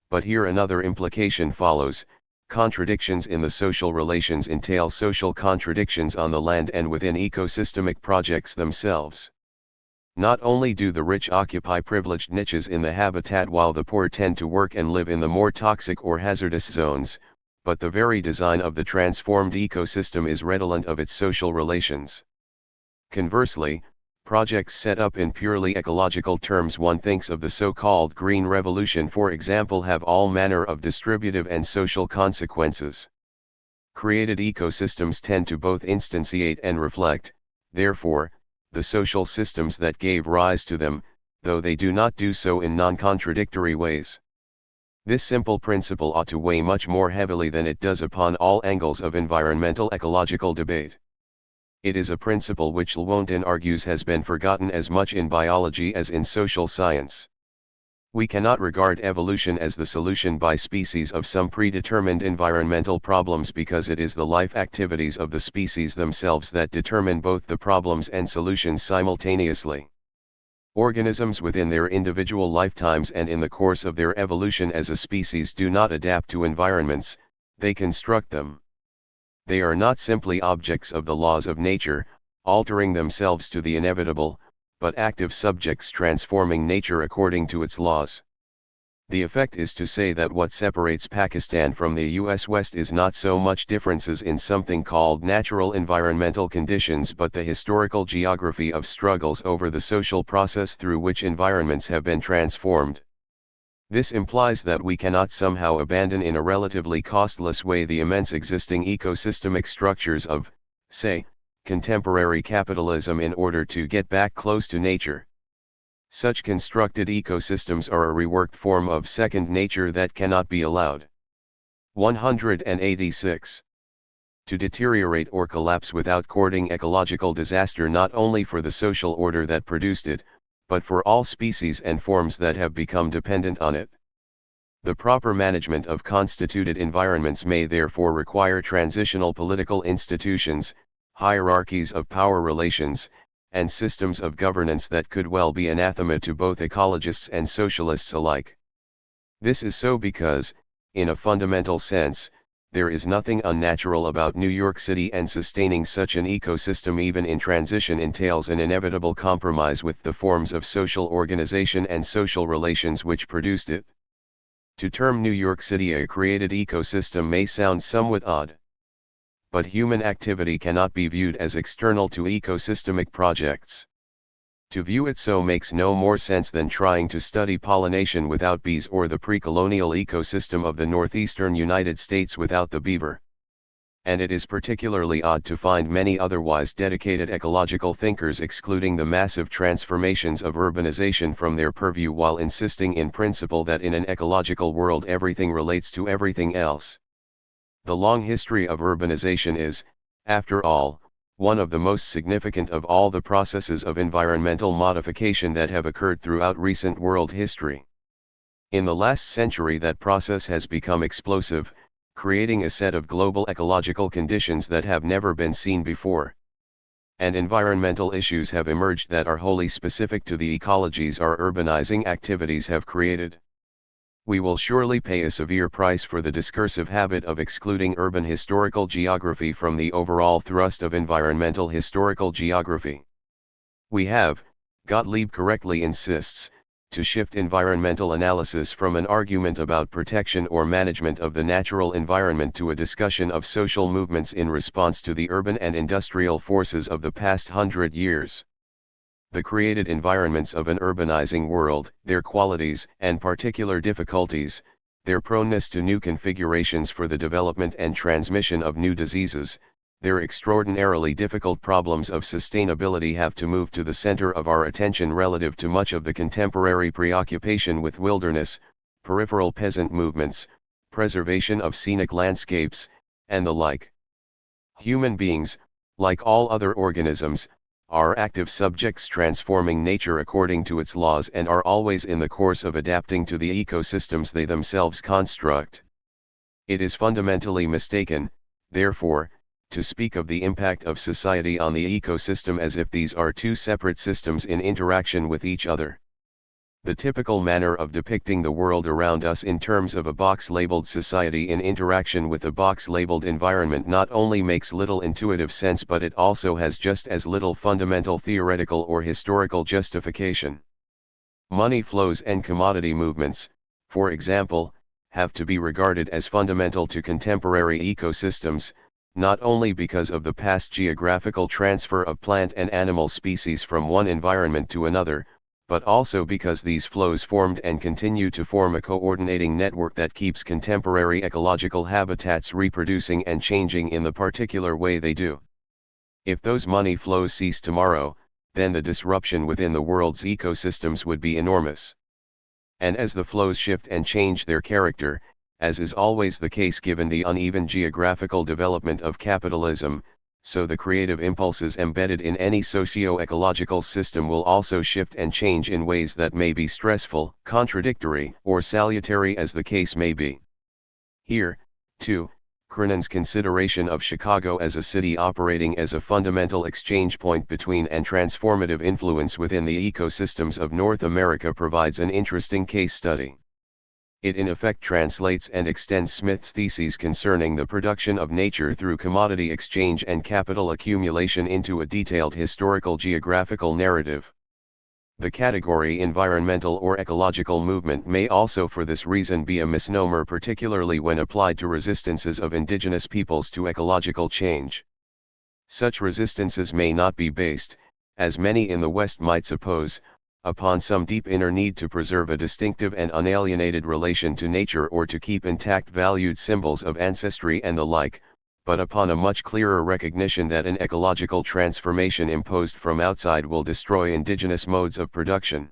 But here another implication follows: contradictions in the social relations entail social contradictions on the land and within ecosystemic projects themselves. Not only do the rich occupy privileged niches in the habitat while the poor tend to work and live in the more toxic or hazardous zones, but the very design of the transformed ecosystem is redolent of its social relations. Conversely, projects set up in purely ecological terms, one thinks of the so-called Green Revolution for example, have all manner of distributive and social consequences. Created ecosystems tend to both instantiate and reflect, therefore, the social systems that gave rise to them, though they do not do so in non-contradictory ways. This simple principle ought to weigh much more heavily than it does upon all angles of environmental ecological debate. It is a principle which Lewontin argues has been forgotten as much in biology as in social science. We cannot regard evolution as the solution by species of some predetermined environmental problems, because it is the life activities of the species themselves that determine both the problems and solutions simultaneously. Organisms within their individual lifetimes and in the course of their evolution as a species do not adapt to environments, they construct them. They are not simply objects of the laws of nature, altering themselves to the inevitable, but active subjects transforming nature according to its laws. The effect is to say that what separates Pakistan from the U.S. West is not so much differences in something called natural environmental conditions, but the historical geography of struggles over the social process through which environments have been transformed. This implies that we cannot somehow abandon in a relatively costless way the immense existing ecosystemic structures of, say, contemporary capitalism in order to get back close to nature. Such constructed ecosystems are a reworked form of second nature that cannot be allowed. 186. To deteriorate or collapse without courting ecological disaster not only for the social order that produced it, but for all species and forms that have become dependent on it. The proper management of constituted environments may therefore require transitional political institutions, hierarchies of power relations, and systems of governance that could well be anathema to both ecologists and socialists alike. This is so because, in a fundamental sense, there is nothing unnatural about New York City, and sustaining such an ecosystem even in transition entails an inevitable compromise with the forms of social organization and social relations which produced it. To term New York City a created ecosystem may sound somewhat odd. But human activity cannot be viewed as external to ecosystemic projects. To view it so makes no more sense than trying to study pollination without bees or the pre-colonial ecosystem of the northeastern United States without the beaver. And it is particularly odd to find many otherwise dedicated ecological thinkers excluding the massive transformations of urbanization from their purview while insisting in principle that in an ecological world everything relates to everything else. The long history of urbanization is, after all, one of the most significant of all the processes of environmental modification that have occurred throughout recent world history. In the last century that process has become explosive, creating a set of global ecological conditions that have never been seen before. And environmental issues have emerged that are wholly specific to the ecologies our urbanizing activities have created. We will surely pay a severe price for the discursive habit of excluding urban historical geography from the overall thrust of environmental historical geography. We have, Gottlieb correctly insists, to shift environmental analysis from an argument about protection or management of the natural environment to a discussion of social movements in response to the urban and industrial forces of the past 100 years. The created environments of an urbanizing world, their qualities and particular difficulties, their proneness to new configurations for the development and transmission of new diseases, their extraordinarily difficult problems of sustainability have to move to the center of our attention relative to much of the contemporary preoccupation with wilderness, peripheral peasant movements, preservation of scenic landscapes, and the like. Human beings, like all other organisms, are active subjects transforming nature according to its laws and are always in the course of adapting to the ecosystems they themselves construct. It is fundamentally mistaken, therefore, to speak of the impact of society on the ecosystem as if these are two separate systems in interaction with each other. The typical manner of depicting the world around us in terms of a box-labeled society in interaction with a box-labeled environment not only makes little intuitive sense but it also has just as little fundamental theoretical or historical justification. Money flows and commodity movements, for example, have to be regarded as fundamental to contemporary ecosystems, not only because of the past geographical transfer of plant and animal species from one environment to another, but also because these flows formed and continue to form a coordinating network that keeps contemporary ecological habitats reproducing and changing in the particular way they do. If those money flows cease tomorrow, then the disruption within the world's ecosystems would be enormous. And as the flows shift and change their character, as is always the case given the uneven geographical development of capitalism, so the creative impulses embedded in any socio-ecological system will also shift and change in ways that may be stressful, contradictory, or salutary as the case may be. Here, too, Crenan's consideration of Chicago as a city operating as a fundamental exchange point between and transformative influence within the ecosystems of North America provides an interesting case study. It in effect translates and extends Smith's theses concerning the production of nature through commodity exchange and capital accumulation into a detailed historical geographical narrative. The category environmental or ecological movement may also for this reason be a misnomer, particularly when applied to resistances of indigenous peoples to ecological change. Such resistances may not be based, as many in the West might suppose, upon some deep inner need to preserve a distinctive and unalienated relation to nature or to keep intact valued symbols of ancestry and the like, but upon a much clearer recognition that an ecological transformation imposed from outside will destroy indigenous modes of production.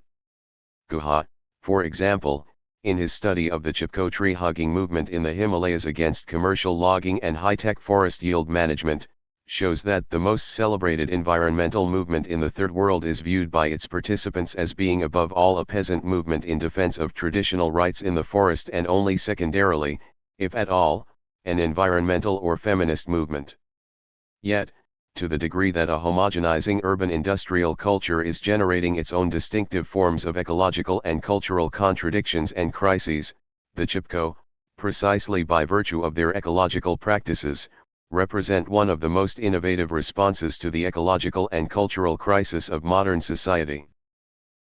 Guha, for example, in his study of the Chipko tree-hugging movement in the Himalayas against commercial logging and high-tech forest yield management, shows that the most celebrated environmental movement in the Third World is viewed by its participants as being above all a peasant movement in defense of traditional rights in the forest and only secondarily, if at all, an environmental or feminist movement. Yet, to the degree that a homogenizing urban industrial culture is generating its own distinctive forms of ecological and cultural contradictions and crises, the Chipko, precisely by virtue of their ecological practices, represent one of the most innovative responses to the ecological and cultural crisis of modern society.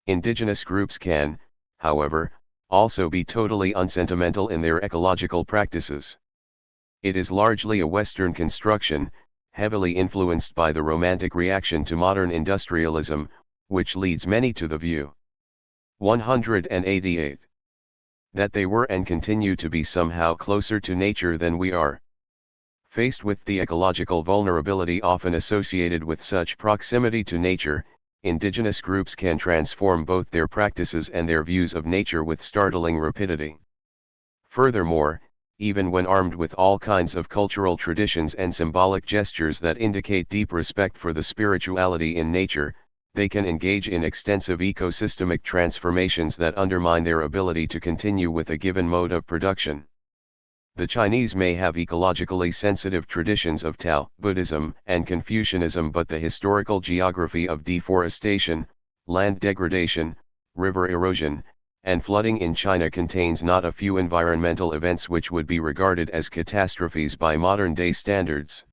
Indigenous groups can, however, also be totally unsentimental in their ecological practices. It is largely a Western construction, heavily influenced by the Romantic reaction to modern industrialism, which leads many to the view. 188. That they were and continue to be somehow closer to nature than we are. Faced with the ecological vulnerability often associated with such proximity to nature, indigenous groups can transform both their practices and their views of nature with startling rapidity. Furthermore, even when armed with all kinds of cultural traditions and symbolic gestures that indicate deep respect for the spirituality in nature, they can engage in extensive ecosystemic transformations that undermine their ability to continue with a given mode of production. The Chinese may have ecologically sensitive traditions of Tao Buddhism and Confucianism, but the historical geography of deforestation, land degradation, river erosion, and flooding in China contains not a few environmental events which would be regarded as catastrophes by modern-day standards.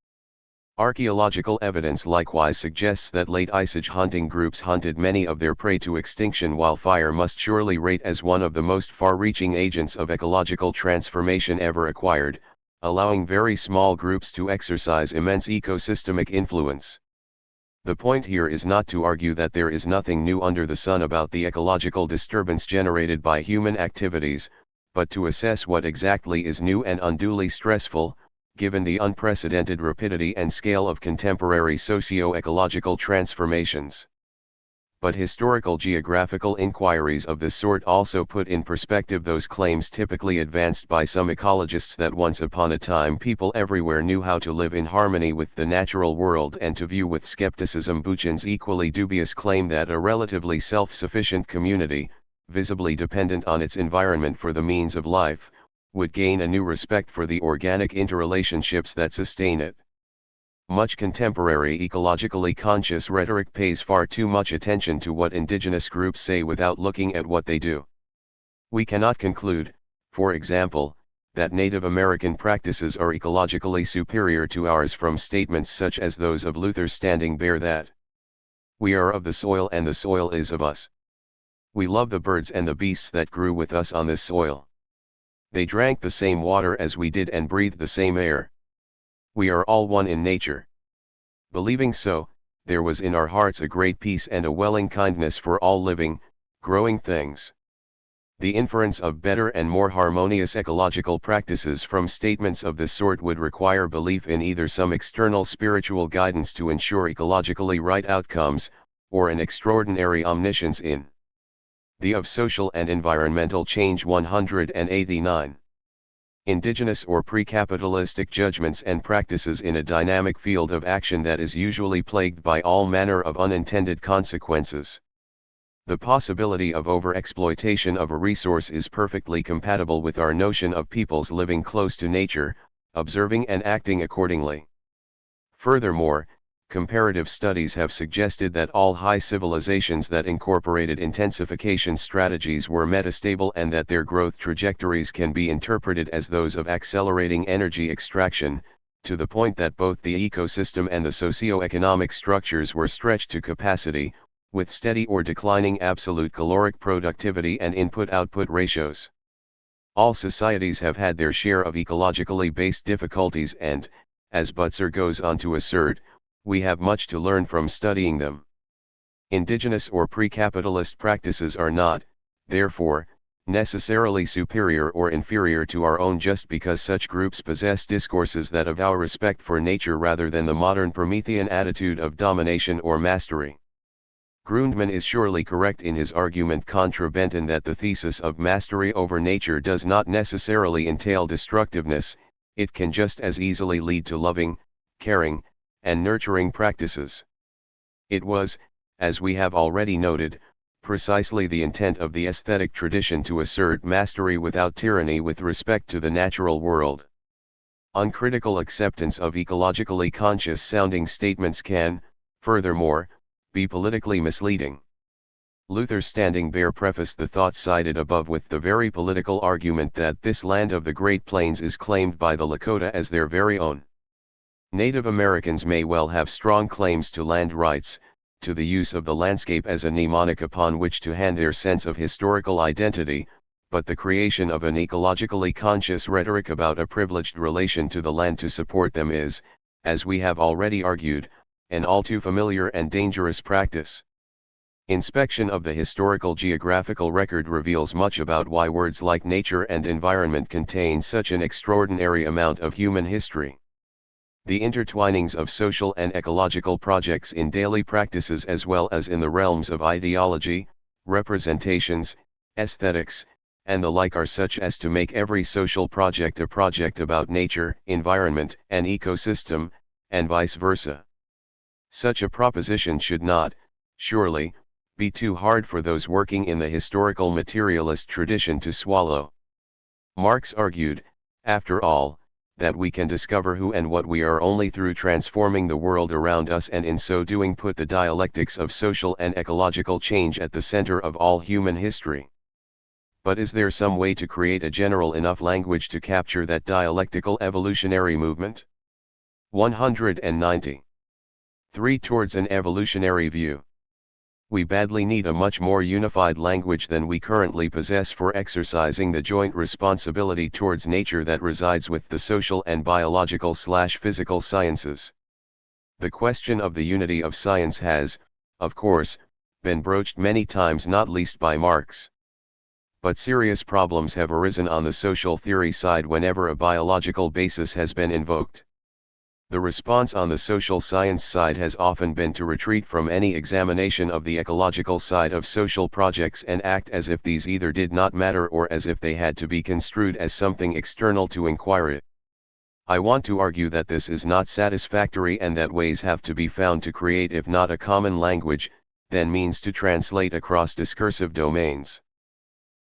Archaeological evidence likewise suggests that late Ice Age hunting groups hunted many of their prey to extinction, while fire must surely rate as one of the most far-reaching agents of ecological transformation ever acquired, allowing very small groups to exercise immense ecosystemic influence. The point here is not to argue that there is nothing new under the sun about the ecological disturbance generated by human activities, but to assess what exactly is new and unduly stressful, given the unprecedented rapidity and scale of contemporary socio-ecological transformations. But historical geographical inquiries of this sort also put in perspective those claims typically advanced by some ecologists that once upon a time people everywhere knew how to live in harmony with the natural world, and to view with skepticism Buchan's equally dubious claim that a relatively self-sufficient community, visibly dependent on its environment for the means of life, would gain a new respect for the organic interrelationships that sustain it. Much contemporary ecologically conscious rhetoric pays far too much attention to what indigenous groups say without looking at what they do. We cannot conclude, for example, that Native American practices are ecologically superior to ours from statements such as those of Luther Standing Bear that we are of the soil and the soil is of us. We love the birds and the beasts that grew with us on this soil. They drank the same water as we did and breathed the same air. We are all one in nature. Believing so, there was in our hearts a great peace and a welling kindness for all living, growing things. The inference of better and more harmonious ecological practices from statements of this sort would require belief in either some external spiritual guidance to ensure ecologically right outcomes, or an extraordinary omniscience in the of social and environmental change. 189. Indigenous or pre-capitalistic judgments and practices in a dynamic field of action that is usually plagued by all manner of unintended consequences. The possibility of overexploitation of a resource is perfectly compatible with our notion of peoples living close to nature, observing and acting accordingly. Furthermore, comparative studies have suggested that all high civilizations that incorporated intensification strategies were metastable, and that their growth trajectories can be interpreted as those of accelerating energy extraction, to the point that both the ecosystem and the socio-economic structures were stretched to capacity, with steady or declining absolute caloric productivity and input-output ratios. All societies have had their share of ecologically based difficulties, and, as Butzer goes on to assert, we have much to learn from studying them. Indigenous or pre-capitalist practices are not, therefore, necessarily superior or inferior to our own just because such groups possess discourses that avow respect for nature rather than the modern Promethean attitude of domination or mastery. Grundmann is surely correct in his argument contra Benton that the thesis of mastery over nature does not necessarily entail destructiveness, it can just as easily lead to loving, caring, and nurturing practices. It was, as we have already noted, precisely the intent of the aesthetic tradition to assert mastery without tyranny with respect to the natural world. Uncritical acceptance of ecologically conscious sounding statements can, furthermore, be politically misleading. Luther Standing Bear prefaced the thoughts cited above with the very political argument that this land of the Great Plains is claimed by the Lakota as their very own. Native Americans may well have strong claims to land rights, to the use of the landscape as a mnemonic upon which to hand their sense of historical identity, but the creation of an ecologically conscious rhetoric about a privileged relation to the land to support them is, as we have already argued, an all too familiar and dangerous practice. Inspection of the historical geographical record reveals much about why words like nature and environment contain such an extraordinary amount of human history. The intertwinings of social and ecological projects in daily practices as well as in the realms of ideology, representations, aesthetics, and the like are such as to make every social project a project about nature, environment, and ecosystem, and vice versa. Such a proposition should not, surely, be too hard for those working in the historical materialist tradition to swallow. Marx argued, after all, that we can discover who and what we are only through transforming the world around us and in so doing put the dialectics of social and ecological change at the center of all human history. But is there some way to create a general enough language to capture that dialectical evolutionary movement? 190. 3. Towards an evolutionary view. We badly need a much more unified language than we currently possess for exercising the joint responsibility towards nature that resides with the social and biological/physical sciences. The question of the unity of science has, of course, been broached many times not least by Marx. But serious problems have arisen on the social theory side whenever a biological basis has been invoked. The response on the social science side has often been to retreat from any examination of the ecological side of social projects and act as if these either did not matter or as if they had to be construed as something external to inquire it. I want to argue that this is not satisfactory and that ways have to be found to create if not a common language, then means to translate across discursive domains.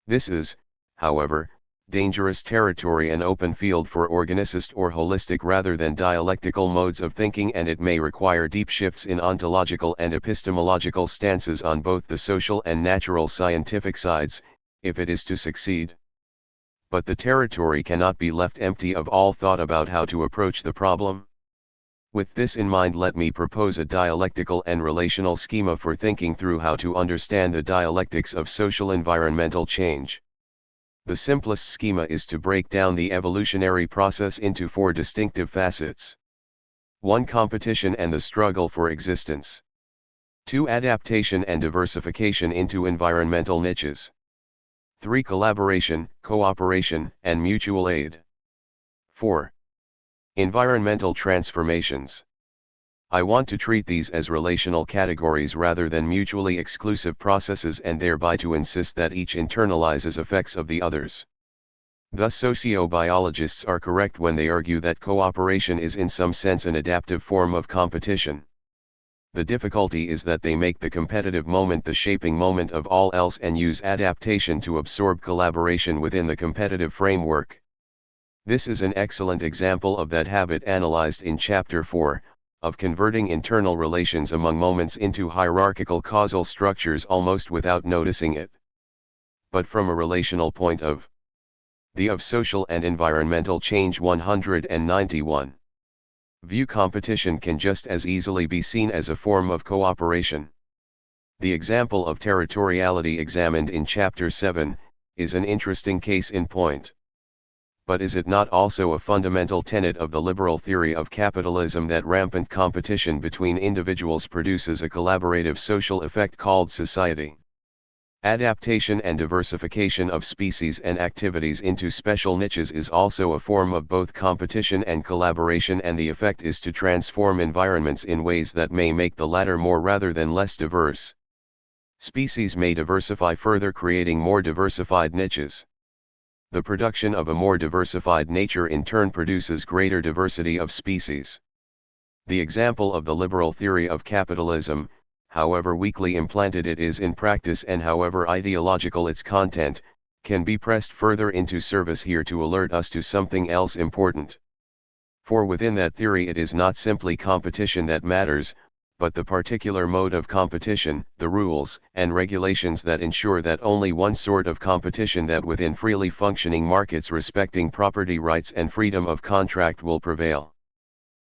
This is, however, dangerous territory and open field for organicist or holistic rather than dialectical modes of thinking, and it may require deep shifts in ontological and epistemological stances on both the social and natural scientific sides, if it is to succeed. But the territory cannot be left empty of all thought about how to approach the problem. With this in mind, let me propose a dialectical and relational schema for thinking through how to understand the dialectics of social environmental change. The simplest schema is to break down the evolutionary process into 4 distinctive facets. 1. Competition and the struggle for existence. 2. Adaptation and diversification into environmental niches. 3. Collaboration, cooperation, and mutual aid. 4. Environmental transformations. I want to treat these as relational categories rather than mutually exclusive processes, and thereby to insist that each internalizes effects of the others. Thus sociobiologists are correct when they argue that cooperation is in some sense an adaptive form of competition. The difficulty is that they make the competitive moment the shaping moment of all else and use adaptation to absorb collaboration within the competitive framework. This is an excellent example of that habit analyzed in Chapter 4, of converting internal relations among moments into hierarchical causal structures almost without noticing it. But from a relational point of view of social and environmental change 191. View, competition can just as easily be seen as a form of cooperation. The example of territoriality examined in Chapter 7, is an interesting case in point. But is it not also a fundamental tenet of the liberal theory of capitalism that rampant competition between individuals produces a collaborative social effect called society? Adaptation and diversification of species and activities into special niches is also a form of both competition and collaboration, and the effect is to transform environments in ways that may make the latter more rather than less diverse. Species may diversify further, creating more diversified niches. The production of a more diversified nature in turn produces greater diversity of species. The example of the liberal theory of capitalism, however weakly implanted it is in practice and however ideological its content, can be pressed further into service here to alert us to something else important. For within that theory it is not simply competition that matters, but the particular mode of competition, the rules and regulations that ensure that only one sort of competition, that within freely functioning markets respecting property rights and freedom of contract, will prevail.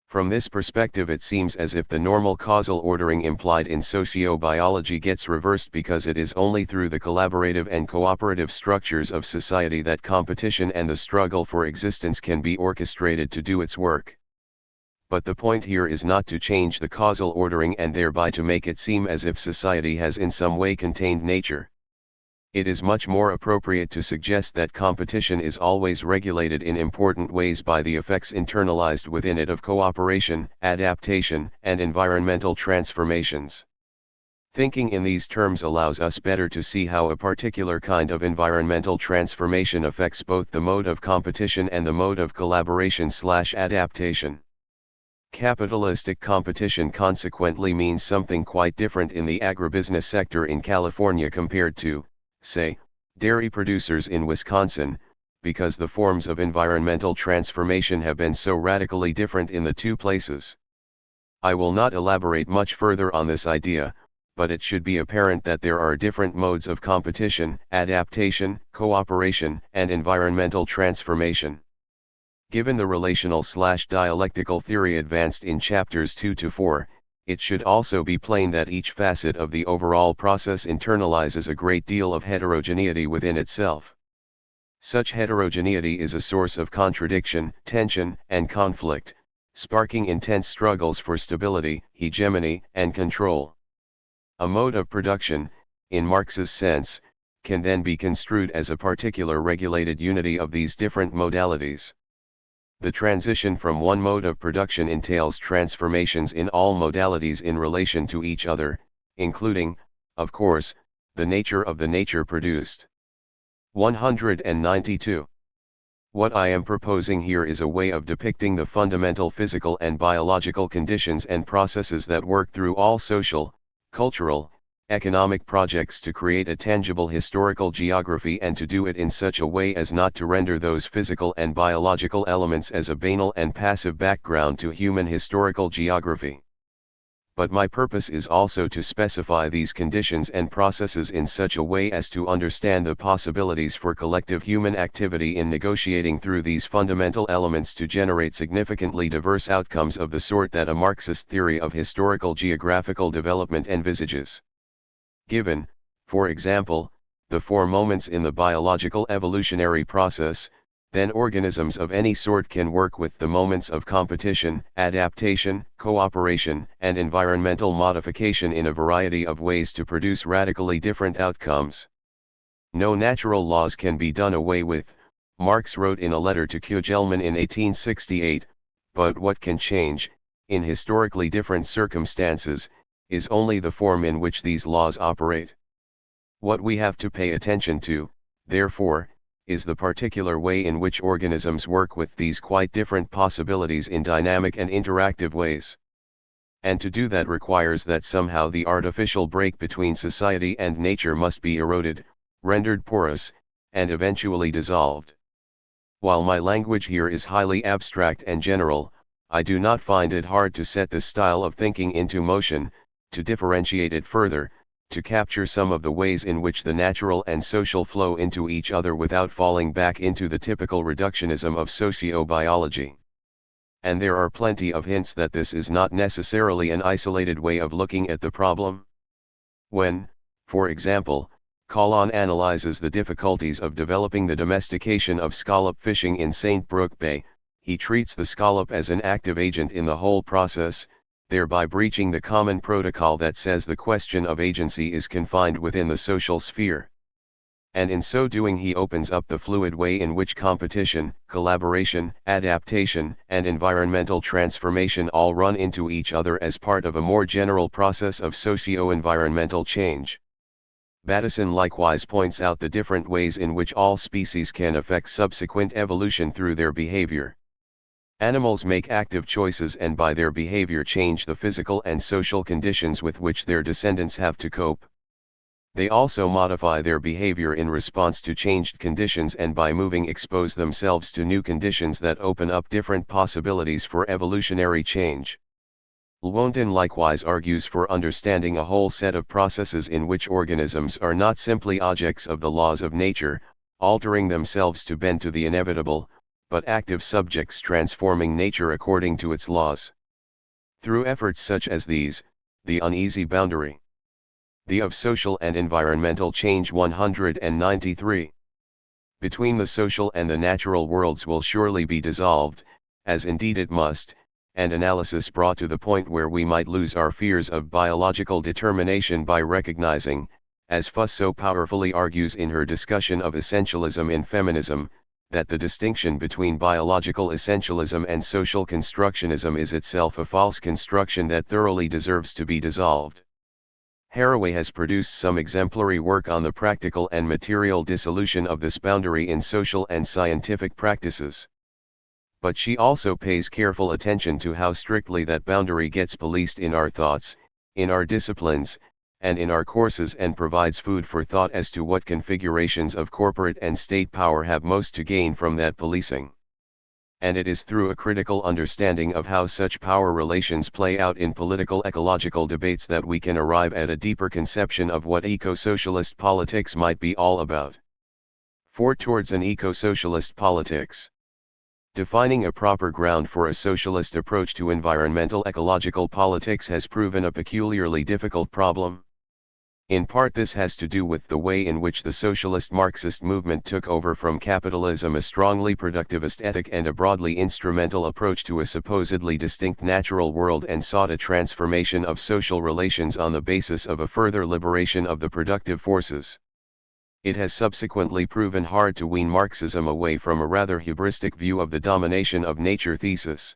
From this perspective it seems as if the normal causal ordering implied in sociobiology gets reversed, because it is only through the collaborative and cooperative structures of society that competition and the struggle for existence can be orchestrated to do its work. But the point here is not to change the causal ordering and thereby to make it seem as if society has in some way contained nature. It is much more appropriate to suggest that competition is always regulated in important ways by the effects internalized within it of cooperation, adaptation, and environmental transformations. Thinking in these terms allows us better to see how a particular kind of environmental transformation affects both the mode of competition and the mode of collaboration/adaptation. Capitalistic competition consequently means something quite different in the agribusiness sector in California compared to, say, dairy producers in Wisconsin, because the forms of environmental transformation have been so radically different in the two places. I will not elaborate much further on this idea, but it should be apparent that there are different modes of competition, adaptation, cooperation, and environmental transformation. Given the relational/dialectical theory advanced in chapters 2 to 4, it should also be plain that each facet of the overall process internalizes a great deal of heterogeneity within itself. Such heterogeneity is a source of contradiction, tension, and conflict, sparking intense struggles for stability, hegemony, and control. A mode of production, in Marx's sense, can then be construed as a particular regulated unity of these different modalities. The transition from one mode of production entails transformations in all modalities in relation to each other, including, of course, the nature of the nature produced. 192. What I am proposing here is a way of depicting the fundamental physical and biological conditions and processes that work through all social, cultural, economic projects to create a tangible historical geography, and to do it in such a way as not to render those physical and biological elements as a banal and passive background to human historical geography. But my purpose is also to specify these conditions and processes in such a way as to understand the possibilities for collective human activity in negotiating through these fundamental elements to generate significantly diverse outcomes of the sort that a Marxist theory of historical geographical development envisages. Given, for example, the 4 moments in the biological evolutionary process, then organisms of any sort can work with the moments of competition, adaptation, cooperation, and environmental modification in a variety of ways to produce radically different outcomes. No natural laws can be done away with, Marx wrote in a letter to Kugelman in 1868, but what can change, in historically different circumstances, is only the form in which these laws operate. What we have to pay attention to, therefore, is the particular way in which organisms work with these quite different possibilities in dynamic and interactive ways. And to do that requires that somehow the artificial break between society and nature must be eroded, rendered porous, and eventually dissolved. While my language here is highly abstract and general, I do not find it hard to set this style of thinking into motion, to differentiate it further, to capture some of the ways in which the natural and social flow into each other without falling back into the typical reductionism of sociobiology. And there are plenty of hints that this is not necessarily an isolated way of looking at the problem. When, for example, Analyzes the difficulties of developing the domestication of scallop fishing in St. Brook Bay. He treats the scallop as an active agent in the whole process, thereby breaching the common protocol that says the question of agency is confined within the social sphere. And in so doing he opens up the fluid way in which competition, collaboration, adaptation, and environmental transformation all run into each other as part of a more general process of socio-environmental change. Bateson likewise points out the different ways in which all species can affect subsequent evolution through their behavior. Animals make active choices and by their behavior change the physical and social conditions with which their descendants have to cope. They also modify their behavior in response to changed conditions and by moving expose themselves to new conditions that open up different possibilities for evolutionary change. Lewontin likewise argues for understanding a whole set of processes in which organisms are not simply objects of the laws of nature, altering themselves to bend to the inevitable, but active subjects transforming nature according to its laws. Through efforts such as these, the uneasy boundary. The of social and environmental change 193. Between the social and the natural worlds will surely be dissolved, as indeed it must, and analysis brought to the point where we might lose our fears of biological determination by recognizing, as Fuss so powerfully argues in her discussion of essentialism in feminism, that the distinction between biological essentialism and social constructionism is itself a false construction that thoroughly deserves to be dissolved. Haraway has produced some exemplary work on the practical and material dissolution of this boundary in social and scientific practices. But she also pays careful attention to how strictly that boundary gets policed in our thoughts, in our disciplines, and in our courses, and provides food for thought as to what configurations of corporate and state power have most to gain from that policing. And it is through a critical understanding of how such power relations play out in political ecological debates that we can arrive at a deeper conception of what eco-socialist politics might be all about. 4. Towards an eco-socialist politics. Defining a proper ground for a socialist approach to environmental ecological politics has proven a peculiarly difficult problem. In part this has to do with the way in which the socialist Marxist movement took over from capitalism a strongly productivist ethic and a broadly instrumental approach to a supposedly distinct natural world, and sought a transformation of social relations on the basis of a further liberation of the productive forces. It has subsequently proven hard to wean Marxism away from a rather hubristic view of the domination of nature thesis.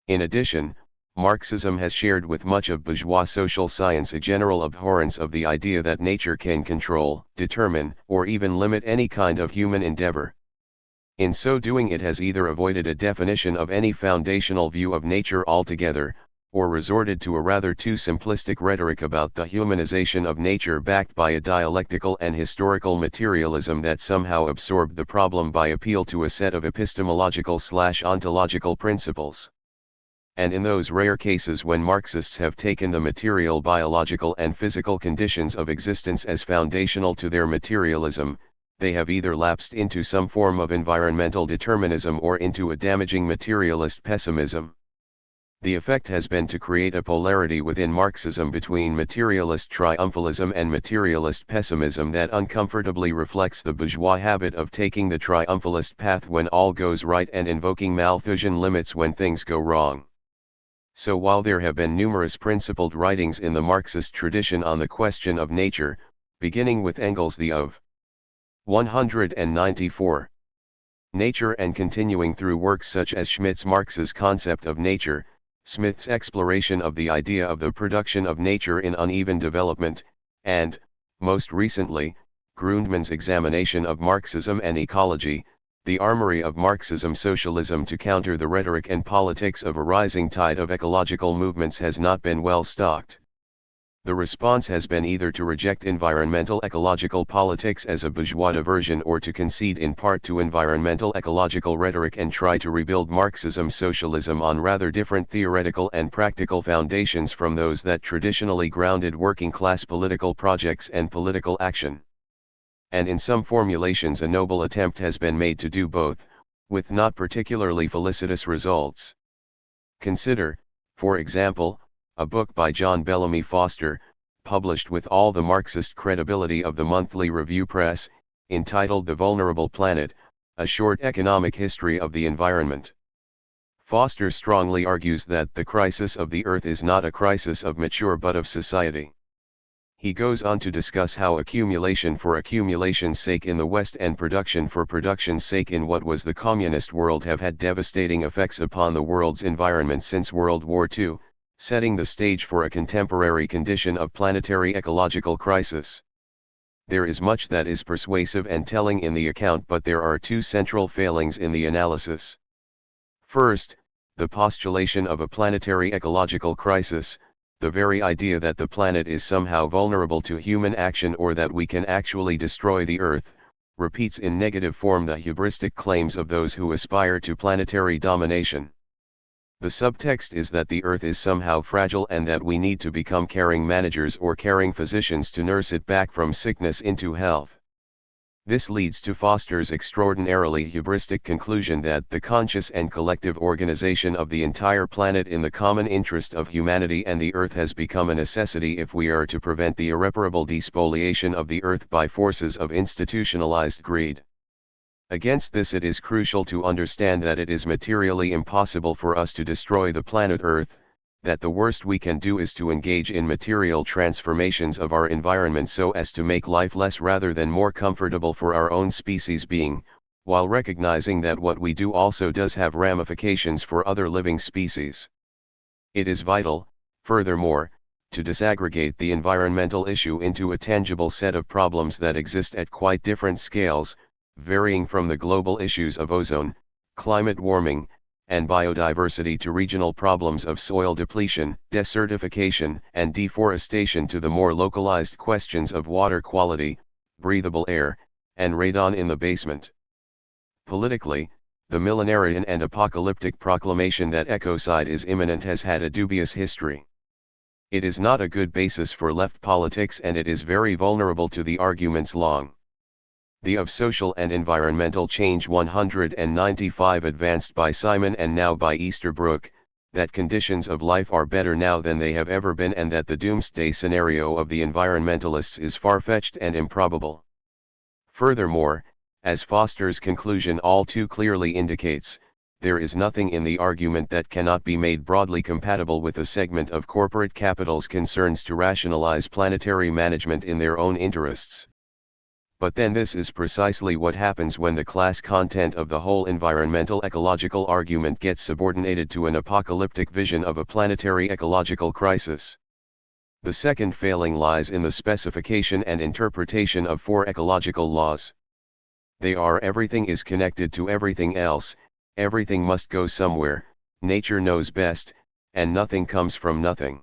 In addition, Marxism has shared with much of bourgeois social science a general abhorrence of the idea that nature can control, determine, or even limit any kind of human endeavor. In so doing it has either avoided a definition of any foundational view of nature altogether, or resorted to a rather too simplistic rhetoric about the humanization of nature backed by a dialectical and historical materialism that somehow absorbed the problem by appeal to a set of epistemological/ontological principles. And in those rare cases when Marxists have taken the material biological and physical conditions of existence as foundational to their materialism, they have either lapsed into some form of environmental determinism or into a damaging materialist pessimism. The effect has been to create a polarity within Marxism between materialist triumphalism and materialist pessimism that uncomfortably reflects the bourgeois habit of taking the triumphalist path when all goes right and invoking Malthusian limits when things go wrong. So while there have been numerous principled writings in the Marxist tradition on the question of nature, beginning with Engels' The of 194. Nature, and continuing through works such as Schmidt's Marx's Concept of Nature, Smith's exploration of the idea of the production of nature in uneven development, and, most recently, Grundmann's examination of Marxism and ecology, the armory of Marxism socialism to counter the rhetoric and politics of a rising tide of ecological movements has not been well stocked. The response has been either to reject environmental ecological politics as a bourgeois diversion or to concede in part to environmental ecological rhetoric and try to rebuild Marxism socialism on rather different theoretical and practical foundations from those that traditionally grounded working class political projects and political action. And in some formulations a noble attempt has been made to do both, with not particularly felicitous results. Consider, for example, a book by John Bellamy Foster, published with all the Marxist credibility of the monthly review press, entitled The Vulnerable Planet, A Short Economic History of the Environment. Foster strongly argues that the crisis of the Earth is not a crisis of mature but of society. He goes on to discuss how accumulation for accumulation's sake in the West and production for production's sake in what was the communist world have had devastating effects upon the world's environment since World War II, setting the stage for a contemporary condition of planetary ecological crisis. There is much that is persuasive and telling in the account, but there are two central failings in the analysis. First, the postulation of a planetary ecological crisis, the very idea that the planet is somehow vulnerable to human action or that we can actually destroy the Earth, repeats in negative form the hubristic claims of those who aspire to planetary domination. The subtext is that the Earth is somehow fragile and that we need to become caring managers or caring physicians to nurse it back from sickness into health. This leads to Foster's extraordinarily hubristic conclusion that the conscious and collective organization of the entire planet in the common interest of humanity and the Earth has become a necessity if we are to prevent the irreparable despoliation of the Earth by forces of institutionalized greed. Against this, it is crucial to understand that it is materially impossible for us to destroy the planet Earth, that the worst we can do is to engage in material transformations of our environment so as to make life less rather than more comfortable for our own species being, while recognizing that what we do also does have ramifications for other living species. It is vital, furthermore, to disaggregate the environmental issue into a tangible set of problems that exist at quite different scales, varying from the global issues of ozone, climate warming, and biodiversity to regional problems of soil depletion, desertification, and deforestation to the more localized questions of water quality, breathable air, and radon in the basement. Politically, the millenarian and apocalyptic proclamation that ecocide is imminent has had a dubious history. It is not a good basis for left politics, and it is very vulnerable to the arguments long. The of Social and Environmental Change 195 advanced by Simon and now by Easterbrook, that conditions of life are better now than they have ever been and that the doomsday scenario of the environmentalists is far-fetched and improbable. Furthermore, as Foster's conclusion all too clearly indicates, there is nothing in the argument that cannot be made broadly compatible with a segment of corporate capital's concerns to rationalize planetary management in their own interests. But then this is precisely what happens when the class content of the whole environmental ecological argument gets subordinated to an apocalyptic vision of a planetary ecological crisis. The second failing lies in the specification and interpretation of four ecological laws. They are: everything is connected to everything else, everything must go somewhere, nature knows best, and nothing comes from nothing.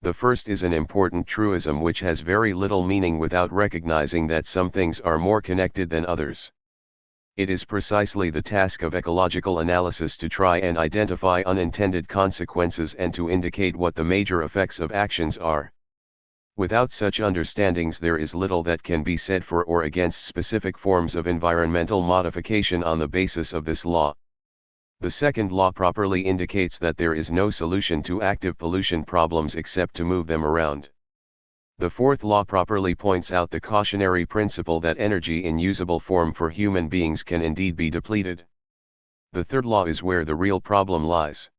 The first is an important truism which has very little meaning without recognizing that some things are more connected than others. It is precisely the task of ecological analysis to try and identify unintended consequences and to indicate what the major effects of actions are. Without such understandings, there is little that can be said for or against specific forms of environmental modification on the basis of this law. The second law properly indicates that there is no solution to active pollution problems except to move them around. The fourth law properly points out the cautionary principle that energy in usable form for human beings can indeed be depleted. The third law is where the real problem lies.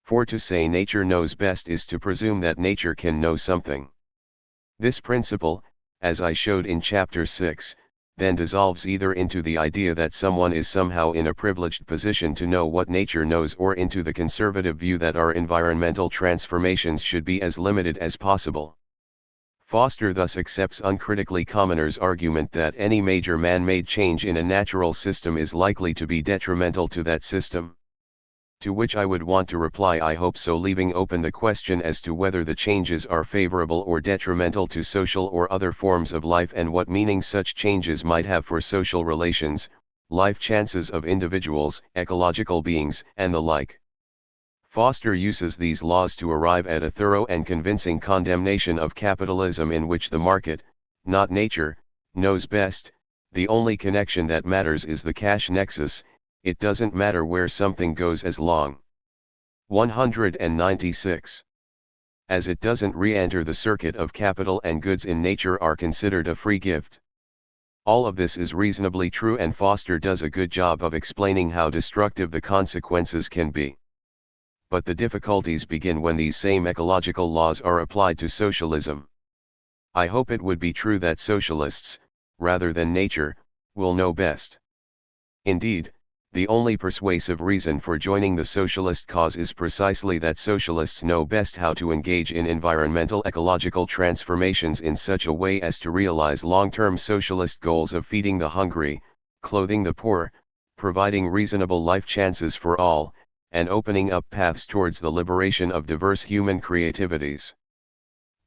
For to say nature knows best is to presume that nature can know something. This principle, as I showed in Chapter 6, then dissolves either into the idea that someone is somehow in a privileged position to know what nature knows, or into the conservative view that our environmental transformations should be as limited as possible. Foster thus accepts uncritically commoners' argument that any major man-made change in a natural system is likely to be detrimental to that system. To which I would want to reply, I hope so, leaving open the question as to whether the changes are favorable or detrimental to social or other forms of life, and what meaning such changes might have for social relations, life chances of individuals, ecological beings, and the like. Foster uses these laws to arrive at a thorough and convincing condemnation of capitalism, in which the market, not nature, knows best. The only connection that matters is the cash nexus. It doesn't matter where something goes as long. 196. as it doesn't re-enter the circuit of capital, and goods in nature are considered a free gift. All of this is reasonably true, and Foster does a good job of explaining how destructive the consequences can be. But the difficulties begin when these same ecological laws are applied to socialism. I hope it would be true that socialists, rather than nature, will know best. Indeed, the only persuasive reason for joining the socialist cause is precisely that socialists know best how to engage in environmental ecological transformations in such a way as to realize long-term socialist goals of feeding the hungry, clothing the poor, providing reasonable life chances for all, and opening up paths towards the liberation of diverse human creativities.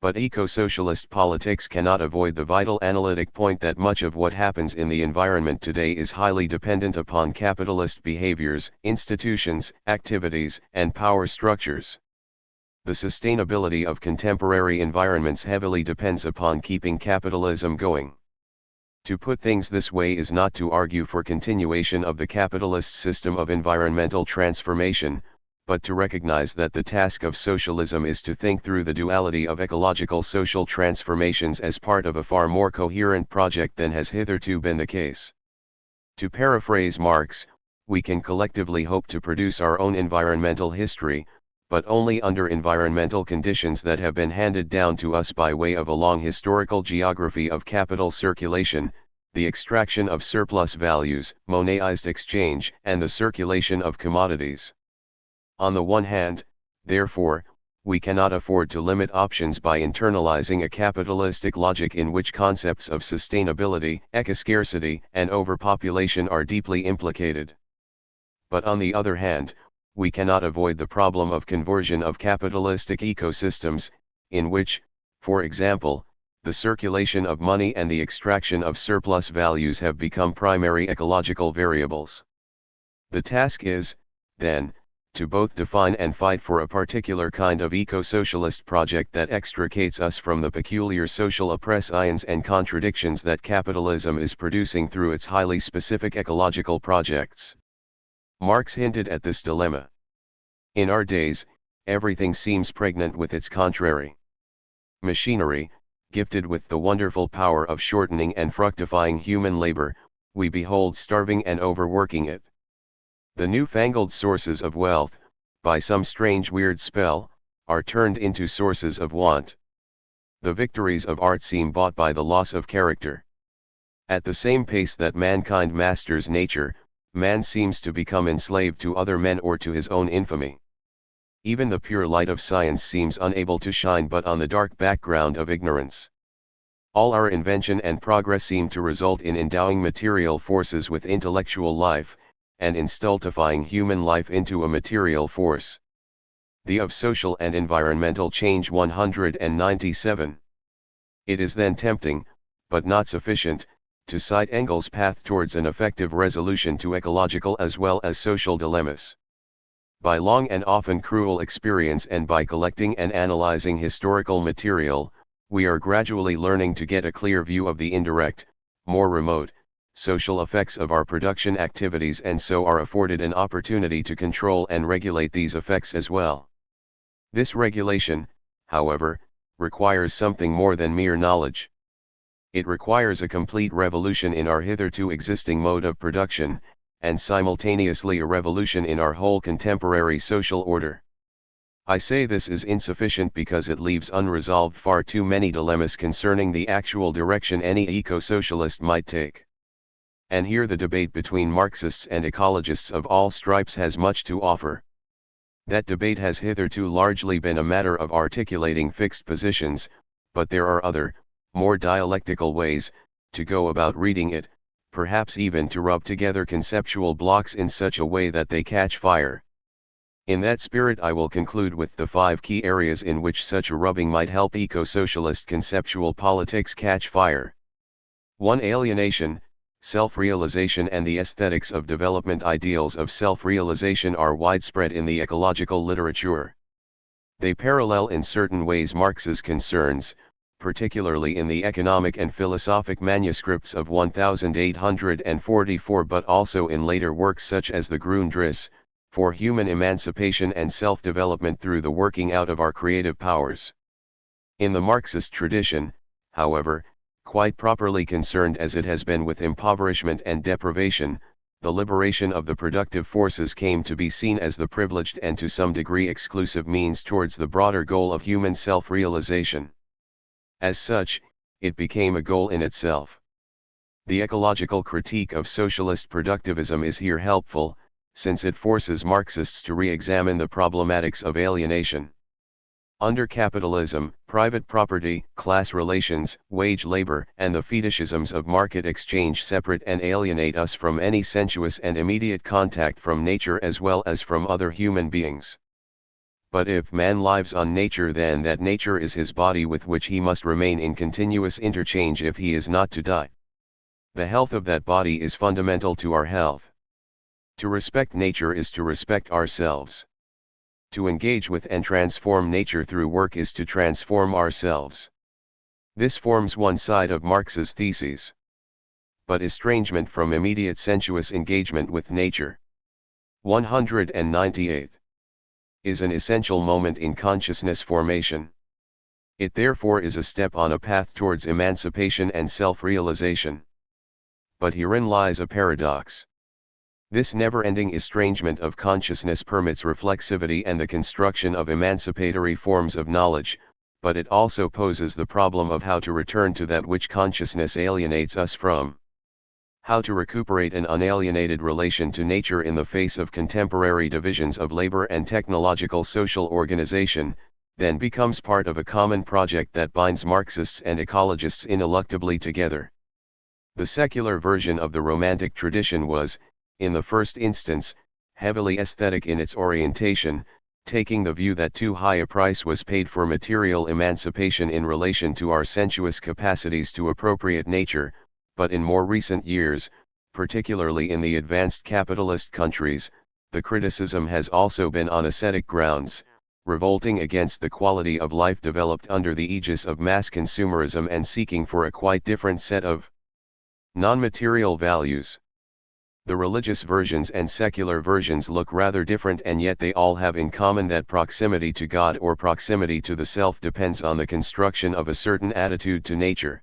But eco-socialist politics cannot avoid the vital analytic point that much of what happens in the environment today is highly dependent upon capitalist behaviors, institutions, activities, and power structures. The sustainability of contemporary environments heavily depends upon keeping capitalism going. To put things this way is not to argue for continuation of the capitalist system of environmental transformation, but to recognize that the task of socialism is to think through the duality of ecological social transformations as part of a far more coherent project than has hitherto been the case. To paraphrase Marx, we can collectively hope to produce our own environmental history, but only under environmental conditions that have been handed down to us by way of a long historical geography of capital circulation, the extraction of surplus values, monetized exchange, and the circulation of commodities. On the one hand, therefore, we cannot afford to limit options by internalizing a capitalistic logic in which concepts of sustainability, ecoscarcity, and overpopulation are deeply implicated. But on the other hand, we cannot avoid the problem of conversion of capitalistic ecosystems, in which, for example, the circulation of money and the extraction of surplus values have become primary ecological variables. The task is, then, to both define and fight for a particular kind of eco-socialist project that extricates us from the peculiar social oppressions and contradictions that capitalism is producing through its highly specific ecological projects. Marx hinted at this dilemma. In our days, everything seems pregnant with its contrary. Machinery, gifted with the wonderful power of shortening and fructifying human labor, we behold starving and overworking it. The newfangled sources of wealth, by some strange weird spell, are turned into sources of want. The victories of art seem bought by the loss of character. At the same pace that mankind masters nature, man seems to become enslaved to other men or to his own infamy. Even the pure light of science seems unable to shine but on the dark background of ignorance. All our invention and progress seem to result in endowing material forces with intellectual life, and in stultifying human life into a material force. The of Social and Environmental Change 197. It is then tempting, but not sufficient, to cite Engels' path towards an effective resolution to ecological as well as social dilemmas. By long and often cruel experience and by collecting and analyzing historical material, we are gradually learning to get a clear view of the indirect, more remote, social effects of our production activities, and so are afforded an opportunity to control and regulate these effects as well. This regulation, however, requires something more than mere knowledge. It requires a complete revolution in our hitherto existing mode of production, and simultaneously a revolution in our whole contemporary social order. I say this is insufficient because it leaves unresolved far too many dilemmas concerning the actual direction any eco-socialist might take. And here the debate between Marxists and ecologists of all stripes has much to offer. That debate has hitherto largely been a matter of articulating fixed positions, but there are other, more dialectical ways, to go about reading it, perhaps even to rub together conceptual blocks in such a way that they catch fire. In that spirit I will conclude with the 5 key areas in which such a rubbing might help eco-socialist conceptual politics catch fire. 1. Alienation, self-realization and the aesthetics of development. Ideals of self-realization are widespread in the ecological literature. They parallel in certain ways Marx's concerns, particularly in the economic and philosophic manuscripts of 1844, but also in later works such as the Grundrisse, for human emancipation and self-development through the working out of our creative powers. In the Marxist tradition, however, quite properly concerned as it has been with impoverishment and deprivation, the liberation of the productive forces came to be seen as the privileged and to some degree exclusive means towards the broader goal of human self-realization. As such, it became a goal in itself. The ecological critique of socialist productivism is here helpful, since it forces Marxists to re-examine the problematics of alienation. Under capitalism, private property, class relations, wage labor, and the fetishisms of market exchange separate and alienate us from any sensuous and immediate contact from nature as well as from other human beings. But if man lives on nature, then that nature is his body with which he must remain in continuous interchange if he is not to die. The health of that body is fundamental to our health. To respect nature is to respect ourselves. To engage with and transform nature through work is to transform ourselves. This forms one side of Marx's theses. But estrangement from immediate sensuous engagement with nature. 198. Is an essential moment in consciousness formation. It therefore is a step on a path towards emancipation and self-realization. But herein lies a paradox. This never-ending estrangement of consciousness permits reflexivity and the construction of emancipatory forms of knowledge, but it also poses the problem of how to return to that which consciousness alienates us from. How to recuperate an unalienated relation to nature in the face of contemporary divisions of labor and technological social organization, then becomes part of a common project that binds Marxists and ecologists ineluctably together. The secular version of the Romantic tradition was, in the first instance, heavily aesthetic in its orientation, taking the view that too high a price was paid for material emancipation in relation to our sensuous capacities to appropriate nature, but in more recent years, particularly in the advanced capitalist countries, the criticism has also been on ascetic grounds, revolting against the quality of life developed under the aegis of mass consumerism and seeking for a quite different set of non-material values. The religious versions and secular versions look rather different, and yet they all have in common that proximity to God or proximity to the self depends on the construction of a certain attitude to nature.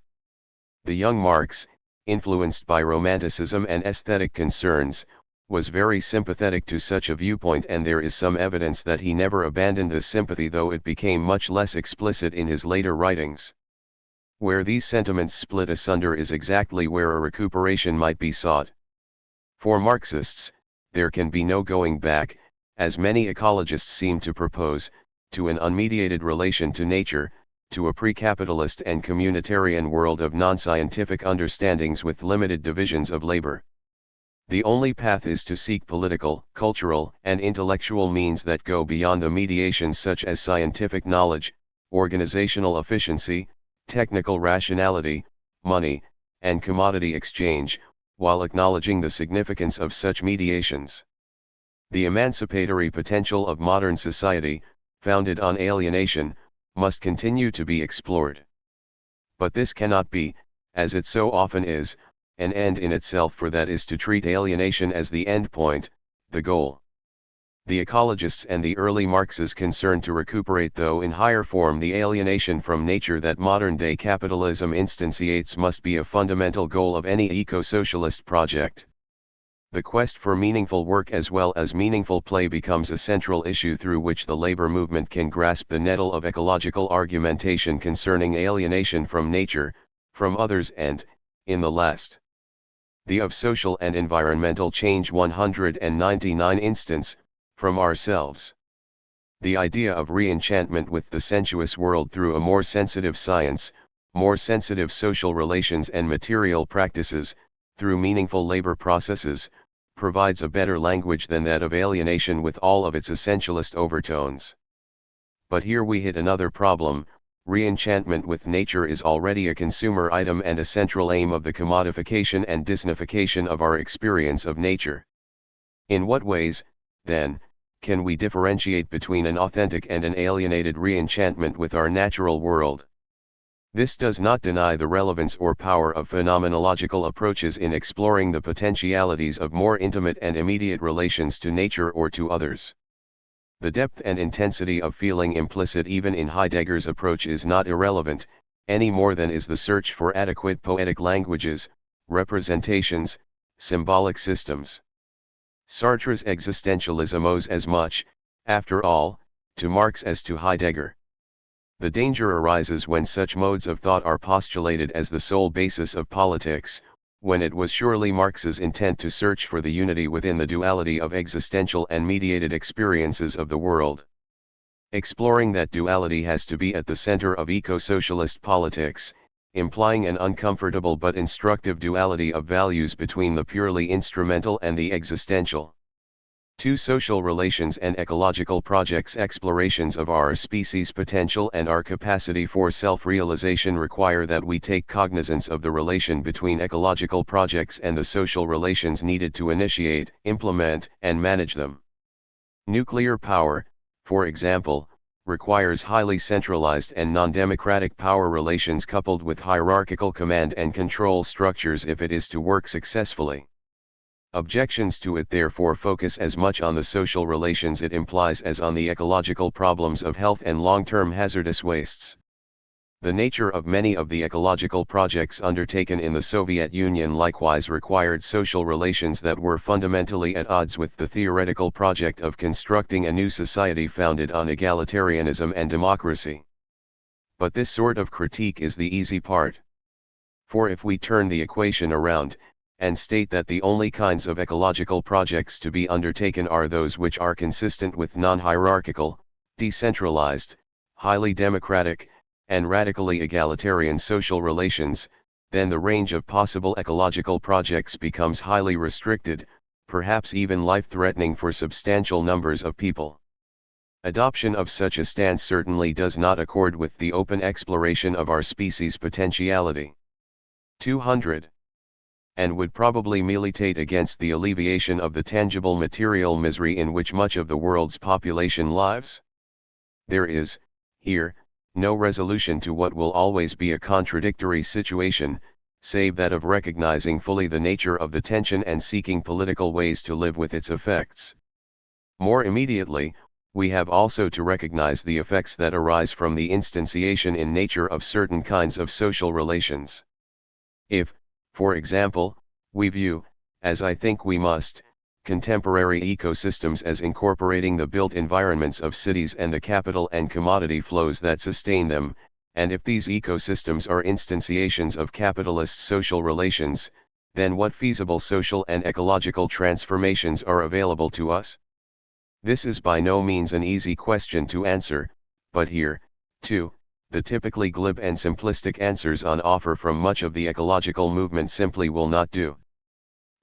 The young Marx, influenced by Romanticism and aesthetic concerns, was very sympathetic to such a viewpoint, and there is some evidence that he never abandoned this sympathy, though it became much less explicit in his later writings. Where these sentiments split asunder is exactly where a recuperation might be sought. For Marxists, there can be no going back, as many ecologists seem to propose, to an unmediated relation to nature, to a pre-capitalist and communitarian world of non-scientific understandings with limited divisions of labor. The only path is to seek political, cultural, and intellectual means that go beyond the mediations such as scientific knowledge, organizational efficiency, technical rationality, money, and commodity exchange, while acknowledging the significance of such mediations. The emancipatory potential of modern society, founded on alienation, must continue to be explored. But this cannot be, as it so often is, an end in itself, for that is to treat alienation as the end point, the goal. The ecologists and the early Marxists concerned to recuperate, though in higher form, the alienation from nature that modern-day capitalism instantiates must be a fundamental goal of any eco-socialist project. The quest for meaningful work as well as meaningful play becomes a central issue through which the labor movement can grasp the nettle of ecological argumentation concerning alienation from nature, from others and, in the last, the of social and environmental change 199 instance, from ourselves. The idea of re-enchantment with the sensuous world through a more sensitive science, more sensitive social relations and material practices, through meaningful labor processes, provides a better language than that of alienation with all of its essentialist overtones. But here we hit another problem. Re-enchantment with nature is already a consumer item and a central aim of the commodification and disnification of our experience of nature. In what ways, then, can we differentiate between an authentic and an alienated re-enchantment with our natural world? This does not deny the relevance or power of phenomenological approaches in exploring the potentialities of more intimate and immediate relations to nature or to others. The depth and intensity of feeling implicit even in Heidegger's approach is not irrelevant, any more than is the search for adequate poetic languages, representations, symbolic systems. Sartre's existentialism owes as much, after all, to Marx as to Heidegger. The danger arises when such modes of thought are postulated as the sole basis of politics, when it was surely Marx's intent to search for the unity within the duality of existential and mediated experiences of the world. Exploring that duality has to be at the center of eco-socialist politics, implying an uncomfortable but instructive duality of values between the purely instrumental and the existential. Two social relations and ecological projects. Explorations of our species' potential and our capacity for self-realization require that we take cognizance of the relation between ecological projects and the social relations needed to initiate, implement, and manage them. Nuclear power, for example, requires highly centralized and non-democratic power relations coupled with hierarchical command and control structures if it is to work successfully. Objections to it therefore focus as much on the social relations it implies as on the ecological problems of health and long-term hazardous wastes. The nature of many of the ecological projects undertaken in the Soviet Union likewise required social relations that were fundamentally at odds with the theoretical project of constructing a new society founded on egalitarianism and democracy. But this sort of critique is the easy part. For if we turn the equation around, and state that the only kinds of ecological projects to be undertaken are those which are consistent with non-hierarchical, decentralized, highly democratic, and radically egalitarian social relations, then the range of possible ecological projects becomes highly restricted, perhaps even life-threatening for substantial numbers of people. Adoption of such a stance certainly does not accord with the open exploration of our species' potentiality. 200. And would probably militate against the alleviation of the tangible material misery in which much of the world's population lives. There is, here, no resolution to what will always be a contradictory situation, save that of recognizing fully the nature of the tension and seeking political ways to live with its effects. More immediately, we have also to recognize the effects that arise from the instantiation in nature of certain kinds of social relations. If, for example, we view, as I think we must, contemporary ecosystems as incorporating the built environments of cities and the capital and commodity flows that sustain them, and if these ecosystems are instantiations of capitalist social relations, then what feasible social and ecological transformations are available to us? This is by no means an easy question to answer, but here, too, the typically glib and simplistic answers on offer from much of the ecological movement simply will not do.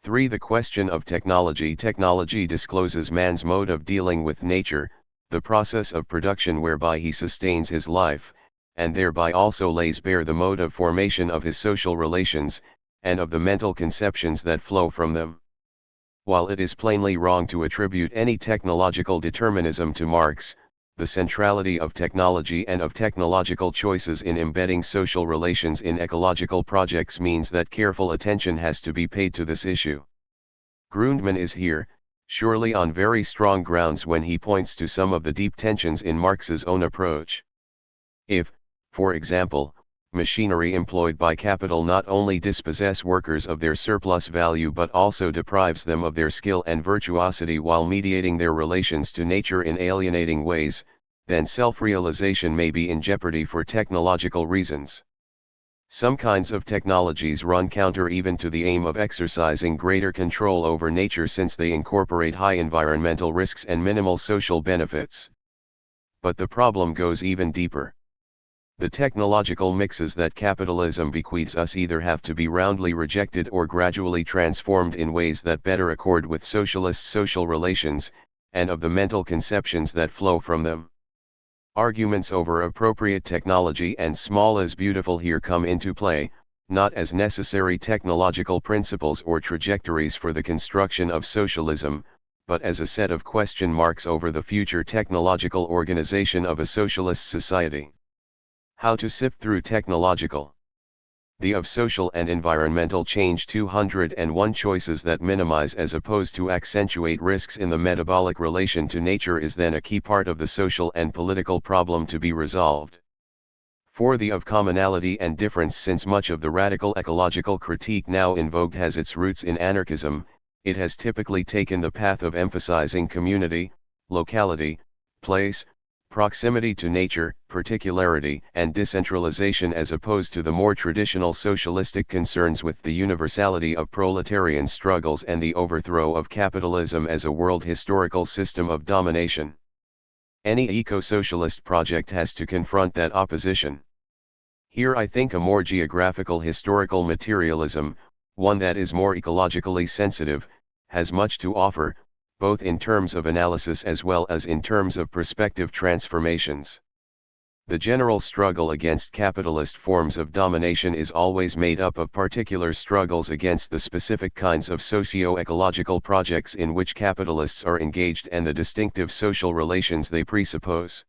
3. The question of technology. Technology discloses man's mode of dealing with nature, the process of production whereby he sustains his life, and thereby also lays bare the mode of formation of his social relations, and of the mental conceptions that flow from them. While it is plainly wrong to attribute any technological determinism to Marx, the centrality of technology and of technological choices in embedding social relations in ecological projects means that careful attention has to be paid to this issue. Grundmann is here, surely on very strong grounds when he points to some of the deep tensions in Marx's own approach. If, for example, machinery employed by capital not only dispossess workers of their surplus value but also deprives them of their skill and virtuosity while mediating their relations to nature in alienating ways, then self-realization may be in jeopardy for technological reasons. Some kinds of technologies run counter even to the aim of exercising greater control over nature since they incorporate high environmental risks and minimal social benefits. But the problem goes even deeper. The technological mixes that capitalism bequeaths us either have to be roundly rejected or gradually transformed in ways that better accord with socialist social relations, and of the mental conceptions that flow from them. Arguments over appropriate technology and small as beautiful here come into play, not as necessary technological principles or trajectories for the construction of socialism, but as a set of question marks over the future technological organization of a socialist society. How to sift through technological. The of social and environmental change 201 choices that minimize as opposed to accentuate risks in the metabolic relation to nature is then a key part of the social and political problem to be resolved. For the of commonality and difference, since much of the radical ecological critique now in vogue has its roots in anarchism, it has typically taken the path of emphasizing community, locality, place, proximity to nature, particularity, and decentralization as opposed to the more traditional socialistic concerns with the universality of proletarian struggles and the overthrow of capitalism as a world historical system of domination. Any eco-socialist project has to confront that opposition. Here I think a more geographical historical materialism, one that is more ecologically sensitive, has much to offer, both in terms of analysis as well as in terms of perspective transformations. The general struggle against capitalist forms of domination is always made up of particular struggles against the specific kinds of socio-ecological projects in which capitalists are engaged and the distinctive social relations they presuppose.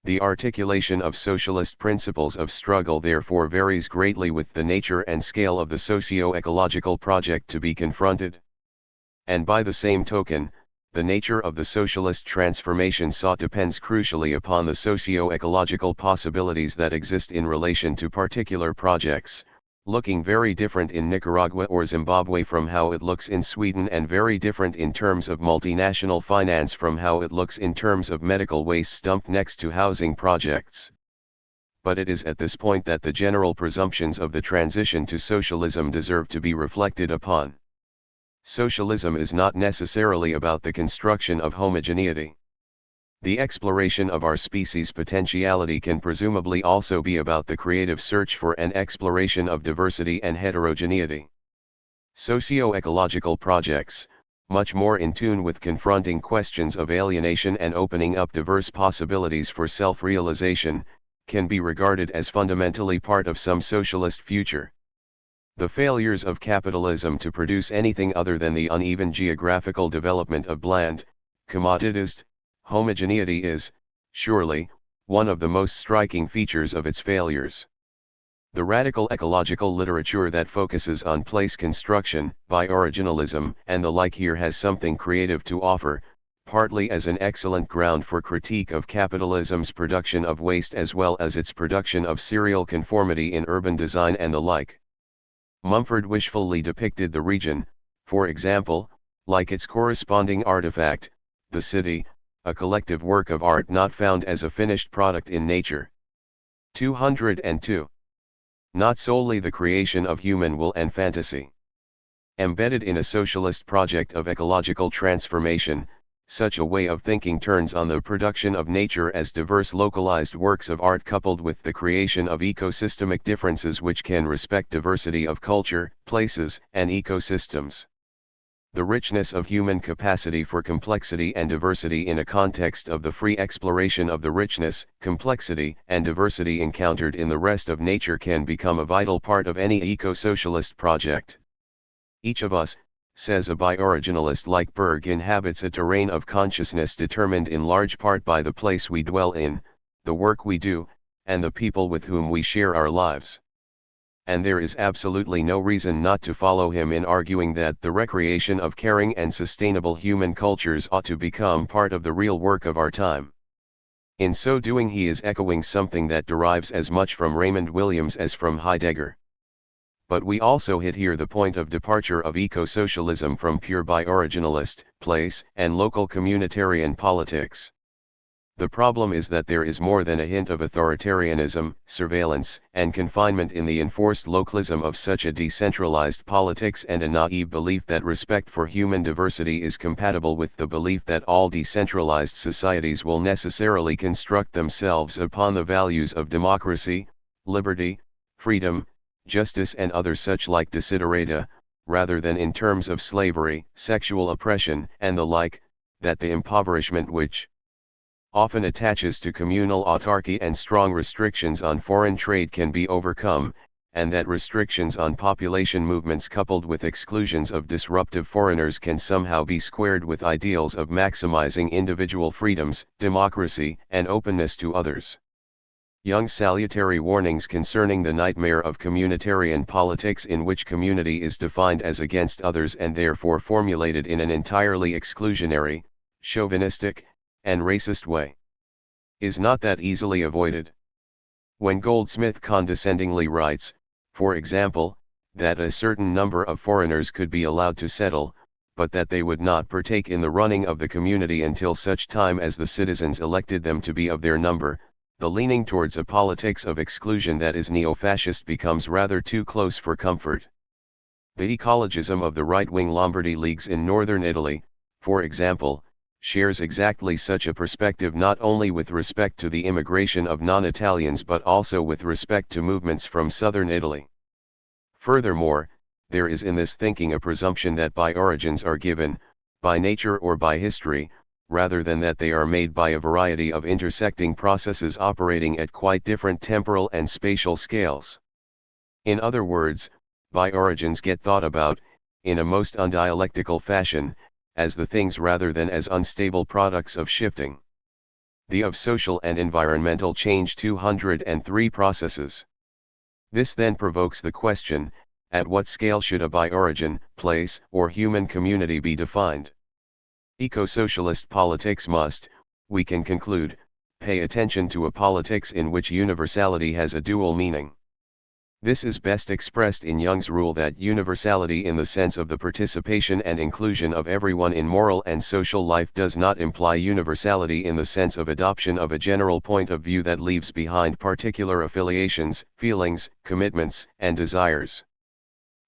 The articulation of socialist principles of struggle therefore varies greatly with the nature and scale of the socio-ecological project to be confronted. And by the same token, the nature of the socialist transformation sought depends crucially upon the socio-ecological possibilities that exist in relation to particular projects, looking very different in Nicaragua or Zimbabwe from how it looks in Sweden and very different in terms of multinational finance from how it looks in terms of medical waste dumped next to housing projects. But it is at this point that the general presumptions of the transition to socialism deserve to be reflected upon. Socialism is not necessarily about the construction of homogeneity. The exploration of our species' potentiality can presumably also be about the creative search for an exploration of diversity and heterogeneity. Socio-ecological projects, much more in tune with confronting questions of alienation and opening up diverse possibilities for self-realization, can be regarded as fundamentally part of some socialist future. The failures of capitalism to produce anything other than the uneven geographical development of bland, commoditized, homogeneity is, surely, one of the most striking features of its failures. The radical ecological literature that focuses on place construction, biooriginalism, and the like here has something creative to offer, partly as an excellent ground for critique of capitalism's production of waste as well as its production of serial conformity in urban design and the like. Mumford wishfully depicted the region, for example, like its corresponding artifact, the city, a collective work of art not found as a finished product in nature. 202. Not solely the creation of human will and fantasy. Embedded in a socialist project of ecological transformation, such a way of thinking turns on the production of nature as diverse localized works of art coupled with the creation of ecosystemic differences which can respect diversity of culture, places, and ecosystems. The richness of human capacity for complexity and diversity in a context of the free exploration of the richness, complexity, and diversity encountered in the rest of nature can become a vital part of any eco-socialist project. Each of us, says a biooriginalist like Berg, inhabits a terrain of consciousness determined in large part by the place we dwell in, the work we do, and the people with whom we share our lives. And there is absolutely no reason not to follow him in arguing that the recreation of caring and sustainable human cultures ought to become part of the real work of our time. In so doing he is echoing something that derives as much from Raymond Williams as from Heidegger. But we also hit here the point of departure of eco-socialism from pure biooriginalist, place, and local communitarian politics. The problem is that there is more than a hint of authoritarianism, surveillance, and confinement in the enforced localism of such a decentralized politics and a naive belief that respect for human diversity is compatible with the belief that all decentralized societies will necessarily construct themselves upon the values of democracy, liberty, freedom, justice and other such like desiderata, rather than in terms of slavery, sexual oppression, and the like, that the impoverishment which often attaches to communal autarky and strong restrictions on foreign trade can be overcome, and that restrictions on population movements coupled with exclusions of disruptive foreigners can somehow be squared with ideals of maximizing individual freedoms, democracy, and openness to others. Young's salutary warnings concerning the nightmare of communitarian politics, in which community is defined as against others and therefore formulated in an entirely exclusionary, chauvinistic, and racist way, is not that easily avoided. When Goldsmith condescendingly writes, for example, that a certain number of foreigners could be allowed to settle, but that they would not partake in the running of the community until such time as the citizens elected them to be of their number, the leaning towards a politics of exclusion that is neo-fascist becomes rather too close for comfort. The ecologism of the right-wing Lombardy leagues in northern Italy, for example, shares exactly such a perspective, not only with respect to the immigration of non-Italians but also with respect to movements from southern Italy. Furthermore, there is in this thinking a presumption that by origins are given, by nature or by history, rather than that they are made by a variety of intersecting processes operating at quite different temporal and spatial scales. In other words, by origins get thought about, in a most undialectical fashion, as the things rather than as unstable products of shifting. The of social and environmental change 203 processes. This then provokes the question, at what scale should a by origin, place, or human community be defined? Eco-socialist politics must, we can conclude, pay attention to a politics in which universality has a dual meaning. This is best expressed in Young's rule that universality in the sense of the participation and inclusion of everyone in moral and social life does not imply universality in the sense of adoption of a general point of view that leaves behind particular affiliations, feelings, commitments, and desires.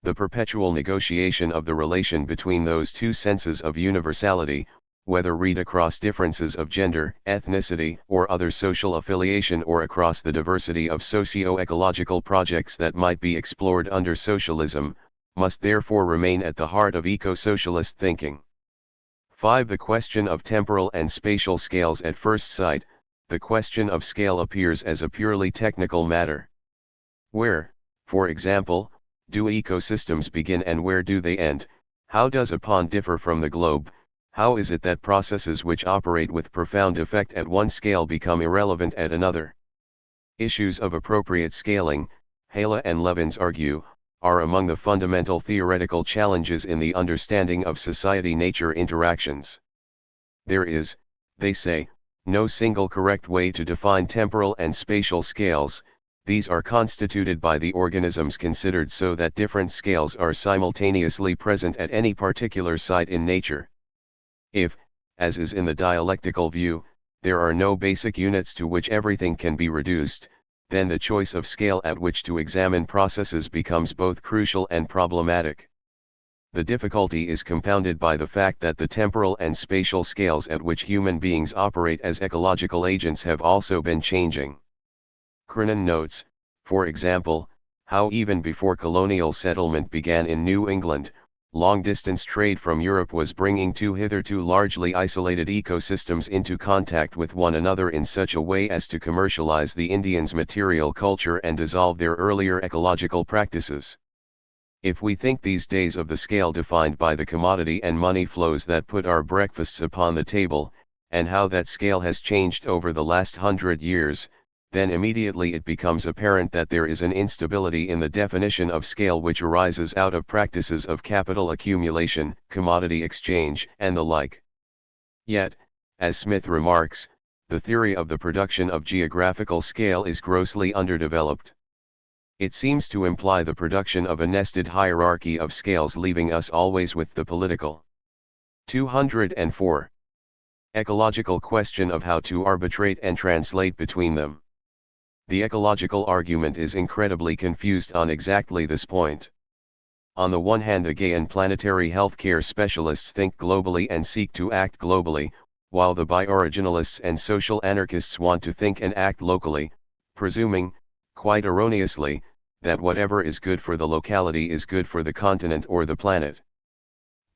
The perpetual negotiation of the relation between those two senses of universality, whether read across differences of gender, ethnicity, or other social affiliation or across the diversity of socio-ecological projects that might be explored under socialism, must therefore remain at the heart of eco-socialist thinking. 5. The question of temporal and spatial scales. At first sight, the question of scale appears as a purely technical matter. Where, for example, do ecosystems begin and where do they end? How does a pond differ from the globe? How is it that processes which operate with profound effect at one scale become irrelevant at another? Issues of appropriate scaling, Hala and Levins argue, are among the fundamental theoretical challenges in the understanding of society-nature interactions. There is, they say, no single correct way to define temporal and spatial scales. These are constituted by the organisms considered so that different scales are simultaneously present at any particular site in nature. If, as is in the dialectical view, there are no basic units to which everything can be reduced, then the choice of scale at which to examine processes becomes both crucial and problematic. The difficulty is compounded by the fact that the temporal and spatial scales at which human beings operate as ecological agents have also been changing. Crinan notes, for example, how even before colonial settlement began in New England, long-distance trade from Europe was bringing two hitherto largely isolated ecosystems into contact with one another in such a way as to commercialize the Indians' material culture and dissolve their earlier ecological practices. If we think these days of the scale defined by the commodity and money flows that put our breakfasts upon the table, and how that scale has changed over the last 100 years, then immediately it becomes apparent that there is an instability in the definition of scale which arises out of practices of capital accumulation, commodity exchange, and the like. Yet, as Smith remarks, the theory of the production of geographical scale is grossly underdeveloped. It seems to imply the production of a nested hierarchy of scales, leaving us always with the political. 204. Ecological question of how to arbitrate and translate between them. The ecological argument is incredibly confused on exactly this point. On the one hand, the gay and planetary healthcare specialists think globally and seek to act globally, while the bi-originalists and social anarchists want to think and act locally, presuming, quite erroneously, that whatever is good for the locality is good for the continent or the planet.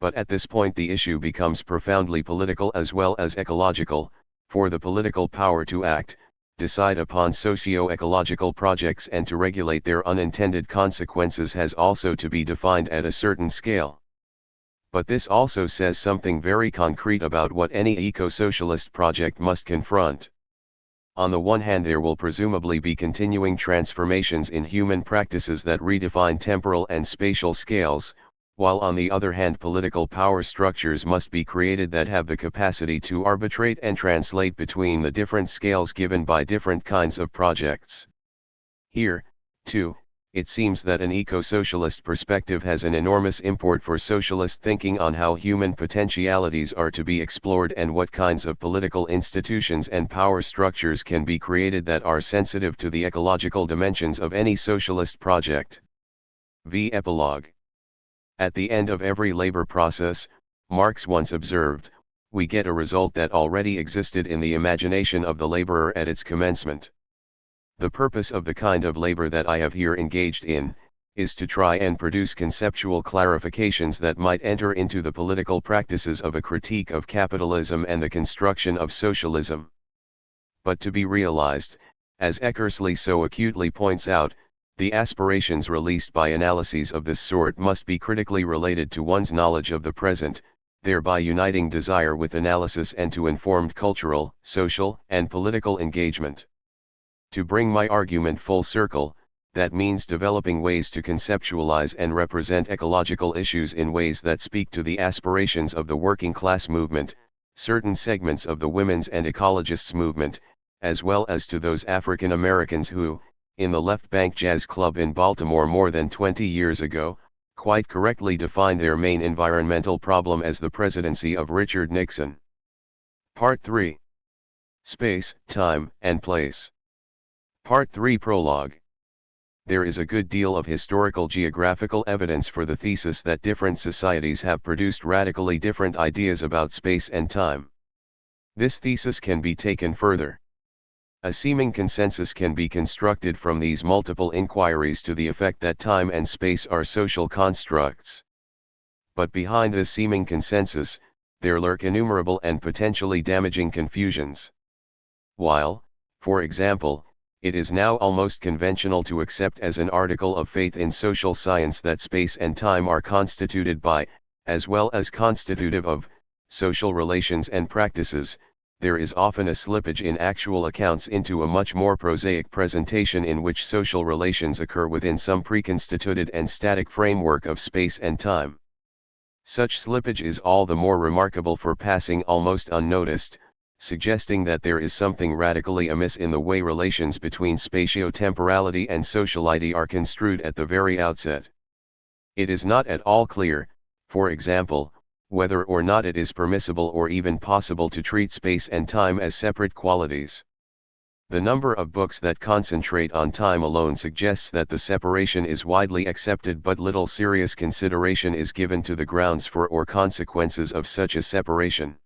But at this point the issue becomes profoundly political as well as ecological, for the political power to act, decide upon socio-ecological projects and to regulate their unintended consequences has also to be defined at a certain scale. But this also says something very concrete about what any eco-socialist project must confront. On the one hand, there will presumably be continuing transformations in human practices that redefine temporal and spatial scales, while on the other hand political power structures must be created that have the capacity to arbitrate and translate between the different scales given by different kinds of projects. Here, too, it seems that an eco-socialist perspective has an enormous import for socialist thinking on how human potentialities are to be explored and what kinds of political institutions and power structures can be created that are sensitive to the ecological dimensions of any socialist project. V. Epilogue. At the end of every labor process, Marx once observed, we get a result that already existed in the imagination of the laborer at its commencement. The purpose of the kind of labor that I have here engaged in, is to try and produce conceptual clarifications that might enter into the political practices of a critique of capitalism and the construction of socialism. But to be realized, as Eckersley so acutely points out, the aspirations released by analyses of this sort must be critically related to one's knowledge of the present, thereby uniting desire with analysis and to informed cultural, social, and political engagement. To bring my argument full circle, that means developing ways to conceptualize and represent ecological issues in ways that speak to the aspirations of the working class movement, certain segments of the women's and ecologists movement, as well as to those African Americans who, in the Left Bank Jazz Club in Baltimore more than 20 years ago, quite correctly defined their main environmental problem as the presidency of Richard Nixon. Part 3. Space, Time, and Place. Part 3 Prologue. There is a good deal of historical geographical evidence for the thesis that different societies have produced radically different ideas about space and time. This thesis can be taken further. A seeming consensus can be constructed from these multiple inquiries to the effect that time and space are social constructs. But behind this seeming consensus, there lurk innumerable and potentially damaging confusions. While, for example, it is now almost conventional to accept as an article of faith in social science that space and time are constituted by, as well as constitutive of, social relations and practices, there is often a slippage in actual accounts into a much more prosaic presentation in which social relations occur within some preconstituted and static framework of space and time. Such slippage is all the more remarkable for passing almost unnoticed, suggesting that there is something radically amiss in the way relations between spatio-temporality and sociality are construed at the very outset. It is not at all clear, for example, whether or not it is permissible or even possible to treat space and time as separate qualities. The number of books that concentrate on time alone suggests that the separation is widely accepted, but little serious consideration is given to the grounds for or consequences of such a separation.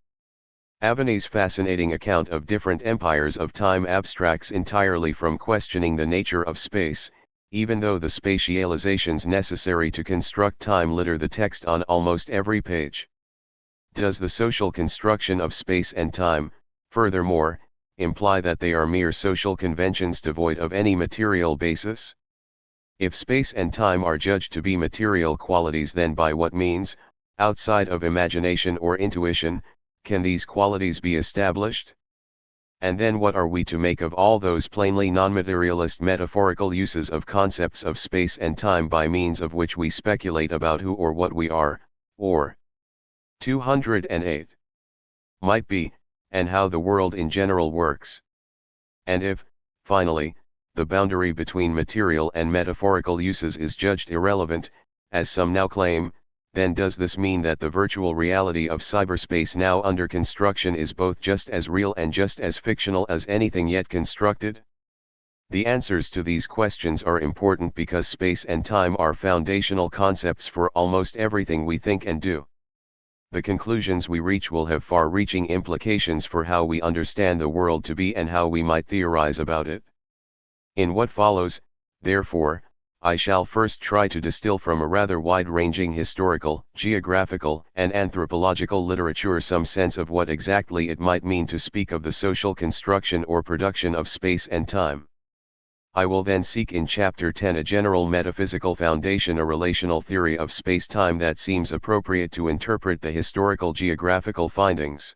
Avani's fascinating account of different empires of time abstracts entirely from questioning the nature of space, even though the spatializations necessary to construct time litter the text on almost every page. Does the social construction of space and time, furthermore, imply that they are mere social conventions devoid of any material basis? If space and time are judged to be material qualities, then by what means, outside of imagination or intuition, can these qualities be established? And then what are we to make of all those plainly non-materialist metaphorical uses of concepts of space and time by means of which we speculate about who or what we are, or 208 might be, and how the world in general works? And if, finally, the boundary between material and metaphorical uses is judged irrelevant, as some now claim, then does this mean that the virtual reality of cyberspace now under construction is both just as real and just as fictional as anything yet constructed? The answers to these questions are important because space and time are foundational concepts for almost everything we think and do. The conclusions we reach will have far-reaching implications for how we understand the world to be and how we might theorize about it. In what follows, therefore, I shall first try to distill from a rather wide-ranging historical, geographical, and anthropological literature some sense of what exactly it might mean to speak of the social construction or production of space and time. I will then seek in Chapter 10 a general metaphysical foundation, a relational theory of space-time that seems appropriate to interpret the historical geographical findings.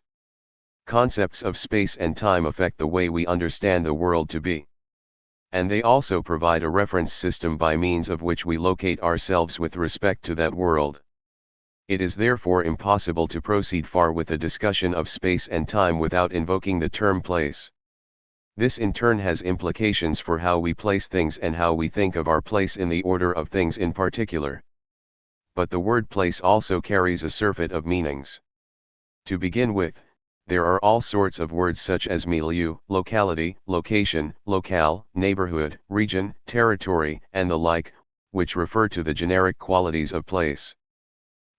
Concepts of space and time affect the way we understand the world to be. And they also provide a reference system by means of which we locate ourselves with respect to that world. It is therefore impossible to proceed far with a discussion of space and time without invoking the term place. This in turn has implications for how we place things and how we think of our place in the order of things in particular. But the word place also carries a surfeit of meanings. To begin with, there are all sorts of words such as milieu, locality, location, locale, neighborhood, region, territory, and the like, which refer to the generic qualities of place.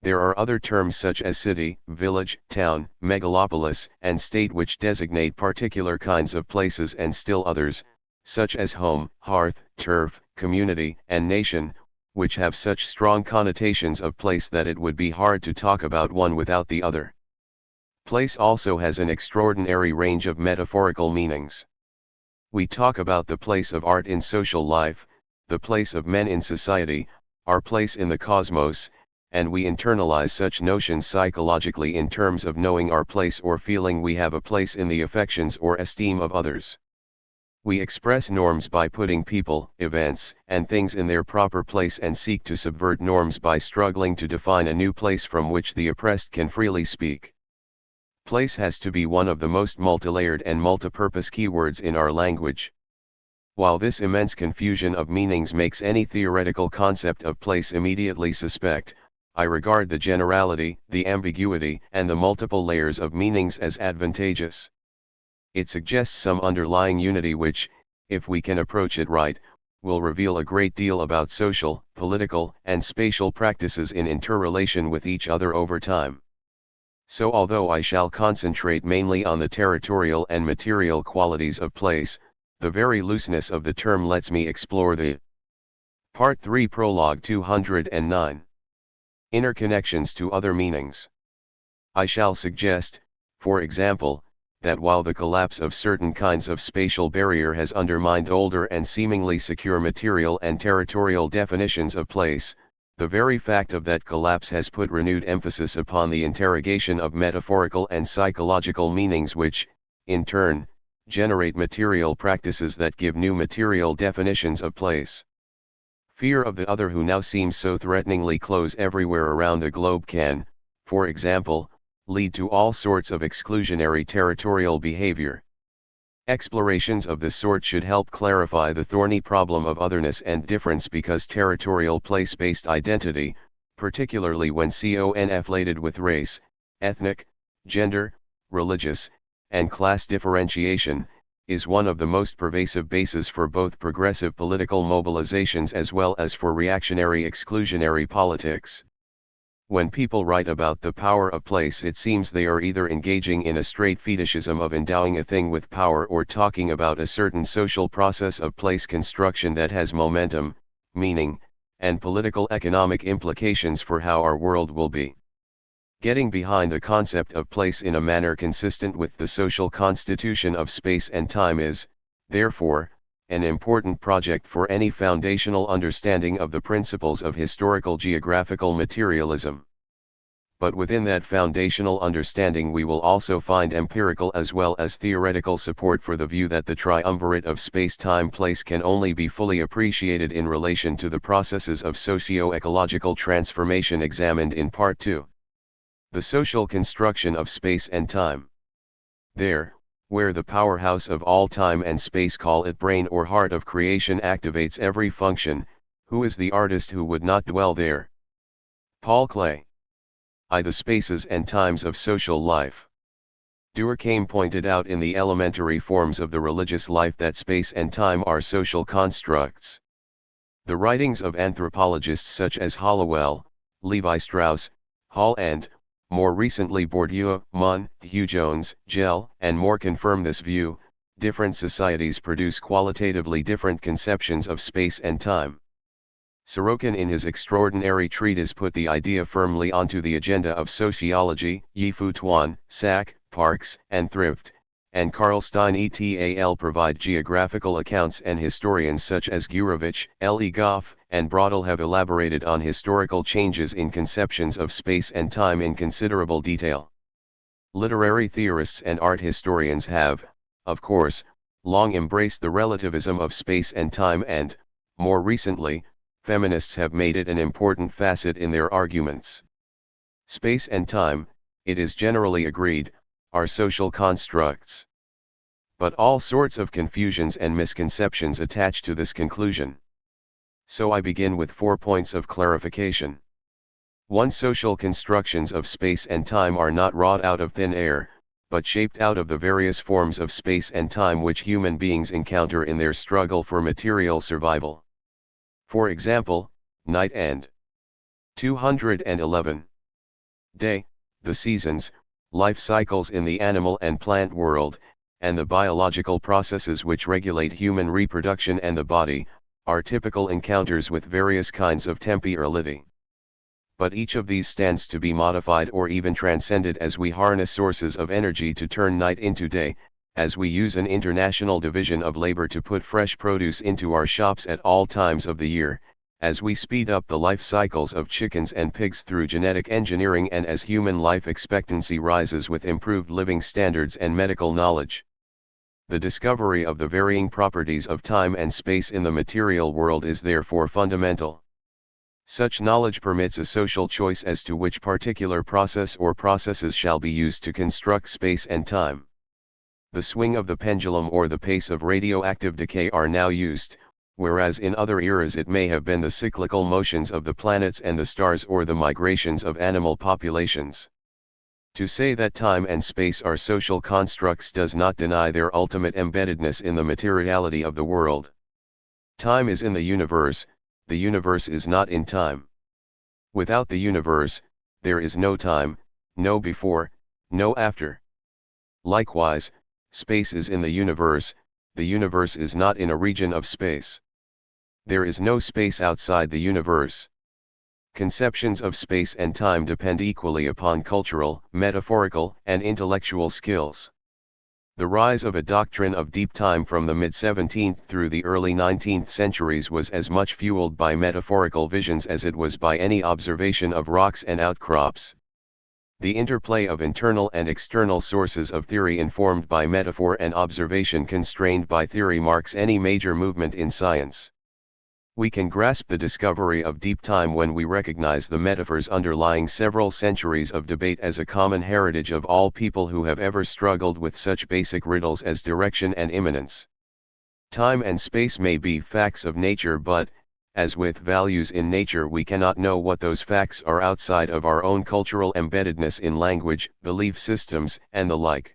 There are other terms such as city, village, town, megalopolis, and state which designate particular kinds of places, and still others, such as home, hearth, turf, community, and nation, which have such strong connotations of place that it would be hard to talk about one without the other. Place also has an extraordinary range of metaphorical meanings. We talk about the place of art in social life, the place of men in society, our place in the cosmos, and we internalize such notions psychologically in terms of knowing our place or feeling we have a place in the affections or esteem of others. We express norms by putting people, events, and things in their proper place, and seek to subvert norms by struggling to define a new place from which the oppressed can freely speak. Place has to be one of the most multilayered and multipurpose keywords in our language. While this immense confusion of meanings makes any theoretical concept of place immediately suspect, I regard the generality, the ambiguity, and the multiple layers of meanings as advantageous. It suggests some underlying unity which, if we can approach it right, will reveal a great deal about social, political, and spatial practices in interrelation with each other over time. So although I shall concentrate mainly on the territorial and material qualities of place, the very looseness of the term lets me explore the Part 3 Prologue 209. Interconnections to other meanings. I shall suggest, for example, that while the collapse of certain kinds of spatial barrier has undermined older and seemingly secure material and territorial definitions of place, the very fact of that collapse has put renewed emphasis upon the interrogation of metaphorical and psychological meanings which, in turn, generate material practices that give new material definitions of place. Fear of the other, who now seems so threateningly close everywhere around the globe, can, for example, lead to all sorts of exclusionary territorial behavior. Explorations of this sort should help clarify the thorny problem of otherness and difference, because territorial place-based identity, particularly when conflated with race, ethnic, gender, religious, and class differentiation, is one of the most pervasive bases for both progressive political mobilizations as well as for reactionary exclusionary politics. When people write about the power of place, it seems they are either engaging in a straight fetishism of endowing a thing with power, or talking about a certain social process of place construction that has momentum, meaning, and political economic implications for how our world will be. Getting behind the concept of place in a manner consistent with the social constitution of space and time is, therefore, an important project for any foundational understanding of the principles of historical geographical materialism. But within that foundational understanding we will also find empirical as well as theoretical support for the view that the triumvirate of space-time-place can only be fully appreciated in relation to the processes of socio-ecological transformation examined in Part 2. The social construction of space and time. There, where the powerhouse of all time and space, call it brain or heart of creation, activates every function, who is the artist who would not dwell there? Paul Klee. The spaces and times of social life. Durkheim pointed out in the elementary forms of the religious life that space and time are social constructs. The writings of anthropologists such as Hollowell, Levi-Strauss, Hall, and, more recently, Bourdieu, Mon, Hugh Jones, Gell, and more confirm this view. Different societies produce qualitatively different conceptions of space and time. Sorokin in his extraordinary treatise put the idea firmly onto the agenda of sociology, Yi-Fu Tuan, Sack, Parks, and Thrift, and Carl Stein et al. Provide geographical accounts, and historians such as Gurevich, L. E. Goff, and Brodel have elaborated on historical changes in conceptions of space and time in considerable detail. Literary theorists and art historians have, of course, long embraced the relativism of space and time, and, more recently, feminists have made it an important facet in their arguments. Space and time, it is generally agreed, are social constructs. But all sorts of confusions and misconceptions attach to this conclusion. So I begin with 4 points of clarification. 1. Social constructions of space and time are not wrought out of thin air, but shaped out of the various forms of space and time which human beings encounter in their struggle for material survival. For example, night and 211. Day, the seasons, life cycles in the animal and plant world, and the biological processes which regulate human reproduction and the body, are typical encounters with various kinds of temporality. But each of these stands to be modified or even transcended as we harness sources of energy to turn night into day, as we use an international division of labor to put fresh produce into our shops at all times of the year, as we speed up the life cycles of chickens and pigs through genetic engineering, and as human life expectancy rises with improved living standards and medical knowledge. The discovery of the varying properties of time and space in the material world is therefore fundamental. Such knowledge permits a social choice as to which particular process or processes shall be used to construct space and time. The swing of the pendulum or the pace of radioactive decay are now used, whereas in other eras it may have been the cyclical motions of the planets and the stars or the migrations of animal populations. To say that time and space are social constructs does not deny their ultimate embeddedness in the materiality of the world. Time is in the universe is not in time. Without the universe, there is no time, no before, no after. Likewise, space is in the universe is not in a region of space. There is no space outside the universe. Conceptions of space and time depend equally upon cultural, metaphorical, and intellectual skills. The rise of a doctrine of deep time from the mid-17th through the early 19th centuries was as much fueled by metaphorical visions as it was by any observation of rocks and outcrops. The interplay of internal and external sources of theory informed by metaphor and observation constrained by theory marks any major movement in science. We can grasp the discovery of deep time when we recognize the metaphors underlying several centuries of debate as a common heritage of all people who have ever struggled with such basic riddles as direction and immanence. Time and space may be facts of nature, but, as with values in nature, we cannot know what those facts are outside of our own cultural embeddedness in language, belief systems, and the like.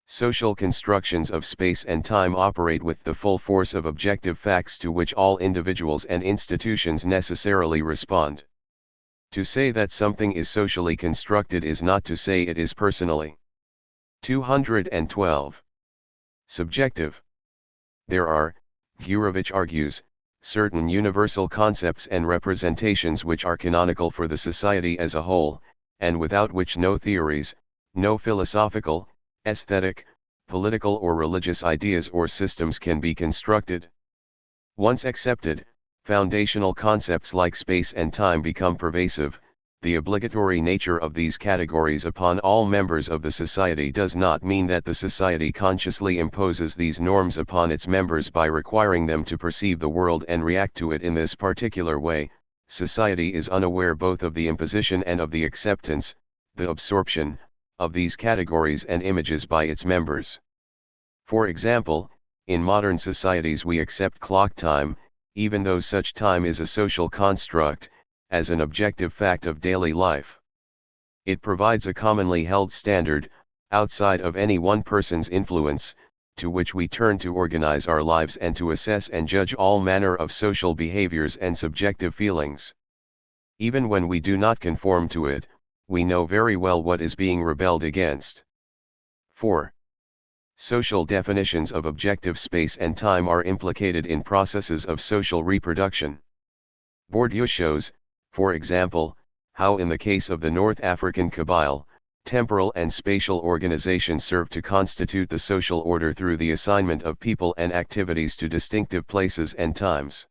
Social constructions of space and time operate with the full force of objective facts to which all individuals and institutions necessarily respond. To say that something is socially constructed is not to say it is personally. 212. Subjective. There are, Gurevich argues, certain universal concepts and representations which are canonical for the society as a whole, and without which no theories, no philosophical, aesthetic, political or religious ideas or systems can be constructed. Once accepted, foundational concepts like space and time become pervasive. The obligatory nature of these categories upon all members of the society does not mean that the society consciously imposes these norms upon its members by requiring them to perceive the world and react to it in this particular way. Society is unaware both of the imposition and of the acceptance, the absorption, of these categories and images by its members. For example, in modern societies we accept clock time, even though such time is a social construct, as an objective fact of daily life. It provides a commonly held standard, outside of any one person's influence, to which we turn to organize our lives and to assess and judge all manner of social behaviors and subjective feelings. Even when we do not conform to it, we know very well what is being rebelled against. 4. Social definitions of objective space and time are implicated in processes of social reproduction. Bourdieu shows, for example, how in the case of the North African Kabyle, temporal and spatial organization serve to constitute the social order through the assignment of people and activities to distinctive places and times.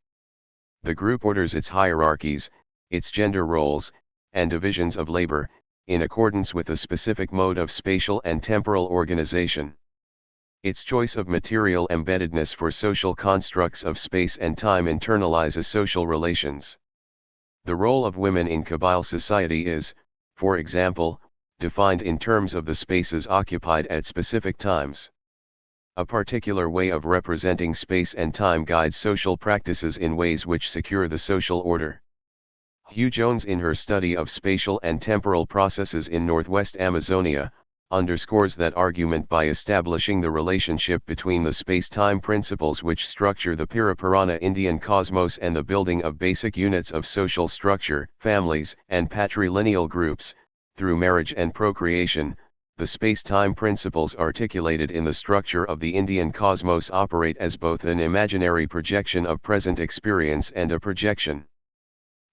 The group orders its hierarchies, its gender roles, and divisions of labor, in accordance with a specific mode of spatial and temporal organization. Its choice of material embeddedness for social constructs of space and time internalizes social relations. The role of women in Kabyle society is, for example, defined in terms of the spaces occupied at specific times. A particular way of representing space and time guides social practices in ways which secure the social order. Hugh Jones, in her study of spatial and temporal processes in Northwest Amazonia, underscores that argument by establishing the relationship between the space-time principles which structure the Pirapurana Indian cosmos and the building of basic units of social structure, families, and patrilineal groups, through marriage and procreation. The space-time principles articulated in the structure of the Indian cosmos operate as both an imaginary projection of present experience and a projection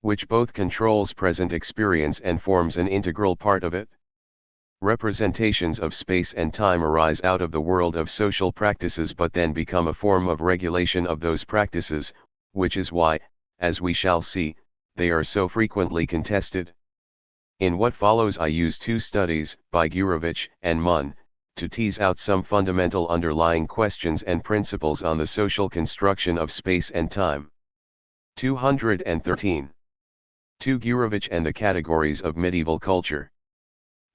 which both controls present experience and forms an integral part of it. Representations of space and time arise out of the world of social practices but then become a form of regulation of those practices, which is why, as we shall see, they are so frequently contested. In what follows I use two studies, by Gurevich and Munn, to tease out some fundamental underlying questions and principles on the social construction of space and time. 213. 2. Gurevich and the categories of medieval culture.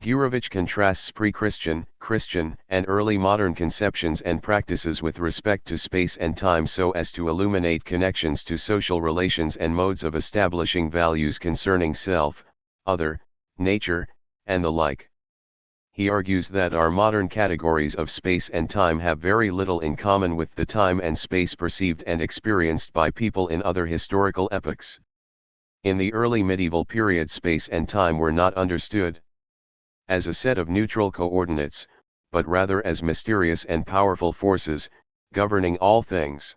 Gurevich contrasts pre-Christian, Christian, and early modern conceptions and practices with respect to space and time so as to illuminate connections to social relations and modes of establishing values concerning self, other, nature, and the like. He argues that our modern categories of space and time have very little in common with the time and space perceived and experienced by people in other historical epochs. In the early medieval period, space and time were not understood as a set of neutral coordinates, but rather as mysterious and powerful forces, governing all things.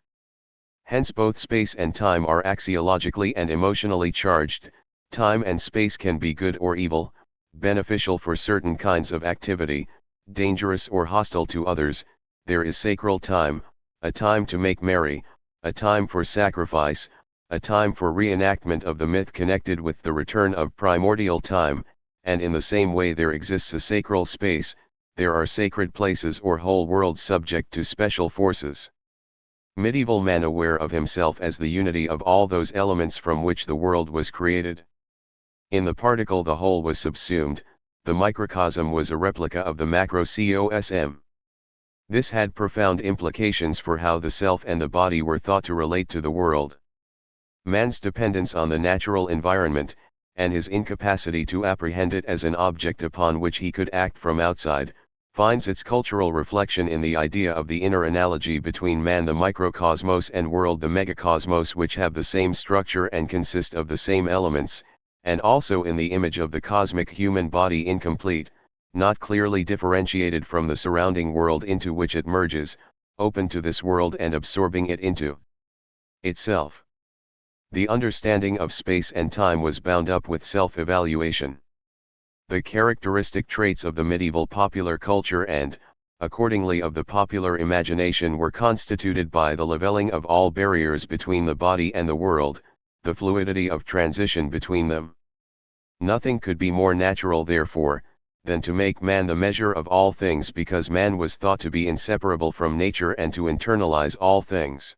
Hence both space and time are axiologically and emotionally charged. Time and space can be good or evil, beneficial for certain kinds of activity, dangerous or hostile to others. There is sacral time, a time to make merry, a time for sacrifice, a time for reenactment of the myth connected with the return of primordial time, and in the same way there exists a sacral space. There are sacred places or whole worlds subject to special forces. Medieval man, aware of himself as the unity of all those elements from which the world was created. In the particle the whole was subsumed, the microcosm was a replica of the macrocosm. This had profound implications for how the self and the body were thought to relate to the world. Man's dependence on the natural environment, and his incapacity to apprehend it as an object upon which he could act from outside, finds its cultural reflection in the idea of the inner analogy between man the microcosmos and world the megacosmos, which have the same structure and consist of the same elements, and also in the image of the cosmic human body incomplete, not clearly differentiated from the surrounding world into which it merges, open to this world and absorbing it into itself. The understanding of space and time was bound up with self-evaluation. The characteristic traits of the medieval popular culture and, accordingly of the popular imagination, were constituted by the leveling of all barriers between the body and the world, the fluidity of transition between them. Nothing could be more natural, therefore, than to make man the measure of all things, because man was thought to be inseparable from nature and to internalize all things.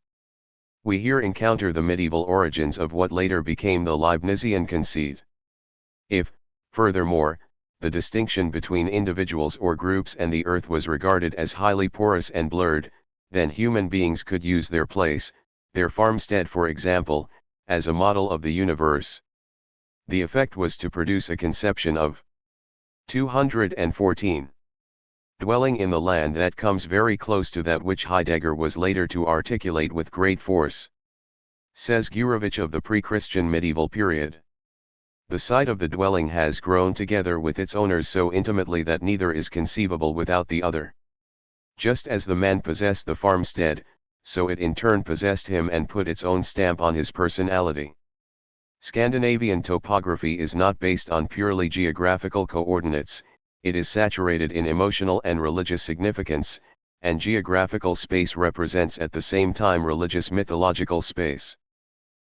We here encounter the medieval origins of what later became the Leibnizian conceit. If, furthermore, the distinction between individuals or groups and the earth was regarded as highly porous and blurred, then human beings could use their place, their farmstead for example, as a model of the universe. The effect was to produce a conception of 214. Dwelling in the land that comes very close to that which Heidegger was later to articulate with great force. Says Gurevich of the pre-Christian medieval period. The site of the dwelling has grown together with its owners so intimately that neither is conceivable without the other. Just as the man possessed the farmstead, so it in turn possessed him and put its own stamp on his personality. Scandinavian topography is not based on purely geographical coordinates. It is saturated in emotional and religious significance, and geographical space represents at the same time religious mythological space.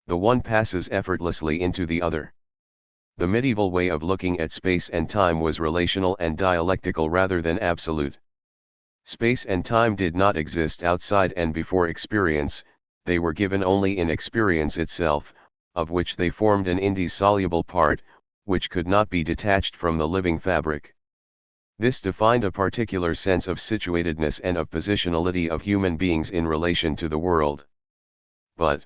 The one passes effortlessly into the other. The medieval way of looking at space and time was relational and dialectical rather than absolute. Space and time did not exist outside and before experience, they were given only in experience itself, of which they formed an indissoluble part, which could not be detached from the living fabric. This defined a particular sense of situatedness and of positionality of human beings in relation to the world. But,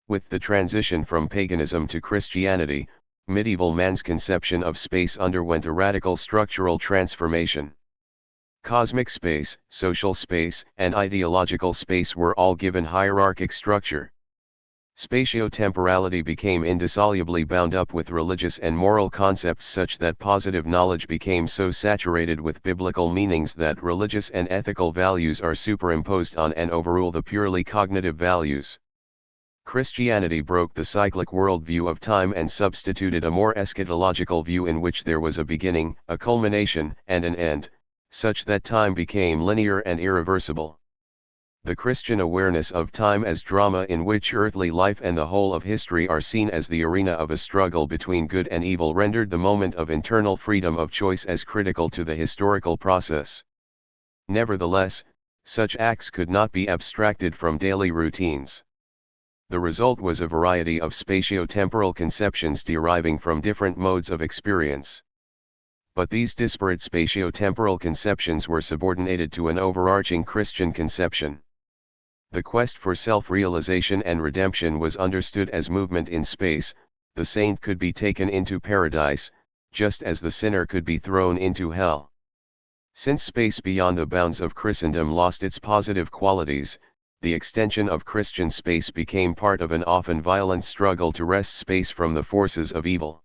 with the transition from paganism to Christianity, medieval man's conception of space underwent a radical structural transformation. Cosmic space, social space, and ideological space were all given hierarchic structure. Spatio-temporality became indissolubly bound up with religious and moral concepts such that positive knowledge became so saturated with biblical meanings that religious and ethical values are superimposed on and overrule the purely cognitive values. Christianity broke the cyclic worldview of time and substituted a more eschatological view in which there was a beginning, a culmination, and an end, such that time became linear and irreversible. The Christian awareness of time as drama in which earthly life and the whole of history are seen as the arena of a struggle between good and evil rendered the moment of internal freedom of choice as critical to the historical process. Nevertheless, such acts could not be abstracted from daily routines. The result was a variety of spatio-temporal conceptions deriving from different modes of experience. But these disparate spatio-temporal conceptions were subordinated to an overarching Christian conception. The quest for self-realization and redemption was understood as movement in space. The saint could be taken into paradise, just as the sinner could be thrown into hell. Since space beyond the bounds of Christendom lost its positive qualities, the extension of Christian space became part of an often violent struggle to wrest space from the forces of evil.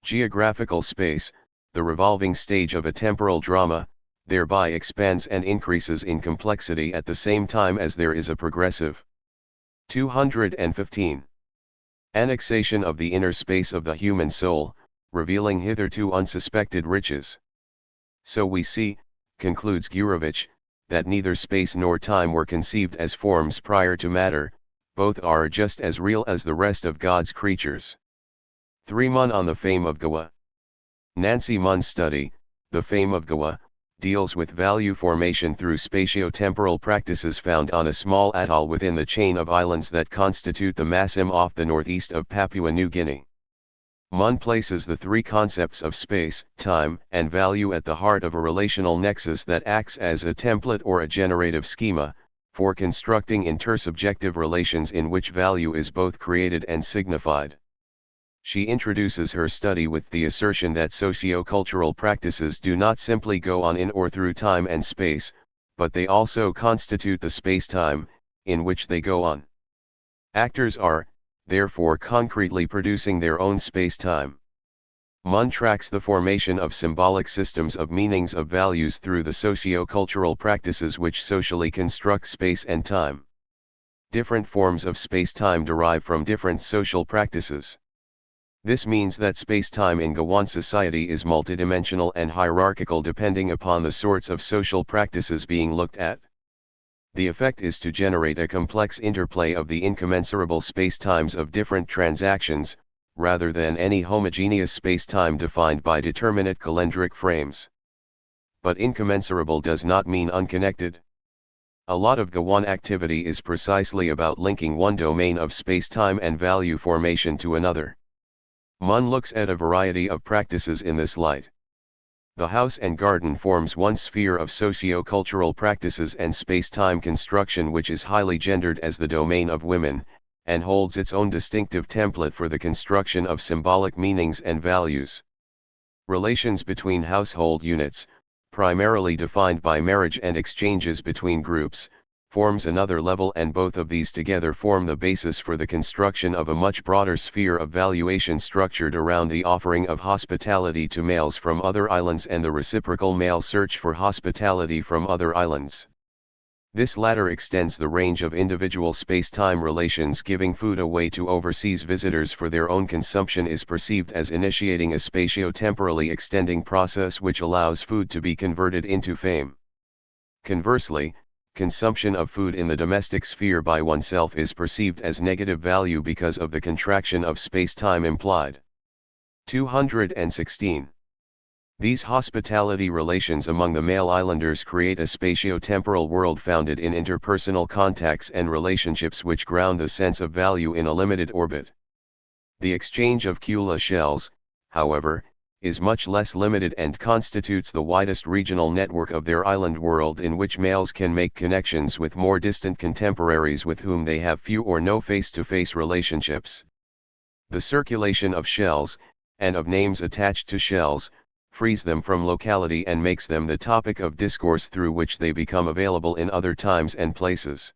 Geographical space, the revolving stage of a temporal drama, thereby expands and increases in complexity at the same time as there is a progressive 215. Annexation of the inner space of the human soul, revealing hitherto unsuspected riches. So we see, concludes Gurevich, that neither space nor time were conceived as forms prior to matter, both are just as real as the rest of God's creatures. 3 Mun on the Fame of Goa. Nancy Munn's study, The Fame of Goa, deals with value formation through spatio-temporal practices found on a small atoll within the chain of islands that constitute the Massim off the northeast of Papua New Guinea. Munn places the three concepts of space, time, and value at the heart of a relational nexus that acts as a template or a generative schema, for constructing intersubjective relations in which value is both created and signified. She introduces her study with the assertion that socio-cultural practices do not simply go on in or through time and space, but they also constitute the space-time, in which they go on. Actors are, therefore, concretely producing their own space-time. Munn tracks the formation of symbolic systems of meanings of values through the socio-cultural practices which socially construct space and time. Different forms of space-time derive from different social practices. This means that space-time in Goan society is multidimensional and hierarchical depending upon the sorts of social practices being looked at. The effect is to generate a complex interplay of the incommensurable space-times of different transactions, rather than any homogeneous space-time defined by determinate calendric frames. But incommensurable does not mean unconnected. A lot of Goan activity is precisely about linking one domain of space-time and value formation to another. Munn looks at a variety of practices in this light. The house and garden forms one sphere of socio-cultural practices and space-time construction which is highly gendered as the domain of women, and holds its own distinctive template for the construction of symbolic meanings and values. Relations between household units, primarily defined by marriage and exchanges between groups, forms another level, and both of these together form the basis for the construction of a much broader sphere of valuation structured around the offering of hospitality to males from other islands and the reciprocal male search for hospitality from other islands. This latter extends the range of individual space-time relations. Giving food away to overseas visitors for their own consumption is perceived as initiating a spatio-temporally extending process which allows food to be converted into fame. Conversely, consumption of food in the domestic sphere by oneself is perceived as negative value because of the contraction of space-time implied. 216. These hospitality relations among the male islanders create a spatio-temporal world founded in interpersonal contacts and relationships which ground the sense of value in a limited orbit. The exchange of Kula shells, however, is much less limited and constitutes the widest regional network of their island world, in which males can make connections with more distant contemporaries with whom they have few or no face-to-face relationships. The circulation of shells, and of names attached to shells, frees them from locality and makes them the topic of discourse through which they become available in other times and places.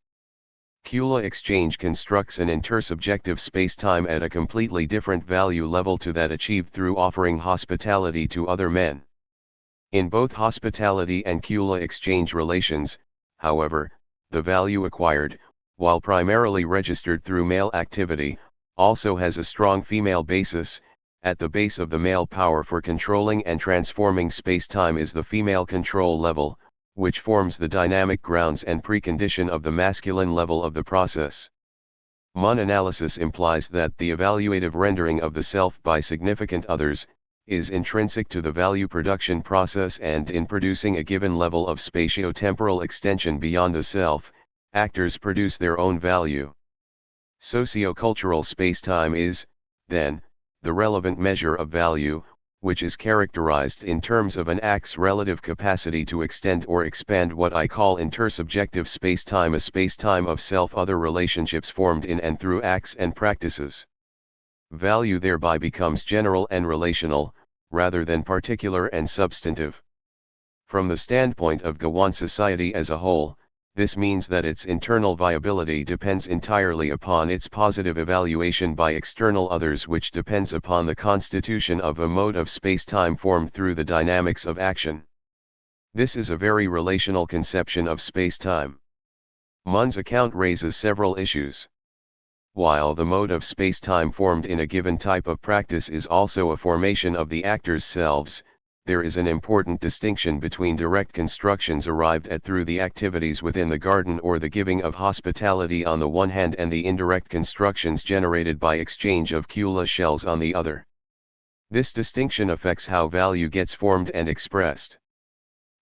Kula exchange constructs an intersubjective space-time at a completely different value level to that achieved through offering hospitality to other men. In both hospitality and Kula exchange relations, however, the value acquired, while primarily registered through male activity, also has a strong female basis. At the base of the male power for controlling and transforming space-time is the female control level, which forms the dynamic grounds and precondition of the masculine level of the process. Mun analysis implies that the evaluative rendering of the self by significant others is intrinsic to the value production process, and in producing a given level of spatio-temporal extension beyond the self, actors produce their own value. Sociocultural space-time is, then, the relevant measure of value, which is characterized in terms of an act's relative capacity to extend or expand what I call intersubjective space-time, a space-time of self-other relationships formed in and through acts and practices. Value thereby becomes general and relational, rather than particular and substantive. From the standpoint of Gawan society as a whole, this means that its internal viability depends entirely upon its positive evaluation by external others, which depends upon the constitution of a mode of space-time formed through the dynamics of action. This is a very relational conception of space-time. Mun's account raises several issues. While the mode of space-time formed in a given type of practice is also a formation of the actors' selves, there is an important distinction between direct constructions arrived at through the activities within the garden or the giving of hospitality on the one hand, and the indirect constructions generated by exchange of Kula shells on the other. This distinction affects how value gets formed and expressed.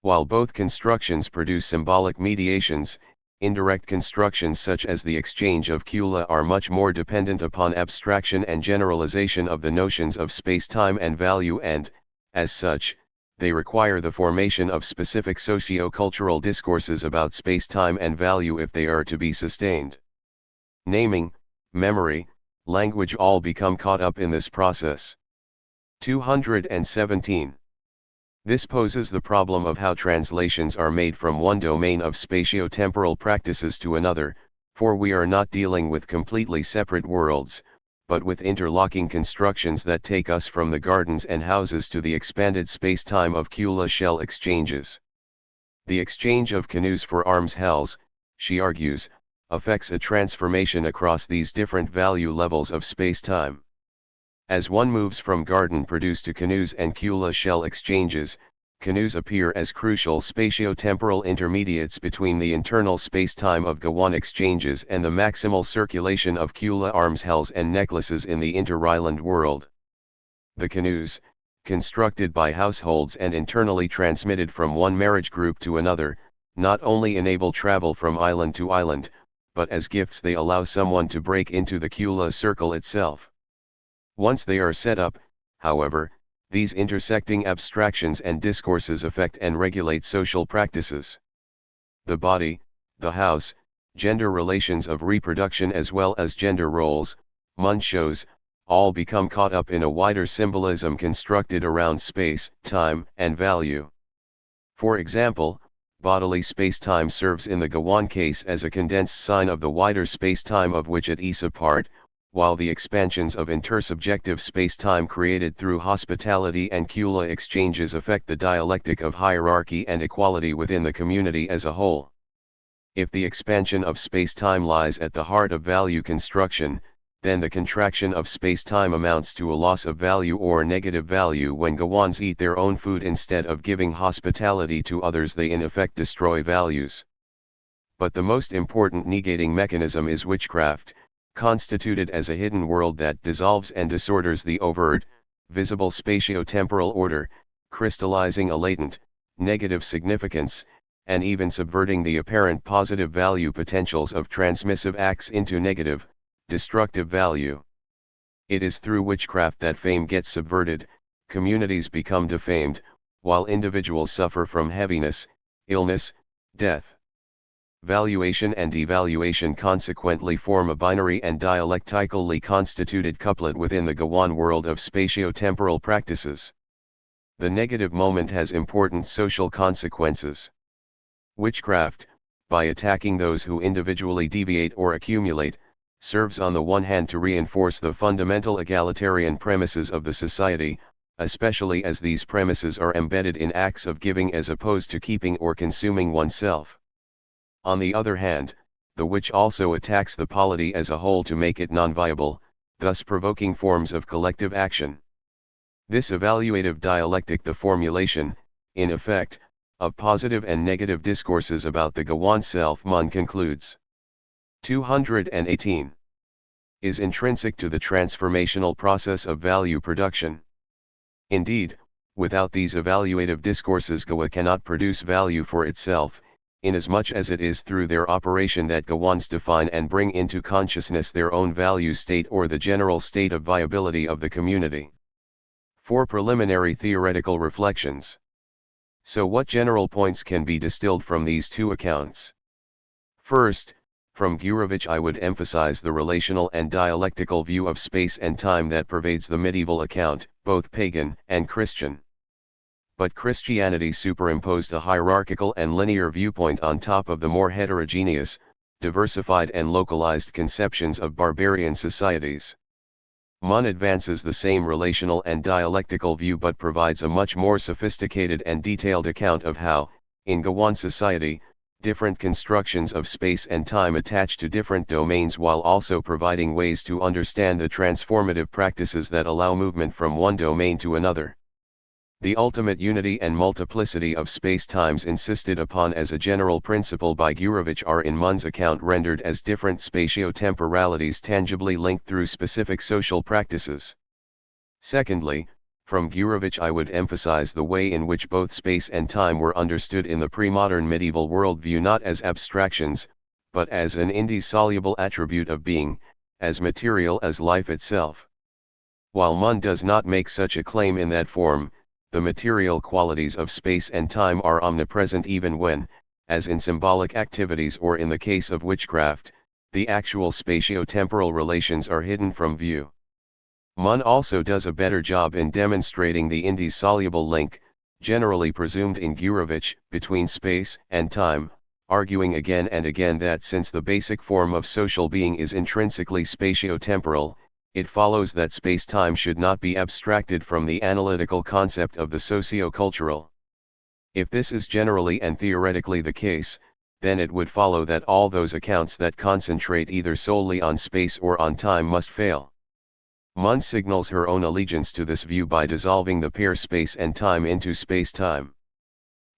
While both constructions produce symbolic mediations, indirect constructions such as the exchange of Kula are much more dependent upon abstraction and generalization of the notions of space-time and value, and, as such, they require the formation of specific socio-cultural discourses about space-time and value if they are to be sustained. Naming, memory, language all become caught up in this process. 217. This poses the problem of how translations are made from one domain of spatio-temporal practices to another, for we are not dealing with completely separate worlds, but with interlocking constructions that take us from the gardens and houses to the expanded space-time of Kula shell exchanges. The exchange of canoes for arms hells, she argues, affects a transformation across these different value levels of space-time. As one moves from garden-produced to canoes and Kula shell exchanges, canoes appear as crucial spatio-temporal intermediates between the internal space-time of Gawan exchanges and the maximal circulation of Kula arms hells and necklaces in the inter-island world. The canoes, constructed by households and internally transmitted from one marriage group to another, not only enable travel from island to island, but as gifts they allow someone to break into the Kula circle itself. Once they are set up, however, these intersecting abstractions and discourses affect and regulate social practices. The body, the house, gender relations of reproduction as well as gender roles, Mun shows, all become caught up in a wider symbolism constructed around space, time, and value. For example, bodily space-time serves in the Gawan case as a condensed sign of the wider space-time of which it is a part, while the expansions of intersubjective space-time created through hospitality and Kula exchanges affect the dialectic of hierarchy and equality within the community as a whole. If the expansion of space-time lies at the heart of value construction, then the contraction of space-time amounts to a loss of value or negative value. When Gawans eat their own food instead of giving hospitality to others, they in effect destroy values. But the most important negating mechanism is witchcraft, constituted as a hidden world that dissolves and disorders the overt, visible spatio-temporal order, crystallizing a latent, negative significance, and even subverting the apparent positive value potentials of transmissive acts into negative, destructive value. It is through witchcraft that fame gets subverted, communities become defamed, while individuals suffer from heaviness, illness, death. Valuation and devaluation consequently form a binary and dialectically constituted couplet within the Gawan world of spatio-temporal practices. The negative moment has important social consequences. Witchcraft, by attacking those who individually deviate or accumulate, serves on the one hand to reinforce the fundamental egalitarian premises of the society, especially as these premises are embedded in acts of giving as opposed to keeping or consuming oneself. On the other hand, the witch also attacks the polity as a whole to make it non-viable, thus provoking forms of collective action. This evaluative dialectic, the formulation, in effect, of positive and negative discourses about the Gawan self, Mun concludes. 218. Is intrinsic to the transformational process of value production. Indeed, without these evaluative discourses Gawa cannot produce value for itself, inasmuch as it is through their operation that Gawans define and bring into consciousness their own value state or the general state of viability of the community. 4 preliminary theoretical reflections. So what general points can be distilled from these two accounts? First, from Gurevich I would emphasize the relational and dialectical view of space and time that pervades the medieval account, both pagan and Christian. But Christianity superimposed a hierarchical and linear viewpoint on top of the more heterogeneous, diversified and localized conceptions of barbarian societies. Mun advances the same relational and dialectical view but provides a much more sophisticated and detailed account of how, in Gawan society, different constructions of space and time attach to different domains while also providing ways to understand the transformative practices that allow movement from one domain to another. The ultimate unity and multiplicity of space-times insisted upon as a general principle by Gurevich are in Mun's account rendered as different spatio-temporalities tangibly linked through specific social practices. Secondly, from Gurevich I would emphasize the way in which both space and time were understood in the pre-modern medieval worldview not as abstractions, but as an indissoluble attribute of being, as material as life itself. While Mun does not make such a claim in that form, the material qualities of space and time are omnipresent even when, as in symbolic activities or in the case of witchcraft, the actual spatio-temporal relations are hidden from view. Mun also does a better job in demonstrating the indissoluble link, generally presumed in Gurevich, between space and time, arguing again and again that since the basic form of social being is intrinsically spatio-temporal, it follows that space-time should not be abstracted from the analytical concept of the socio-cultural. If this is generally and theoretically the case, then it would follow that all those accounts that concentrate either solely on space or on time must fail. Mun signals her own allegiance to this view by dissolving the pair space and time into space-time.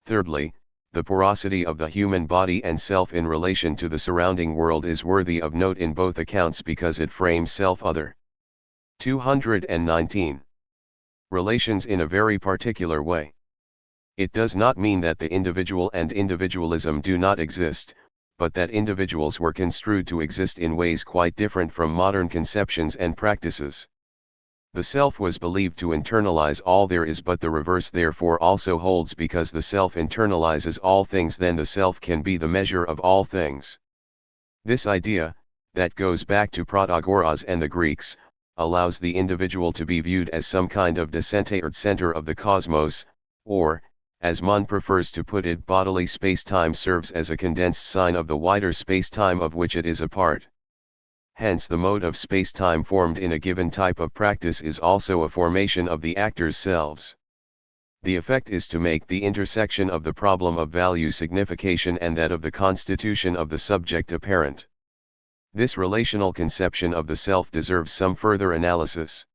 Thirdly, the porosity of the human body and self in relation to the surrounding world is worthy of note in both accounts because it frames self-other. 219. Relations in a very particular way. It does not mean that the individual and individualism do not exist, but that individuals were construed to exist in ways quite different from modern conceptions and practices. The self was believed to internalize all there is, but the reverse therefore also holds because the self internalizes all things, then the self can be the measure of all things. This idea, that goes back to Protagoras and the Greeks, allows the individual to be viewed as some kind of decentered center of the cosmos, or, as Mun prefers to put it, bodily space-time serves as a condensed sign of the wider space-time of which it is a part. Hence the mode of space-time formed in a given type of practice is also a formation of the actors' selves. The effect is to make the intersection of the problem of value signification and that of the constitution of the subject apparent. This relational conception of the self deserves some further analysis.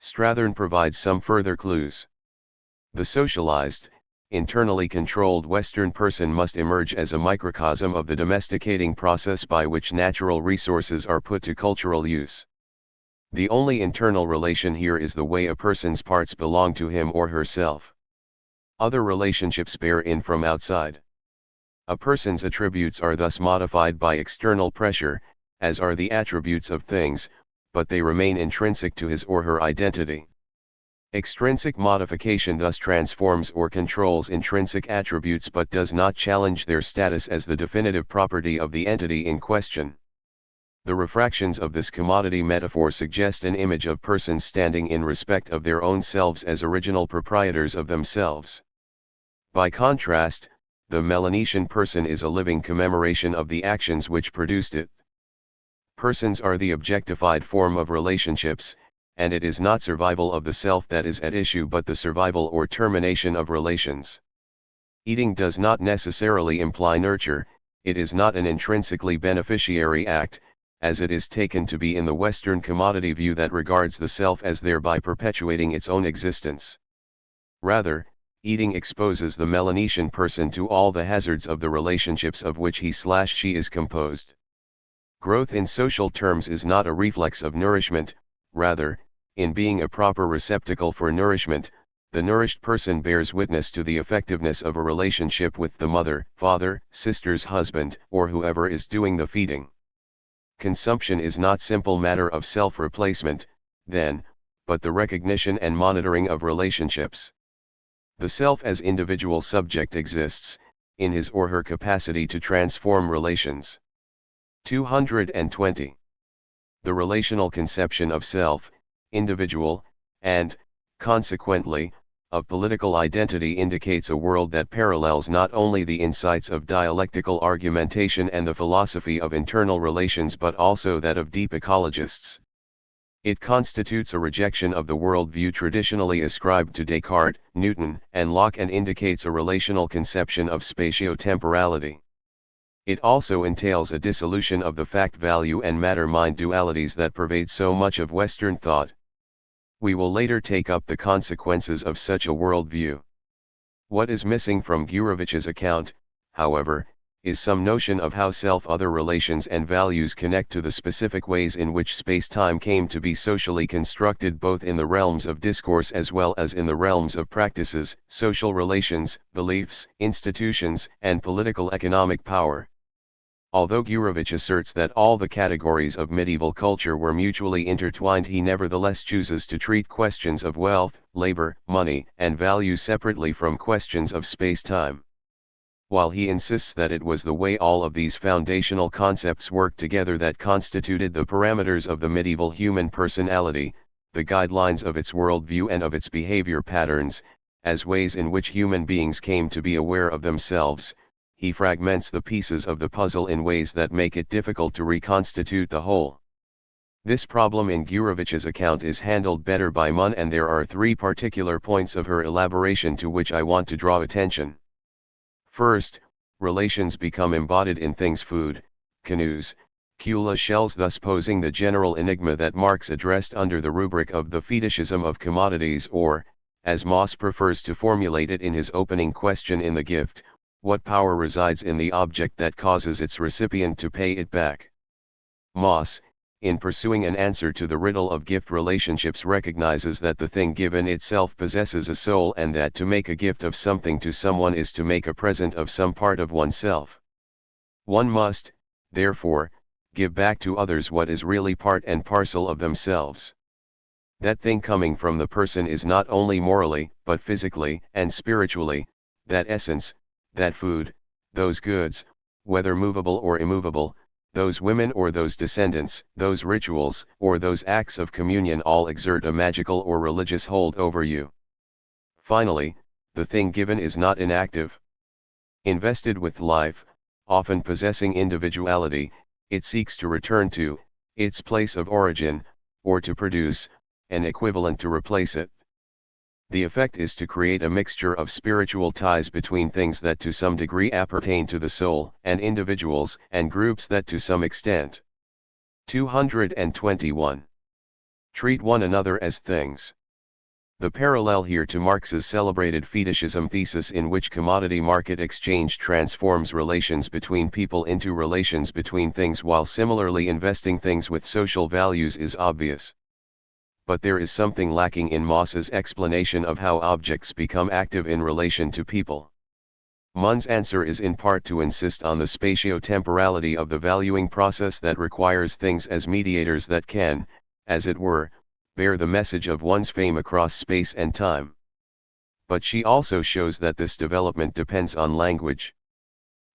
Strathern provides some further clues. The socialized, internally controlled Western person must emerge as a microcosm of the domesticating process by which natural resources are put to cultural use. The only internal relation here is the way a person's parts belong to him or herself. Other relationships bear in from outside. A person's attributes are thus modified by external pressure, as are the attributes of things, but they remain intrinsic to his or her identity. Extrinsic modification thus transforms or controls intrinsic attributes but does not challenge their status as the definitive property of the entity in question. The refractions of this commodity metaphor suggest an image of persons standing in respect of their own selves as original proprietors of themselves. By contrast, the Melanesian person is a living commemoration of the actions which produced it. Persons are the objectified form of relationships, and it is not survival of the self that is at issue but the survival or termination of relations. Eating does not necessarily imply nurture, it is not an intrinsically beneficiary act, as it is taken to be in the Western commodity view that regards the self as thereby perpetuating its own existence. Rather, eating exposes the Melanesian person to all the hazards of the relationships of which he/she is composed. Growth in social terms is not a reflex of nourishment, rather, in being a proper receptacle for nourishment, the nourished person bears witness to the effectiveness of a relationship with the mother, father, sister's husband, or whoever is doing the feeding. Consumption is not simple matter of self-replacement, then, but the recognition and monitoring of relationships. The self as individual subject exists, in his or her capacity to transform relations. 220. The relational conception of self, individual, and, consequently, of political identity indicates a world that parallels not only the insights of dialectical argumentation and the philosophy of internal relations but also that of deep ecologists. It constitutes a rejection of the worldview traditionally ascribed to Descartes, Newton, and Locke and indicates a relational conception of spatio-temporality. It also entails a dissolution of the fact-value and matter-mind dualities that pervade so much of Western thought. We will later take up the consequences of such a worldview. What is missing from Gurevich's account, however, is some notion of how self-other relations and values connect to the specific ways in which space-time came to be socially constructed both in the realms of discourse as well as in the realms of practices, social relations, beliefs, institutions, and political economic power. Although Gurevich asserts that all the categories of medieval culture were mutually intertwined, he nevertheless chooses to treat questions of wealth, labor, money, and value separately from questions of space-time. While he insists that it was the way all of these foundational concepts worked together that constituted the parameters of the medieval human personality, the guidelines of its worldview and of its behavior patterns, as ways in which human beings came to be aware of themselves, he fragments the pieces of the puzzle in ways that make it difficult to reconstitute the whole. This problem in Gurevich's account is handled better by Munn, and there are three particular points of her elaboration to which I want to draw attention. First, relations become embodied in things: food, canoes, Kula shells, thus posing the general enigma that Marx addressed under the rubric of the fetishism of commodities, or, as Mauss prefers to formulate it in his opening question in The Gift, what power resides in the object that causes its recipient to pay it back? Mauss, in pursuing an answer to the riddle of gift relationships, recognizes that the thing given itself possesses a soul, and that to make a gift of something to someone is to make a present of some part of oneself. One must, therefore, give back to others what is really part and parcel of themselves. That thing coming from the person is not only morally, but physically and spiritually, that essence, that food, those goods, whether movable or immovable, those women or those descendants, those rituals or those acts of communion, all exert a magical or religious hold over you. Finally, the thing given is not inactive. Invested with life, often possessing individuality, it seeks to return to its place of origin, or to produce an equivalent to replace it. The effect is to create a mixture of spiritual ties between things that to some degree appertain to the soul, and individuals and groups that to some extent. 221. Treat one another as things. The parallel here to Marx's celebrated fetishism thesis, in which commodity market exchange transforms relations between people into relations between things while similarly investing things with social values, is obvious. but there is something lacking in Moss's explanation of how objects become active in relation to people. Munn's answer is in part to insist on the spatio-temporality of the valuing process that requires things as mediators that can, as it were, bear the message of one's fame across space and time. But she also shows that this development depends on language.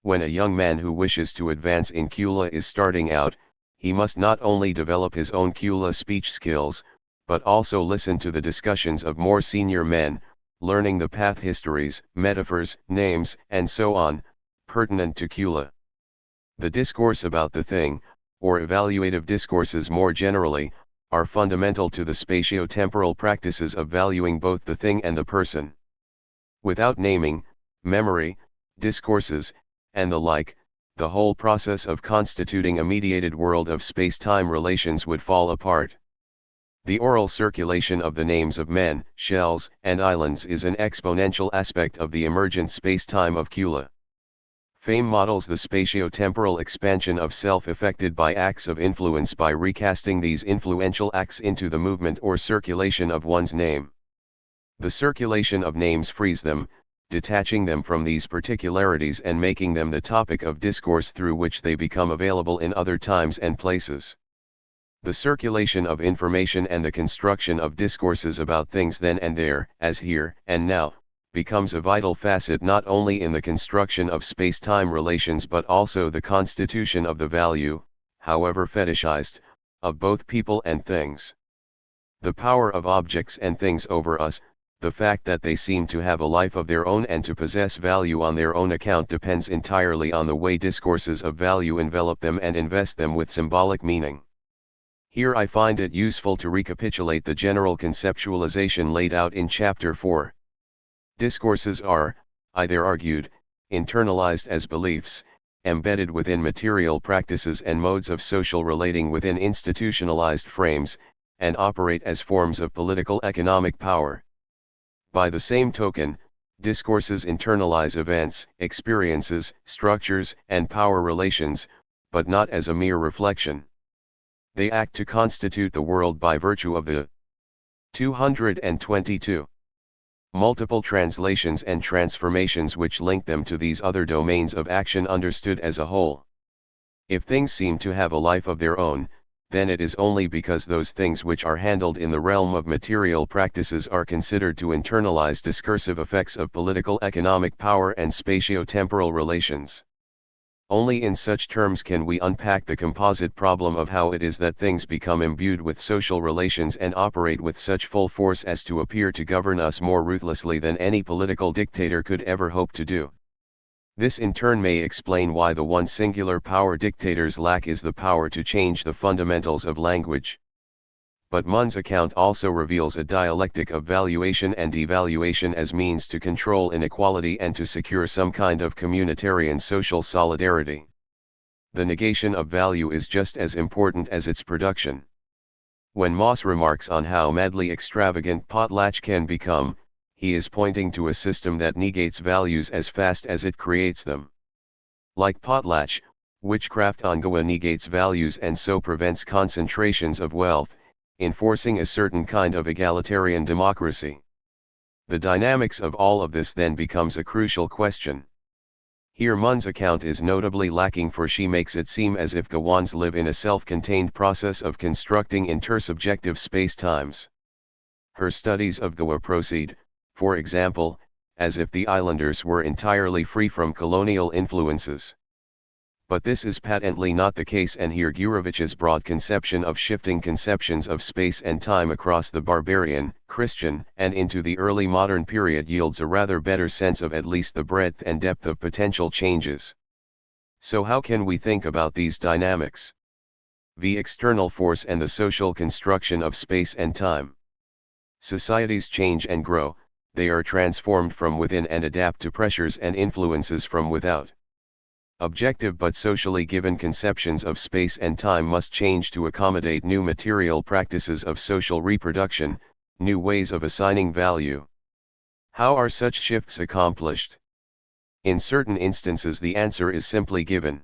When a young man who wishes to advance in Kula is starting out, he must not only develop his own Kula speech skills, but also listen to the discussions of more senior men, learning the path histories, metaphors, names, and so on, pertinent to Kula. The discourse about the thing, or evaluative discourses more generally, are fundamental to the spatio-temporal practices of valuing both the thing and the person. Without naming, memory, discourses, and the like, the whole process of constituting a mediated world of space-time relations would fall apart. The oral circulation of the names of men, shells, and islands is an exponential aspect of the emergent space-time of Kula. Fame models the spatio-temporal expansion of self effected by acts of influence by recasting these influential acts into the movement or circulation of one's name. The circulation of names frees them, detaching them from these particularities and making them the topic of discourse through which they become available in other times and places. The circulation of information and the construction of discourses about things then and there, as here and now, becomes a vital facet not only in the construction of space-time relations but also the constitution of the value, however fetishized, of both people and things. The power of objects and things over us, the fact that they seem to have a life of their own and to possess value on their own account depends entirely on the way discourses of value envelop them and invest them with symbolic meaning. Here I find it useful to recapitulate the general conceptualization laid out in Chapter 4. Discourses are, either argued, internalized as beliefs, embedded within material practices and modes of social relating within institutionalized frames, and operate as forms of political economic power. By the same token, discourses internalize events, experiences, structures, and power relations, but not as a mere reflection. They act to constitute the world by virtue of the 222 multiple translations and transformations which link them to these other domains of action understood as a whole. If things seem to have a life of their own, then it is only because those things which are handled in the realm of material practices are considered to internalize discursive effects of political economic power and spatio-temporal relations. Only in such terms can we unpack the composite problem of how it is that things become imbued with social relations and operate with such full force as to appear to govern us more ruthlessly than any political dictator could ever hope to do. This in turn may explain why the one singular power dictators lack is the power to change the fundamentals of language. But Munn's account also reveals a dialectic of valuation and devaluation as means to control inequality and to secure some kind of communitarian social solidarity. The negation of value is just as important as its production. When Moss remarks on how madly extravagant potlatch can become, he is pointing to a system that negates values as fast as it creates them. Like potlatch, witchcraft ongoa negates values and so prevents concentrations of wealth, enforcing a certain kind of egalitarian democracy. The dynamics of all of this then becomes a crucial question. Here Munn's account is notably lacking, for she makes it seem as if Gawans live in a self-contained process of constructing intersubjective space-times. Her studies of Goa proceed, for example, as if the islanders were entirely free from colonial influences. But this is patently not the case, and here Gurevich's broad conception of shifting conceptions of space and time across the barbarian, Christian, and into the early modern period yields a rather better sense of at least the breadth and depth of potential changes. So how can we think about these dynamics? The external force and the social construction of space and time. Societies change and grow, they are transformed from within and adapt to pressures and influences from without. Objective but socially given conceptions of space and time must change to accommodate new material practices of social reproduction, new ways of assigning value. How are such shifts accomplished? In certain instances the answer is simply given.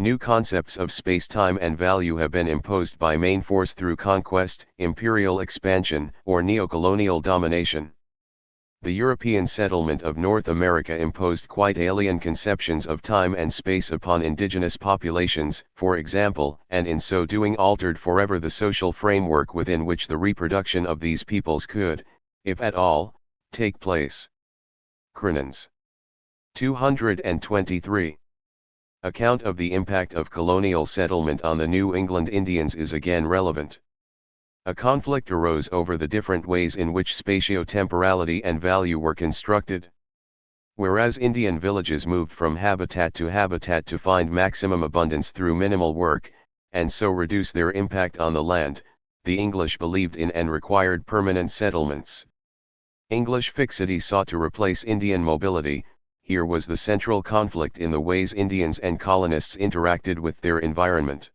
New concepts of space-time and value have been imposed by main force through conquest, imperial expansion, or neocolonial domination. The European settlement of North America imposed quite alien conceptions of time and space upon indigenous populations, for example, and in so doing altered forever the social framework within which the reproduction of these peoples could, if at all, take place. Crinans. 223. Account of the impact of colonial settlement on the New England Indians is again relevant. A conflict arose over the different ways in which spatio-temporality and value were constructed. Whereas Indian villages moved from habitat to find maximum abundance through minimal work, and so reduce their impact on the land, the English believed in and required permanent settlements. English fixity sought to replace Indian mobility. Here was the central conflict in the ways Indians and colonists interacted with their environment.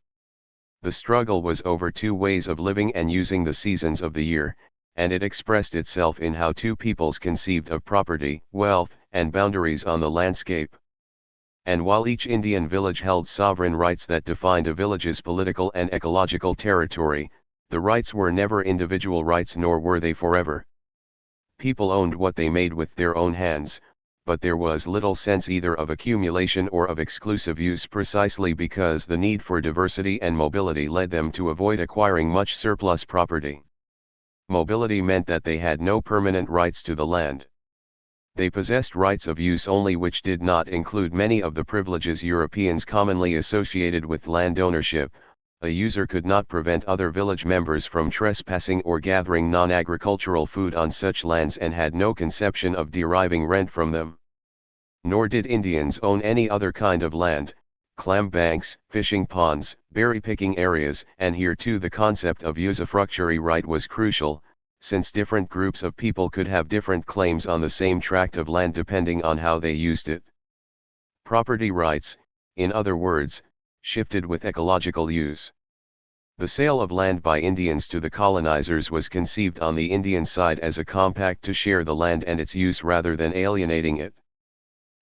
The struggle was over two ways of living and using the seasons of the year, and it expressed itself in how two peoples conceived of property, wealth, and boundaries on the landscape. And while each Indian village held sovereign rights that defined a village's political and ecological territory, the rights were never individual rights nor were they forever. People owned what they made with their own hands, but there was little sense either of accumulation or of exclusive use precisely because the need for diversity and mobility led them to avoid acquiring much surplus property. Mobility meant that they had no permanent rights to the land. They possessed rights of use only, which did not include many of the privileges Europeans commonly associated with land ownership. A user could not prevent other village members from trespassing or gathering non-agricultural food on such lands and had no conception of deriving rent from them. Nor did Indians own any other kind of land, clam banks, fishing ponds, berry-picking areas, and here too the concept of usufructuary right was crucial, since different groups of people could have different claims on the same tract of land depending on how they used it. Property rights, in other words, shifted with ecological use. The sale of land by Indians to the colonizers was conceived on the Indian side as a compact to share the land and its use rather than alienating it.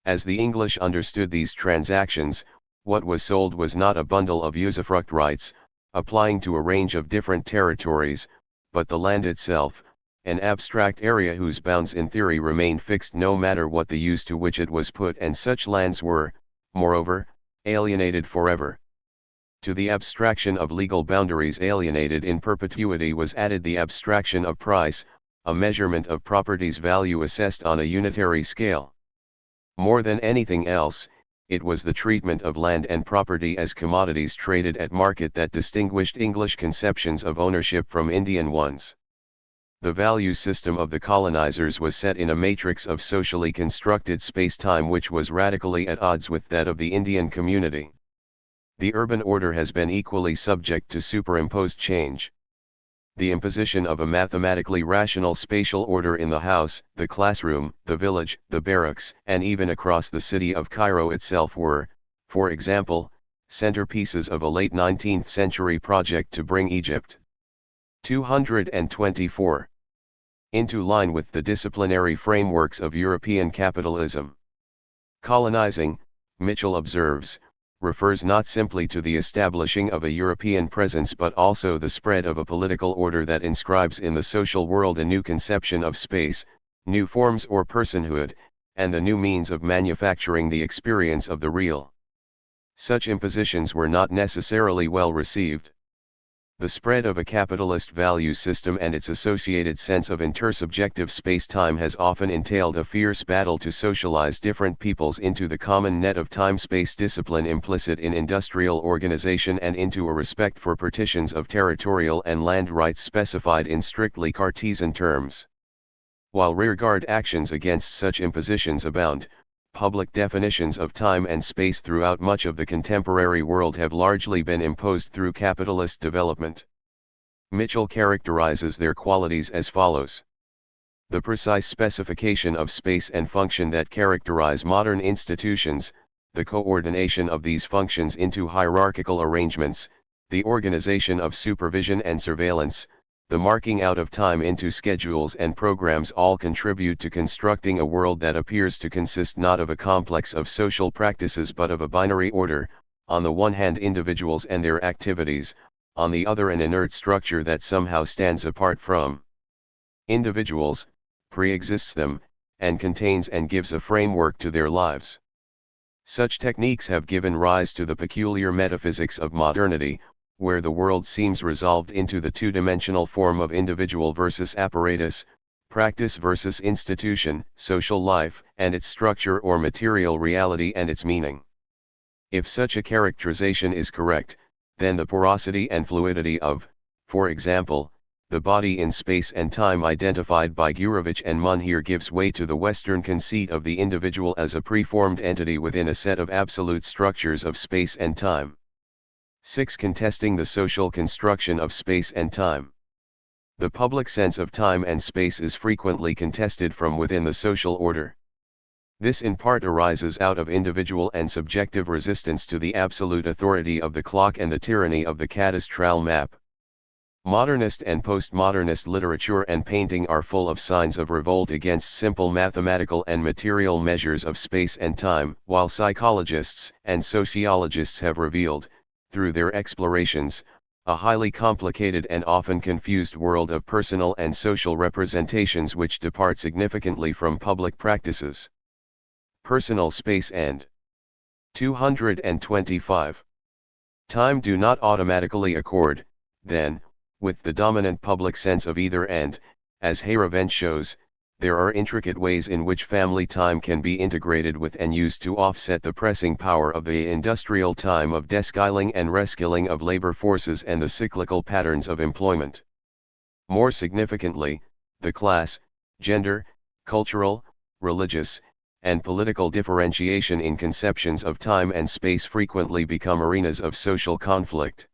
As the English understood these transactions, what was sold was not a bundle of usufruct rights, applying to a range of different territories, but the land itself, an abstract area whose bounds in theory remained fixed no matter what the use to which it was put, and such lands were, moreover, alienated forever. To the abstraction of legal boundaries alienated in perpetuity was added the abstraction of price, a measurement of property's value assessed on a unitary scale. More than anything else, it was the treatment of land and property as commodities traded at market that distinguished English conceptions of ownership from Indian ones. The value system of the colonizers was set in a matrix of socially constructed space-time which was radically at odds with that of the Indian community. The urban order has been equally subject to superimposed change. The imposition of a mathematically rational spatial order in the house, the classroom, the village, the barracks, and even across the city of Cairo itself were, for example, centerpieces of a late 19th century project to bring Egypt 224 into line with the disciplinary frameworks of European capitalism. Colonizing, Mitchell observes, refers not simply to the establishing of a European presence but also the spread of a political order that inscribes in the social world a new conception of space, new forms or personhood, and the new means of manufacturing the experience of the real. Such impositions were not necessarily well received. The spread of a capitalist value system and its associated sense of intersubjective space-time has often entailed a fierce battle to socialize different peoples into the common net of time-space discipline implicit in industrial organization and into a respect for partitions of territorial and land rights specified in strictly Cartesian terms. While rearguard actions against such impositions abound, public definitions of time and space throughout much of the contemporary world have largely been imposed through capitalist development. Mitchell characterizes their qualities as follows. The precise specification of space and function that characterize modern institutions, the coordination of these functions into hierarchical arrangements, the organization of supervision and surveillance, the marking out of time into schedules and programs all contribute to constructing a world that appears to consist not of a complex of social practices but of a binary order, on the one hand individuals and their activities, on the other an inert structure that somehow stands apart from individuals, pre-exists them, and contains and gives a framework to their lives. Such techniques have given rise to the peculiar metaphysics of modernity, where the world seems resolved into the two-dimensional form of individual versus apparatus, practice versus institution, social life and its structure or material reality and its meaning. If such a characterization is correct, then the porosity and fluidity of, for example, the body in space and time identified by Gurevich and Munhir gives way to the Western conceit of the individual as a preformed entity within a set of absolute structures of space and time. 6. Contesting the social construction of space and time. The public sense of time and space is frequently contested from within the social order. This in part arises out of individual and subjective resistance to the absolute authority of the clock and the tyranny of the cadastral map. Modernist and postmodernist literature and painting are full of signs of revolt against simple mathematical and material measures of space and time, while psychologists and sociologists have revealed, through their explorations, a highly complicated and often confused world of personal and social representations which depart significantly from public practices. Personal space and 225. Time do not automatically accord, then, with the dominant public sense of either and, as Harvey shows, there are intricate ways in which family time can be integrated with and used to offset the pressing power of the industrial time of deskilling and reskilling of labor forces and the cyclical patterns of employment. More significantly, the class, gender, cultural, religious, and political differentiation in conceptions of time and space frequently become arenas of social conflict.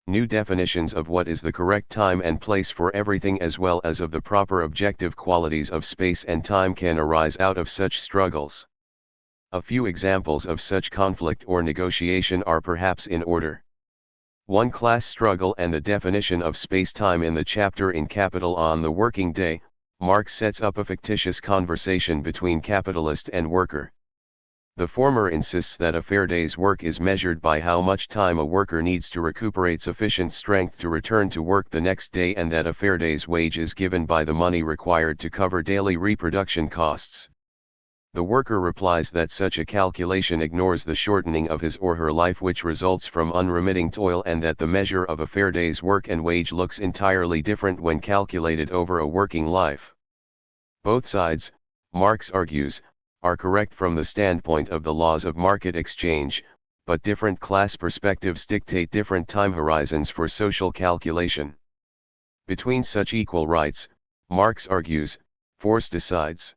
New definitions of what is the correct time and place for everything as well as of the proper objective qualities of space and time can arise out of such struggles. A few examples of such conflict or negotiation are perhaps in order. 1. Class struggle and the definition of space-time. In the chapter in Capital on the Working Day, Marx sets up a fictitious conversation between capitalist and worker. The former insists that a fair day's work is measured by how much time a worker needs to recuperate sufficient strength to return to work the next day, and that a fair day's wage is given by the money required to cover daily reproduction costs. The worker replies that such a calculation ignores the shortening of his or her life which results from unremitting toil, and that the measure of a fair day's work and wage looks entirely different when calculated over a working life. Both sides, Marx argues, are correct from the standpoint of the laws of market exchange, but different class perspectives dictate different time horizons for social calculation. Between such equal rights, Marx argues, force decides.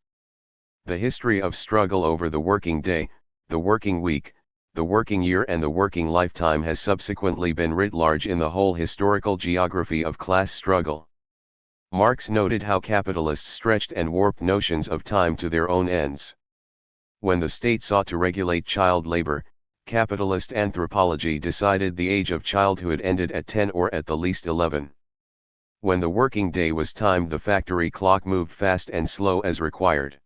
The history of struggle over the working day, the working week, the working year and the working lifetime has subsequently been writ large in the whole historical geography of class struggle. Marx noted how capitalists stretched and warped notions of time to their own ends. When the state sought to regulate child labor, capitalist anthropology decided the age of childhood ended at 10 or at the least 11. When the working day was timed, the factory clock moved fast and slow as required.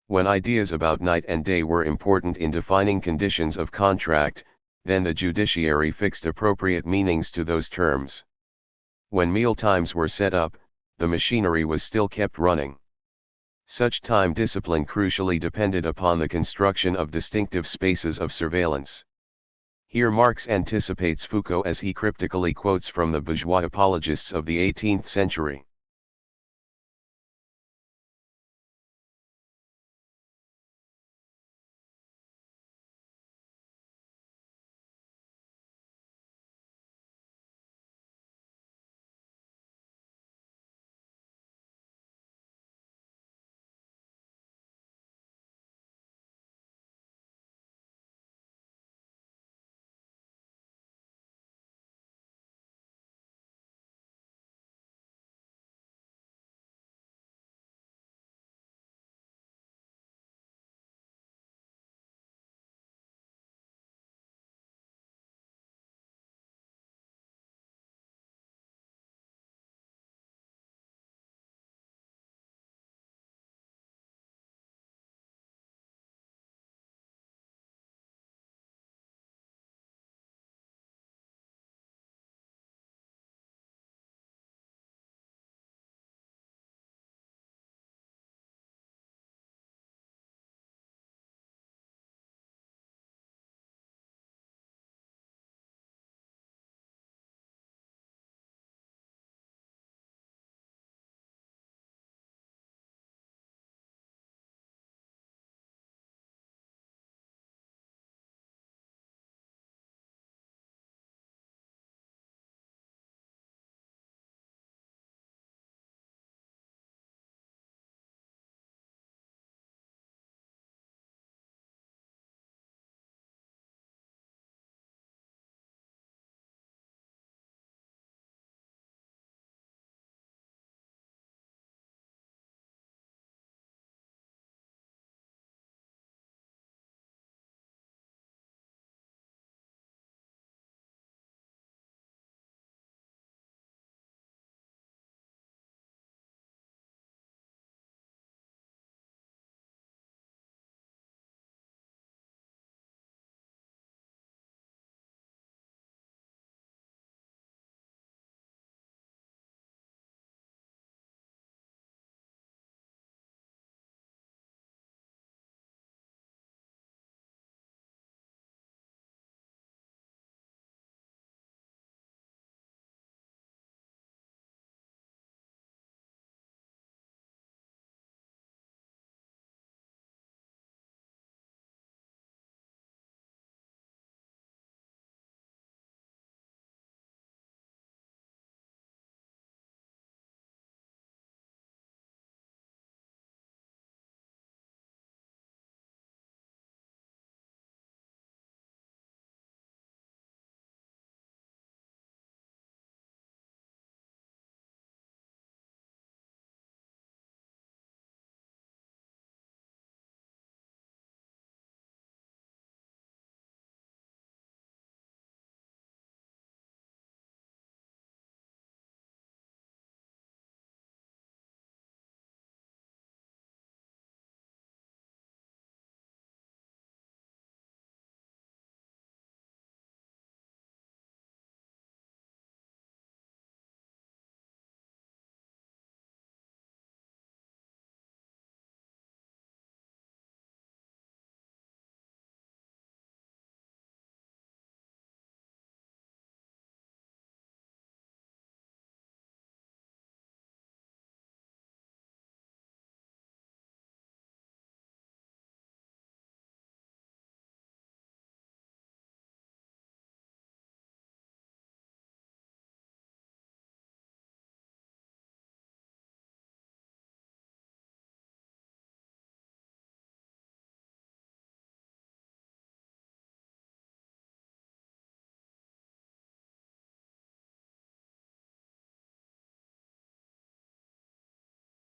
When ideas about night and day were important in defining conditions of contract, then the judiciary fixed appropriate meanings to those terms. When meal times were set up, the machinery was still kept running. Such time discipline crucially depended upon the construction of distinctive spaces of surveillance. Here Marx anticipates Foucault as he cryptically quotes from the bourgeois apologists of the 18th century.